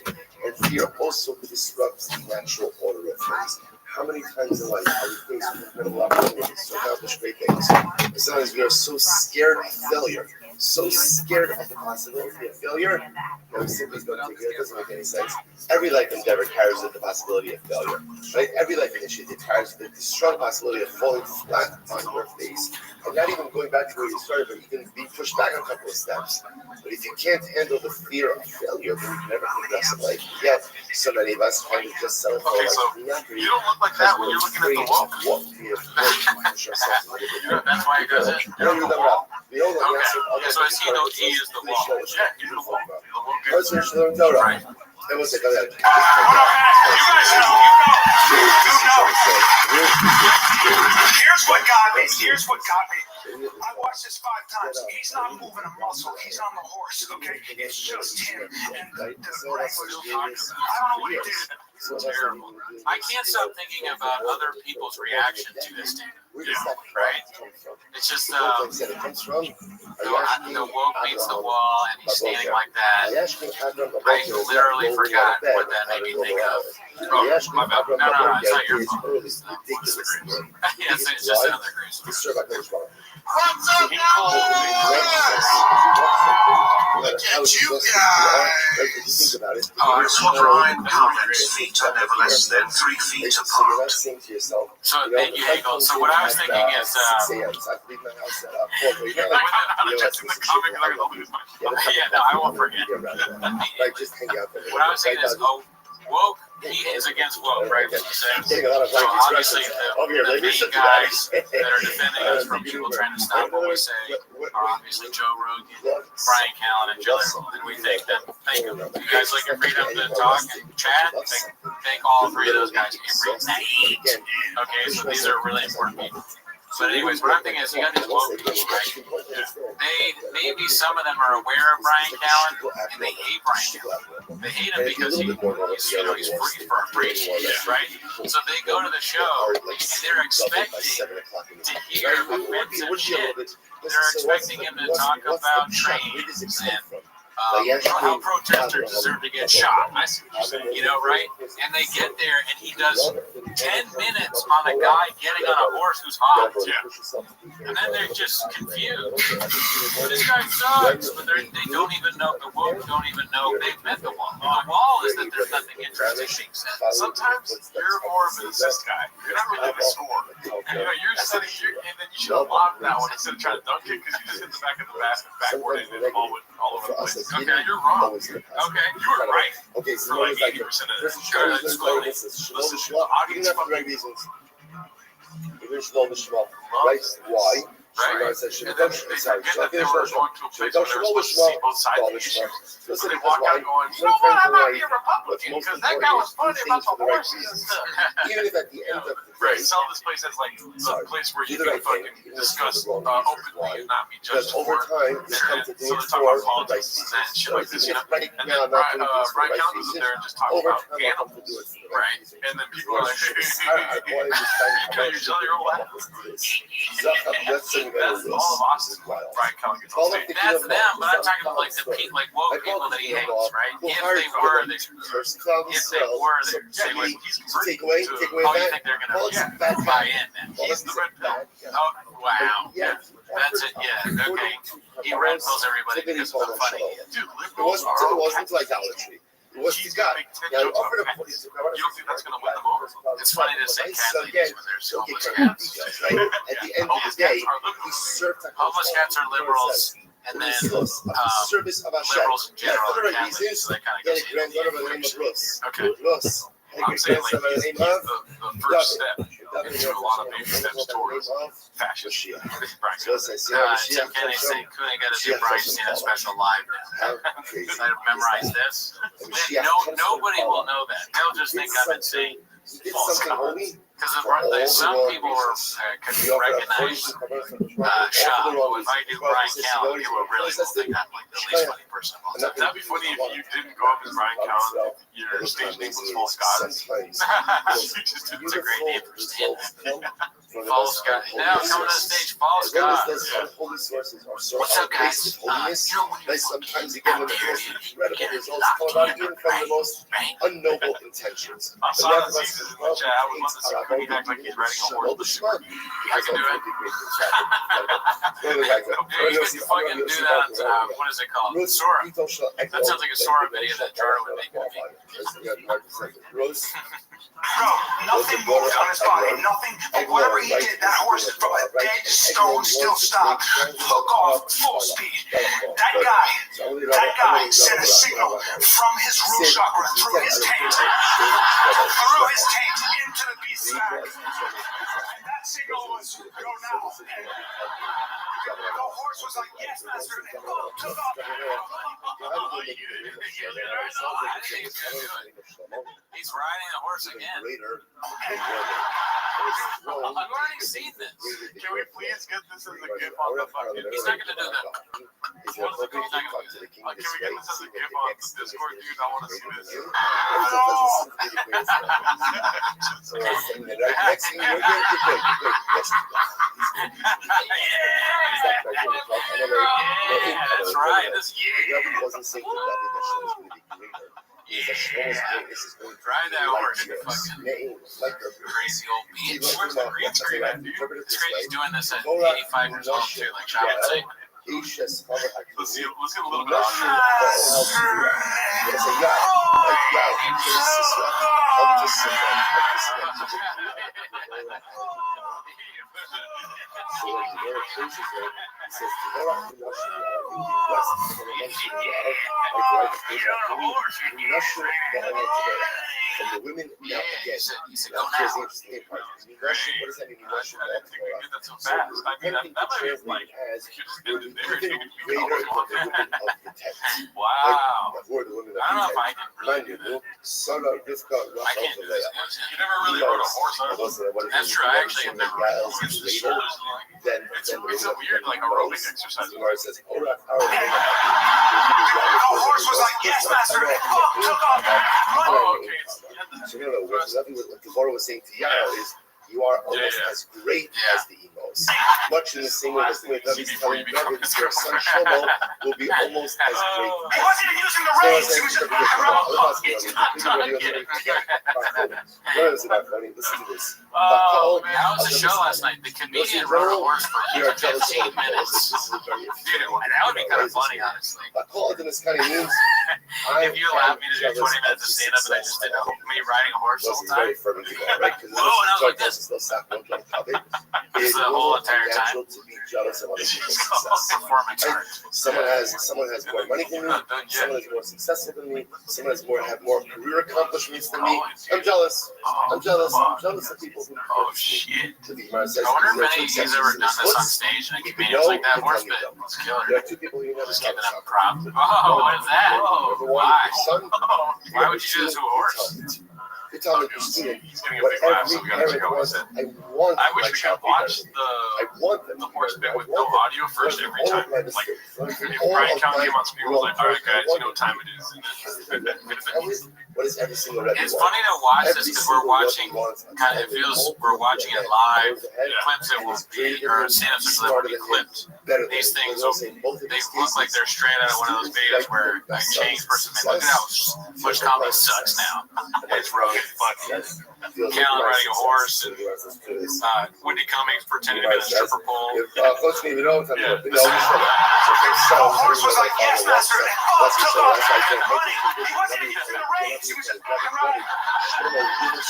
and fear also disrupts the natural order of things. How many times in life are we faced with incredible opportunities to accomplish great things? But sometimes we are so scared of failure, so scared of the possibility of failure, that we simply don't take it. It doesn't make any sense. Every life endeavor carries with the possibility of failure, right? Every life initiative carries with the strong possibility of falling flat on your face, and not even going back to where you started, but even being pushed back a couple of steps. But if you can't handle the fear of failure, then you can never progress in life. Yet, so many of us kind of just settle for you don't look like that when you're looking at the woke. That's why he does it. Okay, so he is the woke. Yeah, he's the woke. The woke. Right. It was like, you guys Here's what got me. I watched this 5 times. He's not moving a muscle. He's on the horse, okay? It's just him. And the I don't know what he did. It's terrible. I can't stop thinking about other people's reaction to this dude. Right? It's just the woke meets the wall, and he's standing like that. I literally forgot what that made me think of. Oh, my bad. No, it's not your fault. It's just another Greece. What's up, look at you guys. What Ryan Callen's feet are never less than 3 feet apart. So thank you, Hagel. So what I was thinking is, I won't forget. What I was thinking is, woke, he is against woke, right? So obviously the main guys that are defending us from people trying to stop what we say are obviously Joe Rogan, Brian Callen, and Jill. And we thank them. Thank you. You guys like your freedom to talk and chat? Thank all 3 of those guys. Okay, so these are really important people. But anyways, what I'm thinking is you got these woke people, right? Maybe some of them are aware of Brian Callen and they hate Brian Callen. They hate him because he's free for a free right? So they go to the show and they're expecting to hear offensive shit. They're expecting him to talk about trains and how protesters deserve to get shot. You know, right? And they get there and he does 10 minutes on a guy getting on a horse who's hot. And then they're just confused. This guy sucks, but they don't even know, the woke don't even know they've met the wall. The wall is that there's nothing interesting being said. Sometimes you're more of an assist guy. You're not really the score. You're setting, and then you should have lobbed that one instead of trying to dunk it because you just hit the back of the basket backward and the ball went all over the place. Okay, you're wrong. Okay, you were right. Okay, so For like 80% of this it. is how you not the right reasons. Even Shmuel the Shmuel, right? Why? Right. Says And then they forget that they were going to a place where they were supposed to see both sides of the issue. So they walk out going, you know what, I might be a Republican because that guy was funny about the horses and stuff. Even if at the end of the Right, day, sell this place as like the place where you can fucking discuss openly and not be judged over time, it's come to do so it they're talking about for politics and shit like this, you know? right And now, then not Brian Cowan goes in there and just talks over about time, I'll come to animals. do it for the Right, reason. and then people are like, Because you're telling your old laugh. That's all of Austin. Brian Cowan gets on stage. That's them, but I'm talking about like the like woke people that he hates, right? If they were there, say like he's take away how you think they're gonna buy in then? He's the red pill. Oh wow, that's it. Yeah, okay. He red pills everybody because of how funny he is. Dude, It liberals wasn't idolatry. It was He's the guy. gonna make 10 Now, jokes on offered a pets. You don't think that's gonna win them over? It's funny to say cat So ladies again, when there's don't homeless get cats. details, right? At the end of the day, we serve Homeless cats are liberals, and then service of Hashem. liberals in general For the are right cat ladies, reasons, so they kind of get go a granddaughter by the name of Rus. Okay. Rus. I'm saying like he's the first step into a lot of baby steps towards fascism. Right. Tim Kennedy saying Kuna got to do Brian Stan special live now. I memorize this. Nobody will know that. They'll just think I'm insane. Because some people were could recognize Shaw. If I do Brian Callen, people really will think I'm like the least funny person of all time. That'd be funny if you didn't go up as Brian Callen. Your stage name was False Goddess. It's a great name for stand. False God. Now coming to the stage, False God. What's up, guys? Sometimes you get the most incredible results come about even from the most unknoble intentions. I saw the seasons in the chat. I would love to see Cooney act like he's riding a horse. I can do it. If you fucking do that, what is it called? Sora. That sounds like a Sora video that Jordan would make. Bro, nothing moved on his body, nothing. But whatever he did, that horse from a dead stone still stopped. Took off full speed. That guy sent a signal from his root chakra through his taint into the beast's back. And that signal was go now. The horse was like, yes, master. And boom, took off. He's riding a horse again. I've already seen this. Can we please get this as a GIF on the fucking? He's not gonna do that. Can we get this as a GIF on the Discord, dude? I want to see this. That's right. Try that horse, you fucking crazy old beach. Where's the green screen at, dude? It's great. He's doing this at 85 years old too, like Sean would say. Let's get a little bit of From the women, he said, go now. What does that mean? I didn't think we could get that so fast. I mean, that might be like, you just ended there. Wow. I don't know if I can really do that. I can't do this. You never really rode a horse, huh? That's true. I actually have never ridden a horse. It's a weird, like, aerobic exercise. The horse was like, yes, master. Oh, okay. So, what the Gemara was saying to Yael is, you are almost as great as the emo. house. Much in the same way that Rabbi's telling David, your son Shlomo will be almost as great. He wasn't even using the reins. He was just Listen to this. Oh, man, that was a show last night. The comedian rode a horse for 15 minutes. Dude, that would be kind of funny, honestly. If you allowed me to do 20 minutes of stand-up and I just did me riding a horse the whole time. And I was like this. It's the whole entire time. Performance art. Someone has more money than me. Someone is more successful than me. Someone has more career accomplishments than me. I'm jealous. I'm jealous of people who to be my I wonder if any of you's ever done this on stage and a comedian's like that horse bit. It's killer. There are two people you never Just giving up props. Oh, what is that? Why? Why would you do this to a horse? You're telling me, Christina, He's getting a big laugh, so we gotta check out what he said. I wish we could watch the horse bit with no audio first every time. Like, if Brian Count came on screen, was like, all right, guys, you know what time it is. What is every single Rabbi? It's funny to watch this because we're watching, kind of, it feels we're watching it live. Clips that will be, or stand-ups that will be clipped. These things, they look like they're straight out of one of those videos where a Chinese person may look at how much comedy sucks now. It's really fucking Callan riding a horse and Wendy Cummings pretending to be a stripper pole. The horse was like, yes, master. Oh, took off running. He wasn't even using the reins. He was just fucking running.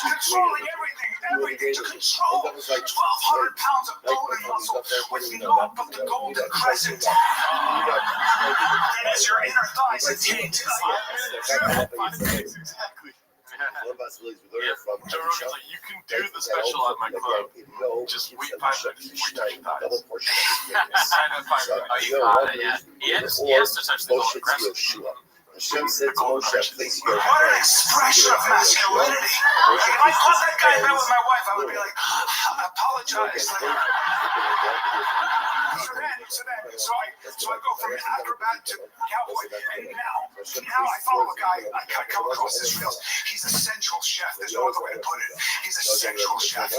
Controlling everything to control 1,200 pounds of golden muscle with no but the golden crescent. That is your inner thighs and taint. Exactly. You can do the special on my club. Just wait 5 minutes before you touch your thighs. He has to touch the golden crescent. Hashem said to Moshe, place your what an expression of masculinity. Like, if I caught that guy in bed with my wife, I would be like, I apologize. So I go from acrobat to cowboy, and now I follow a guy. I come across his reels. He's a sensual chef. There's no other way to put it. He's a sensual chef. He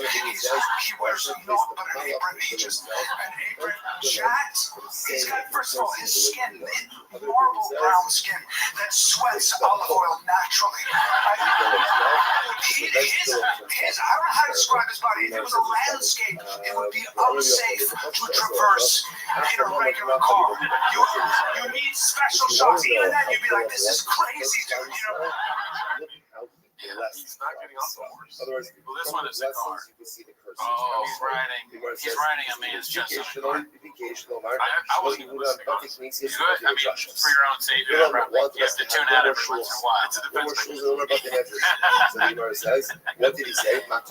wears naught but an apron. He just an apron, chaps. He's got, first of all, his skin, marble brown skin that sweats olive oil naturally. I don't know how to describe his body. If it was a landscape, it would be unsafe to traverse in a regular car. You need special shots. Even then, you'd be like, this is crazy, dude. You know. He's not getting off the horse. Well, this one is a car. Oh, he's riding a man's chest on a car. I wasn't even listening, honestly. Good. I mean, for your own safety, you have to tune out every once in a while. It's a defense mechanism.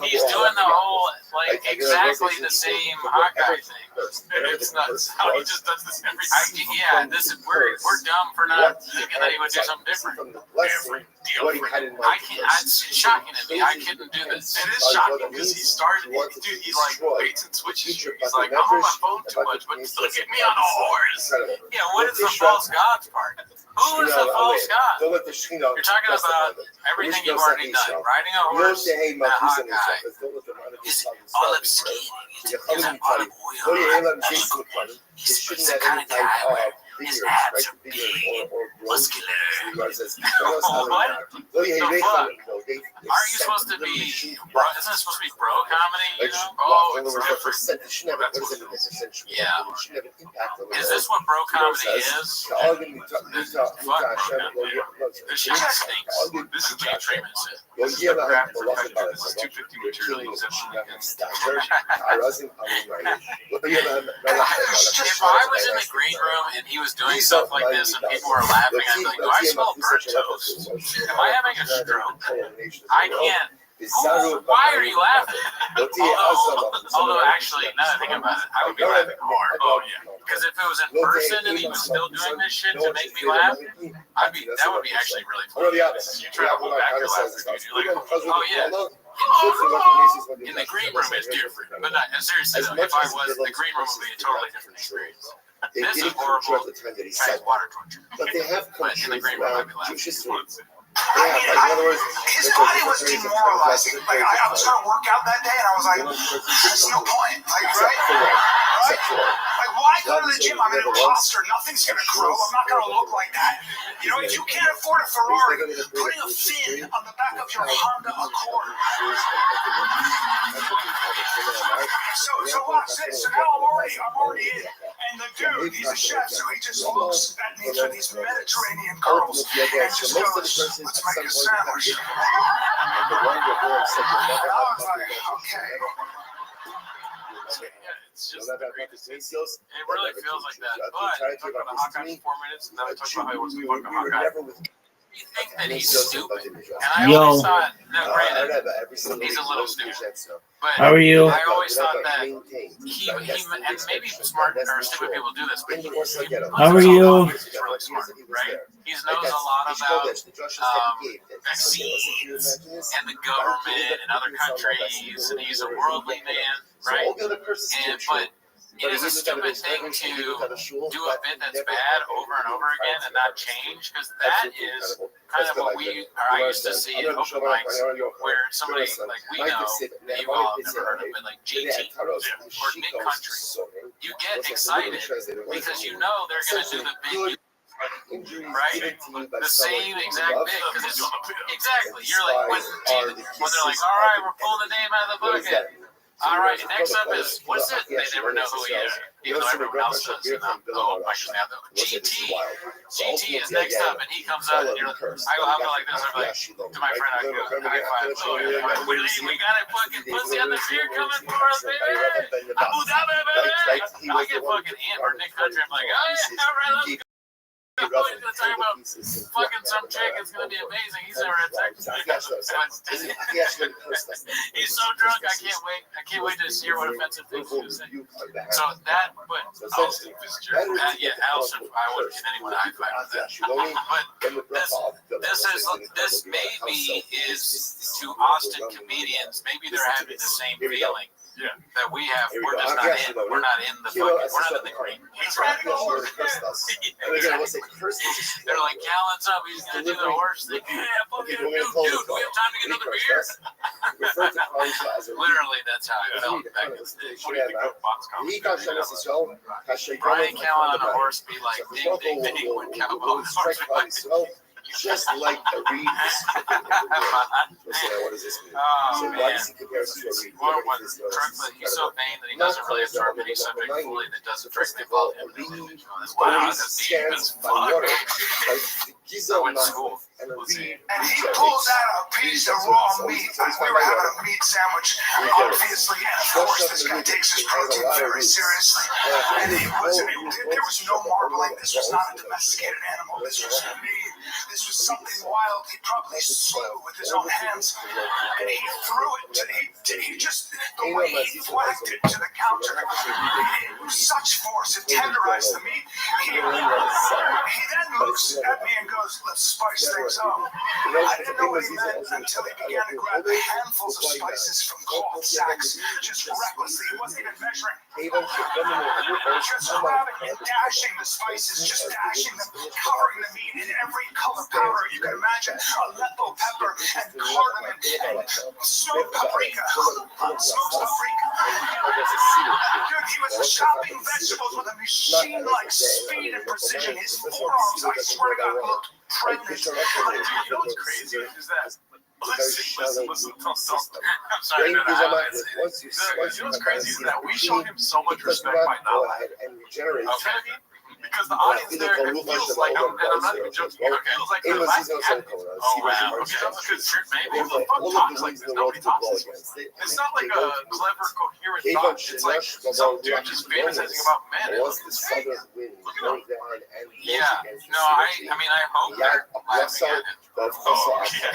He's doing the whole, like, exactly the same Hawkeye thing. And it's nuts. How he just does this every time. We're dumb for not thinking that he would do something different. It's shocking to me. I couldn't do this. It is shocking because he started, dude, he like waits and switches. He's like, I'm on my phone too much, but look at me on a horse. Yeah, what is the false gods part? Who is the false god? You're talking about everything you've already done. Riding a horse, a Hawkeye. His olive skin. He's an olive oil. He's the kind of guy where his abs are big, muscular. What? The fuck? Aren't you supposed to be, isn't it supposed to be bro comedy? You know? Oh, it's different. Yeah. Is this what bro comedy is? Fuck bro comedy. This shit stinks. This is Jay Treatment shit. This is the crap for this is 250 material exception against If I was in the green room and he was doing stuff like this and people were laughing, I'd be like, do I smell burnt toast? Am I having a stroke? I can't. Why are you laughing? Although actually, now that I think about it, I would be laughing hard. Oh yeah, because if it was in person and he was still doing this shit to make me laugh, that would be actually really funny. You try to hold back your laughter because you're like, oh yeah. In the green room, it's different. But not, seriously, though, if I was, the green room would be a totally different experience. This is horrible. Water torture. But they have in the green room, I'd be laughing. I mean, his body was demoralizing. Like, I was going to work out that day, and I was like, there's no point. Like, right? Like, why go to the gym? I'm an imposter. Nothing's going to grow. I'm not going to look like that. You know, if you can't afford a Ferrari, putting a fin on the back of your Honda Accord. So watch this. So now I'm already in. And the dude, he's a chef, so he just looks at me through these Mediterranean curls and just goes, let's make a sandwich. I was like, okay. It's just it really feels like that. But talk about the Hawkeye for 4 minutes, and then I talk about how he wants to fuck a Hawkeye. You think that he's stupid, and I always thought, no, granted, he's a little stupid. But how are you? I always thought that he and maybe smart or stupid people do this, but how are you? He's really smart, right? He knows a lot about vaccines and the government and other countries, and he's a worldly man, right? And but it is a stupid thing to do a bit that's bad over and over again and not change, because that is kind of what I used to see in open mics, where somebody like we know, you all have never heard of it, like JT or Nick Country. You get excited because you know they're going to do the big. Right, the same exact bit, because it's exactly. You're like when they're like, all right, we're pulling the name out of the bucket. All right, next up is, what's it? They never know who he is, even though everyone else does. You know? Oh, I should have though. GT is next up, and he comes out, and you're like, I'll go like this. I'm like, to my friend, I go, high five. Oh, yeah, we got a fucking pussy on the beer coming for us, baby. Abu Dhabi, baby. I get fucking hammered, Nick Country. I'm like, oh, yeah, all right, let's go. He's gonna talk about fucking some chick. It's gonna be amazing. He's never had sex. He's so drunk. I can't wait. I can't wait to hear what offensive things he's gonna say. So that, but Allison, I wouldn't get anyone high five with that. But this maybe is to Austin comedians. Maybe they're having the same feeling. Yeah, that we have. We're just not in. We're not in the fucking. We're not in the green. He's ready to go. They're like, Callan's up. He's gonna do the horse thing. Yeah, fucking dude. Do we have time to get another beer? Literally, that's how I felt back in the day. Brian Callan on a horse be like, ding, ding, ding, when cowboy horse. Just like the read. What does this mean? So why does he compare us to a read? He's so vain that he doesn't really absorb any subject fully that doesn't directly involve him. Wow, that's deep as fuck. I went to school. And he pulls out a piece of raw meat. We were having a meat sandwich, obviously, and of course this guy takes his protein very seriously. And there was no marbling. This was not a domesticated animal. This was meat. This was something wild. He probably slew with his own hands. And he threw it the way he whacked it to the counter. It was such force. It tenderized the meat. He then looks at me and goes, let's spice things up. I didn't know what he meant until he began to grab handfuls of spices from cloth sacks, just recklessly. He wasn't even measuring. Just grabbing and dashing the spices, just dashing them, covering the meat in every color powder you can imagine. Aleppo pepper and cardamom and smoked paprika. Dude, he was chopping vegetables with a machine-like speed and precision. His forearms, I swear to God, looked pregnant. You know what's crazy is that. Listen. I'm sorry, you know what's crazy is that we show him so much respect by not letting him. Okay? Because the audience there, it feels like, and I'm not even joking, it feels like they're laughing at it. Oh, wow. Okay, that's a good shirt, maybe. Who the fuck talks like this? Nobody talks this way. It's not like a clever, coherent thought. It's like some dude just fantasizing about men. Look at him. Yeah. No, I mean, I hope they're laughing at it. Oh, yeah.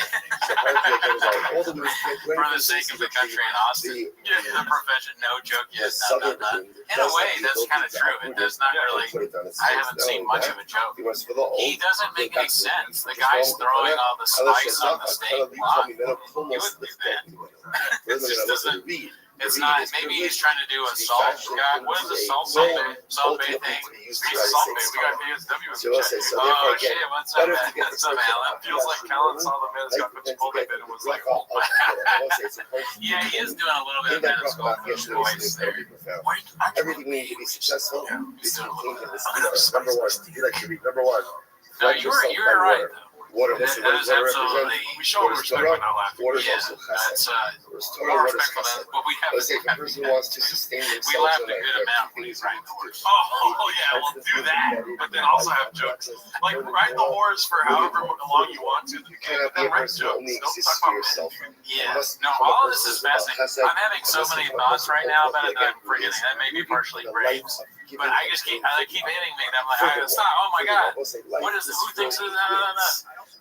For the sake of the country in Austin, the profession, no joke, yes, no. In a way, that's kind of true. It does not really. I haven't seen much of a joke. He doesn't make any sense. The guy's throwing all the spice on the steak. He wouldn't do that. It just doesn't. It's not. Maybe he's trying to do a salt. God, what is a salt bay? Salt bay thing. Salt Bay. We got ASW in the chat. Oh shit! What's up, man? What's up, Alan? Feels like Callan saw the men's got Chipotle bit and was like, oh. Yeah, he is doing a little bit of Metascope voice there. Everything we need to be successful is to think of this. Number one, you like to be number one. No, you're right. Water, That is absolutely. We show respect by not laughing. Yeah, that's more respectful than what we have. Let's say if a person wants to sustain We themselves laughed a in good life, amount when he's riding the horse. Oh, yeah, we'll do that. But then also have jokes. Like, ride the horse for however long you want to. you cannot be a Then write person who jokes. only Don't exists talk for about yourself. Yeah, no, all of this is fascinating. I'm having so many thoughts right now about it that I'm forgetting. That may be partially brains, but I just keep hitting me. And I'm like, stop! Oh my god, what is this? Who thinks of that?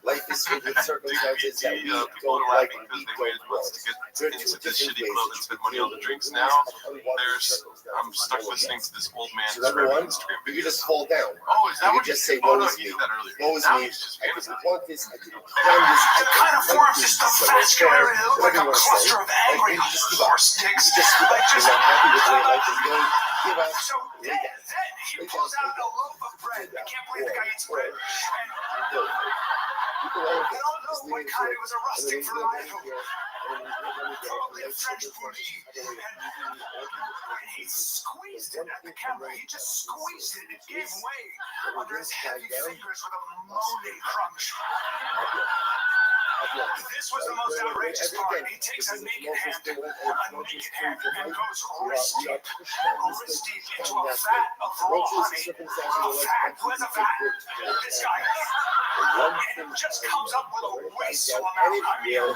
Life is filled with circumstances that we People don't are like laughing and we because they don't waited months to get into this shitty club and spend money on the drinks. Now, I'm stuck listening to this old man. So number one, you can just fall down. Oh, is that You what can you just say, oh, woe no, is he me. did that earlier. Woe is Now me. he's just I didn't fantasizing. want this. I didn't plan this. It kind of forms just a vascular, it looked like a cluster of angry horse dicks. Like just happy with the way life is going. Give up. So then he pulls out a loaf of bread. I can't believe the guy eats bread. I don't know what kind. It was a rustic variety. Probably a French bouillie. And he squeezed it at the camera. He just squeezed it. It gave way under his heavy fingers with a moaning crunch. This was the most outrageous part. He takes a naked hand, and goes wrist deep into a vat of raw honey. Who has a vat? This guy. And it just comes up with a wasteful amount. I mean,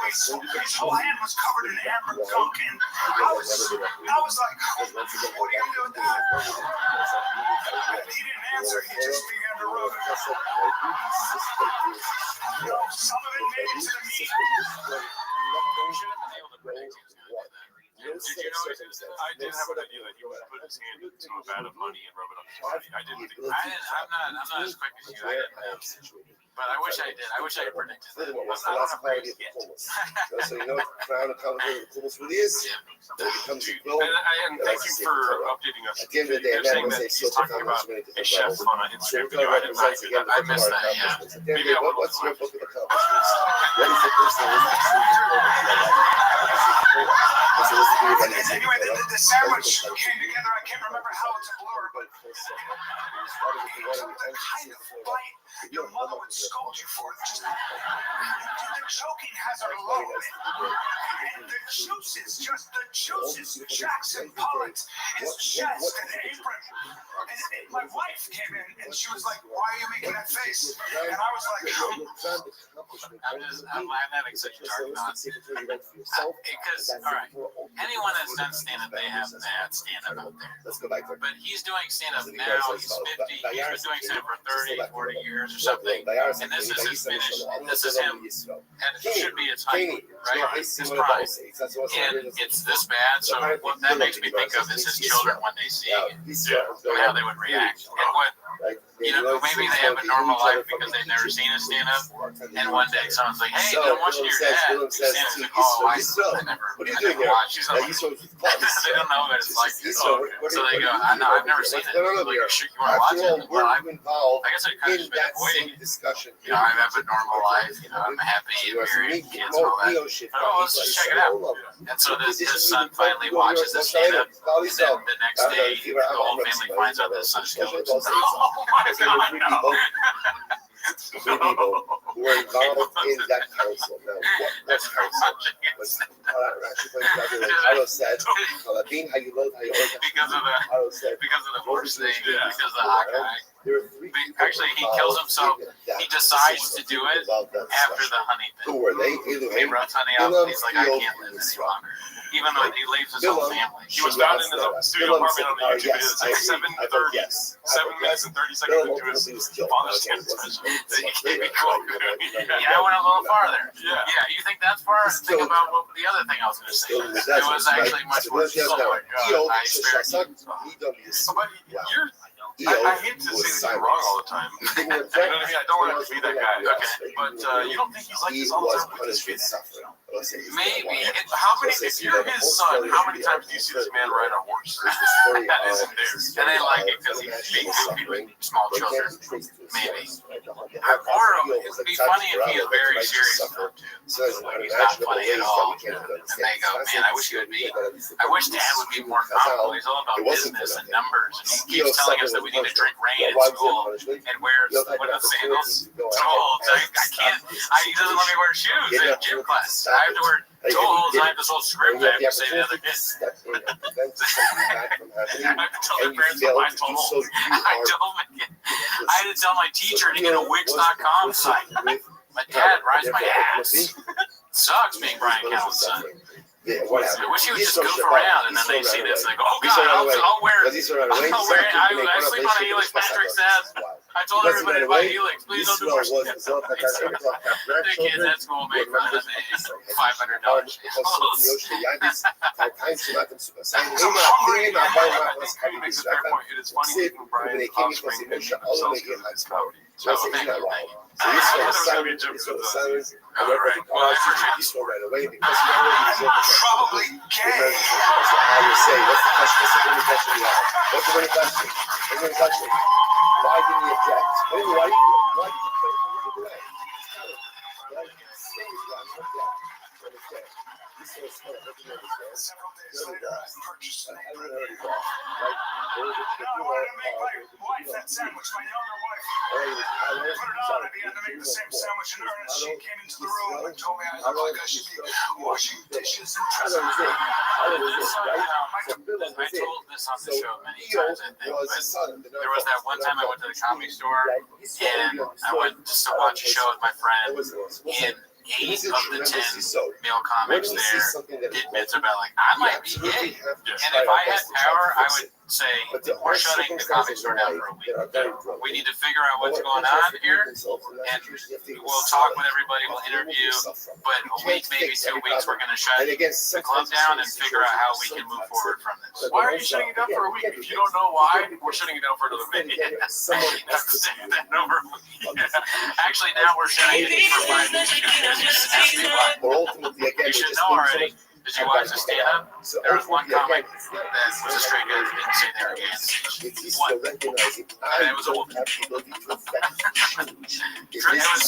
wasteful. His whole hand was covered in amber gunk, and I was like, what are you gonna do with that? And he didn't answer. He just began to rub it. Some of it made it to the meat. Did you know I did have an idea that he would put his hand into a vat of honey and rub it on his body. I didn't think I'm not as quick as you. I didn't. But I wish I did. I wish I had predicted that. What's the last quality of the hummus? So you know what the crown of complicated hummus really is? Then it becomes a quill. And thank you for updating us. At the end of the day, You're saying that he's talking about a chef on an Instagram video. I didn't know that. I missed that, yeah. Maybe what's your book of accomplishments? What is the person who is Anyway, the sandwich came together. I can't remember how it's a blur, but the kind of bite your mother would scold you for. Just the choking has her low. And the juices, Jackson Pollock's, his chest and apron. And my wife came in and she was like, "Why are you making that face?" And I was like, I'm having such a dark thought. Because, all right, anyone that's done stand-up, they have that stand-up out there. Let's go back there. But he's doing stand-up now. He's 50. He's been doing stand-up for 30, 40 years or something. And this is his finish. This is him. And it should be his height, right? His prime. And it's this bad. So what that makes me think of is his children when they see it, and how they would react. And what, you know, maybe they have a normal life because they've never seen a stand-up. And one day someone's like, "Hey, I watched your dad do stand-up." Like, "Oh, I never watched." He's like, they don't know what it's like. So they go, "I've never seen it." Like, you want to watch it? Well, I guess I kind of just been avoiding it. You know, I have a normal life. You know, I'm happy, married, kids, all that. Oh, let's just check it out. And so his son finally watches the stand-up, and then the next day, the whole family finds out that his son's killed himself. Oh my God, no. People who were involved in that council. Now, what council? Otto said, being how you love, how you always because of the horse thing, because of the Hawkeye. Actually, he kills himself. He decides to do it after the honey thing. Who were they? He runs honey out. He's like, I can't live any longer. Even though he leaves his whole family. He was found in his studio apartment on the YouTube. It's like 7 minutes and 30 seconds into his father's stand special. Yeah, I went a little farther. Yeah, you think that's far? Think about the other thing I was going to say. It was actually much worse. Oh my God, I spared you. I hate to say that you're wrong all the time. You know what I mean? I don't want to be that guy. Okay. But you don't think he's like this all the time with his kids? Maybe. How many? If you're his son, how many times do you see this man ride a horse? That isn't there. And they like it because he's being goofy with small children. Maybe. Or it would be funny if he is very serious about it too. Like he's not funny at all. And they go, man, I wish he would be. I wish Dad would be more comical. He's all about business and numbers, and he keeps telling us that we need to drink rain at school and wear what are the sandals. Oh, I can't. He doesn't let me wear shoes in gym class. I have to wear toe holds. I have this whole script I have to say to the other kids. I have to tell their parents to buy toe holds. I had to tell my teacher to get a Wix.com site. My dad rides my ass. Sucks being Brian Callen's son. I wish he would just goof around and then they see this and they go, oh God, I'll wear it. I sleep on a Helix. Patrick says, I told everybody to buy Helix. Please don't divorce me. The kids at school make fun of me. $500 Makes a fair point. It is funny when Brian's offspring themselves go to this comedy. So thank you. I thought it was going to be a joke with us. All right. Well, I appreciate you. Probably gay. I would say, what's the only question you have? What's the only question? What's the only question? Why didn't you object? Why did you put it away? Several days later, I purchased an apron. I wanted to make my wife that sandwich, my younger wife. I put it on. I began to make the same sandwich in earnest. She came into the room and told me I looked like I should be washing dishes and dressing. I told this on the show many times, I think, but there was that one time I went to the Comedy Store and I went just to watch a show with my friend, and 8 of the 10 male comics there did bits about like, I might be gay, and if I had power, I would say, we're shutting the Comedy Store down for a week. We need to figure out what's going on here, and we'll talk with everybody, we'll interview, but a week, maybe 2 weeks, we're going to shut the club down and figure out how we can move forward from this. Why are you shutting it down for a week? If you don't know why, we're shutting it down for another week. Actually, now we're shutting it for 5 weeks. You should know already. Did you watch the stand-up? There was one comic that was a straight guy that didn't say they were gay on stage. One. And it was a woman. It was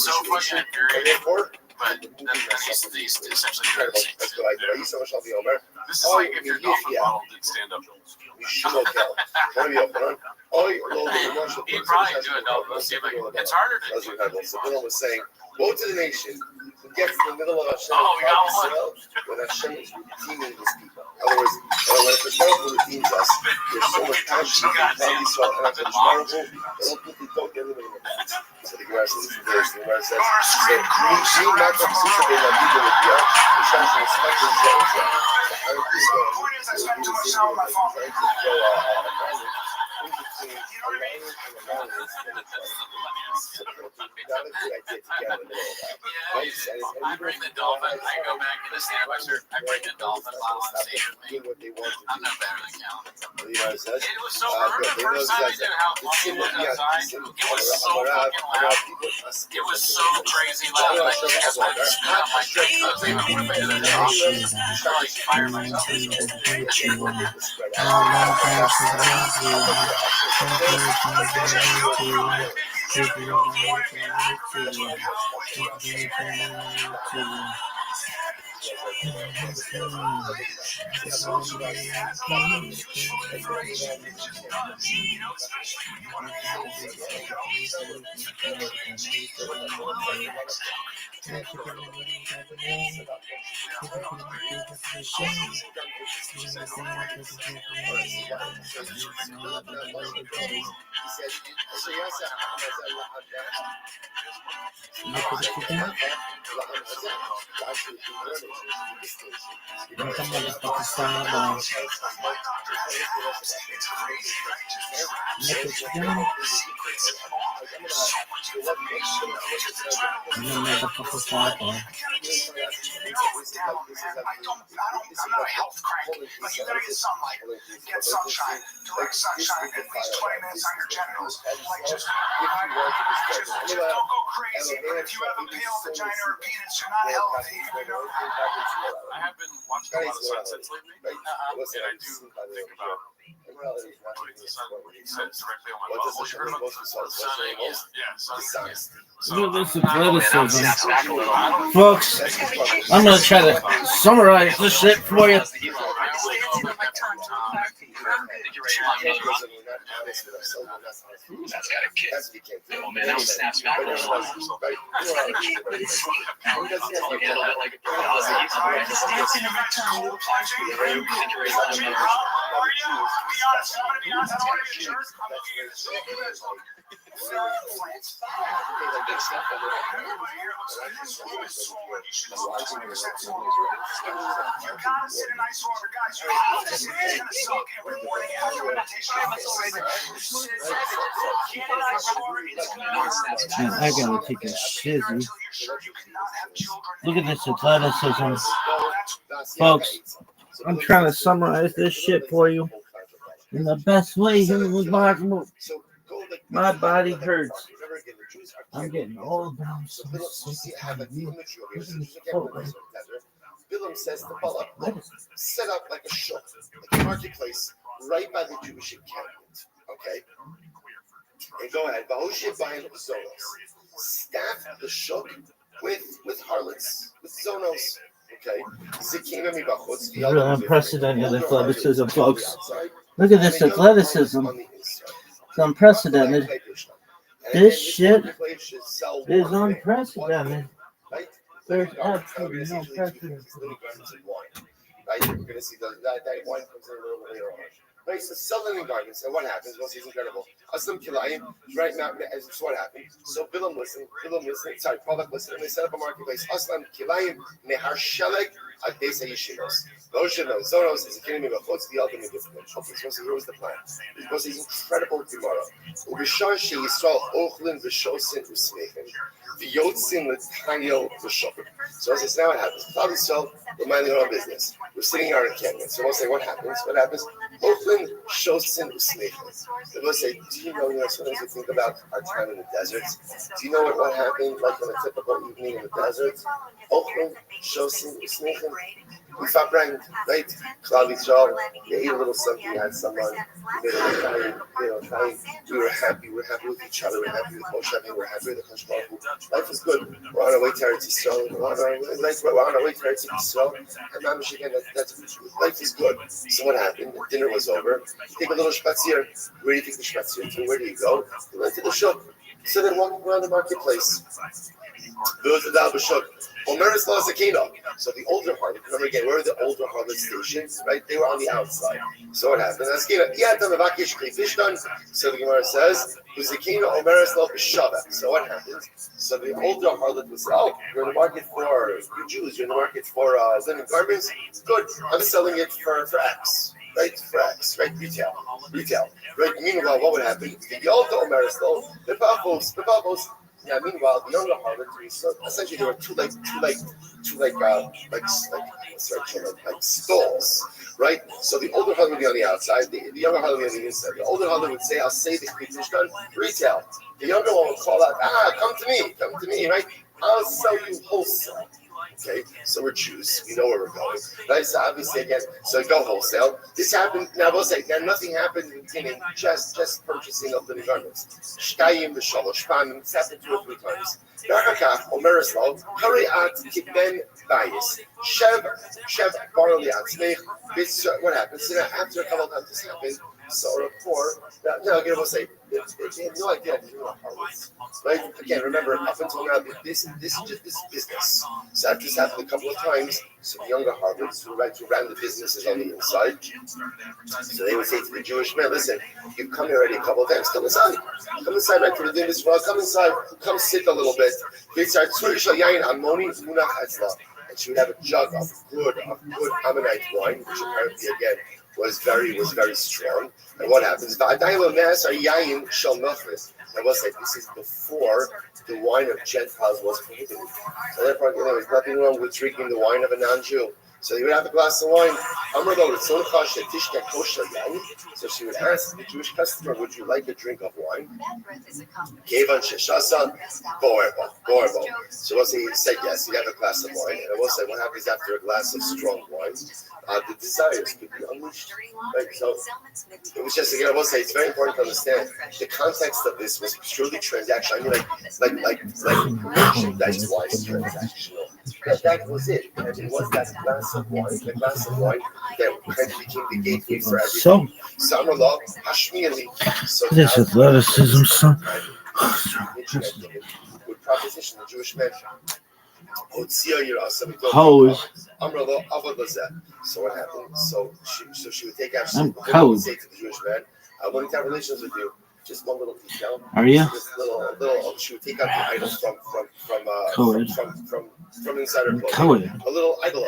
so fucking infuriating. But then he's essentially trying to say this is like if your dolphin model did stand-up. He'd probably do a dolphin. Let's see if I can. It's harder to do. Bill was saying, woe to the nation who gets in the middle of Hashem when Hashem is redeeming his people. In other words, when Hashem redeems us, there's so much passion and Israel and Hashem don't get rid of it. So the Gemara says, the Gemara says, I bring the dolphin. I go back in the stand-up. I bring the dolphin bottle on stage with me. I'm not better than Calvin. It was so early. The first time I did how funny it was outside, it was so fucking loud. It was so crazy loud. Like, I had to spit out my drink. I was like, what if I do that to Austin? I like fire myself. I'm not a health crank, but you gotta get sunlight. Get sunshine. Direct sunshine at least 20 minutes on your genitals. Like just don't go crazy. But if you have a pale vagina or penis, you're not healthy. I have been watching a lot of sunsets lately, and I do think about putting the sun when it sets directly on my butthole. You heard about the sun angle? Yeah, sun angle. This is athleticism. Folks, I'm going to try to summarize this shit for you. That's got a kick. Oh man, that one snaps back a little. I'll handle it like a pro. I gotta take a shizzy. Look at this athleticism. Folks, I'm trying to summarize this shit for you in the best way humanly possible. My body hurts. I'm getting old, but I'm so sick of you. Bilam says to Balak, set up like a shuk, like a marketplace, right by the Jewish encampment. Okay? And go ahead. Staff the shuk with harlots, with zonos. Okay? Really unprecedented athleticism, folks. Look at this athleticism. It's unprecedented. This shit is unprecedented. There's absolutely no precedent. Right? We're going to see that wine comes in a little later on. Right, so selling garments, and what happens? Well, it's incredible. Aslam Kilayim, right now, so what happened? So Bilam listened, Balak listened, and they set up a marketplace. Aslam Kilayim, Nehar Sheleg, Adesa Yeshivos. Those Zonos is a kingdom of what's the ultimate difference. Okay, so here was the plan. It was this incredible tomorrow. Ubishar She Yisrael Ochlin Vishosin Usmechem, Vyotzin Latanyel Vishokim. So as it's now, it happens. Cloud Yisrael, we're minding our own business. We're sitting in our encampment. So we'll say, what happens? What happens? Ochlin Shosin Usmechem. We'll say, do you know, sometimes we think about our time in the deserts. Do you know what happened like on a typical evening in the desert? Ochlin Shosin Usmechem. We felt right? Cloud Yisrael, you ate a little something, you had someone, we were happy with each other, we're happy with Moshe, we're happy with the Kosh. Life is good. We're on our way to Eretz Yisrael, we're on our way to Eretz Yisrael, and Mamish again, life is good. So what happened? The dinner was over. You take a little spazier. Where do you take the spazier to? Where do you go? You went to the shuk. So then walking around the marketplace. Those are the shuk. So the older harlot, remember again, where were the older harlot stations? Right? They were on the outside. So what happened? So the Gemara says, so what happened? So the older harlot was, you're in the market for you Jews, you're in the market for linen garments. Good, I'm selling it for X. Right? For X, right? Retail. Right? Meanwhile, what would happen? The older Omereslo, the Pavos. Yeah, meanwhile, the younger harlots, so essentially there were two stalls, right? So the older harlot would be on the outside, the younger harlot would be on the inside. The older harlot would say, I'll say the Kiddushkan retail. The younger one would call out, come to me, right? I'll sell you wholesale. Okay, so we're Jews. We know where we're going. Right? So obviously, again, so go wholesale. This happened. Now we'll say again, nothing happened in the beginning. Just purchasing of the garments. Shtayim v'shalosh panim. It's happened 2 or 3 times. Darkakach omereslo hariat kiben bayis shev barley atzmech. What happens? So now after a couple of times this happened. So a report. Now again, we'll say they have no idea who are harlots. Right? Again, remember up until now, this is just business. So after this happened a couple of times, some younger harlots who ran the businesses on the inside. So they would say to the Jewish men, listen, you've come here already a couple of times, come inside right for the din this come inside, come sit a little bit. And she would have a jug of good Ammonite wine, which apparently again was very strong. And what happens? I will say this is before the wine of Gentiles was prohibited. So therefore, there was nothing wrong with drinking the wine of a non-Jew. So he would have a glass of wine. So she would ask the Jewish customer, would you like a drink of wine? So once he said yes, he'd have a glass of wine. And I will say, what happens after a glass of strong wine? The desires could be unleashed. Right? So it was just, again, I will say, it's very important to understand the context of this was purely transactional. I mean, like merchandise wise transactional. That was it. And it was that glass of wine, the glass of wine that kind of became the gateway for everything. Summer law, Hashmili. So this athleticism, son. With proposition, the Jewish man. Hose. So what happened? So she would take after I'm say cold. to the Jewish man, I want to have relations with you. Just one little detail. Are you? This little. She would take out the idol from inside her clothing. Cold. A little idol,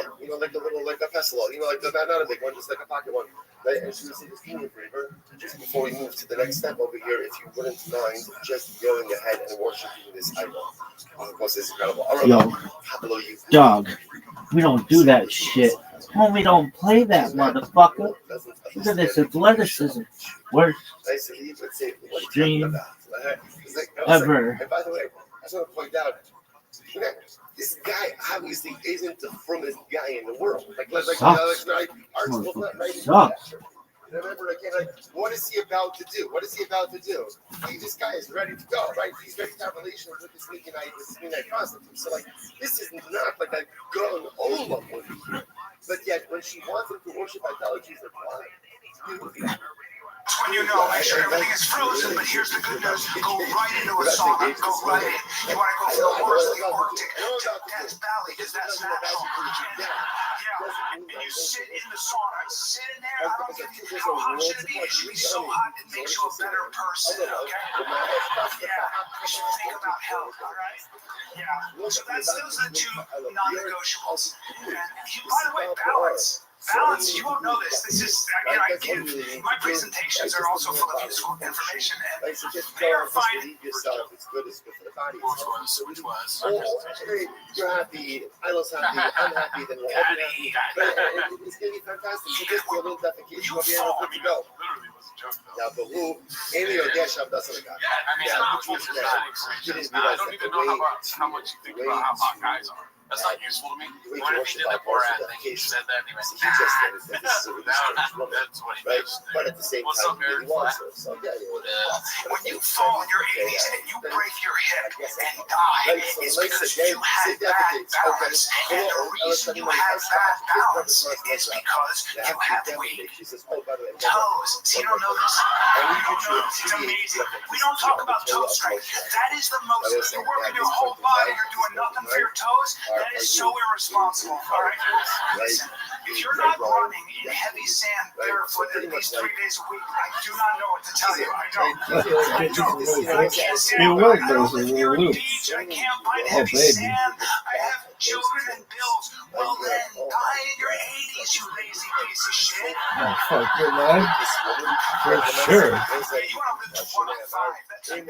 like a pestle, like not a big one, just like a pocket one. Right? And she would say, just do me a favor, just before we move to the next step over here, if you wouldn't mind just going ahead and worshiping this idol. Of course, it's incredible. Yo, dog, we don't do that shit. Homie, don't play that motherfucker. Look at this athleticism. Worst stream ever. And by the way, I just want to point out, this guy obviously isn't the firmest guy in the world. Remember again, what is he about to do? This guy is ready to go, right? He's ready to have relations with this Midianite prostitute. So, this is not like a gun olam movie. But yet, when she wants him to worship idolatry, he's like, When you know, make sure everything is frozen, but here's the good news. Go right into a sauna. Go right in. You want to go from the worst of the Arctic to Death Valley, because that's natural. Yeah. And you sit in the sauna. Sit in there. I don't give you how hot should it be. It should be so hot it makes you a better person, okay? Yeah. You should think about health, all right? Yeah. So those are the two non-negotiables. And by the way, balance. Balance, you won't know this. This is, I give, my presentations are also full of useful information, and they are fine. Yourself, it's good for the body. Which was. You're happy, Ilo's happy, I'm happy, then we'll all be happy. It's going to be fantastic. So just a little defecation, we'll be able to go. Yeah, but who? Amy or Dasham doesn't got. I don't even know how much you think about how hot guys are. That's not useful to me. What if he did the Borat thing? He said that and he went, he just said this is a really strange woman. That's what he right? does. But at the same time, he wants her. So, when you fall in your 80s and you break your hip and die, it's because you had bad balance. And the reason you have bad balance is because you have weak toes. So you don't know this. It's amazing. We don't talk about toe strength. That is the most. You're working your whole body. You're doing nothing for your toes. That is so irresponsible. All right. Listen, if you're not running in heavy sand barefoot at least 3 days a week, I do not know what to tell you. I don't. I can't stand. I don't live near a beach. I can't find heavy sand. I have children and bills. Well then, die in your 80s, you lazy piece of shit. Oh, fuck you, man. For sure. You want to live to 105. That's a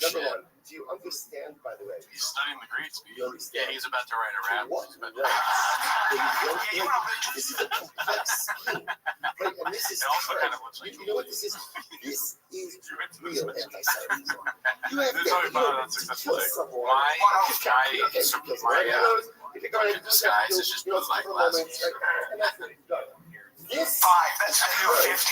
Number one, do you understand, by the way? He's studying the Greek speech. Yeah, he's about to write a rap. This is a complex scheme. Right? And this is you know what this is? This is real anti-Semitism. You have to kill someone. My disguise is just put my glasses. This 5, that's a new 50.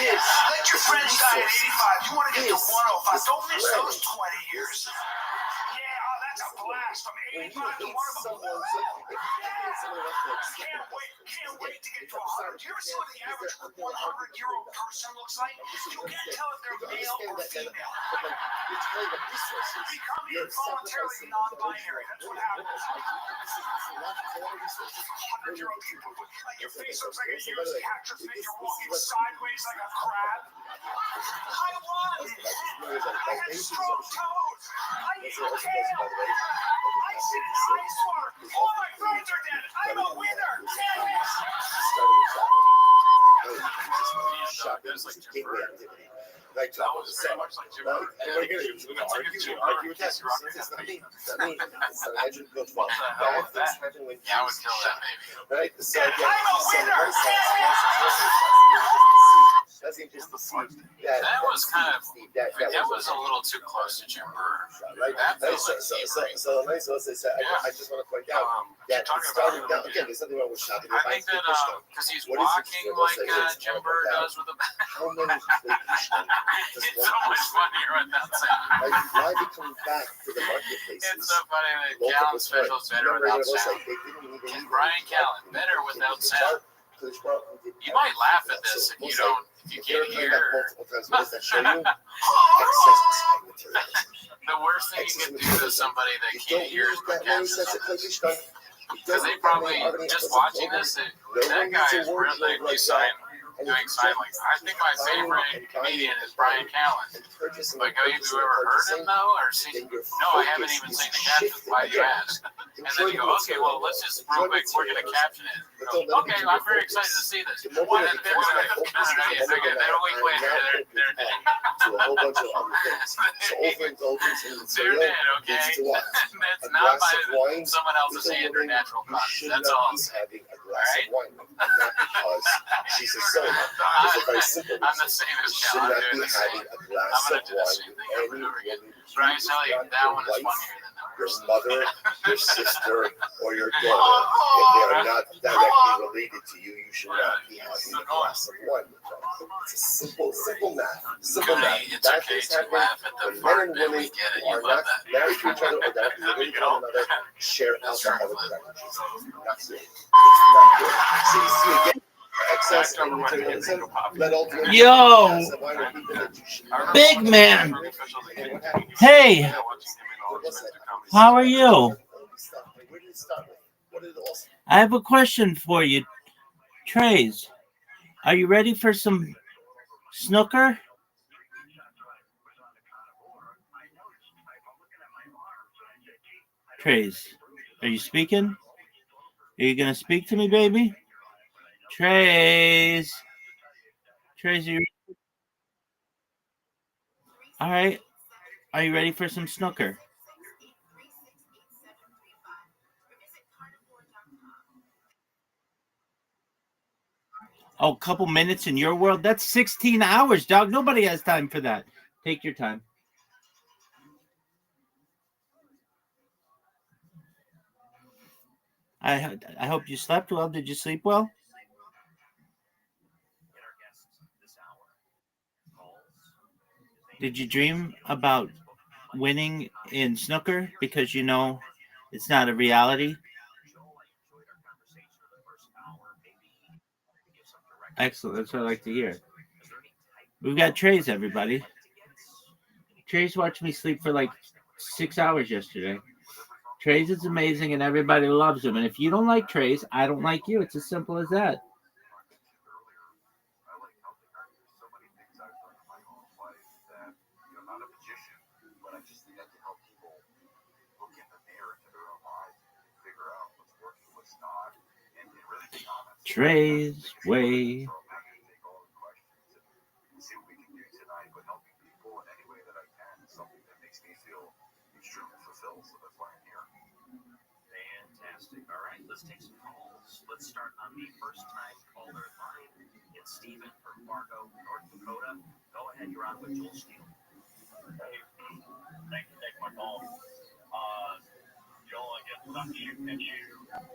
Yes. Let your friends die at 85. You want to get to 105. Don't miss those 20 years. Yeah, that's a blast. From 85 to 105. Can't wait to get to 100. Do you ever see what the average 100-year-old person looks like? You can't tell if they're male or female. Become involuntarily non-binary. That's what happens. 100-year-old people, like your face looks like a year's catcher, you're walking sideways like a crab. I won! I have strong toes! That's also by the way. I swear, all my friends are dead. I'm a winner. Shopping is like gateway activity. Like that was very much like Jim Burr. And we're gonna argue with that. It's not me. It's not me. It's not Andrew Gold. Bad things happen when I would kill that baby. right? So again, that's interesting to see That was kind of that was a little too close to Jim Burr. Right? That feels like so nice also say I just want to point out that it started now again. There's nothing wrong with shopping. I think that because he's walking like Jim Burr does with a how many it's so much funnier without sound. Like why be coming back to the marketplaces? It's so funny that Callan special's better without sound. And Brian Callan better without sound. You might laugh at this if you can't hear. The worst thing you can do to somebody that can't hear is put captions on. Because they probably just watching this. That guy is really doing sign language. I think my favorite comedian is Brian Callan. Like, have you ever heard him though, or seen? No, I haven't even seen the captions. Why do you ask? And then you go, okay, well, let's just real quick. We're gonna caption it. Okay, I'm very excited to see this. Then a week later, they're dead. To a whole bunch of other things. So overindulgence in the They're dead. Okay, that's not by someone else's hand or natural causes. That's all I'm saying. Having a glass of wine, not because she's a soda. It's very simple. I'm the same as should Callan. not be having a glass of wine. But I tell you, that one is funnier than that. Your mother, your sister, or your daughter, if they are not directly related to you, you should not be having a glass of wine with them. It's a simple math. Simple math. It's okay to laugh at the part that we get it. You love that. Married to each other or not related to one another, share alcoholic beverages. Not good. It's not good. So you see again. Excess and materialism, but ultimately, yo, big man. Hey, how are you? I have a question for you, Trace. Are you ready for some snooker? Trace, are you speaking? Are you gonna speak to me, baby? Trace, you all right? Are you ready for some snooker? Oh, a couple minutes in your world? That's 16 hours, dog. Nobody has time for that. Take your time. I hope you slept well. Did you sleep well? Did you dream about winning in snooker because you know it's not a reality? Excellent. That's what I like to hear. We've got Trace, everybody. Trace watched me sleep for like 6 hours yesterday. Trace is amazing and everybody loves him. And if you don't like Trace, I don't like you. It's as simple as that. Trace way. Fantastic. All right, let's take some calls. Let's start on the first time caller line. It's Stephen from Fargo, North Dakota. Go ahead, you're on with Joel Steele. Hey, thanks for taking my call. Joel, I guess what I'm shooting at you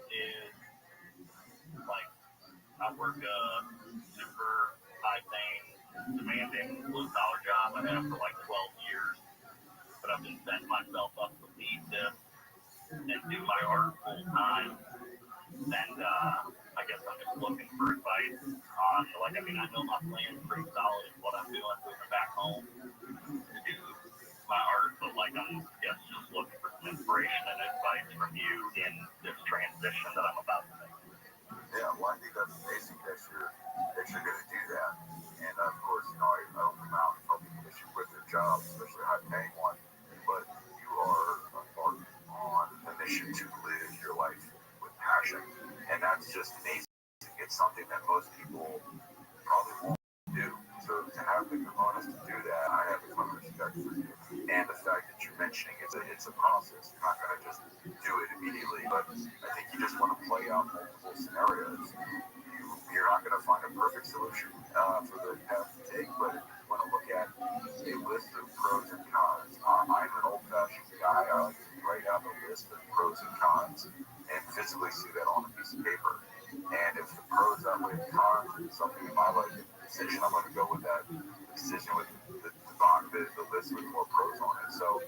is like I work a super high-paying, demanding blue-collar job. I have for like 12 years, but I've just set myself up to leave this and do my art full time. And I guess I'm just looking for advice on, like, I mean, I know my plan's pretty solid in what I'm doing, moving back home to do my art, but like, I'm just looking for some inspiration and advice from you in this transition that I'm about to make. Yeah, well, I think that's amazing that you're going to do that. And of course, you know, I don't come out and tell people they should quit their job, especially a high-paying one. But and most people probably won't do. So to have the bonus to do that, I have a ton of respect for you. And the fact that you're mentioning it's a process. You're not going to just do it immediately, but I think you just want to play out multiple scenarios. You're not going to find a perfect solution for the path to take, but if you want to look at a list of pros and cons, I'm an old-fashioned guy. I like to write out a list of pros and cons and physically see that on a piece of paper. And if the pros outweigh the cons in something in my life decision, I'm going to go with that decision with the list with more pros on it. So,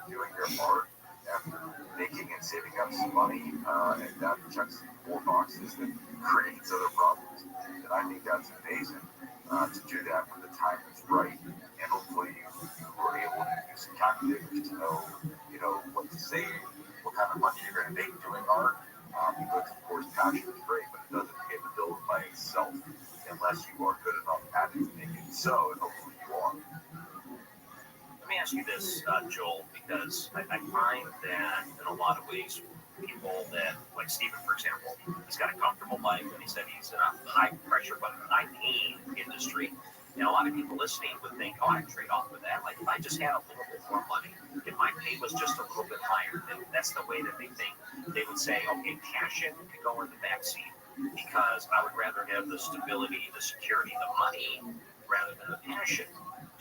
doing your part and making and saving up some money, and that checks 4 boxes that creates other problems. And I think that's amazing to do that when the time is right. And hopefully you were able to do some calculators to know, what to save, what kind of money you're going to make doing art. Because of course passion is great, but it doesn't pay the bills by itself unless you are good enough at it to make it so, and hopefully you are. Let me ask you this, Joel, because I find that in a lot of ways, people that, like Stephen, for example, he's got a comfortable life, and he said he's in a high-pressure but high-pain industry. And a lot of people listening would think, oh, I'd trade off with that. Like, if I just had a little bit more money, if my pay was just a little bit higher, then that's the way that they think. They would say, okay, passion could go in the backseat because I would rather have the stability, the security, the money, rather than the passion.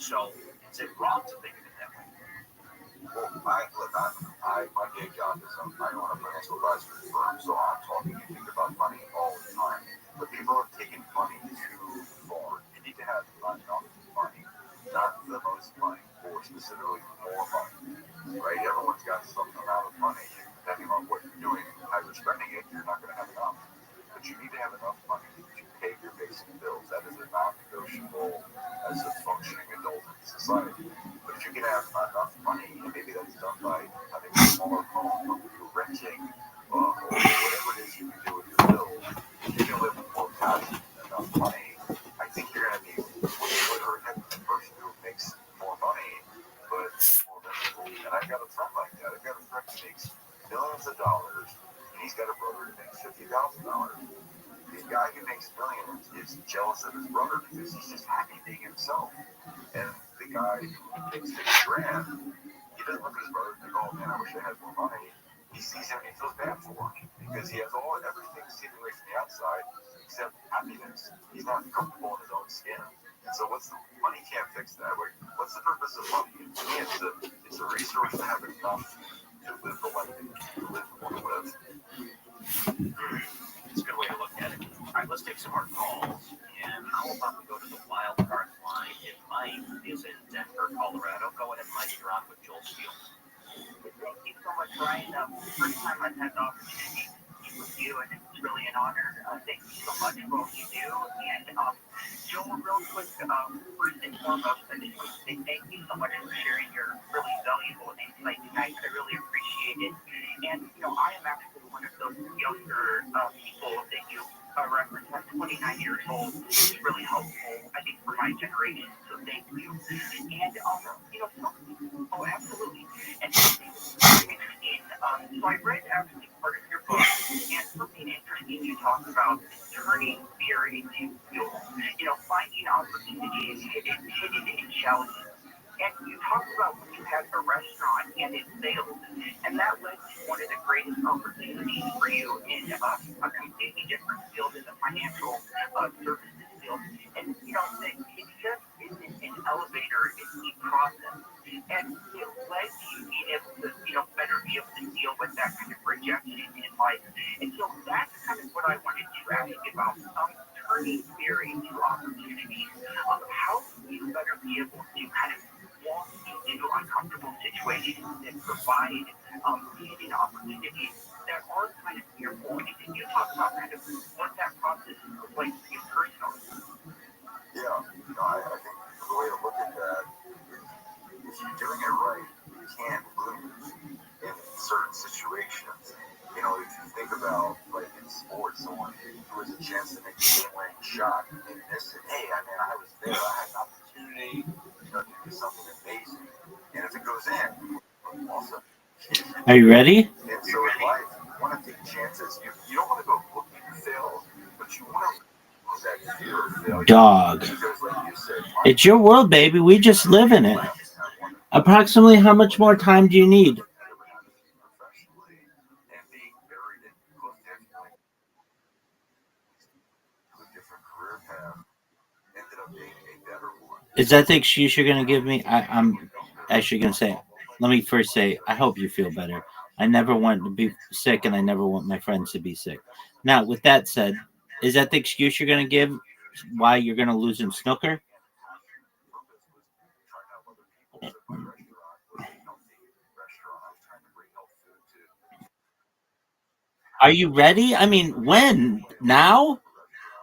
So is it wrong to think of it that way? Well, my day job is I own a financial advisory firm, so I'm talking and thinking about money all the time. But people have taken money too far. You need to have not enough money, not the most money, or specifically more money. Right? Everyone's got some amount of money. Depending on what you're doing, how you're spending it, you're not going to have enough. But you need to have enough money to pay your basic bills. That is a non-negotiable as a functioning adult in society. But if you can have enough money, and maybe that's done by having a smaller home, or renting, or whatever it is you can do with your bills, if you can live with more passion and enough money, I think you're going to be way further ahead than the person who makes more money, but more miserable. And I've got a friend like that. I've got a friend who makes millions of dollars, and he's got a brother who makes $50,000. The guy who makes millions is jealous of his brother because he's just happy being himself. And the guy who makes $50,000, he doesn't look at his brother and think, oh man, I wish I had more money. He sees him and he feels bad for him because he has everything seemingly from the outside except happiness. He's not comfortable in his own skin. And so money can't fix that. What's the purpose of money? To me, it's a resource to have enough to live the life that you want to live. It's a good way to look at it. All right, let's take some more calls. And how about we go to the wild card line? And Mike is in Denver, Colorado. Go ahead, Mike. You're on with Joel Steele. Thank you so much, Ryan. First time I've had the opportunity to speak with you, and it's really an honor. Thank you so much for all you do. And Joel, real quick, first and foremost, I just want to say thank you so much for sharing your really valuable insight tonight. I really appreciate it. And, I am actually one of those younger people that you referenced. I'm 29 years old. It's really helpful, I think, for my generation. So thank you. And, oh, absolutely. And something interesting. So I read actually part of your book, and something interesting you talk about turning fear into fuel. Finding opportunities hidden in challenges. And you talked about when you had a restaurant and it failed, and that led to one of the greatest opportunities for you in a completely different field, in the financial services field. And that it just isn't an elevator, it's a process. And it led to you being able to, better be able to deal with that kind of rejection in life. And so that's kind of what I wanted to ask you about, turning fear into opportunities. How can you better be able to kind of walk into uncomfortable situations and provide hidden opportunities that are kind of fearful? And can you talk about kind of what that process is like for you personally? Yeah, I think the way to look at that is if you're doing it right, you can't lose in certain situations. If you think about, like in sports, someone who has a chance to make a game-winning shot and they miss it, hey, I was there, I had an opportunity, to do something amazing. And if it goes in, awesome. Are you ready? And so in life, you want to take chances. You don't want to go looking to fail, but you want to Dog. It's your world, baby. We just live in it. Approximately how much more time do you need? Is that the excuse you're going to give me? I'm actually going to say, let me first say, I hope you feel better. I never want to be sick, and I never want my friends to be sick. Now, with that said, is that the excuse you're going to give why you're going to lose in snooker? Are you ready? I mean, when? Now?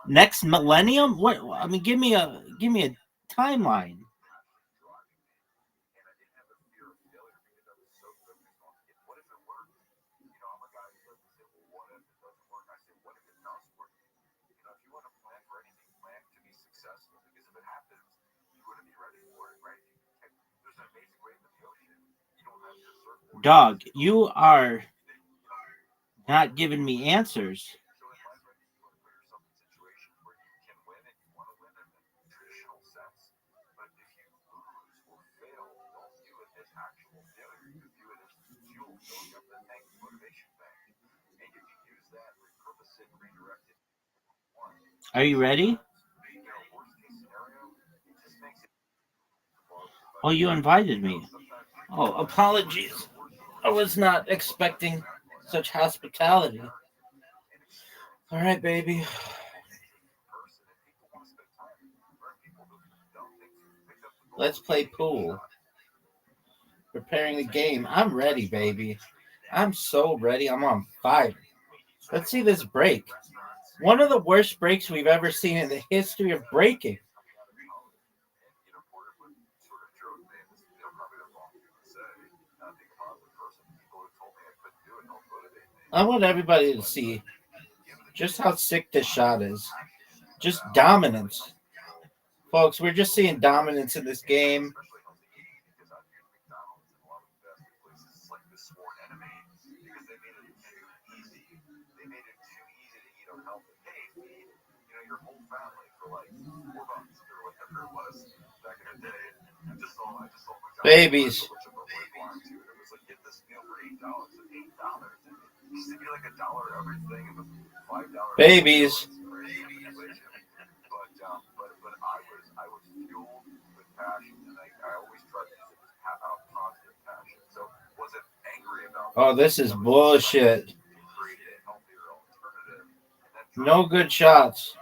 Next millennium? What? I mean, give me a timeline. Dog, you are not giving me answers. Are you ready? Oh, you invited me. Oh, apologies. I was not expecting such hospitality. All right, baby. Let's play pool. Preparing the game. I'm ready, baby. I'm so ready. I'm on fire. Let's see this break. One of the worst breaks we've ever seen in the history of breaking. I want everybody to see just how sick this shot is. Just dominance. Folks, we're just seeing dominance in this game. Babies. Babies. Oh, this is bullshit. No good shots.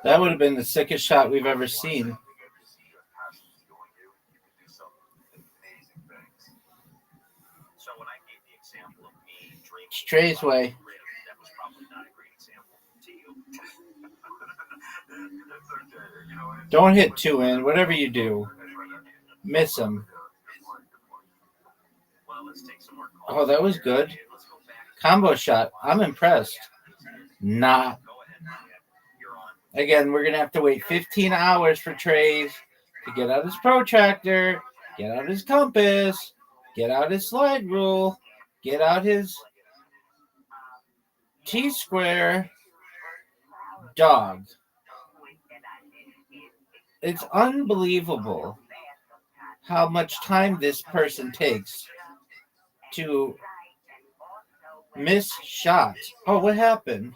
That would have been the sickest shot we've ever seen. It's Trey's way. Don't hit two in. Whatever you do, miss him. Oh, that was good. Combo shot. I'm impressed. Not. Again, we're going to have to wait 15 hours for Trey to get out his protractor, get out his compass, get out his slide rule, get out his T-square. Dog. It's unbelievable how much time this person takes to miss shots. Oh, what happened?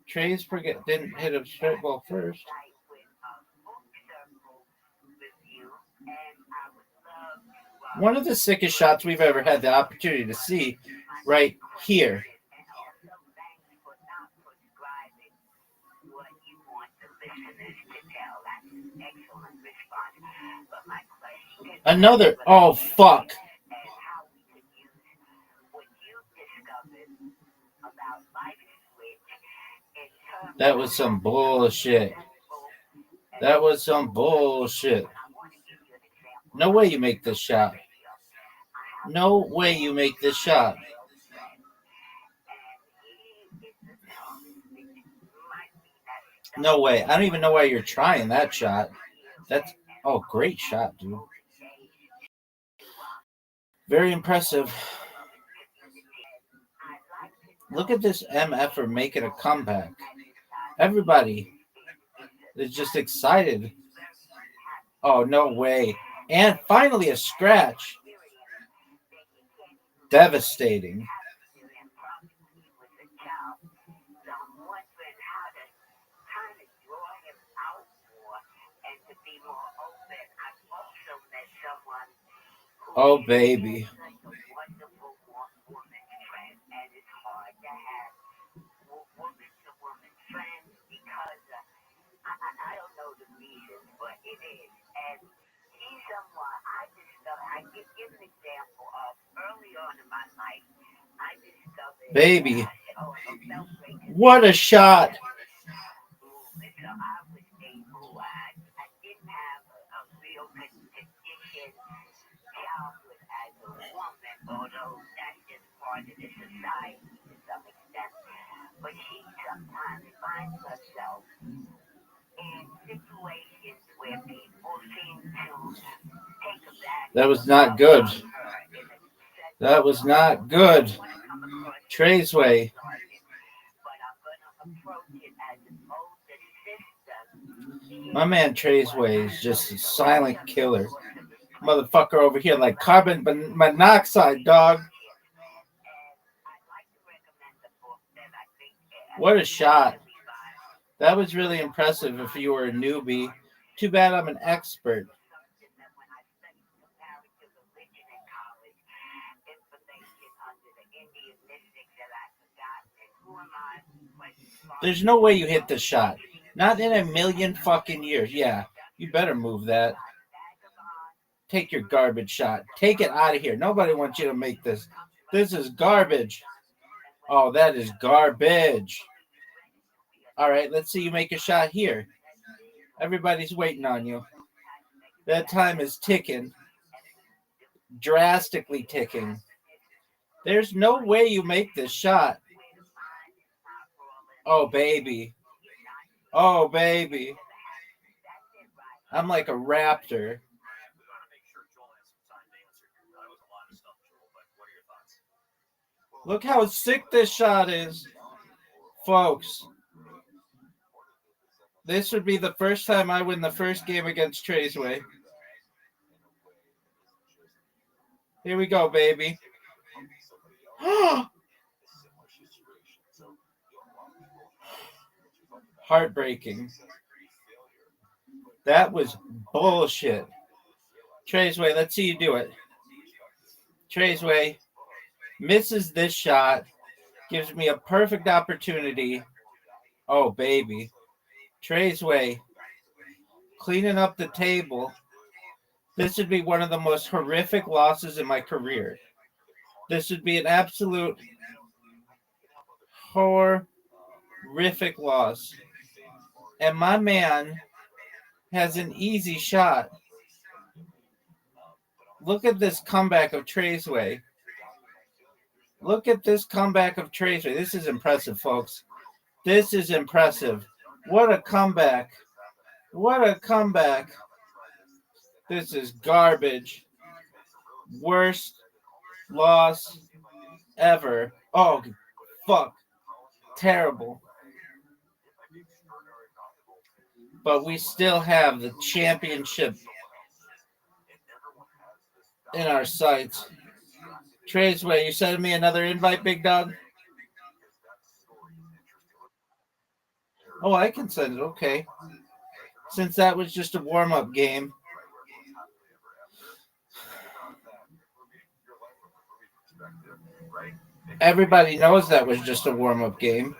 Trey's didn't hit a straight ball first. One of the sickest shots we've ever had the opportunity to see right here. Another. Oh, fuck. That was some bullshit. That was some bullshit. No way you make this shot. No way you make this shot. No way. I don't even know why you're trying that shot. That's great shot, dude. Very impressive. Look at this MFer making a comeback. Everybody is just excited. Oh, no way. And finally a scratch. Devastating. Oh, baby. Baby. What a shot. That was not good. That was not good. Traceway. My man Traceway is just a silent killer. Motherfucker over here like carbon monoxide, dog. What a shot. That was really impressive if you were a newbie. Too bad I'm an expert. There's no way you hit this shot. Not in a million fucking years. Yeah, you better move that. Take your garbage shot. Take it out of here. Nobody wants you to make this. This is garbage. Oh, that is garbage. All right, let's see you make a shot here. Everybody's waiting on you. That time is ticking. Drastically ticking. There's no way you make this shot. Oh, baby. Oh, baby. I'm like a raptor. Look how sick this shot is. Folks, this would be the first time I win the first game against Traceway. Here we go, baby. Heartbreaking. That was bullshit. Traceway, let's see you do it. Traceway misses this shot. Gives me a perfect opportunity. Oh, baby. Traceway cleaning up the table. This would be one of the most horrific losses in my career. This would be an absolute horrific loss. And my man has an easy shot. Look at this comeback of Traceway. Look at this comeback of Traceway. This is impressive, folks. This is impressive. What a comeback. What a comeback. This is garbage. Worst loss ever. Oh, fuck. Terrible. But we still have the championship in our sights. Traceway, you sending me another invite, big dog? Oh, I can send it. Okay. Since that was just a warm-up game. Everybody knows that was just a warm-up game.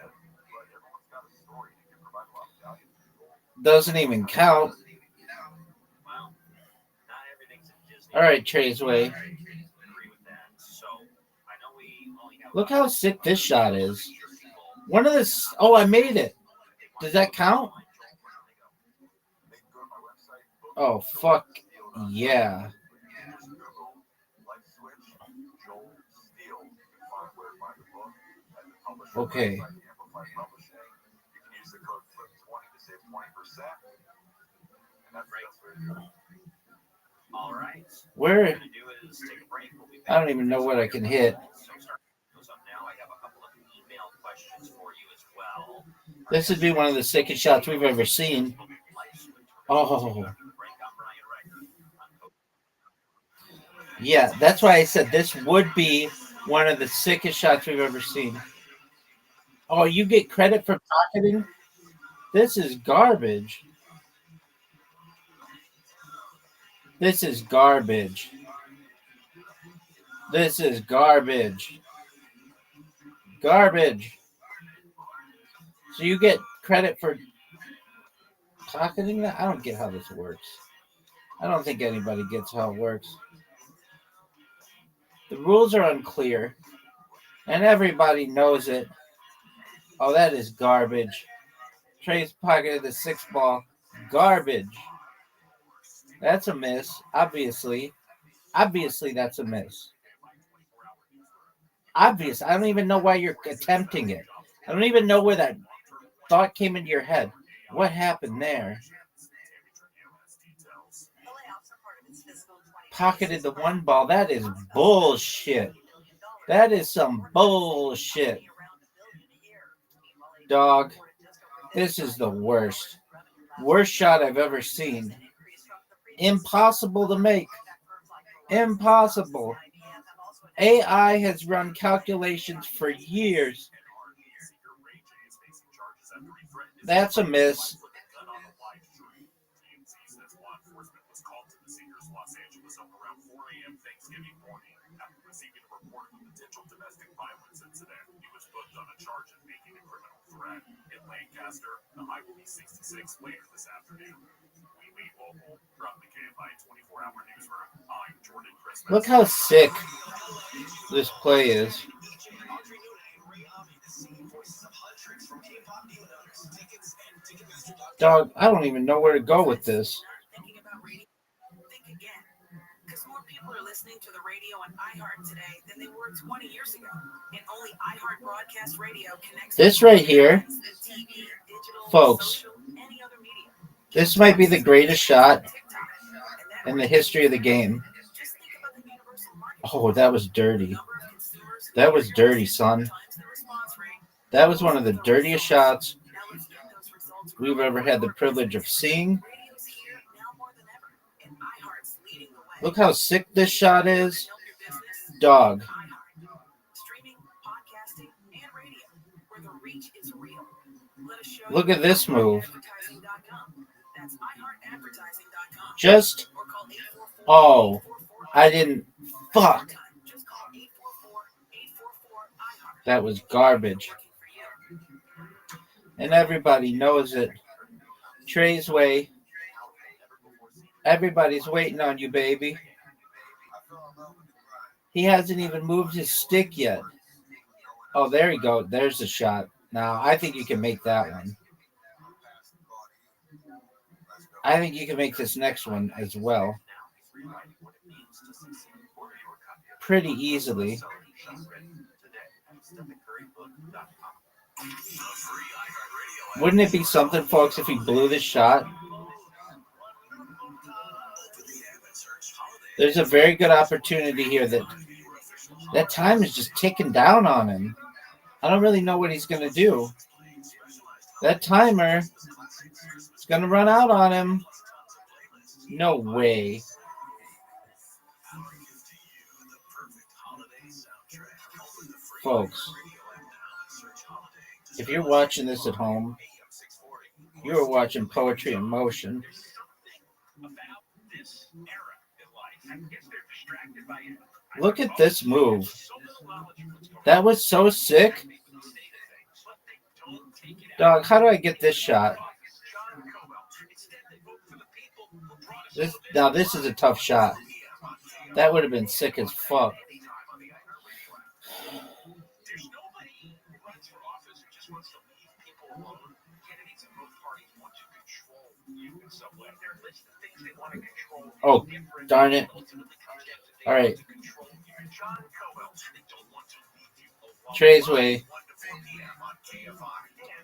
Doesn't even count. All right, Traceway. Look how sick this shot is. One of this. Oh, I made it. Does that count? Oh, fuck. Yeah. Okay. All right. Where? What we're going to do is take a break. We'll be I don't even know what I can hit. This would be one of the sickest shots we've ever seen. Oh. Yeah, that's why I said this would be one of the sickest shots we've ever seen. Oh, you get credit for pocketing? This is garbage. This is garbage. This is garbage. Garbage. So you get credit for pocketing that? I don't get how this works. I don't think anybody gets how it works. The rules are unclear, and everybody knows it. Oh, that is garbage. Trey's pocketed the 6th ball. Garbage. That's a miss, obviously. Obviously, that's a miss. Obvious. I don't even know why you're attempting it. I don't even know where that thought came into your head. What happened there? Pocketed the 1 ball. That is bullshit. That is some bullshit. Dog, this is the worst. Worst shot I've ever seen. Impossible to make. Impossible. AI has run calculations for years. That's a miss. Look how sick this play is. Dog, I don't even know where to go with this. Because more people are listening to the radio on iHeart today than they were 20 years ago. And only iHeart Broadcast Radio connects This right here, folks, this might be the greatest shot in the history of the game. Oh, that was dirty. That was dirty, son. That was one of the dirtiest shots we've ever had the privilege of seeing. Look how sick this shot is. Dog. Look at this move. Just, oh, I didn't, fuck. That was garbage. And everybody knows it. Trey's way. Everybody's waiting on you, baby. He hasn't even moved his stick yet. Oh, there you go. There's the shot. Now, I think you can make that one. I think you can make this next one as well. Pretty easily. Wouldn't it be something, folks, if he blew this shot? There's a very good opportunity here that time is just ticking down on him. I don't really know what he's going to do. That timer is going to run out on him. No way. Folks, if you're watching this at home, you are watching poetry in motion. Look at this move. That was so sick. Dog, how do I get this shot? This is a tough shot. That would have been sick as fuck. Oh, darn it. All right. Trey's way.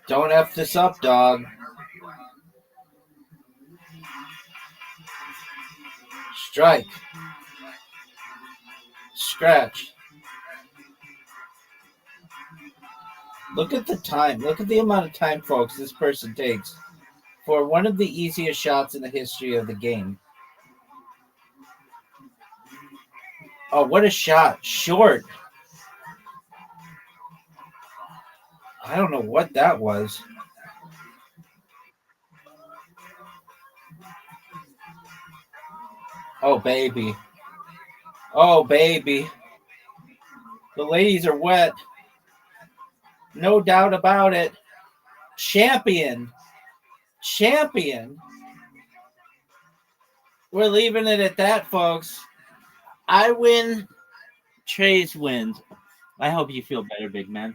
Don't F this up, dog. Strike. Scratch. Look at the time. Look at the amount of time, folks, this person takes for one of the easiest shots in the history of the game. Oh, what a shot. Short. I don't know what that was. Oh, baby. Oh, baby. The ladies are wet. No doubt about it. Champion. Champion. We're leaving it at that, folks. I win. Trey's wins. I hope you feel better, big man.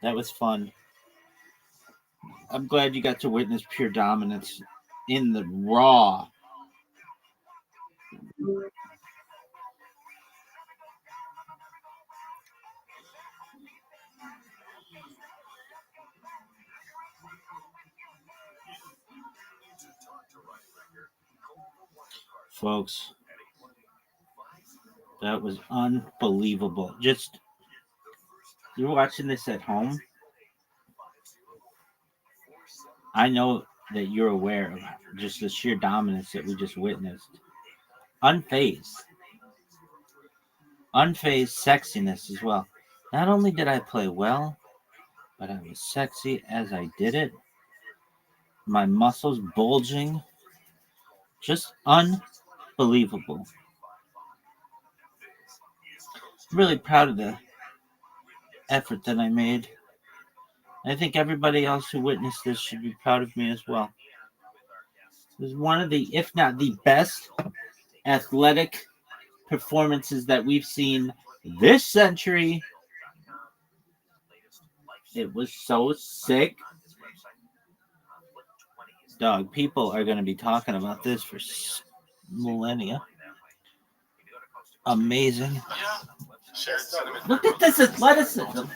That was fun. I'm glad you got to witness pure dominance in the raw. Folks, that was unbelievable. Just, you're watching this at home. I know that you're aware of just the sheer dominance that we just witnessed. Unfazed. Unfazed sexiness as well. Not only did I play well, but I was sexy as I did it. My muscles bulging. Just unbelievable. Really proud of the effort that I made. I think everybody else who witnessed this should be proud of me as well. It was one of the, if not the best, athletic performances that we've seen this century. It was so sick. Dog, people are going to be talking about this for millennia. Amazing. Look at this athleticism.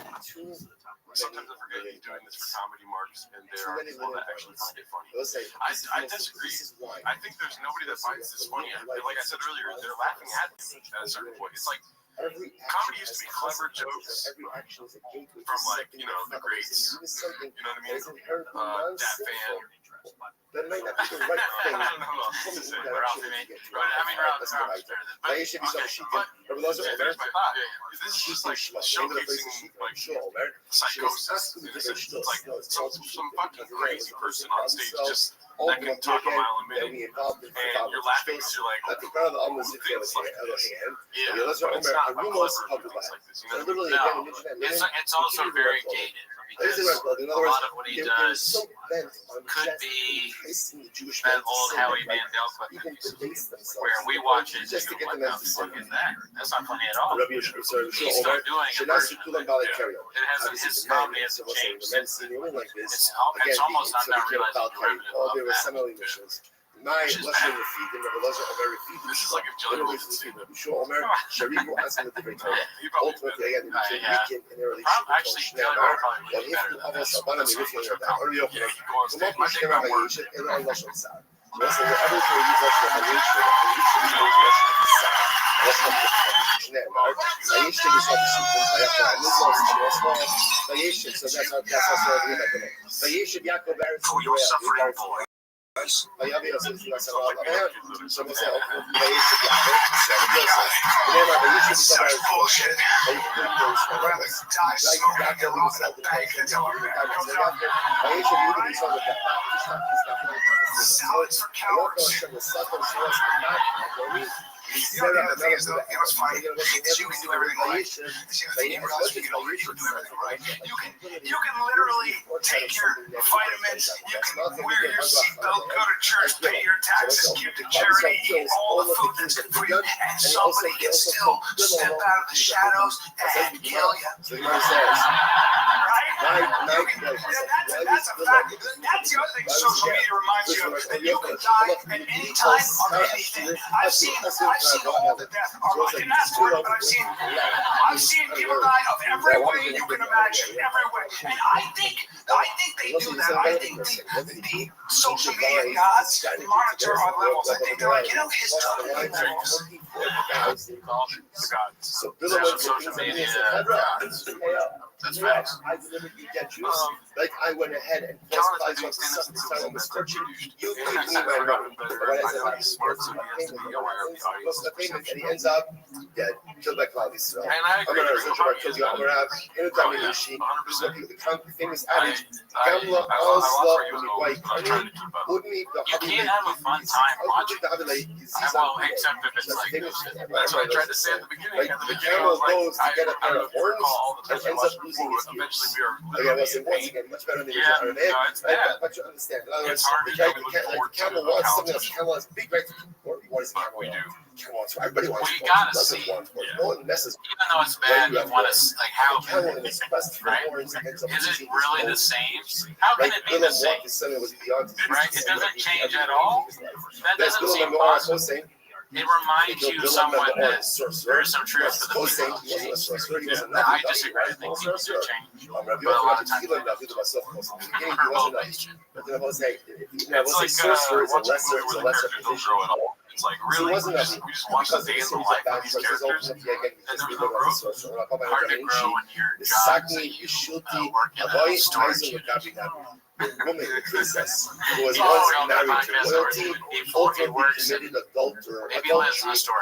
Sometimes I forget he's doing this for comedy marks, and there are people that actually find it funny. I disagree. I think there's nobody that finds this funny. Like I said earlier, they're laughing at him at a certain point. It's like comedy used to be clever jokes from, like, you know, the greats. You know what I mean? Dat Fan. That might not be the right thing. I don't know who else to say. Ralphie, I mean, Ralphie's better than. But okay, there's my thought. This is just like showcasing, like, psychosis. It's like some fucking crazy person on stage just that can talk a mile a minute, and you're laughing because you're like, oh, it's like this. Yeah, but it's not a clever things like this. You know what I mean? No, it's also very gated. Because a lot of what he does could be that old Howie Mandel clip that where we watch it and go, what the fuck is that? That's not funny at all. He's still doing a version of it. It hasn't, his comedy hasn't changed since then. It's almost, I'm not realizing derivative of that. Which is bad. This is like if Jelly Roll didn't see them. Actually, Jelly Roll probably would be better. Yeah, you go on stage. My thing about work. For your suffering boy. Pojawiła się sytuacja na You know, the thing is, though, it was funny, is you can do everything right. You can do everything right. You can literally take your vitamins, you can wear your seatbelt, go to church, pay your taxes, give to charity, eat all the food that's good for you, and somebody can still step out of the shadows and kill you. Right? That's a fact. That's the other thing social media reminds you of, that you can die at any time of anything. I've seen all the death. I didn't ask for it, but I've seen people die of every way you can imagine, every way. And I think they do that. I think the social media gods monitor our levels. I think they're like, his dopamine levels. So social media. That's facts. Like I went ahead and classified what the was searching. You gave me my number. The payment, and he ends up dead, killed by cloudies. I'm gonna have anytime you see the famous adage, Gamla Oslo You can't have a fun time watching. Well, except if it's like that's what I tried to say at the beginning. The camel goes to get a pair of horns and ends up losing his eventually we are once again much better than it's bad. But you understand. In other words, the camel wants something else. Camel has big right. What is camel? We do. Everybody wants. We gotta see. No one messes. Even though it's bad, you want to like how camel in its best right? Is it really the same? How can it be the same? Right? It doesn't change at all. That doesn't seem possible. It reminds you somewhat that there is some truth to the mythology. I disagree. I think things do change, but a lot of times revelation. It's like really, we just watch the days of life of these characters, and there's no growth. Hard to grow when your jobs that you work in a storage unit. Woman, princess, who was once married to royalty, ultimately committed adultery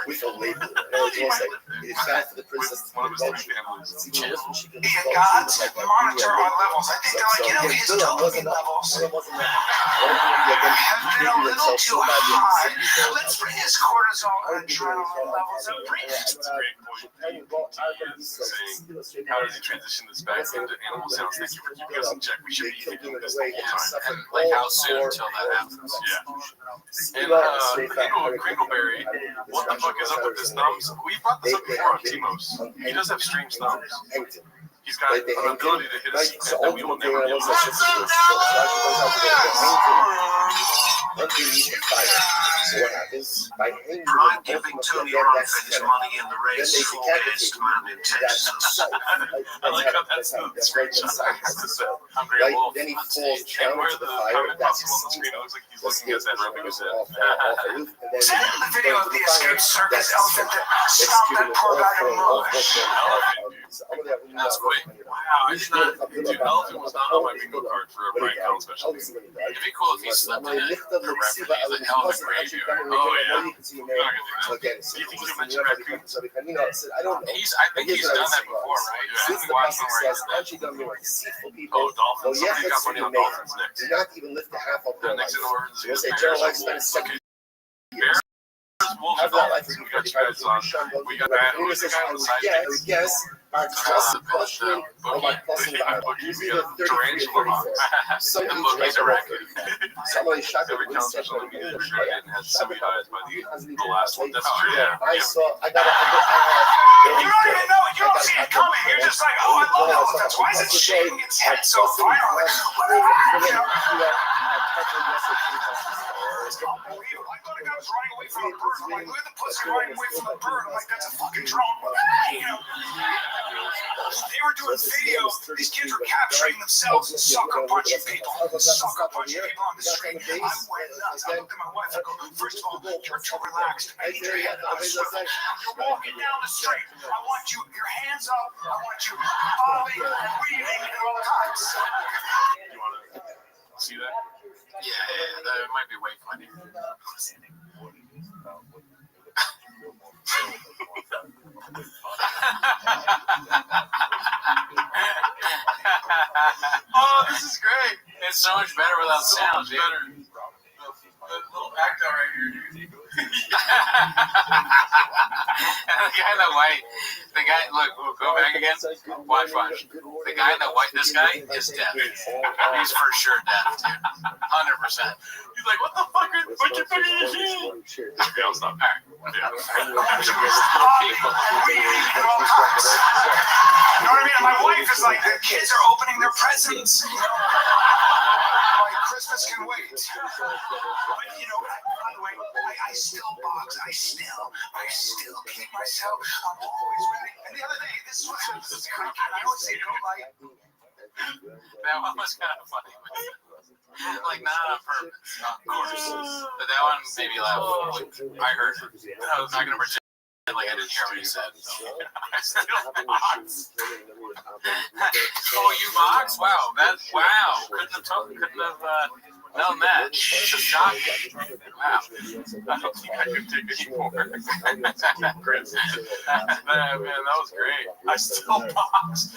with a label. It is bad for the princess to be adultery. The gods monitor our levels. I think they're like, his dopamine levels have been a little too high. Let's bring his cortisol and adrenaline levels up. Bring it. That's a great point. Saying, how does he transition this back into animal sounds? Thank you for keeping us in check. We should be thinking this the whole time. Like how soon until that happens? Yeah. And Crinkleberry, what the fuck is up with his thumbs? We brought this up before on Timos. He does have strange thumbs. He's got an ability to hit us that we will never be able to underneath the fire. So what happens? By hanging I'm giving Tony Rothschild money in the race for best man in Texas. I like how that's the screenshot. Right? Then he falls down into the fire. That's on the screen. It looks like he's looking at that rubbing his head. Is that the video of the escape circus elephant that stopped that poor guy to move? That's quick. Wow, I did not. Dude, elephant was not on my bingo card for a Brian Connell special. It'd be cool if he slept in it. The referee is an elephant graveyard. Oh yeah. You're not gonna do that. You think you mentioned raccoons? I think he's done that before, right? Yeah. We watched him where Actually done more deceitful people. Oh, dolphins. Well, Somebody got money on dolphins next. Do not even lift the half of their life. Next in order So we'll say general lifespan is 70 years. Wolves and dolphins. We got you guys on. We got that. Who's the guy on the side? Yes. Our questioning of our questioning about usually the 33 or 34. Somebody shot every count social media and has somebody dies by the last one. That's true. I got you don't even know it. You don't see it coming. You're just like, oh, I love elephants. Why is it shaking its head so violently? I thought a guy was running away from a bird. I'm like, look at the pussy running away from a bird. I'm like, that's a fucking drone. They were doing videos. These kids were capturing themselves and sucker punching people. Sucker punching people on the street. I went nuts. I looked at my wife and go, first of all, you're too relaxed. I need your head on a swivel. You're walking down the street. I want you, your hands up. I want you bobbing and weaving at all times. You want to see that? Yeah, it might be way funny. Oh, this is great. It's so much better without sound, dude. The little actor right here, dude. And the guy in the white, look, go back again. Watch. The guy in the white, this guy is deaf. He's for sure deaf, dude. 100%. He's like, what the fuck are you fucking doing? Okay, I'll stop. All right. Yeah. You know what I mean? And my wife is like, the kids are opening their presents. Like, Christmas can wait. But, you know, by the way, I still box. I still keep myself. I'm always ready. And the other day, this is I always say, don't like. That one was kind of funny. Like, not on purpose, of course. But that one made me laugh. I heard it. I was not going to pretend like I didn't hear what he said. I still box. Oh, you box? Wow. Couldn't have known that. It's a shock. Wow. I don't think I could take anymore. Chris. Man, that was great. I still box.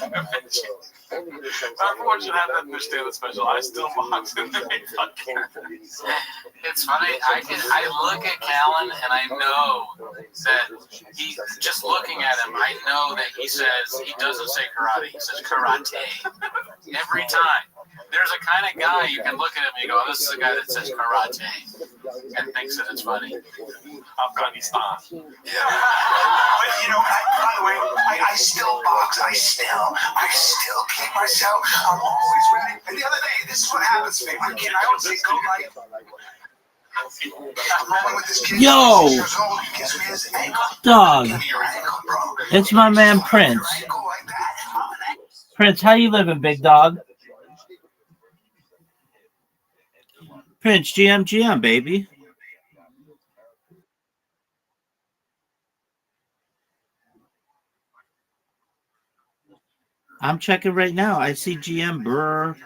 Everyone should have that understand the special. I still box and then they fucking. It's funny. I look at Callan and I know that he just looking at him. I know that he doesn't say karate. He says karate every time. There's a kind of guy you can look at him and you go, "This is a guy that says karate," and thinks that it's funny. Afghanistan. Yeah. But you know, by the way, I still box. I still keep myself. I'm always ready. And the other day, this is what happens to me. My kid, I always say, "Go like." Yo, dog, it's my man Prince. Prince, how you living, big dog? Prince, GM, baby. I'm checking right now. I see GM, brr.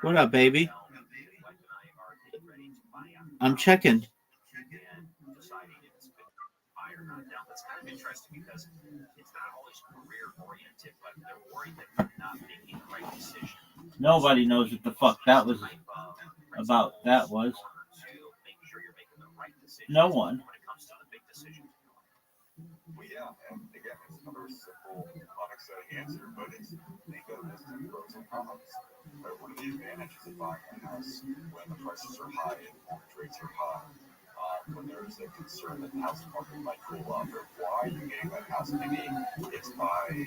What up, baby? I'm checking. It's kind of interesting because it's not always career oriented, but they're worried that they're not making the right decision. Nobody knows what the fuck that was about. That was no one. Well, yeah, and again, it's another simple, unexciting answer, but it's think of this as pros and cons. Right? What are the advantages of buying a house when the prices are high and mortgage rates are high? When there's a concern that the housing market might cool off, or why you're getting that house, maybe it's by a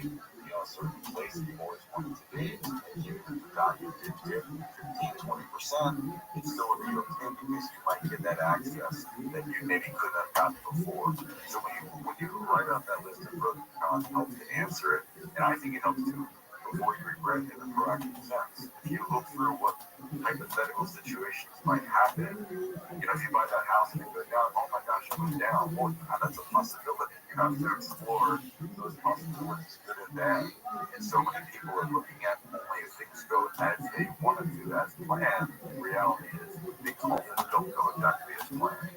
certain place that you've always wanted to be. If you value it dip 15-20%, it's still a view of because you might get that access that you maybe couldn't have gotten before. So when you write out that list of pros and cons, it helps to answer it, and I think it helps to before you regret it in a proactive sense. If you look through what hypothetical situations might happen, if you buy that house and it goes down, oh my gosh, it went down. Well, that's a possibility. You have to explore those possibilities, good and bad. And so many people are looking at only if things go as they wanted to, as planned. The reality is things often don't go exactly as planned.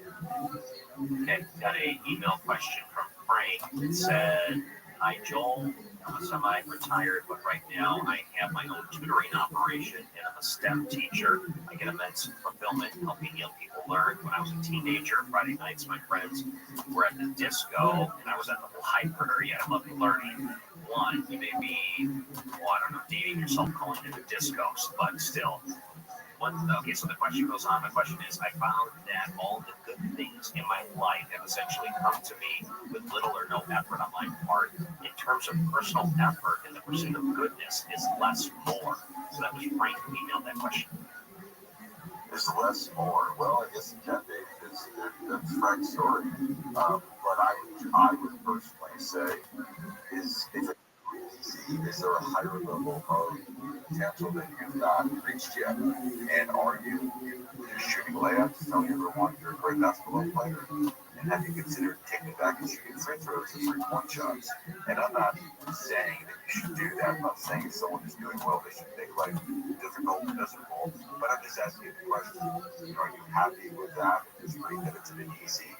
Okay, got an email question from Frank that said, "Hi Joel, I'm a semi-retired, but right now I have my own tutoring operation and I'm a STEM teacher. I get immense fulfillment helping young people learn. When I was a teenager, Friday nights my friends were at the disco and I was at the library. I loved learning. One, you may be, dating yourself calling it a disco, but still. Okay, so the question goes on. The question is, I found that all the good things in my life have essentially come to me with little or no effort on my part. In terms of personal effort and the pursuit of goodness is less more." So that was Frank who emailed that question. Is less more? Well, I guess it can be because that's Frank's story. But I would personally say is it easy? Is there a higher level of potential that you've not reached yet? And are you just shooting layups, telling everyone you're a great basketball player? And have you considered taking back and shooting free throws and 3-point shots? And I'm not saying that you should do that. I'm not saying if someone is doing well, they should make life difficult and miserable. But I'm just asking the question, are you happy with that? It's great that it's been easy,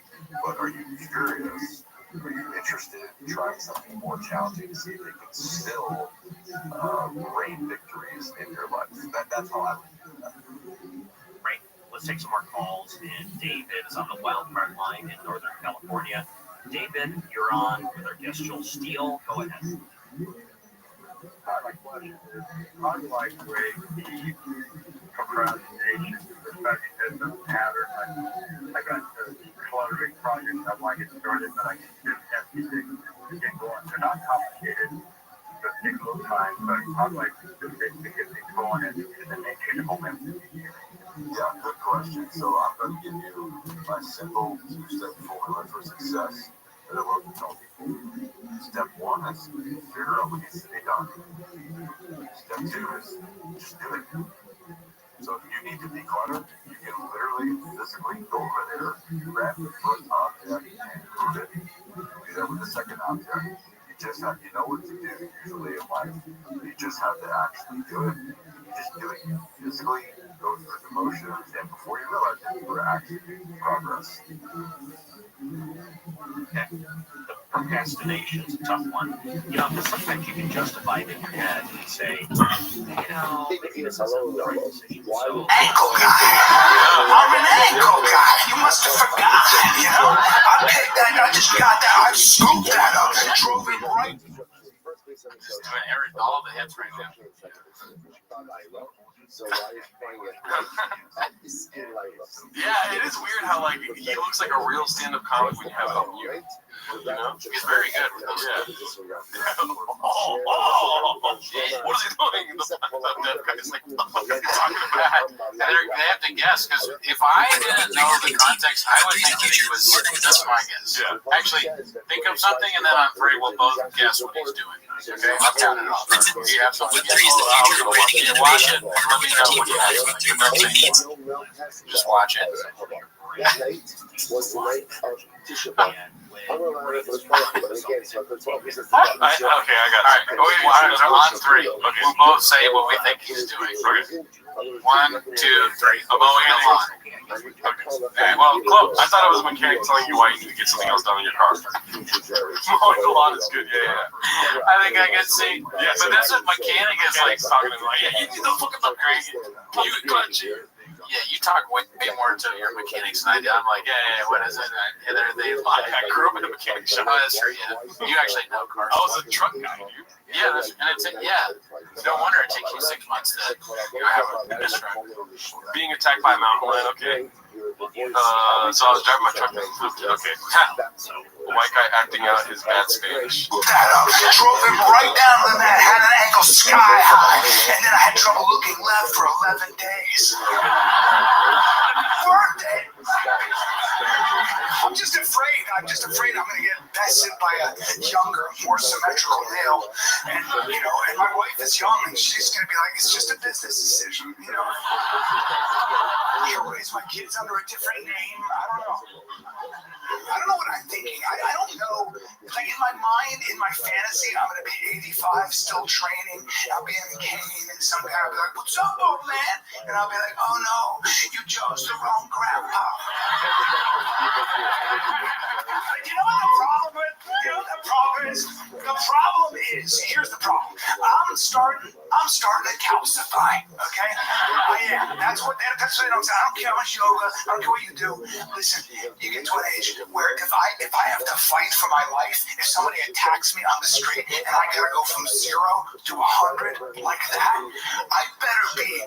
but are you curious? Are you interested in trying something more challenging to see if they can still reign victories in your life? That's how I would do that. Great. Let's take some more calls. And David is on the wild card line in Northern California. David, you're on with our guest Joel Steele. Go ahead. My question is, how do I break the procrastination, especially as a pattern? I got cluttering projects I want to get started, but I just have to get going. They're not complicated, but take a little time. how do I get things going and then maintain the momentum? Yeah, good question. So I'm going to give you my simple two-step formula for success that I love to tell people. Step one is figure out what needs to be done. Step two is just do it. So if you need to declutter, you can literally physically go over there, grab the first object, and move it. Do that with the second object. You know what to do usually in life. You just have to actually do it. You just do it. You physically go through the motions, and before you realize it, you're actually making progress. Okay. The procrastination's a tough one. You know, because sometimes you can justify it in your head and say, maybe this isn't the right decision. So, ankle guy. I'm an ankle guy. You must have forgotten, you know? I picked that, I just got that, I scooped that up and drove it right. Just doing all the hits right now. Yeah, it is weird how like he looks like a real stand-up comic when you have him mute. You know, He's very good with those. Yeah. What is he doing? The deaf guy's like, what the fuck is he talking about? And they have to guess, because if I didn't know the context, I would think that he was just my guess. Yeah. Actually, think of something, and then on three, we'll both guess what he's doing. Okay, I'll count it off. You have something to guess. You watch it, and let me know what you have. Just watch it. That night was the night of Tisha B'Av. I'm going to lie for the part, but again, so I could talk this. Okay, I got it. On three. Okay. We'll both say what we think he's doing. Okay. 1, 2, 3. I'm mowing the lawn. Okay. Well, close. I thought it was a mechanic telling you why you need to get something else done in your car. Mowing the lawn is good. Yeah. I think I can see. Yeah, but that's what mechanic is like. Talking to me like, yeah, you need to fucking look crazy. You clutch it. Yeah, you talk way more to your mechanics than I do. I'm like, yeah, what is it? And they like, I grew up in a mechanic shop. oh, that's true, yeah. You actually know cars. I was a truck guy, dude. Yeah, no wonder it takes you 6 months to have a truck. Being attacked by a mountain lion, okay. So I was driving my truck. Okay. A white guy acting out his bad Spanish. That up, drove him right down to the mat, had an ankle sky high, and then I had trouble looking left for 11 days. Worked it. I'm just afraid I'm going to get bested by a younger, more symmetrical male. And, and my wife is young, and she's going to be like, it's just a business decision, I'll raise my kids under a different name. I don't know what I'm thinking. I don't know. Like in my mind, in my fantasy, I'm going to be 85, still training. I'll be in the cane, and some guy will be like, what's up, old man? And I'll be like, oh no, you chose the wrong grandpa. You know what the problem is? The problem is, here's the problem. I'm starting to calcify, okay? I am. That's what I'm saying. I don't care how much yoga, I don't care what you do. Listen, you get to an age where if I have to fight for my life, if somebody attacks me on the street and I gotta go from 0 to 100 like that, I better be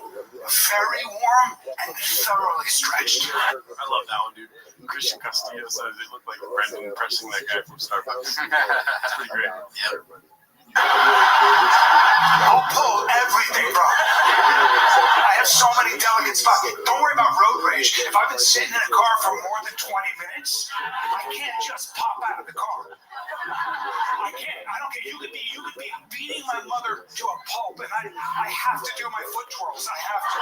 very warm and thoroughly stretched. I love that one, dude. Christian Castillo says it looked like Brendan pressing that guy from Starbucks. It's pretty great. Yep. I'll pull everything, bro. I have so many delicate spots. Don't worry about road rage. If I've been sitting in a car for more than 20 minutes, I can't just pop out of the car. I can't. I don't care. You could be beating my mother to a pulp, and I have to do my foot twirls. I have to.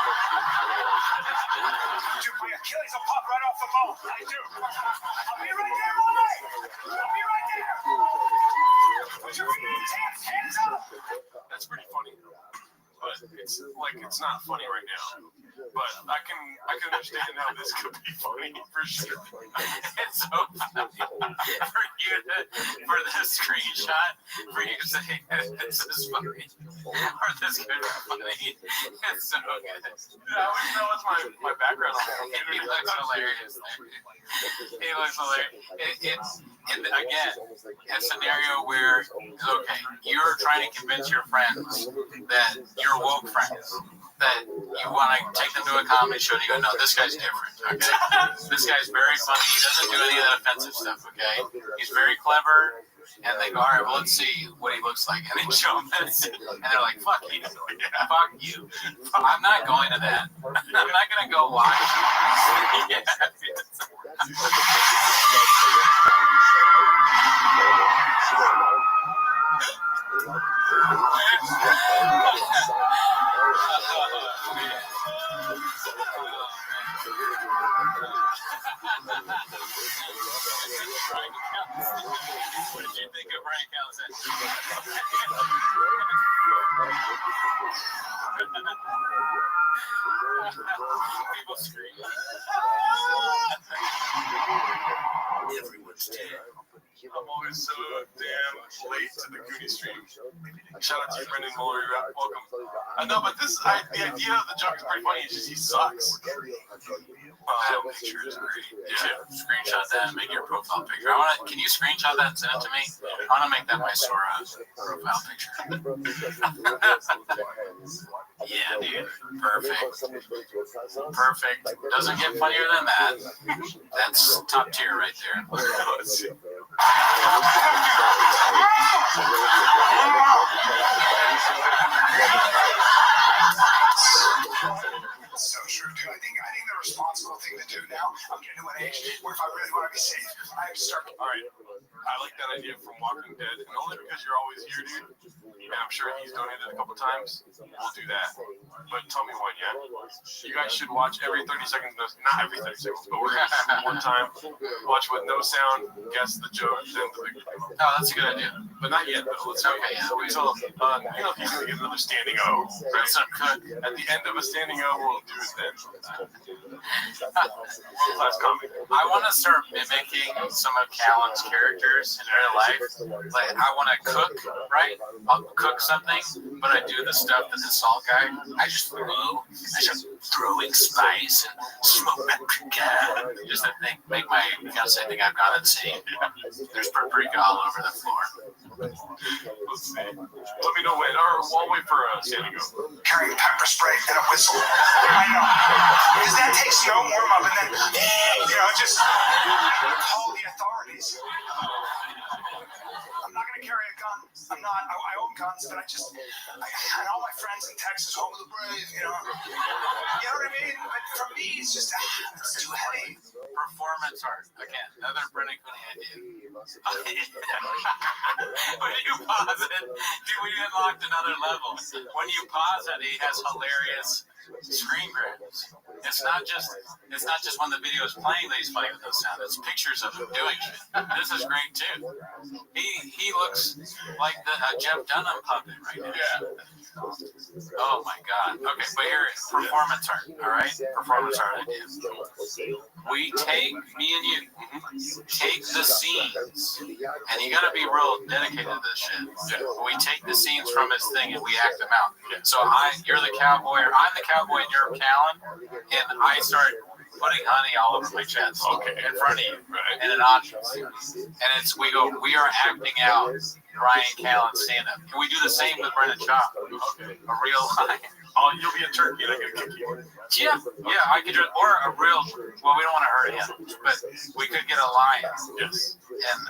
Dude, my Achilles will pop right off the bone. I do. I'll be right there, boy. I'll be right there. Put your hands up. That's pretty funny, but it's not funny right now. But I can understand how this could be funny for sure. It's so funny for this screenshot, for you to say this is funny, or this could be funny. It's so good. I wish that was my background. He looks hilarious. He looks hilarious. Again, a scenario where, okay, you're trying to convince your friends that you're woke friends, that you want to take them to a comedy show, and you go, no, this guy's different, okay? This guy's very funny. He doesn't do any of that offensive stuff, okay? He's very clever. And they go, all right, well, let's see what he looks like. And they show him this, and they're like, fuck you. Fuck you. I'm not going to that. I'm not going to go watch. Yeah. What did you think of Brian Callis? People scream. Everyone's dead. I'm always so damn late to the Goonies stream. Shout out to you, Brendan Muller. Welcome. No, but the idea of the joke is pretty funny. It's just he sucks. That picture is great. You should screenshot that and make your profile picture. Can you screenshot that and send it to me? I want to make that my Sora profile picture. Yeah, dude. Perfect. Perfect. Doesn't get funnier than that. That's top tier right there. Let's see. So true, dude. I think the responsible thing to do now, I'm getting to an age where if I really want to be safe, I have to start. All right. I like that idea from Walking Dead, and only because you're always here, dude. And I'm sure he's donated a couple times. We'll do that. But tell me one, yeah? You guys should watch every 30 seconds. Not every 30 seconds, but we're going to do one time. Watch with no sound, guess the joke, then the big. Oh, that's a good idea. But not yet, though. Let's go. Okay, yeah. So, he's going to get another standing O. Right? At the end of a standing O, we'll do it then. World-class comic. I want to start mimicking some of Callan's characters in real life. Like, I want to cook, right? I'll cook something, but I do the stuff that the salt guy, I just throwing spice and smoke paprika. Just to make my fiance think I've got it saved. There's paprika all over the floor. Let's see. Let me know when, or we'll wait for Sandy go. Carrying pepper spray and a whistle. I know. Because that takes no warm up and then, just call the authorities. I'm not going to carry a gun. I'm not. I own guns, but I all my friends in Texas, home of the brave, You know what I mean? But for me, it's just, it's too heavy. Performance art. Again, another Brendan Cooney idea. When you pause it, dude, we unlocked another level. When you pause it, he has hilarious screen grabs. It's not just when the video is playing that he's playing with those sounds. It's pictures of him doing shit. This is great too. He looks like the Jeff Dunham puppet right now. Yeah. Oh my god. Okay, but here is performance art. All right, performance art ideas. We take me and you take the scenes, and you got to be real dedicated to this shit. We take the scenes from his thing and we act them out. So you're the cowboy, or I'm the cowboy, and you're Callan, and I start putting honey all over my chest in front of you in an audience. And we are acting out Brian Callan stand-up. And we do the same with Brendan Shaw. A real line. Oh, you'll be a turkey and I can kick you. Yeah, I could do it. Or a real, well, we don't want to hurt him, but we could get a line. Yes.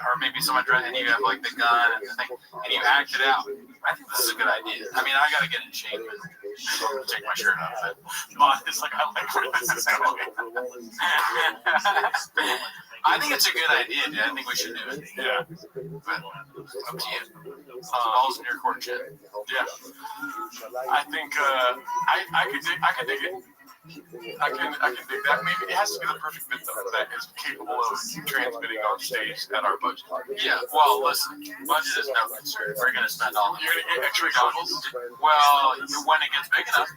Or maybe someone and you have like the gun and the thing, and you act it out. I think this is a good idea. I mean, I got to get in shape and take my shirt off. But it's like, I like where this is going. I think it's a good idea, dude. I think we should do it. Yeah. But up to you. Balls in your court, shit. Yeah. I think I could dig it. I can dig that. Maybe it has to be the perfect bit though that is capable of transmitting on stage at our budget. Yeah. Well, listen, budget is no concern. We're gonna spend all. You're gonna get extra goggles. Well, when it gets big enough.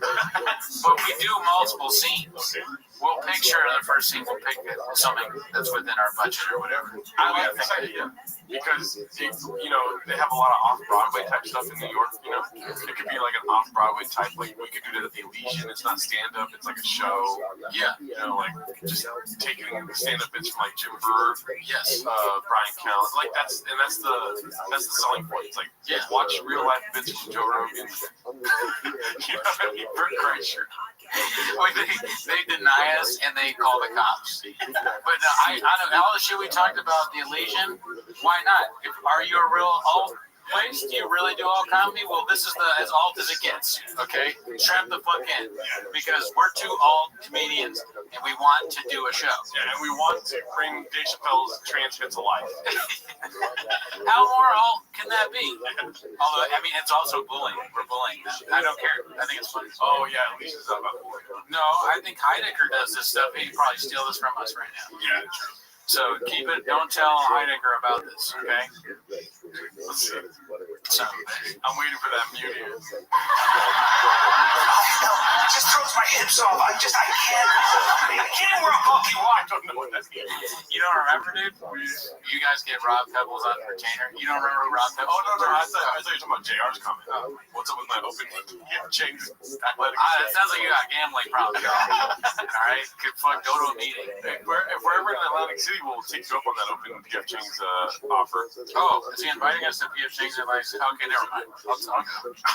But we do multiple scenes. We'll picture the first scene. We'll pick something that's within our budget or whatever. I like this idea because they have a lot of off-Broadway type stuff in New York. It could be like an off-Broadway type. Like we could do it at the Elysian. It's not stand-up. It's like a show. Yeah. Like just taking stand-up bits from like Jim Burr. Yes. Brian Callen. Like that's the selling point. It's like watch real life bits from Joe Rogan. You know what I mean? Bert Kreischer. Wait, they deny bias and they call the cops. But I know all the shit we talked about, the Elysian, why not? Are you a real alt place? Do you really do alt comedy? Well, this is as alt as it gets, okay? Strap the fuck in. Because we're two alt comedians and we want to do a show. Yeah, and we want to bring Dave Chappelle's trans hit to life. How more alt can that be? Although, I mean, it's also bullying. We're bullying them. I don't care. I think it's funny. Oh, yeah, at least it's not about bullying. No, I think Heidecker does this stuff. He'd probably steal this from us right now. Yeah, true. So keep it. Don't tell Heidecker about this, okay? Let's see. So, I'm waiting for that mute here. It just throws my hips off. I can't wear a bulky watch. I don't know what that means. you don't remember, dude? You guys get Rob Pebbles on retainer. You don't remember Rob Pebbles? Oh, no, I thought you were talking about JR's comment. What's up with my open change? That sounds like you got gambling problems. All right? Go to a meeting. If we're ever in Atlantic City, we'll take you up on that open PF Chang's offer. Oh, is he inviting us to PF Chang's advice? Okay, never mind. I'll go. I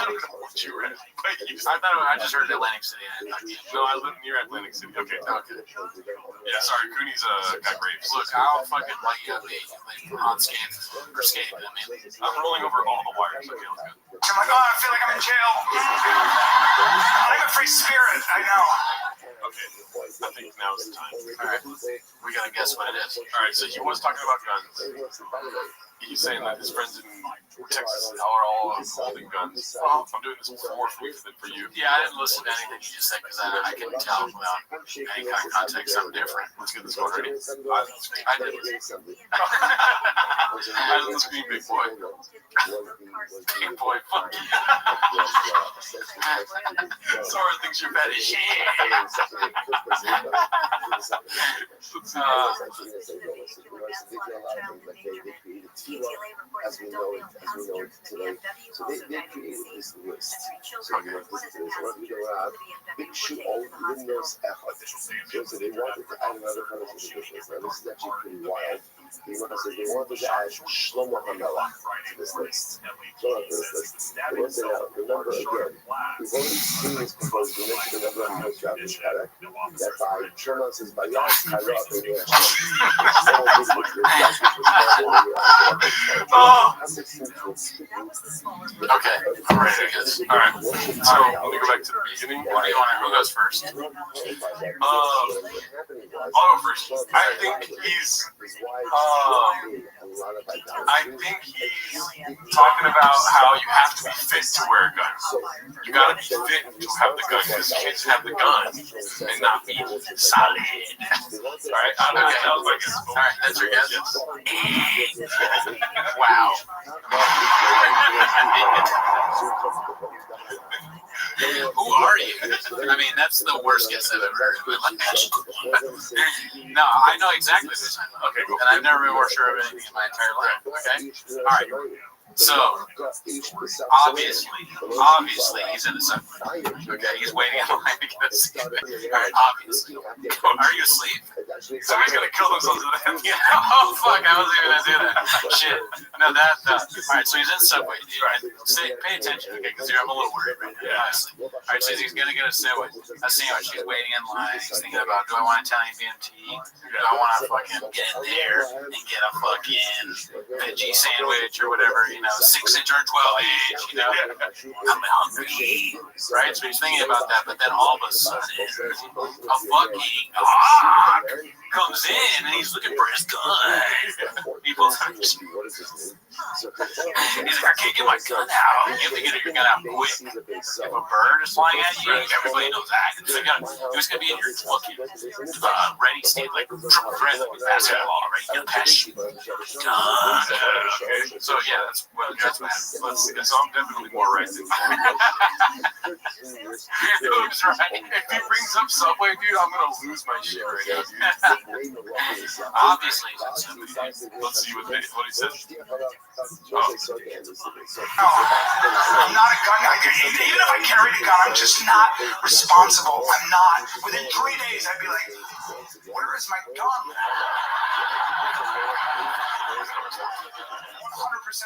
don't know what you read. I just heard Atlantic City. No, I live near Atlantic City. Okay. Yeah, sorry, Cooney's got grapes. Look, I'll fucking light you up on skate or skate. I mean, I'm rolling over all the wires. Okay, let's go. I'm like, I feel like I'm in jail. I'm a free spirit. I know. Okay, I think now's the time. All right, we gotta guess what it is. All right, so he was talking about guns. He's saying that his friends in Texas are all holding guns. I'm doing this more for you. Yeah, I didn't listen to anything you just said because I can tell without any kind of context something different. Let's get this going. Ready? I did. I did scream, big boy. Big boy, fuck you. Sora thinks you're bad as shit. As we know it today. So they created this list. So you know, this is what we do. Big shoot all windows effort. So they wanted to add another kind of individuals. Now this is actually pretty wild. They wanted to add Shlomo Hamela to this list. Remember again, we've already seen this proposed. We mentioned a number of notes throughout this product. That by Sherman says by Yas Kyrot, Okay, I'm ready to guess. All right, so let me go back to the beginning. What do you want? Who goes first? I'll go first. I think he's talking about how you have to be fit to wear a gun. You gotta be fit to have the gun because kids have the gun and not be solid. All right, that was my guess. All right, that's your guess. Wow. Who are you? I mean, that's the worst guess I've ever heard in my life. No, I know exactly this time. Okay, go. And I've never been more sure of anything in my entire life. Okay? All right. So, obviously, he's in the subway. Okay, he's waiting in line to get a seat. All right, obviously. Are you asleep? Somebody's gonna kill themselves with that. Yeah. Oh, fuck, I wasn't even gonna do that. Shit. No, all right, so he's in the subway. Right? Pay attention, okay, because I'm a little worried right now, honestly. All right, so he's gonna get a sandwich. He's waiting in line. He's thinking about, do I want Italian BMT? Do I want to fucking get in there and get a fucking veggie sandwich or whatever, you know, 6-inch or 12-inch, you know? I'm hungry, right? So he's thinking about that, but then all of a sudden, a fucking hawk comes in and he's looking for his gun. He pulls out his He's like, I can't get my gun out. You have to get your gun out quick. If a bird is flying at you, everybody knows that. It's a gun. It was going to be in your fucking ready state, like triple threat, like basketball, right? You got to pass you. Gun. Okay. So yeah, that's bad. So I'm definitely more right than Who's right? If he brings up Subway, dude, I'm gonna lose my shit right now, dude. Obviously, let's see what he says. I'm not a gun guy. Even if I carried a gun, I'm just not responsible. I'm not. Within 3 days, I'd be like, where is my gun?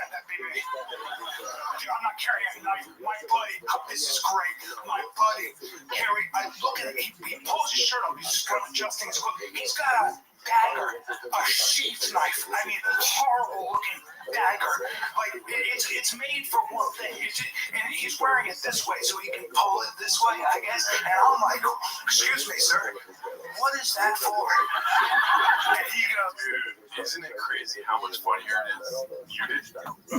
that baby. Dude, I'm not carrying a knife. My buddy, this is great. My buddy, Harry, I look at it. He pulls his shirt up. He's just kind of adjusting his clothes. He's got a dagger, a sheath knife. I mean, horrible looking dagger. Like, it's made for one thing. And he's wearing it this way so he can pull it this way, I guess. And I'm like, excuse me, sir. What is that for? And he goes, dude, isn't it crazy how much funnier it is? You did?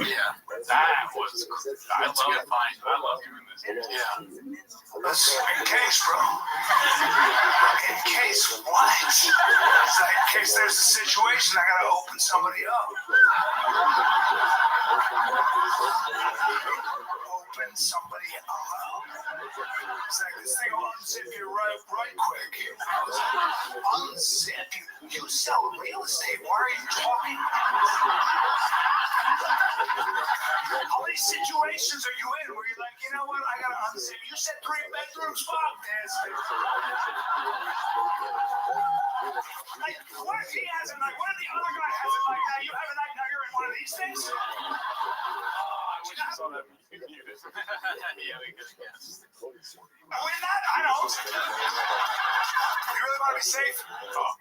Yeah. That was cool. I love it. I love doing this. Yeah. In case, bro. In case what? It's like, in case there's a situation, I gotta open somebody up. Open somebody up. It's like, this thing will unzip you right quick. Unzip you? You sell real estate. Why are you talking? How many situations are you in where you're like, you know what, I gotta unzip? You said 3 bedrooms, fuck this. Like, what if he has a night? What if the other guy has a night? Now you have a night, now you're in one of these things? I wish I saw that. Yeah, we could guess. Win that? I don't. You really want to be safe? Oh,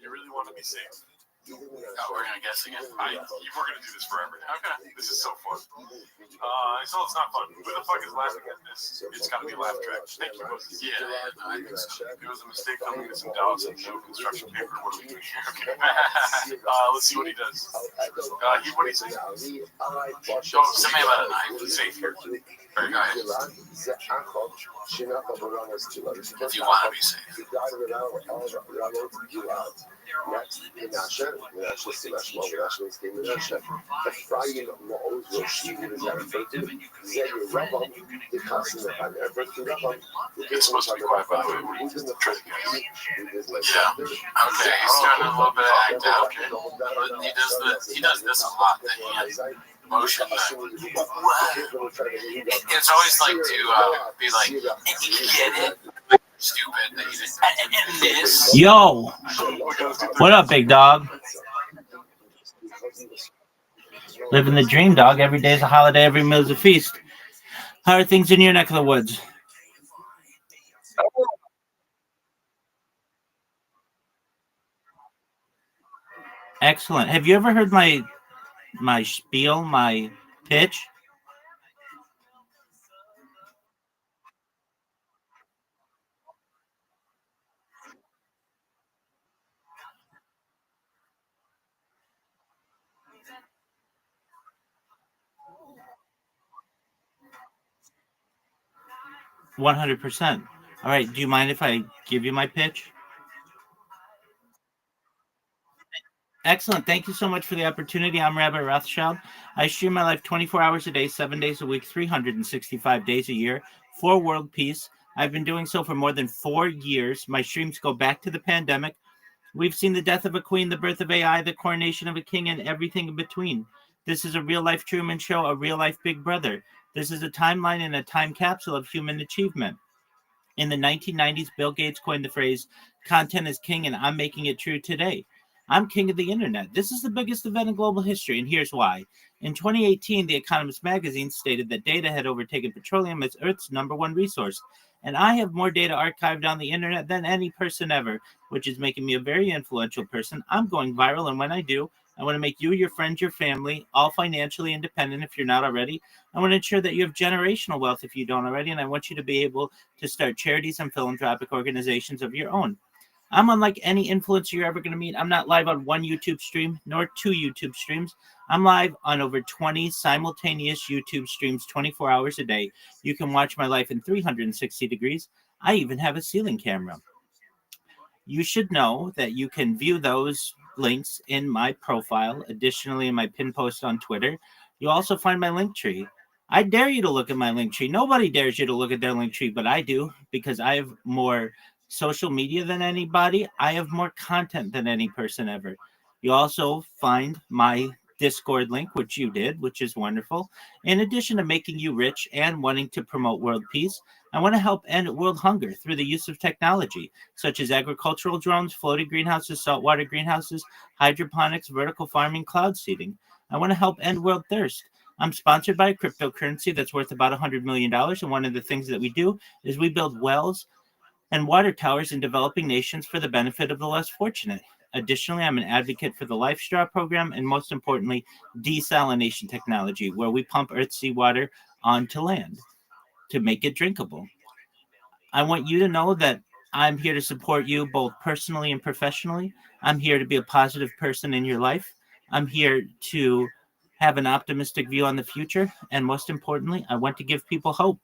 you really want to be safe? Oh, we're gonna guess again. We're gonna do this forever. Okay. This is so fun. So it's not fun. Who the fuck is laughing at this? It's gotta be a laugh track. Thank you, Moses. Yeah, I think so. There was a mistake filming this in Dallas and no construction paper. What are we doing here? Okay. Let's see what he does. What do you say? Oh, something about a knife. Safe here. Very nice. If you want to be safe. It's supposed to be quiet, by the way. What do you think? Yeah. Okay, he's doing a little bit of act out. Okay. But he does this a lot. That he has emotion. It's always like to be like, and you get it. Stupid. That he just, and this. Yo. What up, big dog? Living the dream, dog. Every day is a holiday. Every meal is a feast. How are things in your neck of the woods? Excellent. Have you ever heard my spiel, my pitch? %. All right. Do you mind if I give you my pitch? Excellent. Thank you so much for the opportunity. I'm Rabbi Rothschild. I stream my life 24 hours a day, 7 days a week, 365 days a year for world peace. I've been doing so for more than 4 years. My streams go back to the pandemic. We've seen the death of a queen, the birth of AI, the coronation of a king, and everything in between. This is a real-life Truman Show, a real-life Big Brother. This is a timeline and a time capsule of human achievement. In the 1990s, Bill Gates coined the phrase, content is king, and I'm making it true today. I'm king of the internet. This is the biggest event in global history, and here's why. In 2018, The Economist magazine stated that data had overtaken petroleum as Earth's #1 resource, and I have more data archived on the internet than any person ever, which is making me a very influential person. I'm going viral, and when I do, I want to make you, your friends, your family, all financially independent if you're not already. I want to ensure that you have generational wealth if you don't already, and I want you to be able to start charities and philanthropic organizations of your own. I'm unlike any influencer you're ever going to meet. I'm not live on one YouTube stream, nor 2 YouTube streams. I'm live on over 20 simultaneous YouTube streams 24 hours a day. You can watch my life in 360 degrees. I even have a ceiling camera. You should know that you can view those links in my profile. Additionally, in my pin post on Twitter, you'll also find my link tree. I dare you to look at my link tree. Nobody dares you to look at their link tree, but I do, because I have more social media than anybody. I have more content than any person ever. You also find my Discord link, which you did, which is wonderful. In addition to making you rich and wanting to promote world peace, I want to help end world hunger through the use of technology, such as agricultural drones, floating greenhouses, saltwater greenhouses, hydroponics, vertical farming, cloud seeding. I want to help end world thirst. I'm sponsored by a cryptocurrency that's worth about $100 million. And one of the things that we do is we build wells and water towers in developing nations for the benefit of the less fortunate. Additionally, I'm an advocate for the Life Straw program and, most importantly, desalination technology, where we pump earth's seawater onto land to make it drinkable. I want you to know that I'm here to support you both personally and professionally. I'm here to be a positive person in your life. I'm here to have an optimistic view on the future. And most importantly, I want to give people hope.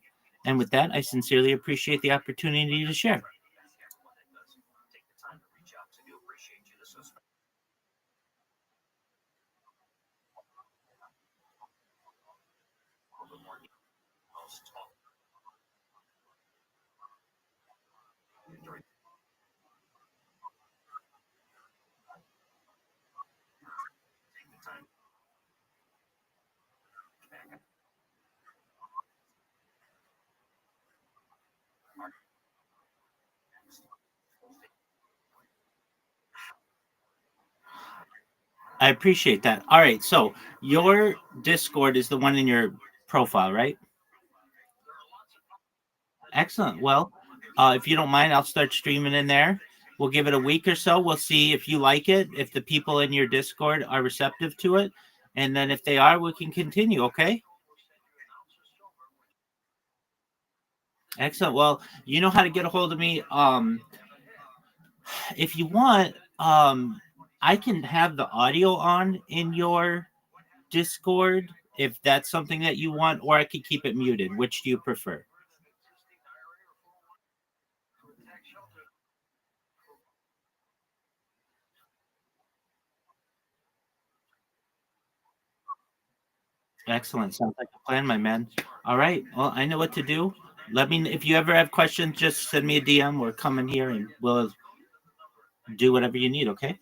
And with that, I sincerely appreciate the opportunity to share. I appreciate that. All right. So your Discord is the one in your profile, right? Excellent. Well, if you don't mind, I'll start streaming in there. We'll give it a week or so. We'll see if you like it, if the people in your Discord are receptive to it. And then if they are, we can continue. Okay. Excellent. Well, you know how to get a hold of me. If you want, I can have the audio on in your Discord if that's something that you want, or I could keep it muted. Which do you prefer? Excellent. Sounds like a plan, my man. All right. Well, I know what to do. Let me, if you ever have questions, just send me a DM or come in here and we'll do whatever you need. Okay.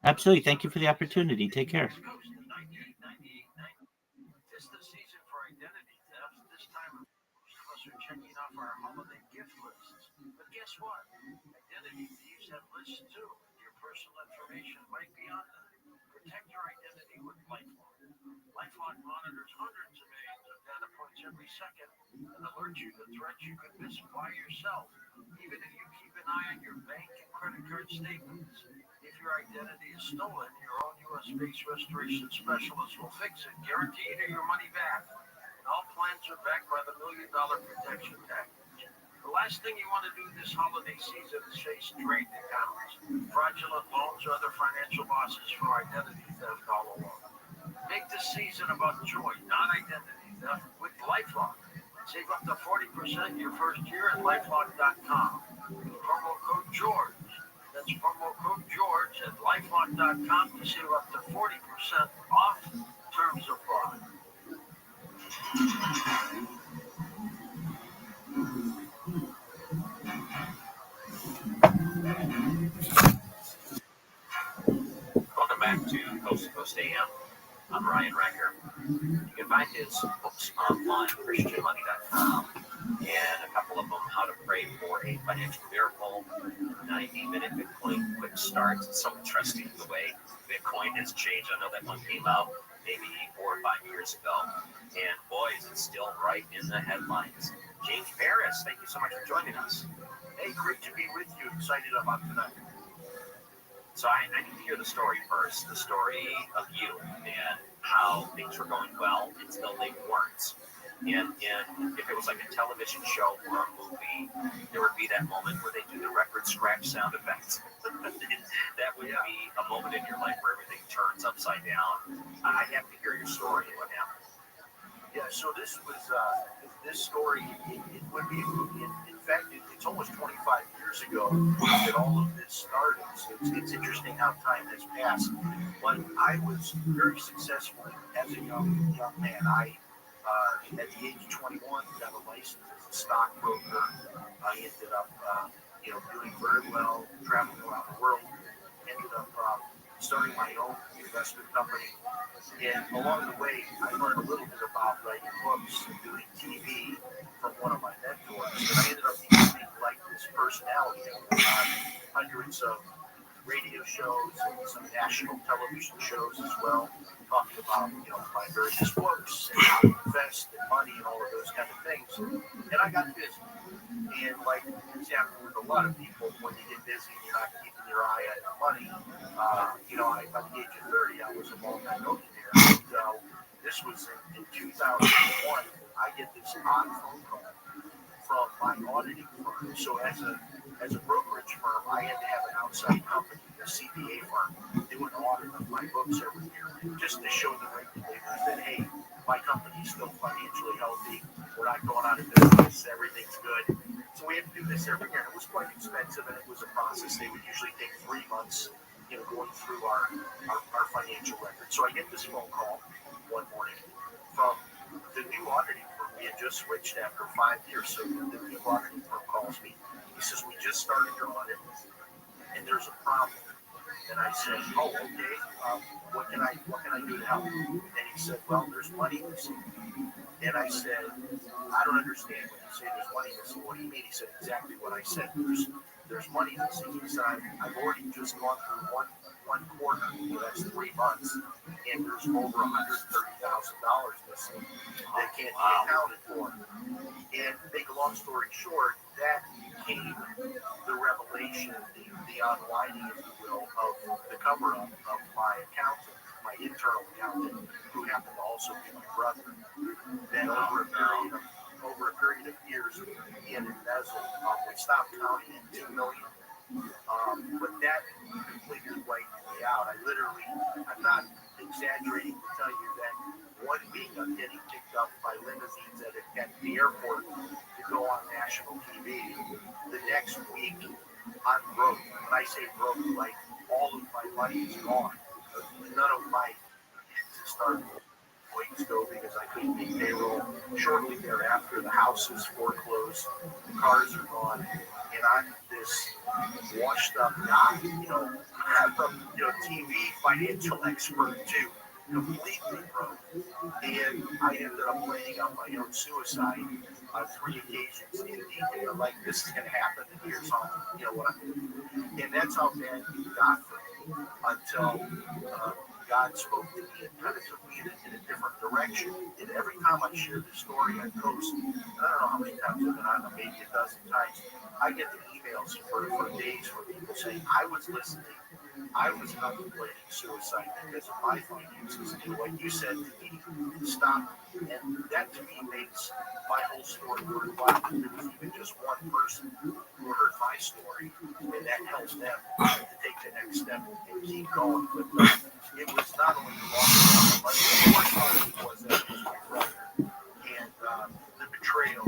Absolutely. Thank you for the opportunity. Take care. It's the season for identity theft. This time, most of us are checking off our holiday gift lists. But guess what? Identity thieves have lists too. Your personal information might be on them. Protect your identity with LifeLock. LifeLock monitors hundreds of millions of data points every second and alerts you to threats you could miss by yourself, even if you keep an eye on your bank and credit card statements. If your identity is stolen, your own U.S.-based restoration specialist will fix it, guaranteed or your money back. And all plans are backed by the $1 million protection package. The last thing you want to do this holiday season is face drained accounts, fraudulent loans, or other financial losses for identity theft all along. Make this season about joy, not identity theft, with LifeLock. Save up to 40% your first year at LifeLock.com. Promo code George. That's promo code George at LifeLock.com to save up to 40% off. Terms apply. Welcome back to Coast to Coast AM. I'm Ryan Recker. You can find his books online, ChristianMoney.com, and a couple of them, How to Pray for a Financial Miracle, 90-Minute Bitcoin Quick Start. It's so interesting the way Bitcoin has changed. I know that one came out maybe 4 or 5 years ago, and boy, is it still right in the headlines. James Paris, thank you so much for joining us. Hey, great to be with you. Excited about tonight. So I need to hear the story first, the story of you and how things were going well until they weren't. And if it was like a television show or a movie, there would be that moment where they do the record scratch sound effects. That would be a moment in your life where everything turns upside down. I have to hear your story and what happened. Yeah, so this was this story. It would be, in fact, it's almost 25 years ago that all of this started. So it's interesting how time has passed. But I was very successful as a young man. I, at the age of 21, got a license as a stockbroker. I ended up, doing very well, traveling around the world. Ended up starting my own investment company. And along the way, I learned a little bit about about writing books and doing TV from one of my mentors, and I ended up becoming like this personality on hundreds of radio shows and some national television shows as well, talking about, my various books and how to invest and money and all of those kind of things. And I got busy. And like it's happened with a lot of people, when you get busy and you're not keeping your eye on your money, by the age of 30, I was a multi-millionaire. And, this was in 2001. I get this odd phone call from my auditing firm. So as a brokerage firm, I had to have an outside company, a CPA firm, do an audit of my books every year, just to show the regulators that, hey, my company's still financially healthy, we're not going out of business, everything's good. So we had to do this every year. It was quite expensive, and it was a process. They would usually take 3 months, going through our financial records. So I get this phone call one morning from the new auditing firm. We had just switched after 5 years, so the new auditing firm calls me. He says, we just started your audit, and there's a problem. And I said, oh, okay, what can I do to help? And he said, well, there's money missing. And I said, I don't understand when you say there's money missing. What do you mean? He said exactly what I said. There's money missing. He said, I've already just gone through one quarter, that's 3 months, and there's over $130,000 missing that can't be accounted for. And make a long story short, that became the revelation, the unwinding, if you will, of the cover-up of my accountant, my internal accountant, who happened to also be my brother. Then over a period of years, he had embezzled, we stopped counting at $2 million. But that completely wiped me out. I'm not exaggerating to tell you that 1 week I'm getting picked up by limousines at the airport to go on national TV. The next week, I'm broke. When I say broke, like all of my money is gone. None of my started employees go because I couldn't pay payroll. Shortly thereafter, the house is foreclosed, the cars are gone, and I'm this washed up guy, from TV financial expert to completely broke. And I ended up planning on my own suicide on 3 occasions in detail. Like, this is going to happen, and here's how, what I'm doing. And that's how bad it got for me until God spoke to me and kind of took me in a different direction. And every time I share this story on Coast, and I don't know how many times I've been on them, maybe a dozen times, I get the emails for days from people saying, I was listening, I was contemplating suicide because of my finances, and what you said to me, stop. And that to me makes my whole story worthwhile. There was even just one person who heard my story, and that helps them to take the next step and keep going. But it was not only the loss of money, but the worst part of it was that it was my brother, and the betrayal,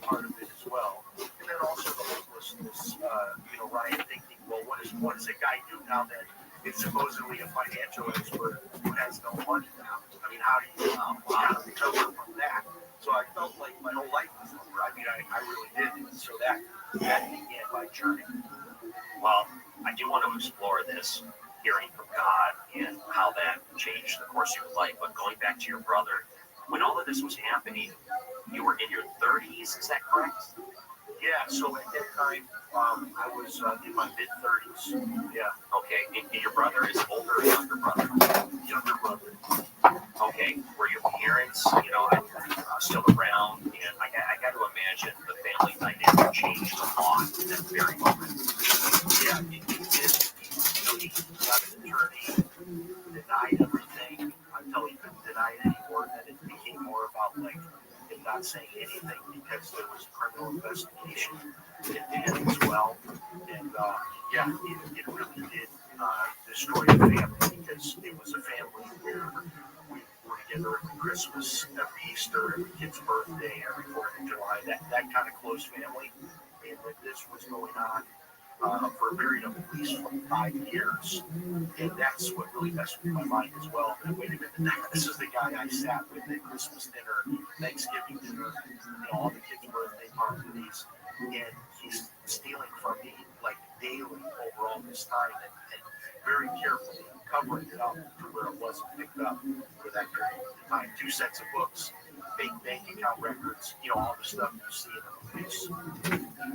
part of it as well. And then also the hopelessness, Ryan thinking, well, what does a guy do now that is supposedly a financial expert who has no money now? I mean, how do you recover from that? So I felt like my whole life was over. I mean, I really did. And so that began my journey. Well, I do want to explore this, hearing from God and how that changed the course of your life. But going back to your brother, when all of this was happening, you were in your 30s, is that correct? Yeah, so at that time, I was in my mid-30s. Yeah. Okay, and your brother is older or younger brother? Younger brother. Okay, were your parents, still around? And I got to imagine the family dynamic changed a lot in that very moment. Yeah, it did. He got an attorney, denied everything until he couldn't deny it anymore. Then it became more about him not saying anything because there was a criminal investigation into him as well. And it really did destroy the family, because it was a family where we were together every Christmas, every Easter, every kid's birthday, every 4th of July, that kind of close family. And that this was going on for a period of at least 5 years. And that's what really messed with my mind as well. And wait a minute, this is the guy I sat with at Christmas dinner, Thanksgiving dinner, all the kids' birthday parties, and he's stealing from me daily over all this time, and very carefully covering it up to where it wasn't picked up for that period of time. 2 sets of books fake bank account records, all the stuff you see in the movies.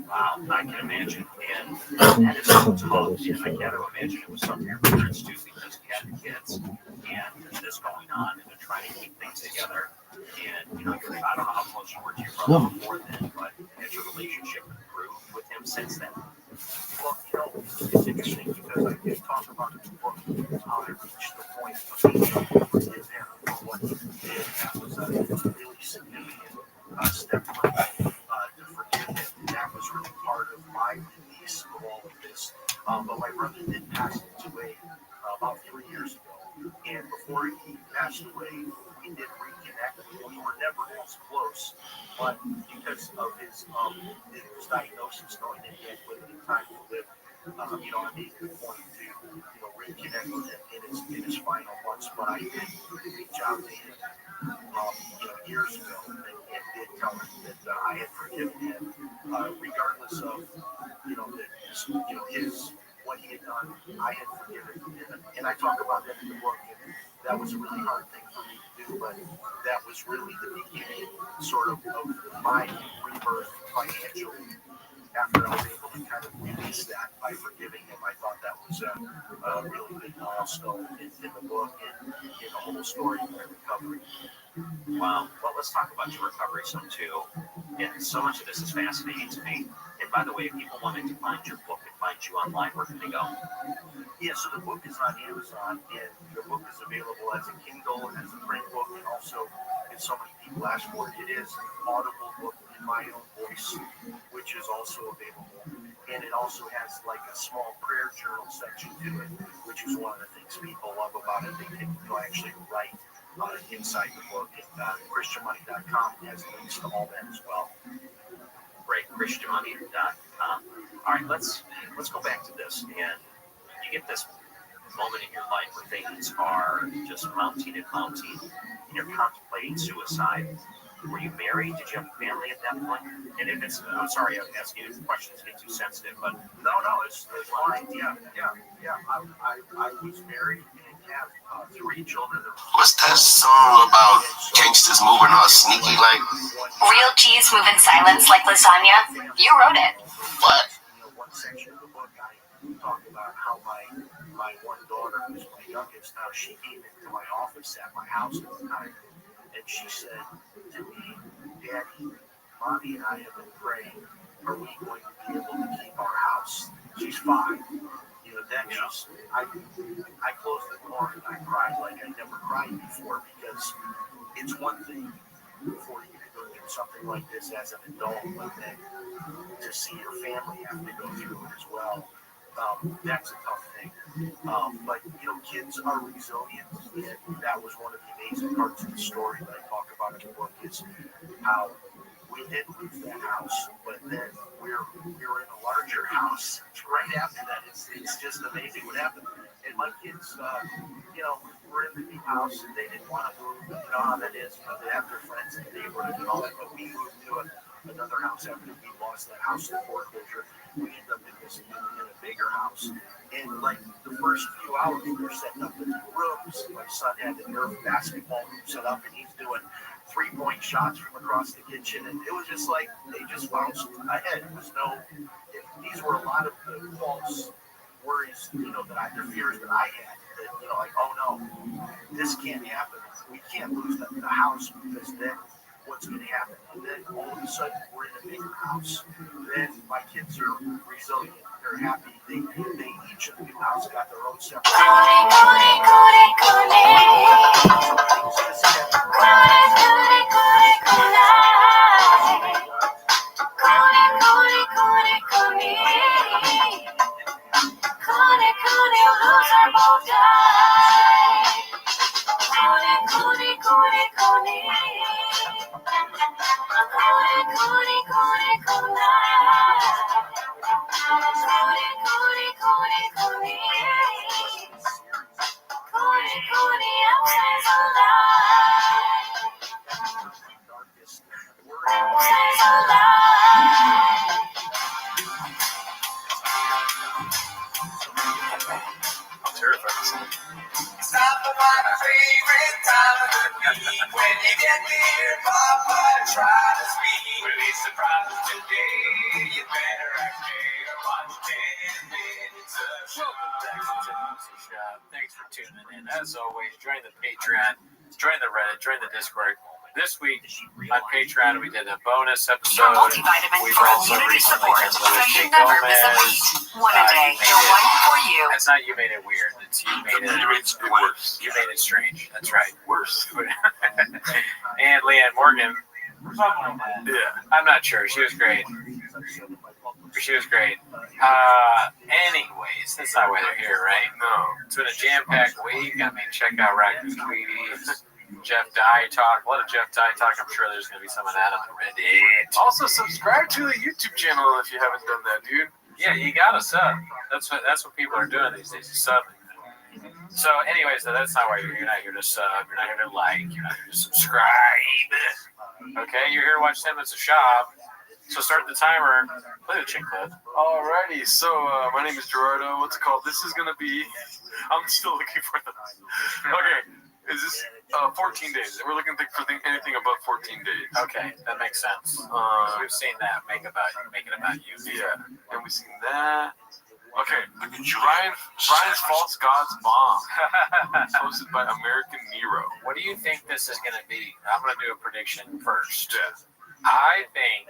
Wow, I can imagine. And that is so tough. And I got to imagine it was tough for your parents too, because you had the kids and there's this going on and they're trying to keep things together. And, I don't know how close you were to your brother before then, but has your relationship improved with him since then? Well, it's interesting because I did talk about in the book how I reached the point of being able to forgive him for what he did. That was a really significant step for me to forgive him. That was really part of my release of all of this. But my brother did pass away about 3 years ago. And before he passed away, we did reconnect. We were never as close, but because of his diagnosis, knowing that he had limited time to live, I made it a point to reconnect with him in his final months. But I did reach out to him, years ago, and did tell him that I had forgiven him, regardless of his what he had done. I had forgiven him, and I talk about that in the book. And that was a really hard thing for me to do, but that was really the beginning, sort of my rebirth financially. After I was able to kind of release that by forgiving him, I thought that was a really big milestone in the book and in the whole story of my recovery. Wow. Well, let's talk about your recovery some too. And so much of this is fascinating to me. And by the way, if people wanted to find your book and find you online, where can they go? Yeah, so the book is on Amazon, and the book is available as a Kindle, as a print book, and also, if so many people ask for it, it is an audible book in my own voice, which is also available. And it also has like a small prayer journal section to it, which is one of the things people love about it. They can actually write inside the book. And ChristianMoney.com has links to all that as well. Great, ChristianMoney.com. All right, let's go back to this. And you get this moment in your life where things are just mounting and mounting, and you're contemplating suicide. Were you married? Did you have a family at that point? And if it's, I'm sorry, I'm asking if the questions get too sensitive, but no, it's fine. Yeah. I was married and have 3 children. What's that song about gangsters moving all sneaky like? Real cheese move in silence like lasagna? You wrote it. What? One section of the book, I talk about how my one daughter, who's my youngest now, she came into my office at my house at the time, and she said to me, "Daddy, Mommy and I have been praying. Are we going to be able to keep our house?" She's 5. That just, I closed the door and I cried like I never cried before, because it's one thing for you to go through something like this as an adult, but then to see your family have to go through it as well. That's a tough thing. But, kids are resilient, and that was one of the amazing parts of the story that I talk about in the book, is how we did lose that house, but then we're in a larger house right after that. It's just amazing what happened. And my kids, were in the new house, and they didn't want to move. You know how that is. They have their friends and neighborhood and all that. But we moved to another house after we lost that house to foreclosure. We ended up in a bigger house. And like the first few hours, we were setting up the new rooms. My son had the Nerf basketball room set up, and he's doing 3-point shots from across the kitchen. And it was just like they just bounced ahead. These were a lot of the false worries, their fears that I had. That, like, oh no, this can't happen. We can't lose the house, because then what's going to happen? And then all of a sudden, we're in a bigger house. Then my kids are resilient. They're happy. They each in the new house got their own separate. My favorite time of the week. When you get near Papa, try to speak. Release surprises today. You better act big or watch 10 minutes of show. Welcome back to Music Shop. Thanks for tuning in. As always, join the Patreon, join the Reddit, join the Discord. This week on Patreon, we did a bonus episode. Your multivitamin We've for also immunity recently support, done so Louis you J. never miss a Gomez. beat. One a day, the one for you. It's not you made it weird. It's you made it worse. You made it strange. That's right. Worse. And Leanne Morgan. Yeah. I'm not sure. She was great. She was great. Anyways, that's not why they're here, right? No. It's been a jam-packed week. I mean, check out Raccoon Tweeties. Jeff Dye talk. A lot of Jeff Dye talk. I'm sure there's going to be some of that on the Reddit. Also, subscribe to the YouTube channel if you haven't done that, dude. Yeah, you got to sub. That's what people are doing these days, subbing. So, anyways, that's not why you're here. You're not here to sub. You're not here to like. You're not here to subscribe. Okay? You're here to watch 10 minutes of shop. So start the timer. Play the chick clip. Alrighty, so my name is Gerardo. What's it called? This is going to be... I'm still looking for the... Okay, is this 14 days? We're looking for anything above 14 days. Okay, that makes sense. We've seen that. Make it about you. Yeah, and we've seen that. Okay, Brian's False Gods Bomb. Hosted by American Nero. What do you think this is going to be? I'm going to do a prediction first. Yeah. I think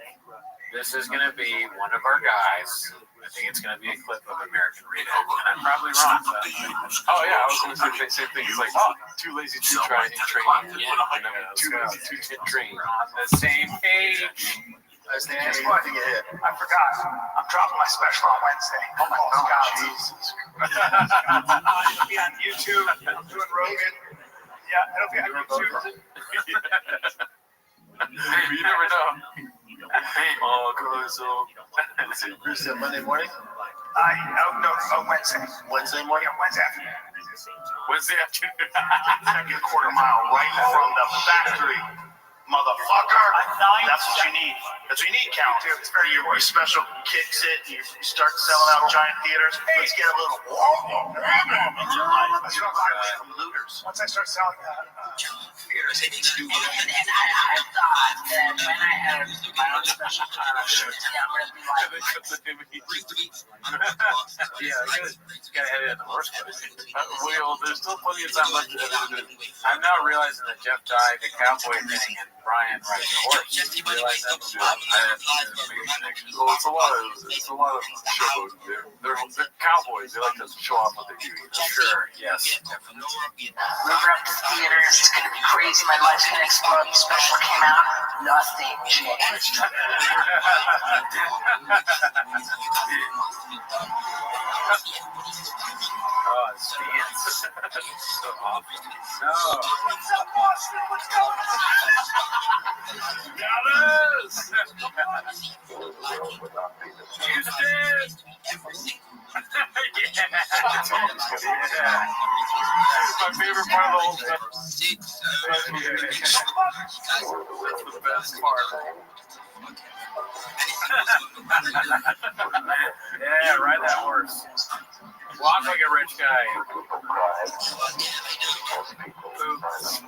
this is going to be one of our guys. I think it's going to be a clip of American Rita. And I'm probably wrong. Oh, yeah, I was going to say the same thing. It's like, too lazy to try in training. Yeah, too lazy to train. On the same page. I was thinking, guess what? I forgot. I'm dropping my special on Wednesday. Oh my God. Jesus. It'll be on YouTube. I'm doing Rogan. Yeah, it'll be on YouTube. Hey, you never know. Oh, God, so... Is it Monday morning? No, Wednesday. Wednesday morning? Yeah, Wednesday afternoon. Wednesday afternoon. Second quarter mile right from the factory. Motherfucker. That's what you need. That's what you need, Count. Your special kicks it. You start selling out giant theaters. Let's get a little... looters. Once I start selling theaters, it needs to do good. And I thought that when I had my own special kind of show, I'm going to be like... Yeah, you gotta edit it in the worst place. Well, there's still plenty of time left to edit it. I'm now realizing that Jeff Dye, the cowboy thing, and Brian riding the horse. You realize that? Well, it's a lot of showboats. They're cowboys. They like to show off what they do. Sure, yes. We're up to theaters. It's going to be crazy. My life's going to explode. The special came out. Nothing changed. Oh, it stands. So awful. No. What's up, Boston? What's going on? Dallas! Houston! Yeah. My favorite part of the whole stuff. That's the best part. Yeah, ride that horse. Walk like a rich guy. Oops.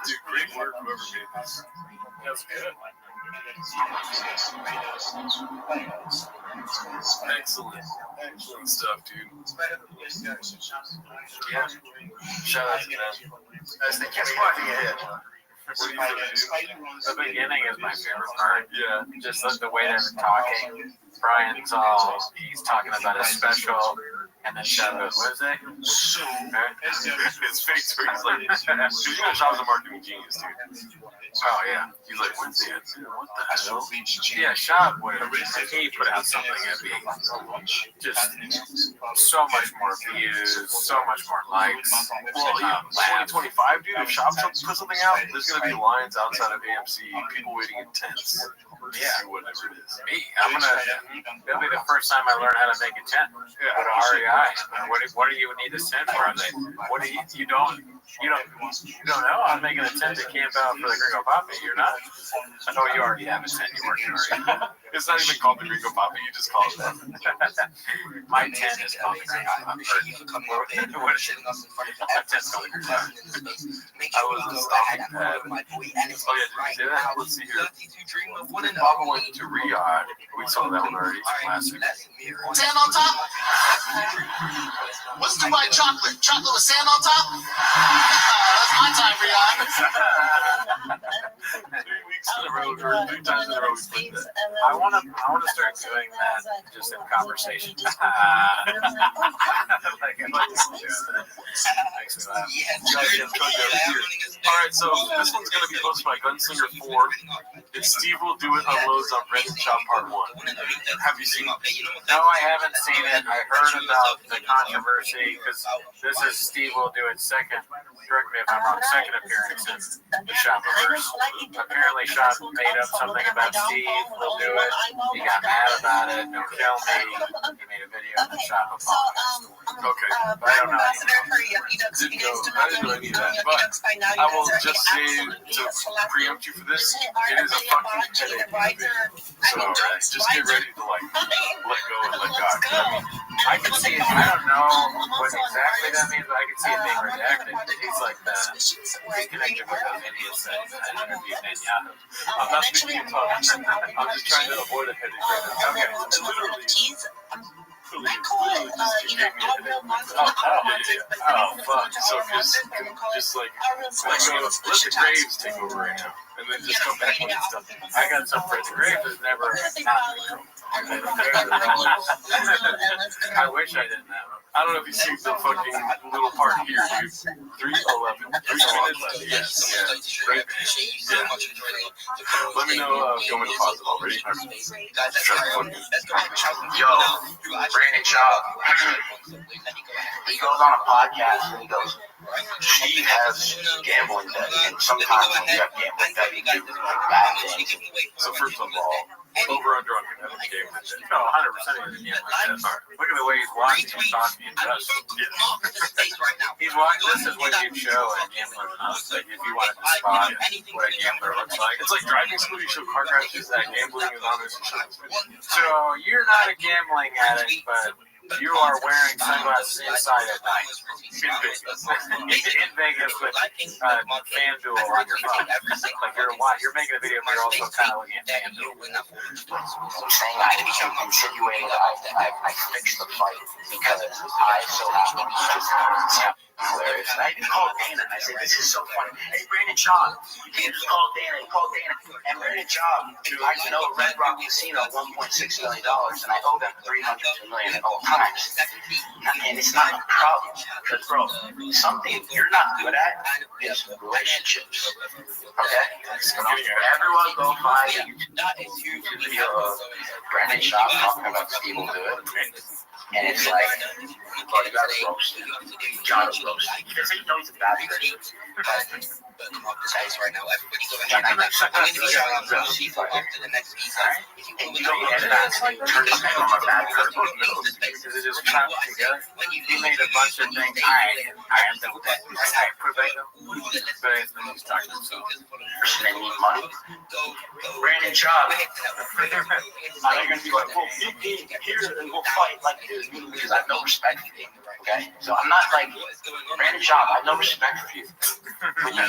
Dude, great work, whoever made this. That's good. Excellent stuff, dude. Yeah. Shout out to them. Guess what? The beginning is my favorite part. Yeah. Just the way they're talking. Brian's he's talking about a special, and then Sean goes, what is that? His face where he's like, dude, you know Sean's a marketing genius, dude. Oh, yeah. He's like, what's that? What the hell? Yeah, Sean would have, if he put out something, it'd be just so much more views, so much more likes. Well, yeah, 2025, dude, if Shop put something out, there's going to be lines outside of AMC, people waiting in tents. Yeah. do whatever it is. Me, it'll be the first time I learn how to make a tent. Go to REI. What do you need a tent for? What do you don't know? I'm making a tent to camp out for the Gringo Papi. You're not. I know you already have a tent. You're working already. It's not even called the Gringo Papi. You just call it that. My tent is called the Gringo Papi. What is it? My tent's called the Gringo Papi. I was a stalking pad. Oh yeah, did you see that? Let's see here. Papa went to Riyadh. We saw that one already. Classic. Sand on top? What's Dubai chocolate? Chocolate with sand on top? That's my time, Riyadh. 3 weeks in a row, or 3 times in a row, we played that. I want to start doing that just in conversation. Makes me laugh. All right, so this one's going to be hosted by Gunslinger 4. And Steve Will Do It unloads on Reddit Shop Part 1. Have you seen it? No, I haven't seen it. I heard about the controversy because this is Steve Will Do It second. Correct me if I'm wrong. Second appearance in the Shopaverse. Apparently, Shop made up something about Steve Will Do It. He got mad about it. Don't kill me. He made a video in the Shop apologized. Okay. But I don't know. Didn't know. I didn't know any of that. But I will just say to preempt you for this, it is a fucking headache movie. So just get ready to let go and let God. I can see it. I don't know what exactly that means, but I can see it being redacted. He's like he's connected with those idiots that interviewed Netanyahu. I'm not speaking in tongues. I'm just trying to avoid a headache right now. Okay. Literally. Oh, fuck. So just like, let the graves take over right now. And then just come back when it's done. I got some friends. Graves is never not. I wish I didn't have them. I don't know if you see the fucking little part here, dude. 3:11. 3 minutes left. Yes. Yeah. Right. Yeah. Let me know if you want me to pause it already. Yo, Brandon Shaw. He goes on a podcast and he goes, she has gambling debt, and sometimes when you have gambling debt, you do like bad things. So first of all, over under on competitive game. No, 100% he's a gambler. Look at the way he's watching and talking and just. He's watching. This is what you show a gambler knows. Like if you wanted to spot what a gambler looks like. It's like driving school. You show car crashes that gambling is honest. So you're not a gambling addict, but you are wearing sunglasses inside at night. In Vegas with FanDuel on your phone. Like you're making a video, but you're also kind of looking at FanDuel. I'm saying I'm insinuating that I fixed the fight because I so happen to be just hilarious. And I called Dana and I said, this is so funny. Hey, Brandon Shaw. He called Dana. And Brandon Shaw, I know Red Rock Casino $1.6 million, and I owe them $300 million at all times. And it's not a problem. Because, bro, something you're not good at is relationships. Okay? Everyone go find a YouTube video of Brandon Shaw talking about Steve Will Do It. And it's like, well, you gotta roast him. You gotta roast him. Because he knows he's a bad person. But right now, everybody's going to I'm going to be showing up to the next piece. And you don't get that. Turn this man on a bad person. Because it just trapped together. He made a bunch of things. I am the verbatim. But he's talking to himself. They need money. Brandon Shaw. Are they going to be like, well, you be here and we'll fight like this? Because I have no respect for you. Okay? So I'm not like Brandon Shaw. I have no respect for you. When I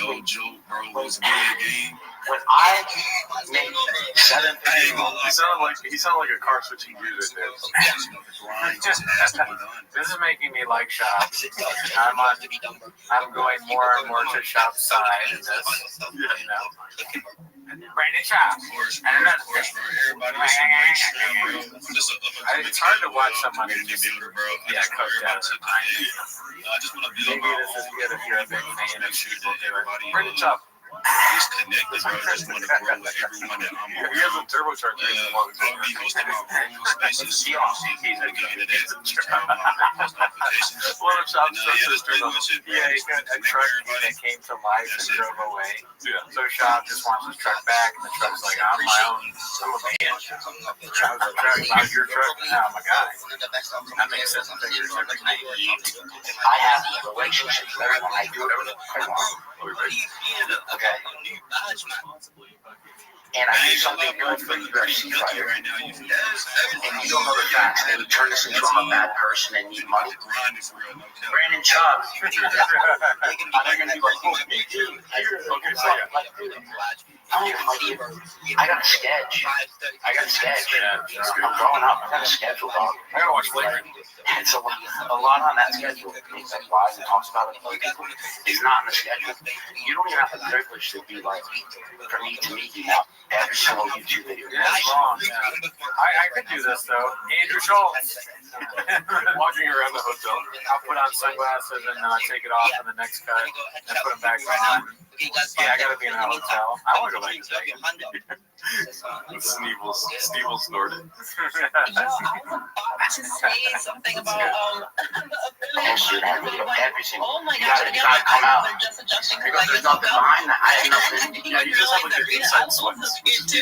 made 7 he sounded like a car switching gears right there. This is making me like Shop. I'm going more and more to Shop's side in this. You know. Brandon Shop. It's hard to watch someone who just cooked out of their mind. Maybe this is good if you're a big fan of Steve Will Do It. Brandon Shop. always connected, bro. I just want to grow with everyone that I'm around. He has a turbocharger in the one. I'll be hosting my own spaces. So obviously, he's going to get into that. Turn on my post notifications. One of Shop's Yeah, just pretty much it, bro. yeah, he got a truck that came to life and drove away. Yeah. So Shop just wants his truck back, and the truck's like, I'm my own. I'm a man. Shop's a truck. How's your truck? No, I'm a guy. That makes sense. I have relationships with everyone. I do everything. Okay. And I do something good for the UFC fighter, and you don't know the facts, and you turn this into I'm a bad person and need money. Brandon Chubb. I'm gonna be like, oh, me too. Okay, so I got a sketch. I'm growing up. I got a schedule, dog. I gotta watch Flagrant. It's a lot on that schedule. Things like why he talks about it. It's not in the schedule. You don't even have the privilege to be like, for me to meet you now. Every single YouTube video. That's wrong. Yeah. I could do this though. Andrew Schultz. Walking around the hotel. I'll put on sunglasses and then I take it off in the next cut and put them back on. Yeah, I gotta be in a hotel. I want to go back to Vegas. Steve will snort it. To say something about everything. Oh my You gosh, gotta come out. they're just adjusting her Because there's nothing behind that. I have nothing. Yeah, you just have like an inside sweat. Like he's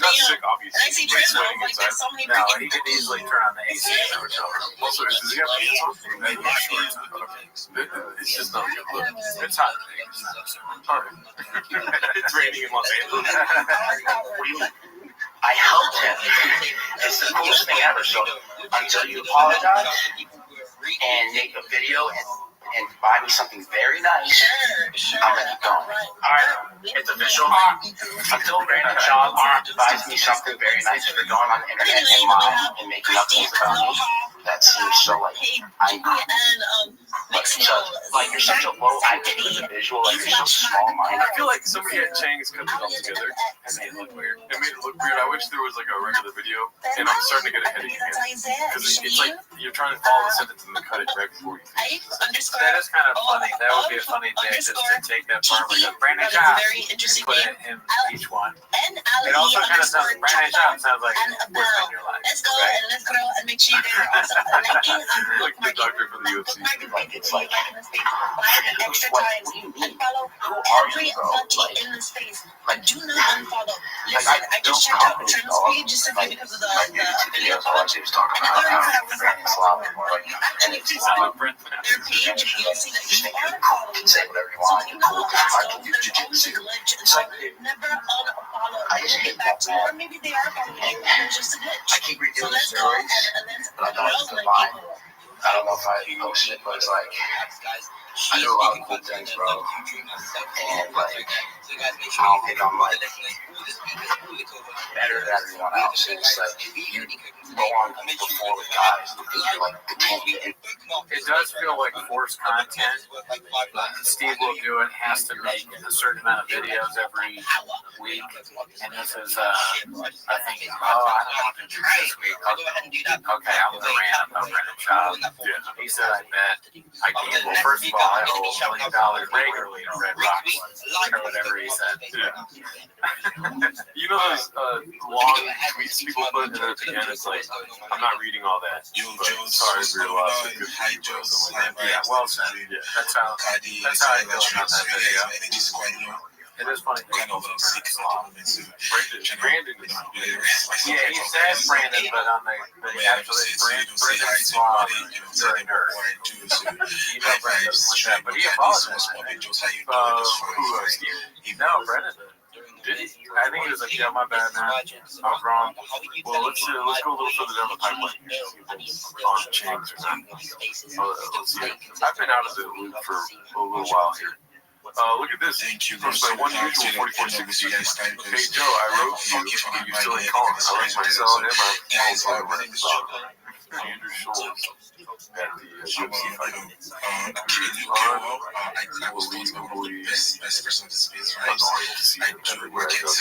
not sick, obviously. And I see But he's Trent, sweating like, inside. there's so many No, freaking he could easily turn on the AC in the hotel. Also, does he have pants on? Maybe shorts. It's just not a good look. It's hot. Alright. It's raining in Los Angeles. I helped him. It's the coolest thing ever. So until you apologize and make a video and buy me something very nice, I'm gonna keep going. Alright, it's official. Until Brandon Shaw buys me something very nice for going on the internet and live and making up things about me, that seems so like like you're such a low IQ individual, like you're so small-minded. I feel like somebody at Chang's cut it all together and made it look weird. It made it look weird. I wish there was like a regular video, and I'm starting to get a headache again. Because it's like you're trying to follow the sentence and then cut it right before you finish. That is kind of funny. That would be a funny thing just to take that part like Brandon Shaw and put it in each one. It also kind of sounds, Brandon Shaw sounds like what's in your life. Let's go and let's grow and make sure you guys are also liking Like the doctor from the UFC. Like it's like extra time and follow every monkey in the space. But do not unfollow. Listen, I just checked out Trent's page just simply because of the video quality. Another reason I was not following them, but you actually see their page, you'll see that you are following them. So you know also there's always a glitch, and so never unfollow. Get back to you, or maybe they are following you, and there's just a glitch. I keep redoing So let's go stories, and let's but I thought it was goodbye. I don't know if I posted it, but it's like I do a lot of cool things, bro. And like I don't think I'm like better than everyone else. It's like you go on before with guys because you're like the team. It does feel like forced content. Steve will do it, has to make a certain amount of videos every week. And this is, I think, I don't want to do this week. Okay, I'm going to rant about Brandon Shaw. He said, I bet I gamble. First of all, I owe $1 million regularly to Red Rocks, or whatever he said. You know those long tweets people put, and then at the end it's like, I'm not reading all that. But sorry for your loss. Yeah, well said. Yeah. That's how I feel about that video. It is funny. Brandon is yeah, he says Brandon, but on the actually Brandon Swab, you're a nerd. You know Brandon doesn't like that, but he apologized. No, Brandon did. I think he was like, yeah, my bad, man. I was wrong. Well, let's go a little further down the pipeline here. On Chang's or not. Let's see. I've been out of the loop for a little while here. Look at this. From my one usual 4460. Hey Joe, I wrote you. You still ain't calling. I like myself and my Andrew Schultz at the UFC fight. I believe best person to space, right? I do everywhere I go.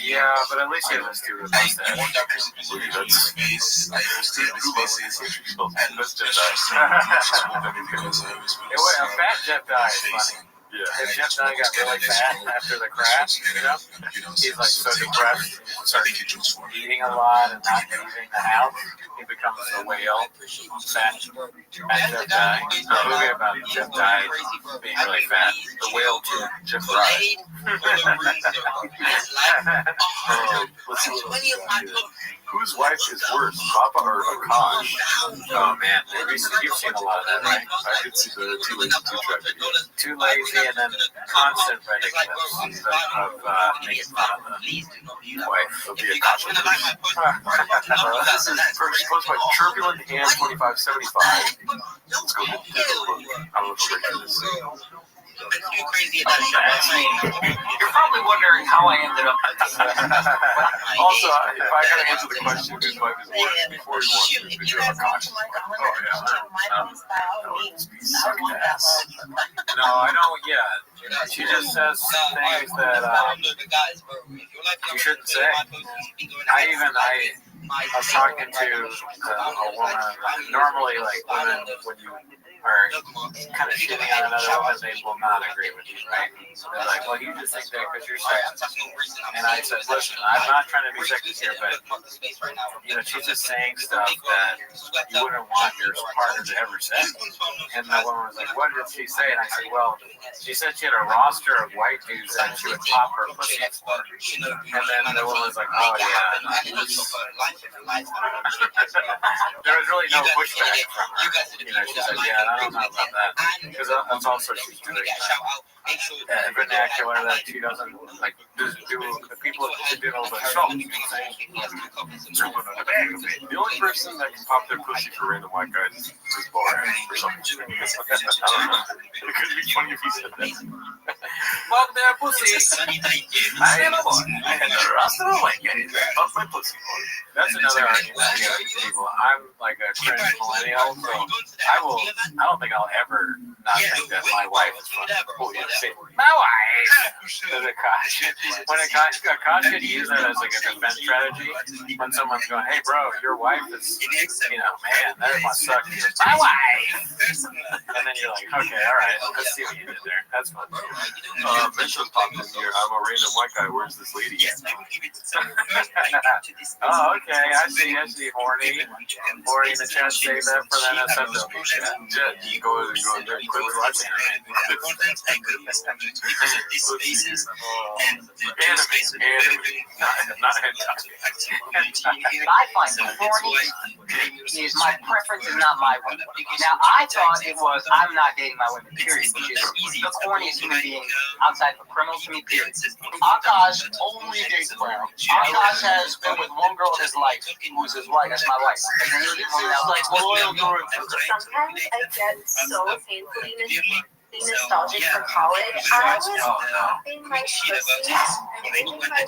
Yeah, but at least he has to do I want that person to be in space. I hosted the spaces and that's just a fat jet died. If Jeff Dunn got really fat after the crash, he's like so depressed, starts eating a lot and not leaving the house. He becomes a whale, fat, Jeff Dye. A movie about Jeff Dye being really fat. The Whale to Jeff Dye. Whose wife is worse, Papa or Akash? Oh man, you've seen a lot of that, right? I did see the Too Lazy, Too Tragic. Too lazy, and then constant ridiculous of making fun of the wife of the Akash. This is posted by Turbulent Hand 2575. Let's go get the book. I don't know if we're ready for this. You're probably wondering how I ended up at this. Also, if I gotta answer the question, whose wife is worse before you watch this video of Akash. Oh yeah. That would be sucking ass. No, I don't yet. She just says things that you shouldn't say. I was talking to a woman. Normally, like women, when you are kind of shitting on another woman, they will not agree with you, right? They're like, well, you just think that because you're sexist. And I said, listen, I'm not trying to be sexist here, but she's just saying stuff that you wouldn't want your partner to ever say. And the woman was like, what did she say? And I said, well, she said she had a roster of white dudes that she would pop her pussy for. And then the woman was like, oh yeah. There was really no pushback from her. She said, yeah, I don't know about that. Because that's also she's doing vernacular that she doesn't like do the people who do a little bit of salt. The only person that can pop their pussy for random white guys is Borat or something. I don't know. It could be funny if he said that. Pop their pussy. I am a boy. I had the roster of white guys. Pop my pussy. That's another argument I get with people. I'm like a cringe millennial, so I don't think I'll ever not think that my wife is funny. My wife! When Akash should use that as like a defense strategy, when someone's going, hey bro, your wife is, man, that must suck. My wife! And then you're like, okay, alright, let's see what you did there. That's fun. Mitchell's popped in here. I'm a random white guy. Where's this lady at? Oh, okay, I see, horny. Horny in the chat, save that for that SFW chat. Jet, go there quickly. I find the horny is my preference is not my women. Now, I thought it was, I'm not dating my women, period, which is the corniest human being outside of a criminal to me, period. Akash only dates brown. Akash has been with one girl in his life who's his wife, that's my wife. And then he's like, sometimes I get so painfully nostalgic for college. I was popping my pussy and my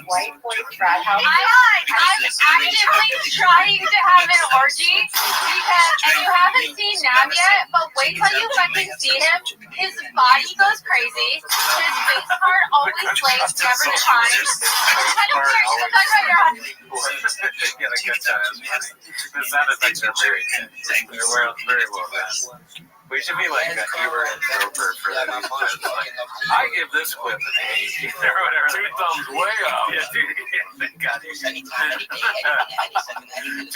white boy frat house. I'm actively trying to have an orgy because, and you haven't seen Nam yet, but wait till you fucking see him. His body goes crazy. His face part always lays, never declines. It's kind of weird. It's like right here. Yeah, the good times. The sound effects are very good. They're very well done. We should be like Ebert and Roper for that. I give this clip an A or whatever. 2 thumbs way up. Yeah, thank God. 2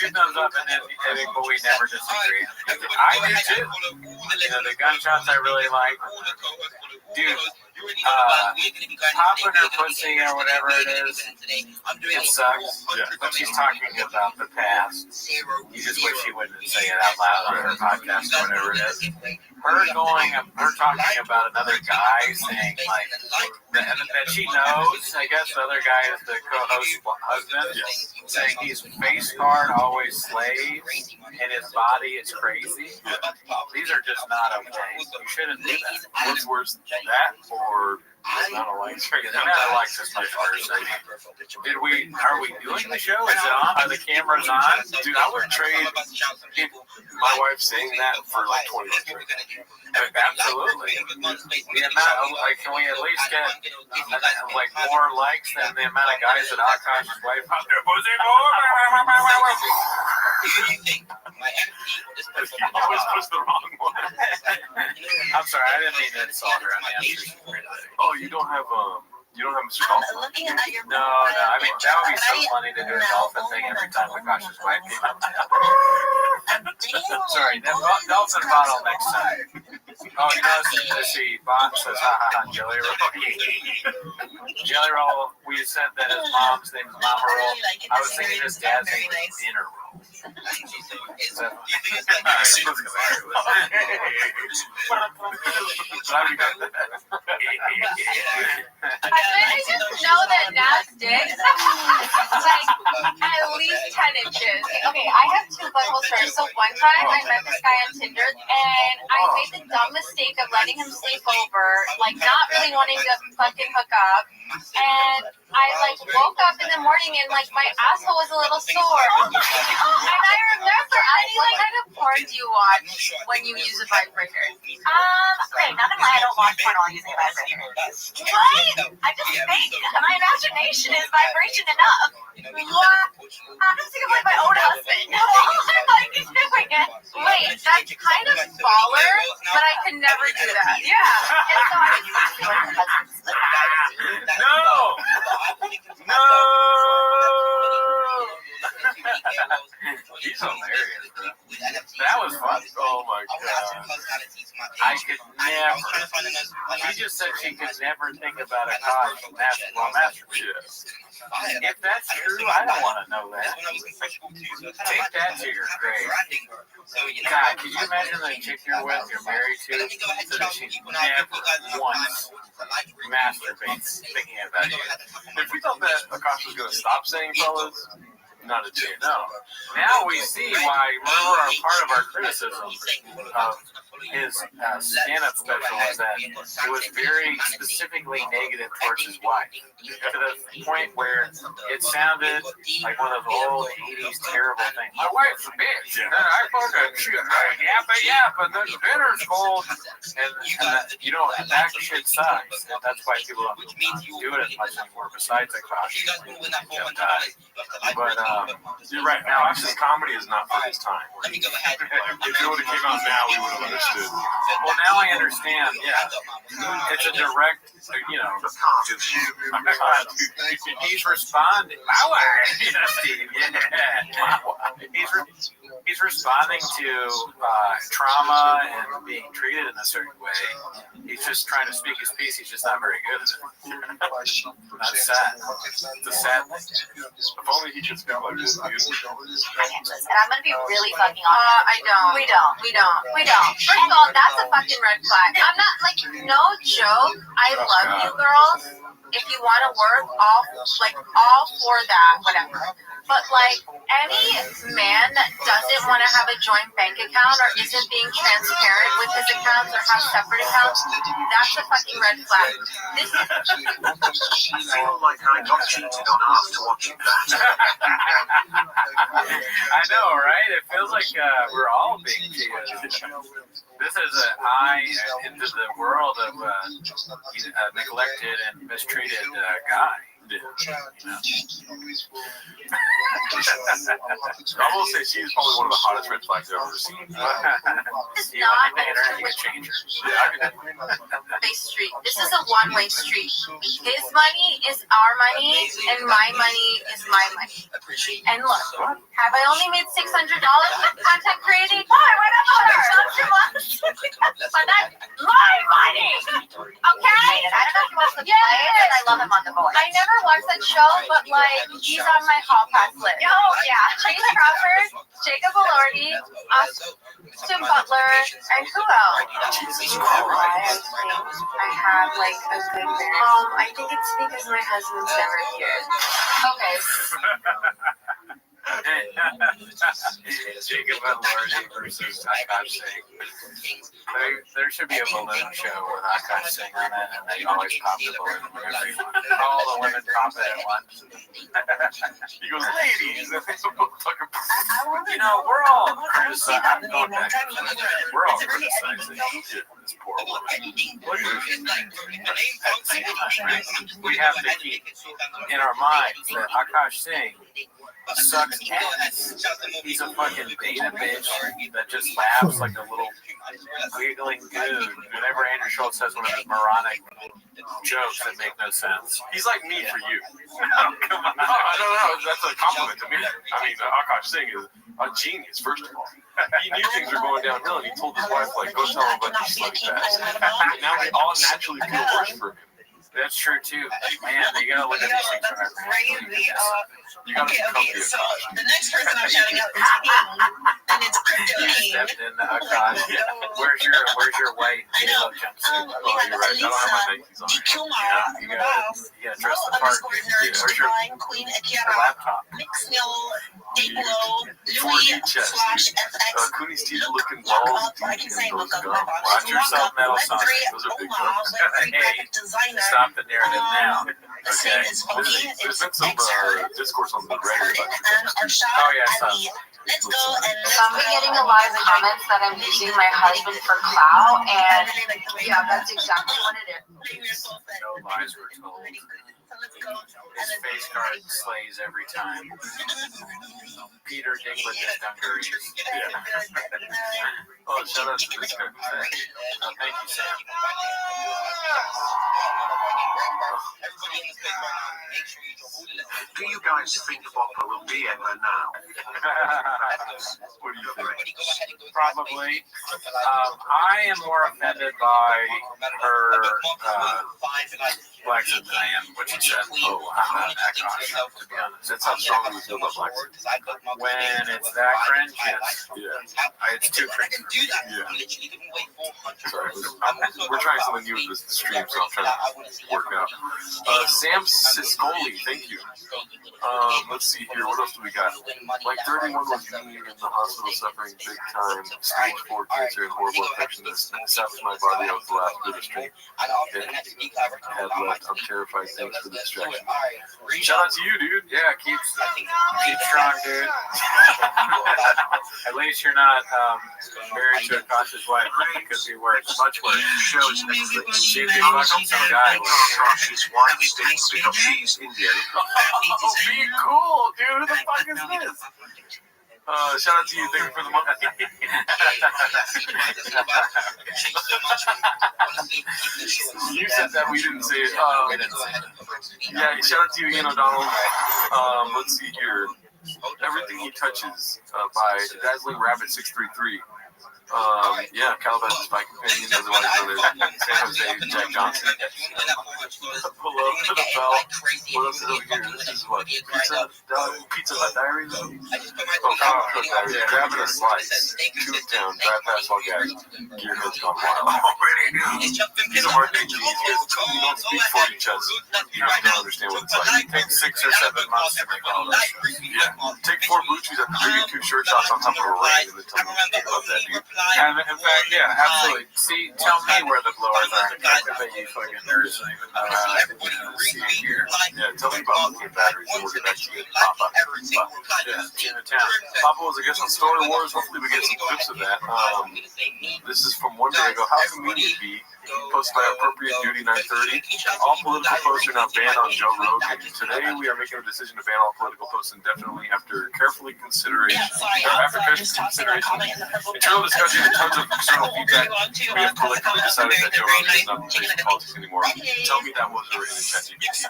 thumbs up, and then but we never disagree. I do too. The gunshots I really like. Dude, popping her pussy or whatever it is, it sucks. But she's talking about the past. You just wish she wouldn't say it out loud on her podcast or whatever it is. Her talking about another guy saying like that she knows. I guess the other guy is the co-host's husband, saying he's face card, always slaves, and his body is crazy. These are just not okay. You shouldn't do that. What's worse, that or the amount of likes? The amount of likes is much worse. Are we doing the show? Is it on? Are the cameras on? Dude, I would trade my wife saying that for like 20 minutes. Absolutely. The amount of, can we at least get more likes than the amount of guys that Akash's wife popped their pussy for? He always puts the wrong one. I'm sorry, I didn't mean to insult her. I mean, Oh, you don't have Mr. Dolphin? Looking at your no. I mean, that would be so funny to do a dolphin thing every time Akash's wife came up. Sorry, that dolphin bottle next time. Oh, you know, see, Bot says, ha ha ha, Jelly Roll. Jelly Roll, we said that his mom's name is Mama Roll. I was thinking his dad's name was Dinner Roll. Is that I just know that Nav's dick is like at least 10 inches. Okay, I have two butthole stories. So one time I met this guy on Tinder and I made the dumb mistake of letting him sleep over, like not really wanting to fucking hook up. And I like woke up in the morning and like my asshole was a little sore. And I remember what kind of porn do you watch when you use a vibrator? Okay, not gonna lie, I don't watch porn while using a vibrator. What? I just think my imagination is vibration enough. What? I'm just thinking of like my own husband. I'm like doing it. Wait, that's kind of baller, but I could never do that. Yeah. And so I was doing my husband's No! He's hilarious, bro. That was fun. Oh my god. I could never. She just said she could never think about a cock while masturbating. If that's true, I don't want to know that. Take that to your grave. God, can you imagine the chick you're with, you're married to, so that she never once masturbates thinking about you? If we thought that Akash was going to stop saying fellas, not a chance. No. Now we see why, remember, part of our criticism of his stand-up special was that it was very specifically negative towards his wife, to the point where it sounded like one of those old 80s terrible things. My wife's a bitch, and I fucking yap, and then the dinner's cold, and you know, that shit sucks, and that's why people don't do it as much anymore, besides the caution. But, you're right. Now, actually, comedy is not for his time. If it would have came out now, we would have understood. Well, now I understand. Yeah, it's a direct, you know. He's responding. Steve. Yeah. He's responding to trauma and being treated in a certain way. He's just trying to speak his piece. He's just not very good at it. That's sad. It's a sad thing. If only he could speak like this. And I'm gonna be really fucking honest. I don't. We don't. First of all, that's a fucking red flag. I'm not like, no joke. I love you girls. If you want to work, all for that, whatever. But like any man that doesn't want to have a joint bank account or isn't being transparent with his accounts or has separate accounts, that's a fucking red flag. This is I feel like I got cheated on after watching that. I know, right? It feels like we're all being cheated. This is an eye into the world of neglected and mistreated guy. I will say she's probably one of the hottest red flags I've ever seen. It's not a changer. street. This is a one-way street. His money is our money, and my money is my money. And look, have I only made $600 with content creating? Oh, I went up on her. But that's my money. Okay? I don't know if he wants to play it, but I love him on The Voice. I never watched that show, but like he's on my hall pass list. Oh yeah, Chase Crawford, Jacob Elordi, Austin Butler, and who else? I have like a good marriage. I think it's because my husband's never here. Okay. Jacob Elordi versus Akash Singh. There should be a balloon show with Akash Singh on it, and they always pop the balloon whenever you want. All the women pop it at once. He goes, ladies. You know, we're all criticizing. We're all criticizing this poor woman. We have to keep in our minds that Akash Singh sucks cats. He's a fucking beta bitch that just laughs like a little giggling goon whenever Andrew Schultz says one of his moronic jokes that make no sense. He's like me for you. Come on. No, that's a compliment to me. I mean, Akash Singh is a genius, first of all. He knew things were going downhill, and he told his wife, like, go tell him about these slutty bags. And now we all naturally feel worse for him. That's true too. Man, you gotta look at these things from that perspective. You gotta be comfy. So the next person I'm shouting out is King, and it's Crypto King. Stepped in the Akash. Where's your white yellow jumpsuit? We have Elisa, Kumar, Rabbi, dress the part. Where's your Queen Akiara, laptop? Mixnil, Daplo, Louis /FX. Cooney's teeth looking bald. I can say look up my box. Watch yourself, Metal Sonic. Those are big Omaha, ones. graphic designer. Stop the narrative now. The same is Funky, There's it's been some X-Her, discourse on the it's Reddit Curtin, about and Arshad Oh, yeah, Ali. Let's go and let's So I'm getting a lot of comments that I'm using my husband for clout, and yeah, that's exactly what it is. No lies were told. His face card slays every time. Peter Dinklage dungarees. Yeah. Oh, shout out to this guy. Thank you, Sam. Do you guys think Bopper will be Emma now? What do you think? Probably. I am more offended by her Blackson than I am what she said. Oh, wow. To be honest. That's how strong we feel about Blackson. When it's that cringe, yes. Yeah. It's too cringe. Yeah. Sorry, we're trying something new with this stream, so I'm trying to work out. Sam Siscoli, thank you. Let's see here. What else do we got? Like 31 was me in the hospital suffering big time, stage 4 cancer and horrible infection that sapped my body. I was the last bit of strength. Had left. I'm terrified. Thanks for the distraction. Shout out to you, dude. Yeah, keep strong, dude. At least you're not married to a cautious wife, because he works much worse. She'd be fucking some guy. Cautious wife stinks because she's Indian. Oh, be cool, dude. Who the fuck is this? Shout out to you. Thank you for the money. You said that, we didn't say it. Yeah, shout out to you again, O'Donnell. Let's see here. Everything He Touches by Dazzling Rabbit 633. Yeah, Calabasas Spy Companion, otherwise known as San Jose Jack Johnson. Pull up to the bell. What else is over here? This is what? Pizza Hut Diaries? Oh, Comic Truck Diaries. Grabbing a slice. Toontown. Drive past all guys. Gearhead's gone wild. Already. He's a hard name to use. You don't speak for each other. You really don't understand what it's like. It takes 6 or 7 months to make all that shit. Yeah. Take 4 blue cheese after drinking 2 shirt shots on top of a ring and then tell me what you love that, dude. And in fact, yeah, absolutely. See, tell me where the blowers are. I bet you fucking nerds don't even know how I can see it here. Yeah, tell me about lithium batteries and we'll get back to you. Papa. Yeah, in the town. Papa was a guest on Story Wars. Hopefully we get some clips of that. This is from one day ago. How convenient be? Posted by Appropriate Duty 930. All political posts are now banned on Joe Rogan. Today we are making a decision to ban all political posts indefinitely after careful consideration. Internal discussion and tons of external feedback, we have collectively decided that Joe Rogan is not the face of politics anymore. Tell me that wasn't written in ChatGPT.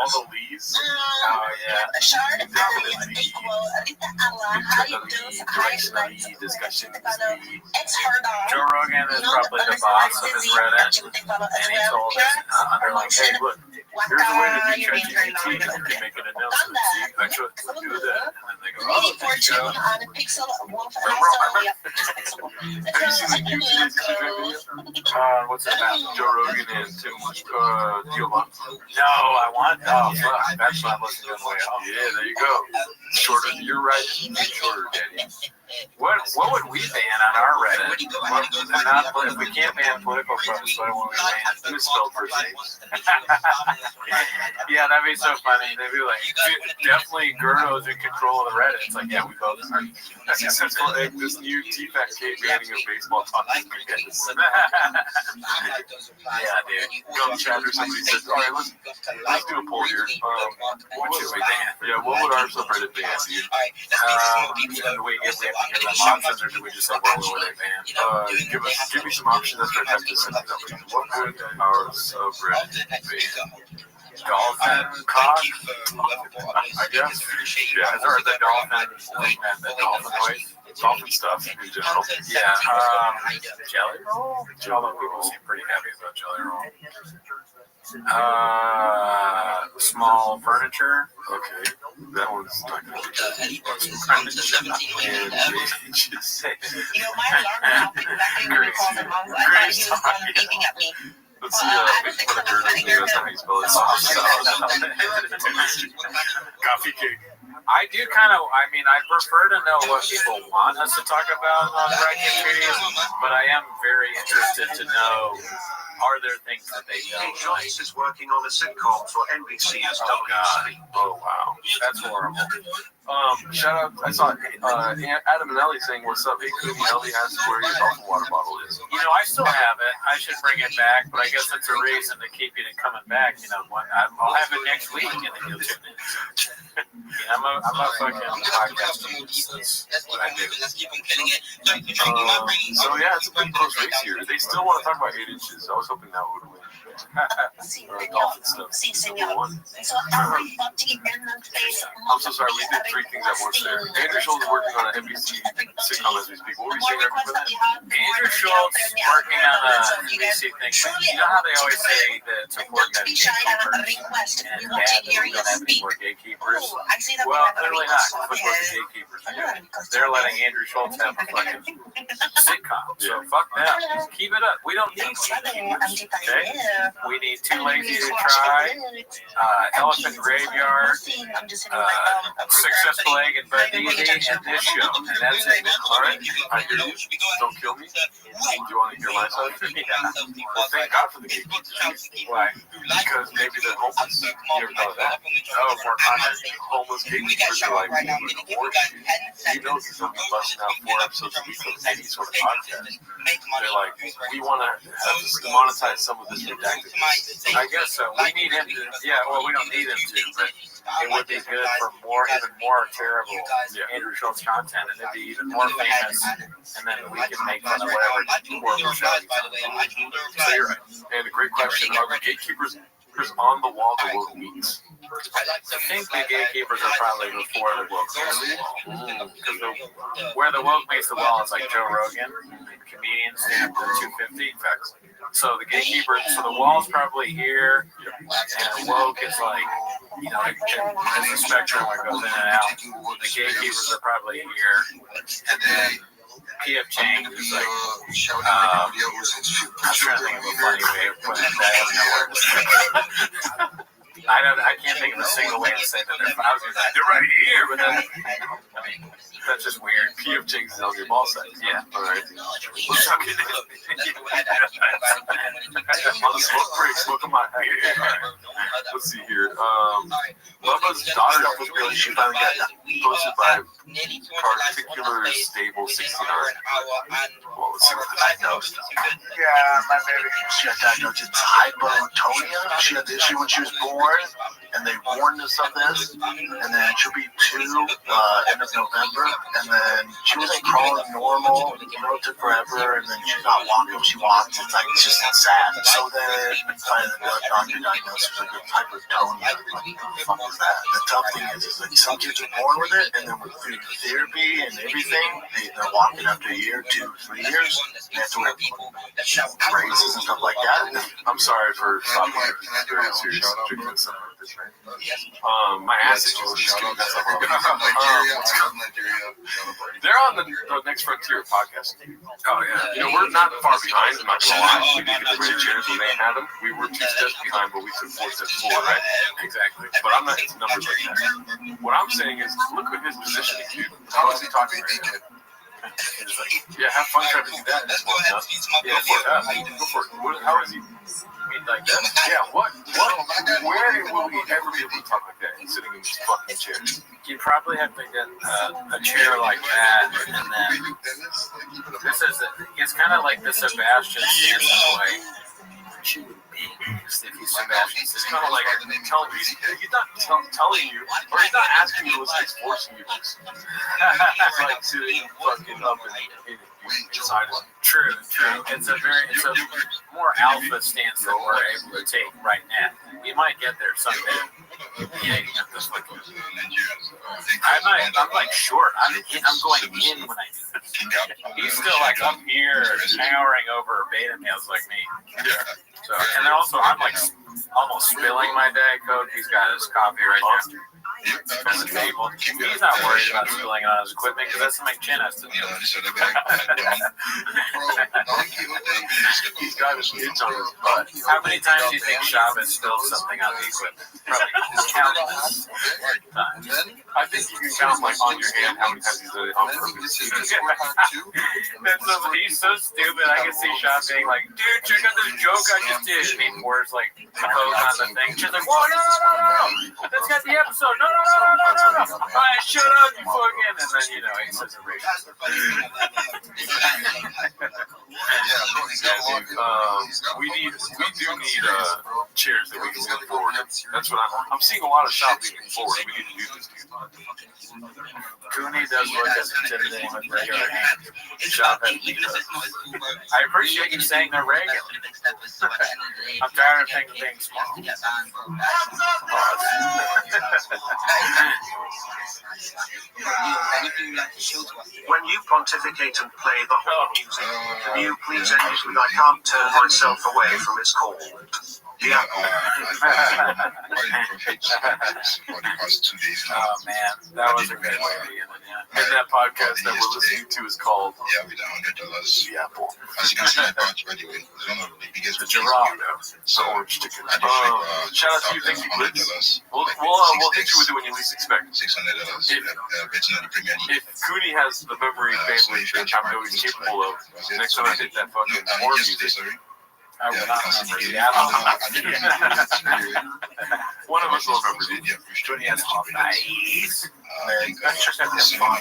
All the leads. Oh, yeah. Definitely. Directionally, discussion Joe Rogan is probably the boss of his Reddit, and he told us under like, hey, look, here's a way to do ChatGPT, and they make an announcement. See, that's what we do that, and then they go, oh, there you go. Have you seen the YouTube video? What's it about? Joe Rogan and Tim Diamond. No, I want. Oh, fuck. That's not listening to the way off. Yeah, there you go. Shorter. You're right. Shorter, Daddy. What would we ban on our Reddit? If we can't ban political posts, what would we ban? Misspelled first names. Yeah, that'd be so funny. They'd be like, definitely Gerdo's in control of the Reddit. It's like, yeah, we both are. Except for this new T-Fat Kate banning of baseball talk. Yeah, dude. Gum chat or somebody said, all right, let's do a poll here. What should we ban? Yeah, what would our subreddit ban, dude? Do we have to give them options, or do we just say, well, what would they ban? Give me some options. That's what I have to send it up. What would our subreddit ban? Dolphin cock? I guess. Yeah. Or the dolphin thing, the dolphin noise? Dolphin stuff in general. Yeah. Jelly roll? Although people seem pretty happy about jelly roll. Small furniture. Okay, that one's not going to be good. Let's see, make fun of Gerdo's name. That's not how you spell it. Coffee cake. I do kind of, I mean, I prefer to know what people want us to talk about on Bracket Trees, but I am very interested to know, are there things that they don't like? Joyce is working on a sitcom for NBC as WC. Oh, wow. That's horrible. Shout out, I saw Adam and Ellie saying, what's up? Hey, Cooney, Ellie asked where your dolphin water bottle is. You know, I still have it. I should bring it back, but I guess it's a reason to keep it coming back. You know, I'll have it next week, and then you'll tune in. I'm a fucking podcaster. That's what I do. So yeah, it's a pretty close race here. They still want to talk about 8 inches. I was hoping that would win. Dolphin stuff. Number one. I'm so sorry, we did 3 things at once there. Andrew Schultz is working on an NBC sitcom as we speak. What were you saying, Rabbi, for that? Andrew Schultz working on a NBC thing. You know how they always say that it's important to have gatekeepers and bad that we don't have any more gatekeepers? Well, clearly not. Look what the gatekeepers are doing. They're letting Andrew Schultz have a fucking sitcom. So fuck them. Just keep it up. We don't need gatekeepers. Okay? We need Too Lazy to Try, Elephant Graveyard, Successful Egg and Bread Easy, and this show. And that's it. All right, I hear you. Don't kill me. Do you want to hear my side? Yeah. Well, thank God for the gatekeepers. Why? Because maybe the homeless, you ever thought of that? Oh, more content. Homeless gatekeepers are like, more shit. You know he's going to be busting out 4 episodes a week of any sort of podcast. They're like, we want to monetize some of this redacted. I guess so. We need him to, yeah, well, we don't need him to, but it would be good for even more terrible Andrew Schultz content, and it'd be even more famous, and then we can make fun of whatever horrible show he's on. So you're right. And a great question, are the gatekeepers on the wall the woke meets? I think the gatekeepers are probably before the woke meets the wall. Because where the woke meets the wall is like Joe Rogan, comedians stand up to 250. So the gatekeepers, so the wall's probably here, and the woke is like, you know, it's a spectrum where it goes in and out. The gatekeepers are probably here, and then PF Chang's is like, I'm trying to think of a funny way of putting that. I can't think of a single way to say that they're right here, but then, I mean, that's just weird. PF Chang's is on your ball side. Yeah. All right. Let's talk it in. On the smoke break, smoke on my hat. Let's see here. Bubba's daughter was really, she finally got posted by Particular Stable 69. Well, let's see what the diagnosis is. Yeah, my baby. She got diagnosed with hypotonia. She had the issue when she was born, and they warned us of this. And then she'll be 2 end of November. And then she wasn't crawling normal. You know, it took forever. And then she's not walking when she walks. It's like, it's just sad. So then finally the doctor diagnosed her with hypotonia. Like, what the fuck is that? The tough thing is like some kids are born with it, and then with therapy and everything, they're walking after a year, 2, 3 years. They have to wear braces and stuff like that. I'm sorry for stopping very serious treatment stuff like this, right? My acid juice is good. That's like they're on the Next Frontier podcast. Oh yeah. You know, we're not far behind. I'm not gonna lie. We did get the great chairs when they had them. We were 2 steps behind, but we took 4 steps forward, right? Exactly. But I'm not into numbers like that. What I'm saying is, look at his positioning, dude. How is he talking right now? It's like, Yeah, have fun trying to do that. Let's go ahead and feed my Yeah, go for it. How is he? I mean, like that. Yeah, where will we ever be able to talk like that? He's sitting in this fucking chair. You probably have to get a chair like that, and then it's kind of like the Sebastian stance in a way. If he's Sebastian, It's kind of like he's not telling you, or he's not asking you, he's forcing you. It's like sitting fucking up and inside him. True. It's a more alpha stance than we're able to take right now. We might get there someday. At this point. I'm like short. I'm going in when I do this. He's still like up here, towering over beta males like me. Yeah. So, and then also I'm like almost spilling my Diet Coke. He's got his coffee right now on the table. He's not worried about spilling it on his equipment because that's something Chin has to do. He's got his kids on his butt. How many times do you think Shabbos spilled something on the equipment? Probably countless times. I think you can count like on your hand how many times he's done it on purpose. He's so stupid. I can see Shab being like, dude, check out this joke I just did. And he pours like Coke on the thing. She's like, whoa, no. Let's get the episode. No. All right, shut up, you fucking. And then, he says a racist. We do need chairs that we can move forward. That's what I'm seeing a lot of shop moving forward. We need to do this. Cooney does look as intimidating with regular hands. Shop has I appreciate you saying they're regular. I'm tired of things being small. When you pontificate and play the whole music, can you please end it with I can't turn myself away from it's called? Yeah. Oh man, that was a great way to end it. And that podcast that we're listening to is called with $100. The Apple. As you can see, by the way, it's one of the biggest. The Giraffe. So orange chicken. Shout out to you, thank you, Blitz. We'll hit you with it when you least expect. $600. If Cooney has the memory bandwidth that I know he's capable of, next time I hit that fucking war music. I will not remember the One of us will remember it. Cooney has all nice. That's just fun.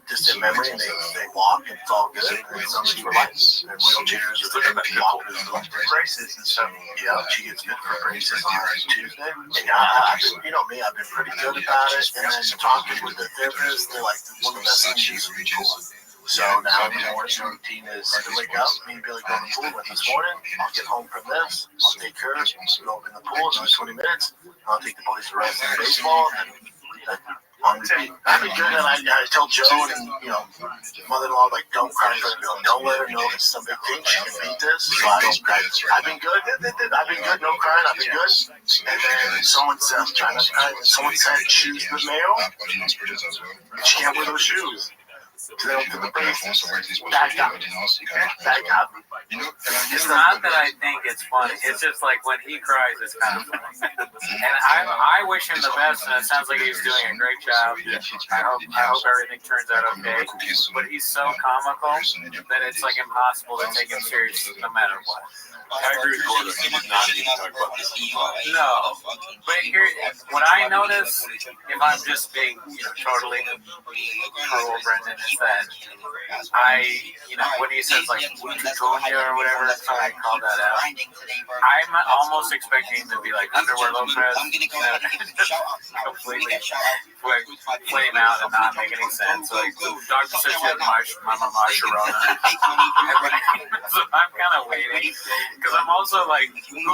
Just in memory, and they walk, and it's all good. And somebody's relaxed. And wheelchairs are there. Braces and stuff. Yeah, she gets good for braces on Tuesday. And me, I've been pretty good about it. And then talking with the therapist, they're like, one of the best things is cool. So now the morning routine is to wake up, me and Billy go to the pool with this morning. I'll get home from this. I'll take her. We'll open the pool in 20 minutes. I'll take the boys to rest in baseball. And on repeat. I've been good, and I tell Joe and mother-in-law, like, don't cry for her. Don't let her know it's some big thing. She can beat this. So I don't cry. I've been good. I've been good. No crying. I've been good. And then someone said, I'm trying to cry. Someone said, choose the male. She can't wear those shoes. It's not that I think it's funny. It's just like when he cries, it's kind of funny. And I wish him the best, and it sounds like he's doing a great job. I hope everything turns out okay. But he's so comical that it's like impossible to take him serious no matter what. I agree with Gordon. He did not even talk about this. No, but here, what I notice, if I'm just being, totally cruel, Brendan, is that when he says like Wututonia or whatever, that's how I call that out. I'm almost expecting him to be like Underwear Lopez, completely flame out and not make any sense. Like Dr. said, you have my mama Sharona. So I'm kind of waiting. Because I'm also like, who,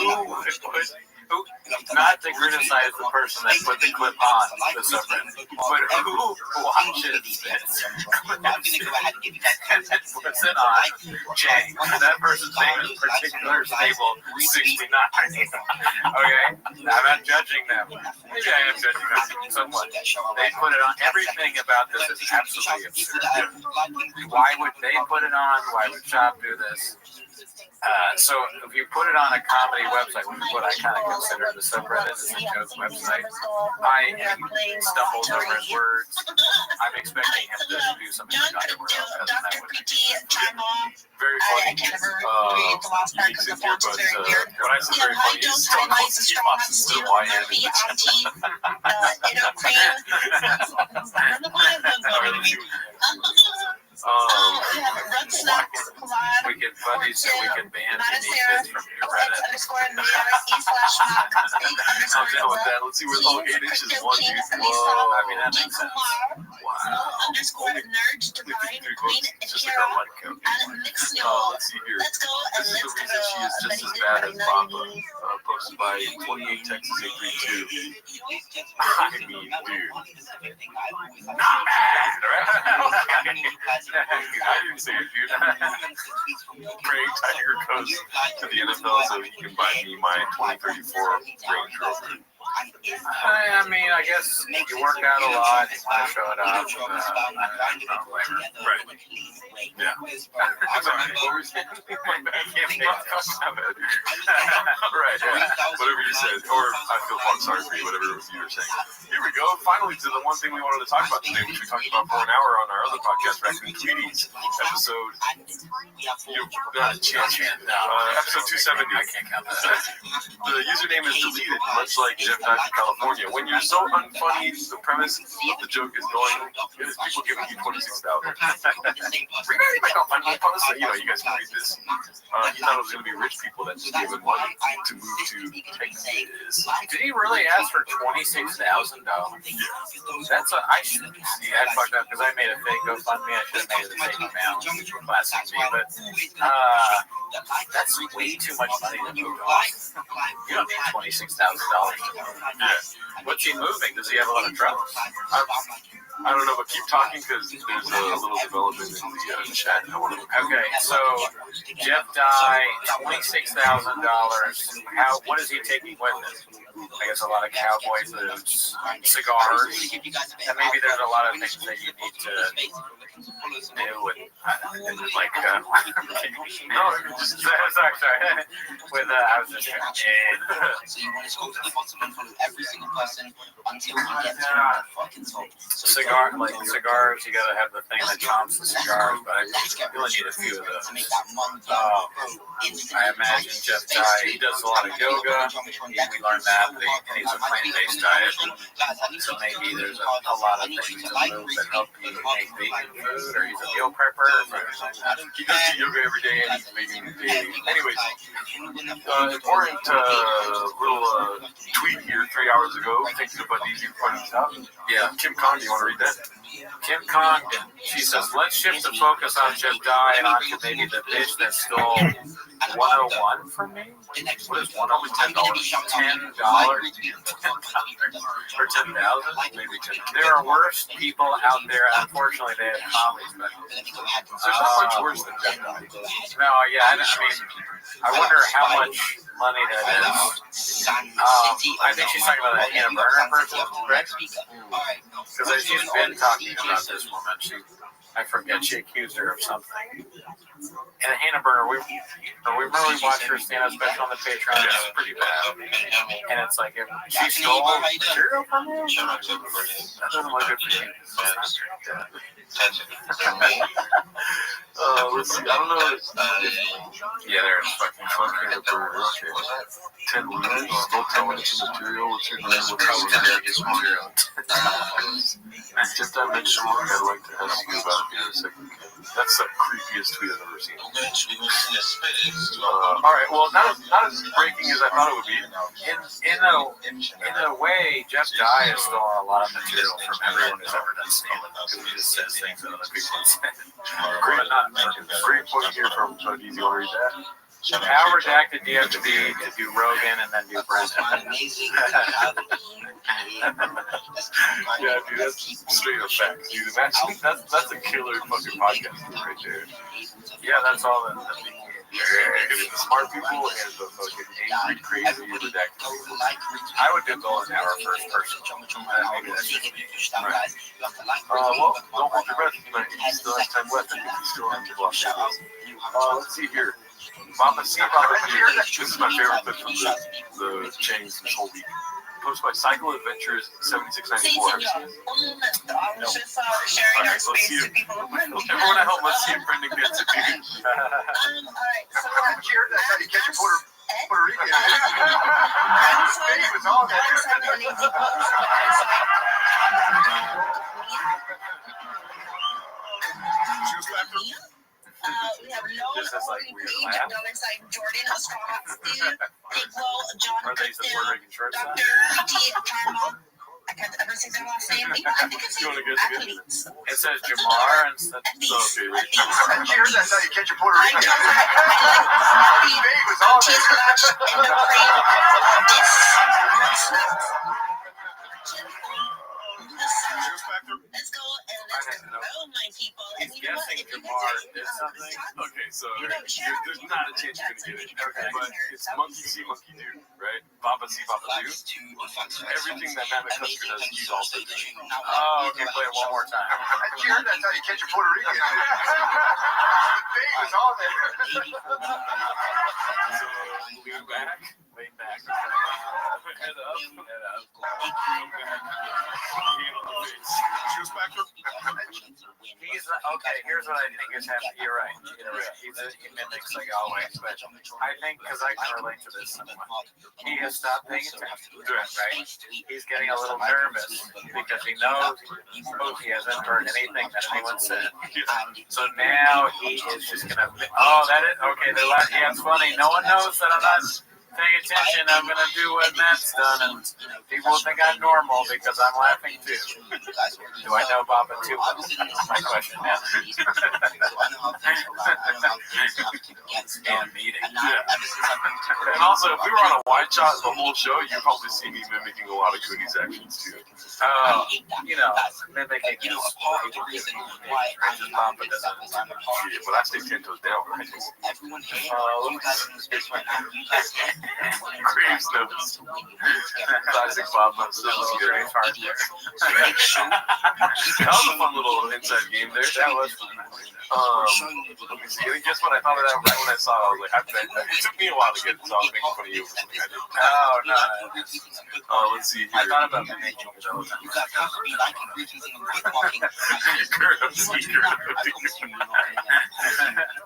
not to criticize the person that put the clip on the subreddit, but who watches this and then puts it on Jay? That person's name is particular stable 69. Okay? I'm not judging them. Maybe I am judging them somewhat. They put it on. Everything about this is absolutely absurd. Why would they put it on? Why would Shop do this? So if you put it on a comedy website, which is what I kind of consider the subreddit is a joke website, I stumbled over his words. I'm expecting him to do something like underwear. Very funny. Unique in here, but when I say very funny, he's still close to the opposite to why we get buddies so we can ban unique bits from your Reddit. I'm down with that. Let's see where the 8 inches one, dude. Whoa. I mean, that makes sense. Wow. Just like our light count. Let's see here. This is the reason she is just as bad as Papa. Posted by 28 Texas 832. I mean, dude. Not bad, right? I didn't say it, dude. Praying Tiger goes to the NFL so he can buy me my 2034 Range Rover. I mean, I guess you work out a lot. You want to show it off. Right. Yeah. Right, yeah. Whatever you said. Or I feel sorry for you, whatever you were saying. Here we go. Finally to the one thing we wanted to talk about today, which we talked about for an hour on our other podcast, back in the Tweeties episode. Episode 270. I can't count that. The username is deleted, much like Jeff Dye from California. When you're so unfunny, the premise of the joke is going, is people giving you $26,000. You know, you guys can read this. He thought it was going to be rich people that just gave him money to move to Texas. Did he really ask for $26,000? That's I should see. I fucked up because I made a fake GoFundMe. I should have made it the same amount. Classic me, but that's way too much money to move off. You don't need $26,000. Yeah. What's he moving? Does he have a lot of trucks? I don't know, but keep talking because there's a little development in the chat. Okay, so Jeff Dye, $26,000. What is he taking with him? I guess a lot of cowboy boots, cigars, and maybe there's a lot of things that you need to do with, like, no, sorry. With, I was just cigars, you gotta have the thing that chomps the cigars, but I really need a few of those. I imagine Jeff Dye, he does a lot of yoga, we learned that, and he's a plant-based diet, so maybe there's a lot of things to move that help you make vegan food, or he's a meal prepper. He goes to yoga every day and he's vegan daily. Anyways, important little tweet here 3 hours ago, thinking about these funnies out. Yeah. Kim Kong, do you want to read that? Kim Congdon, she says, let's shift the focus on Jeff Dye and onto maybe the bitch that stole 101 from me. What is 101? $10? $10? Or 10,000? Maybe 10. There are worse people out there. Unfortunately, they have comedy specials. There's not much worse than Jeff Dye. No, yeah, I mean, I wonder how much money that is. I think she's talking about that Hannah Burner person, correct? Because she's been talking about this woman. I forget, she accused her of something. And Hannah Burner, we really watched her stand-up special on the Patreon. It's pretty bad. And it's like, if she stole material from you? That doesn't look good for you. Let's see, I don't know. Yeah, there's fucking Hannah Burner, okay. 10 minutes, still 10 minutes of material. What's your name? What's your material? Just I mentioned something I'd like to ask you about here in a second. That's the creepiest tweet I've ever seen. Alright, well, not as breaking as I thought it would be. In a way, Jeff Dye has stolen a lot of material from everyone who's ever done stand-up. Because he just says things that other people say. Great point here from Easy. You want to read that? How redacted do you have to be to do Rogan and then do Brendan? Yeah, dude, that's straight up facts, dude. Imagine that's a killer fucking podcast right there. Yeah, that's all that. The smart people and the fucking angry, crazy, redacted people. I would do Golden Hour first person. Maybe that's just me. Right. Well, don't hold your breath tonight. You still have time left. I think you still have to watch it. Let's see here. Papa C, Papa D. This is my favorite clip from the chains this whole week. Posted by Cycle Adventures 7694. Un momento, I was just Okay, sharing our let's see space if to people. everyone at home, let's see if Brendan gets it, dude. Alright, so Here, that's how you catch a Puerto Rican. grandson, It was all there. grandson and Ezekiel. We have Lone, This is like Owen weird Page, laugh. alongside Jordan, a strong hot Steve, Iglo, John Are they the Castile, Puerto Rican short Dr. side? P.T. Carmel. I can't ever say their last name. I think it's You wanna guess again? athletes. It says Jamar and stuff. Okay, wait. Here, that's how you catch a Puerto I Rican. just like snappy It was all cheese there. glass and the cream. This snacks. Let's go and let's grow, my people. He's And you know what? guessing If you Jamar guys did something. Okay, so share our there's not a chance you're gonna get it. Okay, but it's Monkey See, Monkey Do, right? Papa See, Papa Do. Everything that Matt McCusker does, he's also doing. Oh, okay, play it one more time. Here, that's how you catch a Puerto Rican. It was all there. So, lean back. Lean back. Head up. Head up. Come back. Hand on the face. Shoes back up. He's okay. Here's what I think is happening. You're right. He mimics like always, but I think because I can relate to this somewhat. He has stopped paying attention. Right? He's getting a little nervous because he knows he hasn't heard anything that anyone said. So now he is just gonna. Oh, that is okay. Yeah, it's funny. No one knows that I'm not paying attention. I'm gonna do what Matt's done, and people will think I'm normal because I'm laughing too. Do I know Baba too well? That's my question now. Scam meeting. Yeah. And also, if we were on a wide shot the whole show, you'd probably see me mimicking a lot of Cooney's actions too. Oh, mimicking his Baba doesn't. Yeah, but I stay 10 toes down, right? Graves knows. Classic Bob knows. That was a fun little inside game there. That was fun. Let me see. Guess what? I thought of that right when I saw it. I was like, it took me a while to get it, so I was making fun of you for something I did. Oh, no. Let's see here. I thought about making it all the time.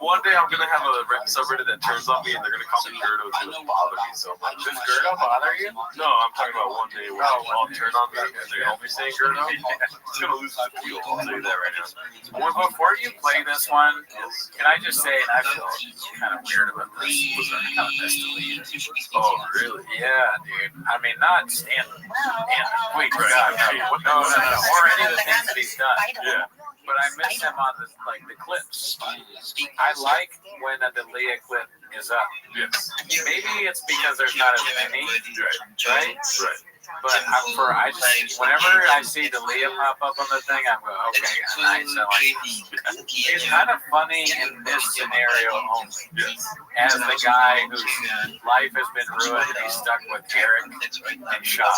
One day I'm gonna have a subreddit that turns on me and they're gonna call me Gerdo to bother me so much. Does Gerdo bother you? No, I'm talking about one day where I'll turn on me and they're only saying Gerdo. It's gonna lose its appeal. I'll tell you that right now. Well, before you play this one, can I just say, and I feel kind of weird about this, was I kind of missed the lead. Oh, really? Yeah, dude. I mean, not stand wait, Right. God, no, or any of the things that he's done. Yeah. But I miss him on the clips. I like when a Dalia clip is up. Yes. Maybe it's because there's not as many, right? Right. But whenever I see Dalia pop up on the thing, I'm going, okay, nice. So it's kind of funny in this scenario only. Yes. As the guy whose life has been ruined, and he's stuck with Eric and Shab.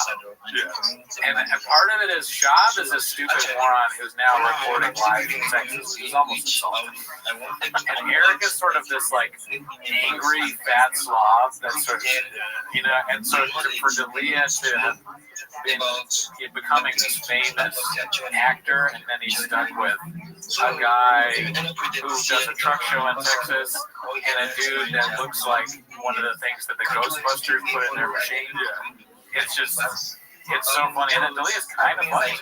Yeah. And part of it is Shab is a stupid moron who's now recording live in Texas. He's almost insulting. And Eric is sort of this like angry fat slob that's sort of, and so for Dalia to be becoming this famous actor, and then he's stuck with a guy who does a truck show in Texas and a dude that looks like one of the things that the Ghostbusters put in their machine. Yeah. It's just, it's so funny. And then Dalia's kind of funny.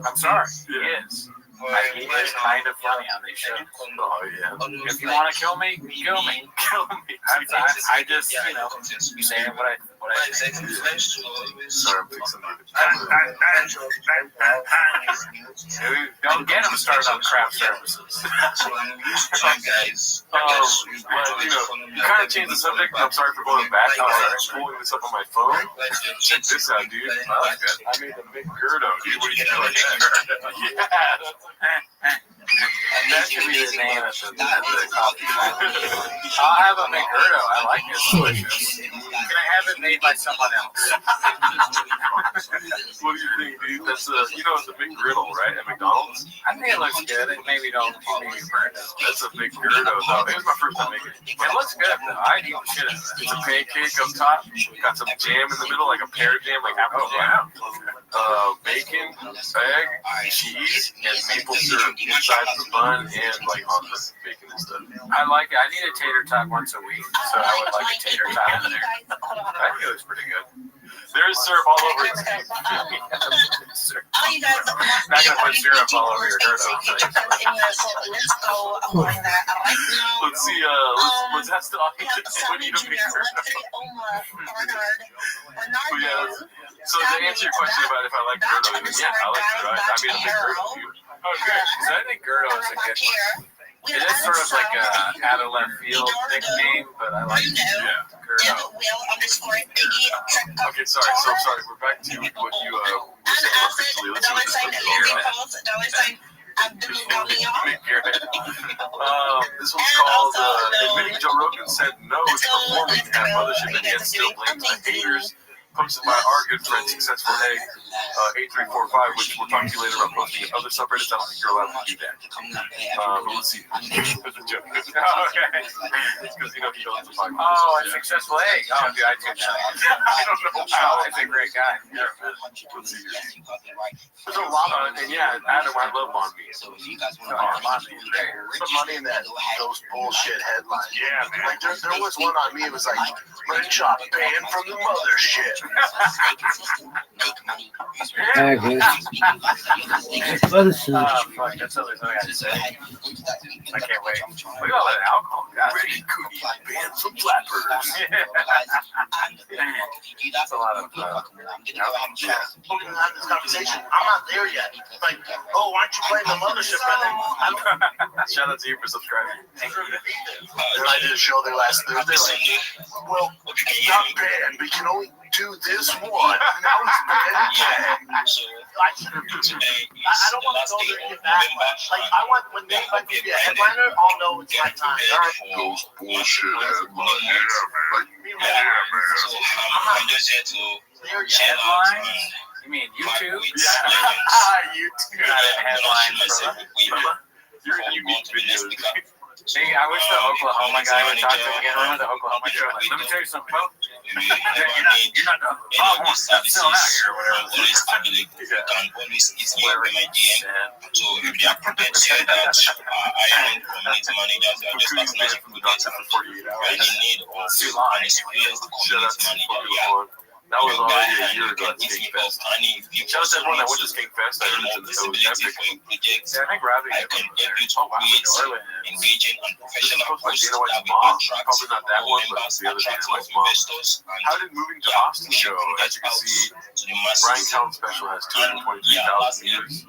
I'm sorry, he is. He is kind of funny on these shows. Oh, yeah. If you want to kill me, kill me. Kill me. I just, saying what I think. Sorry, I'm fixing Don't get him started on craft services. You kind of changed the subject, and I'm sorry for going back. I was pulling this up on my phone. Check this out, dude. I made a big Gerdo, dude. What do you think? Yeah. That That should be the name of the coffee. I'll have a McGurdo. I like it. It's delicious. Can I have it made by someone else? What do you think, dude? That's it's a McGriddle, right? At McDonald's. I think it looks good. It maybe don't maybe burn it. That's a McGurdo, though. It was my first time making it. It looks good though. I eat the shit out of it. It's a pancake up top. Got some jam in the middle, like a pear jam, like apple jam. Bacon, egg, cheese, and maple syrup inside the bun and like on the bacon and stuff. I like it. I need a tater tot once a week, so I would like a tater tot in there. I think it looks pretty good. There's syrup all over it. Oh, you guys, Not gonna put syrup all over your Gerdo. let's go find that right now. Let's see. Let's have to. What do you think? So to answer your question about if I like Gerdo, yeah, I like Gerdo. I made a big Gerdo too. Oh, good. Because I think Gerdo is a good one. It is sort of like a out of left field nickname, but I like Gerdo. Okay, sorry. So sorry. We're back to what you were saying officially. Let's see this one's called Admitting Joe Rogan Said No to Performing at Mothership and yet still blames my haters. Posted by our good friend Successful Egg 8345, which we'll talk to you later about posting in other subreddits. I don't think you're allowed to do that. But let's see. It's a joke. Okay. Because he goes to my Oh, a Successful Egg. Oh, dude, I do that. I don't know how. He's a great guy. Let's see here. There's a lot of and yeah, Adam, I love on me. Put money in that those bullshit headlines. Yeah, man. Like there was one on me. It was like Red Shop banned from the mothership. Okay. Fuck, that's all I got to say. I can't wait. Look at all that alcohol. Ready cookie banned from flappers. That's a lot of Looking at this conversation, I'm not there yet. Like, oh, why aren't you playing the mothership? Shout out to you for subscribing. And I did a show there last Thursday. Like, well, it's not banned. We can only do this one. Now it's banned again. I don't want to go there and get back. Like, I want when they invite me to be a headliner, I'll know it's my time. Those bullshit headlines. Headlines? You mean YouTube? YouTube. Not in headlines, brother. You're in unique videos. See, I wish the Oklahoma guy would talk to me again. Remember the Oklahoma show? Like, let me tell you something, Pope. You're not the still out here or whatever. Whatever my DM. So if they are prepared to say that I am community managers, they are just partners with us and in need of an experienced community manager. That was already a year ago at Skate Fest. Shout out to everyone that went to Skate Fest. I heard it was epic. Yeah, I think Rabbi I can help you to create engaging and professional posts that will attract Probably not that one, but the other attractive thing, like investors and How did moving to Austin show? As you can see, to the masses. Brian Callen's special has 223,000 views.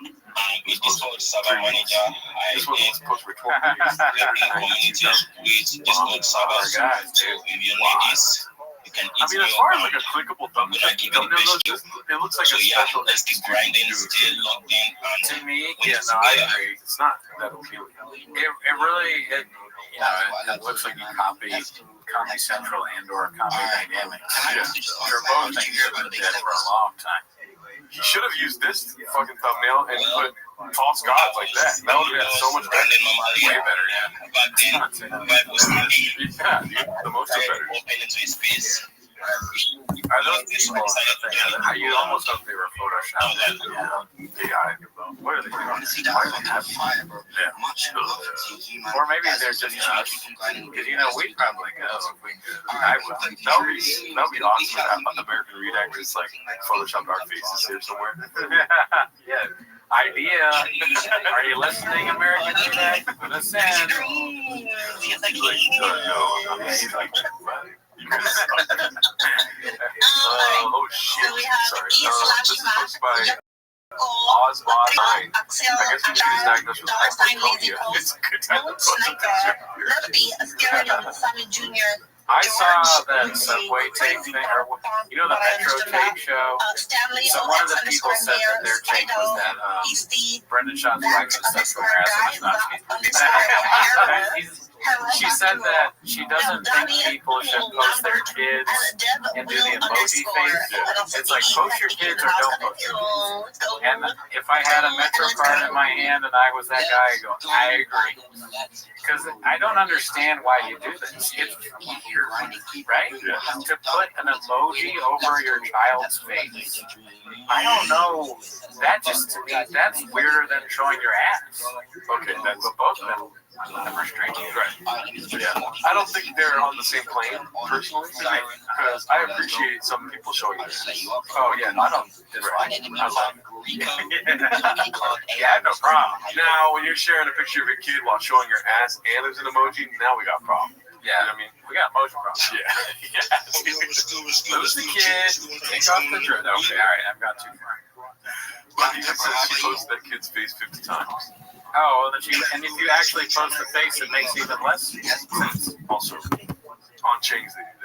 With Discord server manager, I This one was help posted for 12 days. every community to create Discord servers. So if you need this, you can I eat mean, as far as like a clickable thumbnail, it looks like a special let's keep grinding, still logged in, To and me, yeah, no, I agree. It's not that appealing. It really, it looks like you copied Comedy Central and/or Comedy Dynamics. Yeah. They're both things that have been dead for a long time. He should have used this fucking thumbnail and put false gods like that. That would have been so much better. Way better, yeah. back then, Vibe was happy. Yeah, dude, the most are better. Open into his face. Are those people you almost thought they were photoshopped? Yeah. What are they doing? Why are they having fire? Yeah. Or maybe they're just us. Because, we probably go. That would be awesome to have American Redactors like Photoshopped our faces here somewhere. Yeah. Idea. Are you listening, American Redactors? Listen. He's like, he's like, oh shit! Sorry. This is posted by Oz9. I guess he was diagnosed with hypochondria. It's a good time to post a picture. Rabbi, a scared of Sammy Jr. I saw that Subway tape thing, or you know the Metro tape show. So one of the people said that their take was that Brendan Schaub's wife was sexual harassment. She said that she doesn't think people should post their kids and do the emoji face. It's like post your kids or don't post your kids. And if I had a Metro card in my hand and I was that guy, I go, I agree. Because I don't understand why you do this. It's weird, right? To put an emoji over your child's face. I don't know. That just, to me, that's weirder than showing your ass. Okay, that's both of them. Restraining. Right. Yeah. I don't think they're on the same plane, personally, because I appreciate some people showing their ass. Oh, yeah, I don't dislike it. I love it. Yeah, no problem. Now, when you're sharing a picture of a kid while showing your ass and there's an emoji, now we got a problem. Yeah, you know what I mean? We got emoji problems. Yeah. Lose the kid, take off the dress. Okay, all right, I've got too far. Lucky says she posted that kid's face 50 times. Oh, and if you actually post the face, it makes even less sense. Also, on chains they do that.